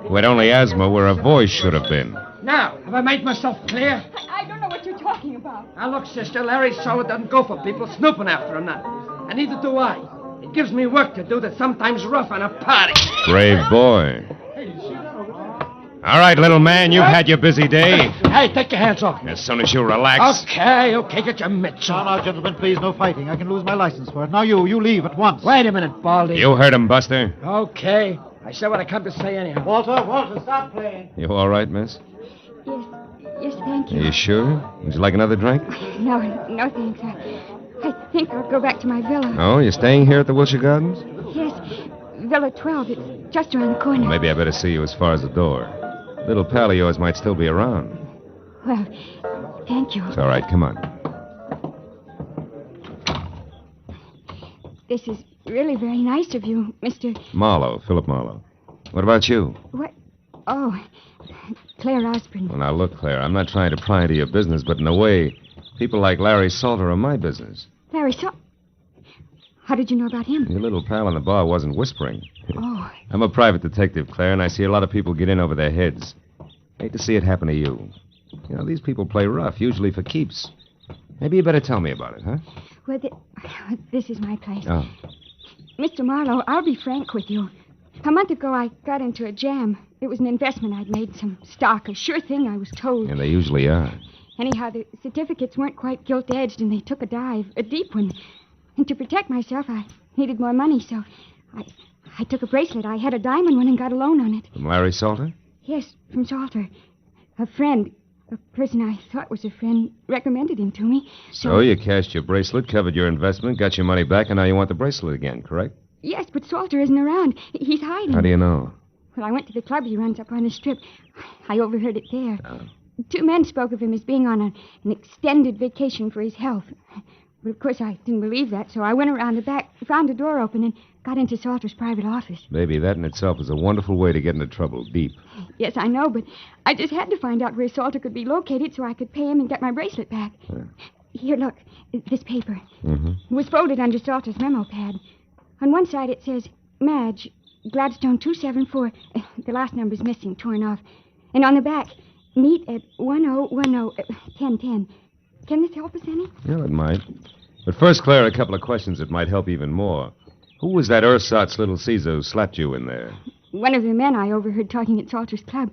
who had only asthma where a voice should have been. Now, have I made myself clear? I don't know what you're talking about. Now, look, sister, Larry Solid doesn't go for people snooping after him now. And neither do I. It gives me work to do that's sometimes rough on a party. Brave boy. All right, little man, you've had your busy day. Hey, take your hands off me. As soon as you relax. Okay, get your mitts on. Now, gentlemen, please, no fighting. I can lose my license for it. Now, you leave at once. Wait a minute, Baldy. You heard him, Buster. Okay. I said what I come to say anyhow. Walter, stop playing. You all right, miss? Yes, thank you. Are you sure? Would you like another drink? No, thanks. I think I'll go back to my villa. Oh, you're staying here at the Wilshire Gardens? Yes, Villa 12. It's just around the corner. Maybe I better see you as far as the door. Little pal of yours might still be around. Well, thank you. It's all right. Come on. This is really very nice of you, Mr. Marlowe, Philip Marlowe. What about you? What? Oh, Claire Osborne. Well, now, look, Claire, I'm not trying to pry into your business, but in a way, people like Larry Salter are my business. Larry How did you know about him? Your little pal in the bar wasn't whispering. Oh. I'm a private detective, Claire, and I see a lot of people get in over their heads. Hate to see it happen to you. You know, these people play rough, usually for keeps. Maybe you better tell me about it, huh? Well, this is my place. Oh. Mr. Marlowe, I'll be frank with you. A month ago, I got into a jam. It was an investment I'd made, some stock, a sure thing, I was told. And they usually are. Anyhow, the certificates weren't quite gilt-edged, and they took a dive, a deep one. And to protect myself, I needed more money, so I took a bracelet. I had a diamond one and got a loan on it. From Larry Salter? Yes, from Salter. A friend, a person I thought was a friend, recommended him to me. So you cashed your bracelet, covered your investment, got your money back, and now you want the bracelet again, correct? Yes, but Salter isn't around. He's hiding. How do you know? Well, I went to the club he runs up on the strip. I overheard it there. Oh. 2 men spoke of him as being on an extended vacation for his health. But of course, I didn't believe that, so I went around the back, found a door open, and got into Salter's private office. Baby, that in itself is a wonderful way to get into trouble, deep. Yes, I know, but I just had to find out where Salter could be located so I could pay him and get my bracelet back. Here, look, this paper. Mm-hmm. It was folded under Salter's memo pad. On one side, it says, Madge, Gladstone 274. The last number's missing, torn off. And on the back, meet at 1010. Can this help us any? Well, it might. But first, Claire, a couple of questions that might help even more. Who was that ersatz little Caesar who slapped you in there? One of the men I overheard talking at Salter's club.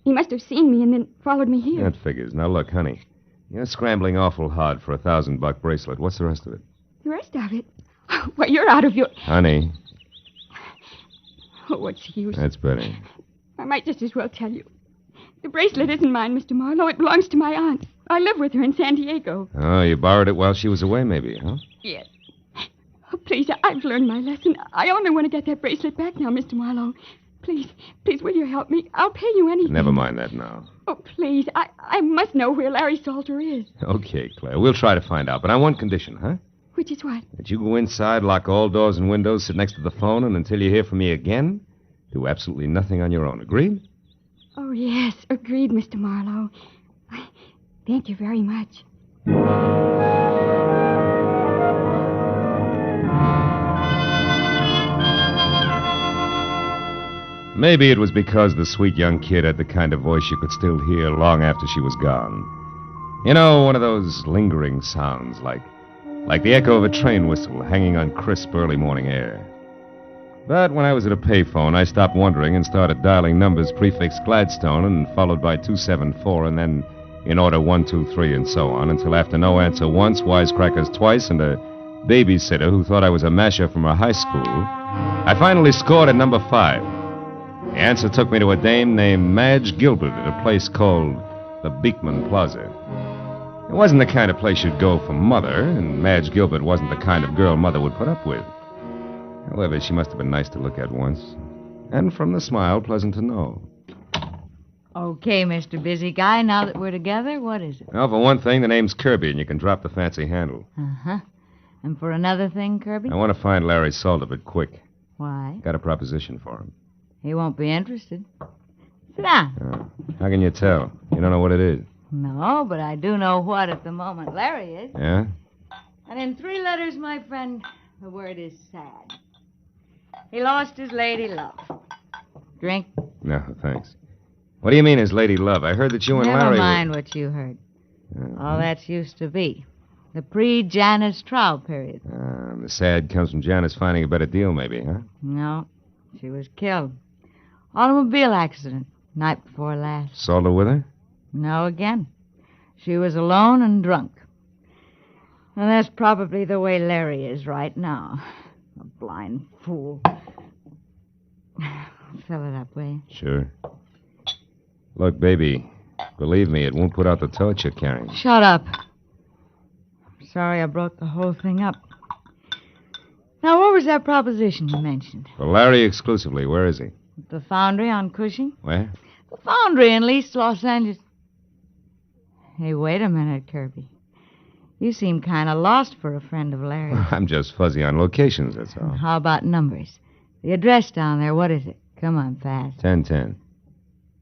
He must have seen me and then followed me here. That figures. Now, look, honey. You're scrambling awful hard for a $1,000 bracelet. What's the rest of it? The rest of it? Well, you're out of your... Honey. Oh, what's the use? That's better. I might just as well tell you. The bracelet isn't mine, Mr. Marlowe. It belongs to my aunt. I live with her in San Diego. Oh, you borrowed it while she was away, maybe, huh? Yes. Oh, please, I've learned my lesson. I only want to get that bracelet back now, Mr. Marlowe. Please, will you help me? I'll pay you anything. Never mind that now. Oh, please, I must know where Larry Salter is. Okay, Claire. We'll try to find out, but on one condition, huh? Which is what? That you go inside, lock all doors and windows, sit next to the phone, and until you hear from me again, do absolutely nothing on your own. Agreed? Oh, yes. Agreed, Mr. Marlowe. Thank you very much. Maybe it was because the sweet young kid had the kind of voice you could still hear long after she was gone. You know, one of those lingering sounds, like the echo of a train whistle hanging on crisp early morning air. But when I was at a payphone, I stopped wondering and started dialing numbers prefixed Gladstone and followed by 274 and then in order 1, 2, 3 and so on until after no answer once, wisecrackers twice, and a babysitter who thought I was a masher from her high school, I finally scored at number 5. The answer took me to a dame named Madge Gilbert at a place called the Beekman Plaza. It wasn't the kind of place you'd go for Mother, and Madge Gilbert wasn't the kind of girl Mother would put up with. However, she must have been nice to look at once. And from the smile, pleasant to know. Okay, Mr. Busy Guy, now that we're together, what is it? Well, for one thing, the name's Kirby, and you can drop the fancy handle. Uh-huh. And for another thing, Kirby? I want to find Larry Salter, but quick. Why? Got a proposition for him. He won't be interested. Sit down. How can you tell? You don't know what it is. No, but I do know what at the moment Larry is. Yeah? And in 3 letters, my friend, the word is sad. He lost his lady love. Drink? No, thanks. What do you mean his lady love? I heard that you and Larry... Never mind what you heard. All that's used to be. The pre-Janice trial period. The sad comes from Janice finding a better deal, maybe, huh? No, she was killed. Automobile accident, night before last. Salter with her? No, again. She was alone and drunk. And that's probably the way Larry is right now. A blind fool. Fill it up, will you? Sure. Look, baby, believe me, it won't put out the torch you're carrying. Shut up. I'm sorry I brought the whole thing up. Now, what was that proposition you mentioned? For Larry exclusively. Where is he? At the foundry on Cushing? Where? The foundry in East Los Angeles. Hey, wait a minute, Kirby. You seem kind of lost for a friend of Larry's. I'm just fuzzy on locations, that's all. How about numbers? The address down there, what is it? Come on, fast. 1010.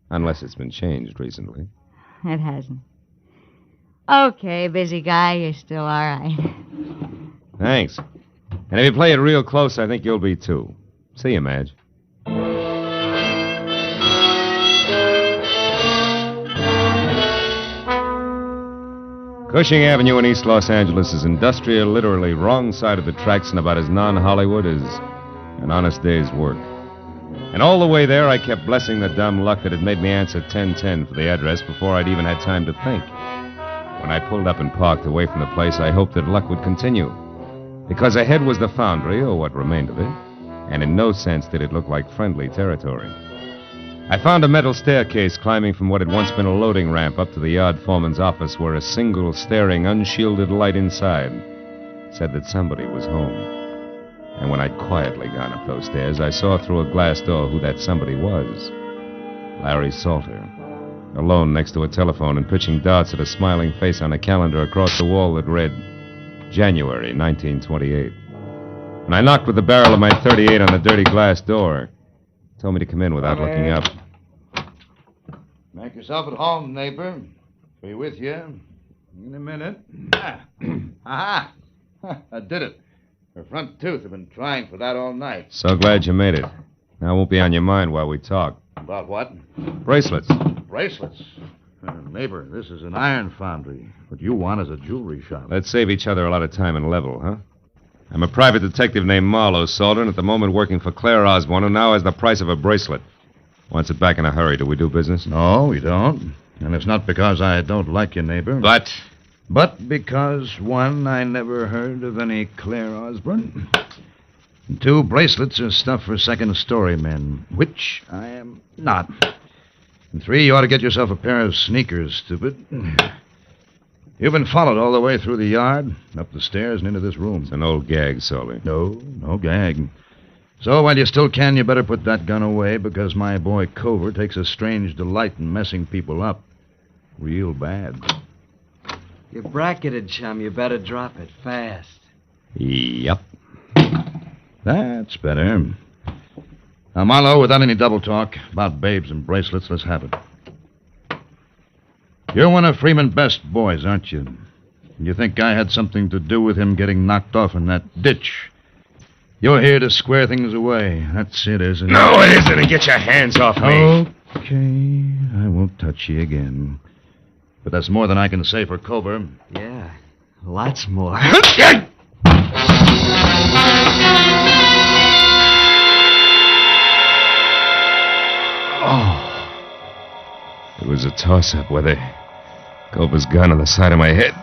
Unless it's been changed recently. It hasn't. Okay, busy guy, you're still all right. Thanks. And if you play it real close, I think you'll be too. See you, Madge. Cushing Avenue in East Los Angeles is industrial, literally wrong side of the tracks and about as non-Hollywood as an honest day's work. And all the way there, I kept blessing the dumb luck that had made me answer 1010 for the address before I'd even had time to think. When I pulled up and parked away from the place, I hoped that luck would continue. Because ahead was the foundry, or what remained of it, and in no sense did it look like friendly territory. I found a metal staircase climbing from what had once been a loading ramp up to the yard foreman's office, where a single staring, unshielded light inside said that somebody was home. And when I'd quietly gone up those stairs, I saw through a glass door who that somebody was. Larry Salter, alone next to a telephone and pitching darts at a smiling face on a calendar across the wall that read January 1928. When I knocked with the barrel of my .38 on the dirty glass door, he told me to come in without looking up. Make yourself at home, neighbor. Be with you in a minute. Aha! I did it. Her front tooth. I've been trying for that all night. So glad you made it. Now it won't be on your mind while we talk. About what? Bracelets. Bracelets? Neighbor, this is an iron foundry. What you want is a jewelry shop. Let's save each other a lot of time and level, huh? I'm a private detective named Marlowe, Salter, and at the moment working for Claire Osborne, who now has the price of a bracelet. Wants it back in a hurry. Do we do business? No, we don't. And it's not because I don't like you, neighbor. But because, one, I never heard of any Claire Osborne. And two, bracelets are stuff for second-story men, which I am not. And three, you ought to get yourself a pair of sneakers, stupid. You've been followed all the way through the yard, up the stairs, and into this room. It's an old gag, Salter. No gag. So while you still can, you better put that gun away, because my boy Cover takes a strange delight in messing people up. Real bad. You're bracketed, chum. You better drop it fast. Yep. That's better. Now, Marlowe, without any double talk about babes and bracelets, let's have it. You're one of Freeman Best's boys, aren't you? You think I had something to do with him getting knocked off in that ditch? You're here to square things away. That's it, isn't it? No, it isn't. And get your hands off me. Okay, I won't touch you again. But that's more than I can say for Cover. Yeah, lots more. It was a toss-up whether Cover's gun on the side of my head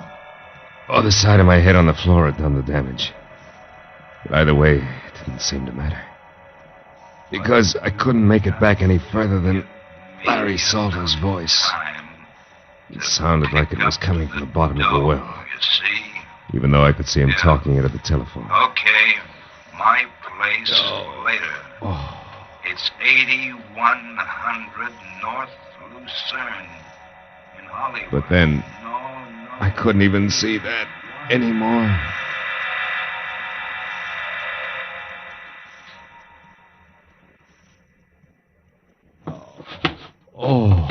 or the side of my head on the floor had done the damage. But either way, it didn't seem to matter. Because I couldn't make it back any further than Larry Salter's voice. It sounded like it was coming from the bottom of the well. Even though I could see him talking into the telephone. Okay, my place later. It's 8100 North Lucerne in Hollywood. But then, I couldn't even see that anymore. Oh.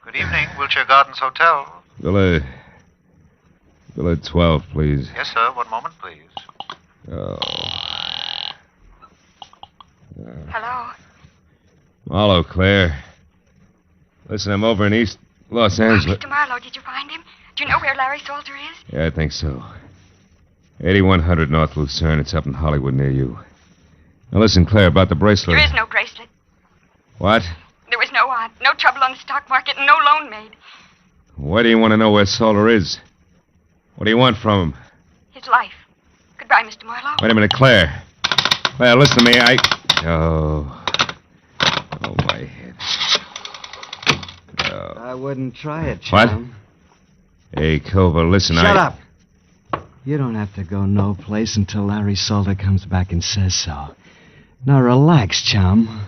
Good evening, Wilshire Gardens Hotel. Villa 12, please. Yes, sir. One moment, please. Hello? Marlowe, Claire. Listen, I'm over in East Los Angeles. Mr. Marlowe, did you find him? Do you know where Larry Salter is? Yeah, I think so. 8100 North Lucerne. It's up in Hollywood near you. Now listen, Claire, about the bracelet. There is no bracelet. What? There was no trouble on the stock market and no loan made. Why do you want to know where Salter is? What do you want from him? His life. Goodbye, Mr. Marlowe. Wait a minute, Claire. Claire, listen to me. Oh, my head. I wouldn't try it, What? chum. Hey, Cover, listen, Shut up. You don't have to go no place until Larry Salter comes back and says so. Now relax, chum.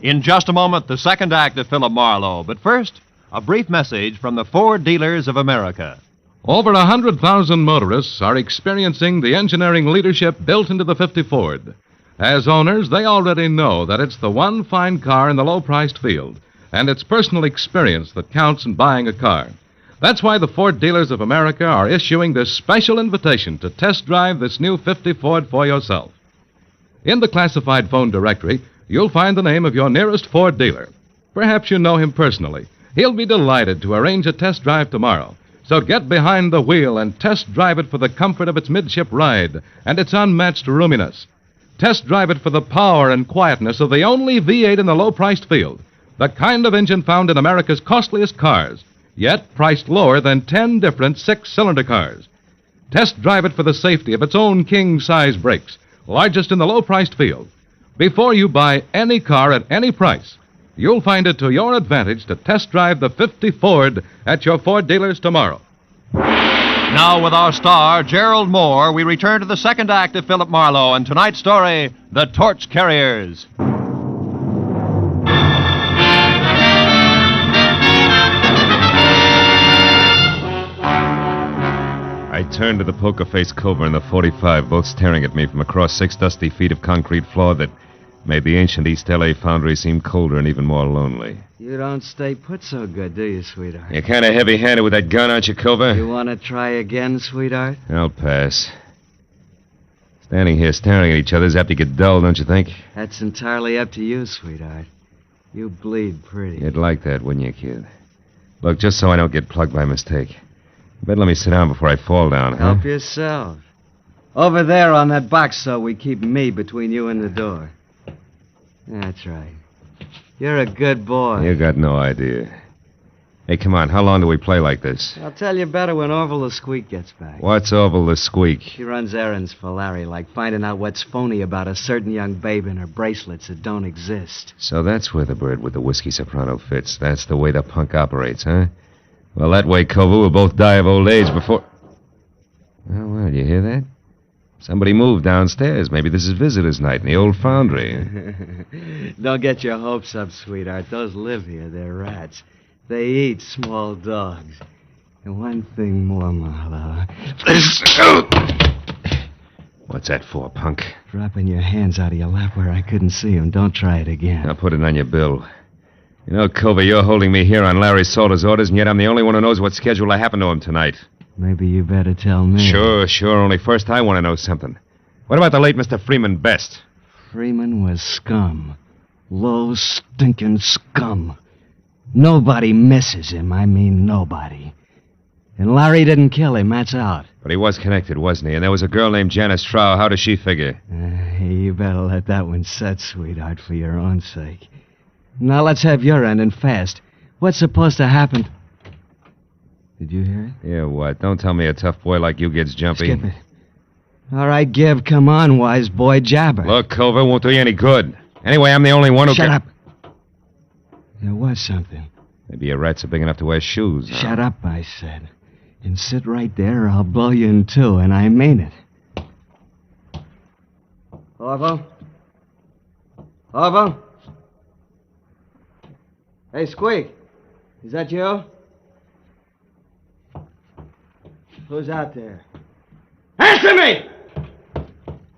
In just a moment, the second act of Philip Marlowe. But first, a brief message from the Ford Dealers of America. Over 100,000 motorists are experiencing the engineering leadership built into the 50 Ford. As owners, they already know that it's the one fine car in the low-priced field, and it's personal experience that counts in buying a car. That's why the Ford Dealers of America are issuing this special invitation to test drive this new 50 Ford for yourself. In the classified phone directory, you'll find the name of your nearest Ford dealer. Perhaps you know him personally. He'll be delighted to arrange a test drive tomorrow. So get behind the wheel and test drive it for the comfort of its midship ride and its unmatched roominess. Test drive it for the power and quietness of the only V8 in the low-priced field, the kind of engine found in America's costliest cars, yet priced lower than 10 different six-cylinder cars. Test drive it for the safety of its own king-size brakes, largest in the low-priced field. Before you buy any car at any price, you'll find it to your advantage to test drive the 50 Ford at your Ford dealers tomorrow. Now, with our star, Gerald Moore, we return to the second act of Philip Marlowe and tonight's story, The Torch Carriers. I turned to the poker-faced Cobra and the 45, both staring at me from across 6 dusty feet of concrete floor that made the ancient East L.A. foundry seem colder and even more lonely. You don't stay put so good, do you, sweetheart? You're kind of heavy-handed with that gun, aren't you, Cobra? You want to try again, sweetheart? I'll pass. Standing here staring at each other is apt to get dull, don't you think? That's entirely up to you, sweetheart. You bleed pretty. You'd like that, wouldn't you, kid? Look, just so I don't get plugged by mistake, you better let me sit down before I fall down, huh? Help yourself. Over there on that box, so we keep me between you and the door. That's right. You're a good boy. You got no idea. Hey, come on, how long do we play like this? I'll tell you better when Orville the Squeak gets back. What's Orville the Squeak? She runs errands for Larry, like finding out what's phony about a certain young babe and her bracelets that don't exist. So that's where the bird with the whiskey soprano fits. That's the way the punk operates, huh? Well, that way, Kovu, will both die of old age before... Well, you hear that? Somebody moved downstairs. Maybe this is visitor's night in the old foundry. Don't get your hopes up, sweetheart. Those live here. They're rats. They eat small dogs. And one thing more, Marlowe. What's that for, punk? Dropping your hands out of your lap where I couldn't see them. Don't try it again. I'll put it on your bill. You know, Culver, you're holding me here on Larry Salter's orders, and yet I'm the only one who knows what schedule happened to him tonight. Maybe you better tell me. Sure. Only first I want to know something. What about the late Mr. Freeman Best? Freeman was scum. Low, stinking scum. Nobody misses him. I mean, nobody. And Larry didn't kill him, that's out. But he was connected, wasn't he? And there was a girl named Janice Trow. How does she figure? You better let that one set, sweetheart, for your own sake. Now let's have your end and fast. What's supposed to happen? Did you hear it? Yeah, what? Don't tell me a tough boy like you gets jumpy. Skip it. All right, Gib, come on, wise boy, jabber. Look, Culver, won't do you any good. Anyway, I'm the only one who Shut up. There was something. Maybe your rats are big enough to wear shoes. Huh? Shut up, I said. And sit right there or I'll blow you in two, and I mean it. Orville? Orville? Hey, Squeak. Is that you? Who's out there? Answer me!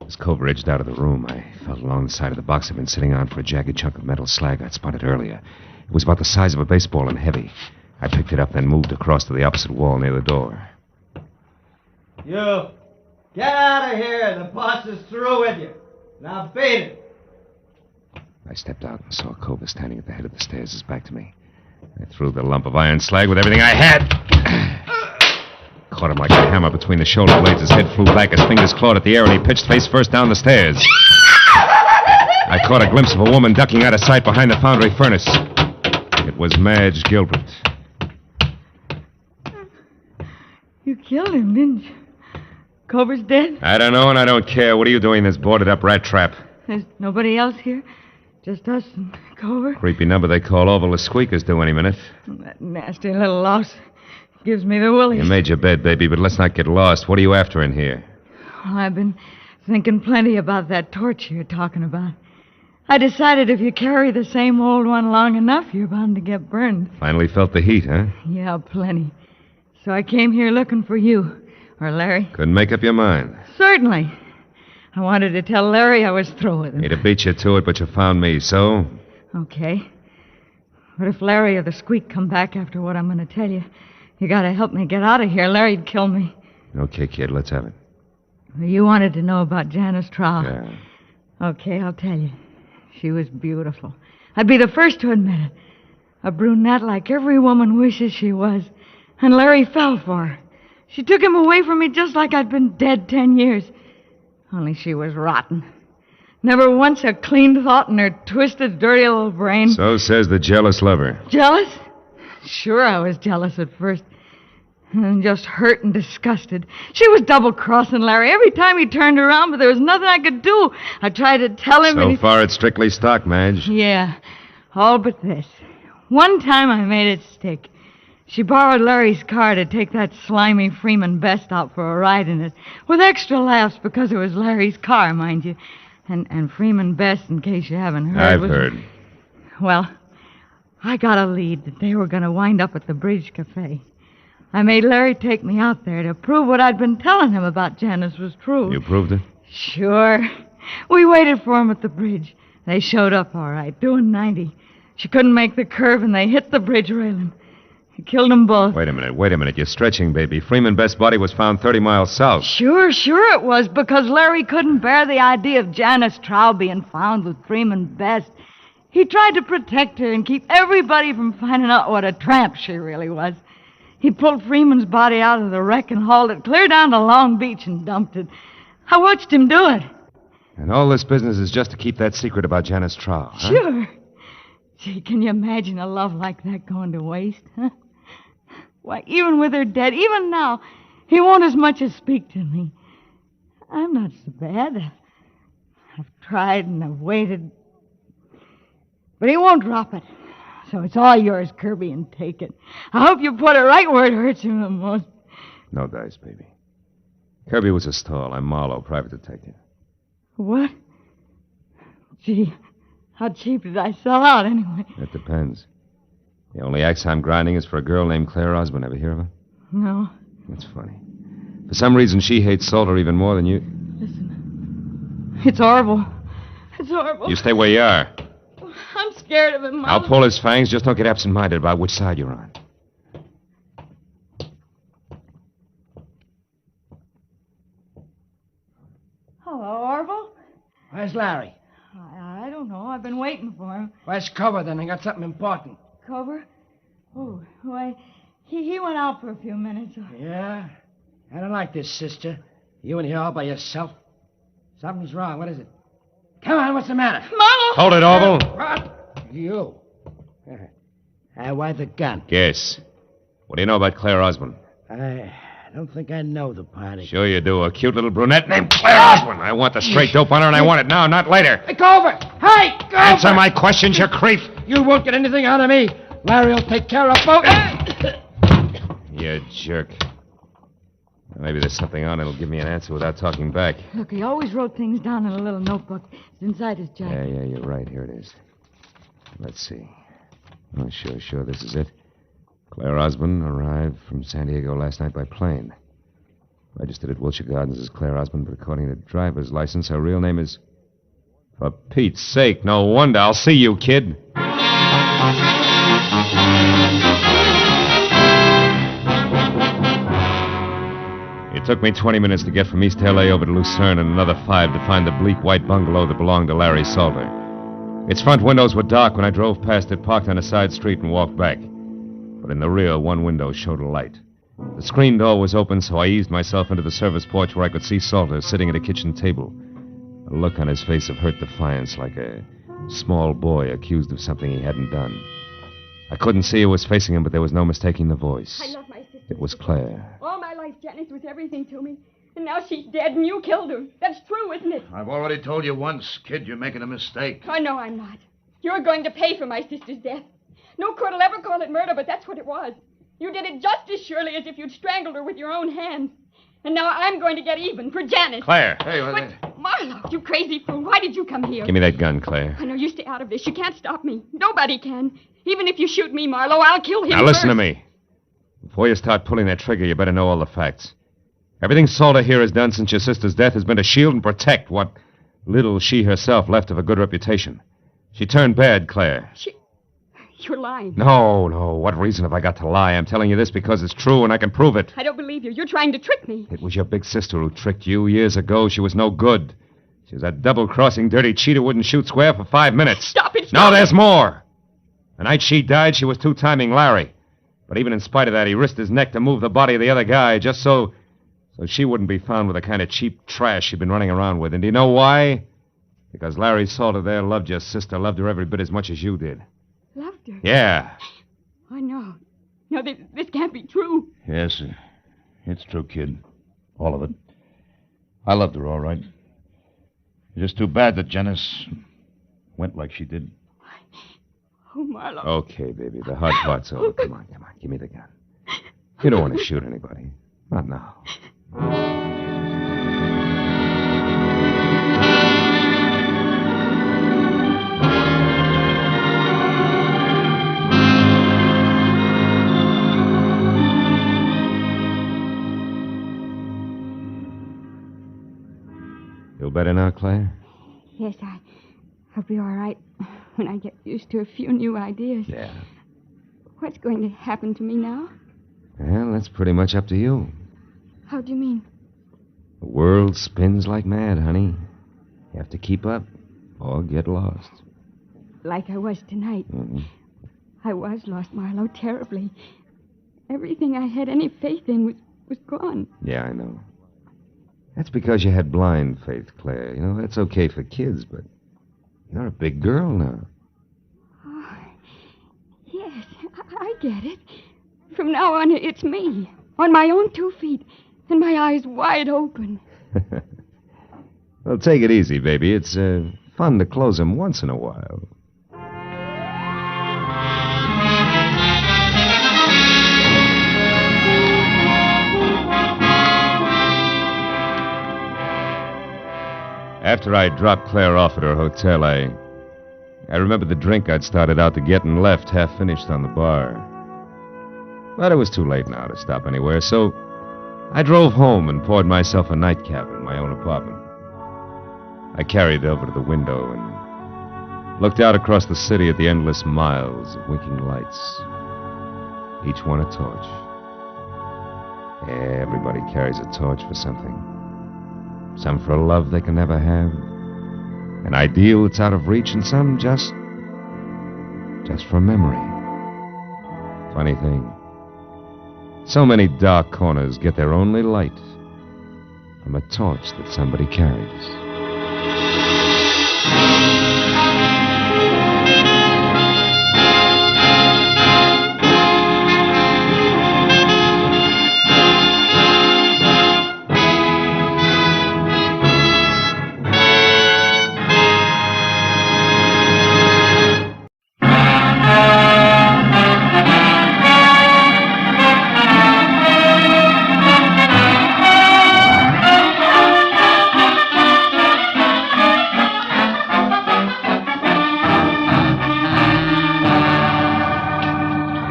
As Culver edged out of the room, I felt along the side of the box I'd been sitting on for a jagged chunk of metal slag I'd spotted earlier. It was about the size of a baseball and heavy. I picked it up, then moved across to the opposite wall near the door. You! Get out of here! The boss is through with you. Now beat it! I stepped out and saw Culver standing at the head of the stairs, his back to me. I threw the lump of iron slag with everything I had. Caught him like a hammer between the shoulder blades. His head flew back, his fingers clawed at the air, and he pitched face first down the stairs. I caught a glimpse of a woman ducking out of sight behind the foundry furnace. It was Madge Gilbert. You killed him, didn't you? Culver's dead? I don't know, and I don't care. What are you doing in this boarded-up rat trap? There's nobody else here? Just us and Culver? Creepy number they call Oval the Squeakers due any minute. That nasty little louse gives me the willies. You made your bed, baby, but let's not get lost. What are you after in here? Well, I've been thinking plenty about that torch you're talking about. I decided if you carry the same old one long enough, you're bound to get burned. Finally felt the heat, huh? Yeah, plenty. So I came here looking for you. Or Larry. Couldn't make up your mind. Certainly. I wanted to tell Larry I was through with him. He'd have beat you to it, but you found me, so? Okay. But if Larry or the Squeak come back after what I'm going to tell you, you got to help me get out of here. Larry'd kill me. Okay, kid, let's have it. You wanted to know about Janice Trow. Yeah. Okay, I'll tell you. She was beautiful. I'd be the first to admit it. A brunette like every woman wishes she was. And Larry fell for her. She took him away from me just like I'd been dead 10 years. Only she was rotten. Never once a clean thought in her twisted, dirty little brain. So says the jealous lover. Jealous? Sure, I was jealous at first. And just hurt and disgusted. She was double-crossing Larry every time he turned around, but there was nothing I could do. I tried to tell him... So far, it's strictly stock, Madge. Yeah, all but this. One time I made it stick. She borrowed Larry's car to take that slimy Freeman Best out for a ride in it, with extra laughs because it was Larry's car, mind you. And Freeman Best, in case you haven't heard... I've heard. Well, I got a lead that they were going to wind up at the Bridge Cafe. I made Larry take me out there to prove what I'd been telling him about Janice was true. You proved it? Sure. We waited for him at the bridge. They showed up all right, doing 90. She couldn't make the curve, and they hit the bridge railing. He killed them both. Wait a minute. You're stretching, baby. Freeman Best's body was found 30 miles south. Sure it was, because Larry couldn't bear the idea of Janice Trow being found with Freeman Best. He tried to protect her and keep everybody from finding out what a tramp she really was. He pulled Freeman's body out of the wreck and hauled it clear down to Long Beach and dumped it. I watched him do it. And all this business is just to keep that secret about Janice Trow, huh? Sure. Gee, can you imagine a love like that going to waste, huh? Why, even with her dead, even now, he won't as much as speak to me. I'm not so bad. I've tried and I've waited. But he won't drop it. So it's all yours, Kirby, and take it. I hope you put it right where it hurts him the most. No dice, baby. Kirby was a stall. I'm Marlowe, private detective. What? Gee, how cheap did I sell out anyway? That depends. The only axe I'm grinding is for a girl named Claire Osborne. Ever hear of her? No. That's funny. For some reason, she hates Salter even more than you. Listen. It's horrible. It's horrible. You stay where you are. I'm scared of him, Mom. I'll pull his fangs. Just don't get absent-minded about which side you're on. Hello, Orville. Where's Larry? I don't know. I've been waiting for him. Where's Cover, then? I got something important. Cover? Oh, why, he went out for a few minutes. Yeah? I don't like this, sister. You in here all by yourself. Something's wrong. What is it? Come on, what's the matter? Marlowe! Hold it, Orville. What? You. Why the gun? Guess. What do you know about Claire Osborne? I don't think I know the party. Sure you do. A cute little brunette named Claire Osborne. I want the straight dope on her, and I want it now, not later. Hey, Cover! Hey, Cover! Answer my questions, you creep. You won't get anything out of me. Larry will take care of both. You jerk. Maybe there's something on it'll give me an answer without talking back. Look, he always wrote things down in a little notebook. It's inside his jacket. Yeah, you're right. Here it is. Let's see. Oh, sure, this is it. Claire Osborne arrived from San Diego last night by plane. Registered at Wilshire Gardens as Claire Osborne, but according to driver's license, her real name is... For Pete's sake, no wonder. I'll see you, kid. It took me 20 minutes to get from East L.A. over to Lucerne and another 5 to find the bleak white bungalow that belonged to Larry Salter. Its front windows were dark when I drove past it, parked on a side street, and walked back. But in the rear, one window showed a light. The screen door was open, so I eased myself into the service porch where I could see Salter sitting at a kitchen table. A look on his face of hurt defiance, like a small boy accused of something he hadn't done. I couldn't see who was facing him, but there was no mistaking the voice. I love my sister. It was Claire. All my life, Janice was everything to me. And now she's dead and you killed her. That's true, isn't it? I've already told you once, kid, you're making a mistake. Oh, no, I'm not. You're going to pay for my sister's death. No court will ever call it murder, but that's what it was. You did it just as surely as if you'd strangled her with your own hands. And now I'm going to get even for Janice. Claire. Hey, But, Marlowe, you crazy fool, why did you come here? Give me that gun, Claire. I know, you stay out of this. You can't stop me. Nobody can. Even if you shoot me, Marlowe, I'll kill him Now listen to first. me. Before you start pulling that trigger, you better know all the facts. Everything Salter here has done since your sister's death has been to shield and protect what little she herself left of a good reputation. She turned bad, Claire. You're lying. No. What reason have I got to lie? I'm telling you this because it's true and I can prove it. I don't believe you. You're trying to trick me. It was your big sister who tricked you years ago. She was no good. She was that double-crossing, dirty cheat who wouldn't shoot square for 5 minutes. Stop it. No, there's more. The night she died, she was two-timing Larry. But even in spite of that, he risked his neck to move the body of the other guy just so she wouldn't be found with the kind of cheap trash she'd been running around with. And do you know why? Because Larry Salter there loved your sister, loved her every bit as much as you did. Loved her? Yeah. I know. No, this can't be true. Yes, it's true, kid. All of it. I loved her, all right. It's just too bad that Janice went like she did. Oh, Marlowe. Okay, baby, the hard part's over. Come on. Give me the gun. You don't want to shoot anybody. Not now. Feel better now, Claire? Yes, I'll be all right when I get used to a few new ideas. Yeah. What's going to happen to me now? Well, that's pretty much up to you. How do you mean? The world spins like mad, honey. You have to keep up or get lost. Like I was tonight. Mm-hmm. I was lost, Marlowe, terribly. Everything I had any faith in was gone. Yeah, I know. That's because you had blind faith, Claire. You know, that's okay for kids, but you're a big girl now. Oh, yes, I get it. From now on, it's me, on my own 2 feet, and my eyes wide open. Well, take it easy, baby. It's fun to close them once in a while. After I dropped Claire off at her hotel, I remembered the drink I'd started out to get and left half finished on the bar. But it was too late now to stop anywhere, so I drove home and poured myself a nightcap in my own apartment. I carried it over to the window and looked out across the city at the endless miles of winking lights, each one a torch. Everybody carries a torch for something. Some for a love they can never have, an ideal that's out of reach, and some just for memory. Funny thing. So many dark corners get their only light from a torch that somebody carries.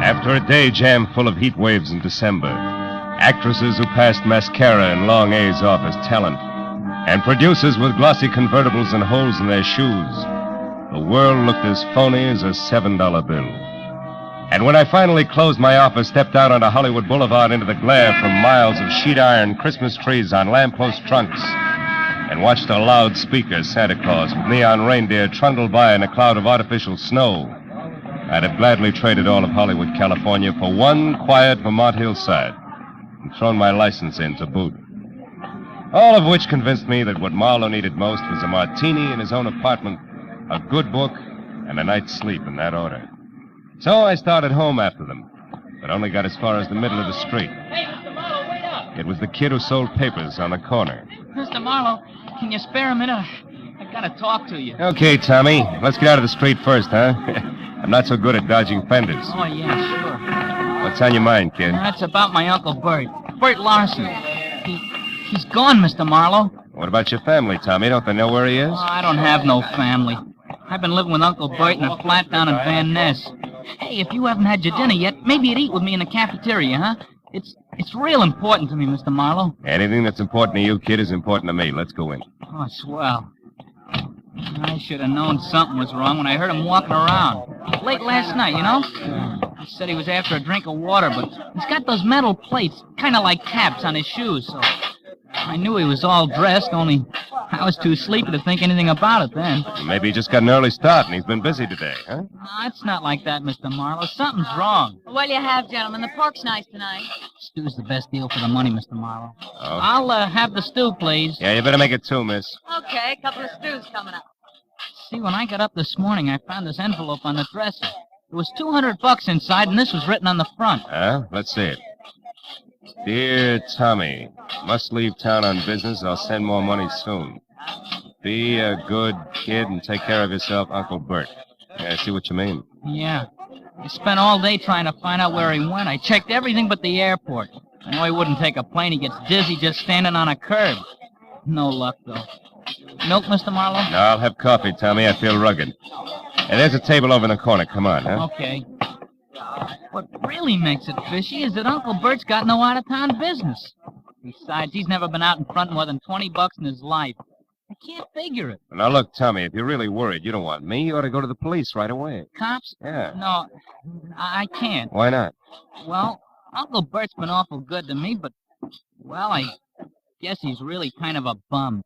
After a day jam full of heat waves in December, actresses who passed mascara and long A's off as talent, and producers with glossy convertibles and holes in their shoes, the world looked as phony as a $7 bill. And when I finally closed my office, stepped out onto Hollywood Boulevard into the glare from miles of sheet iron Christmas trees on lamppost trunks, and watched a loudspeaker Santa Claus with neon reindeer trundle by in a cloud of artificial snow, I'd have gladly traded all of Hollywood, California for one quiet Vermont hillside and thrown my license in to boot. All of which convinced me that what Marlowe needed most was a martini in his own apartment, a good book, and a night's sleep in that order. So I started home after them, but only got as far as the middle of the street. Hey, Mr. Marlowe, wait up! It was the kid who sold papers on the corner. Mr. Marlowe, can you spare a minute? I gotta talk to you. Okay, Tommy. Let's get out of the street first, huh? I'm not so good at dodging fenders. Oh, yeah, sure. What's on your mind, kid? That's about my Uncle Bert. Bert Larson. He's gone, Mr. Marlowe. What about your family, Tommy? Don't they know where he is? Oh, I don't have no family. I've been living with Uncle Bert in a flat down in Van Ness. Hey, if you haven't had your dinner yet, maybe you'd eat with me in the cafeteria, huh? It's real important to me, Mr. Marlowe. Anything that's important to you, kid, is important to me. Let's go in. Oh, swell. I should have known something was wrong when I heard him walking around. Late last night, you know? He said he was after a drink of water, but he's got those metal plates, kind of like caps on his shoes, so I knew he was all dressed, only I was too sleepy to think anything about it then. Maybe he just got an early start and he's been busy today, huh? No, it's not like that, Mr. Marlowe. Something's wrong. What'll you have, gentlemen? The pork's nice tonight. Stew's the best deal for the money, Mr. Marlowe. Oh. I'll have the stew, please. Yeah, you better make it two, miss. Okay, a couple of stews coming up. See, when I got up this morning, I found this envelope on the dresser. There was $200 inside, and this was written on the front. Huh? Let's see it. Dear Tommy, must leave town on business. I'll send more money soon. Be a good kid and take care of yourself, Uncle Bert. Yeah, I see what you mean. Yeah. I spent all day trying to find out where he went. I checked everything but the airport. I know he wouldn't take a plane. He gets dizzy just standing on a curb. No luck, though. Milk, Mr. Marlowe? No, I'll have coffee, Tommy. I feel rugged. And there's a table over in the corner. Come on, huh? Okay. What really makes it fishy is that Uncle Bert's got no out-of-town business. Besides, he's never been out in front more than $20 in his life. I can't figure it. Now, look, Tommy, if you're really worried, you don't want me, you ought to go to the police right away. Cops? Yeah. No, I can't. Why not? Well, Uncle Bert's been awful good to me, but, well, I guess he's really kind of a bum.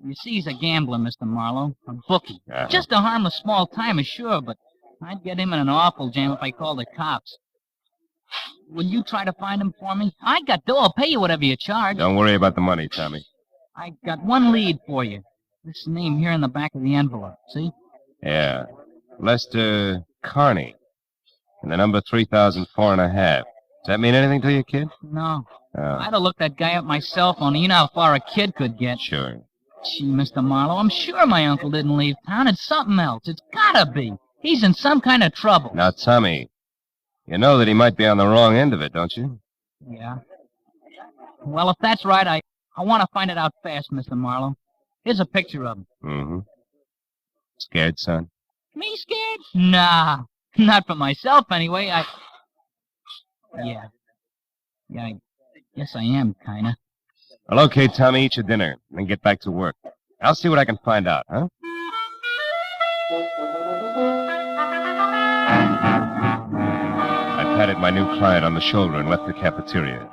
You see, he's a gambler, Mr. Marlowe. A bookie. Uh-huh. Just a harmless small-timer, sure, but I'd get him in an awful jam if I called the cops. Will you try to find him for me? I got dough. I'll pay you whatever you charge. Don't worry about the money, Tommy. I got one lead for you. This name here in the back of the envelope, see? Yeah. Lester Carney. And the number 3004.5. Does that mean anything to you, kid? No. Oh. I'd have looked that guy up my cell phone. You know how far a kid could get. Sure. Gee, Mr. Marlowe, I'm sure my uncle didn't leave town. It's something else. It's gotta be. He's in some kind of trouble. Now, Tommy, you know that he might be on the wrong end of it, don't you? Yeah. Well, if that's right, I want to find it out fast, Mr. Marlowe. Here's a picture of him. Mm-hmm. Scared, son? Me scared? Nah. Not for myself, anyway. Yeah, I guess I am, kinda. Well, okay, Tommy, eat your dinner, then get back to work. I'll see what I can find out, huh? I patted my new client on the shoulder and left the cafeteria.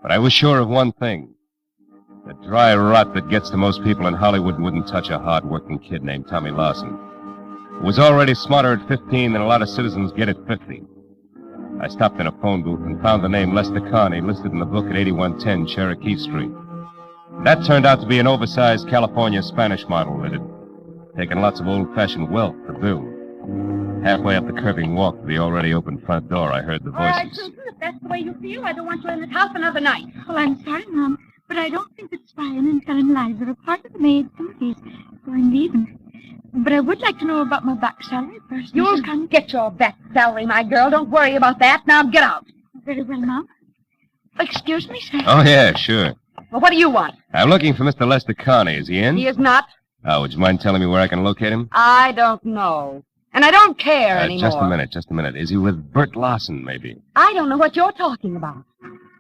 But I was sure of one thing. The dry rot that gets to most people in Hollywood wouldn't touch a hard-working kid named Tommy Lawson, who was already smarter at 15 than a lot of citizens get at 50. I stopped in a phone booth and found the name Lester Carney listed in the book at 8110 Cherokee Street. That turned out to be an oversized California Spanish model that had taken lots of old-fashioned wealth to build. Halfway up the curving walk to the already open front door, I heard the All right, voices. Susan, if that's the way you feel, I don't want you in this house another night. Well, I'm sorry, Mom, but I don't think that spying and telling lies are a part of the maid's duties, so I'm leaving. But I would like to know about my back salary first. You'll get your back salary, my girl. Don't worry about that. Now get out. Very well, Mom. Excuse me, sir. Oh, yeah, sure. Well, what do you want? I'm looking for Mr. Lester Carney. Is he in? He is not. Oh, would you mind telling me where I can locate him? I don't know. And I don't care anymore. Just a minute. Is he with Bert Lawson, maybe? I don't know what you're talking about.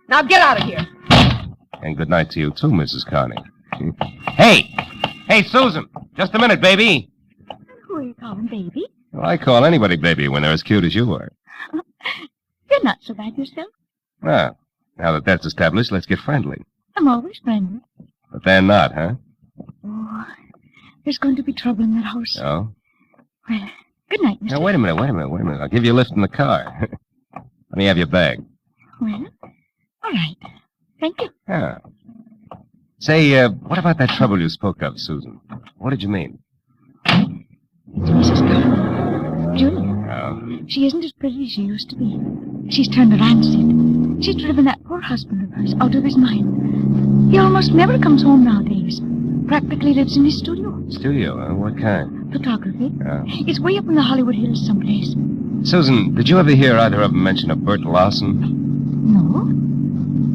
Now get out of here. And good night to you, too, Mrs. Carney. Hey, Susan. Just a minute, baby. Who are you calling baby? Well, I call anybody baby when they're as cute as you are. You're not so bad yourself. Well, now that that's established, let's get friendly. I'm always friendly. But they're not, huh? Oh, there's going to be trouble in that house. Oh? Well, good night, Mr. Now, wait a minute. I'll give you a lift in the car. Let me have your bag. Well, all right. Thank you. Yeah. Say, what about that trouble you spoke of, Susan? What did you mean? It's Mrs. Carney. Junior. Oh. She isn't as pretty as she used to be. She's turned around, Sid. She's driven that poor husband of hers out of his mind. He almost never comes home nowadays. Practically lives in his studio. Studio, huh? What kind? Photography. Yeah. It's way up in the Hollywood Hills someplace. Susan, did you ever hear either of them mention a Bert Lawson? No?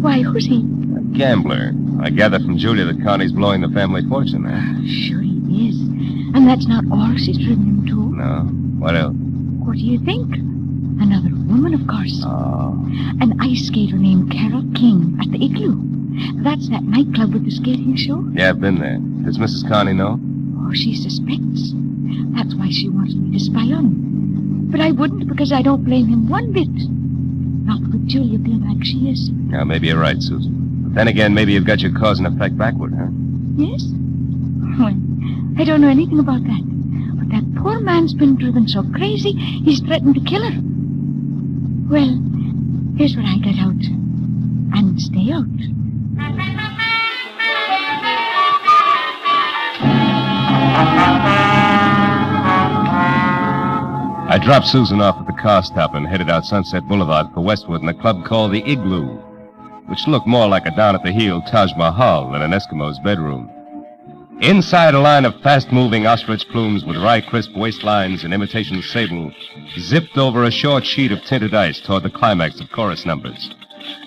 Why, who's he? A gambler. I gather from Julia that Connie's blowing the family fortune, eh? Sure he is. And that's not all she's driven him to. No. What else? What do you think? Another woman, of course. Oh. An ice skater named Carol King at the Igloo. That's that nightclub with the skating show. Yeah, I've been there. Does Mrs. Connie know? Oh, she suspects. That's why she wants me to spy on him. But I wouldn't because I don't blame him one bit. Not with Julia being like she is. Yeah, maybe you're right, Susan. But then again, maybe you've got your cause and effect backward, huh? Yes? Well, I don't know anything about that. But that poor man's been driven so crazy, he's threatened to kill her. Well, here's what I get out. And stay out. I dropped Susan off at the car stop and headed out Sunset Boulevard for Westwood in a club called the Igloo, which looked more like a down-at-the-heel Taj Mahal than an Eskimo's bedroom. Inside, a line of fast-moving ostrich plumes with rye-crisp waistlines and imitation sable zipped over a short sheet of tinted ice toward the climax of chorus numbers,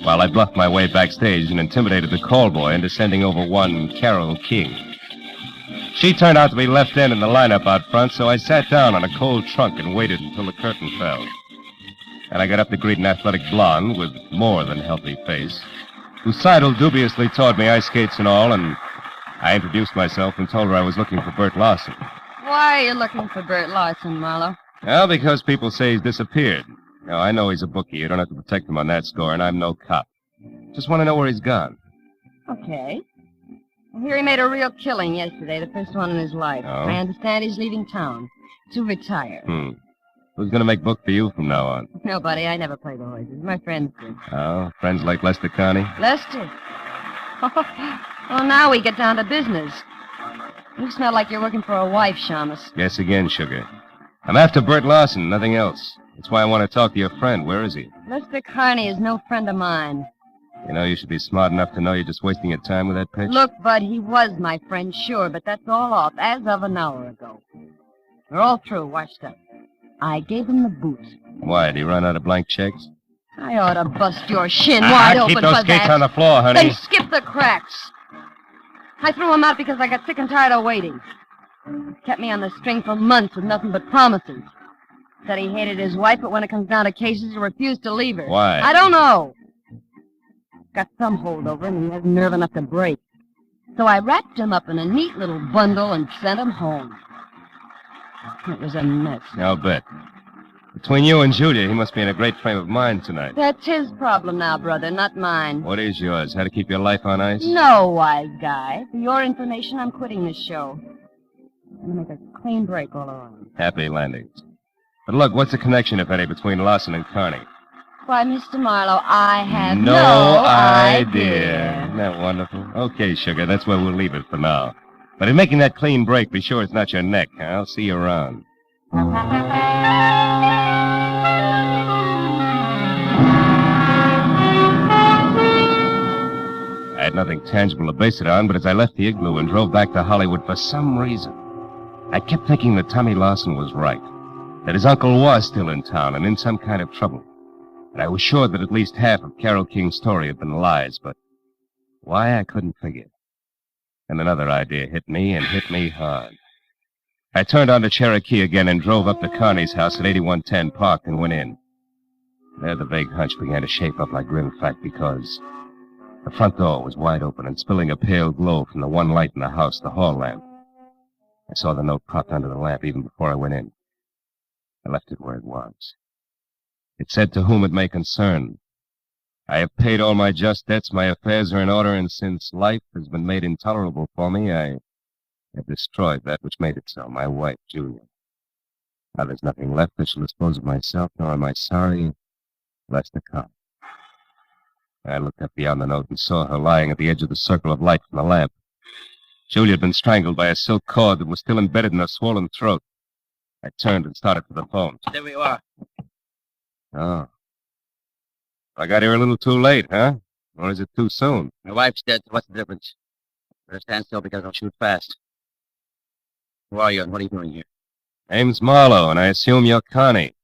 while I bluffed my way backstage and intimidated the call boy into sending over one Carol King. She turned out to be left in the lineup out front, so I sat down on a cold trunk and waited until the curtain fell. And I got up to greet an athletic blonde with more than healthy face, who sidled dubiously toward me, ice skates and all, and I introduced myself and told her I was looking for Bert Lawson. Why are you looking for Bert Lawson, Marlowe? Well, because people say he's disappeared. Now, I know he's a bookie. You don't have to protect him on that score, and I'm no cop. Just want to know where he's gone. Okay. I hear he made a real killing yesterday, the first one in his life. Oh? I understand he's leaving town to retire. Who's going to make book for you from now on? Nobody. I never play the horses. My friends do. Oh, friends like Lester Connie? Lester. Well, now we get down to business. You smell like you're working for a wife, Shamus. Guess again, sugar. I'm after Bert Lawson, nothing else. That's why I want to talk to your friend. Where is he? Lester Carney is no friend of mine. You know, you should be smart enough to know you're just wasting your time with that pitch. Look, Bud, he was my friend, sure, but that's all off as of an hour ago. We're all through, washed up. I gave him the boot. Why, did he run out of blank checks? I ought to bust your shin wide open keep those for skates that. on the floor, honey. Then skip the cracks. I threw him out because I got sick and tired of waiting. Kept me on the string for months with nothing but promises. Said he hated his wife, but when it comes down to cases, he refused to leave her. Why? I don't know. Got some hold over him, and he has nerve enough to break. So I wrapped him up in a neat little bundle and sent him home. It was a mess. I'll bet. Between you and Julia, he must be in a great frame of mind tonight. That's his problem now, brother, not mine. What is yours? How to keep your life on ice? No, wise guy. For your information, I'm quitting this show. I'm going to make a clean break all around. Happy landings. But look, what's the connection, if any, between Lawson and Carney? Why, Mr. Marlowe, I have No idea. Isn't that wonderful? Okay, sugar, that's where we'll leave it for now. But in making that clean break, be sure it's not your neck. I'll see you around. I had nothing tangible to base it on, but as I left the Igloo and drove back to Hollywood, for some reason, I kept thinking that Tommy Lawson was right. That his uncle was still in town and in some kind of trouble. And I was sure that at least half of Carol King's story had been lies, but why I couldn't figure. And another idea hit me, and hit me hard. I turned onto Cherokee again and drove up to Carney's house at 8110 Park and went in. There the vague hunch began to shape up like grim fact because the front door was wide open and spilling a pale glow from the one light in the house, the hall lamp. I saw the note propped under the lamp even before I went in. I left it where it was. It said, "To whom it may concern. I have paid all my just debts, my affairs are in order, and since life has been made intolerable for me, I have destroyed that which made it so, my wife, Julia. Now there's nothing left that shall dispose of myself, nor am I sorry, lest it come." I looked up beyond the note and saw her lying at the edge of the circle of light from the lamp. Julia had been strangled by a silk cord that was still embedded in her swollen throat. I turned and started for the phone. There we are. Oh. I got here a little too late, huh? Or is it too soon? My wife's dead, so what's the difference? Better stand still because I'll shoot fast. Who are you and what are you doing here? Name's Marlowe, and I assume you're Connie.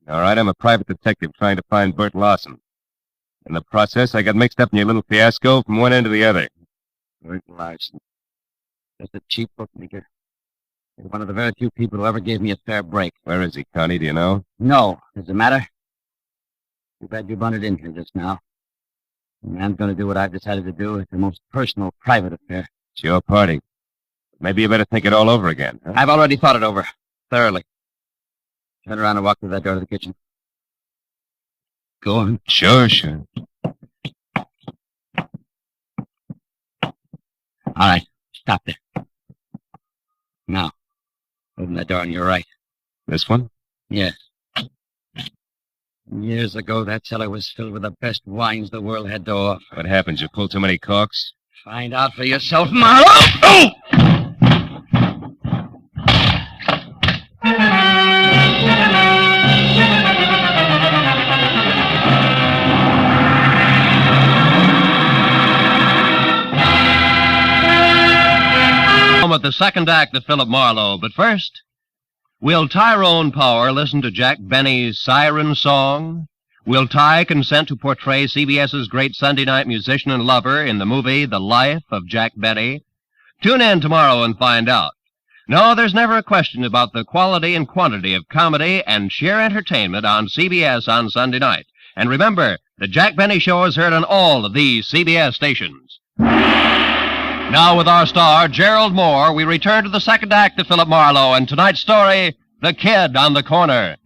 All right, I'm a private detective trying to find Bert Larson. In the process, I got mixed up in your little fiasco from one end to the other. Bert Larson. Just a cheap bookmaker. You're one of the very few people who ever gave me a fair break. Where is he, Connie? Do you know? No. Does it matter? Too bad you bunted in here just now. The man's going to do what I've decided to do. It's a most personal, private affair. It's your party. Maybe you better think it all over again. Huh? I've already thought it over. Thoroughly. Turn around and walk through that door to the kitchen. Go on. Sure. All right. Stop there. Now, open that door on your right. This one? Yes. Years ago, that cellar was filled with the best wines the world had to offer. What happened? You pulled too many corks? Find out for yourself, Marlowe! Oh! At the second act of Philip Marlowe, but first, will Tyrone Power listen to Jack Benny's Siren Song? Will Ty consent to portray CBS's great Sunday night musician and lover in the movie The Life of Jack Benny? Tune in tomorrow and find out. No, there's never a question about the quality and quantity of comedy and sheer entertainment on CBS on Sunday night. And remember, the Jack Benny Show is heard on all of these CBS stations. Now, with our star, Gerald Moore, we return to the second act of Philip Marlowe and tonight's story, The Kid on the Corner.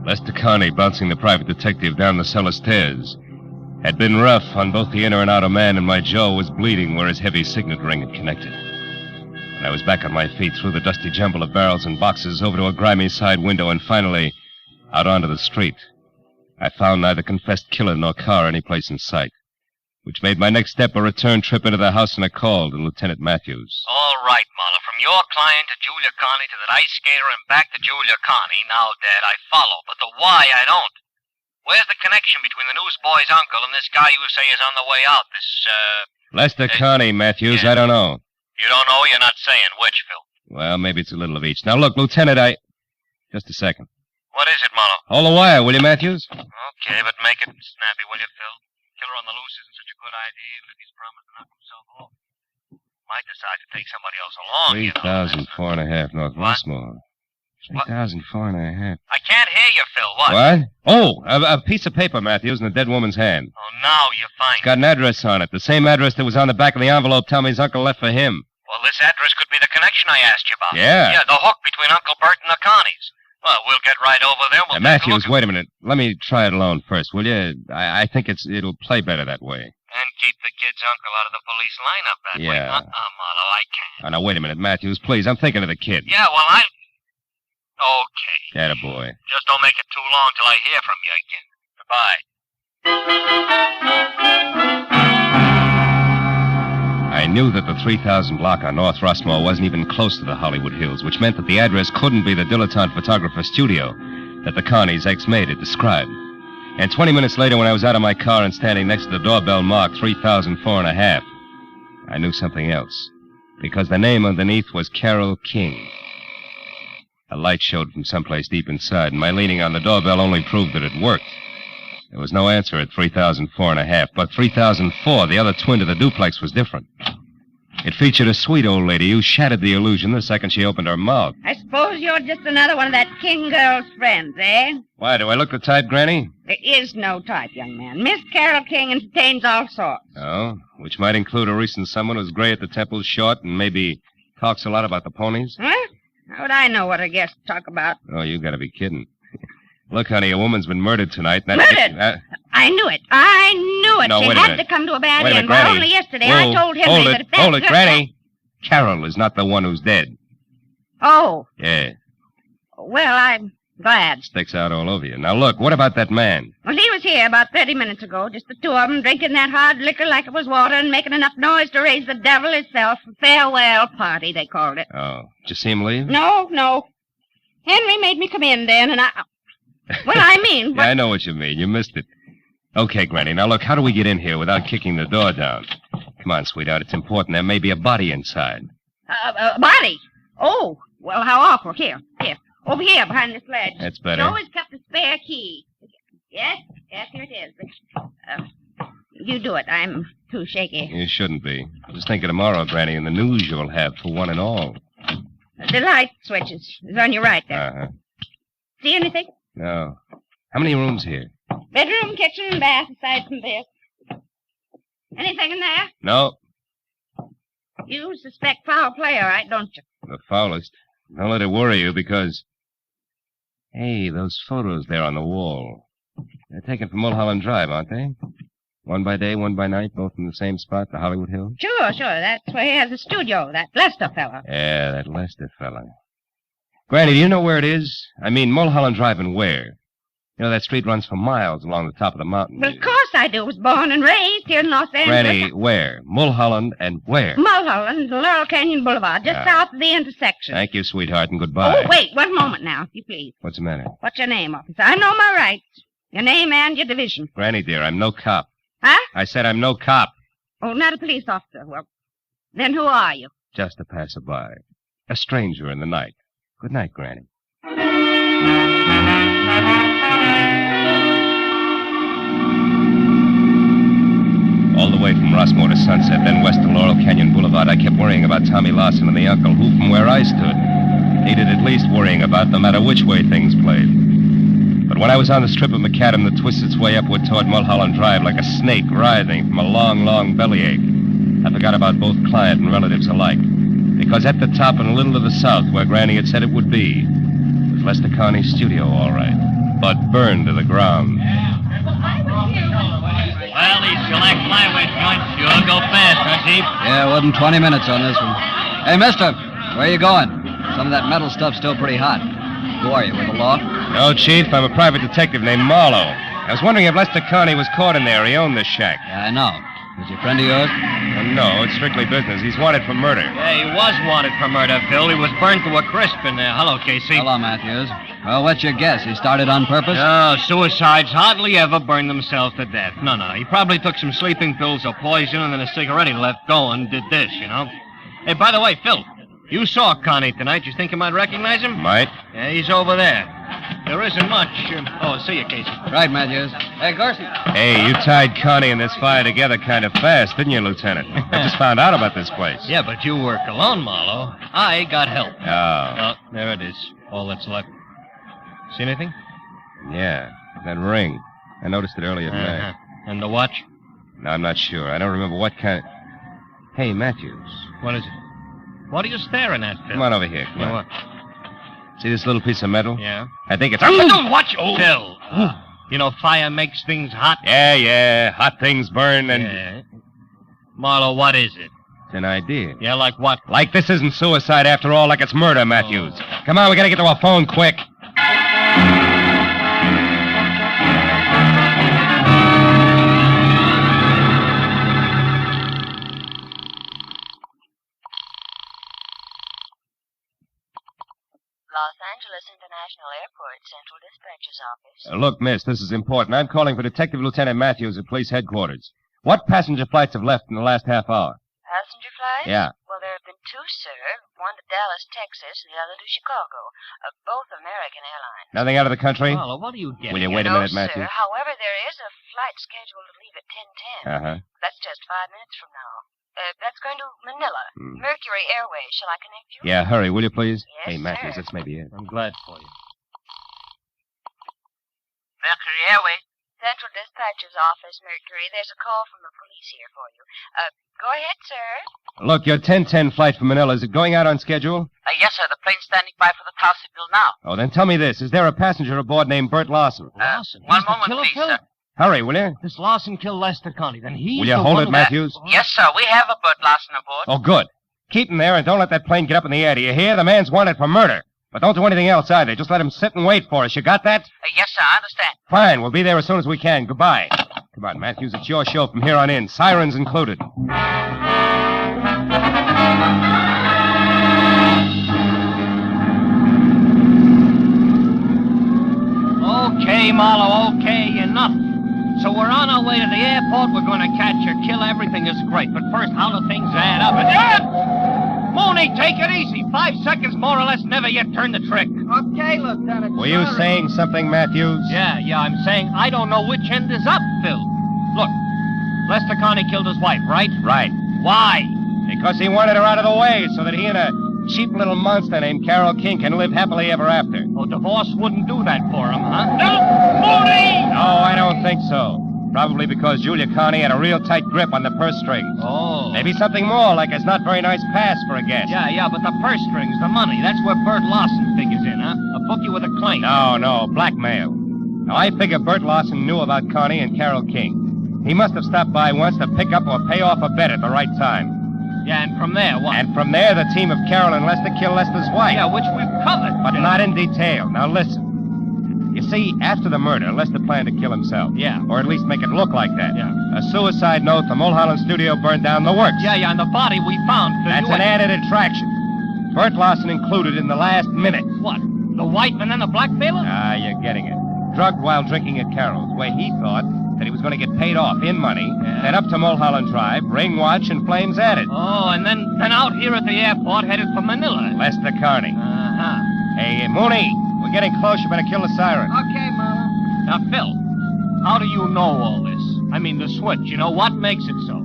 Lester Connie, bouncing the private detective down the cellar stairs, had been rough on both the inner and outer man, and my jaw was bleeding where his heavy signet ring had connected. I was back on my feet through the dusty jumble of barrels and boxes, over to a grimy side window, and finally out onto the street. I found neither confessed killer nor car any place in sight, which made my next step a return trip into the house and a call to Lieutenant Matthews. All right, Marlowe. From your client to Julia Connie to that ice skater and back to Julia Connie. Now, Dad, I follow, but the why I don't. Where's the connection between the newsboy's uncle and this guy you say is on the way out? Lester Connie, Matthews, I don't know. You don't know? You're not saying which, Phil. Well, maybe it's a little of each. Now, look, Lieutenant, Just a second. What is it, Marlowe? Hold the wire, will you, Matthews? Okay, but make it snappy, will you, Phil? Killer on the loose isn't such a good idea, even if he's promised to knock himself off. Might decide to take somebody else along, 3,004 and a half North Westmore. 3,004 and a half. I can't hear you, Phil. What? What? Oh, a piece of paper, Matthews, in a dead woman's hand. Oh, now you're fine. It's got an address on it. The same address that was on the back of the envelope Tommy's uncle left for him. Well, this address could be the connection I asked you about. Yeah. Yeah, the hook between Uncle Bert and the Connies. Well, we'll get right over there. We'll Matthews, wait a minute. Let me try it alone first, will you? I think it'll play better that way. And keep the kid's uncle out of the police lineup that way. Yeah. Marlowe, I can't. Oh, now, wait a minute, Matthews, please. I'm thinking of the kid. Yeah, well, Okay. Attaboy. Just don't make it too long till I hear from you again. Goodbye. I knew that the 3000 block on North Rossmore wasn't even close to the Hollywood Hills, which meant that the address couldn't be the dilettante photographer studio that the Connie's ex-maid had described. And 20 minutes later, when I was out of my car and standing next to the doorbell marked 3004 and a half, I knew something else, because the name underneath was Carol King. A light showed from someplace deep inside, and my leaning on the doorbell only proved that it worked. There was no answer at 3004 and a half, but 3004, the other twin to the duplex, was different. It featured a sweet old lady who shattered the illusion the second she opened her mouth. I suppose you're just another one of that King girl's friends, eh? Why, do I look the type, Granny? There is no type, young man. Miss Carol King entertains all sorts. Oh, which might include a recent someone who's gray at the temples, short, and maybe talks a lot about the ponies? Huh? How would I know what our guests talk about? Oh, you gotta be kidding. Look, honey, a woman's been murdered tonight. Murdered? I knew it. I knew it. No, she wait a had minute. to come to a bad Wait a end. minute, But Granny. only yesterday Whoa, I told Henry hold that it, if that hold it, girl- Granny. Carol is not the one who's dead. Oh, Yeah. well, Glad. Sticks out all over you. Now, look, what about that man? Well, he was here about 30 minutes ago, just the two of them, drinking that hard liquor like it was water and making enough noise to raise the devil itself. A farewell party, they called it. Oh, did you see him leave? No. Henry made me come in then, and I... Well, I mean... Yeah, I know what you mean. You missed it. Okay, Granny, now look, how do we get in here without kicking the door down? Come on, sweetheart, it's important. There may be a body inside. Body? Oh, well, how awful. Here. Over here, behind this ledge. That's better. She always kept a spare key. Yes, here it is. You do it. I'm too shaky. You shouldn't be. Just think of tomorrow, Granny, and the news you'll have for one and all. The light switches is on your right there. Uh-huh. See anything? No. How many rooms here? Bedroom, kitchen, and bath, aside from this. Anything in there? No. You suspect foul play, all right, don't you? The foulest. Don't let it worry you, because... Hey, those photos there on the wall. They're taken from Mulholland Drive, aren't they? One by day, one by night, both in the same spot, the Hollywood Hills? Sure. That's where he has a studio, that Lester fella. Yeah, that Lester fella. Granny, do you know where it is? I mean, Mulholland Drive and where? You know, that street runs for miles along the top of the mountain. Well, of course I do. Was born and raised here in Los Angeles. Granny, where? Mulholland and where? Mulholland, Laurel Canyon Boulevard, just south of the intersection. Thank you, sweetheart, and goodbye. Oh, wait, one moment now, if you please. What's the matter? What's your name, officer? I know my rights. Your name and your division. Granny, dear, I'm no cop. Huh? I said I'm no cop. Oh, not a police officer. Well, then who are you? Just a passerby. A stranger in the night. Good night, Granny. All the way from Rossmore to Sunset, then west to Laurel Canyon Boulevard, I kept worrying about Tommy Lawson and the uncle, who, from where I stood, needed at least worrying about no matter which way things played. But when I was on the strip of macadam that twists its way upward toward Mulholland Drive like a snake writhing from a long, long bellyache, I forgot about both client and relatives alike. Because at the top and a little to the south, where Granny had said it would be, was Lester Carney's studio, all right, but burned to the ground. Well, these select flyweight joints sure go fast, huh, Chief? Yeah, it wasn't 20 minutes on this one. Hey, mister, where you going? Some of that metal stuff's still pretty hot. Who are you, with the law? No, Chief, I'm a private detective named Marlowe. I was wondering if Lester Carney was caught in there. He owned this shack. Yeah, I know. Is he a friend of yours? No, it's strictly business. He's wanted for murder. Yeah, he was wanted for murder, Phil. He was burned to a crisp in there. Hello, Casey. Hello, Matthews. Well, what's your guess? He started on purpose? No, suicides hardly ever burn themselves to death. No. He probably took some sleeping pills or poison and then a cigarette he left going did this, you know. Hey, by the way, Phil, you saw Connie tonight. You think you might recognize him? Might. Yeah, he's over there. There isn't much. See you, Casey. Right, Matthews. Hey, Garcia. Hey, you tied Connie and this fire together kind of fast, didn't you, Lieutenant? I just found out about this place. Yeah, but you work alone, Marlowe. I got help. Oh. Oh, there it is. All that's left. See anything? Yeah, that ring. I noticed it earlier tonight. And the watch? No, I'm not sure. I don't remember what kind of... Hey, Matthews. What is it? What are you staring at, Phil? Come on over here. Come on. What? See this little piece of metal? Yeah. I think it's... Watch! Oh. Phil. You know, fire makes things hot. Yeah. Hot things burn and... Yeah. Marlowe, what is it? It's an idea. Yeah, like what? Like this isn't suicide after all, like it's murder, Matthews. Oh. Come on, we gotta get to our phone quick. Los Angeles International Airport, Central Dispatcher's Office. Look, miss, this is important. I'm calling for Detective Lieutenant Matthews at police headquarters. What passenger flights have left in the last half hour? Passenger flights? Yeah. Well, there have been two, sir. One to Dallas, Texas, and the other to Chicago. Both American Airlines. Nothing out of the country? Marlowe, what are you getting? Will you wait a minute, Matthews? Sir. However, there is a flight scheduled to leave at 10:10. Uh-huh. That's just 5 minutes from now. That's going to Manila. Mercury Airways. Shall I connect you? Yeah, hurry, will you, please? Yes, Hey, Matthews, sir. that's maybe it. I'm glad for you. Mercury Airways. Central Dispatcher's Office, Mercury. There's a call from the police here for you. Go ahead, sir. Look, your 10:10 flight from Manila, is it going out on schedule? Yes, sir. The plane's standing by for the tower signal now. Oh, then tell me this. Is there a passenger aboard named Bert Lawson? Lawson? One He's the moment, killer, please, Phil? sir. Hurry, will you? This Lawson killed Lester Connie. Then he's Will you the hold one it, who- Matthews? Yes, sir. We have a Bert Lawson aboard. Oh, good. Keep him there and don't let that plane get up in the air. Do you hear? The man's wanted for murder. But don't do anything else either. Just let him sit and wait for us. You got that? Yes, sir, I understand. Fine. We'll be there as soon as we can. Goodbye. Come on, Matthews. It's your show from here on in. Sirens included. Okay, Marlowe, okay, enough. So we're on our way to the airport. We're going to catch or kill. Everything is great. But first, how do things add up? Mooney, take it easy. 5 seconds more or less, never yet turn the trick. Okay, Lieutenant. Were you saying something, Matthews? Yeah, I'm saying I don't know which end is up, Phil. Look, Lester Connie killed his wife, right? Right. Why? Because he wanted her out of the way so that he and a cheap little monster named Carol King can live happily ever after. Oh, divorce wouldn't do that for him, huh? No, Mooney! No, I don't think so. Probably because Julia Connie had a real tight grip on the purse strings. Oh. Maybe something more, like his not very nice pass for a guest. Yeah, but the purse strings, the money, that's where Bert Lawson figures in, huh? A bookie with a claim. No, blackmail. Now, I figure Bert Lawson knew about Connie and Carol King. He must have stopped by once to pick up or pay off a bet at the right time. Yeah, and from there, what? And from there, the team of Carol and Lester killed Lester's wife. Yeah, which we've covered. But not in detail. Now, listen. You see, after the murder, Lester planned to kill himself. Yeah. Or at least make it look like that. Yeah. A suicide note, the Mulholland studio burned down, the works. Yeah, and the body we found. That's an added attraction. Bert Lawson included in the last minute. What? The wife and then the blackmailer? Ah, you're getting it. Drugged while drinking at Carol's, where he thought that he was going to get paid off in money, then up to Mulholland Drive, ring watch, and flames added. Oh, and then out here at the airport, headed for Manila. Lester Carney. Uh-huh. Hey, Mooney, we're getting close. You better kill the siren. Okay, Marlowe. Now, Phil, how do you know all this? I mean, the switch, what makes it so?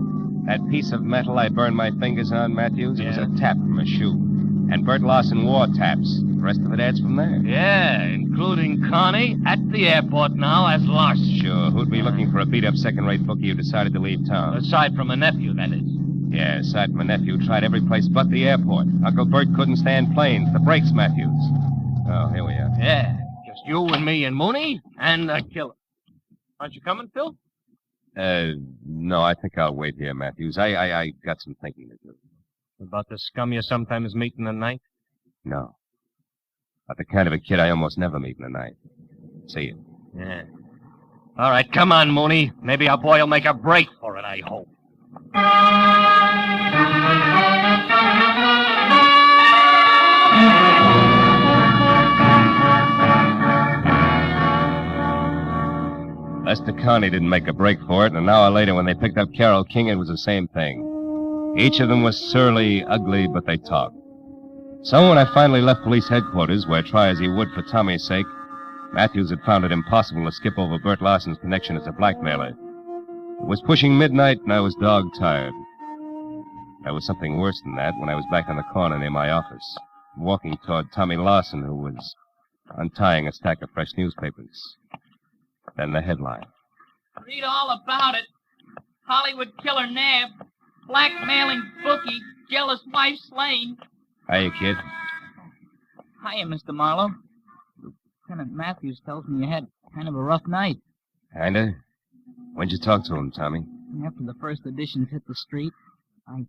That piece of metal I burned my fingers on, Matthews, it was a tap from a shoe. And Bert Lawson wore taps. The rest of it adds from there. Yeah, including Connie at the airport now as Larson. Sure, who'd be looking for a beat-up second-rate bookie who decided to leave town? Aside from a nephew, that is. Yeah, aside from a nephew, tried every place but the airport. Uncle Bert couldn't stand planes. The brakes, Matthews. Oh, here we are. Yeah, just you and me and Mooney and the killer. Aren't you coming, Phil? No, I think I'll wait here, Matthews. I got some thinking to do. About the scum you sometimes meet in the night? No. About the kind of a kid I almost never meet in the night. See you. Yeah. All right, come on, Mooney. Maybe our boy will make a break for it, I hope. Lester Connie didn't make a break for it, and an hour later when they picked up Carol King, it was the same thing. Each of them was surly, ugly, but they talked. So when I finally left police headquarters, where try as he would for Tommy's sake, Matthews had found it impossible to skip over Bert Larson's connection as a blackmailer. It was pushing midnight, and I was dog-tired. There was something worse than that when I was back on the corner near my office, walking toward Tommy Larson, who was untying a stack of fresh newspapers. Then the headline. Read all about it. Hollywood killer nabbed. Blackmailing bookie. Jealous wife slain. Hiya, kid. Hiya, Mr. Marlowe. Lieutenant Matthews tells me you had kind of a rough night. Kinda? When'd you talk to him, Tommy? After the first editions hit the street, I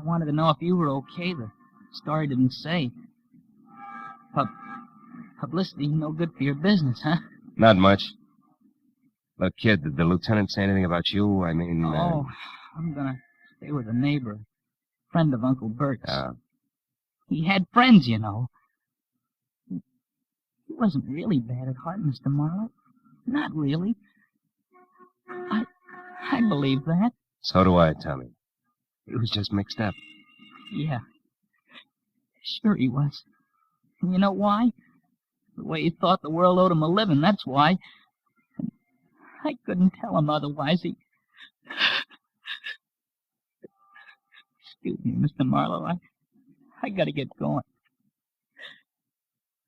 wanted to know if you were okay. The story didn't say. Publicity no good for your business, huh? Not much. Look, kid, did the lieutenant say anything about you? I mean... Oh, I'm gonna stay with a neighbor. Friend of Uncle Bert's. He had friends, you know. He wasn't really bad at heart, Mr. Marlowe. Not really. I believe that. So do I, Tommy. He was just mixed up. Yeah. Sure he was. And you know why? The way he thought the world owed him a living, that's why. And I couldn't tell him otherwise. Excuse me, Mr. Marlowe. I gotta get going.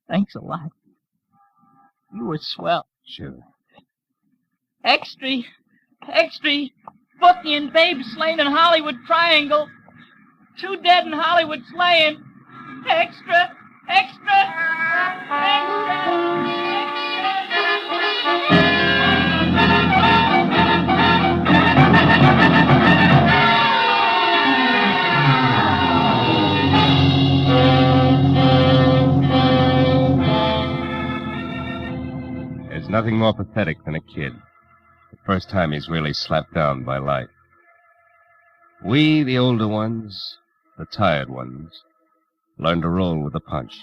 Thanks a lot. You were swell. Sure. Extra. Bookie and Babe slain in Hollywood Triangle. 2 dead in Hollywood slaying. Extra. There's nothing more pathetic than a kid. The first time he's really slapped down by life. We, the older ones, the tired ones, learn to roll with the punch.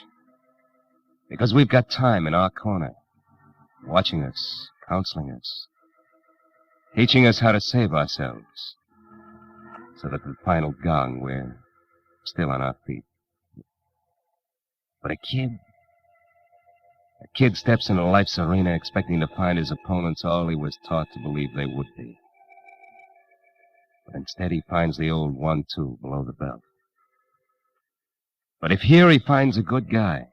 Because we've got time in our corner, watching us, counseling us, teaching us how to save ourselves, so that at the final gong, we're still on our feet. But a kid steps into life's arena expecting to find his opponents all he was taught to believe they would be. But instead he finds the old 1-2 below the belt. But if here he finds a good guy,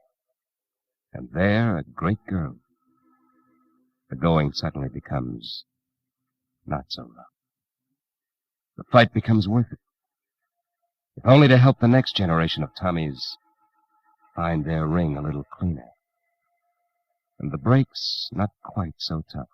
and there a great girl, the going suddenly becomes not so rough. The fight becomes worth it, if only to help the next generation of Tommies find their ring a little cleaner, and the breaks not quite so tough.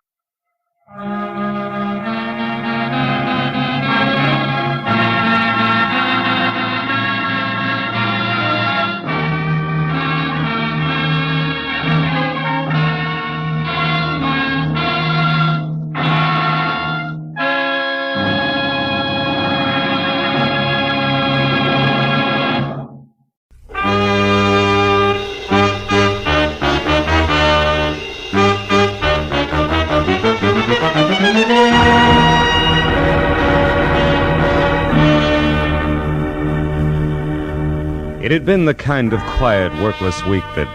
It had been the kind of quiet, workless week that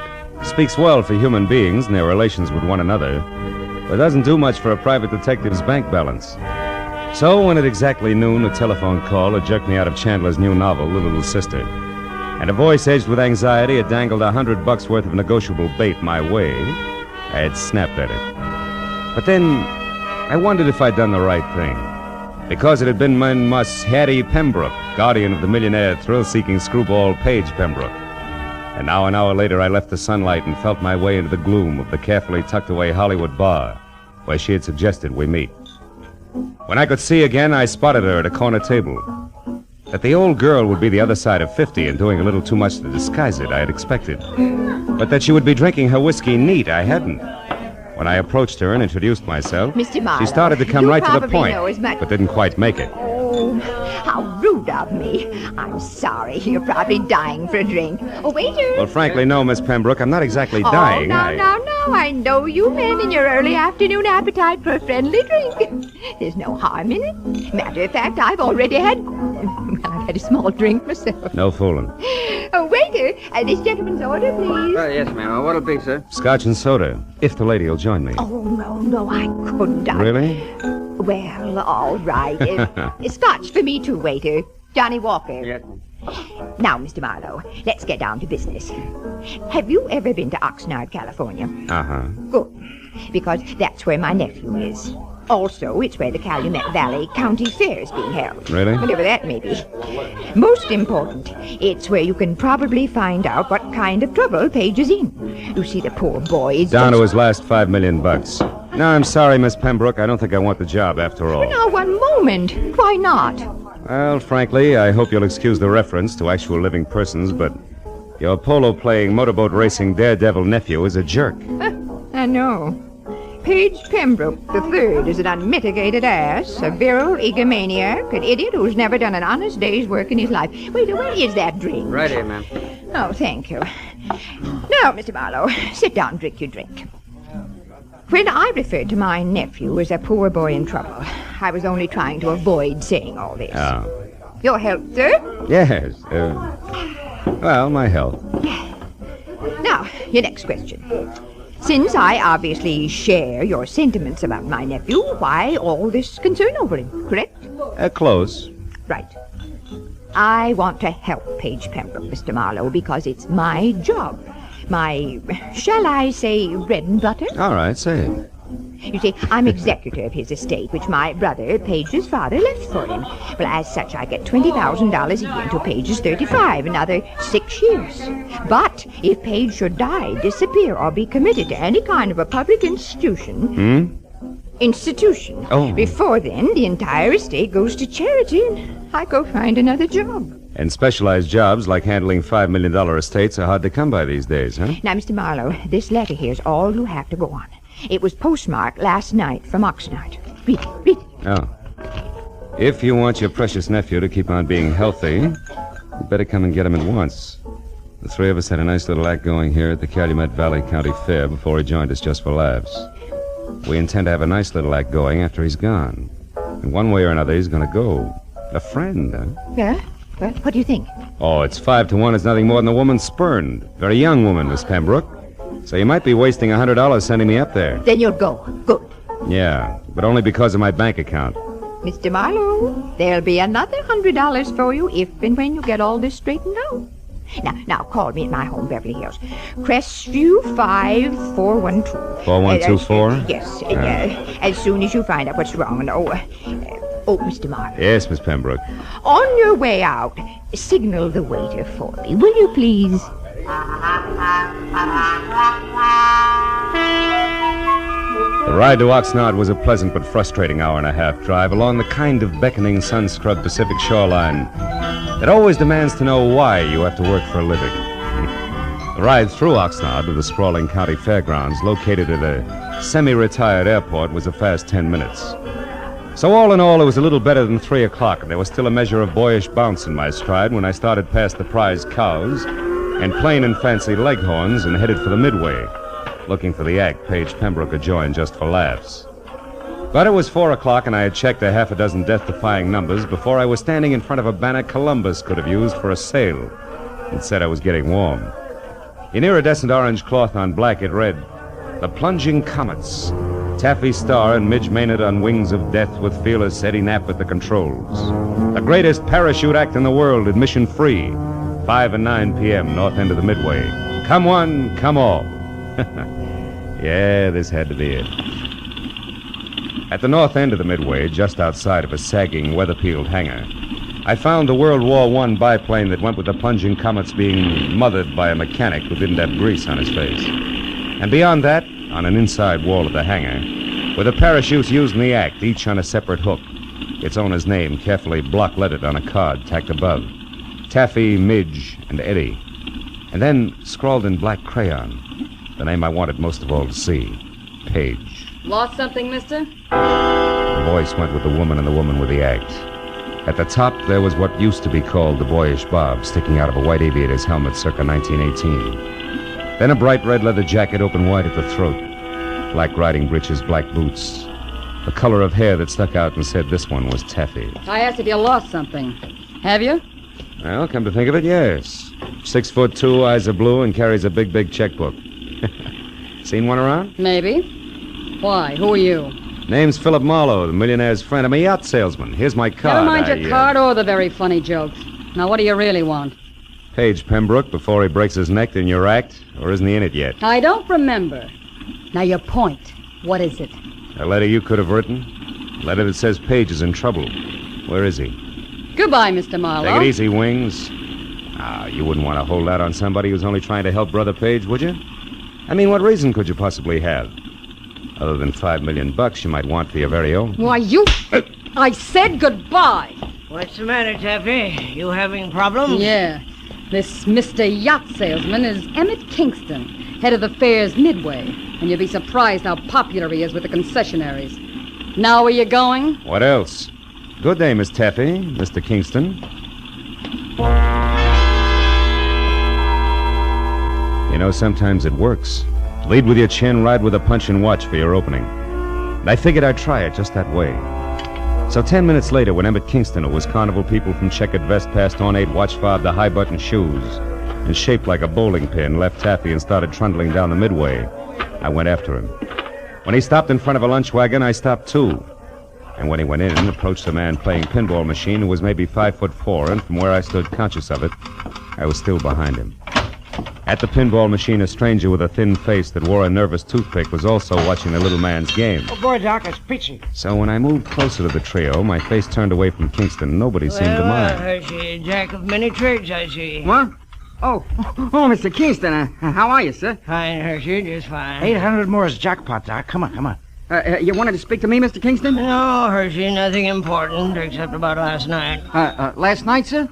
speaks well for human beings and their relations with one another, but doesn't do much for a private detective's bank balance. So when at exactly noon a telephone call had jerked me out of Chandler's new novel, The Little Sister, and a voice edged with anxiety had dangled $100 worth of negotiable bait my way, I had snapped at it. But then I wondered if I'd done the right thing. Because it had been my Mus Hattie Pembroke, guardian of the millionaire, thrill-seeking screwball Paige Pembroke. And now an hour later I left the sunlight and felt my way into the gloom of the carefully tucked-away Hollywood bar, where she had suggested we meet. When I could see again, I spotted her at a corner table. That the old girl would be the other side of 50 and doing a little too much to disguise it, I had expected. But that she would be drinking her whiskey neat, I hadn't. When I approached her and introduced myself, Mr. Marlowe, she started to come right to the point, know as much- but didn't quite make it. Oh, how rude of me. I'm sorry. You're probably dying for a drink. Oh, waiter. Well, frankly, no, Miss Pembroke. I'm not exactly dying. Oh, no. I know you men in your early afternoon appetite for a friendly drink. There's no harm in it. Matter of fact, I've already had... Well, I've had a small drink myself. No fooling. Oh, waiter, this gentleman's order, please. Yes, ma'am. What'll be, sir? Scotch and soda, if the lady will join me. Oh, no, I couldn't. Really? Well, all right. Scotch for me too, waiter. Johnny Walker. Yes. Now, Mr. Marlowe, let's get down to business. Have you ever been to Oxnard, California? Uh-huh. Good, because that's where my nephew is. Also, it's where the Calumet Valley County Fair is being held. Really? Whatever that may be. Most important, it's where you can probably find out what kind of trouble Paige is in. You see, the poor boy is Down just... to his last $5 million. No, I'm sorry, Miss Pembroke. I don't think I want the job after all. Now, one moment. Why not? Well, frankly, I hope you'll excuse the reference to actual living persons, but your polo-playing, motorboat racing daredevil nephew is a jerk. I know. Paige Pembroke III is an unmitigated ass, a virile egomaniac, an idiot who's never done an honest day's work in his life. Wait, where is that drink? Right here, ma'am. Oh, thank you. Now, Mr. Marlowe, sit down and drink your drink. When I referred to my nephew as a poor boy in trouble, I was only trying to avoid saying all this. Oh. Your health, sir? Yes. Well, my health. Now, your next question. Since I obviously share your sentiments about my nephew, why all this concern over him, correct? Close. Right. I want to help Paige Pembroke, Mr. Marlowe, because it's my job. My, shall I say, bread and butter? All right, say it. You see, I'm executor of his estate, which my brother, Paige's father, left for him. Well, as such, I get $20,000 a year until Paige is 35, another 6 years. But if Paige should die, disappear, or be committed to any kind of a public institution... Oh. Before then, the entire estate goes to charity, and I go find another job. And specialized jobs like handling $5 million estates are hard to come by these days, huh? Now, Mr. Marlowe, this letter here's all you have to go on. It was postmarked last night from Oxnard. Read it, read it. Oh. If you want your precious nephew to keep on being healthy, you better come and get him at once. The three of us had a nice little act going here at the Calumet Valley County Fair before he joined us just for laughs. We intend to have a nice little act going after he's gone. And one way or another, he's going to go. A friend, huh? Yeah? Well, what do you think? Oh, it's 5-1. It's nothing more than a woman spurned. Very young woman, Miss Pembroke. So you might be wasting $100 sending me up there. Then you'll go. Good. Yeah, but only because of my bank account. Mr. Marlowe, there'll be another $100 for you if and when you get all this straightened out. Now, call me at my home, Beverly Hills. Crestview 5412. 4124? Yes, as soon as you find out what's wrong. Oh, Mr. Marlowe. Yes, Miss Pembroke. On your way out, signal the waiter for me, will you please? The ride to Oxnard was a pleasant but frustrating hour-and-a-half drive along the kind of beckoning sun-scrubbed Pacific shoreline that always demands to know why you have to work for a living. The ride through Oxnard to the sprawling county fairgrounds located at a semi-retired airport was a fast 10 minutes. So all in all, it was a little better than 3 o'clock, and there was still a measure of boyish bounce in my stride when I started past the prize cows and plain and fancy leghorns and headed for the Midway, looking for the act Paige Pembroke had joined just for laughs. But it was 4 o'clock, and I had checked a half a dozen death-defying numbers before I was standing in front of a banner Columbus could have used for a sail. It said I was getting warm. In iridescent orange cloth on black, it read, "The Plunging Comets. Taffy Starr and Midge Maynard on wings of death with fearless Eddie Knapp at the controls. The greatest parachute act in the world, admission free. 5 and 9 p.m., north end of the Midway. Come one, come all." Yeah, this had to be it. At the north end of the Midway, just outside of a sagging, weather-peeled hangar, I found the World War I biplane that went with the Plunging Comets being mothered by a mechanic who didn't have grease on his face. And beyond that, on an inside wall of the hangar, were the parachutes used in the act, each on a separate hook, its owner's name carefully block-lettered on a card tacked above. Taffy, Midge, and Eddie. And then, scrawled in black crayon, the name I wanted most of all to see, Paige. Lost something, mister? The voice went with the woman and the woman with the act. At the top, there was what used to be called the boyish bob, sticking out of a white aviator's helmet circa 1918. Then a bright red leather jacket open wide at the throat, black riding breeches, black boots, the color of hair that stuck out and said this one was Taffy. I asked if you lost something. Have you? Well, come to think of it, yes. 6'2", eyes are blue, and carries a big, big checkbook. Seen one around? Maybe. Why? Who are you? Name's Philip Marlowe, the millionaire's friend. I'm a yacht salesman. Here's my card. Never mind your card or the very funny jokes. Now, what do you really want? Paige Pembroke before he breaks his neck in your act, or isn't he in it yet? I don't remember. Now, your point. What is it? A letter you could have written? A letter that says Paige is in trouble. Where is he? Goodbye, Mr. Marlowe. Take it easy, Wings. You wouldn't want to hold out on somebody who's only trying to help Brother Paige, would you? I mean, what reason could you possibly have? Other than $5 million you might want for your very own. Why, you... I said goodbye. What's the matter, Taffy? You having problems? Yeah. This Mr. Yacht Salesman is Emmett Kingston, head of the fair's Midway. And you'll be surprised how popular he is with the concessionaries. Now where you going? What else? Good day, Miss Taffy, Mr. Kingston. You know, sometimes it works. Lead with your chin, ride with a punch, and watch for your opening. And I figured I'd try it just that way. So 10 minutes later, when Emmett Kingston, who was carnival people from checkered vest past ornate watch fob to high-button shoes, and shaped like a bowling pin, left Taffy and started trundling down the Midway, I went after him. When he stopped in front of a lunch wagon, I stopped too. And when he went in, approached a man playing pinball machine who was maybe 5'4", and from where I stood conscious of it, I was still behind him. At the pinball machine, a stranger with a thin face that wore a nervous toothpick was also watching the little man's game. Oh, boy, Doc, it's peachy. So when I moved closer to the trio, my face turned away from Kingston. Nobody seemed to mind. Hershey, jack of many trades, I see. What? Oh, Mr. Kingston, how are you, sir? Fine, Hershey, just fine. 800 more is jackpot, Doc. Come on. You wanted to speak to me, Mr. Kingston? No, Hershey, nothing important, except about last night. Last night, sir?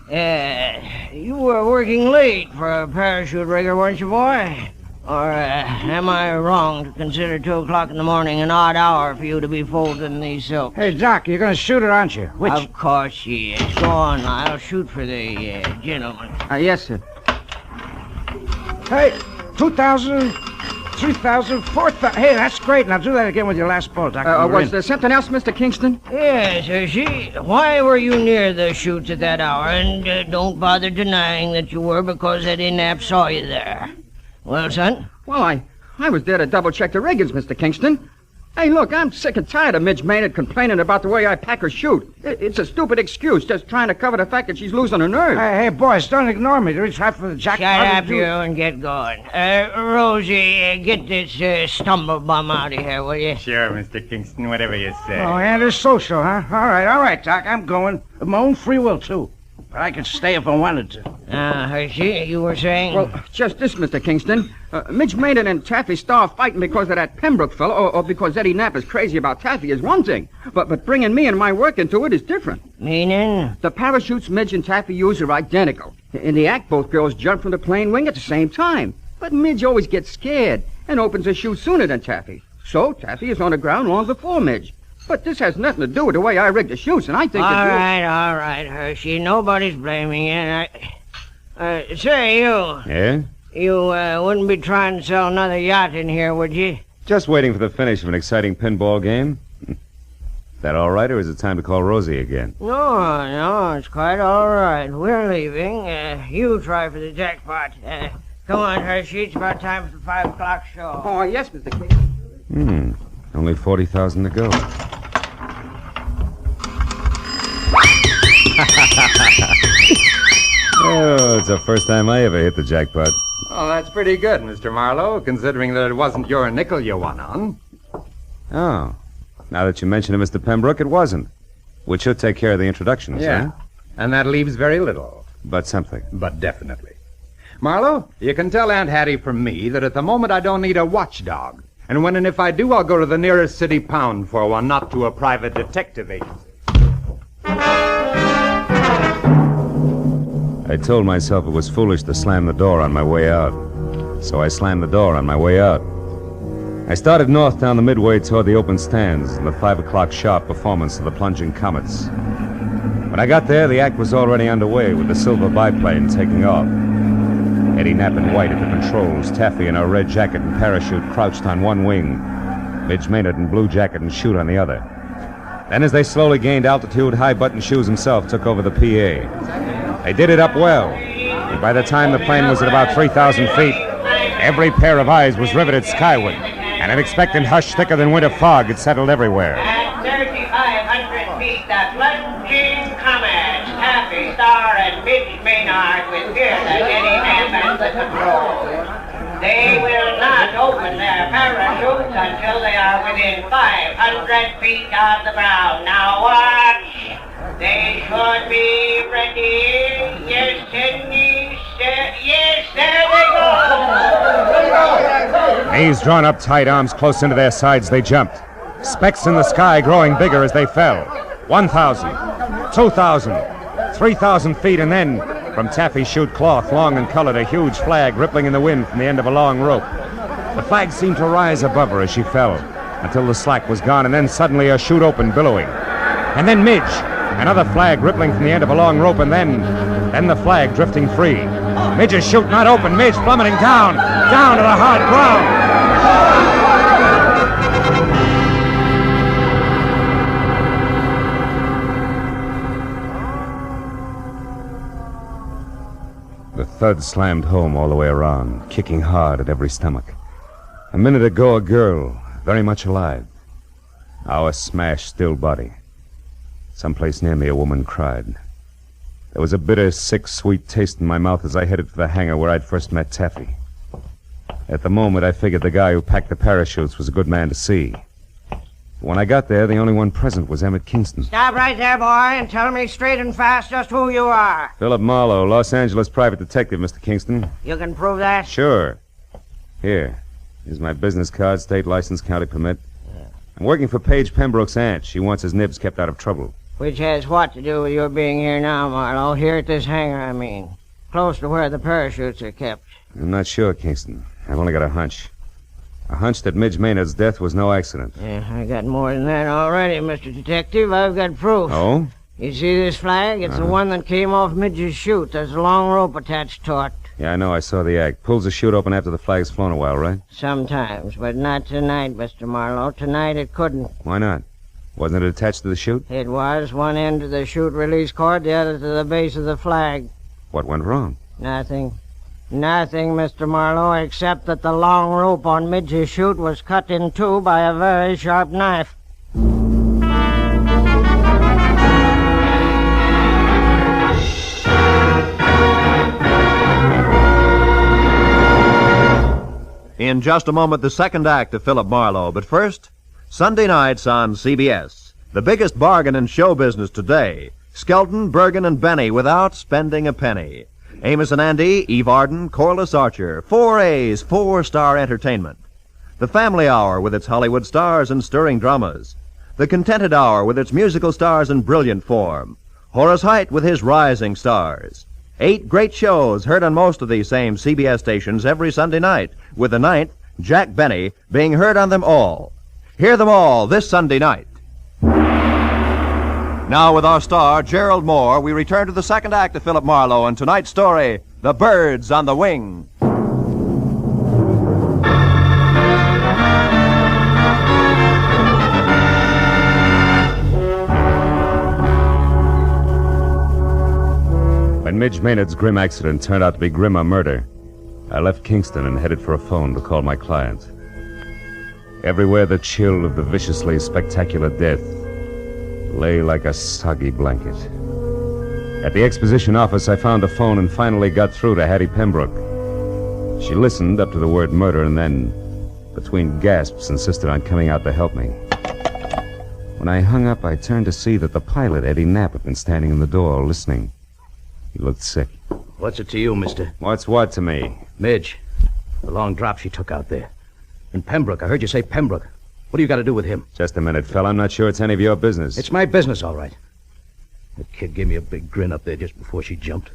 You were working late for a parachute rigger, weren't you, boy? Or am I wrong to consider 2 o'clock in the morning an odd hour for you to be folding these silks? Hey, Doc, you're going to shoot her, aren't you? Which? Of course she is. Go on, I'll shoot for the gentleman. Yes, sir. Hey, 2,000, 3,000, 4,000. Hey, that's great. Now do that again with your last ball, Doc. Was there something else, Mr. Kingston? Yes, why were you near the chutes at that hour? And don't bother denying that you were, because Eddie Knapp saw you there. Well, son? Well, I was there to double-check the riggings, Mr. Kingston. Hey, look, I'm sick and tired of Midge Maynard complaining about the way I pack her chute. It's a stupid excuse, just trying to cover the fact that she's losing her nerve. Hey, boys, don't ignore me. Do we try for the jackpot? Shut up, you, and get going. Rosie, get this stumblebum out of here, will you? Sure, Mr. Kingston, whatever you say. Oh, and it's social, huh? All right, Doc, I'm going. Of my own free will, too. But I could stay if I wanted to. Hershey, you were saying? Well, just this, Mr. Kingston. Midge Maynard and Taffy Starr fighting because of that Pembroke fellow, or because Eddie Knapp is crazy about Taffy is one thing. But bringing me and my work into it is different. Meaning? The parachutes Midge and Taffy use are identical. In the act, both girls jump from the plane wing at the same time. But Midge always gets scared and opens her chute sooner than Taffy. So Taffy is on the ground long before Midge. But this has nothing to do with the way I rigged the chutes, and I think All right, Hershey. Nobody's blaming you. Say, you... Yeah? You wouldn't be trying to sell another yacht in here, would you? Just waiting for the finish of an exciting pinball game. Is that all right, or is it time to call Rosie again? No, it's quite all right. We're leaving. You try for the jackpot. Come on, Hershey. It's about time for the 5 o'clock show. Oh, yes, Mr. Kingston. Only 40,000 to go. Oh, it's the first time I ever hit the jackpot. Oh, that's pretty good, Mr. Marlowe, considering that it wasn't your nickel you won on. Oh. Now that you mention it, Mr. Pembroke, it wasn't. Which should take care of the introductions, Yeah. huh? And that leaves very little. But something. But definitely. Marlowe, you can tell Aunt Hattie from me that at the moment I don't need a watchdog. And when and if I do, I'll go to the nearest city pound for one, not to a private detective agency. I told myself it was foolish to slam the door on my way out. So I slammed the door on my way out. I started north down the midway toward the open stands and the 5 o'clock sharp performance of the plunging comets. When I got there, the act was already underway with the silver biplane taking off. Eddie Knapp in white at the controls, Taffy in her red jacket and parachute crouched on one wing, Midge Maynard in blue jacket and chute on the other. Then as they slowly gained altitude, High Button Shoes himself took over the PA. They did it up well, and by the time the plane was at about 3,000 feet, every pair of eyes was riveted skyward, and an expectant hush thicker than winter fog had settled everywhere. At 3,500 feet, the plunging comets, Taffy Starr and Midge Maynard with fearless Eddie Knapp at the controls. They will not open their parachutes until they are within 500 feet of the ground. Now watch. They should be ready. Yes, and yes, there they go. Knees drawn up tight, arms close into their sides, they jumped. Specks in the sky growing bigger as they fell. 1,000, 2,000, 3,000 feet, and then, from Taffy's chute cloth, long and colored, a huge flag rippling in the wind from the end of a long rope. The flag seemed to rise above her as she fell, until the slack was gone, and then suddenly her chute opened, billowing. And then Midge, another flag rippling from the end of a long rope, and then the flag drifting free. Midge's chute not open, Midge plummeting down to the hard ground. The thud slammed home all the way around, kicking hard at every stomach. A minute ago, a girl, very much alive. Now a smashed, still body. Someplace near me, a woman cried. There was a bitter, sick, sweet taste in my mouth as I headed for the hangar where I'd first met Taffy. At the moment, I figured the guy who packed the parachutes was a good man to see. When I got there, the only one present was Emmett Kingston. Stop right there, boy, and tell me straight and fast just who you are. Philip Marlowe, Los Angeles private detective, Mr. Kingston. You can prove that? Sure. Here. Here's my business card, state license, county permit. I'm working for Paige Pembroke's aunt. She wants his nibs kept out of trouble. Which has what to do with your being here now, Marlowe? Here at this hangar, I mean. Close to where the parachutes are kept. I'm not sure, Kingston. I've only got a hunch. A hunch that Midge Maynard's death was no accident. Yeah, I got more than that already, Mr. Detective. I've got proof. Oh? You see this flag? It's the one that came off Midge's chute. There's a long rope attached to it. Yeah, I know. I saw the act. Pulls the chute open after the flag's flown a while, right? Sometimes, but not tonight, Mr. Marlowe. Tonight it couldn't. Why not? Wasn't it attached to the chute? It was. One end to the chute release cord, the other to the base of the flag. What went wrong? Nothing. Nothing, Mr. Marlowe, except that the long rope on Midge's chute was cut in two by a very sharp knife. In just a moment, the second act of Philip Marlowe. But first, Sunday nights on CBS. The biggest bargain in show business today. Skelton, Bergen, and Benny without spending a penny. Amos and Andy, Eve Arden, Corliss Archer. 4 A's, 4-star entertainment. The Family Hour with its Hollywood stars and stirring dramas. The Contented Hour with its musical stars in brilliant form. Horace Heidt with his rising stars. 8 great shows heard on most of these same CBS stations every Sunday night, with the 9th, Jack Benny, being heard on them all. Hear them all this Sunday night. Now, with our star, Gerald Moore, we return to the second act of Philip Marlowe and tonight's story, The Birds on the Wing. When Midge Maynard's grim accident turned out to be grimmer murder, I left Kingston and headed for a phone to call my client. Everywhere the chill of the viciously spectacular death lay like a soggy blanket. At the exposition office, I found a phone and finally got through to Hattie Pembroke. She listened up to the word murder and then, between gasps, insisted on coming out to help me. When I hung up, I turned to see that the pilot, Eddie Knapp, had been standing in the door, listening. He looked sick. What's it to you, mister? What's what to me? Midge. The long drop she took out there. And Pembroke. I heard you say Pembroke. What do you got to do with him? Just a minute, fella. I'm not sure it's any of your business. It's my business, all right. That kid gave me a big grin up there just before she jumped.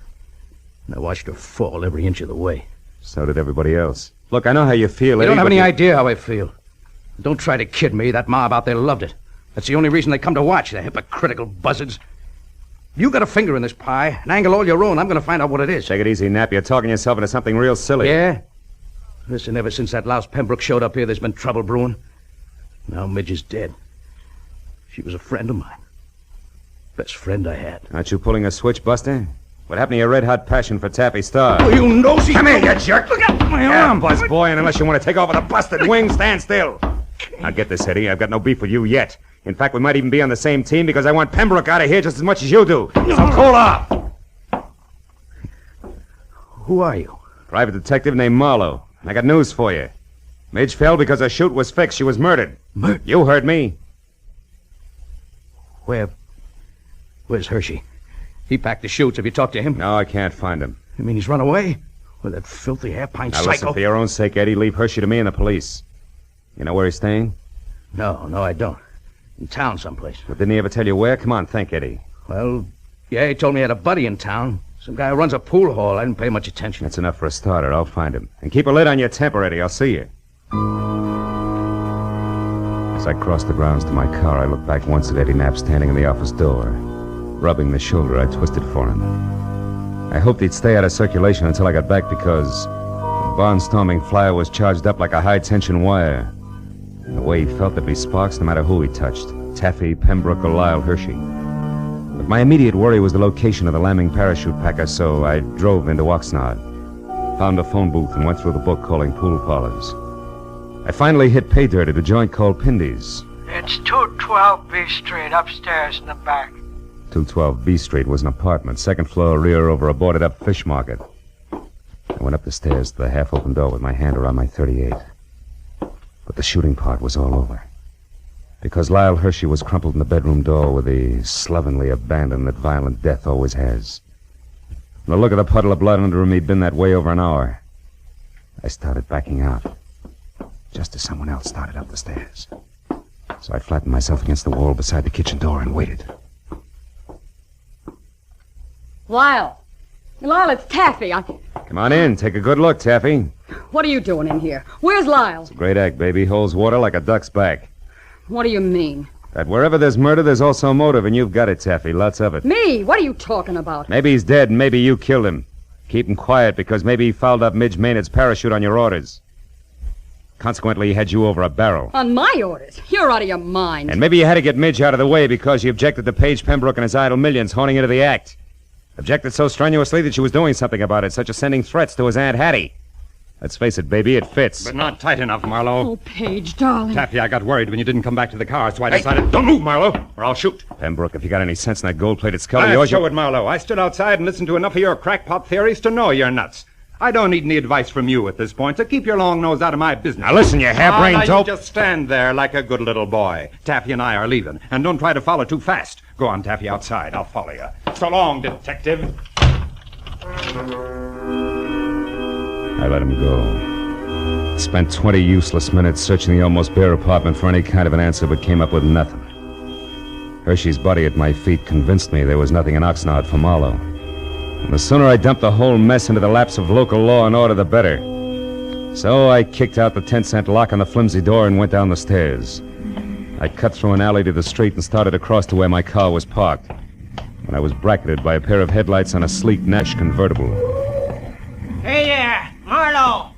And I watched her fall every inch of the way. So did everybody else. Look, I know how you feel, You Eddie, don't have but any idea how I feel. Don't try to kid me. That mob out there loved it. That's the only reason they come to watch, the hypocritical buzzards. You got a finger in this pie, an angle all your own. I'm going to find out what it is. Take it easy, Knapp. You're talking yourself into something real silly. Yeah? Listen, ever since that louse Pembroke showed up here, there's been trouble brewing. Now Midge is dead. She was a friend of mine. Best friend I had. Aren't you pulling a switch, Buster? What happened to your red-hot passion for Taffy Star? Oh, you nosy... Come here, you jerk! Look out my arm! Buzz boy, and unless you want to take off with a busted wing, stand still. Now get this, Eddie. I've got no beef with you yet. In fact, we might even be on the same team because I want Pembroke out of here just as much as you do. So cool off! Who are you? Private detective named Marlowe. I got news for you. Midge fell because her chute was fixed. She was murdered. Murdered? You heard me. Where's Hershey? He packed the chutes. Have you talked to him? No, I can't find him. You mean he's run away? With that filthy Hairpin Now psycho? listen, for your own sake, Eddie, leave Hershey to me and the police. You know where he's staying? No, I don't. In town someplace. But didn't he ever tell you where? Come on, think, Eddie. Well, yeah, he told me he had a buddy in town. Some guy who runs a pool hall. I didn't pay much attention. That's enough for a starter. I'll find him. And keep a lid on your temper, Eddie. I'll see you. As I crossed the grounds to my car, I looked back once at Eddie Knapp standing in the office door, rubbing the shoulder I twisted for him. I hoped he'd stay out of circulation until I got back because the barnstorming flyer was charged up like a high-tension wire. And the way he felt there'd be sparks no matter who he touched, Taffy, Pembroke, or Lyle Hershey. But my immediate worry was the location of the lambing parachute packer, so I drove into Oxnard, found a phone booth, and went through the book calling pool parlors. I finally hit pay dirt at a joint called Pindy's. It's 212 B Street, upstairs in the back. 212 B Street was an apartment, second floor rear over a boarded-up fish market. I went up the stairs to the half-open door with my hand around my .38. But the shooting part was all over. Because Lyle Hershey was crumpled in the bedroom door with the slovenly abandon that violent death always has. And the look of the puddle of blood under him, he'd been that way over an hour. I started backing out, just as someone else started up the stairs. So I flattened myself against the wall beside the kitchen door and waited. Lyle, it's Taffy. Come on in. Take a good look, Taffy. What are you doing in here? Where's Lyle? Great act, baby. Holds water like a duck's back. What do you mean? That wherever there's murder, there's also motive, and you've got it, Taffy. Lots of it. Me? What are you talking about? Maybe he's dead, and maybe you killed him. Keep him quiet, because maybe he fouled up Midge Maynard's parachute on your orders. Consequently, he had you over a barrel. On my orders? You're out of your mind. And maybe you had to get Midge out of the way because you objected to Paige Pembroke and his idle millions honing into the act. Objected so strenuously that she was doing something about it, such as sending threats to his Aunt Hattie. Let's face it, baby, it fits. But not tight enough, Marlowe. Oh, Paige, darling. Taffy, I got worried when you didn't come back to the car, so I decided... Don't move, Marlowe, or I'll shoot. Pembroke, if you got any sense in that gold-plated skull of I'll yours... show it, Marlowe. I stood outside and listened to enough of your crackpot theories to know you're nuts. I don't need any advice from you at this point, so keep your long nose out of my business. Now listen, you harebrained dope. You just stand there like a good little boy. Taffy and I are leaving, and don't try to follow too fast. Go on, Taffy, outside. I'll follow you. So long, detective. I let him go. Spent 20 useless minutes searching the almost bare apartment for any kind of an answer, but came up with nothing. Hershey's body at my feet convinced me there was nothing in Oxnard for Marlowe. And the sooner I dumped the whole mess into the laps of local law and order, the better. So I kicked out the 10-cent lock on the flimsy door and went down the stairs. I cut through an alley to the street and started across to where my car was parked. When I was bracketed by a pair of headlights on a sleek Nash convertible. Hey there, Marlowe!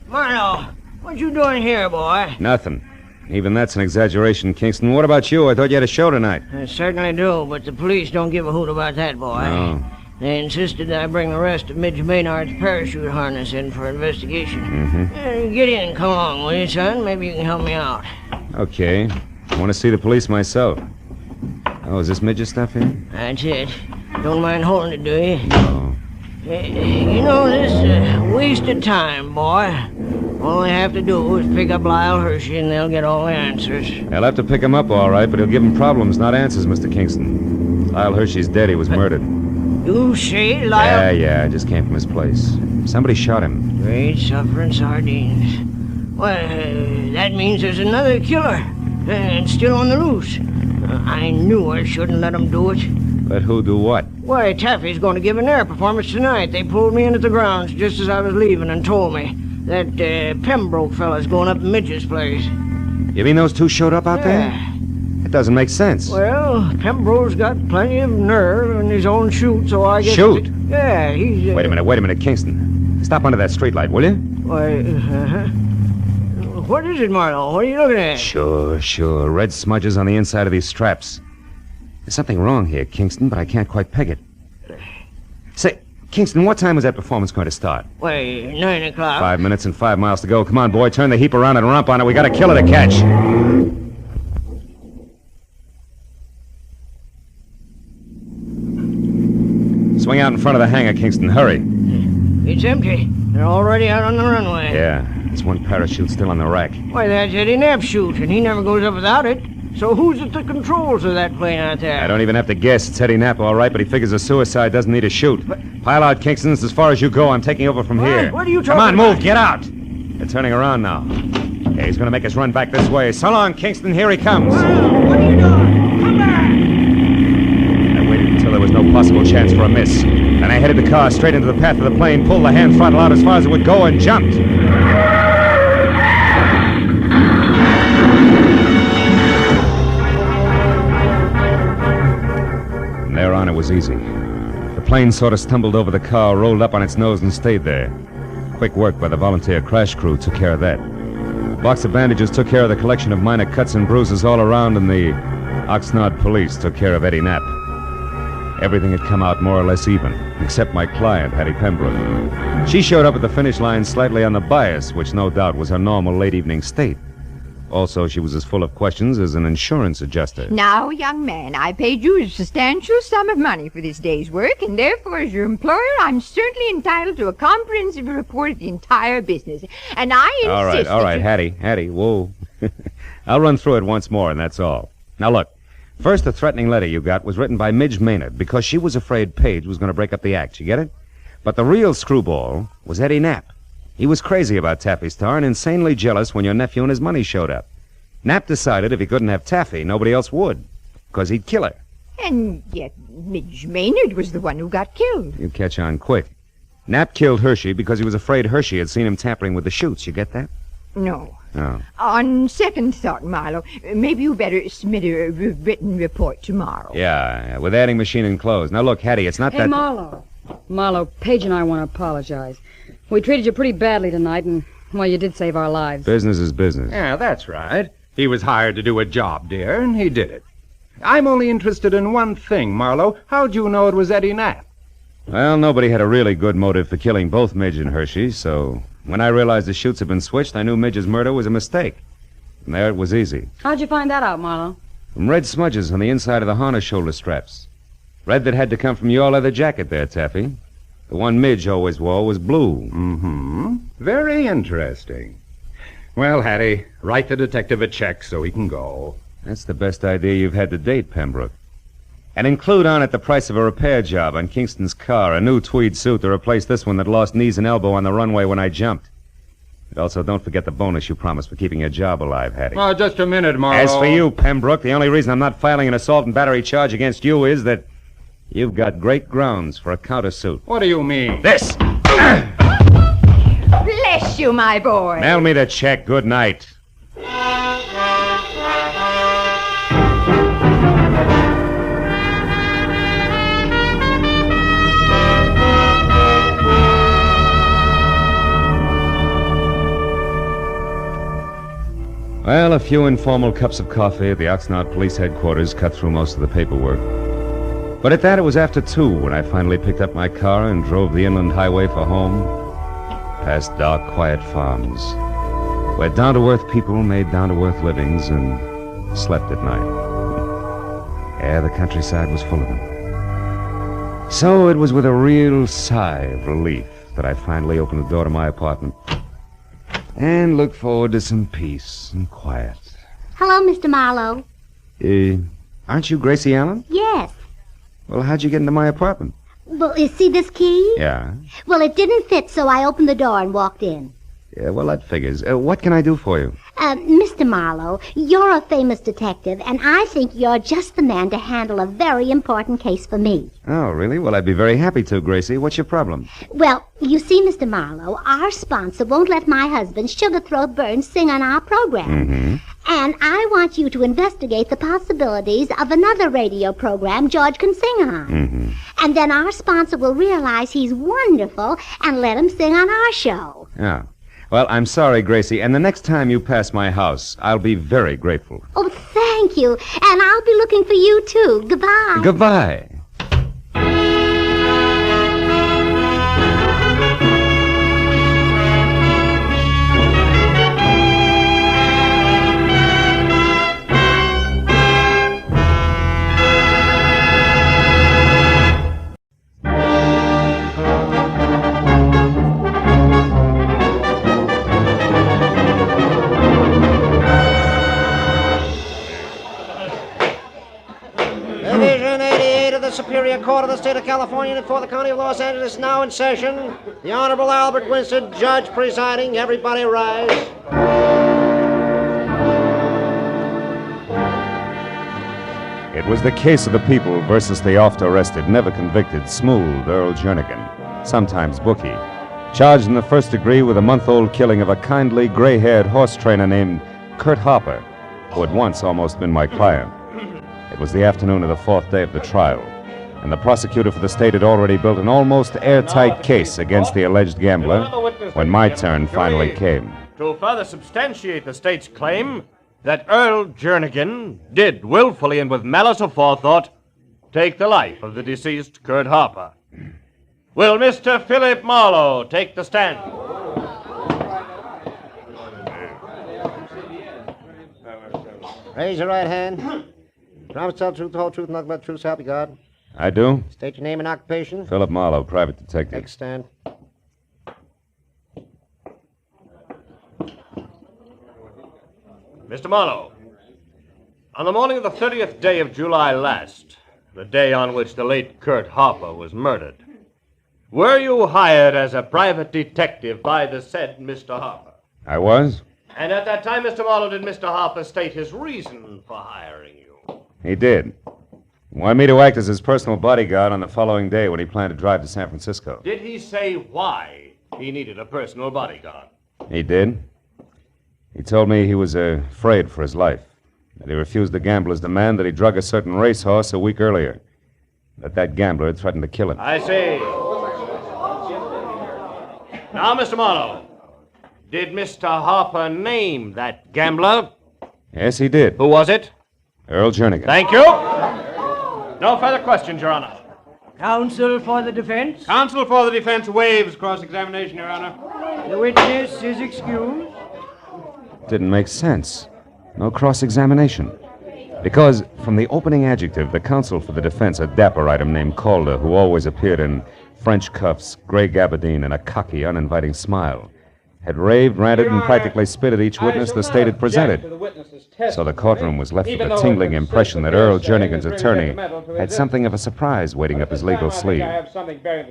Marlowe, what you doing here, boy? Nothing. Even that's an exaggeration, Kingston. What about you? I thought you had a show tonight. I certainly do, but the police don't give a hoot about that, boy. No. They insisted that I bring the rest of Midge Maynard's parachute harness in for investigation. Mm-hmm. Get in and come along, will you, son? Maybe you can help me out. Okay. I want to see the police myself. Oh, is this Midge's stuff here? That's it. Don't mind holding it, do you? No. You know, this waste of time, boy. All they have to do is pick up Lyle Hershey and they'll get all the answers. They'll have to pick him up, all right, but he'll give them problems, not answers, Mr. Kingston. Lyle Hershey's dead. He was murdered. You say Lyle... Yeah, I just came from his place. Somebody shot him. Great suffering sardines. Well, that means there's another killer. And still on the loose. I knew I shouldn't let him do it. Let who do what? Why, Taffy's going to give an air performance tonight. They pulled me into the grounds just as I was leaving and told me that Pembroke fella's going up to Midge's place. You mean those two showed up out there? It doesn't make sense. Well, Pembroke's got plenty of nerve in his own chute, so I guess... Shoot? Yeah, he's... Wait a minute, Kingston. Stop under that streetlight, will you? Why, What is it, Marlowe? What are you looking at? Sure. Red smudges on the inside of these straps. There's something wrong here, Kingston, but I can't quite peg it. Say, Kingston, what time was that performance going to start? Why, 9 o'clock. 5 minutes and 5 miles to go. Come on, boy, turn the heap around and romp on it. We got a killer to catch. Swing out in front of the hangar, Kingston. Hurry. It's empty. They're already out on the runway. Yeah, there's one parachute still on the rack. Why, that's Eddie Knapp's chute, and he never goes up without it. So who's at the controls of that plane out there? I don't even have to guess. It's Eddie Knapp, all right, but he figures a suicide doesn't need a chute. Pile out, Kingston. It's as far as you go. I'm taking over from here. What are you talking Come on, about? move. Get out. They're turning around now. Yeah, he's going to make us run back this way. So long, Kingston. Here he comes. What are you doing? Come back! I waited until there was no possible chance for a miss. Then I headed the car straight into the path of the plane, pulled the hand throttle out as far as it would go, and jumped. From there on, it was easy. The plane sort of stumbled over the car, rolled up on its nose, and stayed there. Quick work by the volunteer crash crew took care of that. A box of bandages took care of the collection of minor cuts and bruises all around, and the Oxnard police took care of Eddie Knapp. Everything had come out more or less even, except my client, Hattie Pembroke. She showed up at the finish line slightly on the bias, which no doubt was her normal late evening state. Also, she was as full of questions as an insurance adjuster. Now, young man, I paid you a substantial sum of money for this day's work, and therefore, as your employer, I'm certainly entitled to a comprehensive report of the entire business. And I insist All right, Hattie, whoa. I'll run through it once more, and that's all. Now, look. First, the threatening letter you got was written by Midge Maynard because she was afraid Paige was going to break up the act. You get it? But the real screwball was Eddie Knapp. He was crazy about Taffy Star and insanely jealous when your nephew and his money showed up. Knapp decided if he couldn't have Taffy, nobody else would, because he'd kill her. And yet Midge Maynard was the one who got killed. You catch on quick. Knapp killed Hershey because he was afraid Hershey had seen him tampering with the chutes. You get that? No. Oh. On second thought, Marlowe, maybe you better submit a written report tomorrow. Yeah, with adding machine enclosed. Now, look, Hattie, it's not Hey, that... Marlowe, Paige and I want to apologize. We treated you pretty badly tonight, and, well, you did save our lives. Business is business. Yeah, that's right. He was hired to do a job, dear, and he did it. I'm only interested in one thing, Marlowe. How'd you know it was Eddie Knapp? Well, nobody had a really good motive for killing both Midge and Hershey, so when I realized the chutes had been switched, I knew Midge's murder was a mistake. And there it was easy. How'd you find that out, Marlowe? From red smudges on the inside of the harness shoulder straps. Red that had to come from your leather jacket there, Taffy. The one Midge always wore was blue. Mm-hmm. Very interesting. Well, Hattie, write the detective a check so he can go. That's the best idea you've had to date, Pembroke. And include on it the price of a repair job on Kingston's car, a new tweed suit to replace this one that lost knees and elbow on the runway when I jumped. And also, don't forget the bonus you promised for keeping your job alive, Hattie. Oh, just a minute, Marlowe. As for you, Pembroke, the only reason I'm not filing an assault and battery charge against you is that you've got great grounds for a countersuit. What do you mean? This! Bless you, my boy. Mail me the check. Good night. Well, a few informal cups of coffee at the Oxnard Police Headquarters cut through most of the paperwork. But at that, it was after 2 when I finally picked up my car and drove the inland highway for home, past dark, quiet farms, where down-to-earth people made down-to-earth livings and slept at night. Yeah, the countryside was full of them. So it was with a real sigh of relief that I finally opened the door to my apartment and looked forward to some peace and quiet. Hello, Mr. Marlowe. Aren't you Gracie Allen? Yes. Well, how'd you get into my apartment? Well, you see this key? Yeah. Well, it didn't fit, so I opened the door and walked in. Yeah, well, that figures. What can I do for you? Mr. Marlowe, you're a famous detective, and I think you're just the man to handle a very important case for me. Oh, really? Well, I'd be very happy to, Gracie. What's your problem? Well, you see, Mr. Marlowe, our sponsor won't let my husband, Sugar Throat Burns, sing on our program. Mm-hmm. And I want you to investigate the possibilities of another radio program George can sing on. Mm-hmm. And then our sponsor will realize he's wonderful and let him sing on our show. Yeah. Well, I'm sorry, Gracie, and the next time you pass my house, I'll be very grateful. Oh, thank you. And I'll be looking for you, too. Goodbye. Goodbye. Division 88 of the Superior Court of the State of California and for the County of Los Angeles now in session. The Honorable Albert Winston, Judge presiding. Everybody rise. It was the case of the people versus the oft-arrested, never convicted, smooth Earl Jernigan, sometimes bookie, charged in the first degree with a month-old killing of a kindly, gray-haired horse trainer named Kurt Harper, who had once almost been my client. It was the afternoon of the 4th day of the trial, and the prosecutor for the state had already built an almost airtight case against the alleged gambler when my turn finally came. To further substantiate the state's claim that Earl Jernigan did willfully and with malice aforethought take the life of the deceased Kurt Harper. Will Mr. Philip Marlowe take the stand? Raise your right hand. Promise to tell the truth, the whole truth, nothing but the truth, so help you God. I do? State your name and occupation. Philip Marlowe, private detective. Take a stand. Mr. Marlowe, on the morning of the 30th day of July last, the day on which the late Kurt Harper was murdered, were you hired as a private detective by the said Mr. Harper? I was? And at that time, Mr. Marlowe, did Mr. Harper state his reason for hiring you? He did. Wanted me to act as his personal bodyguard on the following day when he planned to drive to San Francisco. Did he say why he needed a personal bodyguard? He did. He told me he was afraid for his life, that he refused the gambler's demand that he drug a certain racehorse a week earlier, that gambler had threatened to kill him. I see. Now, Mr. Marlowe, did Mr. Harper name that gambler? Yes, he did. Who was it? Earl Jernigan. Thank you. No further questions, Your Honor. Counsel for the defense? Counsel for the defense waives cross-examination, Your Honor. The witness is excused. Didn't make sense. No cross-examination. Because from the opening adjective, the counsel for the defense, a dapper item named Calder, who always appeared in French cuffs, gray gabardine, and a cocky, uninviting smile, had raved, ranted, and practically spit at each witness the state had presented. So the courtroom was left with a tingling impression that Earl Jernigan's attorney had something of a surprise waiting up his legal sleeve.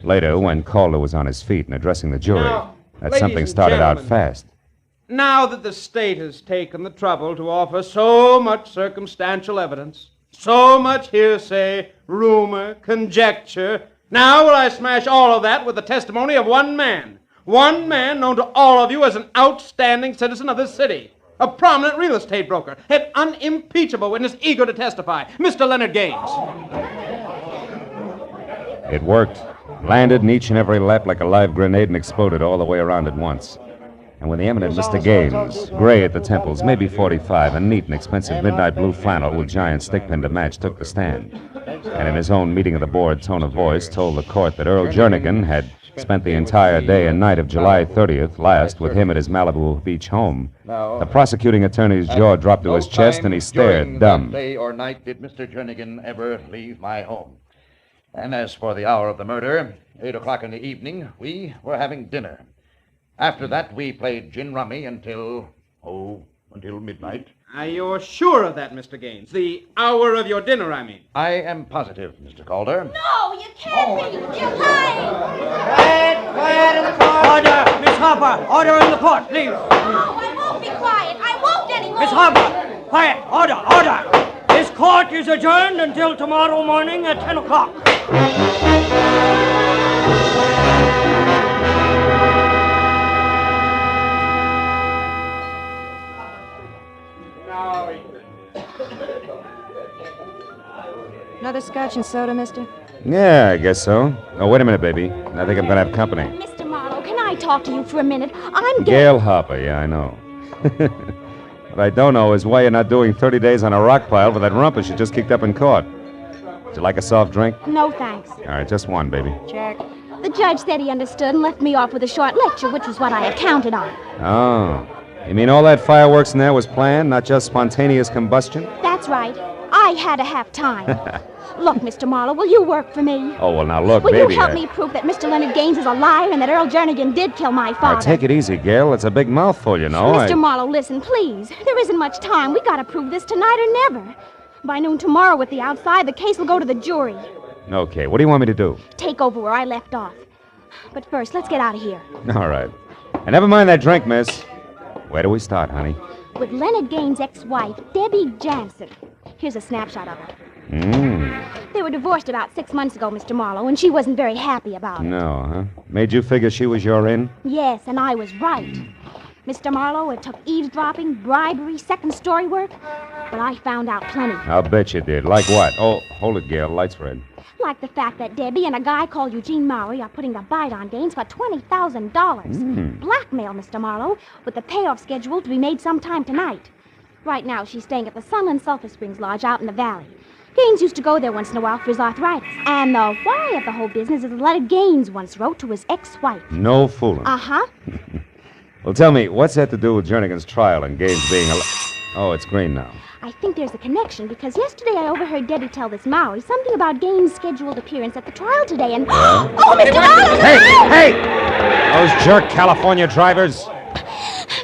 Later, when Calder was on his feet and addressing the jury, that something started out fast. Now that the state has taken the trouble to offer so much circumstantial evidence, so much hearsay, rumor, conjecture, now will I smash all of that with the testimony of one man. One man known to all of you as an outstanding citizen of this city. A prominent real estate broker. An unimpeachable witness eager to testify. Mr. Leonard Gaines. It worked. Landed in each and every lap like a live grenade and exploded all the way around at once. And when the eminent Mr. Gaines, gray at the temples, maybe 45, a neat and expensive midnight blue flannel with giant stickpin to match, took the stand, and in his own meeting of the board tone of voice told the court that Earl Jernigan had spent the entire day and night of July 30th last with him at his Malibu Beach home, the prosecuting attorney's jaw dropped to his chest and he stared, dumb. Day or night did Mr. Jernigan ever leave my home. And as for the hour of the murder, 8 o'clock in the evening, we were having dinner. After that, we played gin rummy until midnight. Are you sure of that, Mr. Gaines? The hour of your dinner, I mean. I am positive, Mr. Calder. No, you can't be. You're lying. Quiet in the court. Order, Miss Harper. Order in the court, please. No, I won't be quiet. I won't anymore. Miss Harper. Quiet. Order. This court is adjourned until tomorrow morning at 10 o'clock. Another scotch and soda, mister? Yeah, I guess so. Oh, wait a minute, baby. I think I'm going to have company. Mr. Marlowe, can I talk to you for a minute? Gail Harper, yeah, I know. What I don't know is why you're not doing 30 days on a rock pile with that rumpus you just kicked up in court. Would you like a soft drink? No, thanks. All right, just one, baby. Check. The judge said he understood and left me off with a short lecture, which was what I had counted on. Oh. You mean all that fireworks in there was planned, not just spontaneous combustion? That's right. I had to have time. Look, Mr. Marlowe, will you work for me? Oh, well, now look, will baby. Will you help me prove that Mr. Leonard Gaines is a liar and that Earl Jernigan did kill my father? Now, take it easy, Gail. It's a big mouthful, you know. Mr. Marlowe, listen, please. There isn't much time. We gotta prove this tonight or never. By noon tomorrow with the outside, the case will go to the jury. Okay, what do you want me to do? Take over where I left off. But first, let's get out of here. All right. And never mind that drink, miss. Where do we start, honey? With Leonard Gaines' ex-wife, Debbie Jansen. Here's a snapshot of her. They were divorced about 6 months ago, Mr. Marlowe, and she wasn't very happy about it. No, huh? Made you figure she was your in? Yes, and I was right. Mr. Marlowe, it took eavesdropping, bribery, second-story work, but I found out plenty. I'll bet you did. Like what? Oh, hold it, Gail. Light's red. Like the fact that Debbie and a guy called Eugene Maury are putting a bite on Gaines for $20,000. Blackmail, Mr. Marlowe, with the payoff scheduled to be made sometime tonight. Right now, she's staying at the Sunland Sulphur Springs Lodge out in the valley. Gaines used to go there once in a while for his arthritis. And the why of the whole business is a letter Gaines once wrote to his ex-wife. No fooling. Uh-huh. Well, tell me, what's that to do with Jernigan's trial and Gaines being Oh, it's green now. I think there's a connection, because yesterday I overheard Debbie tell this Maury something about Gaines' scheduled appearance at the trial today, and... Yeah? Oh, Mr. Marlowe! Hey! Those jerk California drivers.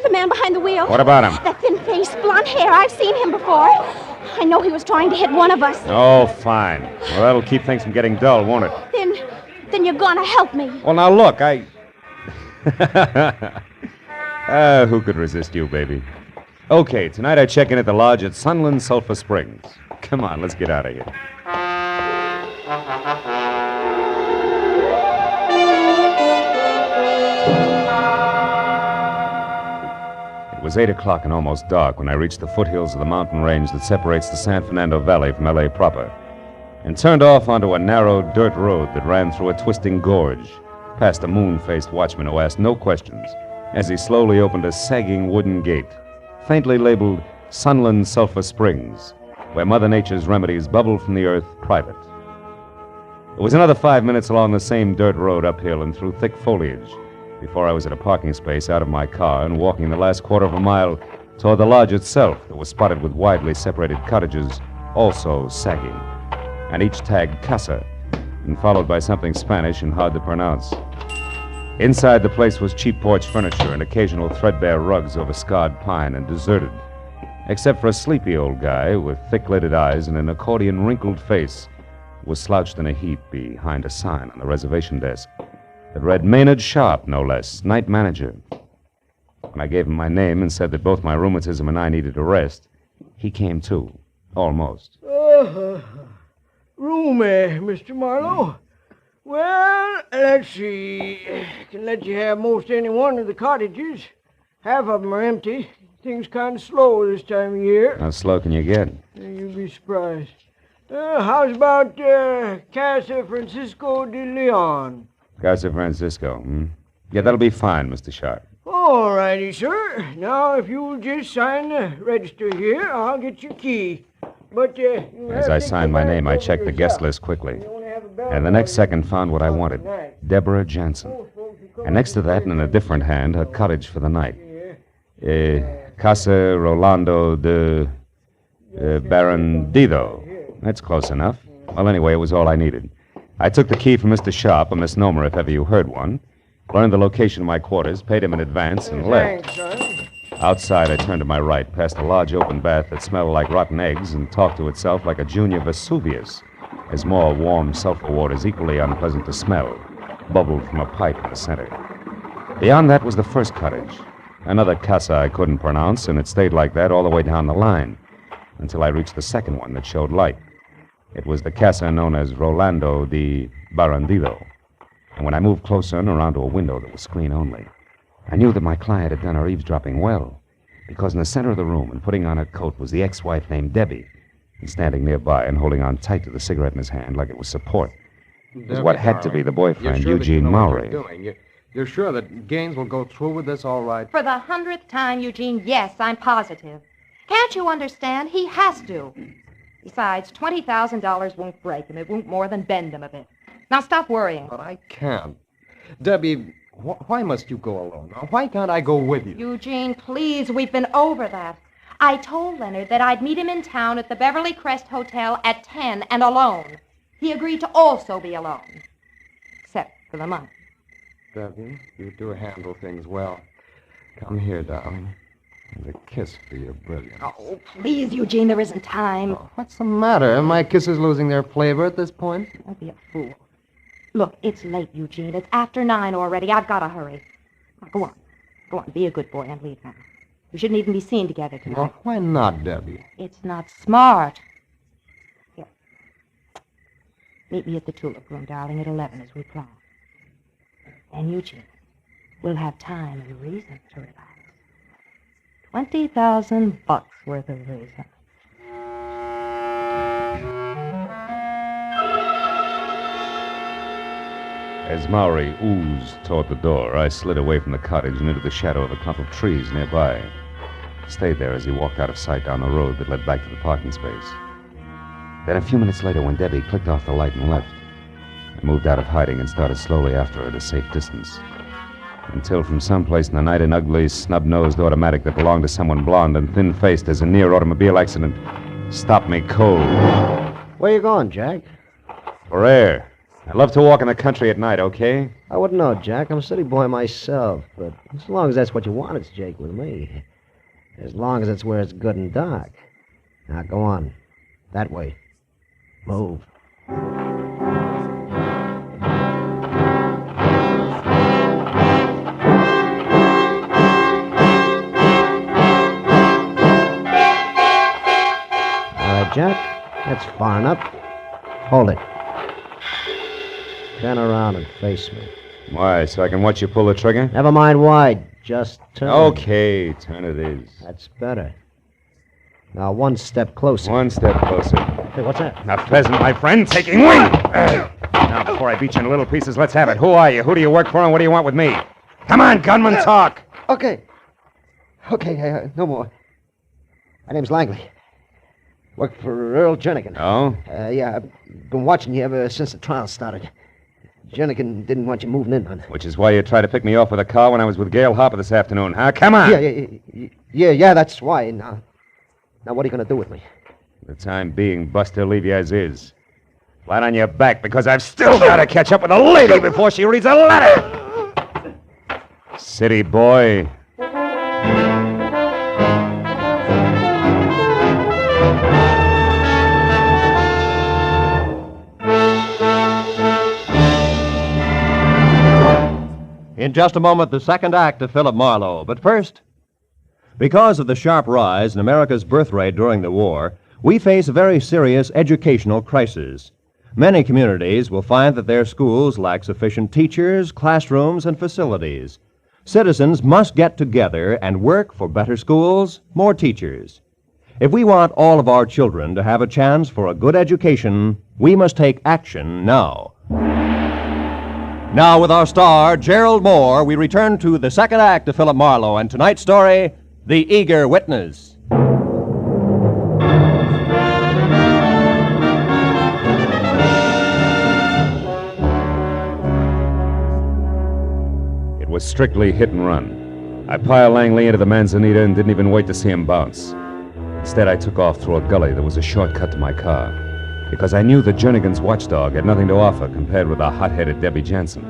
The man behind the wheel. What about him? That thin-faced, blonde hair. I've seen him before. I know he was trying to hit one of us. Oh, fine. Well, that'll keep things from getting dull, won't it? Then you're gonna help me. Well, now look, who could resist you, baby? Okay, tonight I check in at the lodge at Sunland Sulphur Springs. Come on, let's get out of here. It was 8 o'clock and almost dark when I reached the foothills of the mountain range that separates the San Fernando Valley from L.A. proper, and turned off onto a narrow dirt road that ran through a twisting gorge, past a moon-faced watchman who asked no questions as he slowly opened a sagging wooden gate, faintly labeled Sunland Sulphur Springs, where Mother Nature's remedies bubbled from the earth private. It was another 5 minutes along the same dirt road uphill and through thick foliage before I was at a parking space out of my car and walking the last quarter of a mile toward the lodge itself that was spotted with widely separated cottages, also sagging, and each tagged Casa, and followed by something Spanish and hard to pronounce. Inside the place was cheap porch furniture and occasional threadbare rugs over scarred pine and deserted, except for a sleepy old guy with thick-lidded eyes and an accordion-wrinkled face who was slouched in a heap behind a sign on the reservation desk that read Maynard Sharp, no less, night manager. When I gave him my name and said that both my rheumatism and I needed a rest, he came too, almost. Roomy, Mr. Marlowe. Well, let's see. I can let you have most any one of the cottages. Half of them are empty. Things kind of slow this time of year. How slow can you get? You'd be surprised. How's about Casa Francisco de Leon? Casa Francisco, Yeah, that'll be fine, Mr. Sharp. All righty, sir. Now, if you'll just sign the register here, I'll get your key. But, As I signed my name, I checked the guest list quickly. And the next second found what I wanted, Deborah Jansen. And next to that, and in a different hand, her cottage for the night. Casa Rolando de Barandido. That's close enough. Well, anyway, it was all I needed. I took the key from Mr. Sharp, a misnomer if ever you heard one, learned the location of my quarters, paid him in advance, and left. Thanks, son. Outside, I turned to my right, past a large open bath that smelled like rotten eggs and talked to itself like a junior Vesuvius, as more warm sulfur waters equally unpleasant to smell bubbled from a pipe in the center. Beyond that was the first cottage, another casa I couldn't pronounce, and it stayed like that all the way down the line until I reached the second one that showed light. It was the casa known as Rolando de Barandido, and when I moved closer and around to a window that was screen only, I knew that my client had done her eavesdropping well, because in the center of the room and putting on her coat was the ex-wife named Debbie, and standing nearby and holding on tight to the cigarette in his hand like it was support was what had to be the boyfriend, Eugene Mowry. You're sure that Gaines will go through with this all right? For the 100th time, Eugene, yes, I'm positive. Can't you understand? He has to. Besides, $20,000 won't break him. It won't more than bend him a bit. Now stop worrying. But I can't. Debbie, why must you go alone? Now, why can't I go with you? Eugene, please, we've been over that. I told Leonard that I'd meet him in town at the Beverly Crest Hotel at 10 and alone. He agreed to also be alone. Except for the money. Debbie, you do handle things well. Come here, darling. And a kiss for your brilliance. Oh, please, Eugene, there isn't time. Oh, what's the matter? Are my kisses losing their flavor at this point? Don't be a fool. Look, it's late, Eugene. It's after 9 already. I've got to hurry. Now, go on. Go on, be a good boy and leave now. We shouldn't even be seen together tonight. Well, why not, Debbie? It's not smart. Here. Meet me at the Tulip Room, darling, at 11 as we planned. And Eugene, we'll have time and reason to relax. $20,000 worth of reason. As Mowry oozed toward the door, I slid away from the cottage and into the shadow of a clump of trees nearby. Stayed there as he walked out of sight down the road that led back to the parking space. Then a few minutes later, when Debbie clicked off the light and left, I moved out of hiding and started slowly after her at a safe distance. Until from someplace in the night an ugly, snub-nosed automatic that belonged to someone blonde and thin-faced as a near automobile accident stopped me cold. Where you going, Jack? For air. I love to walk in the country at night, okay? I wouldn't know, Jack. I'm a city boy myself. But as long as that's what you want, it's Jake with me. As long as it's where it's good and dark. Now, go on. That way. Move. All right, Jack. That's far enough. Hold it. Turn around and face me. Why, so I can watch you pull the trigger? Never mind why. Just turn. Okay, turn it is. That's better. Now, one step closer. One step closer. Hey, what's that? A pheasant, my friend, taking wing! Now, before I beat you into little pieces, let's have it. Who are you? Who do you work for, and what do you want with me? Come on, gunman, talk! Okay. Okay, no more. My name's Langley. Work for Earl Jernigan. Oh? Yeah, I've been watching you ever since the trial started. Jernigan didn't want you moving in on it. Which is why you tried to pick me off with a car when I was with Gail Harper this afternoon, huh? Come on! Yeah, that's why. Now, what are you going to do with me? For the time being, Buster, leave you as is. Flat on your back, because I've still got to catch up with a lady before she reads a letter! City boy. In just a moment, the second act of Philip Marlowe. But first, because of the sharp rise in America's birth rate during the war, we face a very serious educational crisis. Many communities will find that their schools lack sufficient teachers, classrooms, and facilities. Citizens must get together and work for better schools, more teachers. If we want all of our children to have a chance for a good education, we must take action now. Now, with our star, Gerald Moore, we return to the second act of Philip Marlowe and tonight's story, The Eager Witness. It was strictly hit and run. I piled Langley into the Manzanita and didn't even wait to see him bounce. Instead, I took off through a gully that was a shortcut to my car, because I knew that Jernigan's watchdog had nothing to offer compared with the hot-headed Debbie Jansen,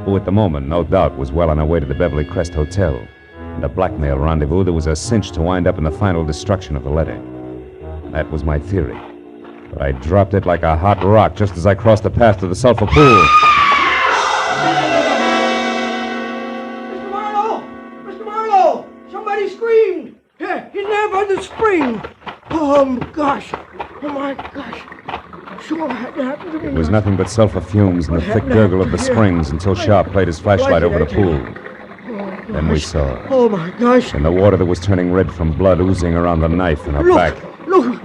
who at the moment, no doubt, was well on her way to the Beverly Crest Hotel, and a blackmail rendezvous that was a cinch to wind up in the final destruction of the letter. That was my theory, but I dropped it like a hot rock just as I crossed the path to the sulfur pool. Mr. Marlowe! Somebody screamed! Yeah, he's there by the spring! Oh, gosh! Oh, my gosh! Sure had to happen to me. It was nothing but sulfur fumes and the thick gurgle of the springs until Sharp played his flashlight over the pool. Then we saw. Oh, my gosh. In the water that was turning red from blood oozing around the knife in her back. Look!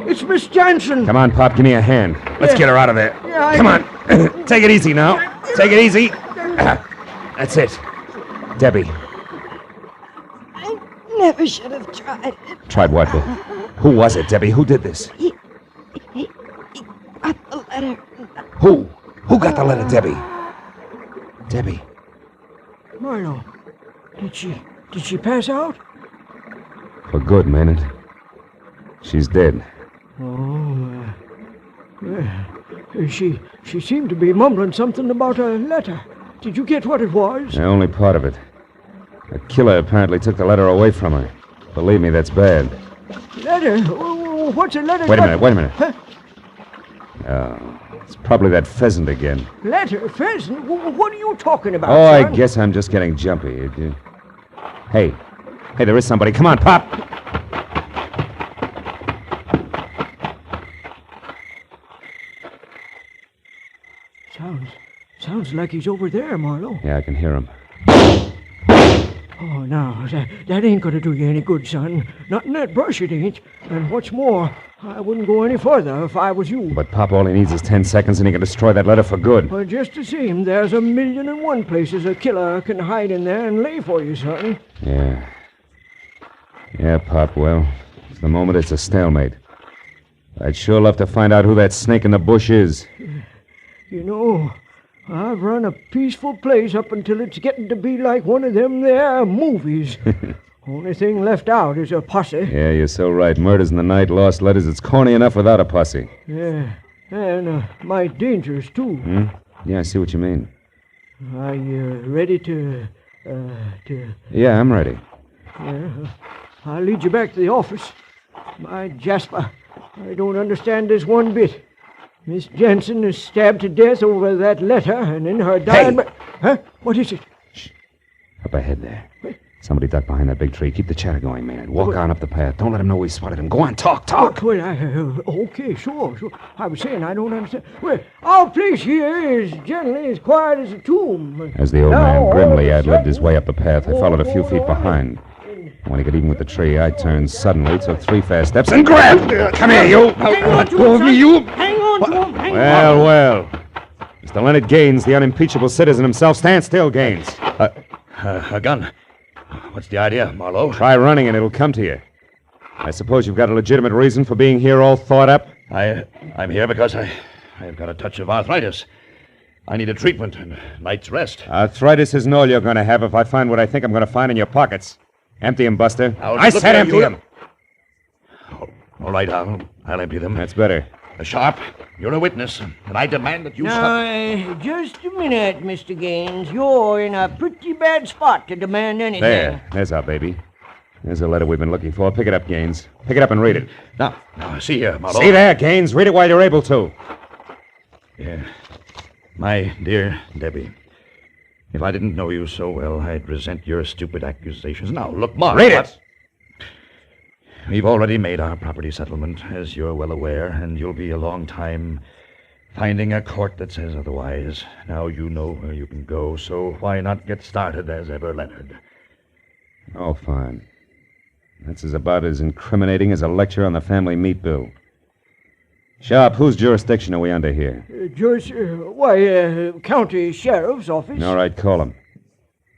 It's Miss Jansen. Come on, Pop, give me a hand. Let's get her out of there. Yeah, Come on. Take it easy now. Take it easy. That's it. Debbie. I never should have tried it. Tried what? Who was it, Debbie? Who did this? He got the letter. Who? Who got the letter, Debbie? Debbie. Marlowe, did she pass out? For good, Maynard. She's dead. Oh, she seemed to be mumbling something about a letter. Did you get what it was? Only part of it. A killer apparently took the letter away from her. Believe me, that's bad. Letter? What's a letter? Wait a minute. Huh? It's probably that pheasant again. Letter? Pheasant? What are you talking about, Oh, I son? guess I'm just getting jumpy. Hey, there is somebody. Come on, Pop. Sounds like he's over there, Marlowe. Yeah, I can hear him. Oh, no, that ain't gonna do you any good, son. Not in that brush, it ain't. And what's more, I wouldn't go any further if I was you. But Pop, all he needs is 10 seconds and he can destroy that letter for good. Well, just the same, there's 1,000,001 places a killer can hide in there and lay for you, son. Yeah. Yeah, Pop, well, for the moment it's a stalemate. I'd sure love to find out who that snake in the bush is. You know, I've run a peaceful place up until it's getting to be like one of them there movies. Only thing left out is a posse. Yeah, you're so right. Murders in the night, lost letters. It's corny enough without a posse. Yeah, and might dangerous, too. Hmm? Yeah, I see what you mean. Are you ready to... Yeah, I'm ready. Yeah, I'll lead you back to the office. My Jasper, I don't understand this one bit. Miss Jansen is stabbed to death over that letter, and in her dying... Hey! Huh? What is it? Up ahead there. Somebody duck behind that big tree. Keep the chatter going, Maynard. Walk on up the path. Don't let him know we spotted him. Go on, talk. Well, okay, sure. I was saying I don't understand. Well, our place here is generally as quiet as a tomb. As the old man grimly ad-libbed his way up the path, I followed a few feet behind. When he got even with the tree, I turned suddenly, took 3 fast steps, and grabbed. Come here, you! Let go of me, you! Hang on to him! Well. Mr. Leonard Gaines, the unimpeachable citizen himself. Stand still, Gaines. A gun. What's the idea, Marlowe? Try running and it'll come to you. I suppose you've got a legitimate reason for being here all thought up? I'm here because I've got a touch of arthritis. I need a treatment and a night's rest. Arthritis isn't all you're going to have if I find what I think I'm going to find in your pockets. Empty them, Buster. I said empty them. All right, I'll empty them. That's better. Sharp, you're a witness, and I demand that you stop. Just a minute, Mr. Gaines. You're in a pretty bad spot to demand anything. There's our baby. There's a letter we've been looking for. Pick it up, Gaines. Pick it up and read it. Now, see here, Marlowe. See there, Gaines. Read it while you're able to. Yeah. My dear Debbie, if I didn't know you so well, I'd resent your stupid accusations. Now, look, Marlowe. Read it! We've already made our property settlement, as you're well aware, and you'll be a long time finding a court that says otherwise. Now you know where you can go, so why not get started as ever, Leonard? Oh, fine. That's about as incriminating as a lecture on the family meat bill. Sharp, whose jurisdiction are we under here? County Sheriff's Office. All right, call him.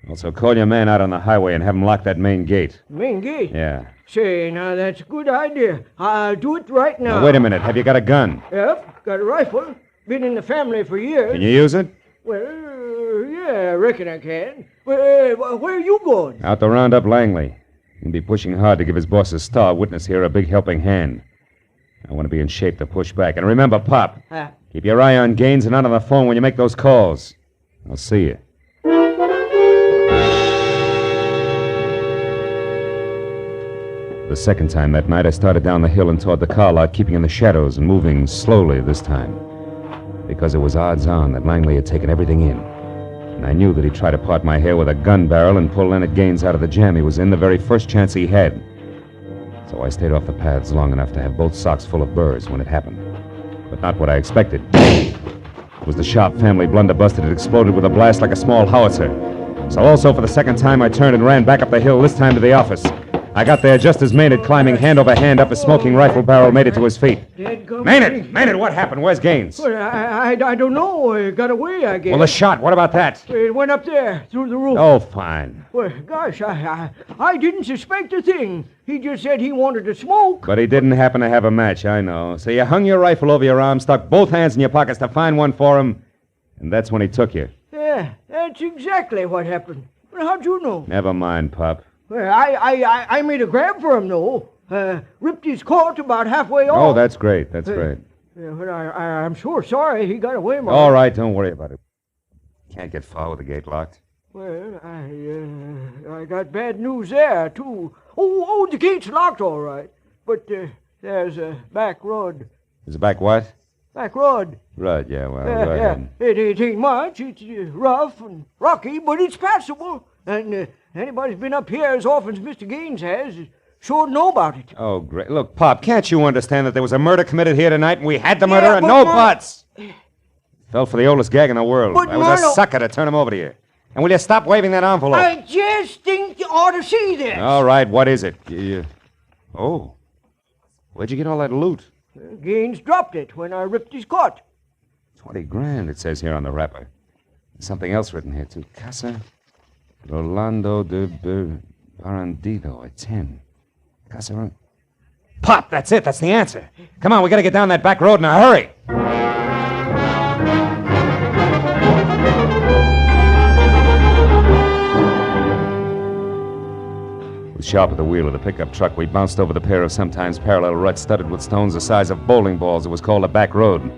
Also, call your man out on the highway and have him lock that main gate. Main gate? Yeah. Say, now, that's a good idea. I'll do it right now. Now, wait a minute. Have you got a gun? Yep, got a rifle. Been in the family for years. Can you use it? Well, yeah, I reckon I can. Where are you going? Out to round up Langley. He'll be pushing hard to give his boss a star witness here a big helping hand. I want to be in shape to push back. And remember, Pop, keep your eye on Gaines and not on the phone when you make those calls. I'll see you. The second time that night, I started down the hill and toward the car lot, keeping in the shadows and moving slowly this time. Because it was odds on that Langley had taken everything in. And I knew that he'd try to part my hair with a gun barrel and pull Leonard Gaines out of the jam he was in the very first chance he had. So I stayed off the paths long enough to have both socks full of burrs when it happened. But not what I expected. It was the Sharp family blunderbuss that had exploded with a blast like a small howitzer. So also for the second time, I turned and ran back up the hill, this time to the office. I got there just as Maynard, climbing hand over hand up a smoking rifle barrel, made it to his feet. Maynard, what happened? Where's Gaines? Well, I don't know. It got away, I guess. Well, the shot, what about that? It went up there, through the roof. Oh, fine. Well, gosh, I didn't suspect a thing. He just said he wanted to smoke. But he didn't happen to have a match, I know. So you hung your rifle over your arm, stuck both hands in your pockets to find one for him, and that's when he took you. Yeah, that's exactly what happened. But how'd you know? Never mind, Pop. Well, I made a grab for him, though. Ripped his coat about halfway off. Oh, that's great. That's great. Yeah, but I'm sure sorry he got away, Mark. All right, don't worry about it. Can't get far with the gate locked. Well, I got bad news there, too. Oh, the gate's locked all right. But there's a back road. There's a back what? Back road. Right, yeah, well, go ahead. It ain't much. It's rough and rocky, but it's passable. And anybody's been up here as often as Mr. Gaines has sure know about it. Oh, great. Look, Pop, can't you understand that there was a murder committed here tonight and we had the murderer? And no buts! Fell for the oldest gag in the world. But I was a sucker to turn him over to you. And will you stop waving that envelope? I just think you ought to see this. All right, what is it? Oh. Where'd you get all that loot? Gaines dropped it when I ripped his coat. 20 grand, it says here on the wrapper. There's something else written here, too. Casa Rolando de Barandito at 10. Casa... Pop, that's it. That's the answer. Come on, we gotta get down that back road in a hurry. With Sharp at the wheel of the pickup truck, we bounced over the pair of sometimes parallel ruts studded with stones the size of bowling balls. It was called a back road.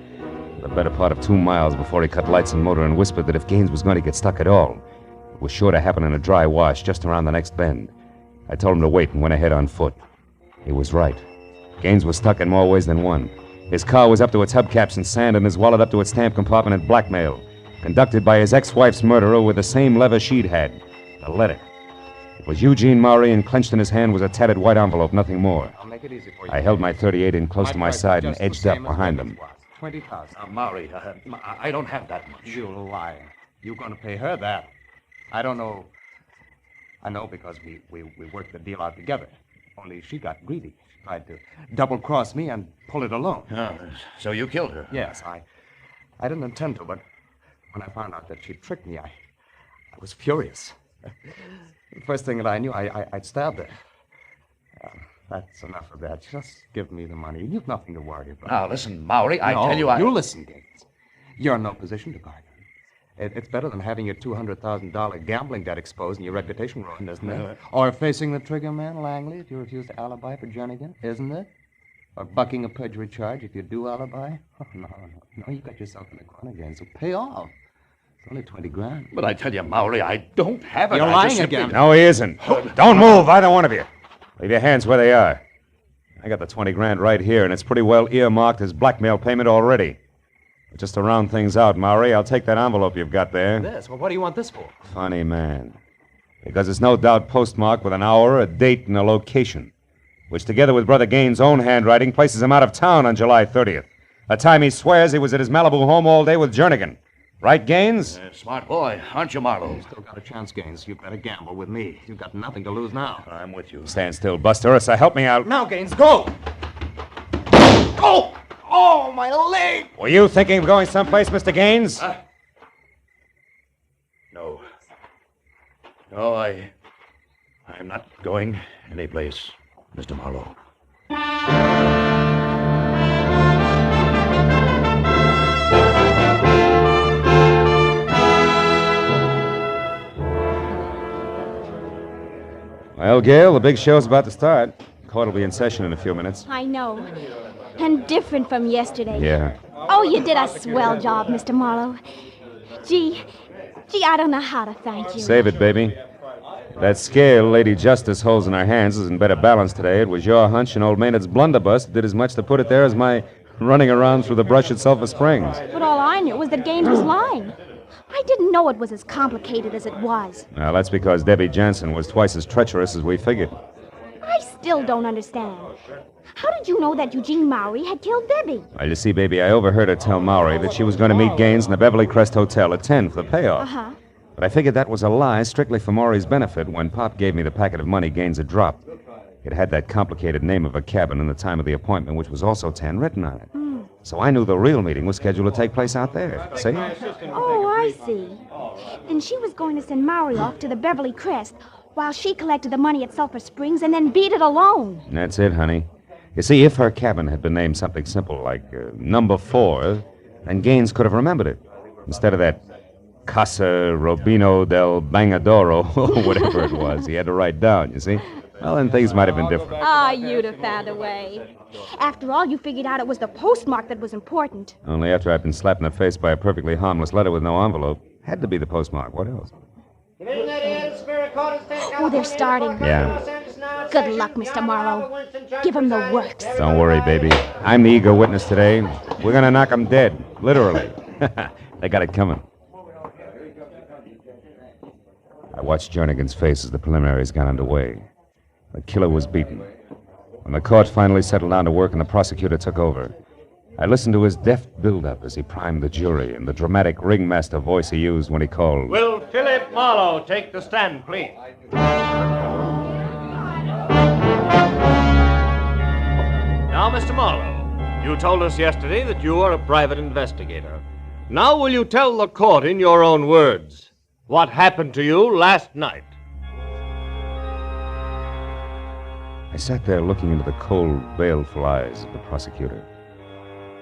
The better part of 2 miles before he cut lights and motor and whispered that if Gaines was going to get stuck at all, it was sure to happen in a dry wash just around the next bend. I told him to wait and went ahead on foot. He was right. Gaines was stuck in more ways than one. His car was up to its hubcaps in sand and his wallet up to its stamp compartment in blackmail, conducted by his ex-wife's murderer with the same lever she'd had, the letter. It was Eugene Maury, and clenched in his hand was a tattered white envelope, nothing more. I'll make it easy for you. I held my .38 in close to my side and edged up behind them. 20,000. Maury, I don't have that much. You lie. You're going to pay her that. I don't know. I know because we worked the deal out together. Only she got greedy. She tried to double-cross me and pull it alone. So you killed her? Yes, I didn't intend to, but when I found out that she tricked me, I was furious. The first thing that I knew, I'd stabbed her. That's enough of that. Just give me the money. You've nothing to worry about. Now, listen, Maury, I tell you, You listen, Gates. You're in no position to bargain. It's better than having your $200,000 gambling debt exposed and your reputation ruined, isn't it? Or facing the trigger man, Langley, if you refuse to alibi for Jernigan, isn't it? Or bucking a perjury charge if you do alibi? Oh, no, you got yourself in the corner again, so pay off. It's only 20 grand. But I tell you, Maury, I don't have it. You're lying again. No, he isn't. Don't move, either one of you. Leave your hands where they are. I got the 20 grand right here, and it's pretty well earmarked as blackmail payment already. But just to round things out, Maury, I'll take that envelope you've got there. This? Well, what do you want this for? Funny man. Because it's no doubt postmarked with an hour, a date, and a location, which together with Brother Gaines' own handwriting places him out of town on July 30th, a time he swears he was at his Malibu home all day with Jernigan. Right, Gaines? Smart boy, aren't you, Marlowe? You still got a chance, Gaines. You better gamble with me. You've got nothing to lose now. I'm with you. Stand still, Buster. Ursa, help me out. Now, Gaines, go! Go! Oh, my leg! Were you thinking of going someplace, Mr. Gaines? No. No, I'm not going anyplace, Mr. Marlowe. Well, Gail, the big show's about to start. Court will be in session in a few minutes. I know. And different from yesterday. Yeah. Oh, you did a swell job, Mr. Marlowe. Gee, I don't know how to thank you. Save it, baby. That scale Lady Justice holds in her hands is in better balance today. It was your hunch and old Maynard's blunderbuss that did as much to put it there as my running around through the brush at Sulphur Springs. But all I knew was that Gaines was lying. I didn't know it was as complicated as it was. Now, that's because Debbie Jansen was twice as treacherous as we figured. I still don't understand. How did you know that Eugene Maury had killed Debbie? Well, you see, baby, I overheard her tell Maury that she was going to meet Gaines in the Beverly Crest Hotel at 10 for the payoff. Uh-huh. But I figured that was a lie strictly for Maury's benefit when Pop gave me the packet of money Gaines had dropped. It had that complicated name of a cabin and the time of the appointment, which was also 10 written on it. So I knew the real meeting was scheduled to take place out there. See? Oh, I see. Then she was going to send Maury off to the Beverly Crest while she collected the money at Sulphur Springs and then beat it alone. That's it, honey. You see, if her cabin had been named something simple like Number 4, then Gaines could have remembered it. Instead of that Casa Robino del Bangadoro, or whatever it was, he had to write down, you see? Well, then things might have been different. Ah, you'd have found a way. After all, you figured out it was the postmark that was important. Only after I'd been slapped in the face by a perfectly harmless letter with no envelope. Had to be the postmark. What else? Oh, they're starting. Yeah. Good luck, Mr. Marlowe. Give him the works. Don't worry, baby. I'm the eager witness today. We're going to knock them dead. Literally. They got it coming. I watched Jernigan's face as the preliminaries got underway. The killer was beaten. When the court finally settled down to work and the prosecutor took over, I listened to his deft build-up as he primed the jury and the dramatic ringmaster voice he used when he called. Will Philip Marlowe take the stand, please? Now, Mr. Marlowe, you told us yesterday that you are a private investigator. Now will you tell the court in your own words what happened to you last night? I sat there looking into the cold, baleful eyes of the prosecutor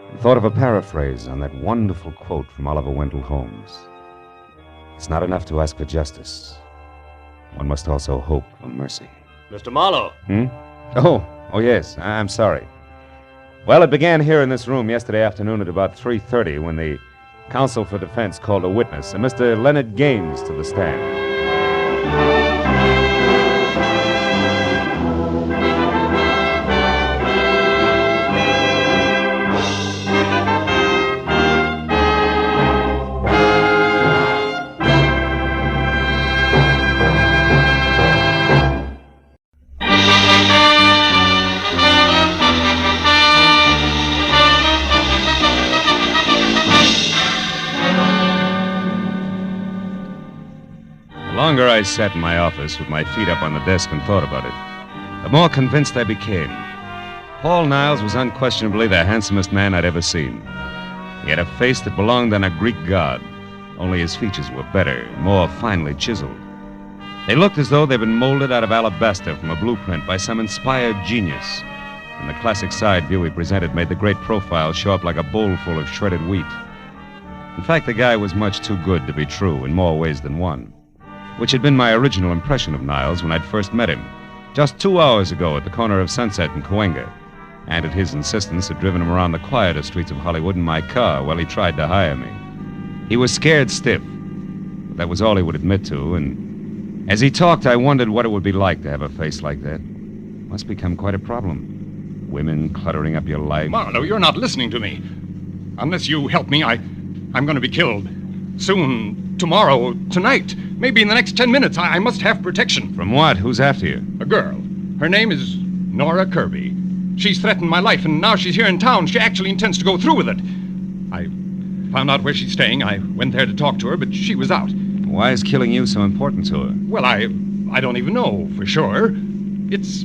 and thought of a paraphrase on that wonderful quote from Oliver Wendell Holmes. It's not enough to ask for justice. One must also hope for mercy. Mr. Marlowe. Oh, yes. I'm sorry. Well, it began here in this room yesterday afternoon at about 3:30 when the counsel for defense called a witness, and Mr. Leonard Gaines to the stand. longer I sat in my office with my feet up on the desk and thought about it, the more convinced I became. Paul Niles was unquestionably the handsomest man I'd ever seen. He had a face that belonged on a Greek god, only his features were better, more finely chiseled. They looked as though they'd been molded out of alabaster from a blueprint by some inspired genius. And the classic side view he presented made the great profile show up like a bowl full of shredded wheat. In fact, the guy was much too good to be true in more ways than one, which had been my original impression of Niles when I'd first met him, just 2 hours ago at the corner of Sunset and Cahuenga, and at his insistence had driven him around the quieter streets of Hollywood in my car while he tried to hire me. He was scared stiff, but that was all he would admit to, and as he talked, I wondered what it would be like to have a face like that. Must become quite a problem. Women cluttering up your life. Marlowe, you're not listening to me. Unless you help me, I'm going to be killed. Soon, tomorrow, tonight, maybe in the next 10 minutes. I must have protection. From what? Who's after you? A girl. Her name is Nora Kirby. She's threatened my life, and now she's here in town. She actually intends to go through with it. I found out where she's staying. I went there to talk to her, but she was out. Why is killing you so important to her? Well, I don't even know for sure. It's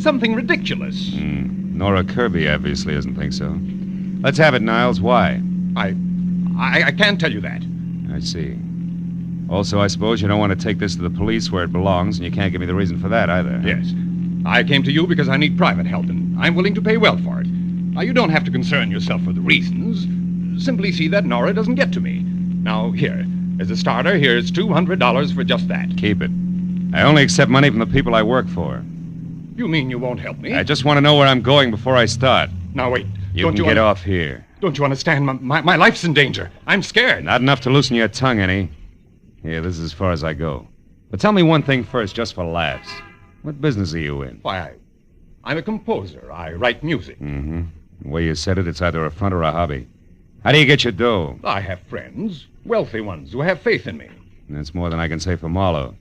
something ridiculous. Nora Kirby obviously doesn't think so. Let's have it, Niles. Why? I can't tell you that. I see. Also, I suppose you don't want to take this to the police where it belongs, and you can't give me the reason for that either. Yes. I came to you because I need private help, and I'm willing to pay well for it. Now, you don't have to concern yourself with the reasons. Simply see that Nora doesn't get to me. Now, here, as a starter, here's $200 for just that. Keep it. I only accept money from the people I work for. You mean you won't help me? I just want to know where I'm going before I start. Now, wait. You can get off here. Don't you understand? My life's in danger. I'm scared. Not enough to loosen your tongue any. Here, this is as far as I go. But tell me one thing first, just for laughs. What business are you in? Why, I'm a composer. I write music. Mm-hmm. The way you said it, it's either a front or a hobby. How do you get your dough? I have friends, wealthy ones, who have faith in me. That's more than I can say for Marlowe.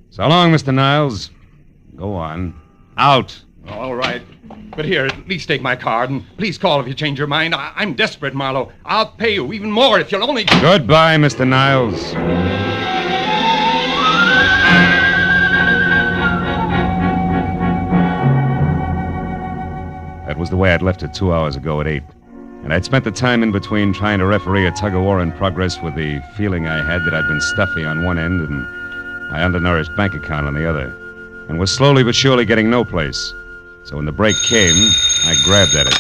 So long, Mr. Niles. Go on. Out. All right. But here, at least take my card, and please call if you change your mind. I'm desperate, Marlowe. I'll pay you even more if you'll only... Goodbye, Mr. Niles. That was the way I'd left it 2 hours ago at 8. And I'd spent the time in between trying to referee a tug-of-war in progress with the feeling I had that I'd been stuffy on one end and my undernourished bank account on the other, and was slowly but surely getting no place. So when the break came, I grabbed at it.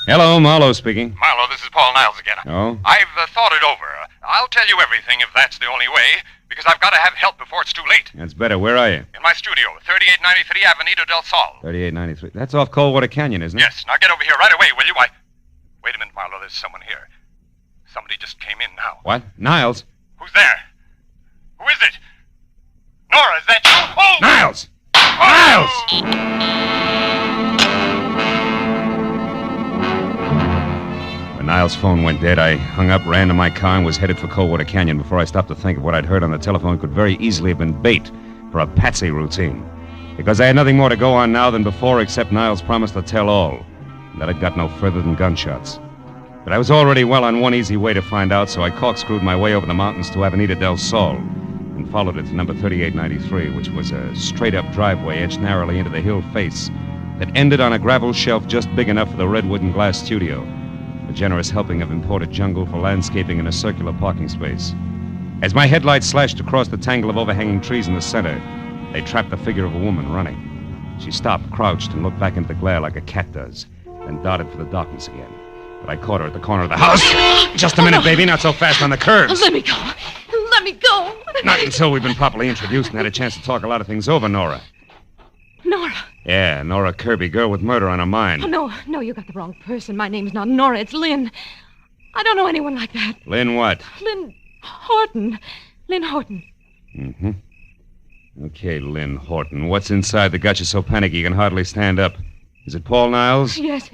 Hello, Marlowe speaking. Marlowe, this is Paul Niles again. Oh? I've thought it over. I'll tell you everything if that's the only way, because I've got to have help before it's too late. That's better. Where are you? In my studio, 3893 Avenida del Sol. 3893. That's off Coldwater Canyon, isn't it? Yes. Now get over here right away, will you? Wait a minute, Marlowe. There's someone here. Somebody just came in now. What? Niles? Who's there? Who is it? Nora, is that you? Oh! Niles! Niles! When Niles' phone went dead, I hung up, ran to my car, and was headed for Coldwater Canyon before I stopped to think of what I'd heard on the telephone could very easily have been bait for a patsy routine. Because I had nothing more to go on now than before except Niles' promise to tell all, and that had got no further than gunshots. But I was already well on one easy way to find out, so I corkscrewed my way over the mountains to Avenida del Sol and followed it to number 3893, which was a straight-up driveway edged narrowly into the hill face that ended on a gravel shelf just big enough for the redwood and glass studio, a generous helping of imported jungle for landscaping in a circular parking space. As my headlights slashed across the tangle of overhanging trees in the center, they trapped the figure of a woman running. She stopped, crouched, and looked back into the glare like a cat does, then darted for the darkness again. But I caught her at the corner of the house. Just a minute, baby, not so fast on the curves. Let me go. Let me go. Not until we've been properly introduced and had a chance to talk a lot of things over, Nora. Nora. Yeah, Nora Kirby, girl with murder on her mind. Oh, no, you got the wrong person. My name's not Nora, it's Lynn. I don't know anyone like that. Lynn what? Lynn Horton. Lynn Horton. Mm-hmm. Okay, Lynn Horton. What's inside that got you so panicky you can hardly stand up? Is it Paul Niles? Yes.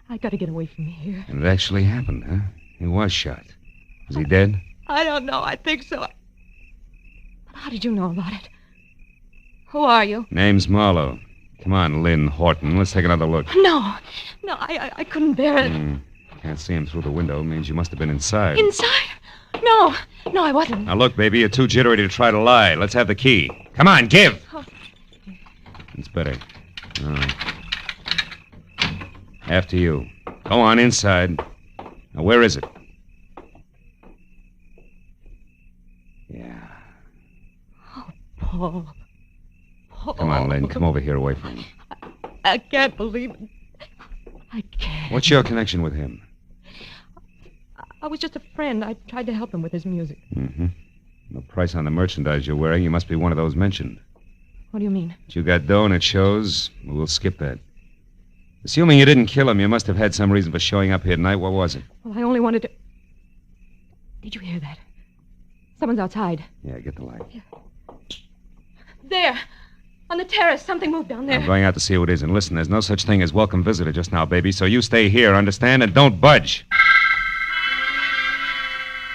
I gotta get away from here. And it actually happened, huh? He was shot. Is he dead? I don't know. I think so. But how did you know about it? Who are you? Name's Marlowe. Come on, Lynn Horton. Let's take another look. No, I couldn't bear it. Can't see him through the window. Means you must have been inside. Inside? No, I wasn't. Now, look, baby, you're too jittery to try to lie. Let's have the key. Come on, give. Oh. It's better. All right. After you. Go on inside. Now, where is it? Yeah. Paul. Come on, Lynn. Come over here away from me. I can't believe it. I can't. What's your connection with him? I was just a friend. I tried to help him with his music. Mm-hmm. The price on the merchandise you're wearing, you must be one of those mentioned. What do you mean? But you got dough and it shows. We'll skip that. Assuming you didn't kill him, you must have had some reason for showing up here tonight. What was it? Well, I only wanted to... Did you hear that? Someone's outside. Yeah, get the light. There. On the terrace. Something moved down there. I'm going out to see who it is. And listen, there's no such thing as welcome visitor just now, baby, so you stay here, understand? And don't budge.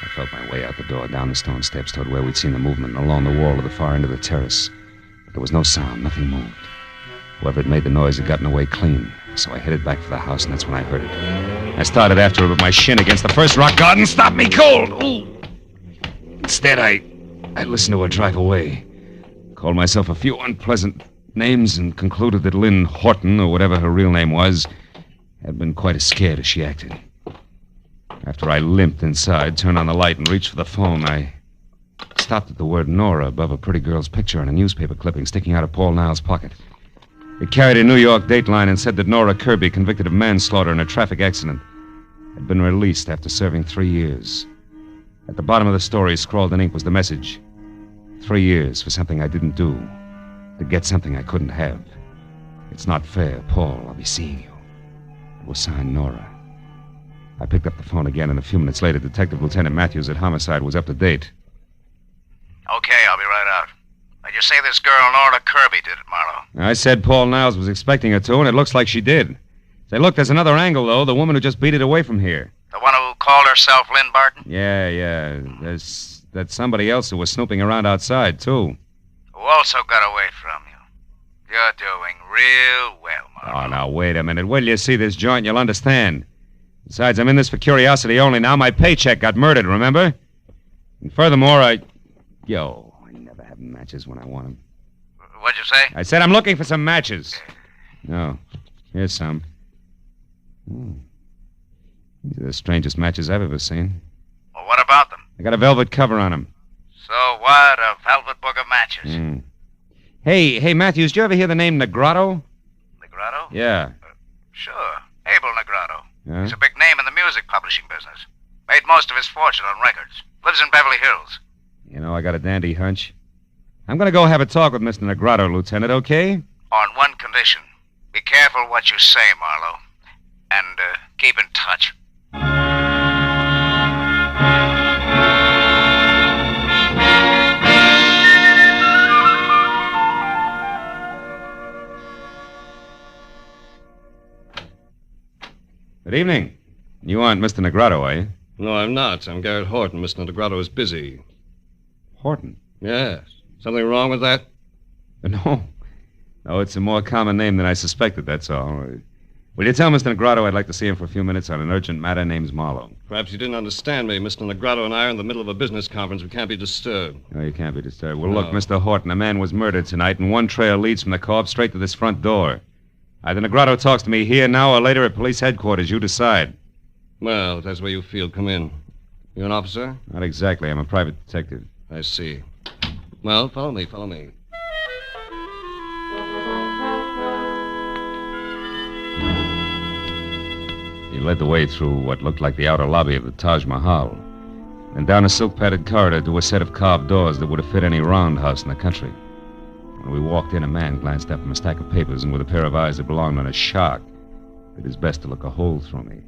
I felt my way out the door, down the stone steps toward where we'd seen the movement, and along the wall of the far end of the terrace. But there was no sound. Nothing moved. Whoever had made the noise had gotten away clean. So I headed back for the house, and that's when I heard it. I started after her, but my shin against the first rock garden stopped me cold. Ooh. Instead, I listened to her drive away. Called myself a few unpleasant names and concluded that Lynn Horton, or whatever her real name was, had been quite as scared as she acted. After I limped inside, turned on the light, and reached for the phone, I stopped at the word Nora above a pretty girl's picture on a newspaper clipping sticking out of Paul Niles' pocket. It carried a New York dateline and said that Nora Kirby, convicted of manslaughter in a traffic accident, had been released after serving 3 years. At the bottom of the story, scrawled in ink, was the message: 3 years for something I didn't do, to get something I couldn't have. It's not fair, Paul. I'll be seeing you. It was signed Nora. I picked up the phone again, and a few minutes later, Detective Lieutenant Matthews at Homicide was up to date. Okay, I'll be right out. Did you say this girl, Nora Kirby, did it, Marlowe? I said Paul Niles was expecting her to, and it looks like she did. Say, look, there's another angle, though. The woman who just beat it away from here. The one who called herself Lynn Barton? Yeah. That's somebody else who was snooping around outside, too. Who also got away from you. You're doing real well, Marlowe. Oh, now, wait a minute. Wait till you see this joint, you'll understand. Besides, I'm in this for curiosity only now. My paycheck got murdered, remember? And furthermore, I never have matches when I want them. What'd you say? I said I'm looking for some matches. No. Here's some. These are the strangest matches I've ever seen. Well, what about them? They got a velvet cover on them. So what? A velvet book of matches. Hey, Matthews, did you ever hear the name Negrotto? Negrotto? Yeah. Sure. Abel Negrotto. Huh? He's a big name in the music publishing business. Made most of his fortune on records. Lives in Beverly Hills. You know, I got a dandy hunch. I'm going to go have a talk with Mr. Negrotto, Lieutenant, okay? On one condition. Be careful what you say, Marlowe. And keep in touch. Good evening. You aren't Mr. Negrotto, are you? No, I'm not. I'm Garrett Horton. Mr. Negrotto is busy. Horton? Yes. Something wrong with that? No, it's a more common name than I suspected, that's all. Will you tell Mr. Negrotto I'd like to see him for a few minutes on an urgent matter named Marlowe? Perhaps you didn't understand me. Mr. Negrotto and I are in the middle of a business conference. We can't be disturbed. No, you can't be disturbed. Well, No. look, Mr. Horton, a man was murdered tonight, and one trail leads from the corpse straight to this front door. Either Negrotto talks to me here now or later at police headquarters. You decide. Well, if that's where you feel, come in. You're an officer? Not exactly. I'm a private detective. I see. Well, follow me. He led the way through what looked like the outer lobby of the Taj Mahal, and down a silk-padded corridor to a set of carved doors that would have fit any roundhouse in the country. When we walked in, a man glanced up from a stack of papers, and with a pair of eyes that belonged on a shark, did his best to look a hole through me.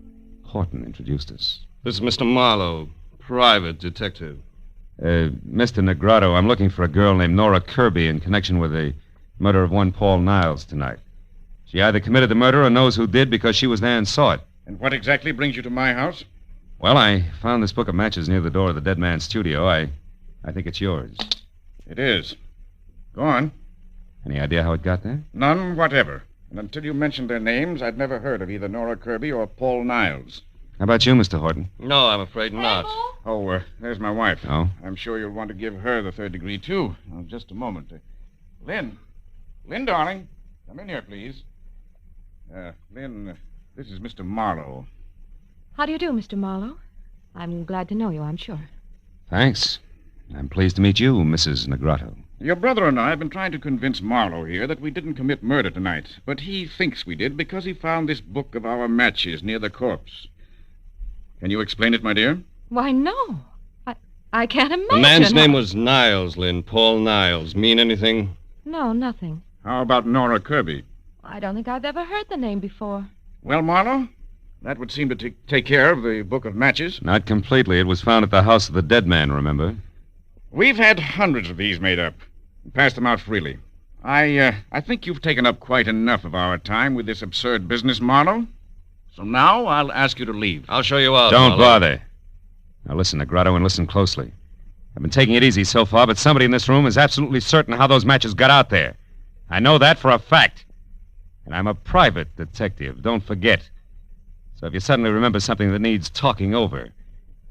Horton introduced us. This is Mr. Marlowe, private detective. Mr. Negrotto, I'm looking for a girl named Nora Kirby in connection with the murder of one Paul Niles tonight. She either committed the murder or knows who did because she was there and saw it. And what exactly brings you to my house? Well, I found this book of matches near the door of the dead man's studio. I think it's yours. It is. Go on. Any idea how it got there? None whatever. And until you mentioned their names, I'd never heard of either Nora Kirby or Paul Niles. How about you, Mr. Horton? No, I'm afraid not. Oh, there's my wife. Oh? I'm sure you'll want to give her the third degree, too. Now, just a moment. Lynn. Lynn, darling. Come in here, please. Lynn, this is Mr. Marlowe. How do you do, Mr. Marlowe? I'm glad to know you, I'm sure. Thanks. I'm pleased to meet you, Mrs. Negrato. Your brother and I have been trying to convince Marlowe here that we didn't commit murder tonight, but he thinks we did because he found this book of our matches near the corpse. Can you explain it, my dear? Why, no. I can't imagine. The man's name was Niles, Lynn. Paul Niles. Mean anything? No, nothing. How about Nora Kirby? I don't think I've ever heard the name before. Well, Marlowe, that would seem to take care of the book of matches. Not completely. It was found at the house of the dead man, remember? We've had hundreds of these made up. Passed them out freely. I think you've taken up quite enough of our time with this absurd business, Marlowe. So now I'll ask you to leave. I'll show you out. Don't Marlowe. bother. Now listen, Negrato, and listen closely. I've been taking it easy so far, but somebody in this room is absolutely certain how those matches got out there. I know that for a fact. And I'm a private detective, don't forget. So if you suddenly remember something that needs talking over,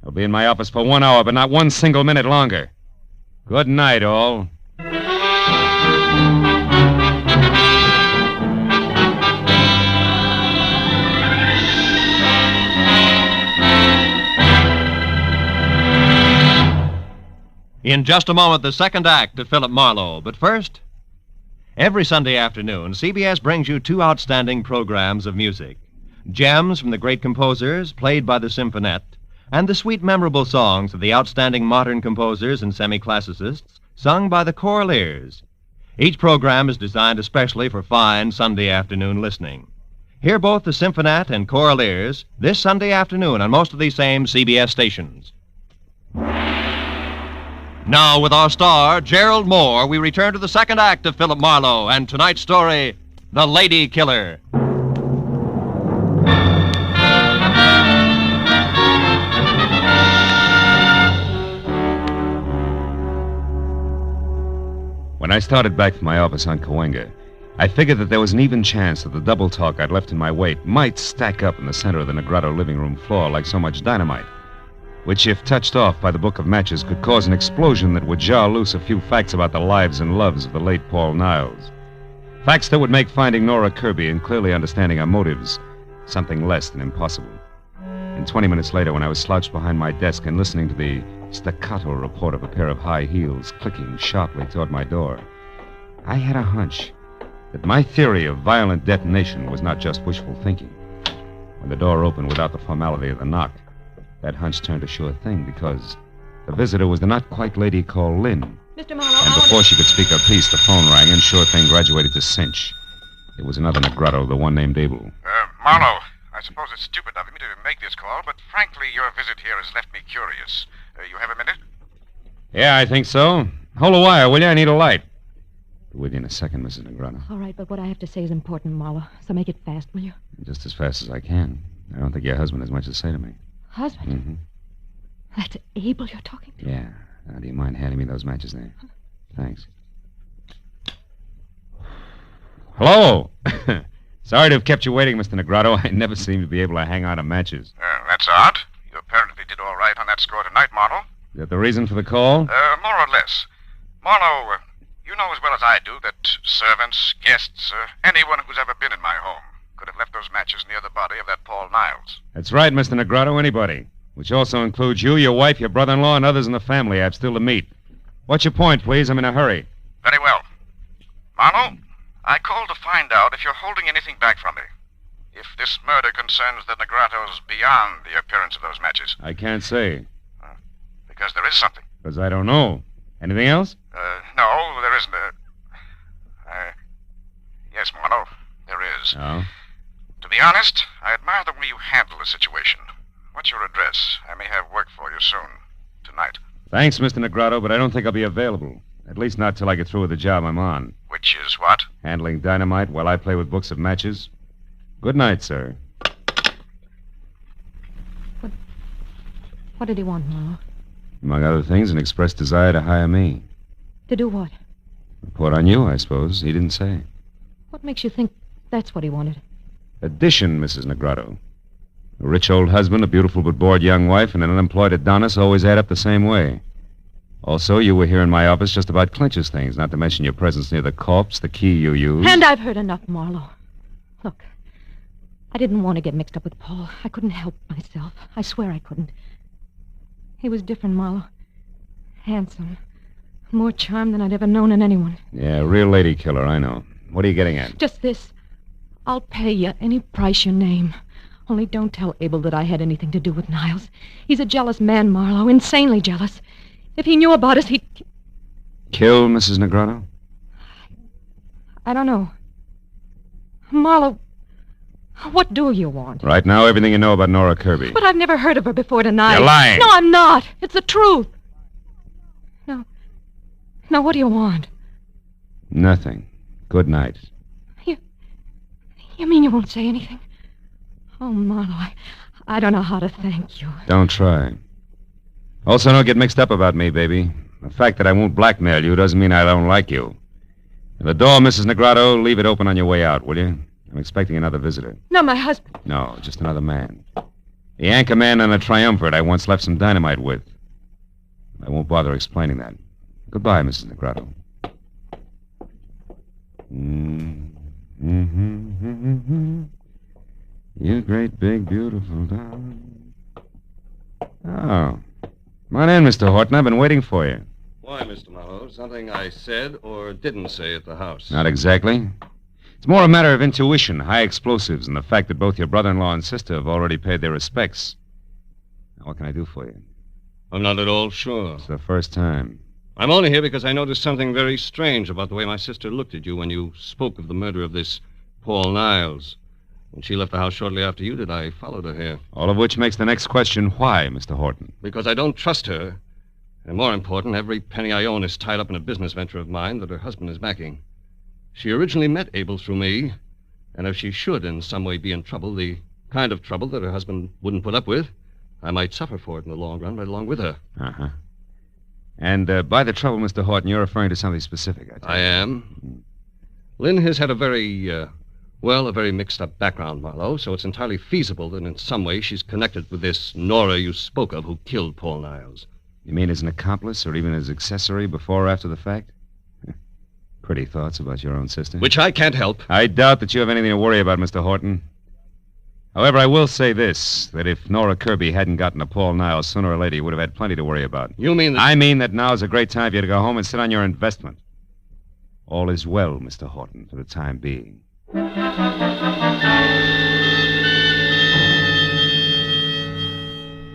I'll be in my office for 1 hour, but not 1 single minute longer. Good night, all. In just a moment, the second act of Philip Marlowe. But first, every Sunday afternoon, CBS brings you 2 outstanding programs of music. Gems from the great composers, played by the Symphonette, and the sweet, memorable songs of the outstanding modern composers and semi-classicists, sung by the Choraliers. Each program is designed especially for fine Sunday afternoon listening. Hear both the Symphonette and Choraliers this Sunday afternoon on most of these same CBS stations. Now, with our star, Gerald Moore, we return to the second act of Philip Marlowe and tonight's story, The Lady Killer. When I started back from my office on Cahuenga, I figured that there was an even chance that the double talk I'd left in my wake might stack up in the center of the Negrato living room floor like so much dynamite, which, if touched off by the book of matches, could cause an explosion that would jar loose a few facts about the lives and loves of the late Paul Niles. Facts that would make finding Nora Kirby and clearly understanding her motives something less than impossible. And 20 minutes later, when I was slouched behind my desk and listening to the staccato report of a pair of high heels clicking sharply toward my door, I had a hunch that my theory of violent detonation was not just wishful thinking. When the door opened without the formality of the knock, that hunch turned a sure thing, because the visitor was the not-quite-lady called Lynn. Mr. Marlowe, And before she could speak her piece, the phone rang, and sure thing graduated to cinch. It was another Negrato, the one named Abel. Marlowe, I suppose it's stupid of me to make this call, but frankly, your visit here has left me curious. You have a minute? Yeah, I think so. Hold a wire, will you? I need a light. Be with you in a second, Mrs. Negrato. All right, but what I have to say is important, Marlowe, so make it fast, will you? Just as fast as I can. I don't think your husband has much to say to me. Husband? Mm-hmm. That's Abel you're talking to? Yeah. Now, do you mind handing me those matches there? Thanks. Hello! Sorry to have kept you waiting, Mr. Negrato. I never seem to be able to hang on to matches. That's odd. You apparently did all right on that score tonight, Marlowe. Is that the reason for the call? More or less. Marlowe, you know as well as I do that servants, guests, anyone who's ever been in my home could have left those matches near the body of that Paul Niles. That's right, Mr. Negrato. Anybody. Which also includes you, your wife, your brother-in-law, and others in the family I have still to meet. What's your point, please? I'm in a hurry. Very well. Marlowe, I called to find out if you're holding anything back from me. If this murder concerns the Negratos beyond the appearance of those matches. I can't say. Because there is something. Because I don't know. Anything else? No, there isn't. Yes, Marlowe, there is. Oh? To be honest, I admire the way you handle the situation. What's your address? I may have work for you soon. Tonight. Thanks, Mr. Negrato, but I don't think I'll be available. At least not till I get through with the job I'm on. Which is what? Handling dynamite while I play with books of matches. Good night, sir. What did he want, Marlowe? Among other things, an express desire to hire me. To do what? Report on you, I suppose. He didn't say. What makes you think that's what he wanted? Addition, Mrs. Negrato. A rich old husband, a beautiful but bored young wife, and an unemployed Adonis always add up the same way. Also, you were here in my office just about Clinch's things, not to mention your presence near the corpse, the key you used. And I've heard enough, Marlowe. Look, I didn't want to get mixed up with Paul. I couldn't help myself. I swear I couldn't. He was different, Marlowe. Handsome. More charm than I'd ever known in anyone. Yeah, real lady killer, I know. What are you getting at? Just this. I'll pay you any price you name. Only don't tell Abel that I had anything to do with Niles. He's a jealous man, Marlowe. Insanely jealous. If he knew about us, he'd... Kill Mrs. Negrado? I don't know. Marlowe, what do you want? Right now, everything you know about Nora Kirby. But I've never heard of her before tonight. You're lying. No, I'm not. It's the truth. No. Now, what do you want? Nothing. Good night. You mean you won't say anything? Oh, Marlowe, I don't know how to thank you. Don't try. Also, don't get mixed up about me, baby. The fact that I won't blackmail you doesn't mean I don't like you. The door, Mrs. Negrado, leave it open on your way out, will you? I'm expecting another visitor. No, my husband. No, just another man. The anchor man on a triumvirate I once left some dynamite with. I won't bother explaining that. Goodbye, Mrs. Negrado. You great, big, beautiful darling. Oh. Come on in, Mr. Horton. I've been waiting for you. Why, Mr. Marlowe? Something I said or didn't say at the house? Not exactly. It's more a matter of intuition, high explosives, and the fact that both your brother-in-law and sister have already paid their respects. Now, what can I do for you? I'm not at all sure. It's the first time. I'm only here because I noticed something very strange about the way my sister looked at you when you spoke of the murder of this Paul Niles. When she left the house shortly after you did, I followed her here. All of which makes the next question, why, Mr. Horton? Because I don't trust her. And more important, every penny I own is tied up in a business venture of mine that her husband is backing. She originally met Abel through me, and if she should in some way be in trouble, the kind of trouble that her husband wouldn't put up with, I might suffer for it in the long run right along with her. Uh-huh. And by the trouble, Mr. Horton, you're referring to something specific, I take it. I am. Lynn has had a very mixed-up background, Marlowe, so it's entirely feasible that in some way she's connected with this Nora you spoke of who killed Paul Niles. You mean as an accomplice or even as accessory before or after the fact? Pretty thoughts about your own sister. Which I can't help. I doubt that you have anything to worry about, Mr. Horton. However, I will say this, that if Nora Kirby hadn't gotten to Paul Niles, sooner or later you would have had plenty to worry about. You mean that... I mean that now is a great time for you to go home and sit on your investment. All is well, Mr. Horton, for the time being.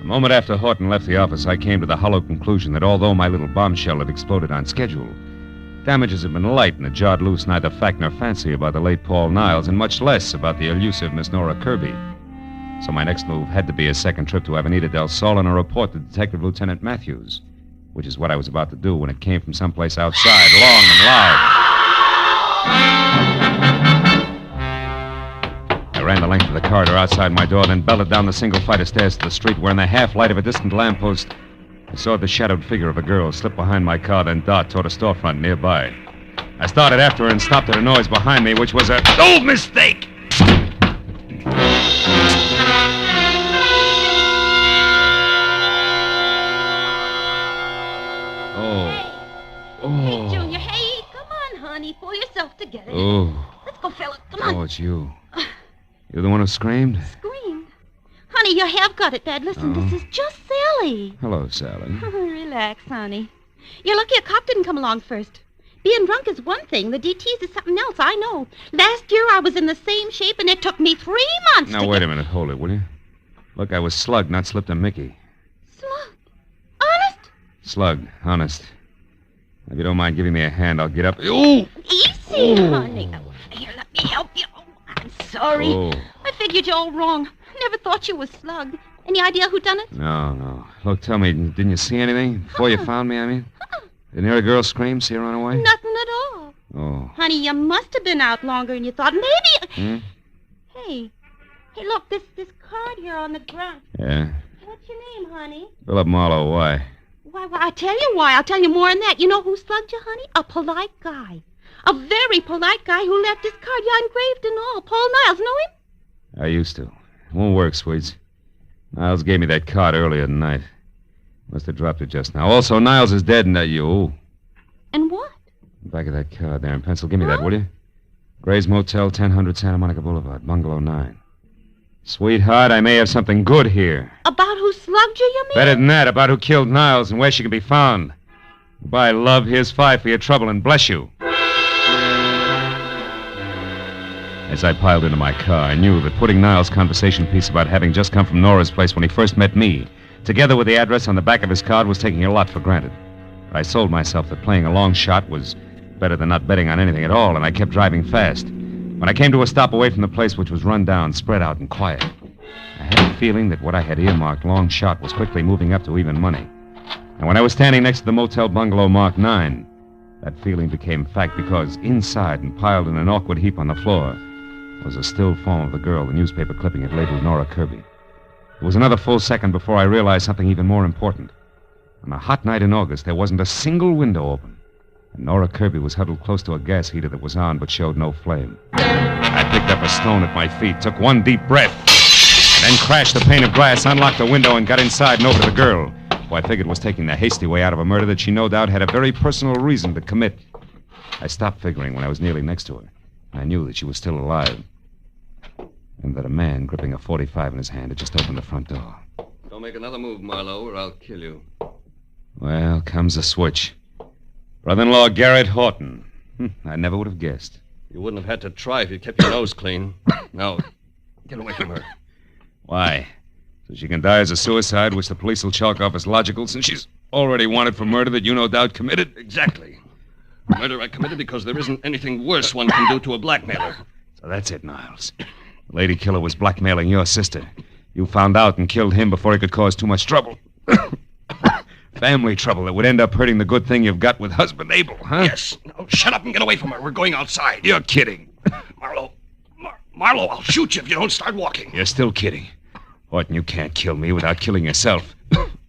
A moment after Horton left the office, I came to the hollow conclusion that although my little bombshell had exploded on schedule, damages had been light and it jarred loose neither fact nor fancy about the late Paul Niles and much less about the elusive Miss Nora Kirby. So my next move had to be a second trip to Avenida del Sol and a report to Detective Lieutenant Matthews, which is what I was about to do when it came from someplace outside, long and loud. I ran the length of the corridor outside my door, then belted down the single flight of stairs to the street where in the half-light of a distant lamppost, I saw the shadowed figure of a girl slip behind my car, then dart toward a storefront nearby. I started after her and stopped at a noise behind me, which was a old mistake! Hey, Junior, hey, come on, honey. Pull yourself together. Oh. Let's go, Philip. Come on. Oh, it's you. You're the one who screamed? Screamed. Honey, you have got it bad. Listen, this is just Sally. Hello, Sally. Relax, honey. You're lucky a cop didn't come along first. Being drunk is one thing. The DTs is something else, I know. Last year I was in the same shape, and it took me 3 months Now, wait a minute. Hold it, will you? Look, I was slugged, not slipped a Mickey. Slugged? Honest? Slugged, honest. If you don't mind giving me a hand, I'll get up. Ooh! Easy, honey. Oh, here, let me help you. Oh, I'm sorry. Oh. I figured you all wrong. Never thought you was slugged. Any idea who done it? No. Look, tell me, didn't you see anything? Before you found me, I mean? Didn't hear a girl scream, see her run away? Nothing at all. Oh. Honey, you must have been out longer than you thought. Maybe... Hmm? Hey, look, this card here on the ground. Yeah? What's your name, honey? Philip Marlowe, why? Why, I'll tell you why. I'll tell you more than that. You know who slugged you, honey? A polite guy. A very polite guy who left his card. Yeah, engraved and all. Paul Niles, know him? I used to. It won't work, Sweets. Niles gave me that card earlier tonight. Must have dropped it just now. Also, Niles is dead, and you. And what? Back of that card there in pencil. Give me that, will you? Gray's Motel, 1000 Santa Monica Boulevard, Bungalow 9. Sweetheart, I may have something good here. About who slugged you, you mean? Better than that, about who killed Niles and where she can be found. Goodbye, love. Here's 5 for your trouble, and bless you. As I piled into my car, I knew that putting Niles' conversation piece about having just come from Nora's place when he first met me, together with the address on the back of his card, was taking a lot for granted. I sold myself that playing a long shot was better than not betting on anything at all, and I kept driving fast. When I came to a stop away from the place, which was run down, spread out, and quiet, I had a feeling that what I had earmarked long shot was quickly moving up to even money. And when I was standing next to the motel bungalow marked 9, that feeling became fact because inside and piled in an awkward heap on the floor was a still form of the girl the newspaper clipping had labeled Nora Kirby. It was another full second before I realized something even more important. On a hot night in August, there wasn't a single window open. And Nora Kirby was huddled close to a gas heater that was on but showed no flame. I picked up a stone at my feet, took one deep breath, then crashed the pane of glass, unlocked the window, and got inside and over to the girl, who I figured was taking the hasty way out of a murder that she no doubt had a very personal reason to commit. I stopped figuring when I was nearly next to her. I knew that she was still alive, and that a man gripping a .45 in his hand had just opened the front door. Don't make another move, Marlowe, or I'll kill you. Well, comes the switch. Brother-in-law Garrett Horton. I never would have guessed. You wouldn't have had to try if you kept your nose clean. Now, get away from her. Why? So she can die as a suicide, which the police will chalk off as logical, since she's already wanted for murder that you no doubt committed? Exactly. Murder I committed because there isn't anything worse one can do to a blackmailer. So that's it, Niles. The lady killer was blackmailing your sister. You found out and killed him before he could cause too much trouble. Family trouble that would end up hurting the good thing you've got with husband Abel, huh? Yes. Now, shut up and get away from her. We're going outside. You're kidding. Marlowe, I'll shoot you if you don't start walking. You're still kidding. Horton, you can't kill me without killing yourself.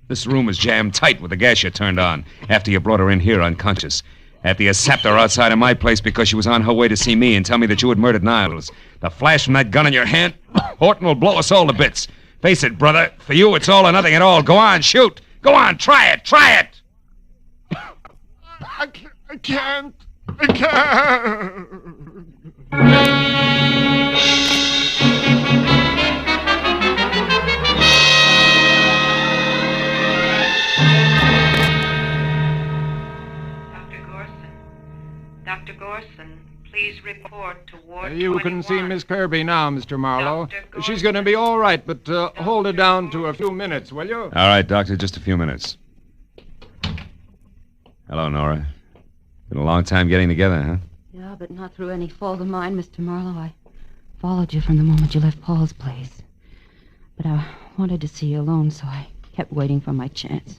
This room is jammed tight with the gas you turned on after you brought her in here unconscious. After you sapped her outside of my place because she was on her way to see me and tell me that you had murdered Niles. The flash from that gun in your hand, Horton will blow us all to bits. Face it, brother. For you, it's all or nothing at all. Go on, shoot. Go on, try it. Try it. I can't. I can't. Dr. Gorson, please report to Ward You 21. can see Miss Kirby now, Mr. Marlowe. She's going to be all right, but hold her down to a few minutes, will you? All right, Doctor, just a few minutes. Hello, Nora. Been a long time getting together, huh? Yeah, but not through any fault of mine, Mr. Marlowe. I followed you from the moment you left Paul's place. But I wanted to see you alone, so I kept waiting for my chance.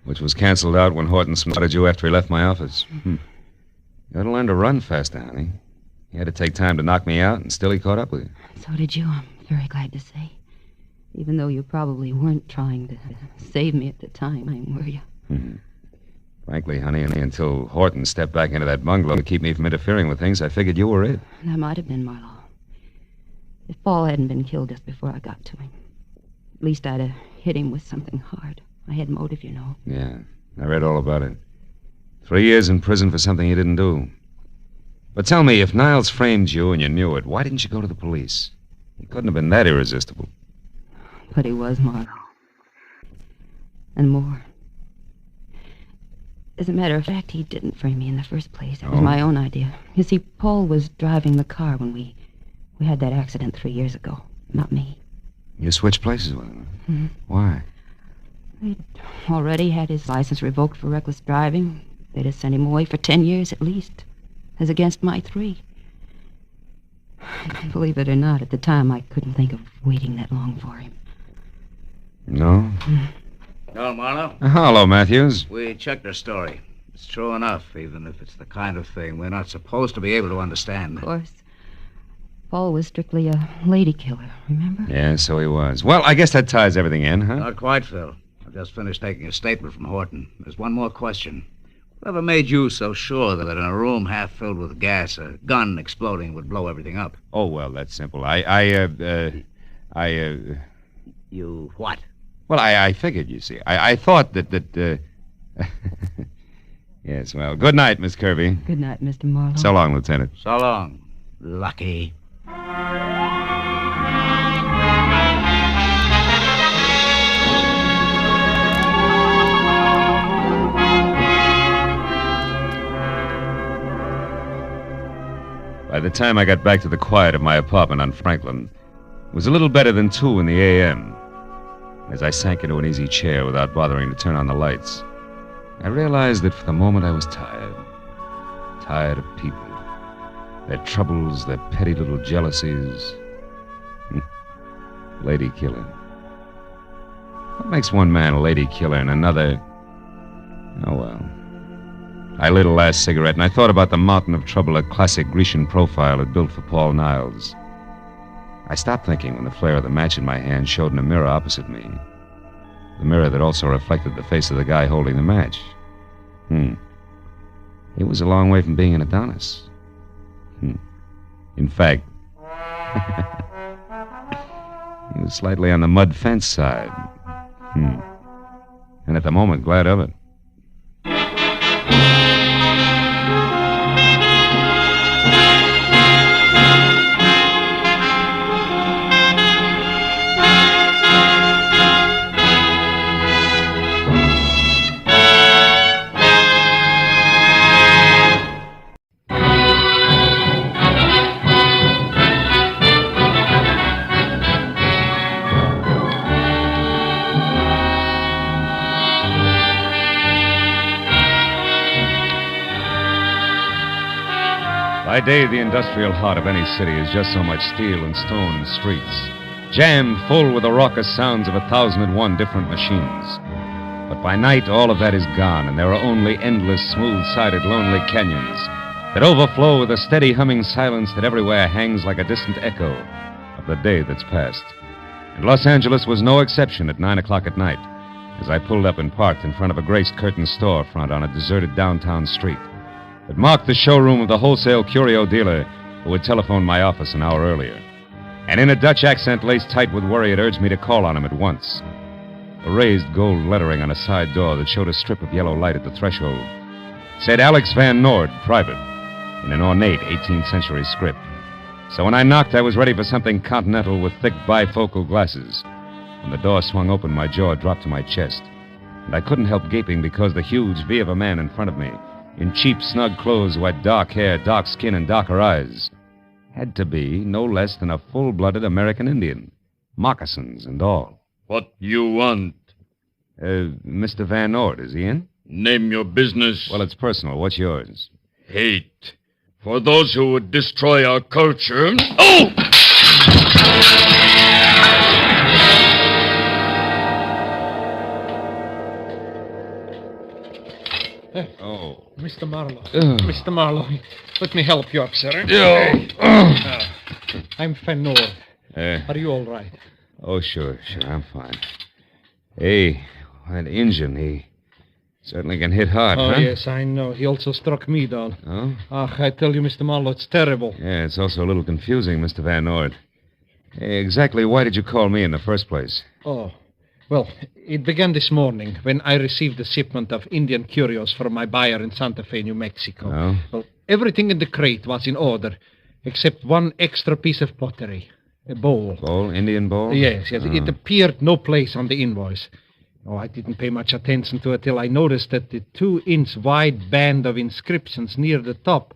Which was canceled out when Horton spotted you after he left my office. You ought to learn to run faster, honey. He had to take time to knock me out, and still he caught up with you. So did you, I'm very glad to say. Even though you probably weren't trying to save me at the time, were you? Frankly, honey, until Horton stepped back into that bungalow to keep me from interfering with things, I figured you were it. That might have been Marlowe. If Paul hadn't been killed just before I got to him, at least I'd have hit him with something hard. I had motive, you know. Yeah, I read all about it. 3 years in prison for something you didn't do. But tell me, if Niles framed you and you knew it, why didn't you go to the police? He couldn't have been that irresistible. But he was, Marlowe. And more. As a matter of fact, he didn't frame me in the first place. It was my own idea. You see, Paul was driving the car when we had that accident 3 years ago. Not me. You switched places with him? Why? He'd already had his license revoked for reckless driving. They'd have sent him away for 10 years at least, as against my 3. Believe it or not, at the time I couldn't think of waiting that long for him. No? Well, Marlowe? Hello, Matthews. We checked her story. It's true enough, even if it's the kind of thing we're not supposed to be able to understand. Of course. Paul was strictly a lady killer, remember? Yeah, so he was. Well, I guess that ties everything in, huh? Not quite, Phil. I've just finished taking a statement from Horton. There's one more question. Whatever made you so sure that in a room half filled with gas, a gun exploding would blow everything up? Oh, well, that's simple. You what? Well, I figured, you see. I thought that... Yes, well, good night, Miss Kirby. Good night, Mr. Marlowe. So long, Lieutenant. So long. Lucky. By the time I got back to the quiet of my apartment on Franklin, it was a little better than 2 in the a.m. As I sank into an easy chair without bothering to turn on the lights, I realized that for the moment I was tired. Tired of people. Their troubles, their petty little jealousies. Lady killing. What makes one man a lady killer and another... Oh, well. I lit a last cigarette, and I thought about the mountain of trouble a classic Grecian profile had built for Paul Niles. I stopped thinking when the flare of the match in my hand showed in a mirror opposite me. The mirror that also reflected the face of the guy holding the match. He was a long way from being an Adonis. In fact, he was slightly on the mud fence side. And at the moment, glad of it. By day, the industrial heart of any city is just so much steel and stone and streets, jammed full with the raucous sounds of 1,001 different machines. But by night, all of that is gone, and there are only endless, smooth-sided, lonely canyons that overflow with a steady humming silence that everywhere hangs like a distant echo of the day that's passed. And Los Angeles was no exception at 9 o'clock at night, as I pulled up and parked in front of a grace-curtained storefront on a deserted downtown street. It marked the showroom of the wholesale curio dealer who had telephoned my office an hour earlier. And in a Dutch accent laced tight with worry, it urged me to call on him at once. A raised gold lettering on a side door that showed a strip of yellow light at the threshold said Alex Van Noord, private, in an ornate 18th century script. So when I knocked, I was ready for something continental with thick bifocal glasses. When the door swung open, my jaw dropped to my chest. And I couldn't help gaping because the huge V of a man in front of me, in cheap, snug clothes who had dark hair, dark skin, and darker eyes, had to be no less than a full-blooded American Indian. Moccasins and all. What you want? Mr. Van Noord, is he in? Name your business. Well, it's personal. What's yours? Hate. For those who would destroy our culture... Oh! Oh. Mr. Marlowe. Mr. Marlowe, let me help you up, sir. I'm Van Noord. Are you all right? Oh, sure, I'm fine. Hey, that Injun, he certainly can hit hard, huh? Oh, yes, I know. He also struck me down. Oh? I tell you, Mr. Marlowe, it's terrible. Yeah, it's also a little confusing, Mr. Van Noord. Hey, exactly why did you call me in the first place? Oh, well, it began this morning when I received a shipment of Indian curios from my buyer in Santa Fe, New Mexico. Oh? Well, everything in the crate was in order, except one extra piece of pottery, a bowl. Bowl? Indian bowl? Yes. Oh. It appeared no place on the invoice. Oh, I didn't pay much attention to it till I noticed that the 2-inch wide band of inscriptions near the top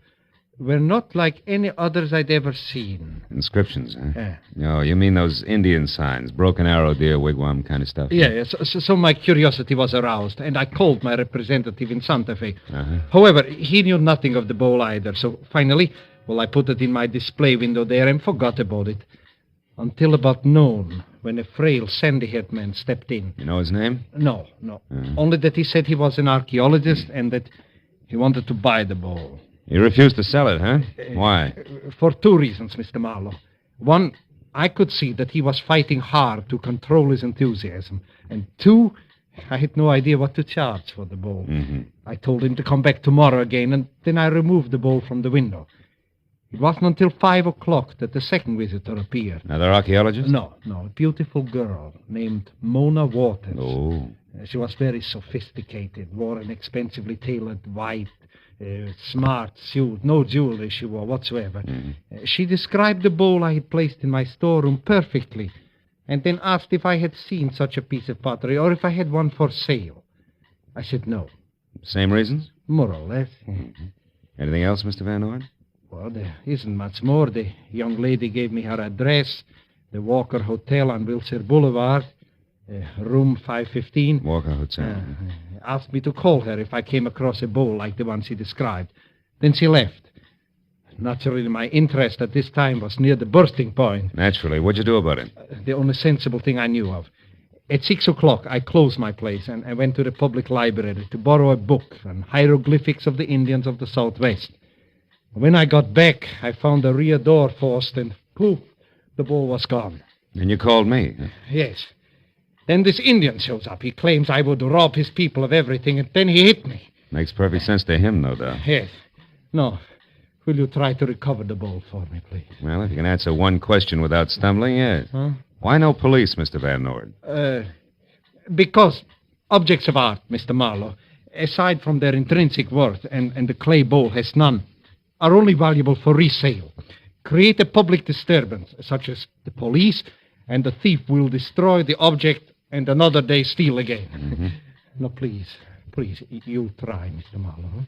were not like any others I'd ever seen. Inscriptions, huh? Yeah. No, you mean those Indian signs, broken arrow, deer, wigwam kind of stuff? Yeah, so my curiosity was aroused, and I called my representative in Santa Fe. Uh-huh. However, he knew nothing of the bowl either, so finally, I put it in my display window there and forgot about it. Until about noon, when a frail, sandy-haired man stepped in. You know his name? No. Only that he said he was an archaeologist and that he wanted to buy the bowl. He refused to sell it, huh? Why? For 2 reasons, Mr. Marlowe. One, I could see that he was fighting hard to control his enthusiasm. And 2, I had no idea what to charge for the bowl. Mm-hmm. I told him to come back tomorrow again, and then I removed the bowl from the window. It wasn't until 5 o'clock that the second visitor appeared. Another archaeologist? No, a beautiful girl named Mona Waters. Oh. She was very sophisticated, wore an expensively tailored white, smart suit, no jewelry she wore whatsoever. She described the bowl I had placed in my storeroom perfectly, and then asked if I had seen such a piece of pottery or if I had one for sale. I said no. Same reasons? More or less. Anything else, Mr. Van Ord? Well, there isn't much more. The young lady gave me her address, the Walker Hotel on Wilshire Boulevard, room 515. Walker Hotel. Asked me to call her if I came across a bowl like the one she described. Then she left. Naturally, my interest at this time was near the bursting point. Naturally. What'd you do about it? The only sensible thing I knew of. At 6 o'clock, I closed my place and I went to the public library to borrow a book on hieroglyphics of the Indians of the Southwest. When I got back, I found the rear door forced and poof, the bowl was gone. And you called me? Yes. Then this Indian shows up. He claims I would rob his people of everything, and then he hit me. Makes perfect sense to him, no doubt. Yes. No. Will you try to recover the bowl for me, please? Well, if you can answer one question without stumbling, yes. Huh? Why no police, Mr. Van Ord? Because objects of art, Mr. Marlowe, aside from their intrinsic worth, and the clay bowl has none, are only valuable for resale. Create a public disturbance, such as the police, and the thief will destroy the object and another day steal again. No, please, you try, Mr. Marlowe. Huh?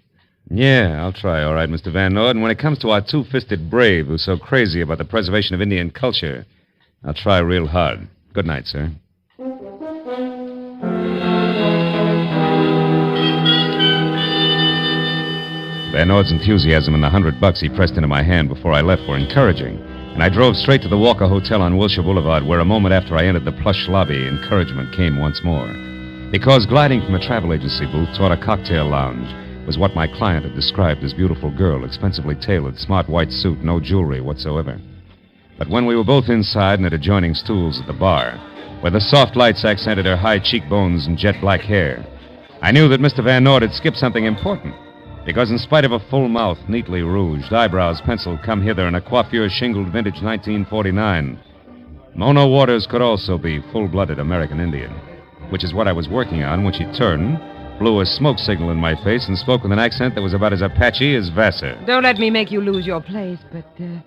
Yeah, I'll try, all right, Mr. Van Ord. And when it comes to our two-fisted brave who's so crazy about the preservation of Indian culture, I'll try real hard. Good night, sir. Van Ord's enthusiasm and the $100 he pressed into my hand before I left were encouraging, and I drove straight to the Walker Hotel on Wilshire Boulevard, where a moment after I entered the plush lobby, encouragement came once more. Because gliding from a travel agency booth toward a cocktail lounge was what my client had described as beautiful girl, expensively tailored, smart white suit, no jewelry whatsoever. But when we were both inside and at adjoining stools at the bar, where the soft lights accented her high cheekbones and jet black hair, I knew that Mr. Van Ord had skipped something important. Because in spite of a full mouth, neatly rouged, eyebrows penciled come hither, and a coiffure shingled vintage 1949, Mona Waters could also be full-blooded American Indian, which is what I was working on when she turned, blew a smoke signal in my face, and spoke with an accent that was about as Apache as Vassar. Don't let me make you lose your place, but do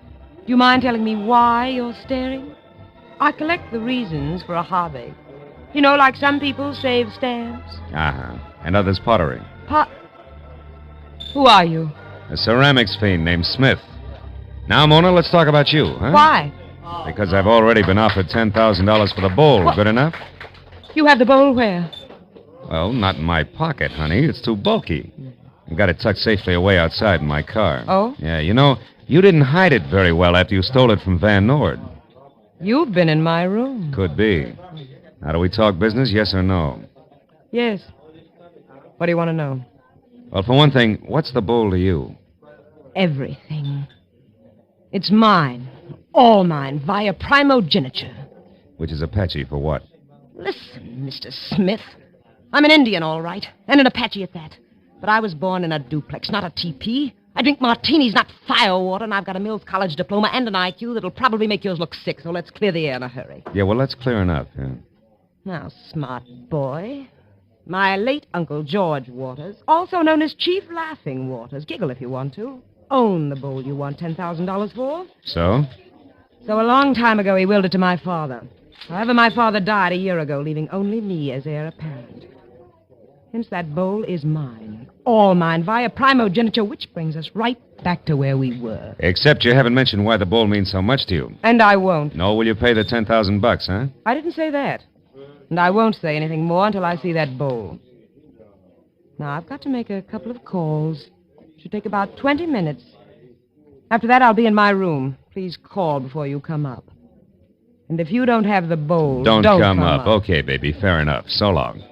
you mind telling me why you're staring? I collect the reasons for a hobby. You know, like some people save stamps. And others pottery. Who are you? A ceramics fiend named Smith. Now, Mona, let's talk about you, huh? Why? Because I've already been offered $10,000 for the bowl. What? Good enough? You have the bowl where? Well, not in my pocket, honey. It's too bulky. I got it tucked safely away outside in my car. Oh? Yeah, you know, you didn't hide it very well after you stole it from Van Ord. You've been in my room. Could be. Now, do we talk business, yes or no? Yes. What do you want to know? Well, for one thing, what's the bowl to you? Everything. It's mine. All mine, via primogeniture. Which is Apache for what? Listen, Mr. Smith. I'm an Indian, all right, and an Apache at that. But I was born in a duplex, not a teepee. I drink martinis, not firewater, and I've got a Mills College diploma and an IQ that'll probably make yours look sick, so let's clear the air in a hurry. Yeah, well, that's clear enough, yeah. Now, smart boy. My late Uncle George Waters, also known as Chief Laughing Waters, giggle if you want to, owned the bowl you want $10,000 for. So? So a long time ago he willed it to my father. However, my father died a year ago, leaving only me as heir apparent. Hence that bowl is mine. All mine, via primogeniture, which brings us right back to where we were. Except you haven't mentioned why the bowl means so much to you. And I won't. No, will you pay the $10,000, huh? I didn't say that. And I won't say anything more until I see that bowl. Now, I've got to make a couple of calls. Should take about 20 minutes. After that, I'll be in my room. Please call before you come up. And if you don't have the bowl, don't come up. Okay, baby, fair enough. So long.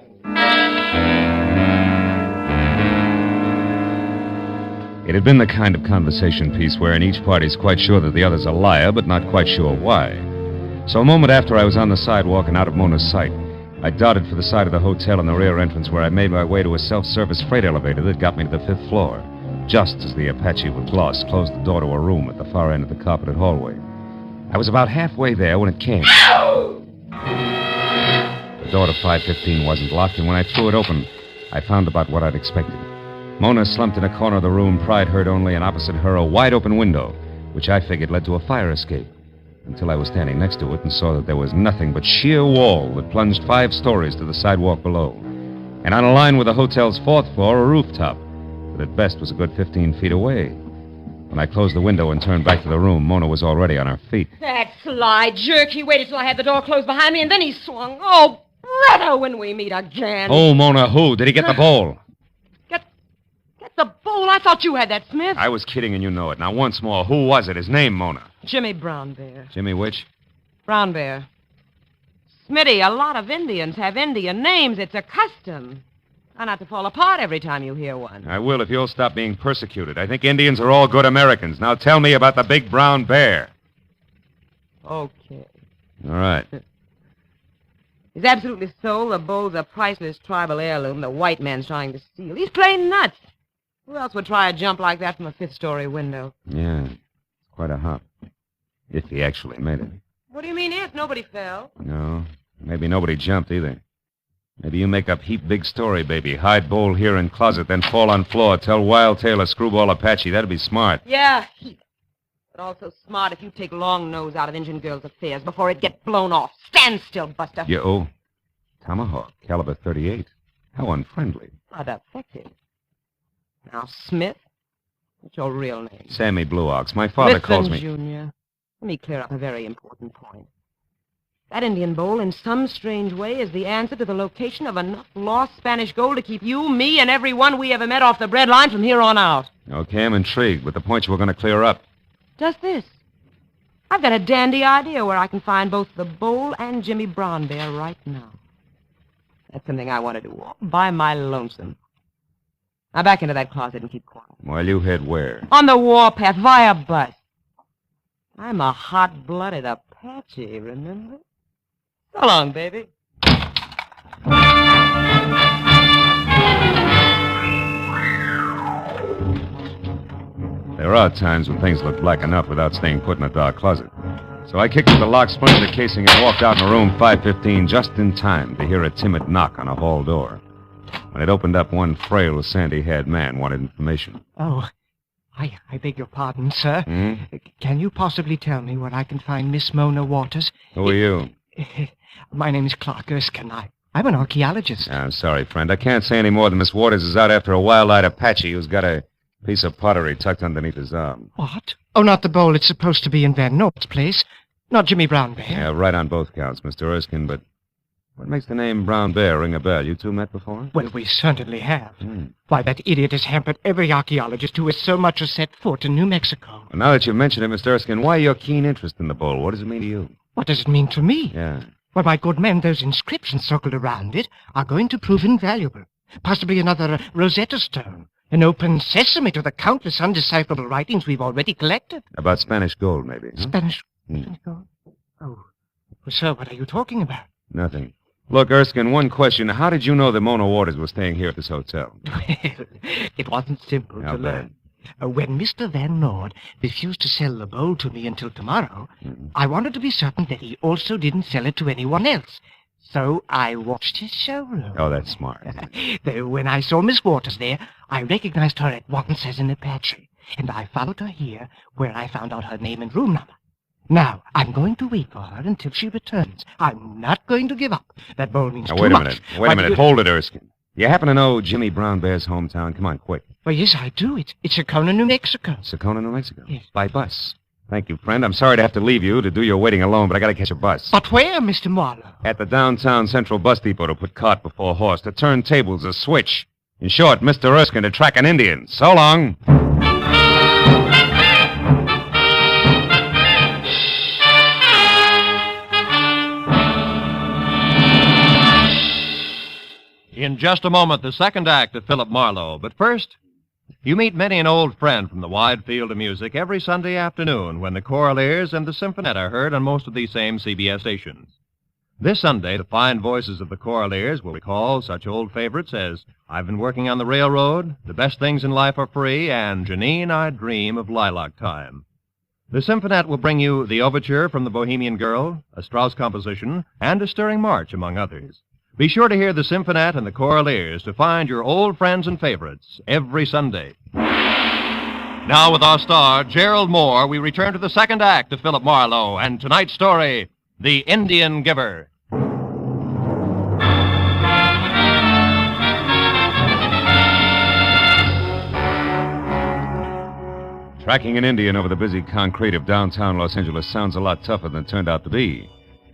It had been the kind of conversation piece wherein each party's quite sure that the other's a liar, but not quite sure why. So a moment after I was on the sidewalk and out of Mona's sight, I darted for the side of the hotel in the rear entrance, where I made my way to a self-service freight elevator that got me to the 5th floor. just as the Apache with gloss closed the door to a room at the far end of the carpeted hallway. I was about halfway there when it came. The door to 515 wasn't locked, and when I threw it open, I found about what I'd expected. Mona slumped in a corner of the room, pride heard only, and opposite her a wide-open window, which I figured led to a fire escape, until I was standing next to it and saw that there was nothing but sheer wall that plunged 5 stories to the sidewalk below. And on a line with the hotel's 4th floor, a rooftop that at best was a good 15 feet away. When I closed the window and turned back to the room, Mona was already on her feet. That sly jerk. He waited till I had the door closed behind me, and then he swung. Oh, brother, when we meet again. Oh, Mona, who? Did he get the bowl? Get the bowl? I thought you had that, Smith. I was kidding, and you know it. Now, once more, who was it? His name, Mona? Jimmy Brown Bear. Jimmy which? Brown Bear. Smitty, a lot of Indians have Indian names. It's a custom. Try not to fall apart every time you hear one. I will if you'll stop being persecuted. I think Indians are all good Americans. Now tell me about the big brown bear. Okay. All right. He's absolutely sold. The bowl's a priceless tribal heirloom the white man's trying to steal. He's plain nuts. Who else would try a jump like that from a 5th-story window? Yeah. Quite a hop. If he actually made it. What do you mean if? Nobody fell. No. Maybe nobody jumped either. Maybe you make up heap big story, baby. Hide bowl here in closet, then fall on floor. Tell Wild Tail a screwball Apache. That'd be smart. Yeah, heap. But also smart if you take long nose out of Injun girls' affairs before it get blown off. Stand still, Buster. Oh. Tomahawk, caliber 38. How unfriendly. Not effective. Now, Smith, what's your real name? Sammy Blue Ox. My father calls me... Junior. Let me clear up a very important point. That Indian bowl, in some strange way, is the answer to the location of enough lost Spanish gold to keep you, me, and everyone we ever met off the bread line from here on out. Okay, I'm intrigued, but the point you were going to clear up. Just this. I've got a dandy idea where I can find both the bowl and Jimmy Brown Bear right now. That's something I want to do all by my lonesome. Now back into that closet and keep quiet. Well, you head where? On the warpath, via bus. I'm a hot-blooded Apache, remember? So long, baby. There are times when things look black enough without staying put in a dark closet. So I kicked at the lock, spun in the casing, and walked out in room 515 just in time to hear a timid knock on a hall door. When it opened up, one frail, sandy-haired man wanted information. Oh, I beg your pardon, sir. Can you possibly tell me where I can find Miss Mona Waters? Who are you? My name is Clark Erskine. I'm an archaeologist. I'm sorry, friend. I can't say any more than Miss Waters is out after a wild-eyed Apache who's got a piece of pottery tucked underneath his arm. What? Oh, not the bowl. It's supposed to be in Van Noort's place. Not Jimmy Brown Bear. Yeah, right on both counts, Mr. Erskine, but what makes the name Brown Bear ring a bell? You two met before? Well, we certainly have. Why, that idiot has hampered every archaeologist who has so much as set foot in New Mexico. Well, now that you've mentioned it, Mr. Erskine, why your keen interest in the bowl? What does it mean to you? What does it mean to me? Yeah. Well, my good man, those inscriptions circled around it are going to prove invaluable. Possibly another Rosetta Stone. An open sesame to the countless undecipherable writings we've already collected. About Spanish gold, maybe. Huh? Spanish gold? Oh. Well, sir, what are you talking about? Nothing. Look, Erskine, one question. How did you know that Mona Waters was staying here at this hotel? Well, it wasn't simple How to learn. When Mr. Van Noort refused to sell the bowl to me until tomorrow, I wanted to be certain that he also didn't sell it to anyone else. So I watched his showroom. Oh, that's smart. When I saw Miss Waters there, I recognized her at once as an Apache, and I followed her here, where I found out her name and room number. Now, I'm going to wait for her until she returns. I'm not going to give up. That bowl means now, too wait much. a minute. Wait a minute. Hold it, Erskine. You happen to know Jimmy Brown Bear's hometown? Come on, quick. Well, yes, I do. It's Sakona, New Mexico. Sakona, New Mexico? Yes. By bus. Thank you, friend. I'm sorry to have to leave you to do your waiting alone, but I gotta catch a bus. But where, Mr. Marlowe? At the downtown Central Bus Depot to put cart before horse, to turn tables, a switch. In short, Mr. Erskine to track an Indian. So long. In just a moment, the second act of Philip Marlowe. But first, you meet many an old friend from the wide field of music every Sunday afternoon when the Choraleers and the Symphonette are heard on most of these same CBS stations. This Sunday, the fine voices of the Choraleers will recall such old favorites as I've Been Working on the Railroad, The Best Things in Life Are Free, and Janine, I Dream of Lilac Time. The Symphonette will bring you the overture from the Bohemian Girl, a Strauss composition, and a stirring march, among others. Be sure to hear the Symphonette and the Choraleers to find your old friends and favorites every Sunday. Now, with our star, Gerald Moore, we return to the second act of Philip Marlowe and tonight's story, The Indian Giver. Tracking an Indian over the busy concrete of downtown Los Angeles sounds a lot tougher than it turned out to be.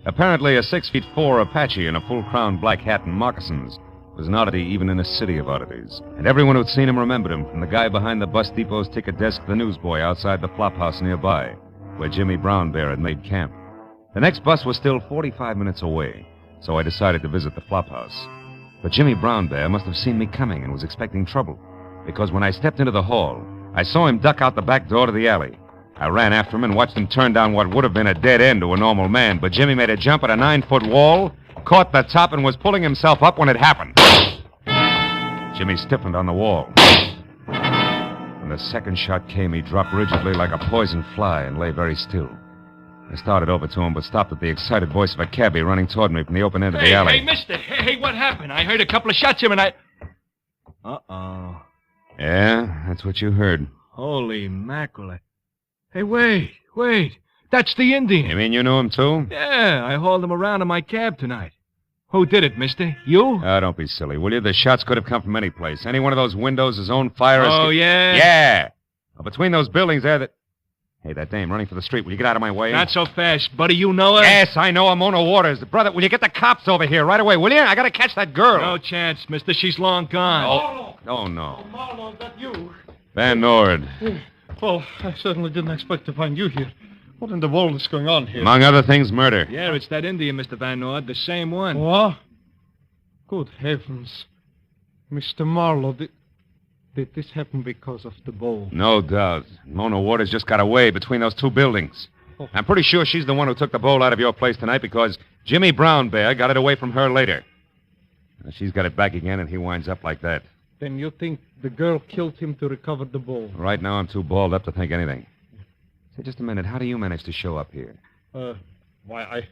Apparently, a 6'4" Apache in a full-crown black hat and moccasins was an oddity even in a city of oddities. And everyone who'd seen him remembered him, from the guy behind the bus depot's ticket desk to the newsboy outside the flop house nearby, where Jimmy Brown Bear had made camp. The next bus was still 45 minutes away, so I decided to visit the flop house. But Jimmy Brown Bear must have seen me coming and was expecting trouble, because when I stepped into the hall, I saw him duck out the back door to the alley. I ran after him and watched him turn down what would have been a dead end to a normal man, but Jimmy made a jump at a 9-foot wall, caught the top, and was pulling himself up when it happened. Jimmy stiffened on the wall. When the second shot came, he dropped rigidly like a poison fly and lay very still. I started over to him, but stopped at the excited voice of a cabbie running toward me from the open end of the alley. Hey, mister. Hey, what happened? I heard a couple of shots here and I... Uh-oh. Yeah, that's what you heard. Holy mackerel. Hey, wait. That's the Indian. You mean you knew him, too? Yeah, I hauled him around in my cab tonight. Who did it, mister? You? Oh, don't be silly, will you? The shots could have come from any place. Any one of those windows, his own fire Oh, yeah? Yeah. Well, between those buildings there, Hey, that dame running for the street. Will you get out of my way? Not so fast, buddy. You know her? Yes, I know her. Mona Waters. Brother, will you get the cops over here right away, will you? I gotta catch that girl. No chance, mister. She's long gone. Oh, no. Marlowe, is that you? Van Nord. Well, I certainly didn't expect to find you here. What in the world is going on here? Among other things, murder. Yeah, it's that Indian, Mr. Van Nord. The same one. What? Good heavens. Mr. Marlowe, did this happen because of the bowl? No doubt. Mona Waters just got away between those two buildings. Oh. I'm pretty sure she's the one who took the bowl out of your place tonight because Jimmy Brown Bear got it away from her later. Now, she's got it back again, and he winds up like that. Then you think the girl killed him to recover the bowl? Right now, I'm too balled up to think anything. Say, just a minute. How do you manage to show up here? Why,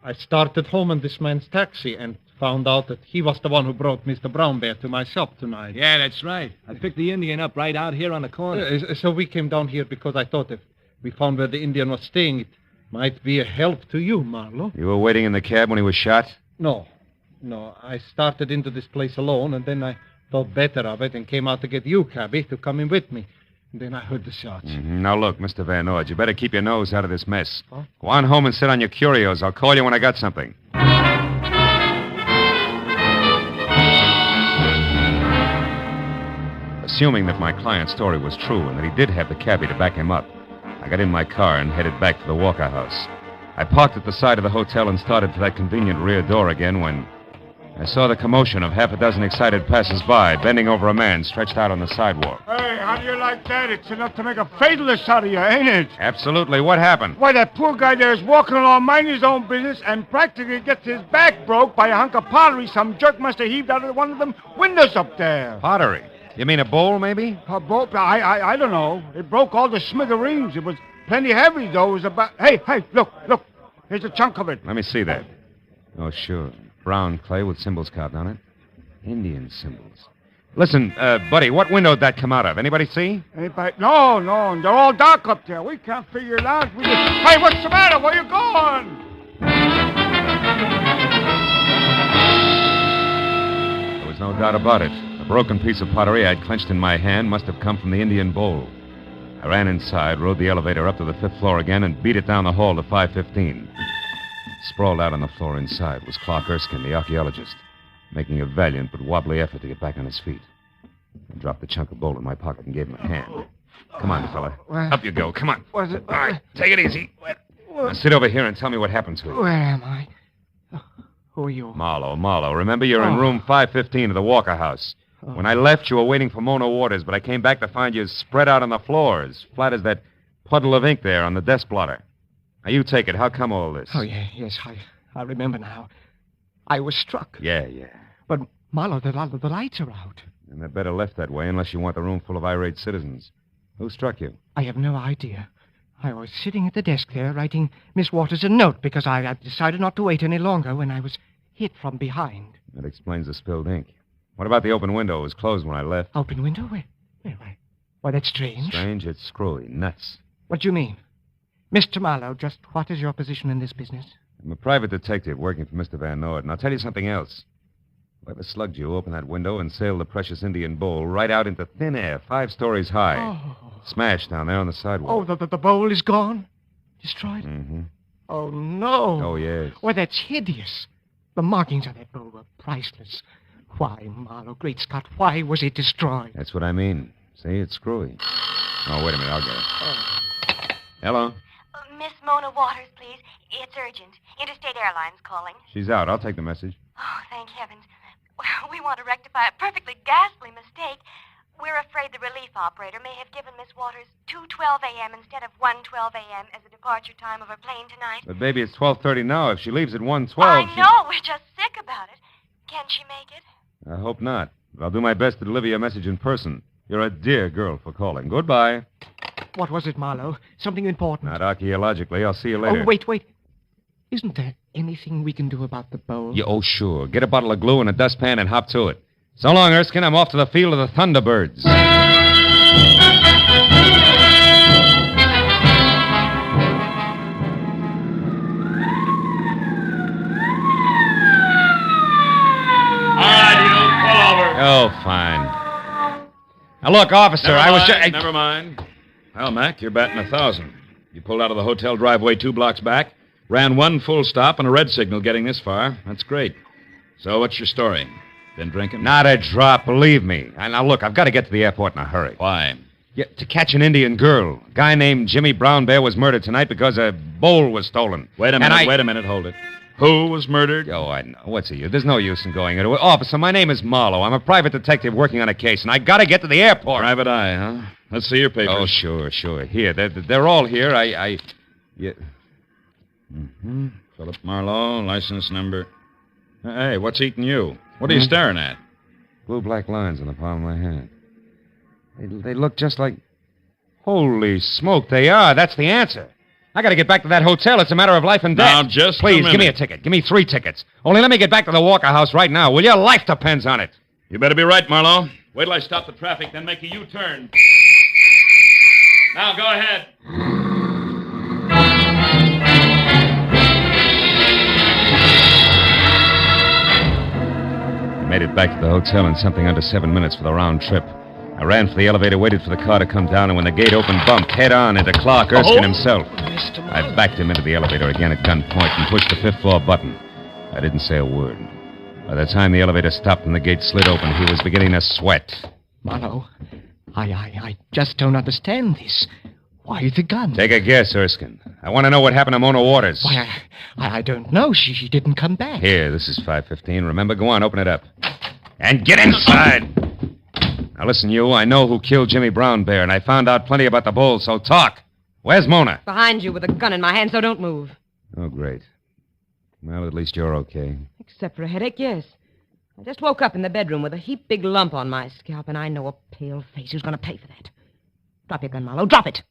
I started home in this man's taxi and found out that he was the one who brought Mr. Brown Bear to my shop tonight. Yeah, that's right. I picked the Indian up right out here on the corner. So we came down here because I thought if we found where the Indian was staying, it might be a help to you, Marlowe. You were waiting in the cab when he was shot? No. I started into this place alone, and then I thought better of it and came out to get you, cabby, to come in with me. And then I heard the shots. Mm-hmm. Now, look, Mr. Van Nord, you better keep your nose out of this mess. Huh? Go on home and sit on your curios. I'll call you when I got something. Assuming that my client's story was true and that he did have the cabbie to back him up, I got in my car and headed back to the Walker House. I parked at the side of the hotel and started for that convenient rear door again when I saw the commotion of half a dozen excited passers-by bending over a man stretched out on the sidewalk. Hey, how do you like that? It's enough to make a fatalist out of you, ain't it? Absolutely. What happened? Why, that poor guy there is walking along minding his own business and practically gets his back broke by a hunk of pottery some jerk must have heaved out of one of them windows up there. Pottery? You mean a bowl, maybe? A bowl? I don't know. It broke all the smithereens. It was plenty heavy, though. It was about... Hey, look. Here's a chunk of it. Let me see that. Oh, sure. Brown clay with symbols carved on it. Indian symbols. Listen, buddy, what window did that come out of? Anybody see? No. They're all dark up there. We can't figure it out. Hey, what's the matter? Where you going? There was no doubt about it. The broken piece of pottery I'd clenched in my hand must have come from the Indian bowl. I ran inside, rode the elevator up to the 5th floor again, and beat it down the hall to 515. Sprawled out on the floor inside was Clark Erskine, the archaeologist, making a valiant but wobbly effort to get back on his feet. I dropped the chunk of bowl in my pocket and gave him a hand. Come on, fella. Up you go. Come on. Was it? All right, take it easy. Now sit over here and tell me what happened to you. Where am I? Who are you? Marlowe. Remember, you're in room 515 of the Walker House. When I left, you were waiting for Mona Waters, but I came back to find you spread out on the floor, as flat as that puddle of ink there on the desk blotter. Now, you take it. How come all this? Oh, yes. I remember now. I was struck. Yeah. But, Marlowe, the lights are out. And they're better left that way unless you want the room full of irate citizens. Who struck you? I have no idea. I was sitting at the desk there writing Miss Waters a note because I decided not to wait any longer when I was hit from behind. That explains the spilled ink. What about the open window? It was closed when I left. Open window? Where? Why, that's strange. Strange? It's screwy. Nuts. What do you mean? Mr. Marlowe, just what is your position in this business? I'm a private detective working for Mr. Van Noord, and I'll tell you something else. Whoever slugged you opened that window and sailed the precious Indian bowl right out into thin air, 5 stories high. Oh. Smashed down there on the sidewalk. Oh, the bowl is gone? Destroyed? Mm-hmm. Oh, no. Oh, yes. Why, that's hideous. The markings on that bowl were priceless. Why, Marlowe, great Scott, why was it destroyed? That's what I mean. See, it's screwy. Oh, wait a minute, I'll get it. Hello? Miss Mona Waters, please. It's urgent. Interstate Airlines calling. She's out. I'll take the message. Oh, thank heavens. We want to rectify a perfectly ghastly mistake. We're afraid the relief operator may have given Miss Waters 2:12 a.m. instead of 1:12 a.m. as the departure time of her plane tonight. But, baby, it's 12:30 now. If she leaves at 1:12... I know. We're just sick about it. Can she make it? I hope not. But I'll do my best to deliver your message in person. You're a dear girl for calling. Goodbye. What was it, Marlowe? Something important? Not archaeologically. I'll see you later. Oh, wait. Isn't there anything we can do about the bowl? Yeah, oh, sure. Get a bottle of glue and a dustpan and hop to it. So long, Erskine. I'm off to the field of the Thunderbirds. Oh, fine. Now, look, officer, I was just... Never mind. Well, Mac, you're batting 1,000. You pulled out of the hotel driveway 2 blocks back, ran 1 full stop and a red signal getting this far. That's great. So what's your story? Been drinking? Not a drop, believe me. Now, look, I've got to get to the airport in a hurry. Why? Yeah, to catch an Indian girl. A guy named Jimmy Brown Bear was murdered tonight because a bowl was stolen. Wait a minute, hold it. Who was murdered? Oh, I know. What's the use? There's no use in going into it. Officer, my name is Marlowe. I'm a private detective working on a case, and I got to get to the airport. Private eye, huh? Let's see your papers. Oh, sure. Here, they're all here. Yeah. Mm-hmm. Philip Marlowe, license number. Hey, what's eating you? What are you staring at? Blue black lines on the palm of my hand. They look just like... Holy smoke, they are. That's the answer. I got to get back to that hotel. It's a matter of life and death. Now, just Please, a minute. give me a ticket. Give me 3 tickets. Only let me get back to the Walker House right now, will you? Life depends on it. You better be right, Marlowe. Wait till I stop the traffic, then make a U-turn. Now, go ahead. I made it back to the hotel in something under 7 minutes for the round trip. I ran for the elevator, waited for the car to come down, and when the gate opened, bumped head-on into Clark Erskine himself. I backed him into the elevator again at gunpoint and pushed the 5th floor button. I didn't say a word. By the time the elevator stopped and the gate slid open, he was beginning to sweat. Marlowe, I just don't understand this. Why the gun? Take a guess, Erskine. I want to know what happened to Mona Waters. Why, I don't know. She didn't come back. Here, this is 515. Remember, go on, open it up. And get inside! Now, listen, you. I know who killed Jimmy Brown Bear, and I found out plenty about the bull, so talk. Where's Mona? Behind you with a gun in my hand, so don't move. Oh, great. Well, at least you're okay. Except for a headache, yes. I just woke up in the bedroom with a heap big lump on my scalp, and I know a pale face who's going to pay for that. Drop your gun, Marlowe. Drop it.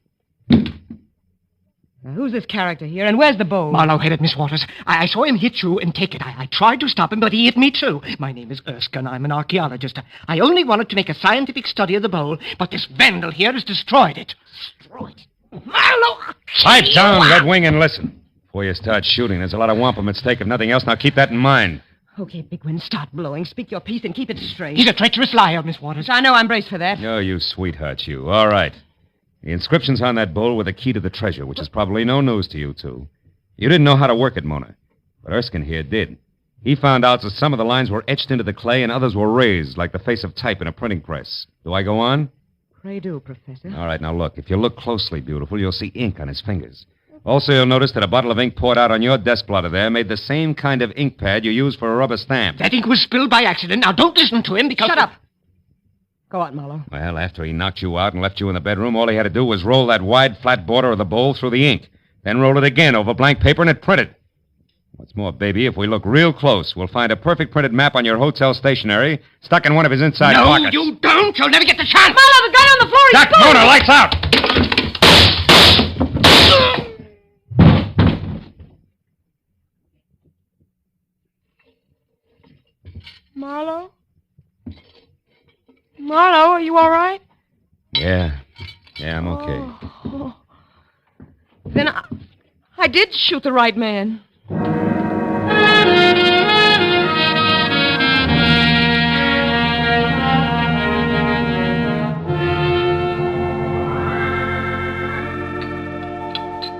Now, who's this character here, and where's the bowl? Marlowe hit it, Miss Waters. I saw him hit you and take it. I tried to stop him, but he hit me, too. My name is Erskine. I'm an archaeologist. I only wanted to make a scientific study of the bowl, but this vandal here has destroyed it. Destroyed it. Marlowe! Pipe down, Red Wing, and listen. Before you start shooting, there's a lot of wampum at stake, if nothing else. Now keep that in mind. Okay, Bigwin, start blowing. Speak your piece and keep it straight. He's a treacherous liar, Miss Waters. I know I'm braced for that. Oh, you sweetheart, you. All right. The inscriptions on that bowl were the key to the treasure, which is probably no news to you two. You didn't know how to work it, Mona. But Erskine here did. He found out that some of the lines were etched into the clay and others were raised, like the face of type in a printing press. Do I go on? Pray do, Professor. All right, now look. If you look closely, beautiful, you'll see ink on his fingers. Also, you'll notice that a bottle of ink poured out on your desk blotter there made the same kind of ink pad you use for a rubber stamp. That ink was spilled by accident. Now, don't listen to him because... Shut up. Go on, Marlowe. Well, after he knocked you out and left you in the bedroom, all he had to do was roll that wide, flat border of the bowl through the ink. Then roll it again over blank paper and it printed. What's more, baby, if we look real close, we'll find a perfect printed map on your hotel stationery stuck in one of his inside pockets. No, you don't. You'll never get the chance. Marlowe, the guy on the floor, he's Doc, Mona, lights out! Marlowe? Marlowe, are you all right? Yeah, I'm okay. Oh. Then I did shoot the right man.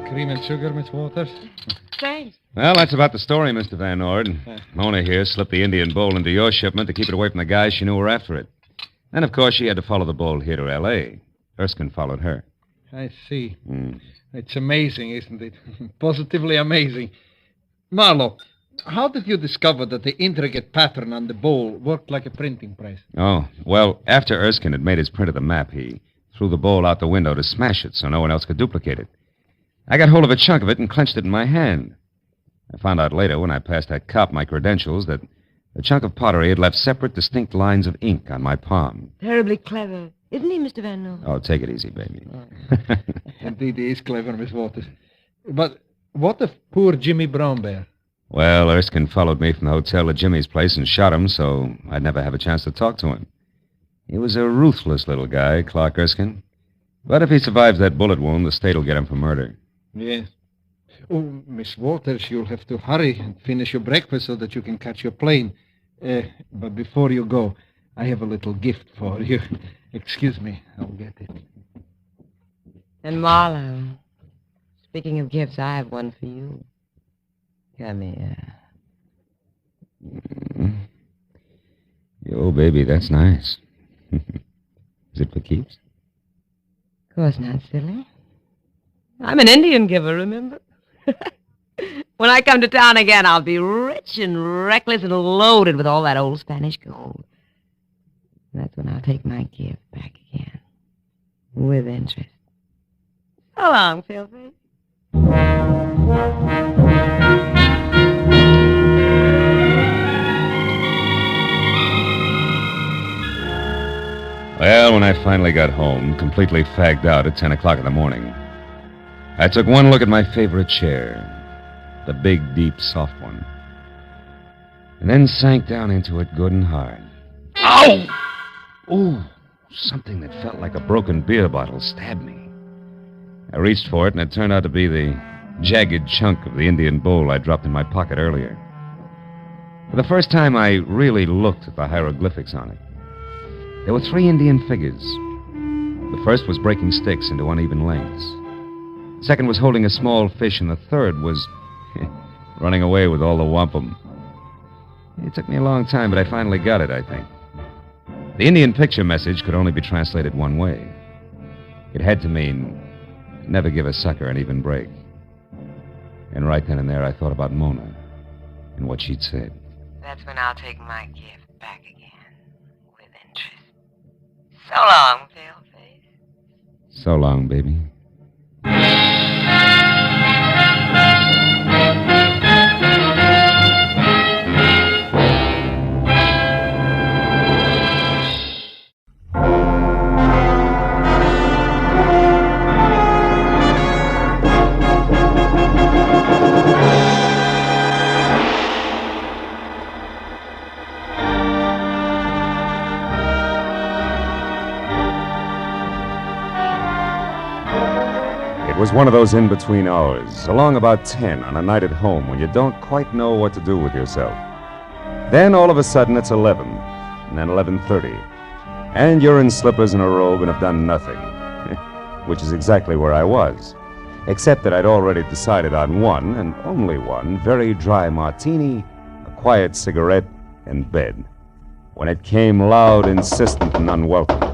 Cream and sugar, Miss Waters? Thanks. Well, that's about the story, Mr. Van Ord. Mona here slipped the Indian bowl into your shipment to keep it away from the guys she knew were after it. Then, of course, she had to follow the bowl here to L.A. Erskine followed her. I see. It's amazing, isn't it? Positively amazing. Marlowe, how did you discover that the intricate pattern on the bowl worked like a printing press? Oh, well, after Erskine had made his print of the map, he threw the bowl out the window to smash it so no one else could duplicate it. I got hold of a chunk of it and clenched it in my hand. I found out later, when I passed that cop my credentials, that the chunk of pottery had left separate, distinct lines of ink on my palm. Terribly clever. Isn't he, Mr. Van Ord? Oh, take it easy, baby. Indeed, he is clever, Miss Waters. But what of poor Jimmy Brownbear? Well, Erskine followed me from the hotel to Jimmy's place and shot him, so I'd never have a chance to talk to him. He was a ruthless little guy, Clark Erskine. But if he survives that bullet wound, the state will get him for murder. Yes. Oh, Miss Waters, you'll have to hurry and finish your breakfast so that you can catch your plane. But before you go, I have a little gift for you. Excuse me, I'll get it. And Marlowe, speaking of gifts, I have one for you. Come here. Yo, baby, that's nice. Is it for keeps? Of course not, silly. I'm an Indian giver, remember? When I come to town again, I'll be rich and reckless and loaded with all that old Spanish gold. That's when I'll take my gift back again. With interest. So long, Philby. Well, when I finally got home, completely fagged out at 10 o'clock in the morning, I took one look at my favorite chair, the big, deep, soft one, and then sank down into it good and hard. Ow! Ooh, something that felt like a broken beer bottle stabbed me. I reached for it, and it turned out to be the jagged chunk of the Indian bowl I dropped in my pocket earlier. For the first time, I really looked at the hieroglyphics on it. There were 3 Indian figures. The first was breaking sticks into uneven lengths. The second was holding a small fish, and the third was running away with all the wampum. It took me a long time, but I finally got it, I think. The Indian picture message could only be translated one way. It had to mean, never give a sucker an even break. And right then and there, I thought about Mona and what she'd said. That's when I'll take my gift back again. With interest. So long, Paleface. So long, baby. It was one of those in-between hours, along about 10 on a night at home when you don't quite know what to do with yourself. Then all of a sudden it's 11, and then 11:30, and you're in slippers and a robe and have done nothing, which is exactly where I was, except that I'd already decided on one, and only one, very dry martini, a quiet cigarette, and bed, when it came loud, insistent, and unwelcome.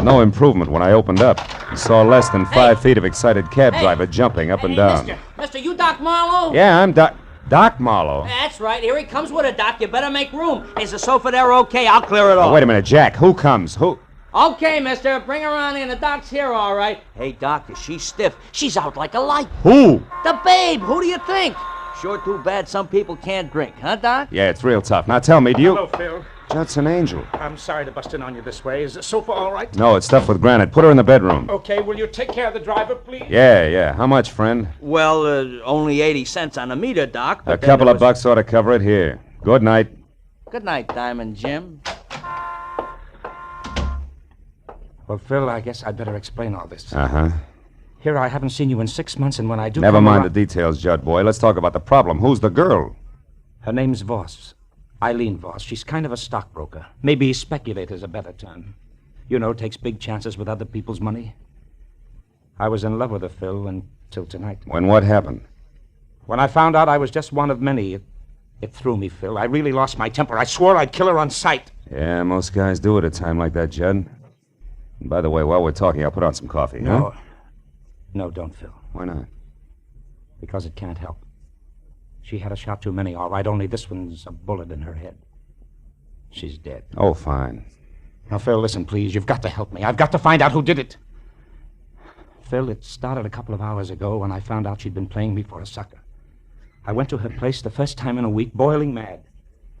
No improvement when I opened up. I saw less than 5 feet of excited cab driver jumping up and down. Mister, you Doc Marlowe? Yeah, I'm Doc Marlowe. That's right. Here he comes with it, Doc. You better make room. Is the sofa there okay? I'll clear it off. Oh, wait a minute, Jack. Who comes? Who? Okay, mister. Bring her on in. The Doc's here, all right. Hey, Doc, she's stiff. She's out like a light. Who? The babe. Who do you think? Sure too bad some people can't drink, huh, Doc? Yeah, it's real tough. Now tell me, do you... Hello, Phil. Judson Angel. I'm sorry to bust in on you this way. Is the sofa all right? No, it's stuffed with granite. Put her in the bedroom. Okay, will you take care of the driver, please? Yeah. How much, friend? Well, only 80 cents on the meter, Doc. A couple of bucks ought to cover it. Here. Good night. Good night, Diamond Jim. Well, Phil, I guess I'd better explain all this. Uh-huh. Here, I haven't seen you in 6 months, and when I do... Never come mind around... the details, Judd boy. Let's talk about the problem. Who's the girl? Her name's Voss. Eileen Voss. She's kind of a stockbroker. Maybe speculator's a better term. You know, takes big chances with other people's money. I was in love with her, Phil, until tonight. When what happened? When I found out I was just one of many, it threw me, Phil. I really lost my temper. I swore I'd kill her on sight. Yeah, most guys do at a time like that, Judd. And by the way, while we're talking, I'll put on some coffee, No. huh? No, don't, Phil. Why not? Because it can't help. She had a shot too many, all right, only this one's a bullet in her head. She's dead. Oh, fine. Now, Phil, listen, please. You've got to help me. I've got to find out who did it. Phil, it started a couple of hours ago when I found out she'd been playing me for a sucker. I went to her place the first time in a week, boiling mad.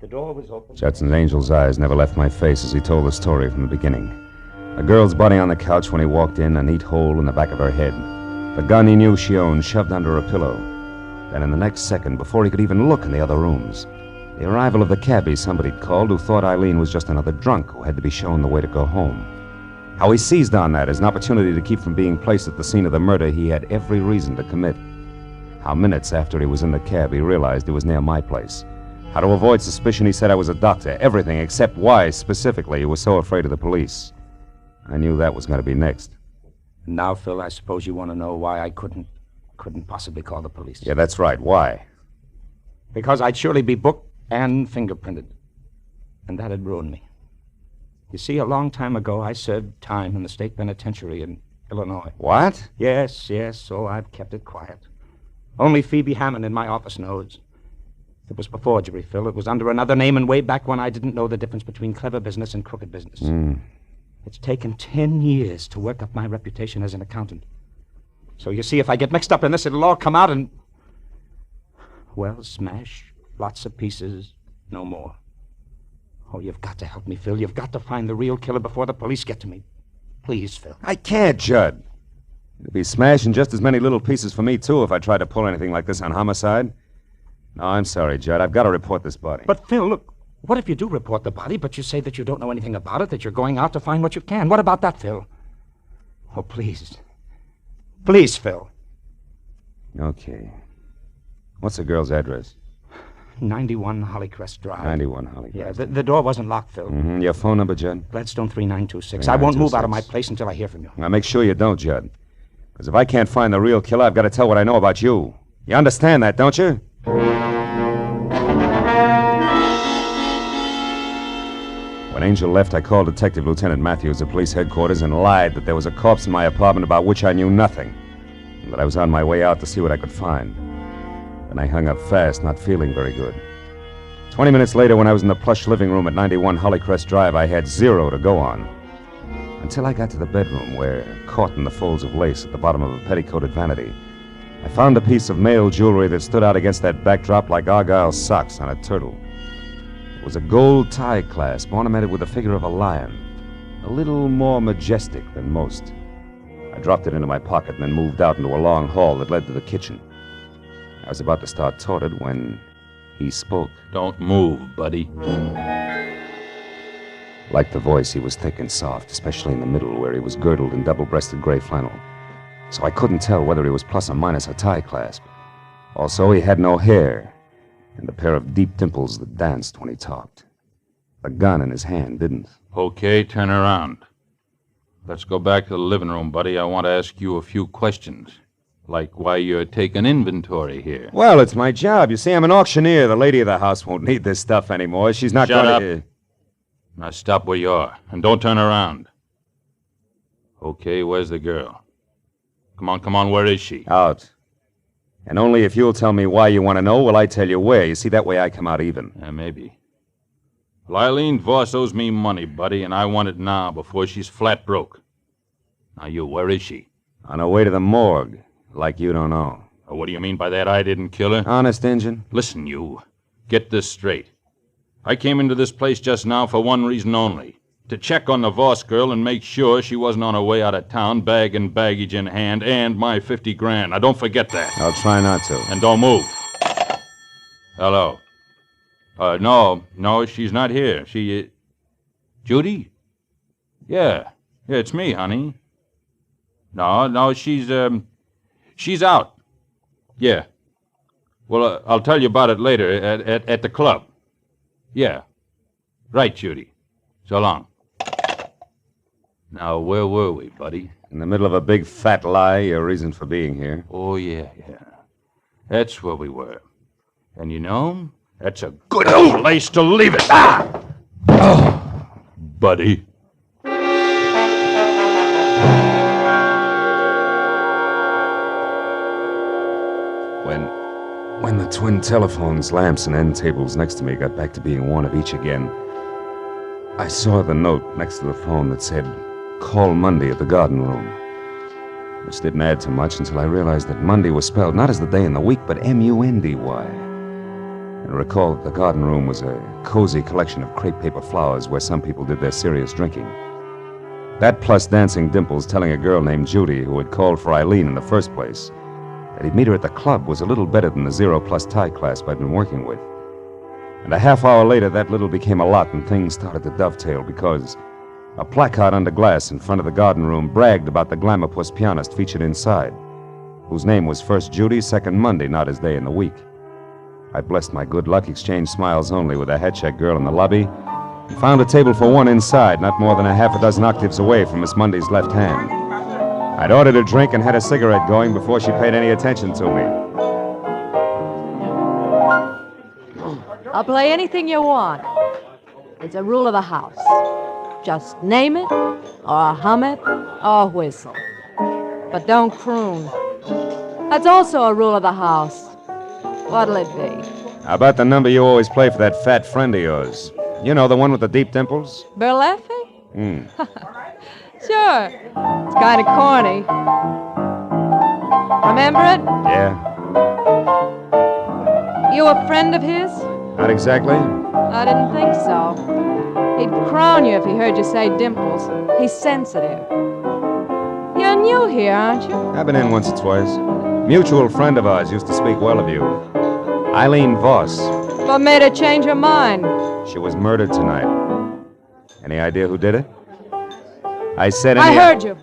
The door was open. Judson Angel's eyes never left my face as he told the story from the beginning. A girl's body on the couch when he walked in, a neat hole in the back of her head. The gun he knew she owned shoved under a pillow. Then in the next second, before he could even look in the other rooms, the arrival of the cabbie somebody'd called who thought Eileen was just another drunk who had to be shown the way to go home. How he seized on that as an opportunity to keep from being placed at the scene of the murder he had every reason to commit. How minutes after he was in the cab he realized he was near my place. How to avoid suspicion he said I was a doctor. Everything except why, specifically, he was so afraid of the police. I knew that was going to be next. Now, Phil, I suppose you want to know why I couldn't possibly call the police. Yeah, that's right. Why? Because I'd surely be booked and fingerprinted. And that'd ruin me. You see, a long time ago, I served time in the state penitentiary in Illinois. What? Yes, so I've kept it quiet. Only Phoebe Hammond in my office knows. It was for forgery, Phil. It was under another name and way back when I didn't know the difference between clever business and crooked business. It's taken 10 years to work up my reputation as an accountant. So you see, if I get mixed up in this, it'll all come out and... Well, smash. Lots of pieces. No more. Oh, you've got to help me, Phil. You've got to find the real killer before the police get to me. Please, Phil. I can't, Judd. It'd be smashing just as many little pieces for me, too, if I tried to pull anything like this on homicide. No, I'm sorry, Judd. I've got to report this body. But, Phil, look, what if you do report the body, but you say that you don't know anything about it, that you're going out to find what you can? What about that, Phil? Oh, please. Please, Phil. Okay. What's the girl's address? 91 Hollycrest Drive. 91 Hollycrest. Yeah, the door wasn't locked, Phil. Mm-hmm. Your phone number, Judd? Gladstone 3926. I won't move out of my place until I hear from you. Now, make sure you don't, Judd. Because if I can't find the real killer, I've got to tell what I know about you. You understand that, don't you? When Angel left, I called Detective Lieutenant Matthews at police headquarters and lied that there was a corpse in my apartment about which I knew nothing, and that I was on my way out to see what I could find. Then I hung up fast, not feeling very good. 20 minutes later, when I was in the plush living room at 91 Hollycrest Drive, I had zero to go on. Until I got to the bedroom where, caught in the folds of lace at the bottom of a petticoated vanity, I found a piece of male jewelry that stood out against that backdrop like Argyle socks on a turtle. It was a gold tie clasp ornamented with the figure of a lion, a little more majestic than most. I dropped it into my pocket and then moved out into a long hall that led to the kitchen. I was about to start toward it when he spoke. Don't move, buddy. Like the voice, he was thick and soft, especially in the middle where he was girdled in double-breasted gray flannel. So I couldn't tell whether he was plus or minus a tie clasp. Also, he had no hair, and a pair of deep dimples that danced when he talked. The gun in his hand didn't. Okay, turn around. Let's go back to the living room, buddy. I want to ask you a few questions. Like why you're taking inventory here. Well, it's my job. You see, I'm an auctioneer. The lady of the house won't need this stuff anymore. She's not Shut going up. Now stop where you are, and don't turn around. Okay, where's the girl? Come on, where is she? Out. And only if you'll tell me why you want to know will I tell you where. You see, that way I come out even. Yeah, maybe. Well, Eileen Voss owes me money, buddy, and I want it now before she's flat broke. Now where is she? On her way to the morgue. Like you don't know. What do you mean by that? I didn't kill her? Honest, Injun? Listen, you. Get this straight. I came into this place just now for one reason only. To check on the Voss girl and make sure she wasn't on her way out of town, bag and baggage in hand, and my 50 grand. Now, don't forget that. I'll try not to. And don't move. Hello. No, she's not here. Judy? Yeah, it's me, honey. No, she's out. Yeah. Well, I'll tell you about it later at the club. Yeah. Right, Judy. So long. Now, where were we, buddy? In the middle of a big fat lie, your reason for being here. Oh, yeah. That's where we were. And you know, that's a good place to leave it. Ah! Oh, buddy. When the twin telephones, lamps, and end tables next to me got back to being one of each again, I saw the note next to the phone that said, "Call Monday at the garden room," which didn't add to much until I realized that Monday was spelled not as the day in the week, but M-U-N-D-Y. And recalled that the garden room was a cozy collection of crepe paper flowers where some people did their serious drinking. That plus Dancing Dimples telling a girl named Judy, who had called for Eileen in the first place, that he'd meet her at the club was a little better than the 0+ tie clasp I'd been working with. And a half hour later, that little became a lot, and things started to dovetail because a placard under glass in front of the garden room bragged about the glamour-puss pianist featured inside, whose name was first Judy, second Monday, not his day in the week. I blessed my good luck, exchanged smiles only with a head-check girl in the lobby, and found a table for one inside, not more than a half a dozen octaves away from Miss Monday's left hand. I'd ordered a drink and had a cigarette going before she paid any attention to me. I'll play anything you want. It's a rule of the house. Just name it, or hum it, or whistle. But don't croon. That's also a rule of the house. What'll it be? How about the number you always play for that fat friend of yours? You know, the one with the deep dimples? Berleffi? Sure. It's kind of corny. Remember it? Yeah. You a friend of his? Not exactly. I didn't think so. He'd crown you if he heard you say Dimples. He's sensitive. You're new here, aren't you? I've been in once or twice. Mutual friend of ours used to speak well of you. Eileen Voss. What made her change her mind? She was murdered tonight. Any idea who did it? I said I heard you.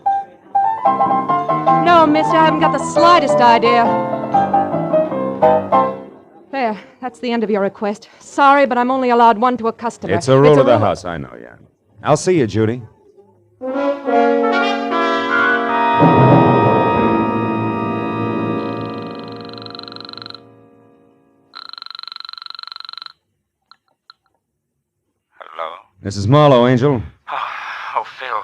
No, mister, I haven't got the slightest idea. There, that's the end of your request. Sorry, but I'm only allowed one to a customer. It's a rule of the house, I know, yeah. I'll see you, Judy. Hello? This is Marlowe, Angel. Oh, Phil.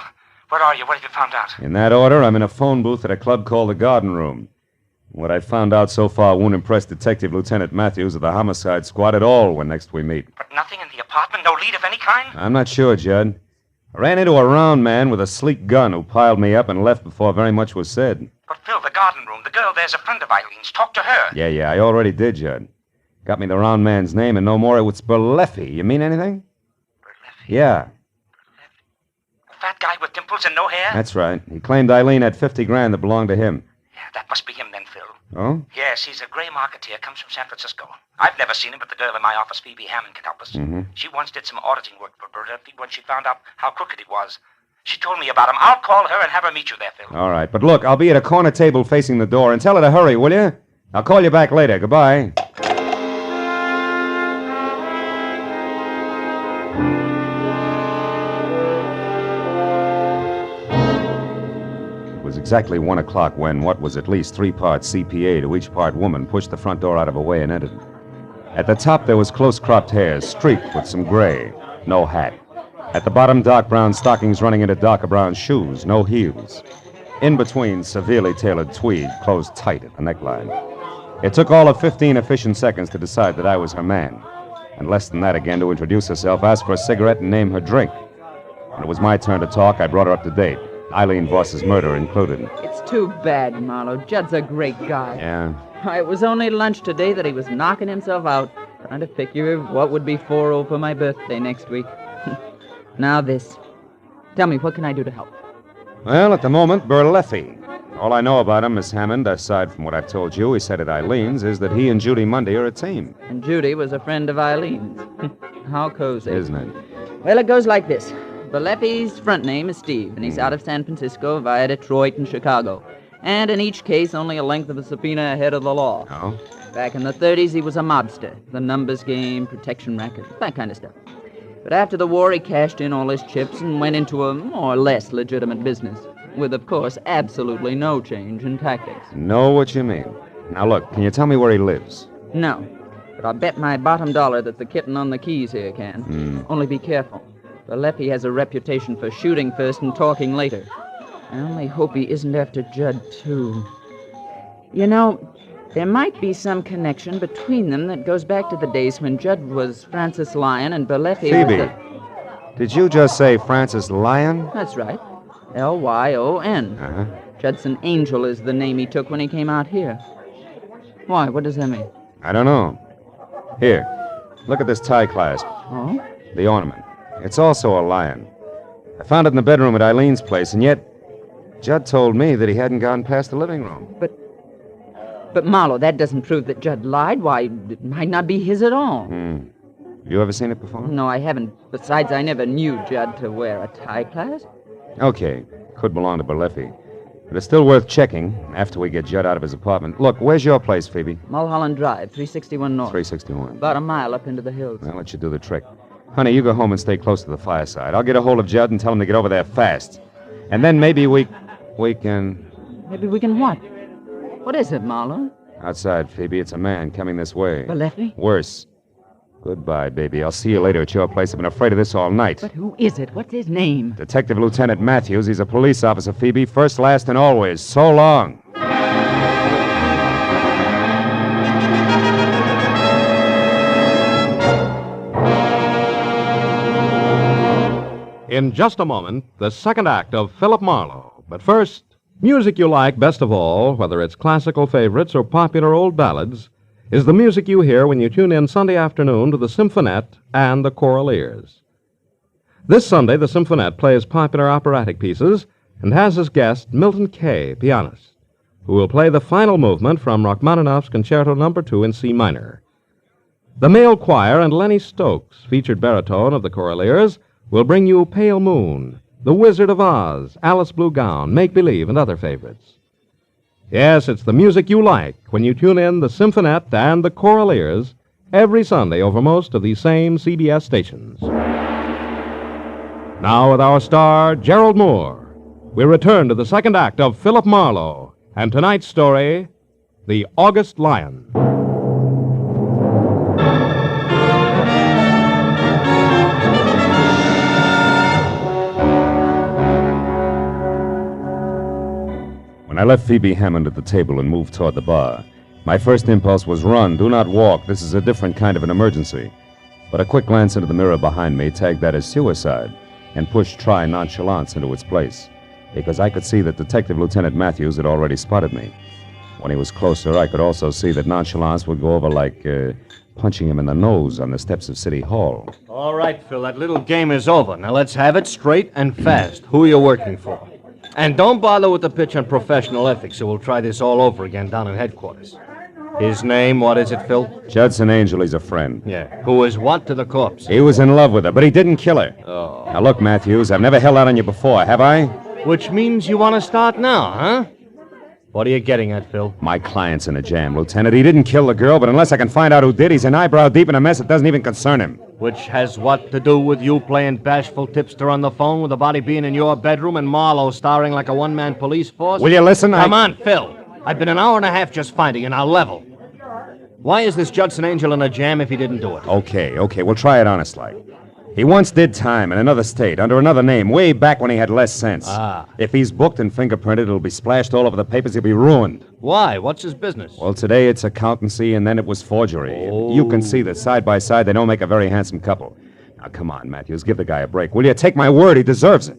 Where are you? What have you found out? In that order, I'm in a phone booth at a club called the Garden Room. What I found out so far won't impress Detective Lieutenant Matthews of the Homicide Squad at all when next we meet. But nothing in the apartment? No lead of any kind? I'm not sure, Judd. I ran into a round man with a sleek gun who piled me up and left before very much was said. But, Phil, the garden room, the girl there's a friend of Eileen's. Talk to her. Yeah, I already did, Judd. Got me the round man's name and no more. It was Berleffi. You mean anything? Berleffi? Yeah. The fat guy with dimples and no hair? That's right. He claimed Eileen had 50 grand that belonged to him. Yeah, that must be him then, Phil. Oh? Yes, he's a gray marketeer, comes from San Francisco. I've never seen him, but the girl in my office, Phoebe Hammond, can help us. Mm-hmm. She once did some auditing work for Berleffi when she found out how crooked he was. She told me about him. I'll call her and have her meet you there, Phil. All right, but look, I'll be at a corner table facing the door, and tell her to hurry, will you? I'll call you back later. Goodbye. It was exactly 1 o'clock when what was at least 3 parts CPA to each part woman pushed the front door out of her way and entered. At the top, there was close-cropped hair, streaked with some gray. No hat. At the bottom, dark brown stockings running into darker brown shoes, no heels. In between, severely tailored tweed, closed tight at the neckline. It took all of 15 efficient seconds to decide that I was her man, and less than that again to introduce herself, ask for a cigarette, and name her drink. When it was my turn to talk, I brought her up to date. Eileen Voss's murder included. It's too bad, Marlowe. Judd's a great guy. Yeah. It was only lunch today that he was knocking himself out, trying to figure what would be 4-0 for my birthday next week. Now this. Tell me, what can I do to help? Well, at the moment, Berleffi. All I know about him, Miss Hammond, aside from what I've told you, he said at Eileen's, is that he and Judy Mundy are a team. And Judy was a friend of Eileen's. How cozy. Isn't it? Well, it goes like this. Berleffi's front name is Steve, and he's out of San Francisco via Detroit and Chicago. And in each case, only a length of a subpoena ahead of the law. Oh? Back in the 30s, he was a mobster. The numbers game, protection racket, that kind of stuff. But after the war, he cashed in all his chips and went into a more or less legitimate business. With, of course, absolutely no change in tactics. Know what you mean. Now, look, can you tell me where he lives? No. But I'll bet my bottom dollar that the kitten on the keys here can. Only be careful. Berleffi has a reputation for shooting first and talking later. I only hope he isn't after Judd, too. You know, there might be some connection between them that goes back to the days when Judd was Francis Lyon and Berleffi Phoebe, was did you just say Francis Lyon? That's right. Lyon. Uh-huh. Judson Angel is the name he took when he came out here. Why? What does that mean? I don't know. Here, look at this tie clasp. Oh? The ornament. It's also a lion. I found it in the bedroom at Eileen's place, and yet Judd told me that he hadn't gone past the living room. But Marlowe, that doesn't prove that Judd lied. Why, it might not be his at all. You ever seen it before? No, I haven't. Besides, I never knew Judd to wear a tie clasp. Okay, could belong to Berleffi. But it's still worth checking after we get Judd out of his apartment. Look, where's your place, Phoebe? Mulholland Drive, 361 North. 361. About a mile up into the hills. I'll let you do the trick. Honey, you go home and stay close to the fireside. I'll get a hold of Judd and tell him to get over there fast. And then maybe we can... Maybe we can what? What is it, Marlowe? Outside, Phoebe, it's a man coming this way. Berleffi? Worse. Goodbye, baby. I'll see you later at your place. I've been afraid of this all night. But who is it? What's his name? Detective Lieutenant Matthews. He's a police officer, Phoebe. First, last, and always. So long. In just a moment, the second act of Philip Marlowe. But first, music you like best of all, whether it's classical favorites or popular old ballads, is the music you hear when you tune in Sunday afternoon to the Symphonette and the Choral Ears. This Sunday, the Symphonette plays popular operatic pieces and has as guest Milton Kay, pianist, who will play the final movement from Rachmaninoff's Concerto No. 2 in C minor. The male choir and Lenny Stokes, featured baritone of the Choral Ears, will bring you Pale Moon, The Wizard of Oz, Alice Blue Gown, Make Believe, and other favorites. Yes, it's the music you like when you tune in the Symphonette and the Choral Ears every Sunday over most of these same CBS stations. Now with our star, Gerald Moore, we return to the second act of Philip Marlowe and tonight's story, The August Lion. When I left Phoebe Hammond at the table and moved toward the bar, my first impulse was run, do not walk. This is a different kind of an emergency. But a quick glance into the mirror behind me tagged that as suicide and pushed try nonchalance into its place, because I could see that Detective Lieutenant Matthews had already spotted me. When he was closer, I could also see that nonchalance would go over like punching him in the nose on the steps of City Hall. All right, Phil, that little game is over. Now let's have it straight and fast. Who are you working for? And don't bother with the pitch on professional ethics, so we'll try this all over again down in headquarters. His name, what is it, Phil? Judson Angel, he's a friend. Yeah. Who is what to the corpse? He was in love with her, but he didn't kill her. Oh. Now look, Matthews, I've never held out on you before, have I? Which means you want to start now, huh? What are you getting at, Phil? My client's in a jam, Lieutenant. He didn't kill the girl, but unless I can find out who did, he's an eyebrow deep in a mess that doesn't even concern him. Which has what to do with you playing bashful tipster on the phone with the body being in your bedroom and Marlowe starring like a one-man police force? Will you listen? Come on, Phil. I've been an hour and a half just finding you. Now level. Why is this Judson Angel in a jam if he didn't do it? Okay, we'll try it honest like. He once did time in another state, under another name, way back when he had less sense. Ah. If he's booked and fingerprinted, it'll be splashed all over the papers. He'll be ruined. Why? What's his business? Well, today it's accountancy, and then it was forgery. Oh. You can see that side by side they don't make a very handsome couple. Now, come on, Matthews, give the guy a break. Will you? Take my word, he deserves it.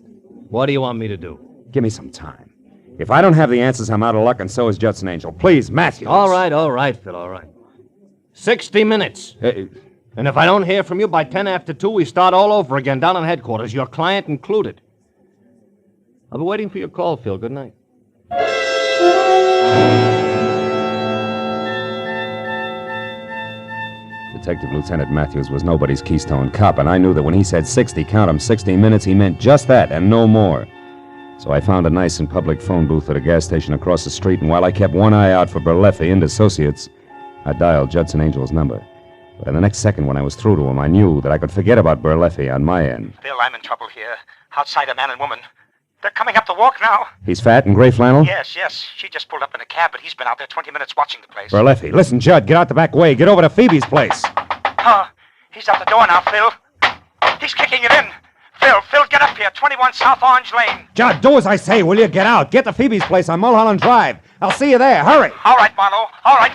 What do you want me to do? Give me some time. If I don't have the answers, I'm out of luck, and so is Judson Angel. Please, Matthews. All right, Phil, all right. 60 minutes. And if I don't hear from you by 10 after 2, we start all over again down in headquarters, your client included. I'll be waiting for your call, Phil. Good night. Detective Lieutenant Matthews was nobody's Keystone cop, and I knew that when he said 60, count 'em, 60 minutes, he meant just that and no more. So I found a nice and public phone booth at a gas station across the street, and while I kept one eye out for Berleffi and associates, I dialed Judson Angel's number. But in the next second, when I was through to him, I knew that I could forget about Berleffi on my end. Phil, I'm in trouble here. Outside a man and woman. They're coming up the walk now. He's fat and gray flannel? Yes. She just pulled up in a cab, but he's been out there 20 minutes watching the place. Berleffi, listen, Judd, get out the back way. Get over to Phoebe's place. He's out the door now, Phil. He's kicking it in. Phil, get up here. 21 South Orange Lane. Judd, do as I say, will you? Get out. Get to Phoebe's place on Mulholland Drive. I'll see you there. Hurry. All right, Marlowe. All right.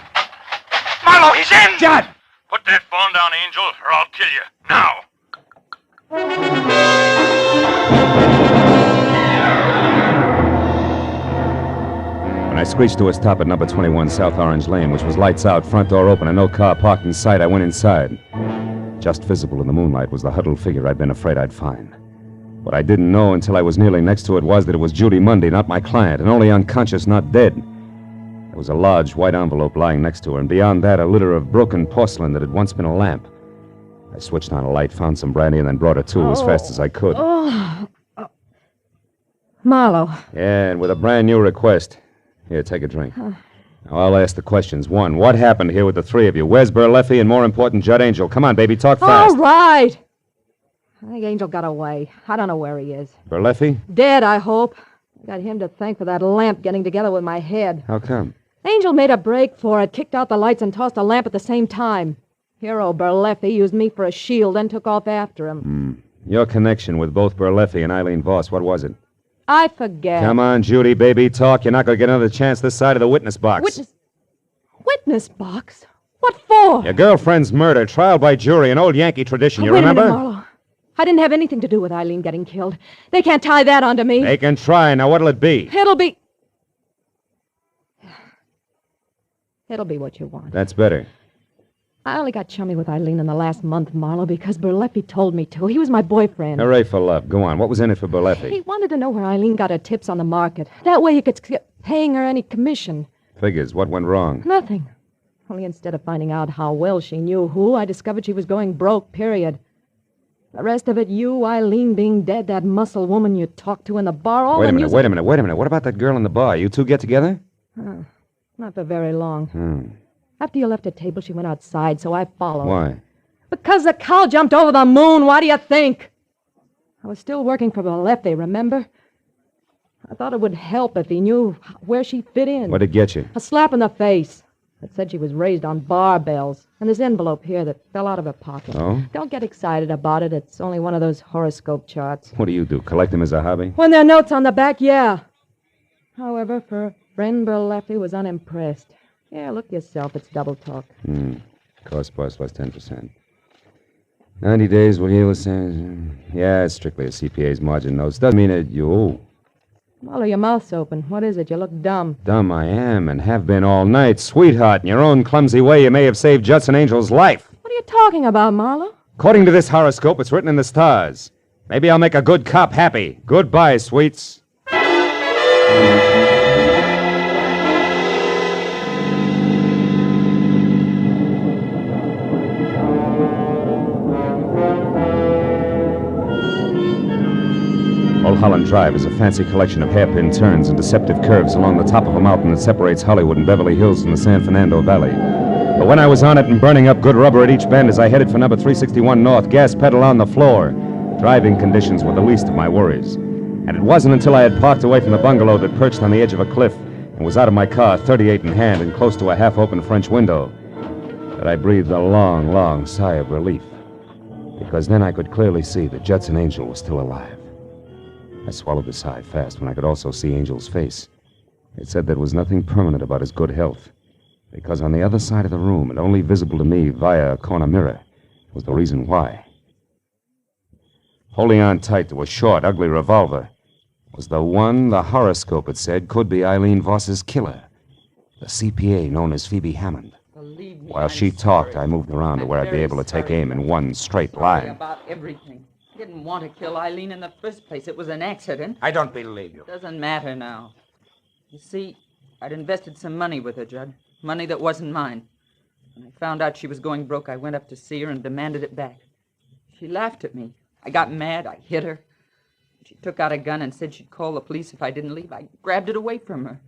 Marlowe, he's in! Judd! Put that phone down, Angel, or I'll kill you. Now! When I screeched to a stop at number 21 South Orange Lane, which was lights out, front door open, and no car parked in sight, I went inside. Just visible in the moonlight was the huddled figure I'd been afraid I'd find. What I didn't know until I was nearly next to it was that it was Judy Mundy, not my client, and only unconscious, not dead. There was a large white envelope lying next to her, and beyond that, a litter of broken porcelain that had once been a lamp. I switched on a light, found some brandy, and then brought her to as fast as I could. Marlowe. Yeah, and with a brand new request. Here, take a drink. Now, I'll ask the questions. 1, what happened here with the three of you? Where's Berleffi and, more important, Judd Angel? Come on, baby, talk fast. All right. I think Angel got away. I don't know where he is. Berleffi? Dead, I hope. I got him to thank for that lamp getting together with my head. How come? Angel made a break for it, kicked out the lights, and tossed a lamp at the same time. Hero Berleffi used me for a shield, then took off after him. Your connection with both Berleffi and Eileen Voss, what was it? I forget. Come on, Judy, baby, talk. You're not going to get another chance this side of the witness box. Witness box? What for? Your girlfriend's murder, trial by jury, an old Yankee tradition, you remember? Wait a minute, Marlowe. I didn't have anything to do with Eileen getting killed. They can't tie that onto me. They can try. Now, what'll it be? It'll be what you want. That's better. I only got chummy with Eileen in the last month, Marlowe, because Berleffi told me to. He was my boyfriend. Hooray for love. Go on. What was in it for Berleffi? He wanted to know where Eileen got her tips on the market. That way he could skip paying her any commission. Figures. What went wrong? Nothing. Only instead of finding out how well she knew who, I discovered she was going broke, period. The rest of it, you, Eileen being dead, that muscle woman you talked to in the bar, all Wait a the minute. What about that girl in the bar? You two get together? Not for very long. After you left the table, she went outside, so I followed. Why? Because the cow jumped over the moon. Why do you think? I was still working for Berleffi, remember? I thought it would help if he knew where she fit in. What'd it get you? A slap in the face. It said she was raised on barbells. And this envelope here that fell out of her pocket. Oh? Don't get excited about it. It's only one of those horoscope charts. What do? Collect them as a hobby? When there are notes on the back, yeah. However, for friend Berleffi was unimpressed. Yeah, look yourself. It's double talk. Cost plus 10%. 90 days will yield the same. Yeah, it's strictly a CPA's margin notes. Doesn't mean that you owe. Marlowe, your mouth's open. What is it? You look dumb. Dumb I am and have been all night. Sweetheart, in your own clumsy way, you may have saved Judson Angel's life. What are you talking about, Marlowe? According to this horoscope, it's written in the stars. Maybe I'll make a good cop happy. Goodbye, sweets. Mulholland Drive is a fancy collection of hairpin turns and deceptive curves along the top of a mountain that separates Hollywood and Beverly Hills from the San Fernando Valley. But when I was on it and burning up good rubber at each bend as I headed for number 361 North, gas pedal on the floor, driving conditions were the least of my worries. And it wasn't until I had parked away from the bungalow that perched on the edge of a cliff and was out of my car, 38 in hand and close to a half-open French window, that I breathed a long, long sigh of relief. Because then I could clearly see that Judson Angel was still alive. I swallowed the sigh fast when I could also see Angel's face. It said there was nothing permanent about his good health, because on the other side of the room, and only visible to me via a corner mirror, was the reason why. Holding on tight to a short, ugly revolver was the one the horoscope had said could be Eileen Voss's killer, the CPA known as Phoebe Hammond. Believe me, While she talked, I moved around to where I'd be able to take aim in one straight line. About everything. I didn't want to kill Eileen in the first place. It was an accident. I don't believe you. Doesn't matter now. You see, I'd invested some money with her, Judd. Money that wasn't mine. When I found out she was going broke, I went up to see her and demanded it back. She laughed at me. I got mad. I hit her. She took out a gun and said she'd call the police if I didn't leave. I grabbed it away from her.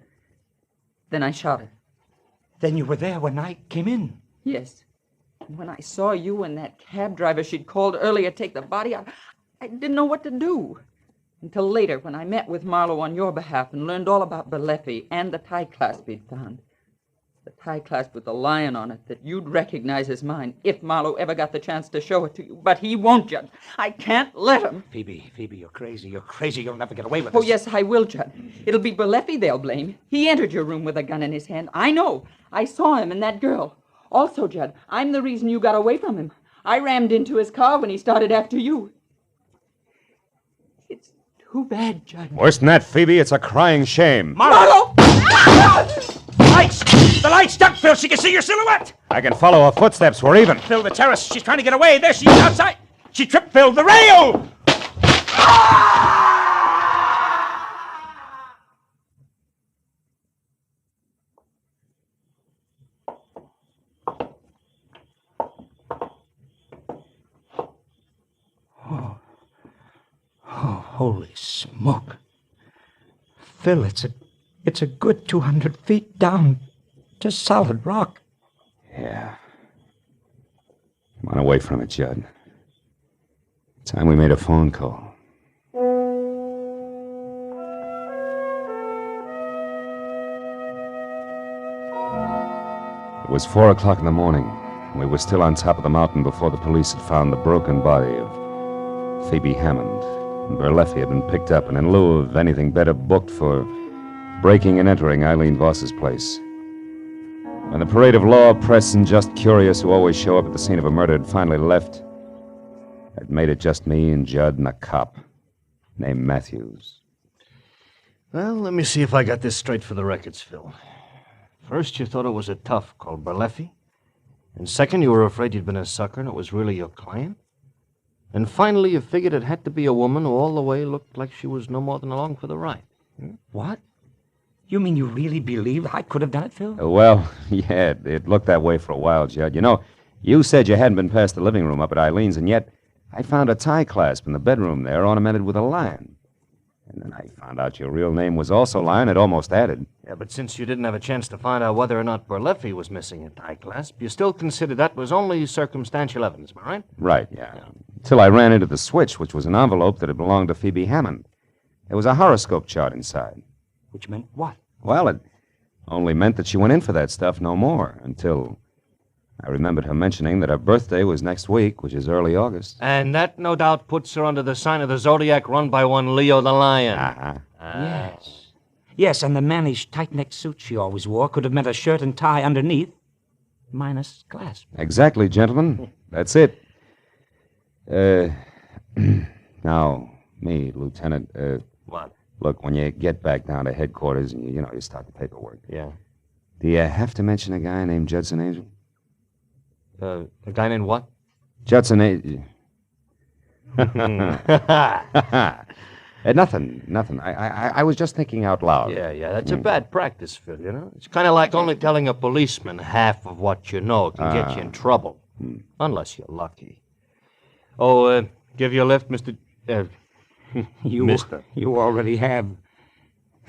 Then I shot her. Then you were there when I came in? Yes. And when I saw you and that cab driver she'd called earlier take the body, I didn't know what to do. Until later, when I met with Marlowe on your behalf and learned all about Berleffi and the tie clasp he'd found. The tie clasp with the lion on it that you'd recognize as mine if Marlowe ever got the chance to show it to you. But he won't, Judd. I can't let him. Phoebe, you're crazy. You're crazy. You'll never get away with this. Oh, Yes, I will, Judd. It'll be Berleffi they'll blame. He entered your room with a gun in his hand. I know. I saw him and that girl. Also, Judd, I'm the reason you got away from him. I rammed into his car when he started after you. It's too bad, Judd. Worse than that, Phoebe, it's a crying shame. Marlowe! Lights! The lights, duck, Phil. She can see your silhouette. I can follow her footsteps. We're even. Phil, the terrace. She's trying to get away. There she is outside. She tripped Phil. The rail! Oh, holy smoke. Phil, it's a good 200 feet down. Just solid rock. Yeah. Come on away from it, Judd. Time we made a phone call. It was 4 o'clock in the morning. We were still on top of the mountain before the police had found the broken body of Phoebe Hammond. And Berleffi had been picked up and in lieu of anything better booked for breaking and entering Eileen Voss's place. When the parade of law, press, and just curious who always show up at the scene of a murder had finally left, I'd made it just me and Judd and a cop named Matthews. Well, let me see if I got this straight for the records, Phil. First, you thought it was a tough called Berleffi. And second, you were afraid you'd been a sucker and it was really your client. And finally, you figured it had to be a woman who all the way looked like she was no more than along for the ride. What? You mean you really believe I could have done it, Phil? Well, yeah, it looked that way for a while, Judd. You know, you said you hadn't been past the living room up at Eileen's, and yet I found a tie clasp in the bedroom there ornamented with a lion. And then I found out your real name was also Lion. It almost added. Yeah, but since you didn't have a chance to find out whether or not Berleffi was missing a tie clasp, you still considered that was only circumstantial evidence, am I right? Right, yeah. Till I ran into the switch, which was an envelope that had belonged to Phoebe Hammond. There was a horoscope chart inside. Which meant what? Well, it only meant that she went in for that stuff no more, until I remembered her mentioning that her birthday was next week, which is early August. And that, no doubt, puts her under the sign of the Zodiac run by one Leo the Lion. Yes. Yes, and the mannish tight-necked suit she always wore could have meant a shirt and tie underneath, minus clasp. Exactly, gentlemen. That's it. Now, me, Lieutenant, What? Look, when you get back down to headquarters and, you start the paperwork. Yeah. Do you have to mention a guy named Judson Angel? A guy named what? Judson Angel. Nothing. I was just thinking out loud. Yeah, that's a bad practice, Phil, It's kind of like only telling a policeman half of what you know can get you in trouble. Unless you're lucky. Oh, give you a lift, Mr. Mister. You already have.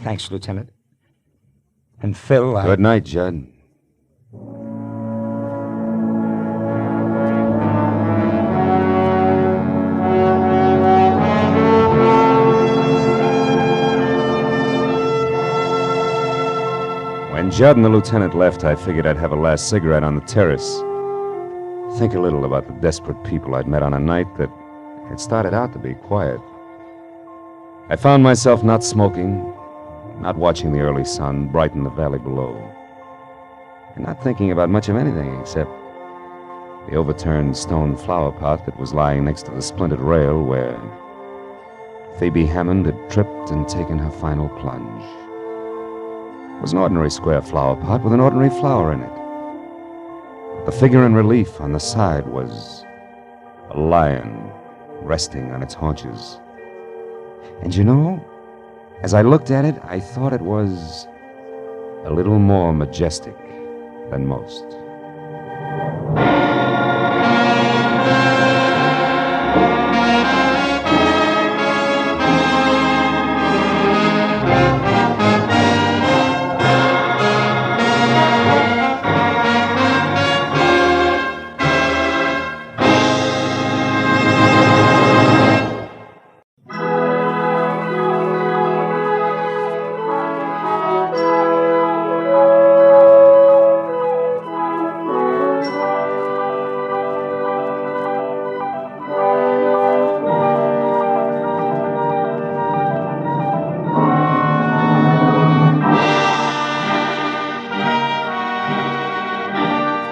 Thanks, Lieutenant. And Phil, Good night, Judd. When Judd and the lieutenant left, I figured I'd have a last cigarette on the terrace. Think a little about the desperate people I'd met on a night that had started out to be quiet. I found myself not smoking, not watching the early sun brighten the valley below, and not thinking about much of anything except the overturned stone flower pot that was lying next to the splintered rail where Phoebe Hammond had tripped and taken her final plunge. It was an ordinary square flower pot with an ordinary flower in it. The figure in relief on the side was a lion resting on its haunches. And you know, as I looked at it, I thought it was a little more majestic than most.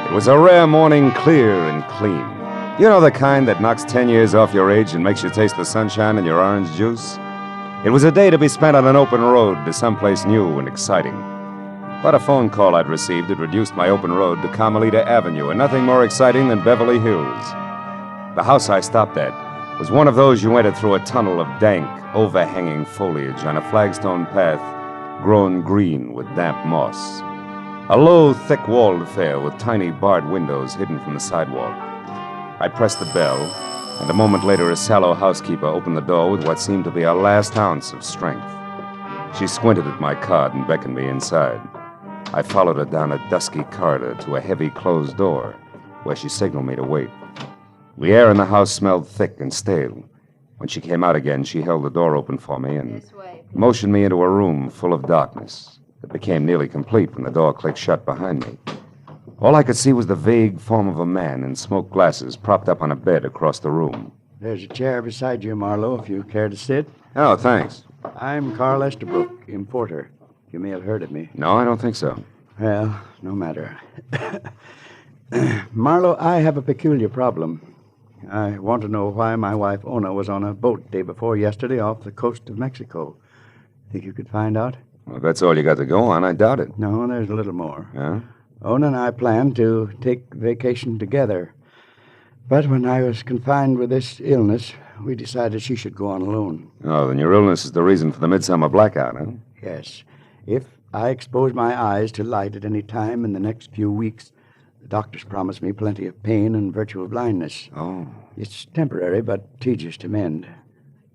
It was a rare morning, clear and clean. You know, the kind that knocks 10 years off your age and makes you taste the sunshine in your orange juice? It was a day to be spent on an open road to someplace new and exciting. But a phone call I'd received had reduced my open road to Carmelita Avenue, and nothing more exciting than Beverly Hills. The house I stopped at was one of those you entered through a tunnel of dank, overhanging foliage on a flagstone path grown green with damp moss. A low, thick-walled affair with tiny barred windows hidden from the sidewalk. I pressed the bell, and a moment later a sallow housekeeper opened the door with what seemed to be a last ounce of strength. She squinted at my card and beckoned me inside. I followed her down a dusky corridor to a heavy closed door, where she signaled me to wait. The air in the house smelled thick and stale. When she came out again, she held the door open for me and motioned me into a room full of darkness. It became nearly complete when the door clicked shut behind me. All I could see was the vague form of a man in smoked glasses propped up on a bed across the room. There's a chair beside you, Marlowe, if you care to sit. Oh, thanks. I'm Carl Estabrook, importer. You may have heard of me. No, I don't think so. Well, no matter. Marlowe, I have a peculiar problem. I want to know why my wife, Ona, was on a boat day before yesterday off the coast of Mexico. Think you could find out? Well, if that's all you got to go on, I doubt it. No, there's a little more. Yeah? Ona and I planned to take vacation together. But when I was confined with this illness, we decided she should go on alone. Oh, then your illness is the reason for the midsummer blackout, huh? Yes. If I expose my eyes to light at any time in the next few weeks, the doctors promised me plenty of pain and virtual blindness. Oh. It's temporary, but tedious to mend.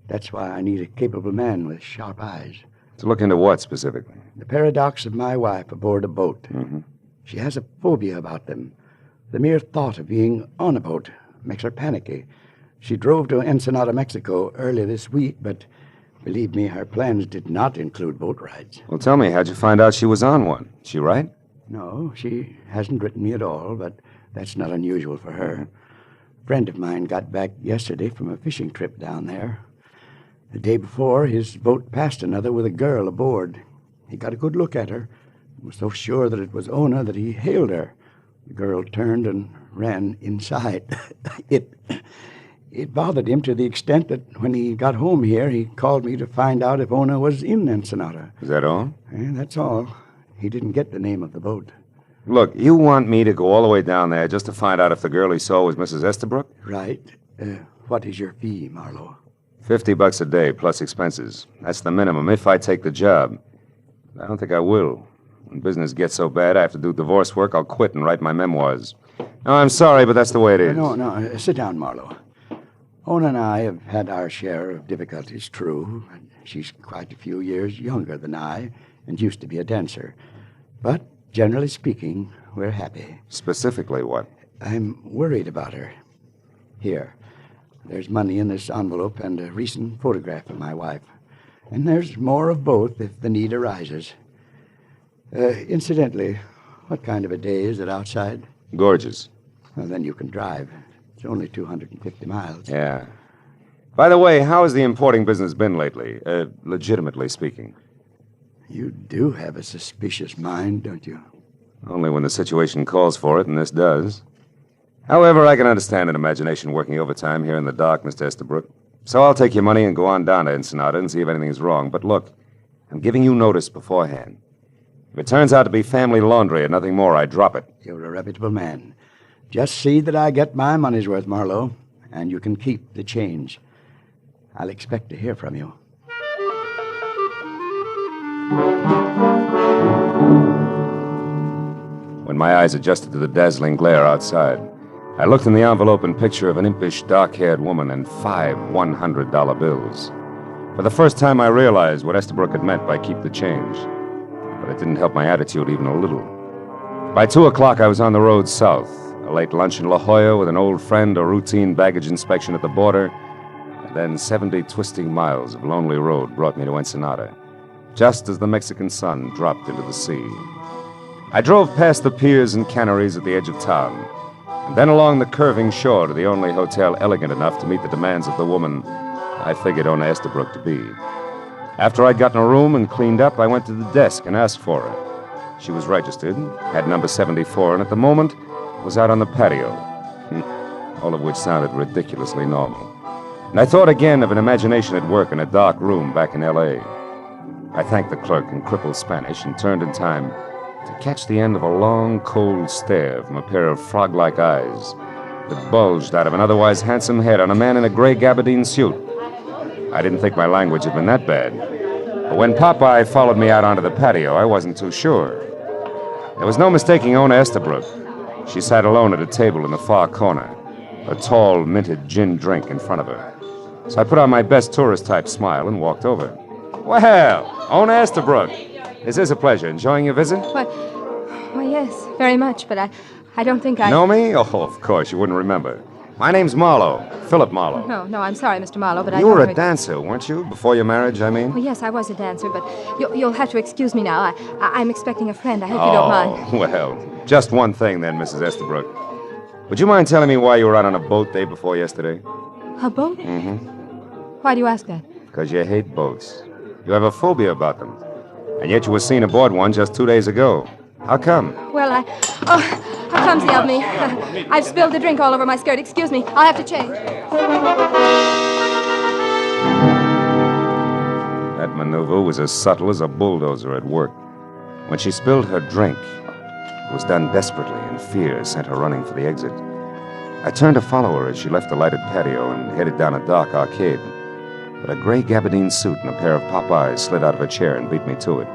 That's why I need a capable man with sharp eyes. To look into what, specifically? The paradox of my wife aboard a boat. Mm-hmm. She has a phobia about them. The mere thought of being on a boat makes her panicky. She drove to Ensenada, Mexico early this week, but believe me, her plans did not include boat rides. Well, tell me, how'd you find out she was on one? She right? No, she hasn't written me at all, but that's not unusual for her. A friend of mine got back yesterday from a fishing trip down there. The day before, his boat passed another with a girl aboard. He got a good look at her. He was so sure that it was Ona that he hailed her. The girl turned and ran inside. It bothered him to the extent that when he got home here, he called me to find out if Ona was in Ensenada. Is that all? That's all. He didn't get the name of the boat. Look, you want me to go all the way down there just to find out if the girl he saw was Mrs. Estabrook? Right. What is your fee, Marlowe? $50 a day, plus expenses. That's the minimum if I take the job. I don't think I will. When business gets so bad I have to do divorce work, I'll quit and write my memoirs. No, I'm sorry, but that's the way it is. No. Sit down, Marlowe. Ona and I have had our share of difficulties, true. She's quite a few years younger than I and used to be a dancer. But, generally speaking, we're happy. Specifically what? I'm worried about her. Here. There's money in this envelope and a recent photograph of my wife. And there's more of both if the need arises. Incidentally, what kind of a day is it outside? Gorgeous. Well, then you can drive. It's only 250 miles. Yeah. By the way, how has the importing business been lately, legitimately speaking? You do have a suspicious mind, don't you? Only when the situation calls for it, and this does. However, I can understand an imagination working overtime here in the dark, Mr. Estabrook. So I'll take your money and go on down to Ensenada and see if anything's wrong. But look, I'm giving you notice beforehand. If it turns out to be family laundry and nothing more, I drop it. You're a reputable man. Just see that I get my money's worth, Marlowe, and you can keep the change. I'll expect to hear from you. When my eyes adjusted to the dazzling glare outside, I looked in the envelope and picture of an impish, dark-haired woman and 5 $100 bills. For the first time, I realized what Estabrook had meant by keep the change. But it didn't help my attitude even a little. By 2 o'clock, I was on the road south. A late lunch in La Jolla with an old friend, a routine baggage inspection at the border, and then 70 twisting miles of lonely road brought me to Ensenada, just as the Mexican sun dropped into the sea. I drove past the piers and canneries at the edge of town, and then along the curving shore to the only hotel elegant enough to meet the demands of the woman I figured Ona Estabrook to be. After I'd gotten a room and cleaned up, I went to the desk and asked for her. She was registered, had number 74, and at the moment was out on the patio. All of which sounded ridiculously normal. And I thought again of an imagination at work in a dark room back in L.A. I thanked the clerk in crippled Spanish and turned in time to catch the end of a long, cold stare from a pair of frog-like eyes that bulged out of an otherwise handsome head on a man in a gray gabardine suit. I didn't think my language had been that bad. But when Popeye followed me out onto the patio, I wasn't too sure. There was no mistaking Ona Estabrook. She sat alone at a table in the far corner, a tall, minted gin drink in front of her. So I put on my best tourist-type smile and walked over. Well, Ona Estabrook, this is a pleasure. Enjoying your visit? Why, yes, very much, but I don't think I... Know me? Oh, of course, you wouldn't remember. My name's Marlowe, Philip Marlowe. No, I'm sorry, Mr. Marlowe, but You were a dancer, weren't you? Before your marriage, I mean? Well, yes, I was a dancer, but you'll have to excuse me now. I'm expecting a friend. I hope you don't mind. Well, just one thing then, Mrs. Estabrook. Would you mind telling me why you were out on a boat day before yesterday? A boat? Mm-hmm. Why do you ask that? Because you hate boats. You have a phobia about them. And yet you were seen aboard one just 2 days ago. How come? Well, how clumsy of me. I've spilled the drink all over my skirt. Excuse me. I'll have to change. That maneuver was as subtle as a bulldozer at work. When she spilled her drink, it was done desperately, and fear sent her running for the exit. I turned to follow her as she left the lighted patio and headed down a dark arcade. But a gray gabardine suit and a pair of pop eyes slid out of a chair and beat me to it.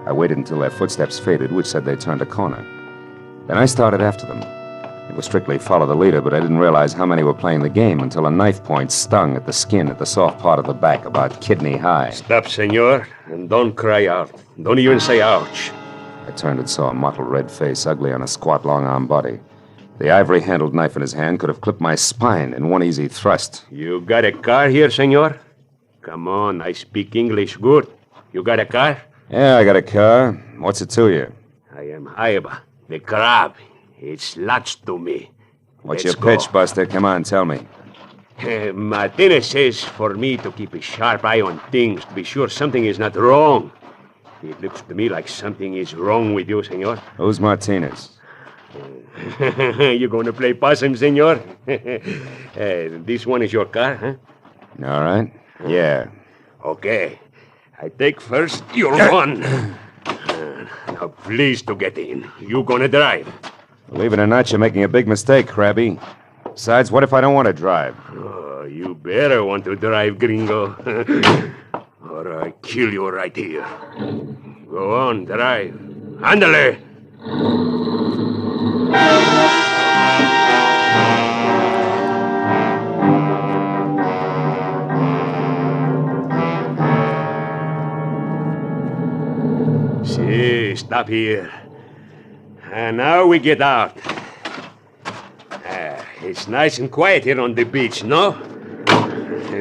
I waited until their footsteps faded, which said they turned a corner. Then I started after them. It was strictly follow the leader, but I didn't realize how many were playing the game until a knife point stung at the skin at the soft part of the back, about kidney high. Stop, senor, and don't cry out. Don't even say ouch. I turned and saw a mottled red face, ugly on a squat, long-armed body. The ivory-handled knife in his hand could have clipped my spine in one easy thrust. You got a car here, senor? Come on, I speak English good. You got a car? Yeah, I got a car. What's it to you? I am Haiba, the crab. It's lots to me. What's Let's your pitch, Buster? Come on, tell me. Martinez says for me to keep a sharp eye on things, to be sure something is not wrong. It looks to me like something is wrong with you, senor. Who's Martinez? You going to play possum, senor? This one is your car, huh? All right. Yeah. Okay. I take first your one. Now, please to get in. You gonna drive. Believe it or not, you're making a big mistake, Krabby. Besides, what if I don't want to drive? Oh, you better want to drive, gringo. Or I kill you right here. Go on, drive. Ándale. See, stop here. And now we get out. It's nice and quiet here on the beach, no?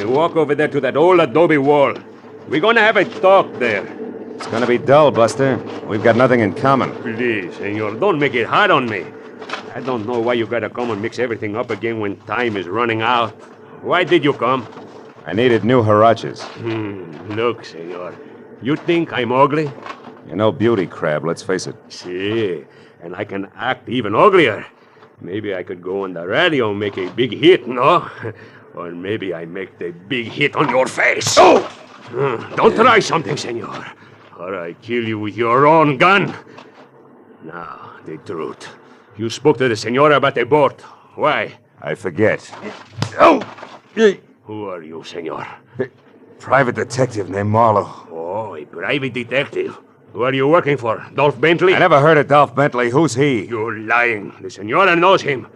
Walk over there to that old adobe wall. We're gonna have a talk there. It's gonna be dull, Buster. We've got nothing in common. Please, senor, don't make it hard on me. I don't know why you gotta come and mix everything up again when time is running out. Why did you come? I needed new huaraches. Look, senor. You think I'm ugly? You're no beauty, Crab, let's face it. See, and I can act even uglier. Maybe I could go on the radio and make a big hit, no? Or maybe I make the big hit on your face. Oh! Don't try something, senor, or I kill you with your own gun. Now, the truth. You spoke to the senora about the boat. Why? I forget. Oh! Who are you, senor? Private detective named Marlowe. Oh, a private detective. Who are you working for? Dolph Bentley? I never heard of Dolph Bentley. Who's he? You're lying. The senora knows him.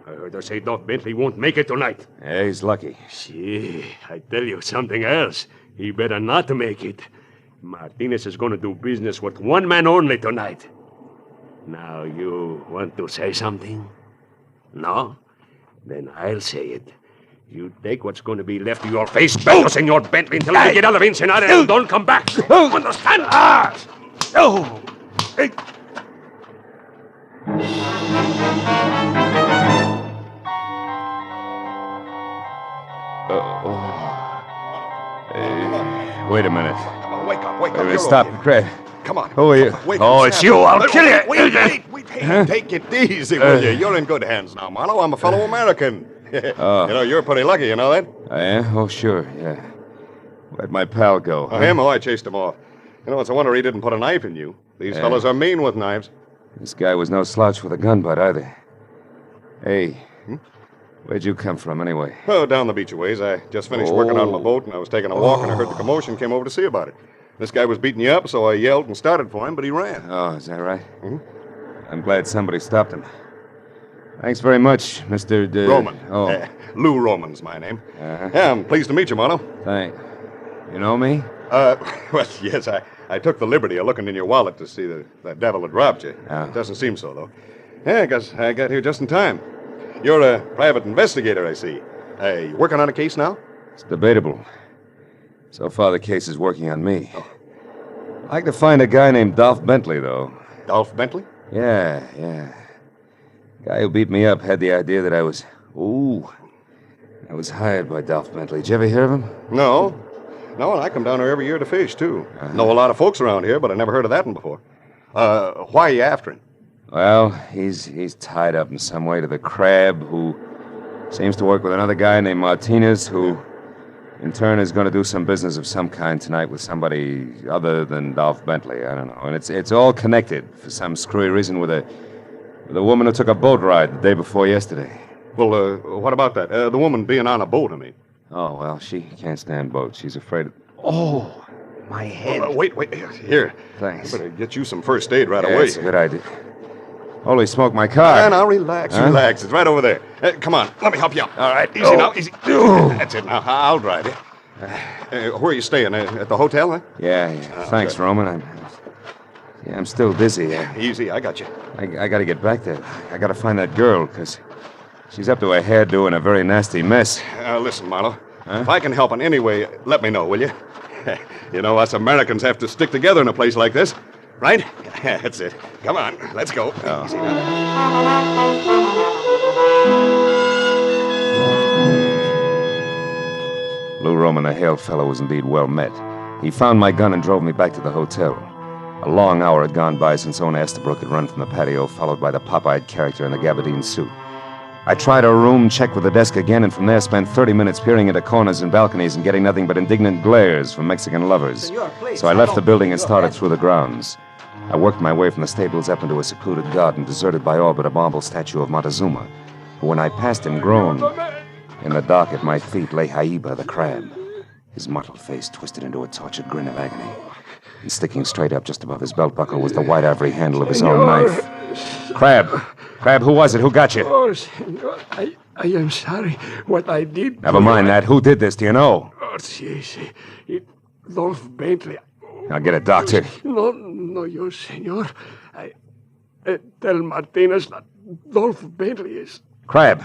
I heard her say Dolph Bentley won't make it tonight. Yeah, he's lucky. See, I tell you something else. He better not make it. Martinez is going to do business with one man only tonight. Now, you want to say something? No? Then I'll say it. You take what's going to be left of your face, better, Senor Bentley, until you get out of Ensenada and don't come back. Understand? Oh! Wait a minute. Come on, wake up. Wait, stop, Craig. Come on. Who are you? Oh, it's you. I'll kill you. Wait. Hey, take it easy, will you? You're in good hands now, Marlowe. I'm a fellow American. Oh. You know, you're pretty lucky, you know that? I am? Oh, sure, yeah. Where'd my pal go? Oh, him? Oh, I chased him off. You know, it's a wonder he didn't put a knife in you. These fellows are mean with knives. This guy was no slouch with a gun butt either. Hey, where'd you come from, anyway? Oh, down the beach a ways. I just finished working on my boat, and I was taking a walk, and I heard the commotion, came over to see about it. This guy was beating you up, so I yelled and started for him, but he ran. Oh, is that right? I'm glad somebody stopped him. Thanks very much, Mr. Roman. Oh. Lou Roman's my name. Uh-huh. Yeah, I'm pleased to meet you, Marlowe. Thanks. You know me? Well, yes, I took the liberty of looking in your wallet to see that devil had robbed you. Oh. It doesn't seem so, though. Yeah, I guess I got here just in time. You're a private investigator, I see. You working on a case now? It's debatable. So far, the case is working on me. I'd like to find a guy named Dolph Bentley, though. Dolph Bentley? Yeah. Guy who beat me up had the idea that I was hired by Dolph Bentley. Did you ever hear of him? No, and I come down here every year to fish, too. Know a lot of folks around here, but I never heard of that one before. Why are you after him? Well, he's tied up in some way to the Crab, who seems to work with another guy named Martinez, who in turn is going to do some business of some kind tonight with somebody other than Dolph Bentley. I don't know. And it's all connected for some screwy reason with a woman who took a boat ride the day before yesterday. Well, what about that? The woman being on a boat, I mean. Oh, well, she can't stand boats. She's afraid of... Oh, my head. Wait. Here. Thanks. I better get you some first aid right Yeah, away. that's a good idea. Holy smoke, my car. Now, relax. It's right over there. Come on, let me help you out. All right, easy now, easy. That's it now. I'll drive you. Where are you staying? At the hotel, huh? Yeah. Thanks, okay. Roman. I'm still dizzy. Easy, I got you. I got to get back there. I got to find that girl, because she's up to her hairdo in a very nasty mess. Listen, Marlowe. If I can help in any way, let me know, will you? You know, us Americans have to stick together in a place like this, right? That's it. Come on, let's go. Easy Lou Roman, the hail fellow, was indeed well met. He found my gun and drove me back to the hotel. A long hour had gone by since Ona Estabrook had run from the patio, followed by the pop-eyed character in the gabardine suit. I tried her room, checked with the desk again, and from there spent 30 minutes peering into corners and balconies and getting nothing but indignant glares from Mexican lovers. So I left the building and started through the grounds. I worked my way from the stables up into a secluded garden deserted by all but a marble statue of Montezuma, who, when I passed him, groaned. In the dock at my feet lay Haiba, the crab, his mottled face twisted into a tortured grin of agony. And sticking straight up just above his belt buckle was the white ivory handle of his own knife. Crab, who was it? Who got you? Oh, senor, I am sorry. What I did... Never mind that. Who did this? Do you know? Oh, sí. Dolph Bentley. I'll get a doctor. No, yo, senor. I tell Martinez that Dolph Bentley is... Crab.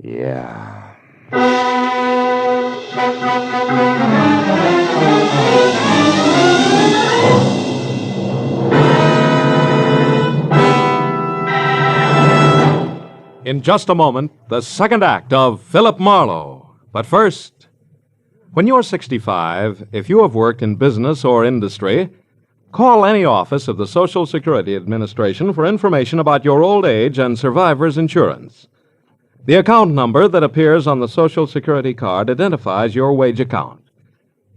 Yeah. In just a moment, the second act of Philip Marlowe. But first, when you're 65, if you have worked in business or industry, call any office of the Social Security Administration for information about your old age and survivor's insurance. The account number that appears on the Social Security card identifies your wage account.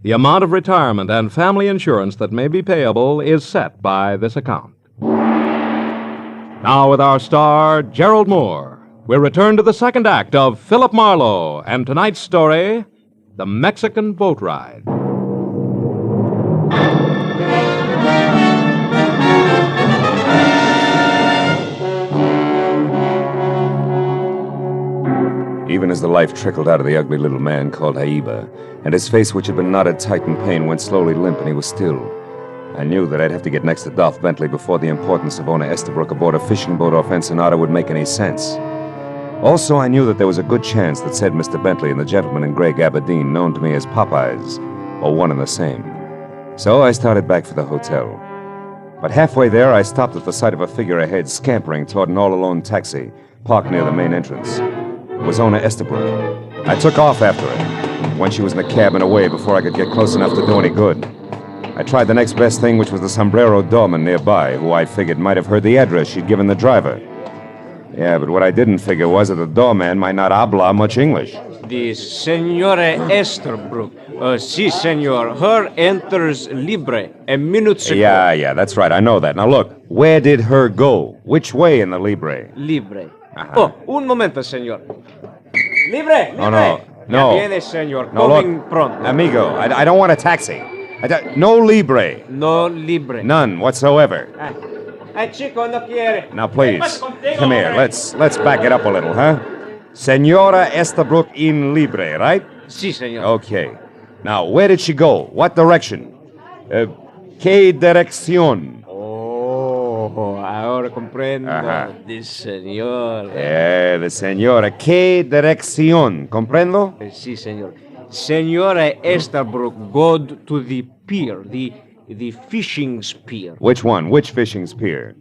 The amount of retirement and family insurance that may be payable is set by this account. Now, with our star, Gerald Moore, we'll return to the second act of Philip Marlowe and tonight's story, The Mexican Boat Ride. Even as the life trickled out of the ugly little man called Aiba, and his face, which had been knotted tight in pain, went slowly limp and he was still, I knew that I'd have to get next to Dolph Bentley before the importance of owner Estabrook aboard a fishing boat off Ensenada would make any sense. Also, I knew that there was a good chance that said Mr. Bentley and the gentleman in gray gabardine, known to me as Popeyes, were one and the same. So I started back for the hotel. But halfway there, I stopped at the sight of a figure ahead, scampering toward an all-alone taxi, parked near the main entrance. It was owner Estabrook. I took off after her, when she was in the cab and away before I could get close enough to do any good. I tried the next best thing, which was the sombrero doorman nearby, who I figured might have heard the address she'd given the driver. Yeah, but what I didn't figure was that the doorman might not habla much English. The Senora Estabrook. Si, senor. Her enters libre a minute ago. Yeah, that's right. I know that. Now look, where did her go? Which way in the libre? Libre. Oh, un momento, senor. Libre! Oh, no. Ya viene, senor. No, Coming look, pronto. amigo, I don't want a taxi. No libre. No libre. None whatsoever. Chico, no quiere. Now, please, come here. Let's back it up a little, huh? Senora Estabrook in libre, right? Si, senor. Okay. Now, where did she go? What direction? ¿Qué dirección? Oh, ahora comprendo. The senor. The senora. ¿Qué dirección? ¿Comprendo? Si, senor. Senora Estabrook go to the pier, the fishing pier. Which one? Which fishing pier?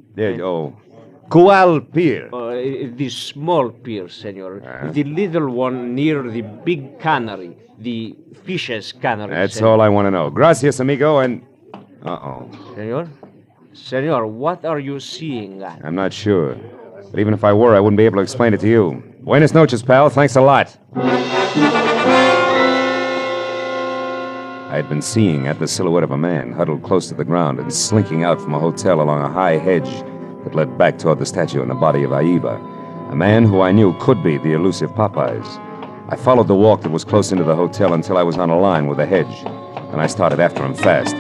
¿Cuál pier? The small pier, senor. The little one near the big cannery, the fishes cannery. That's all I want to know. Gracias, amigo, and... Uh-oh. Senor, what are you seeing? I'm not sure. But even if I were, I wouldn't be able to explain it to you. Buenas noches, pal. Thanks a lot. I had been seeing at the silhouette of a man huddled close to the ground and slinking out from a hotel along a high hedge that led back toward the statue and the body of Aiba, a man who I knew could be the elusive Popeyes. I followed the walk that was close into the hotel until I was on a line with the hedge, and I started after him fast.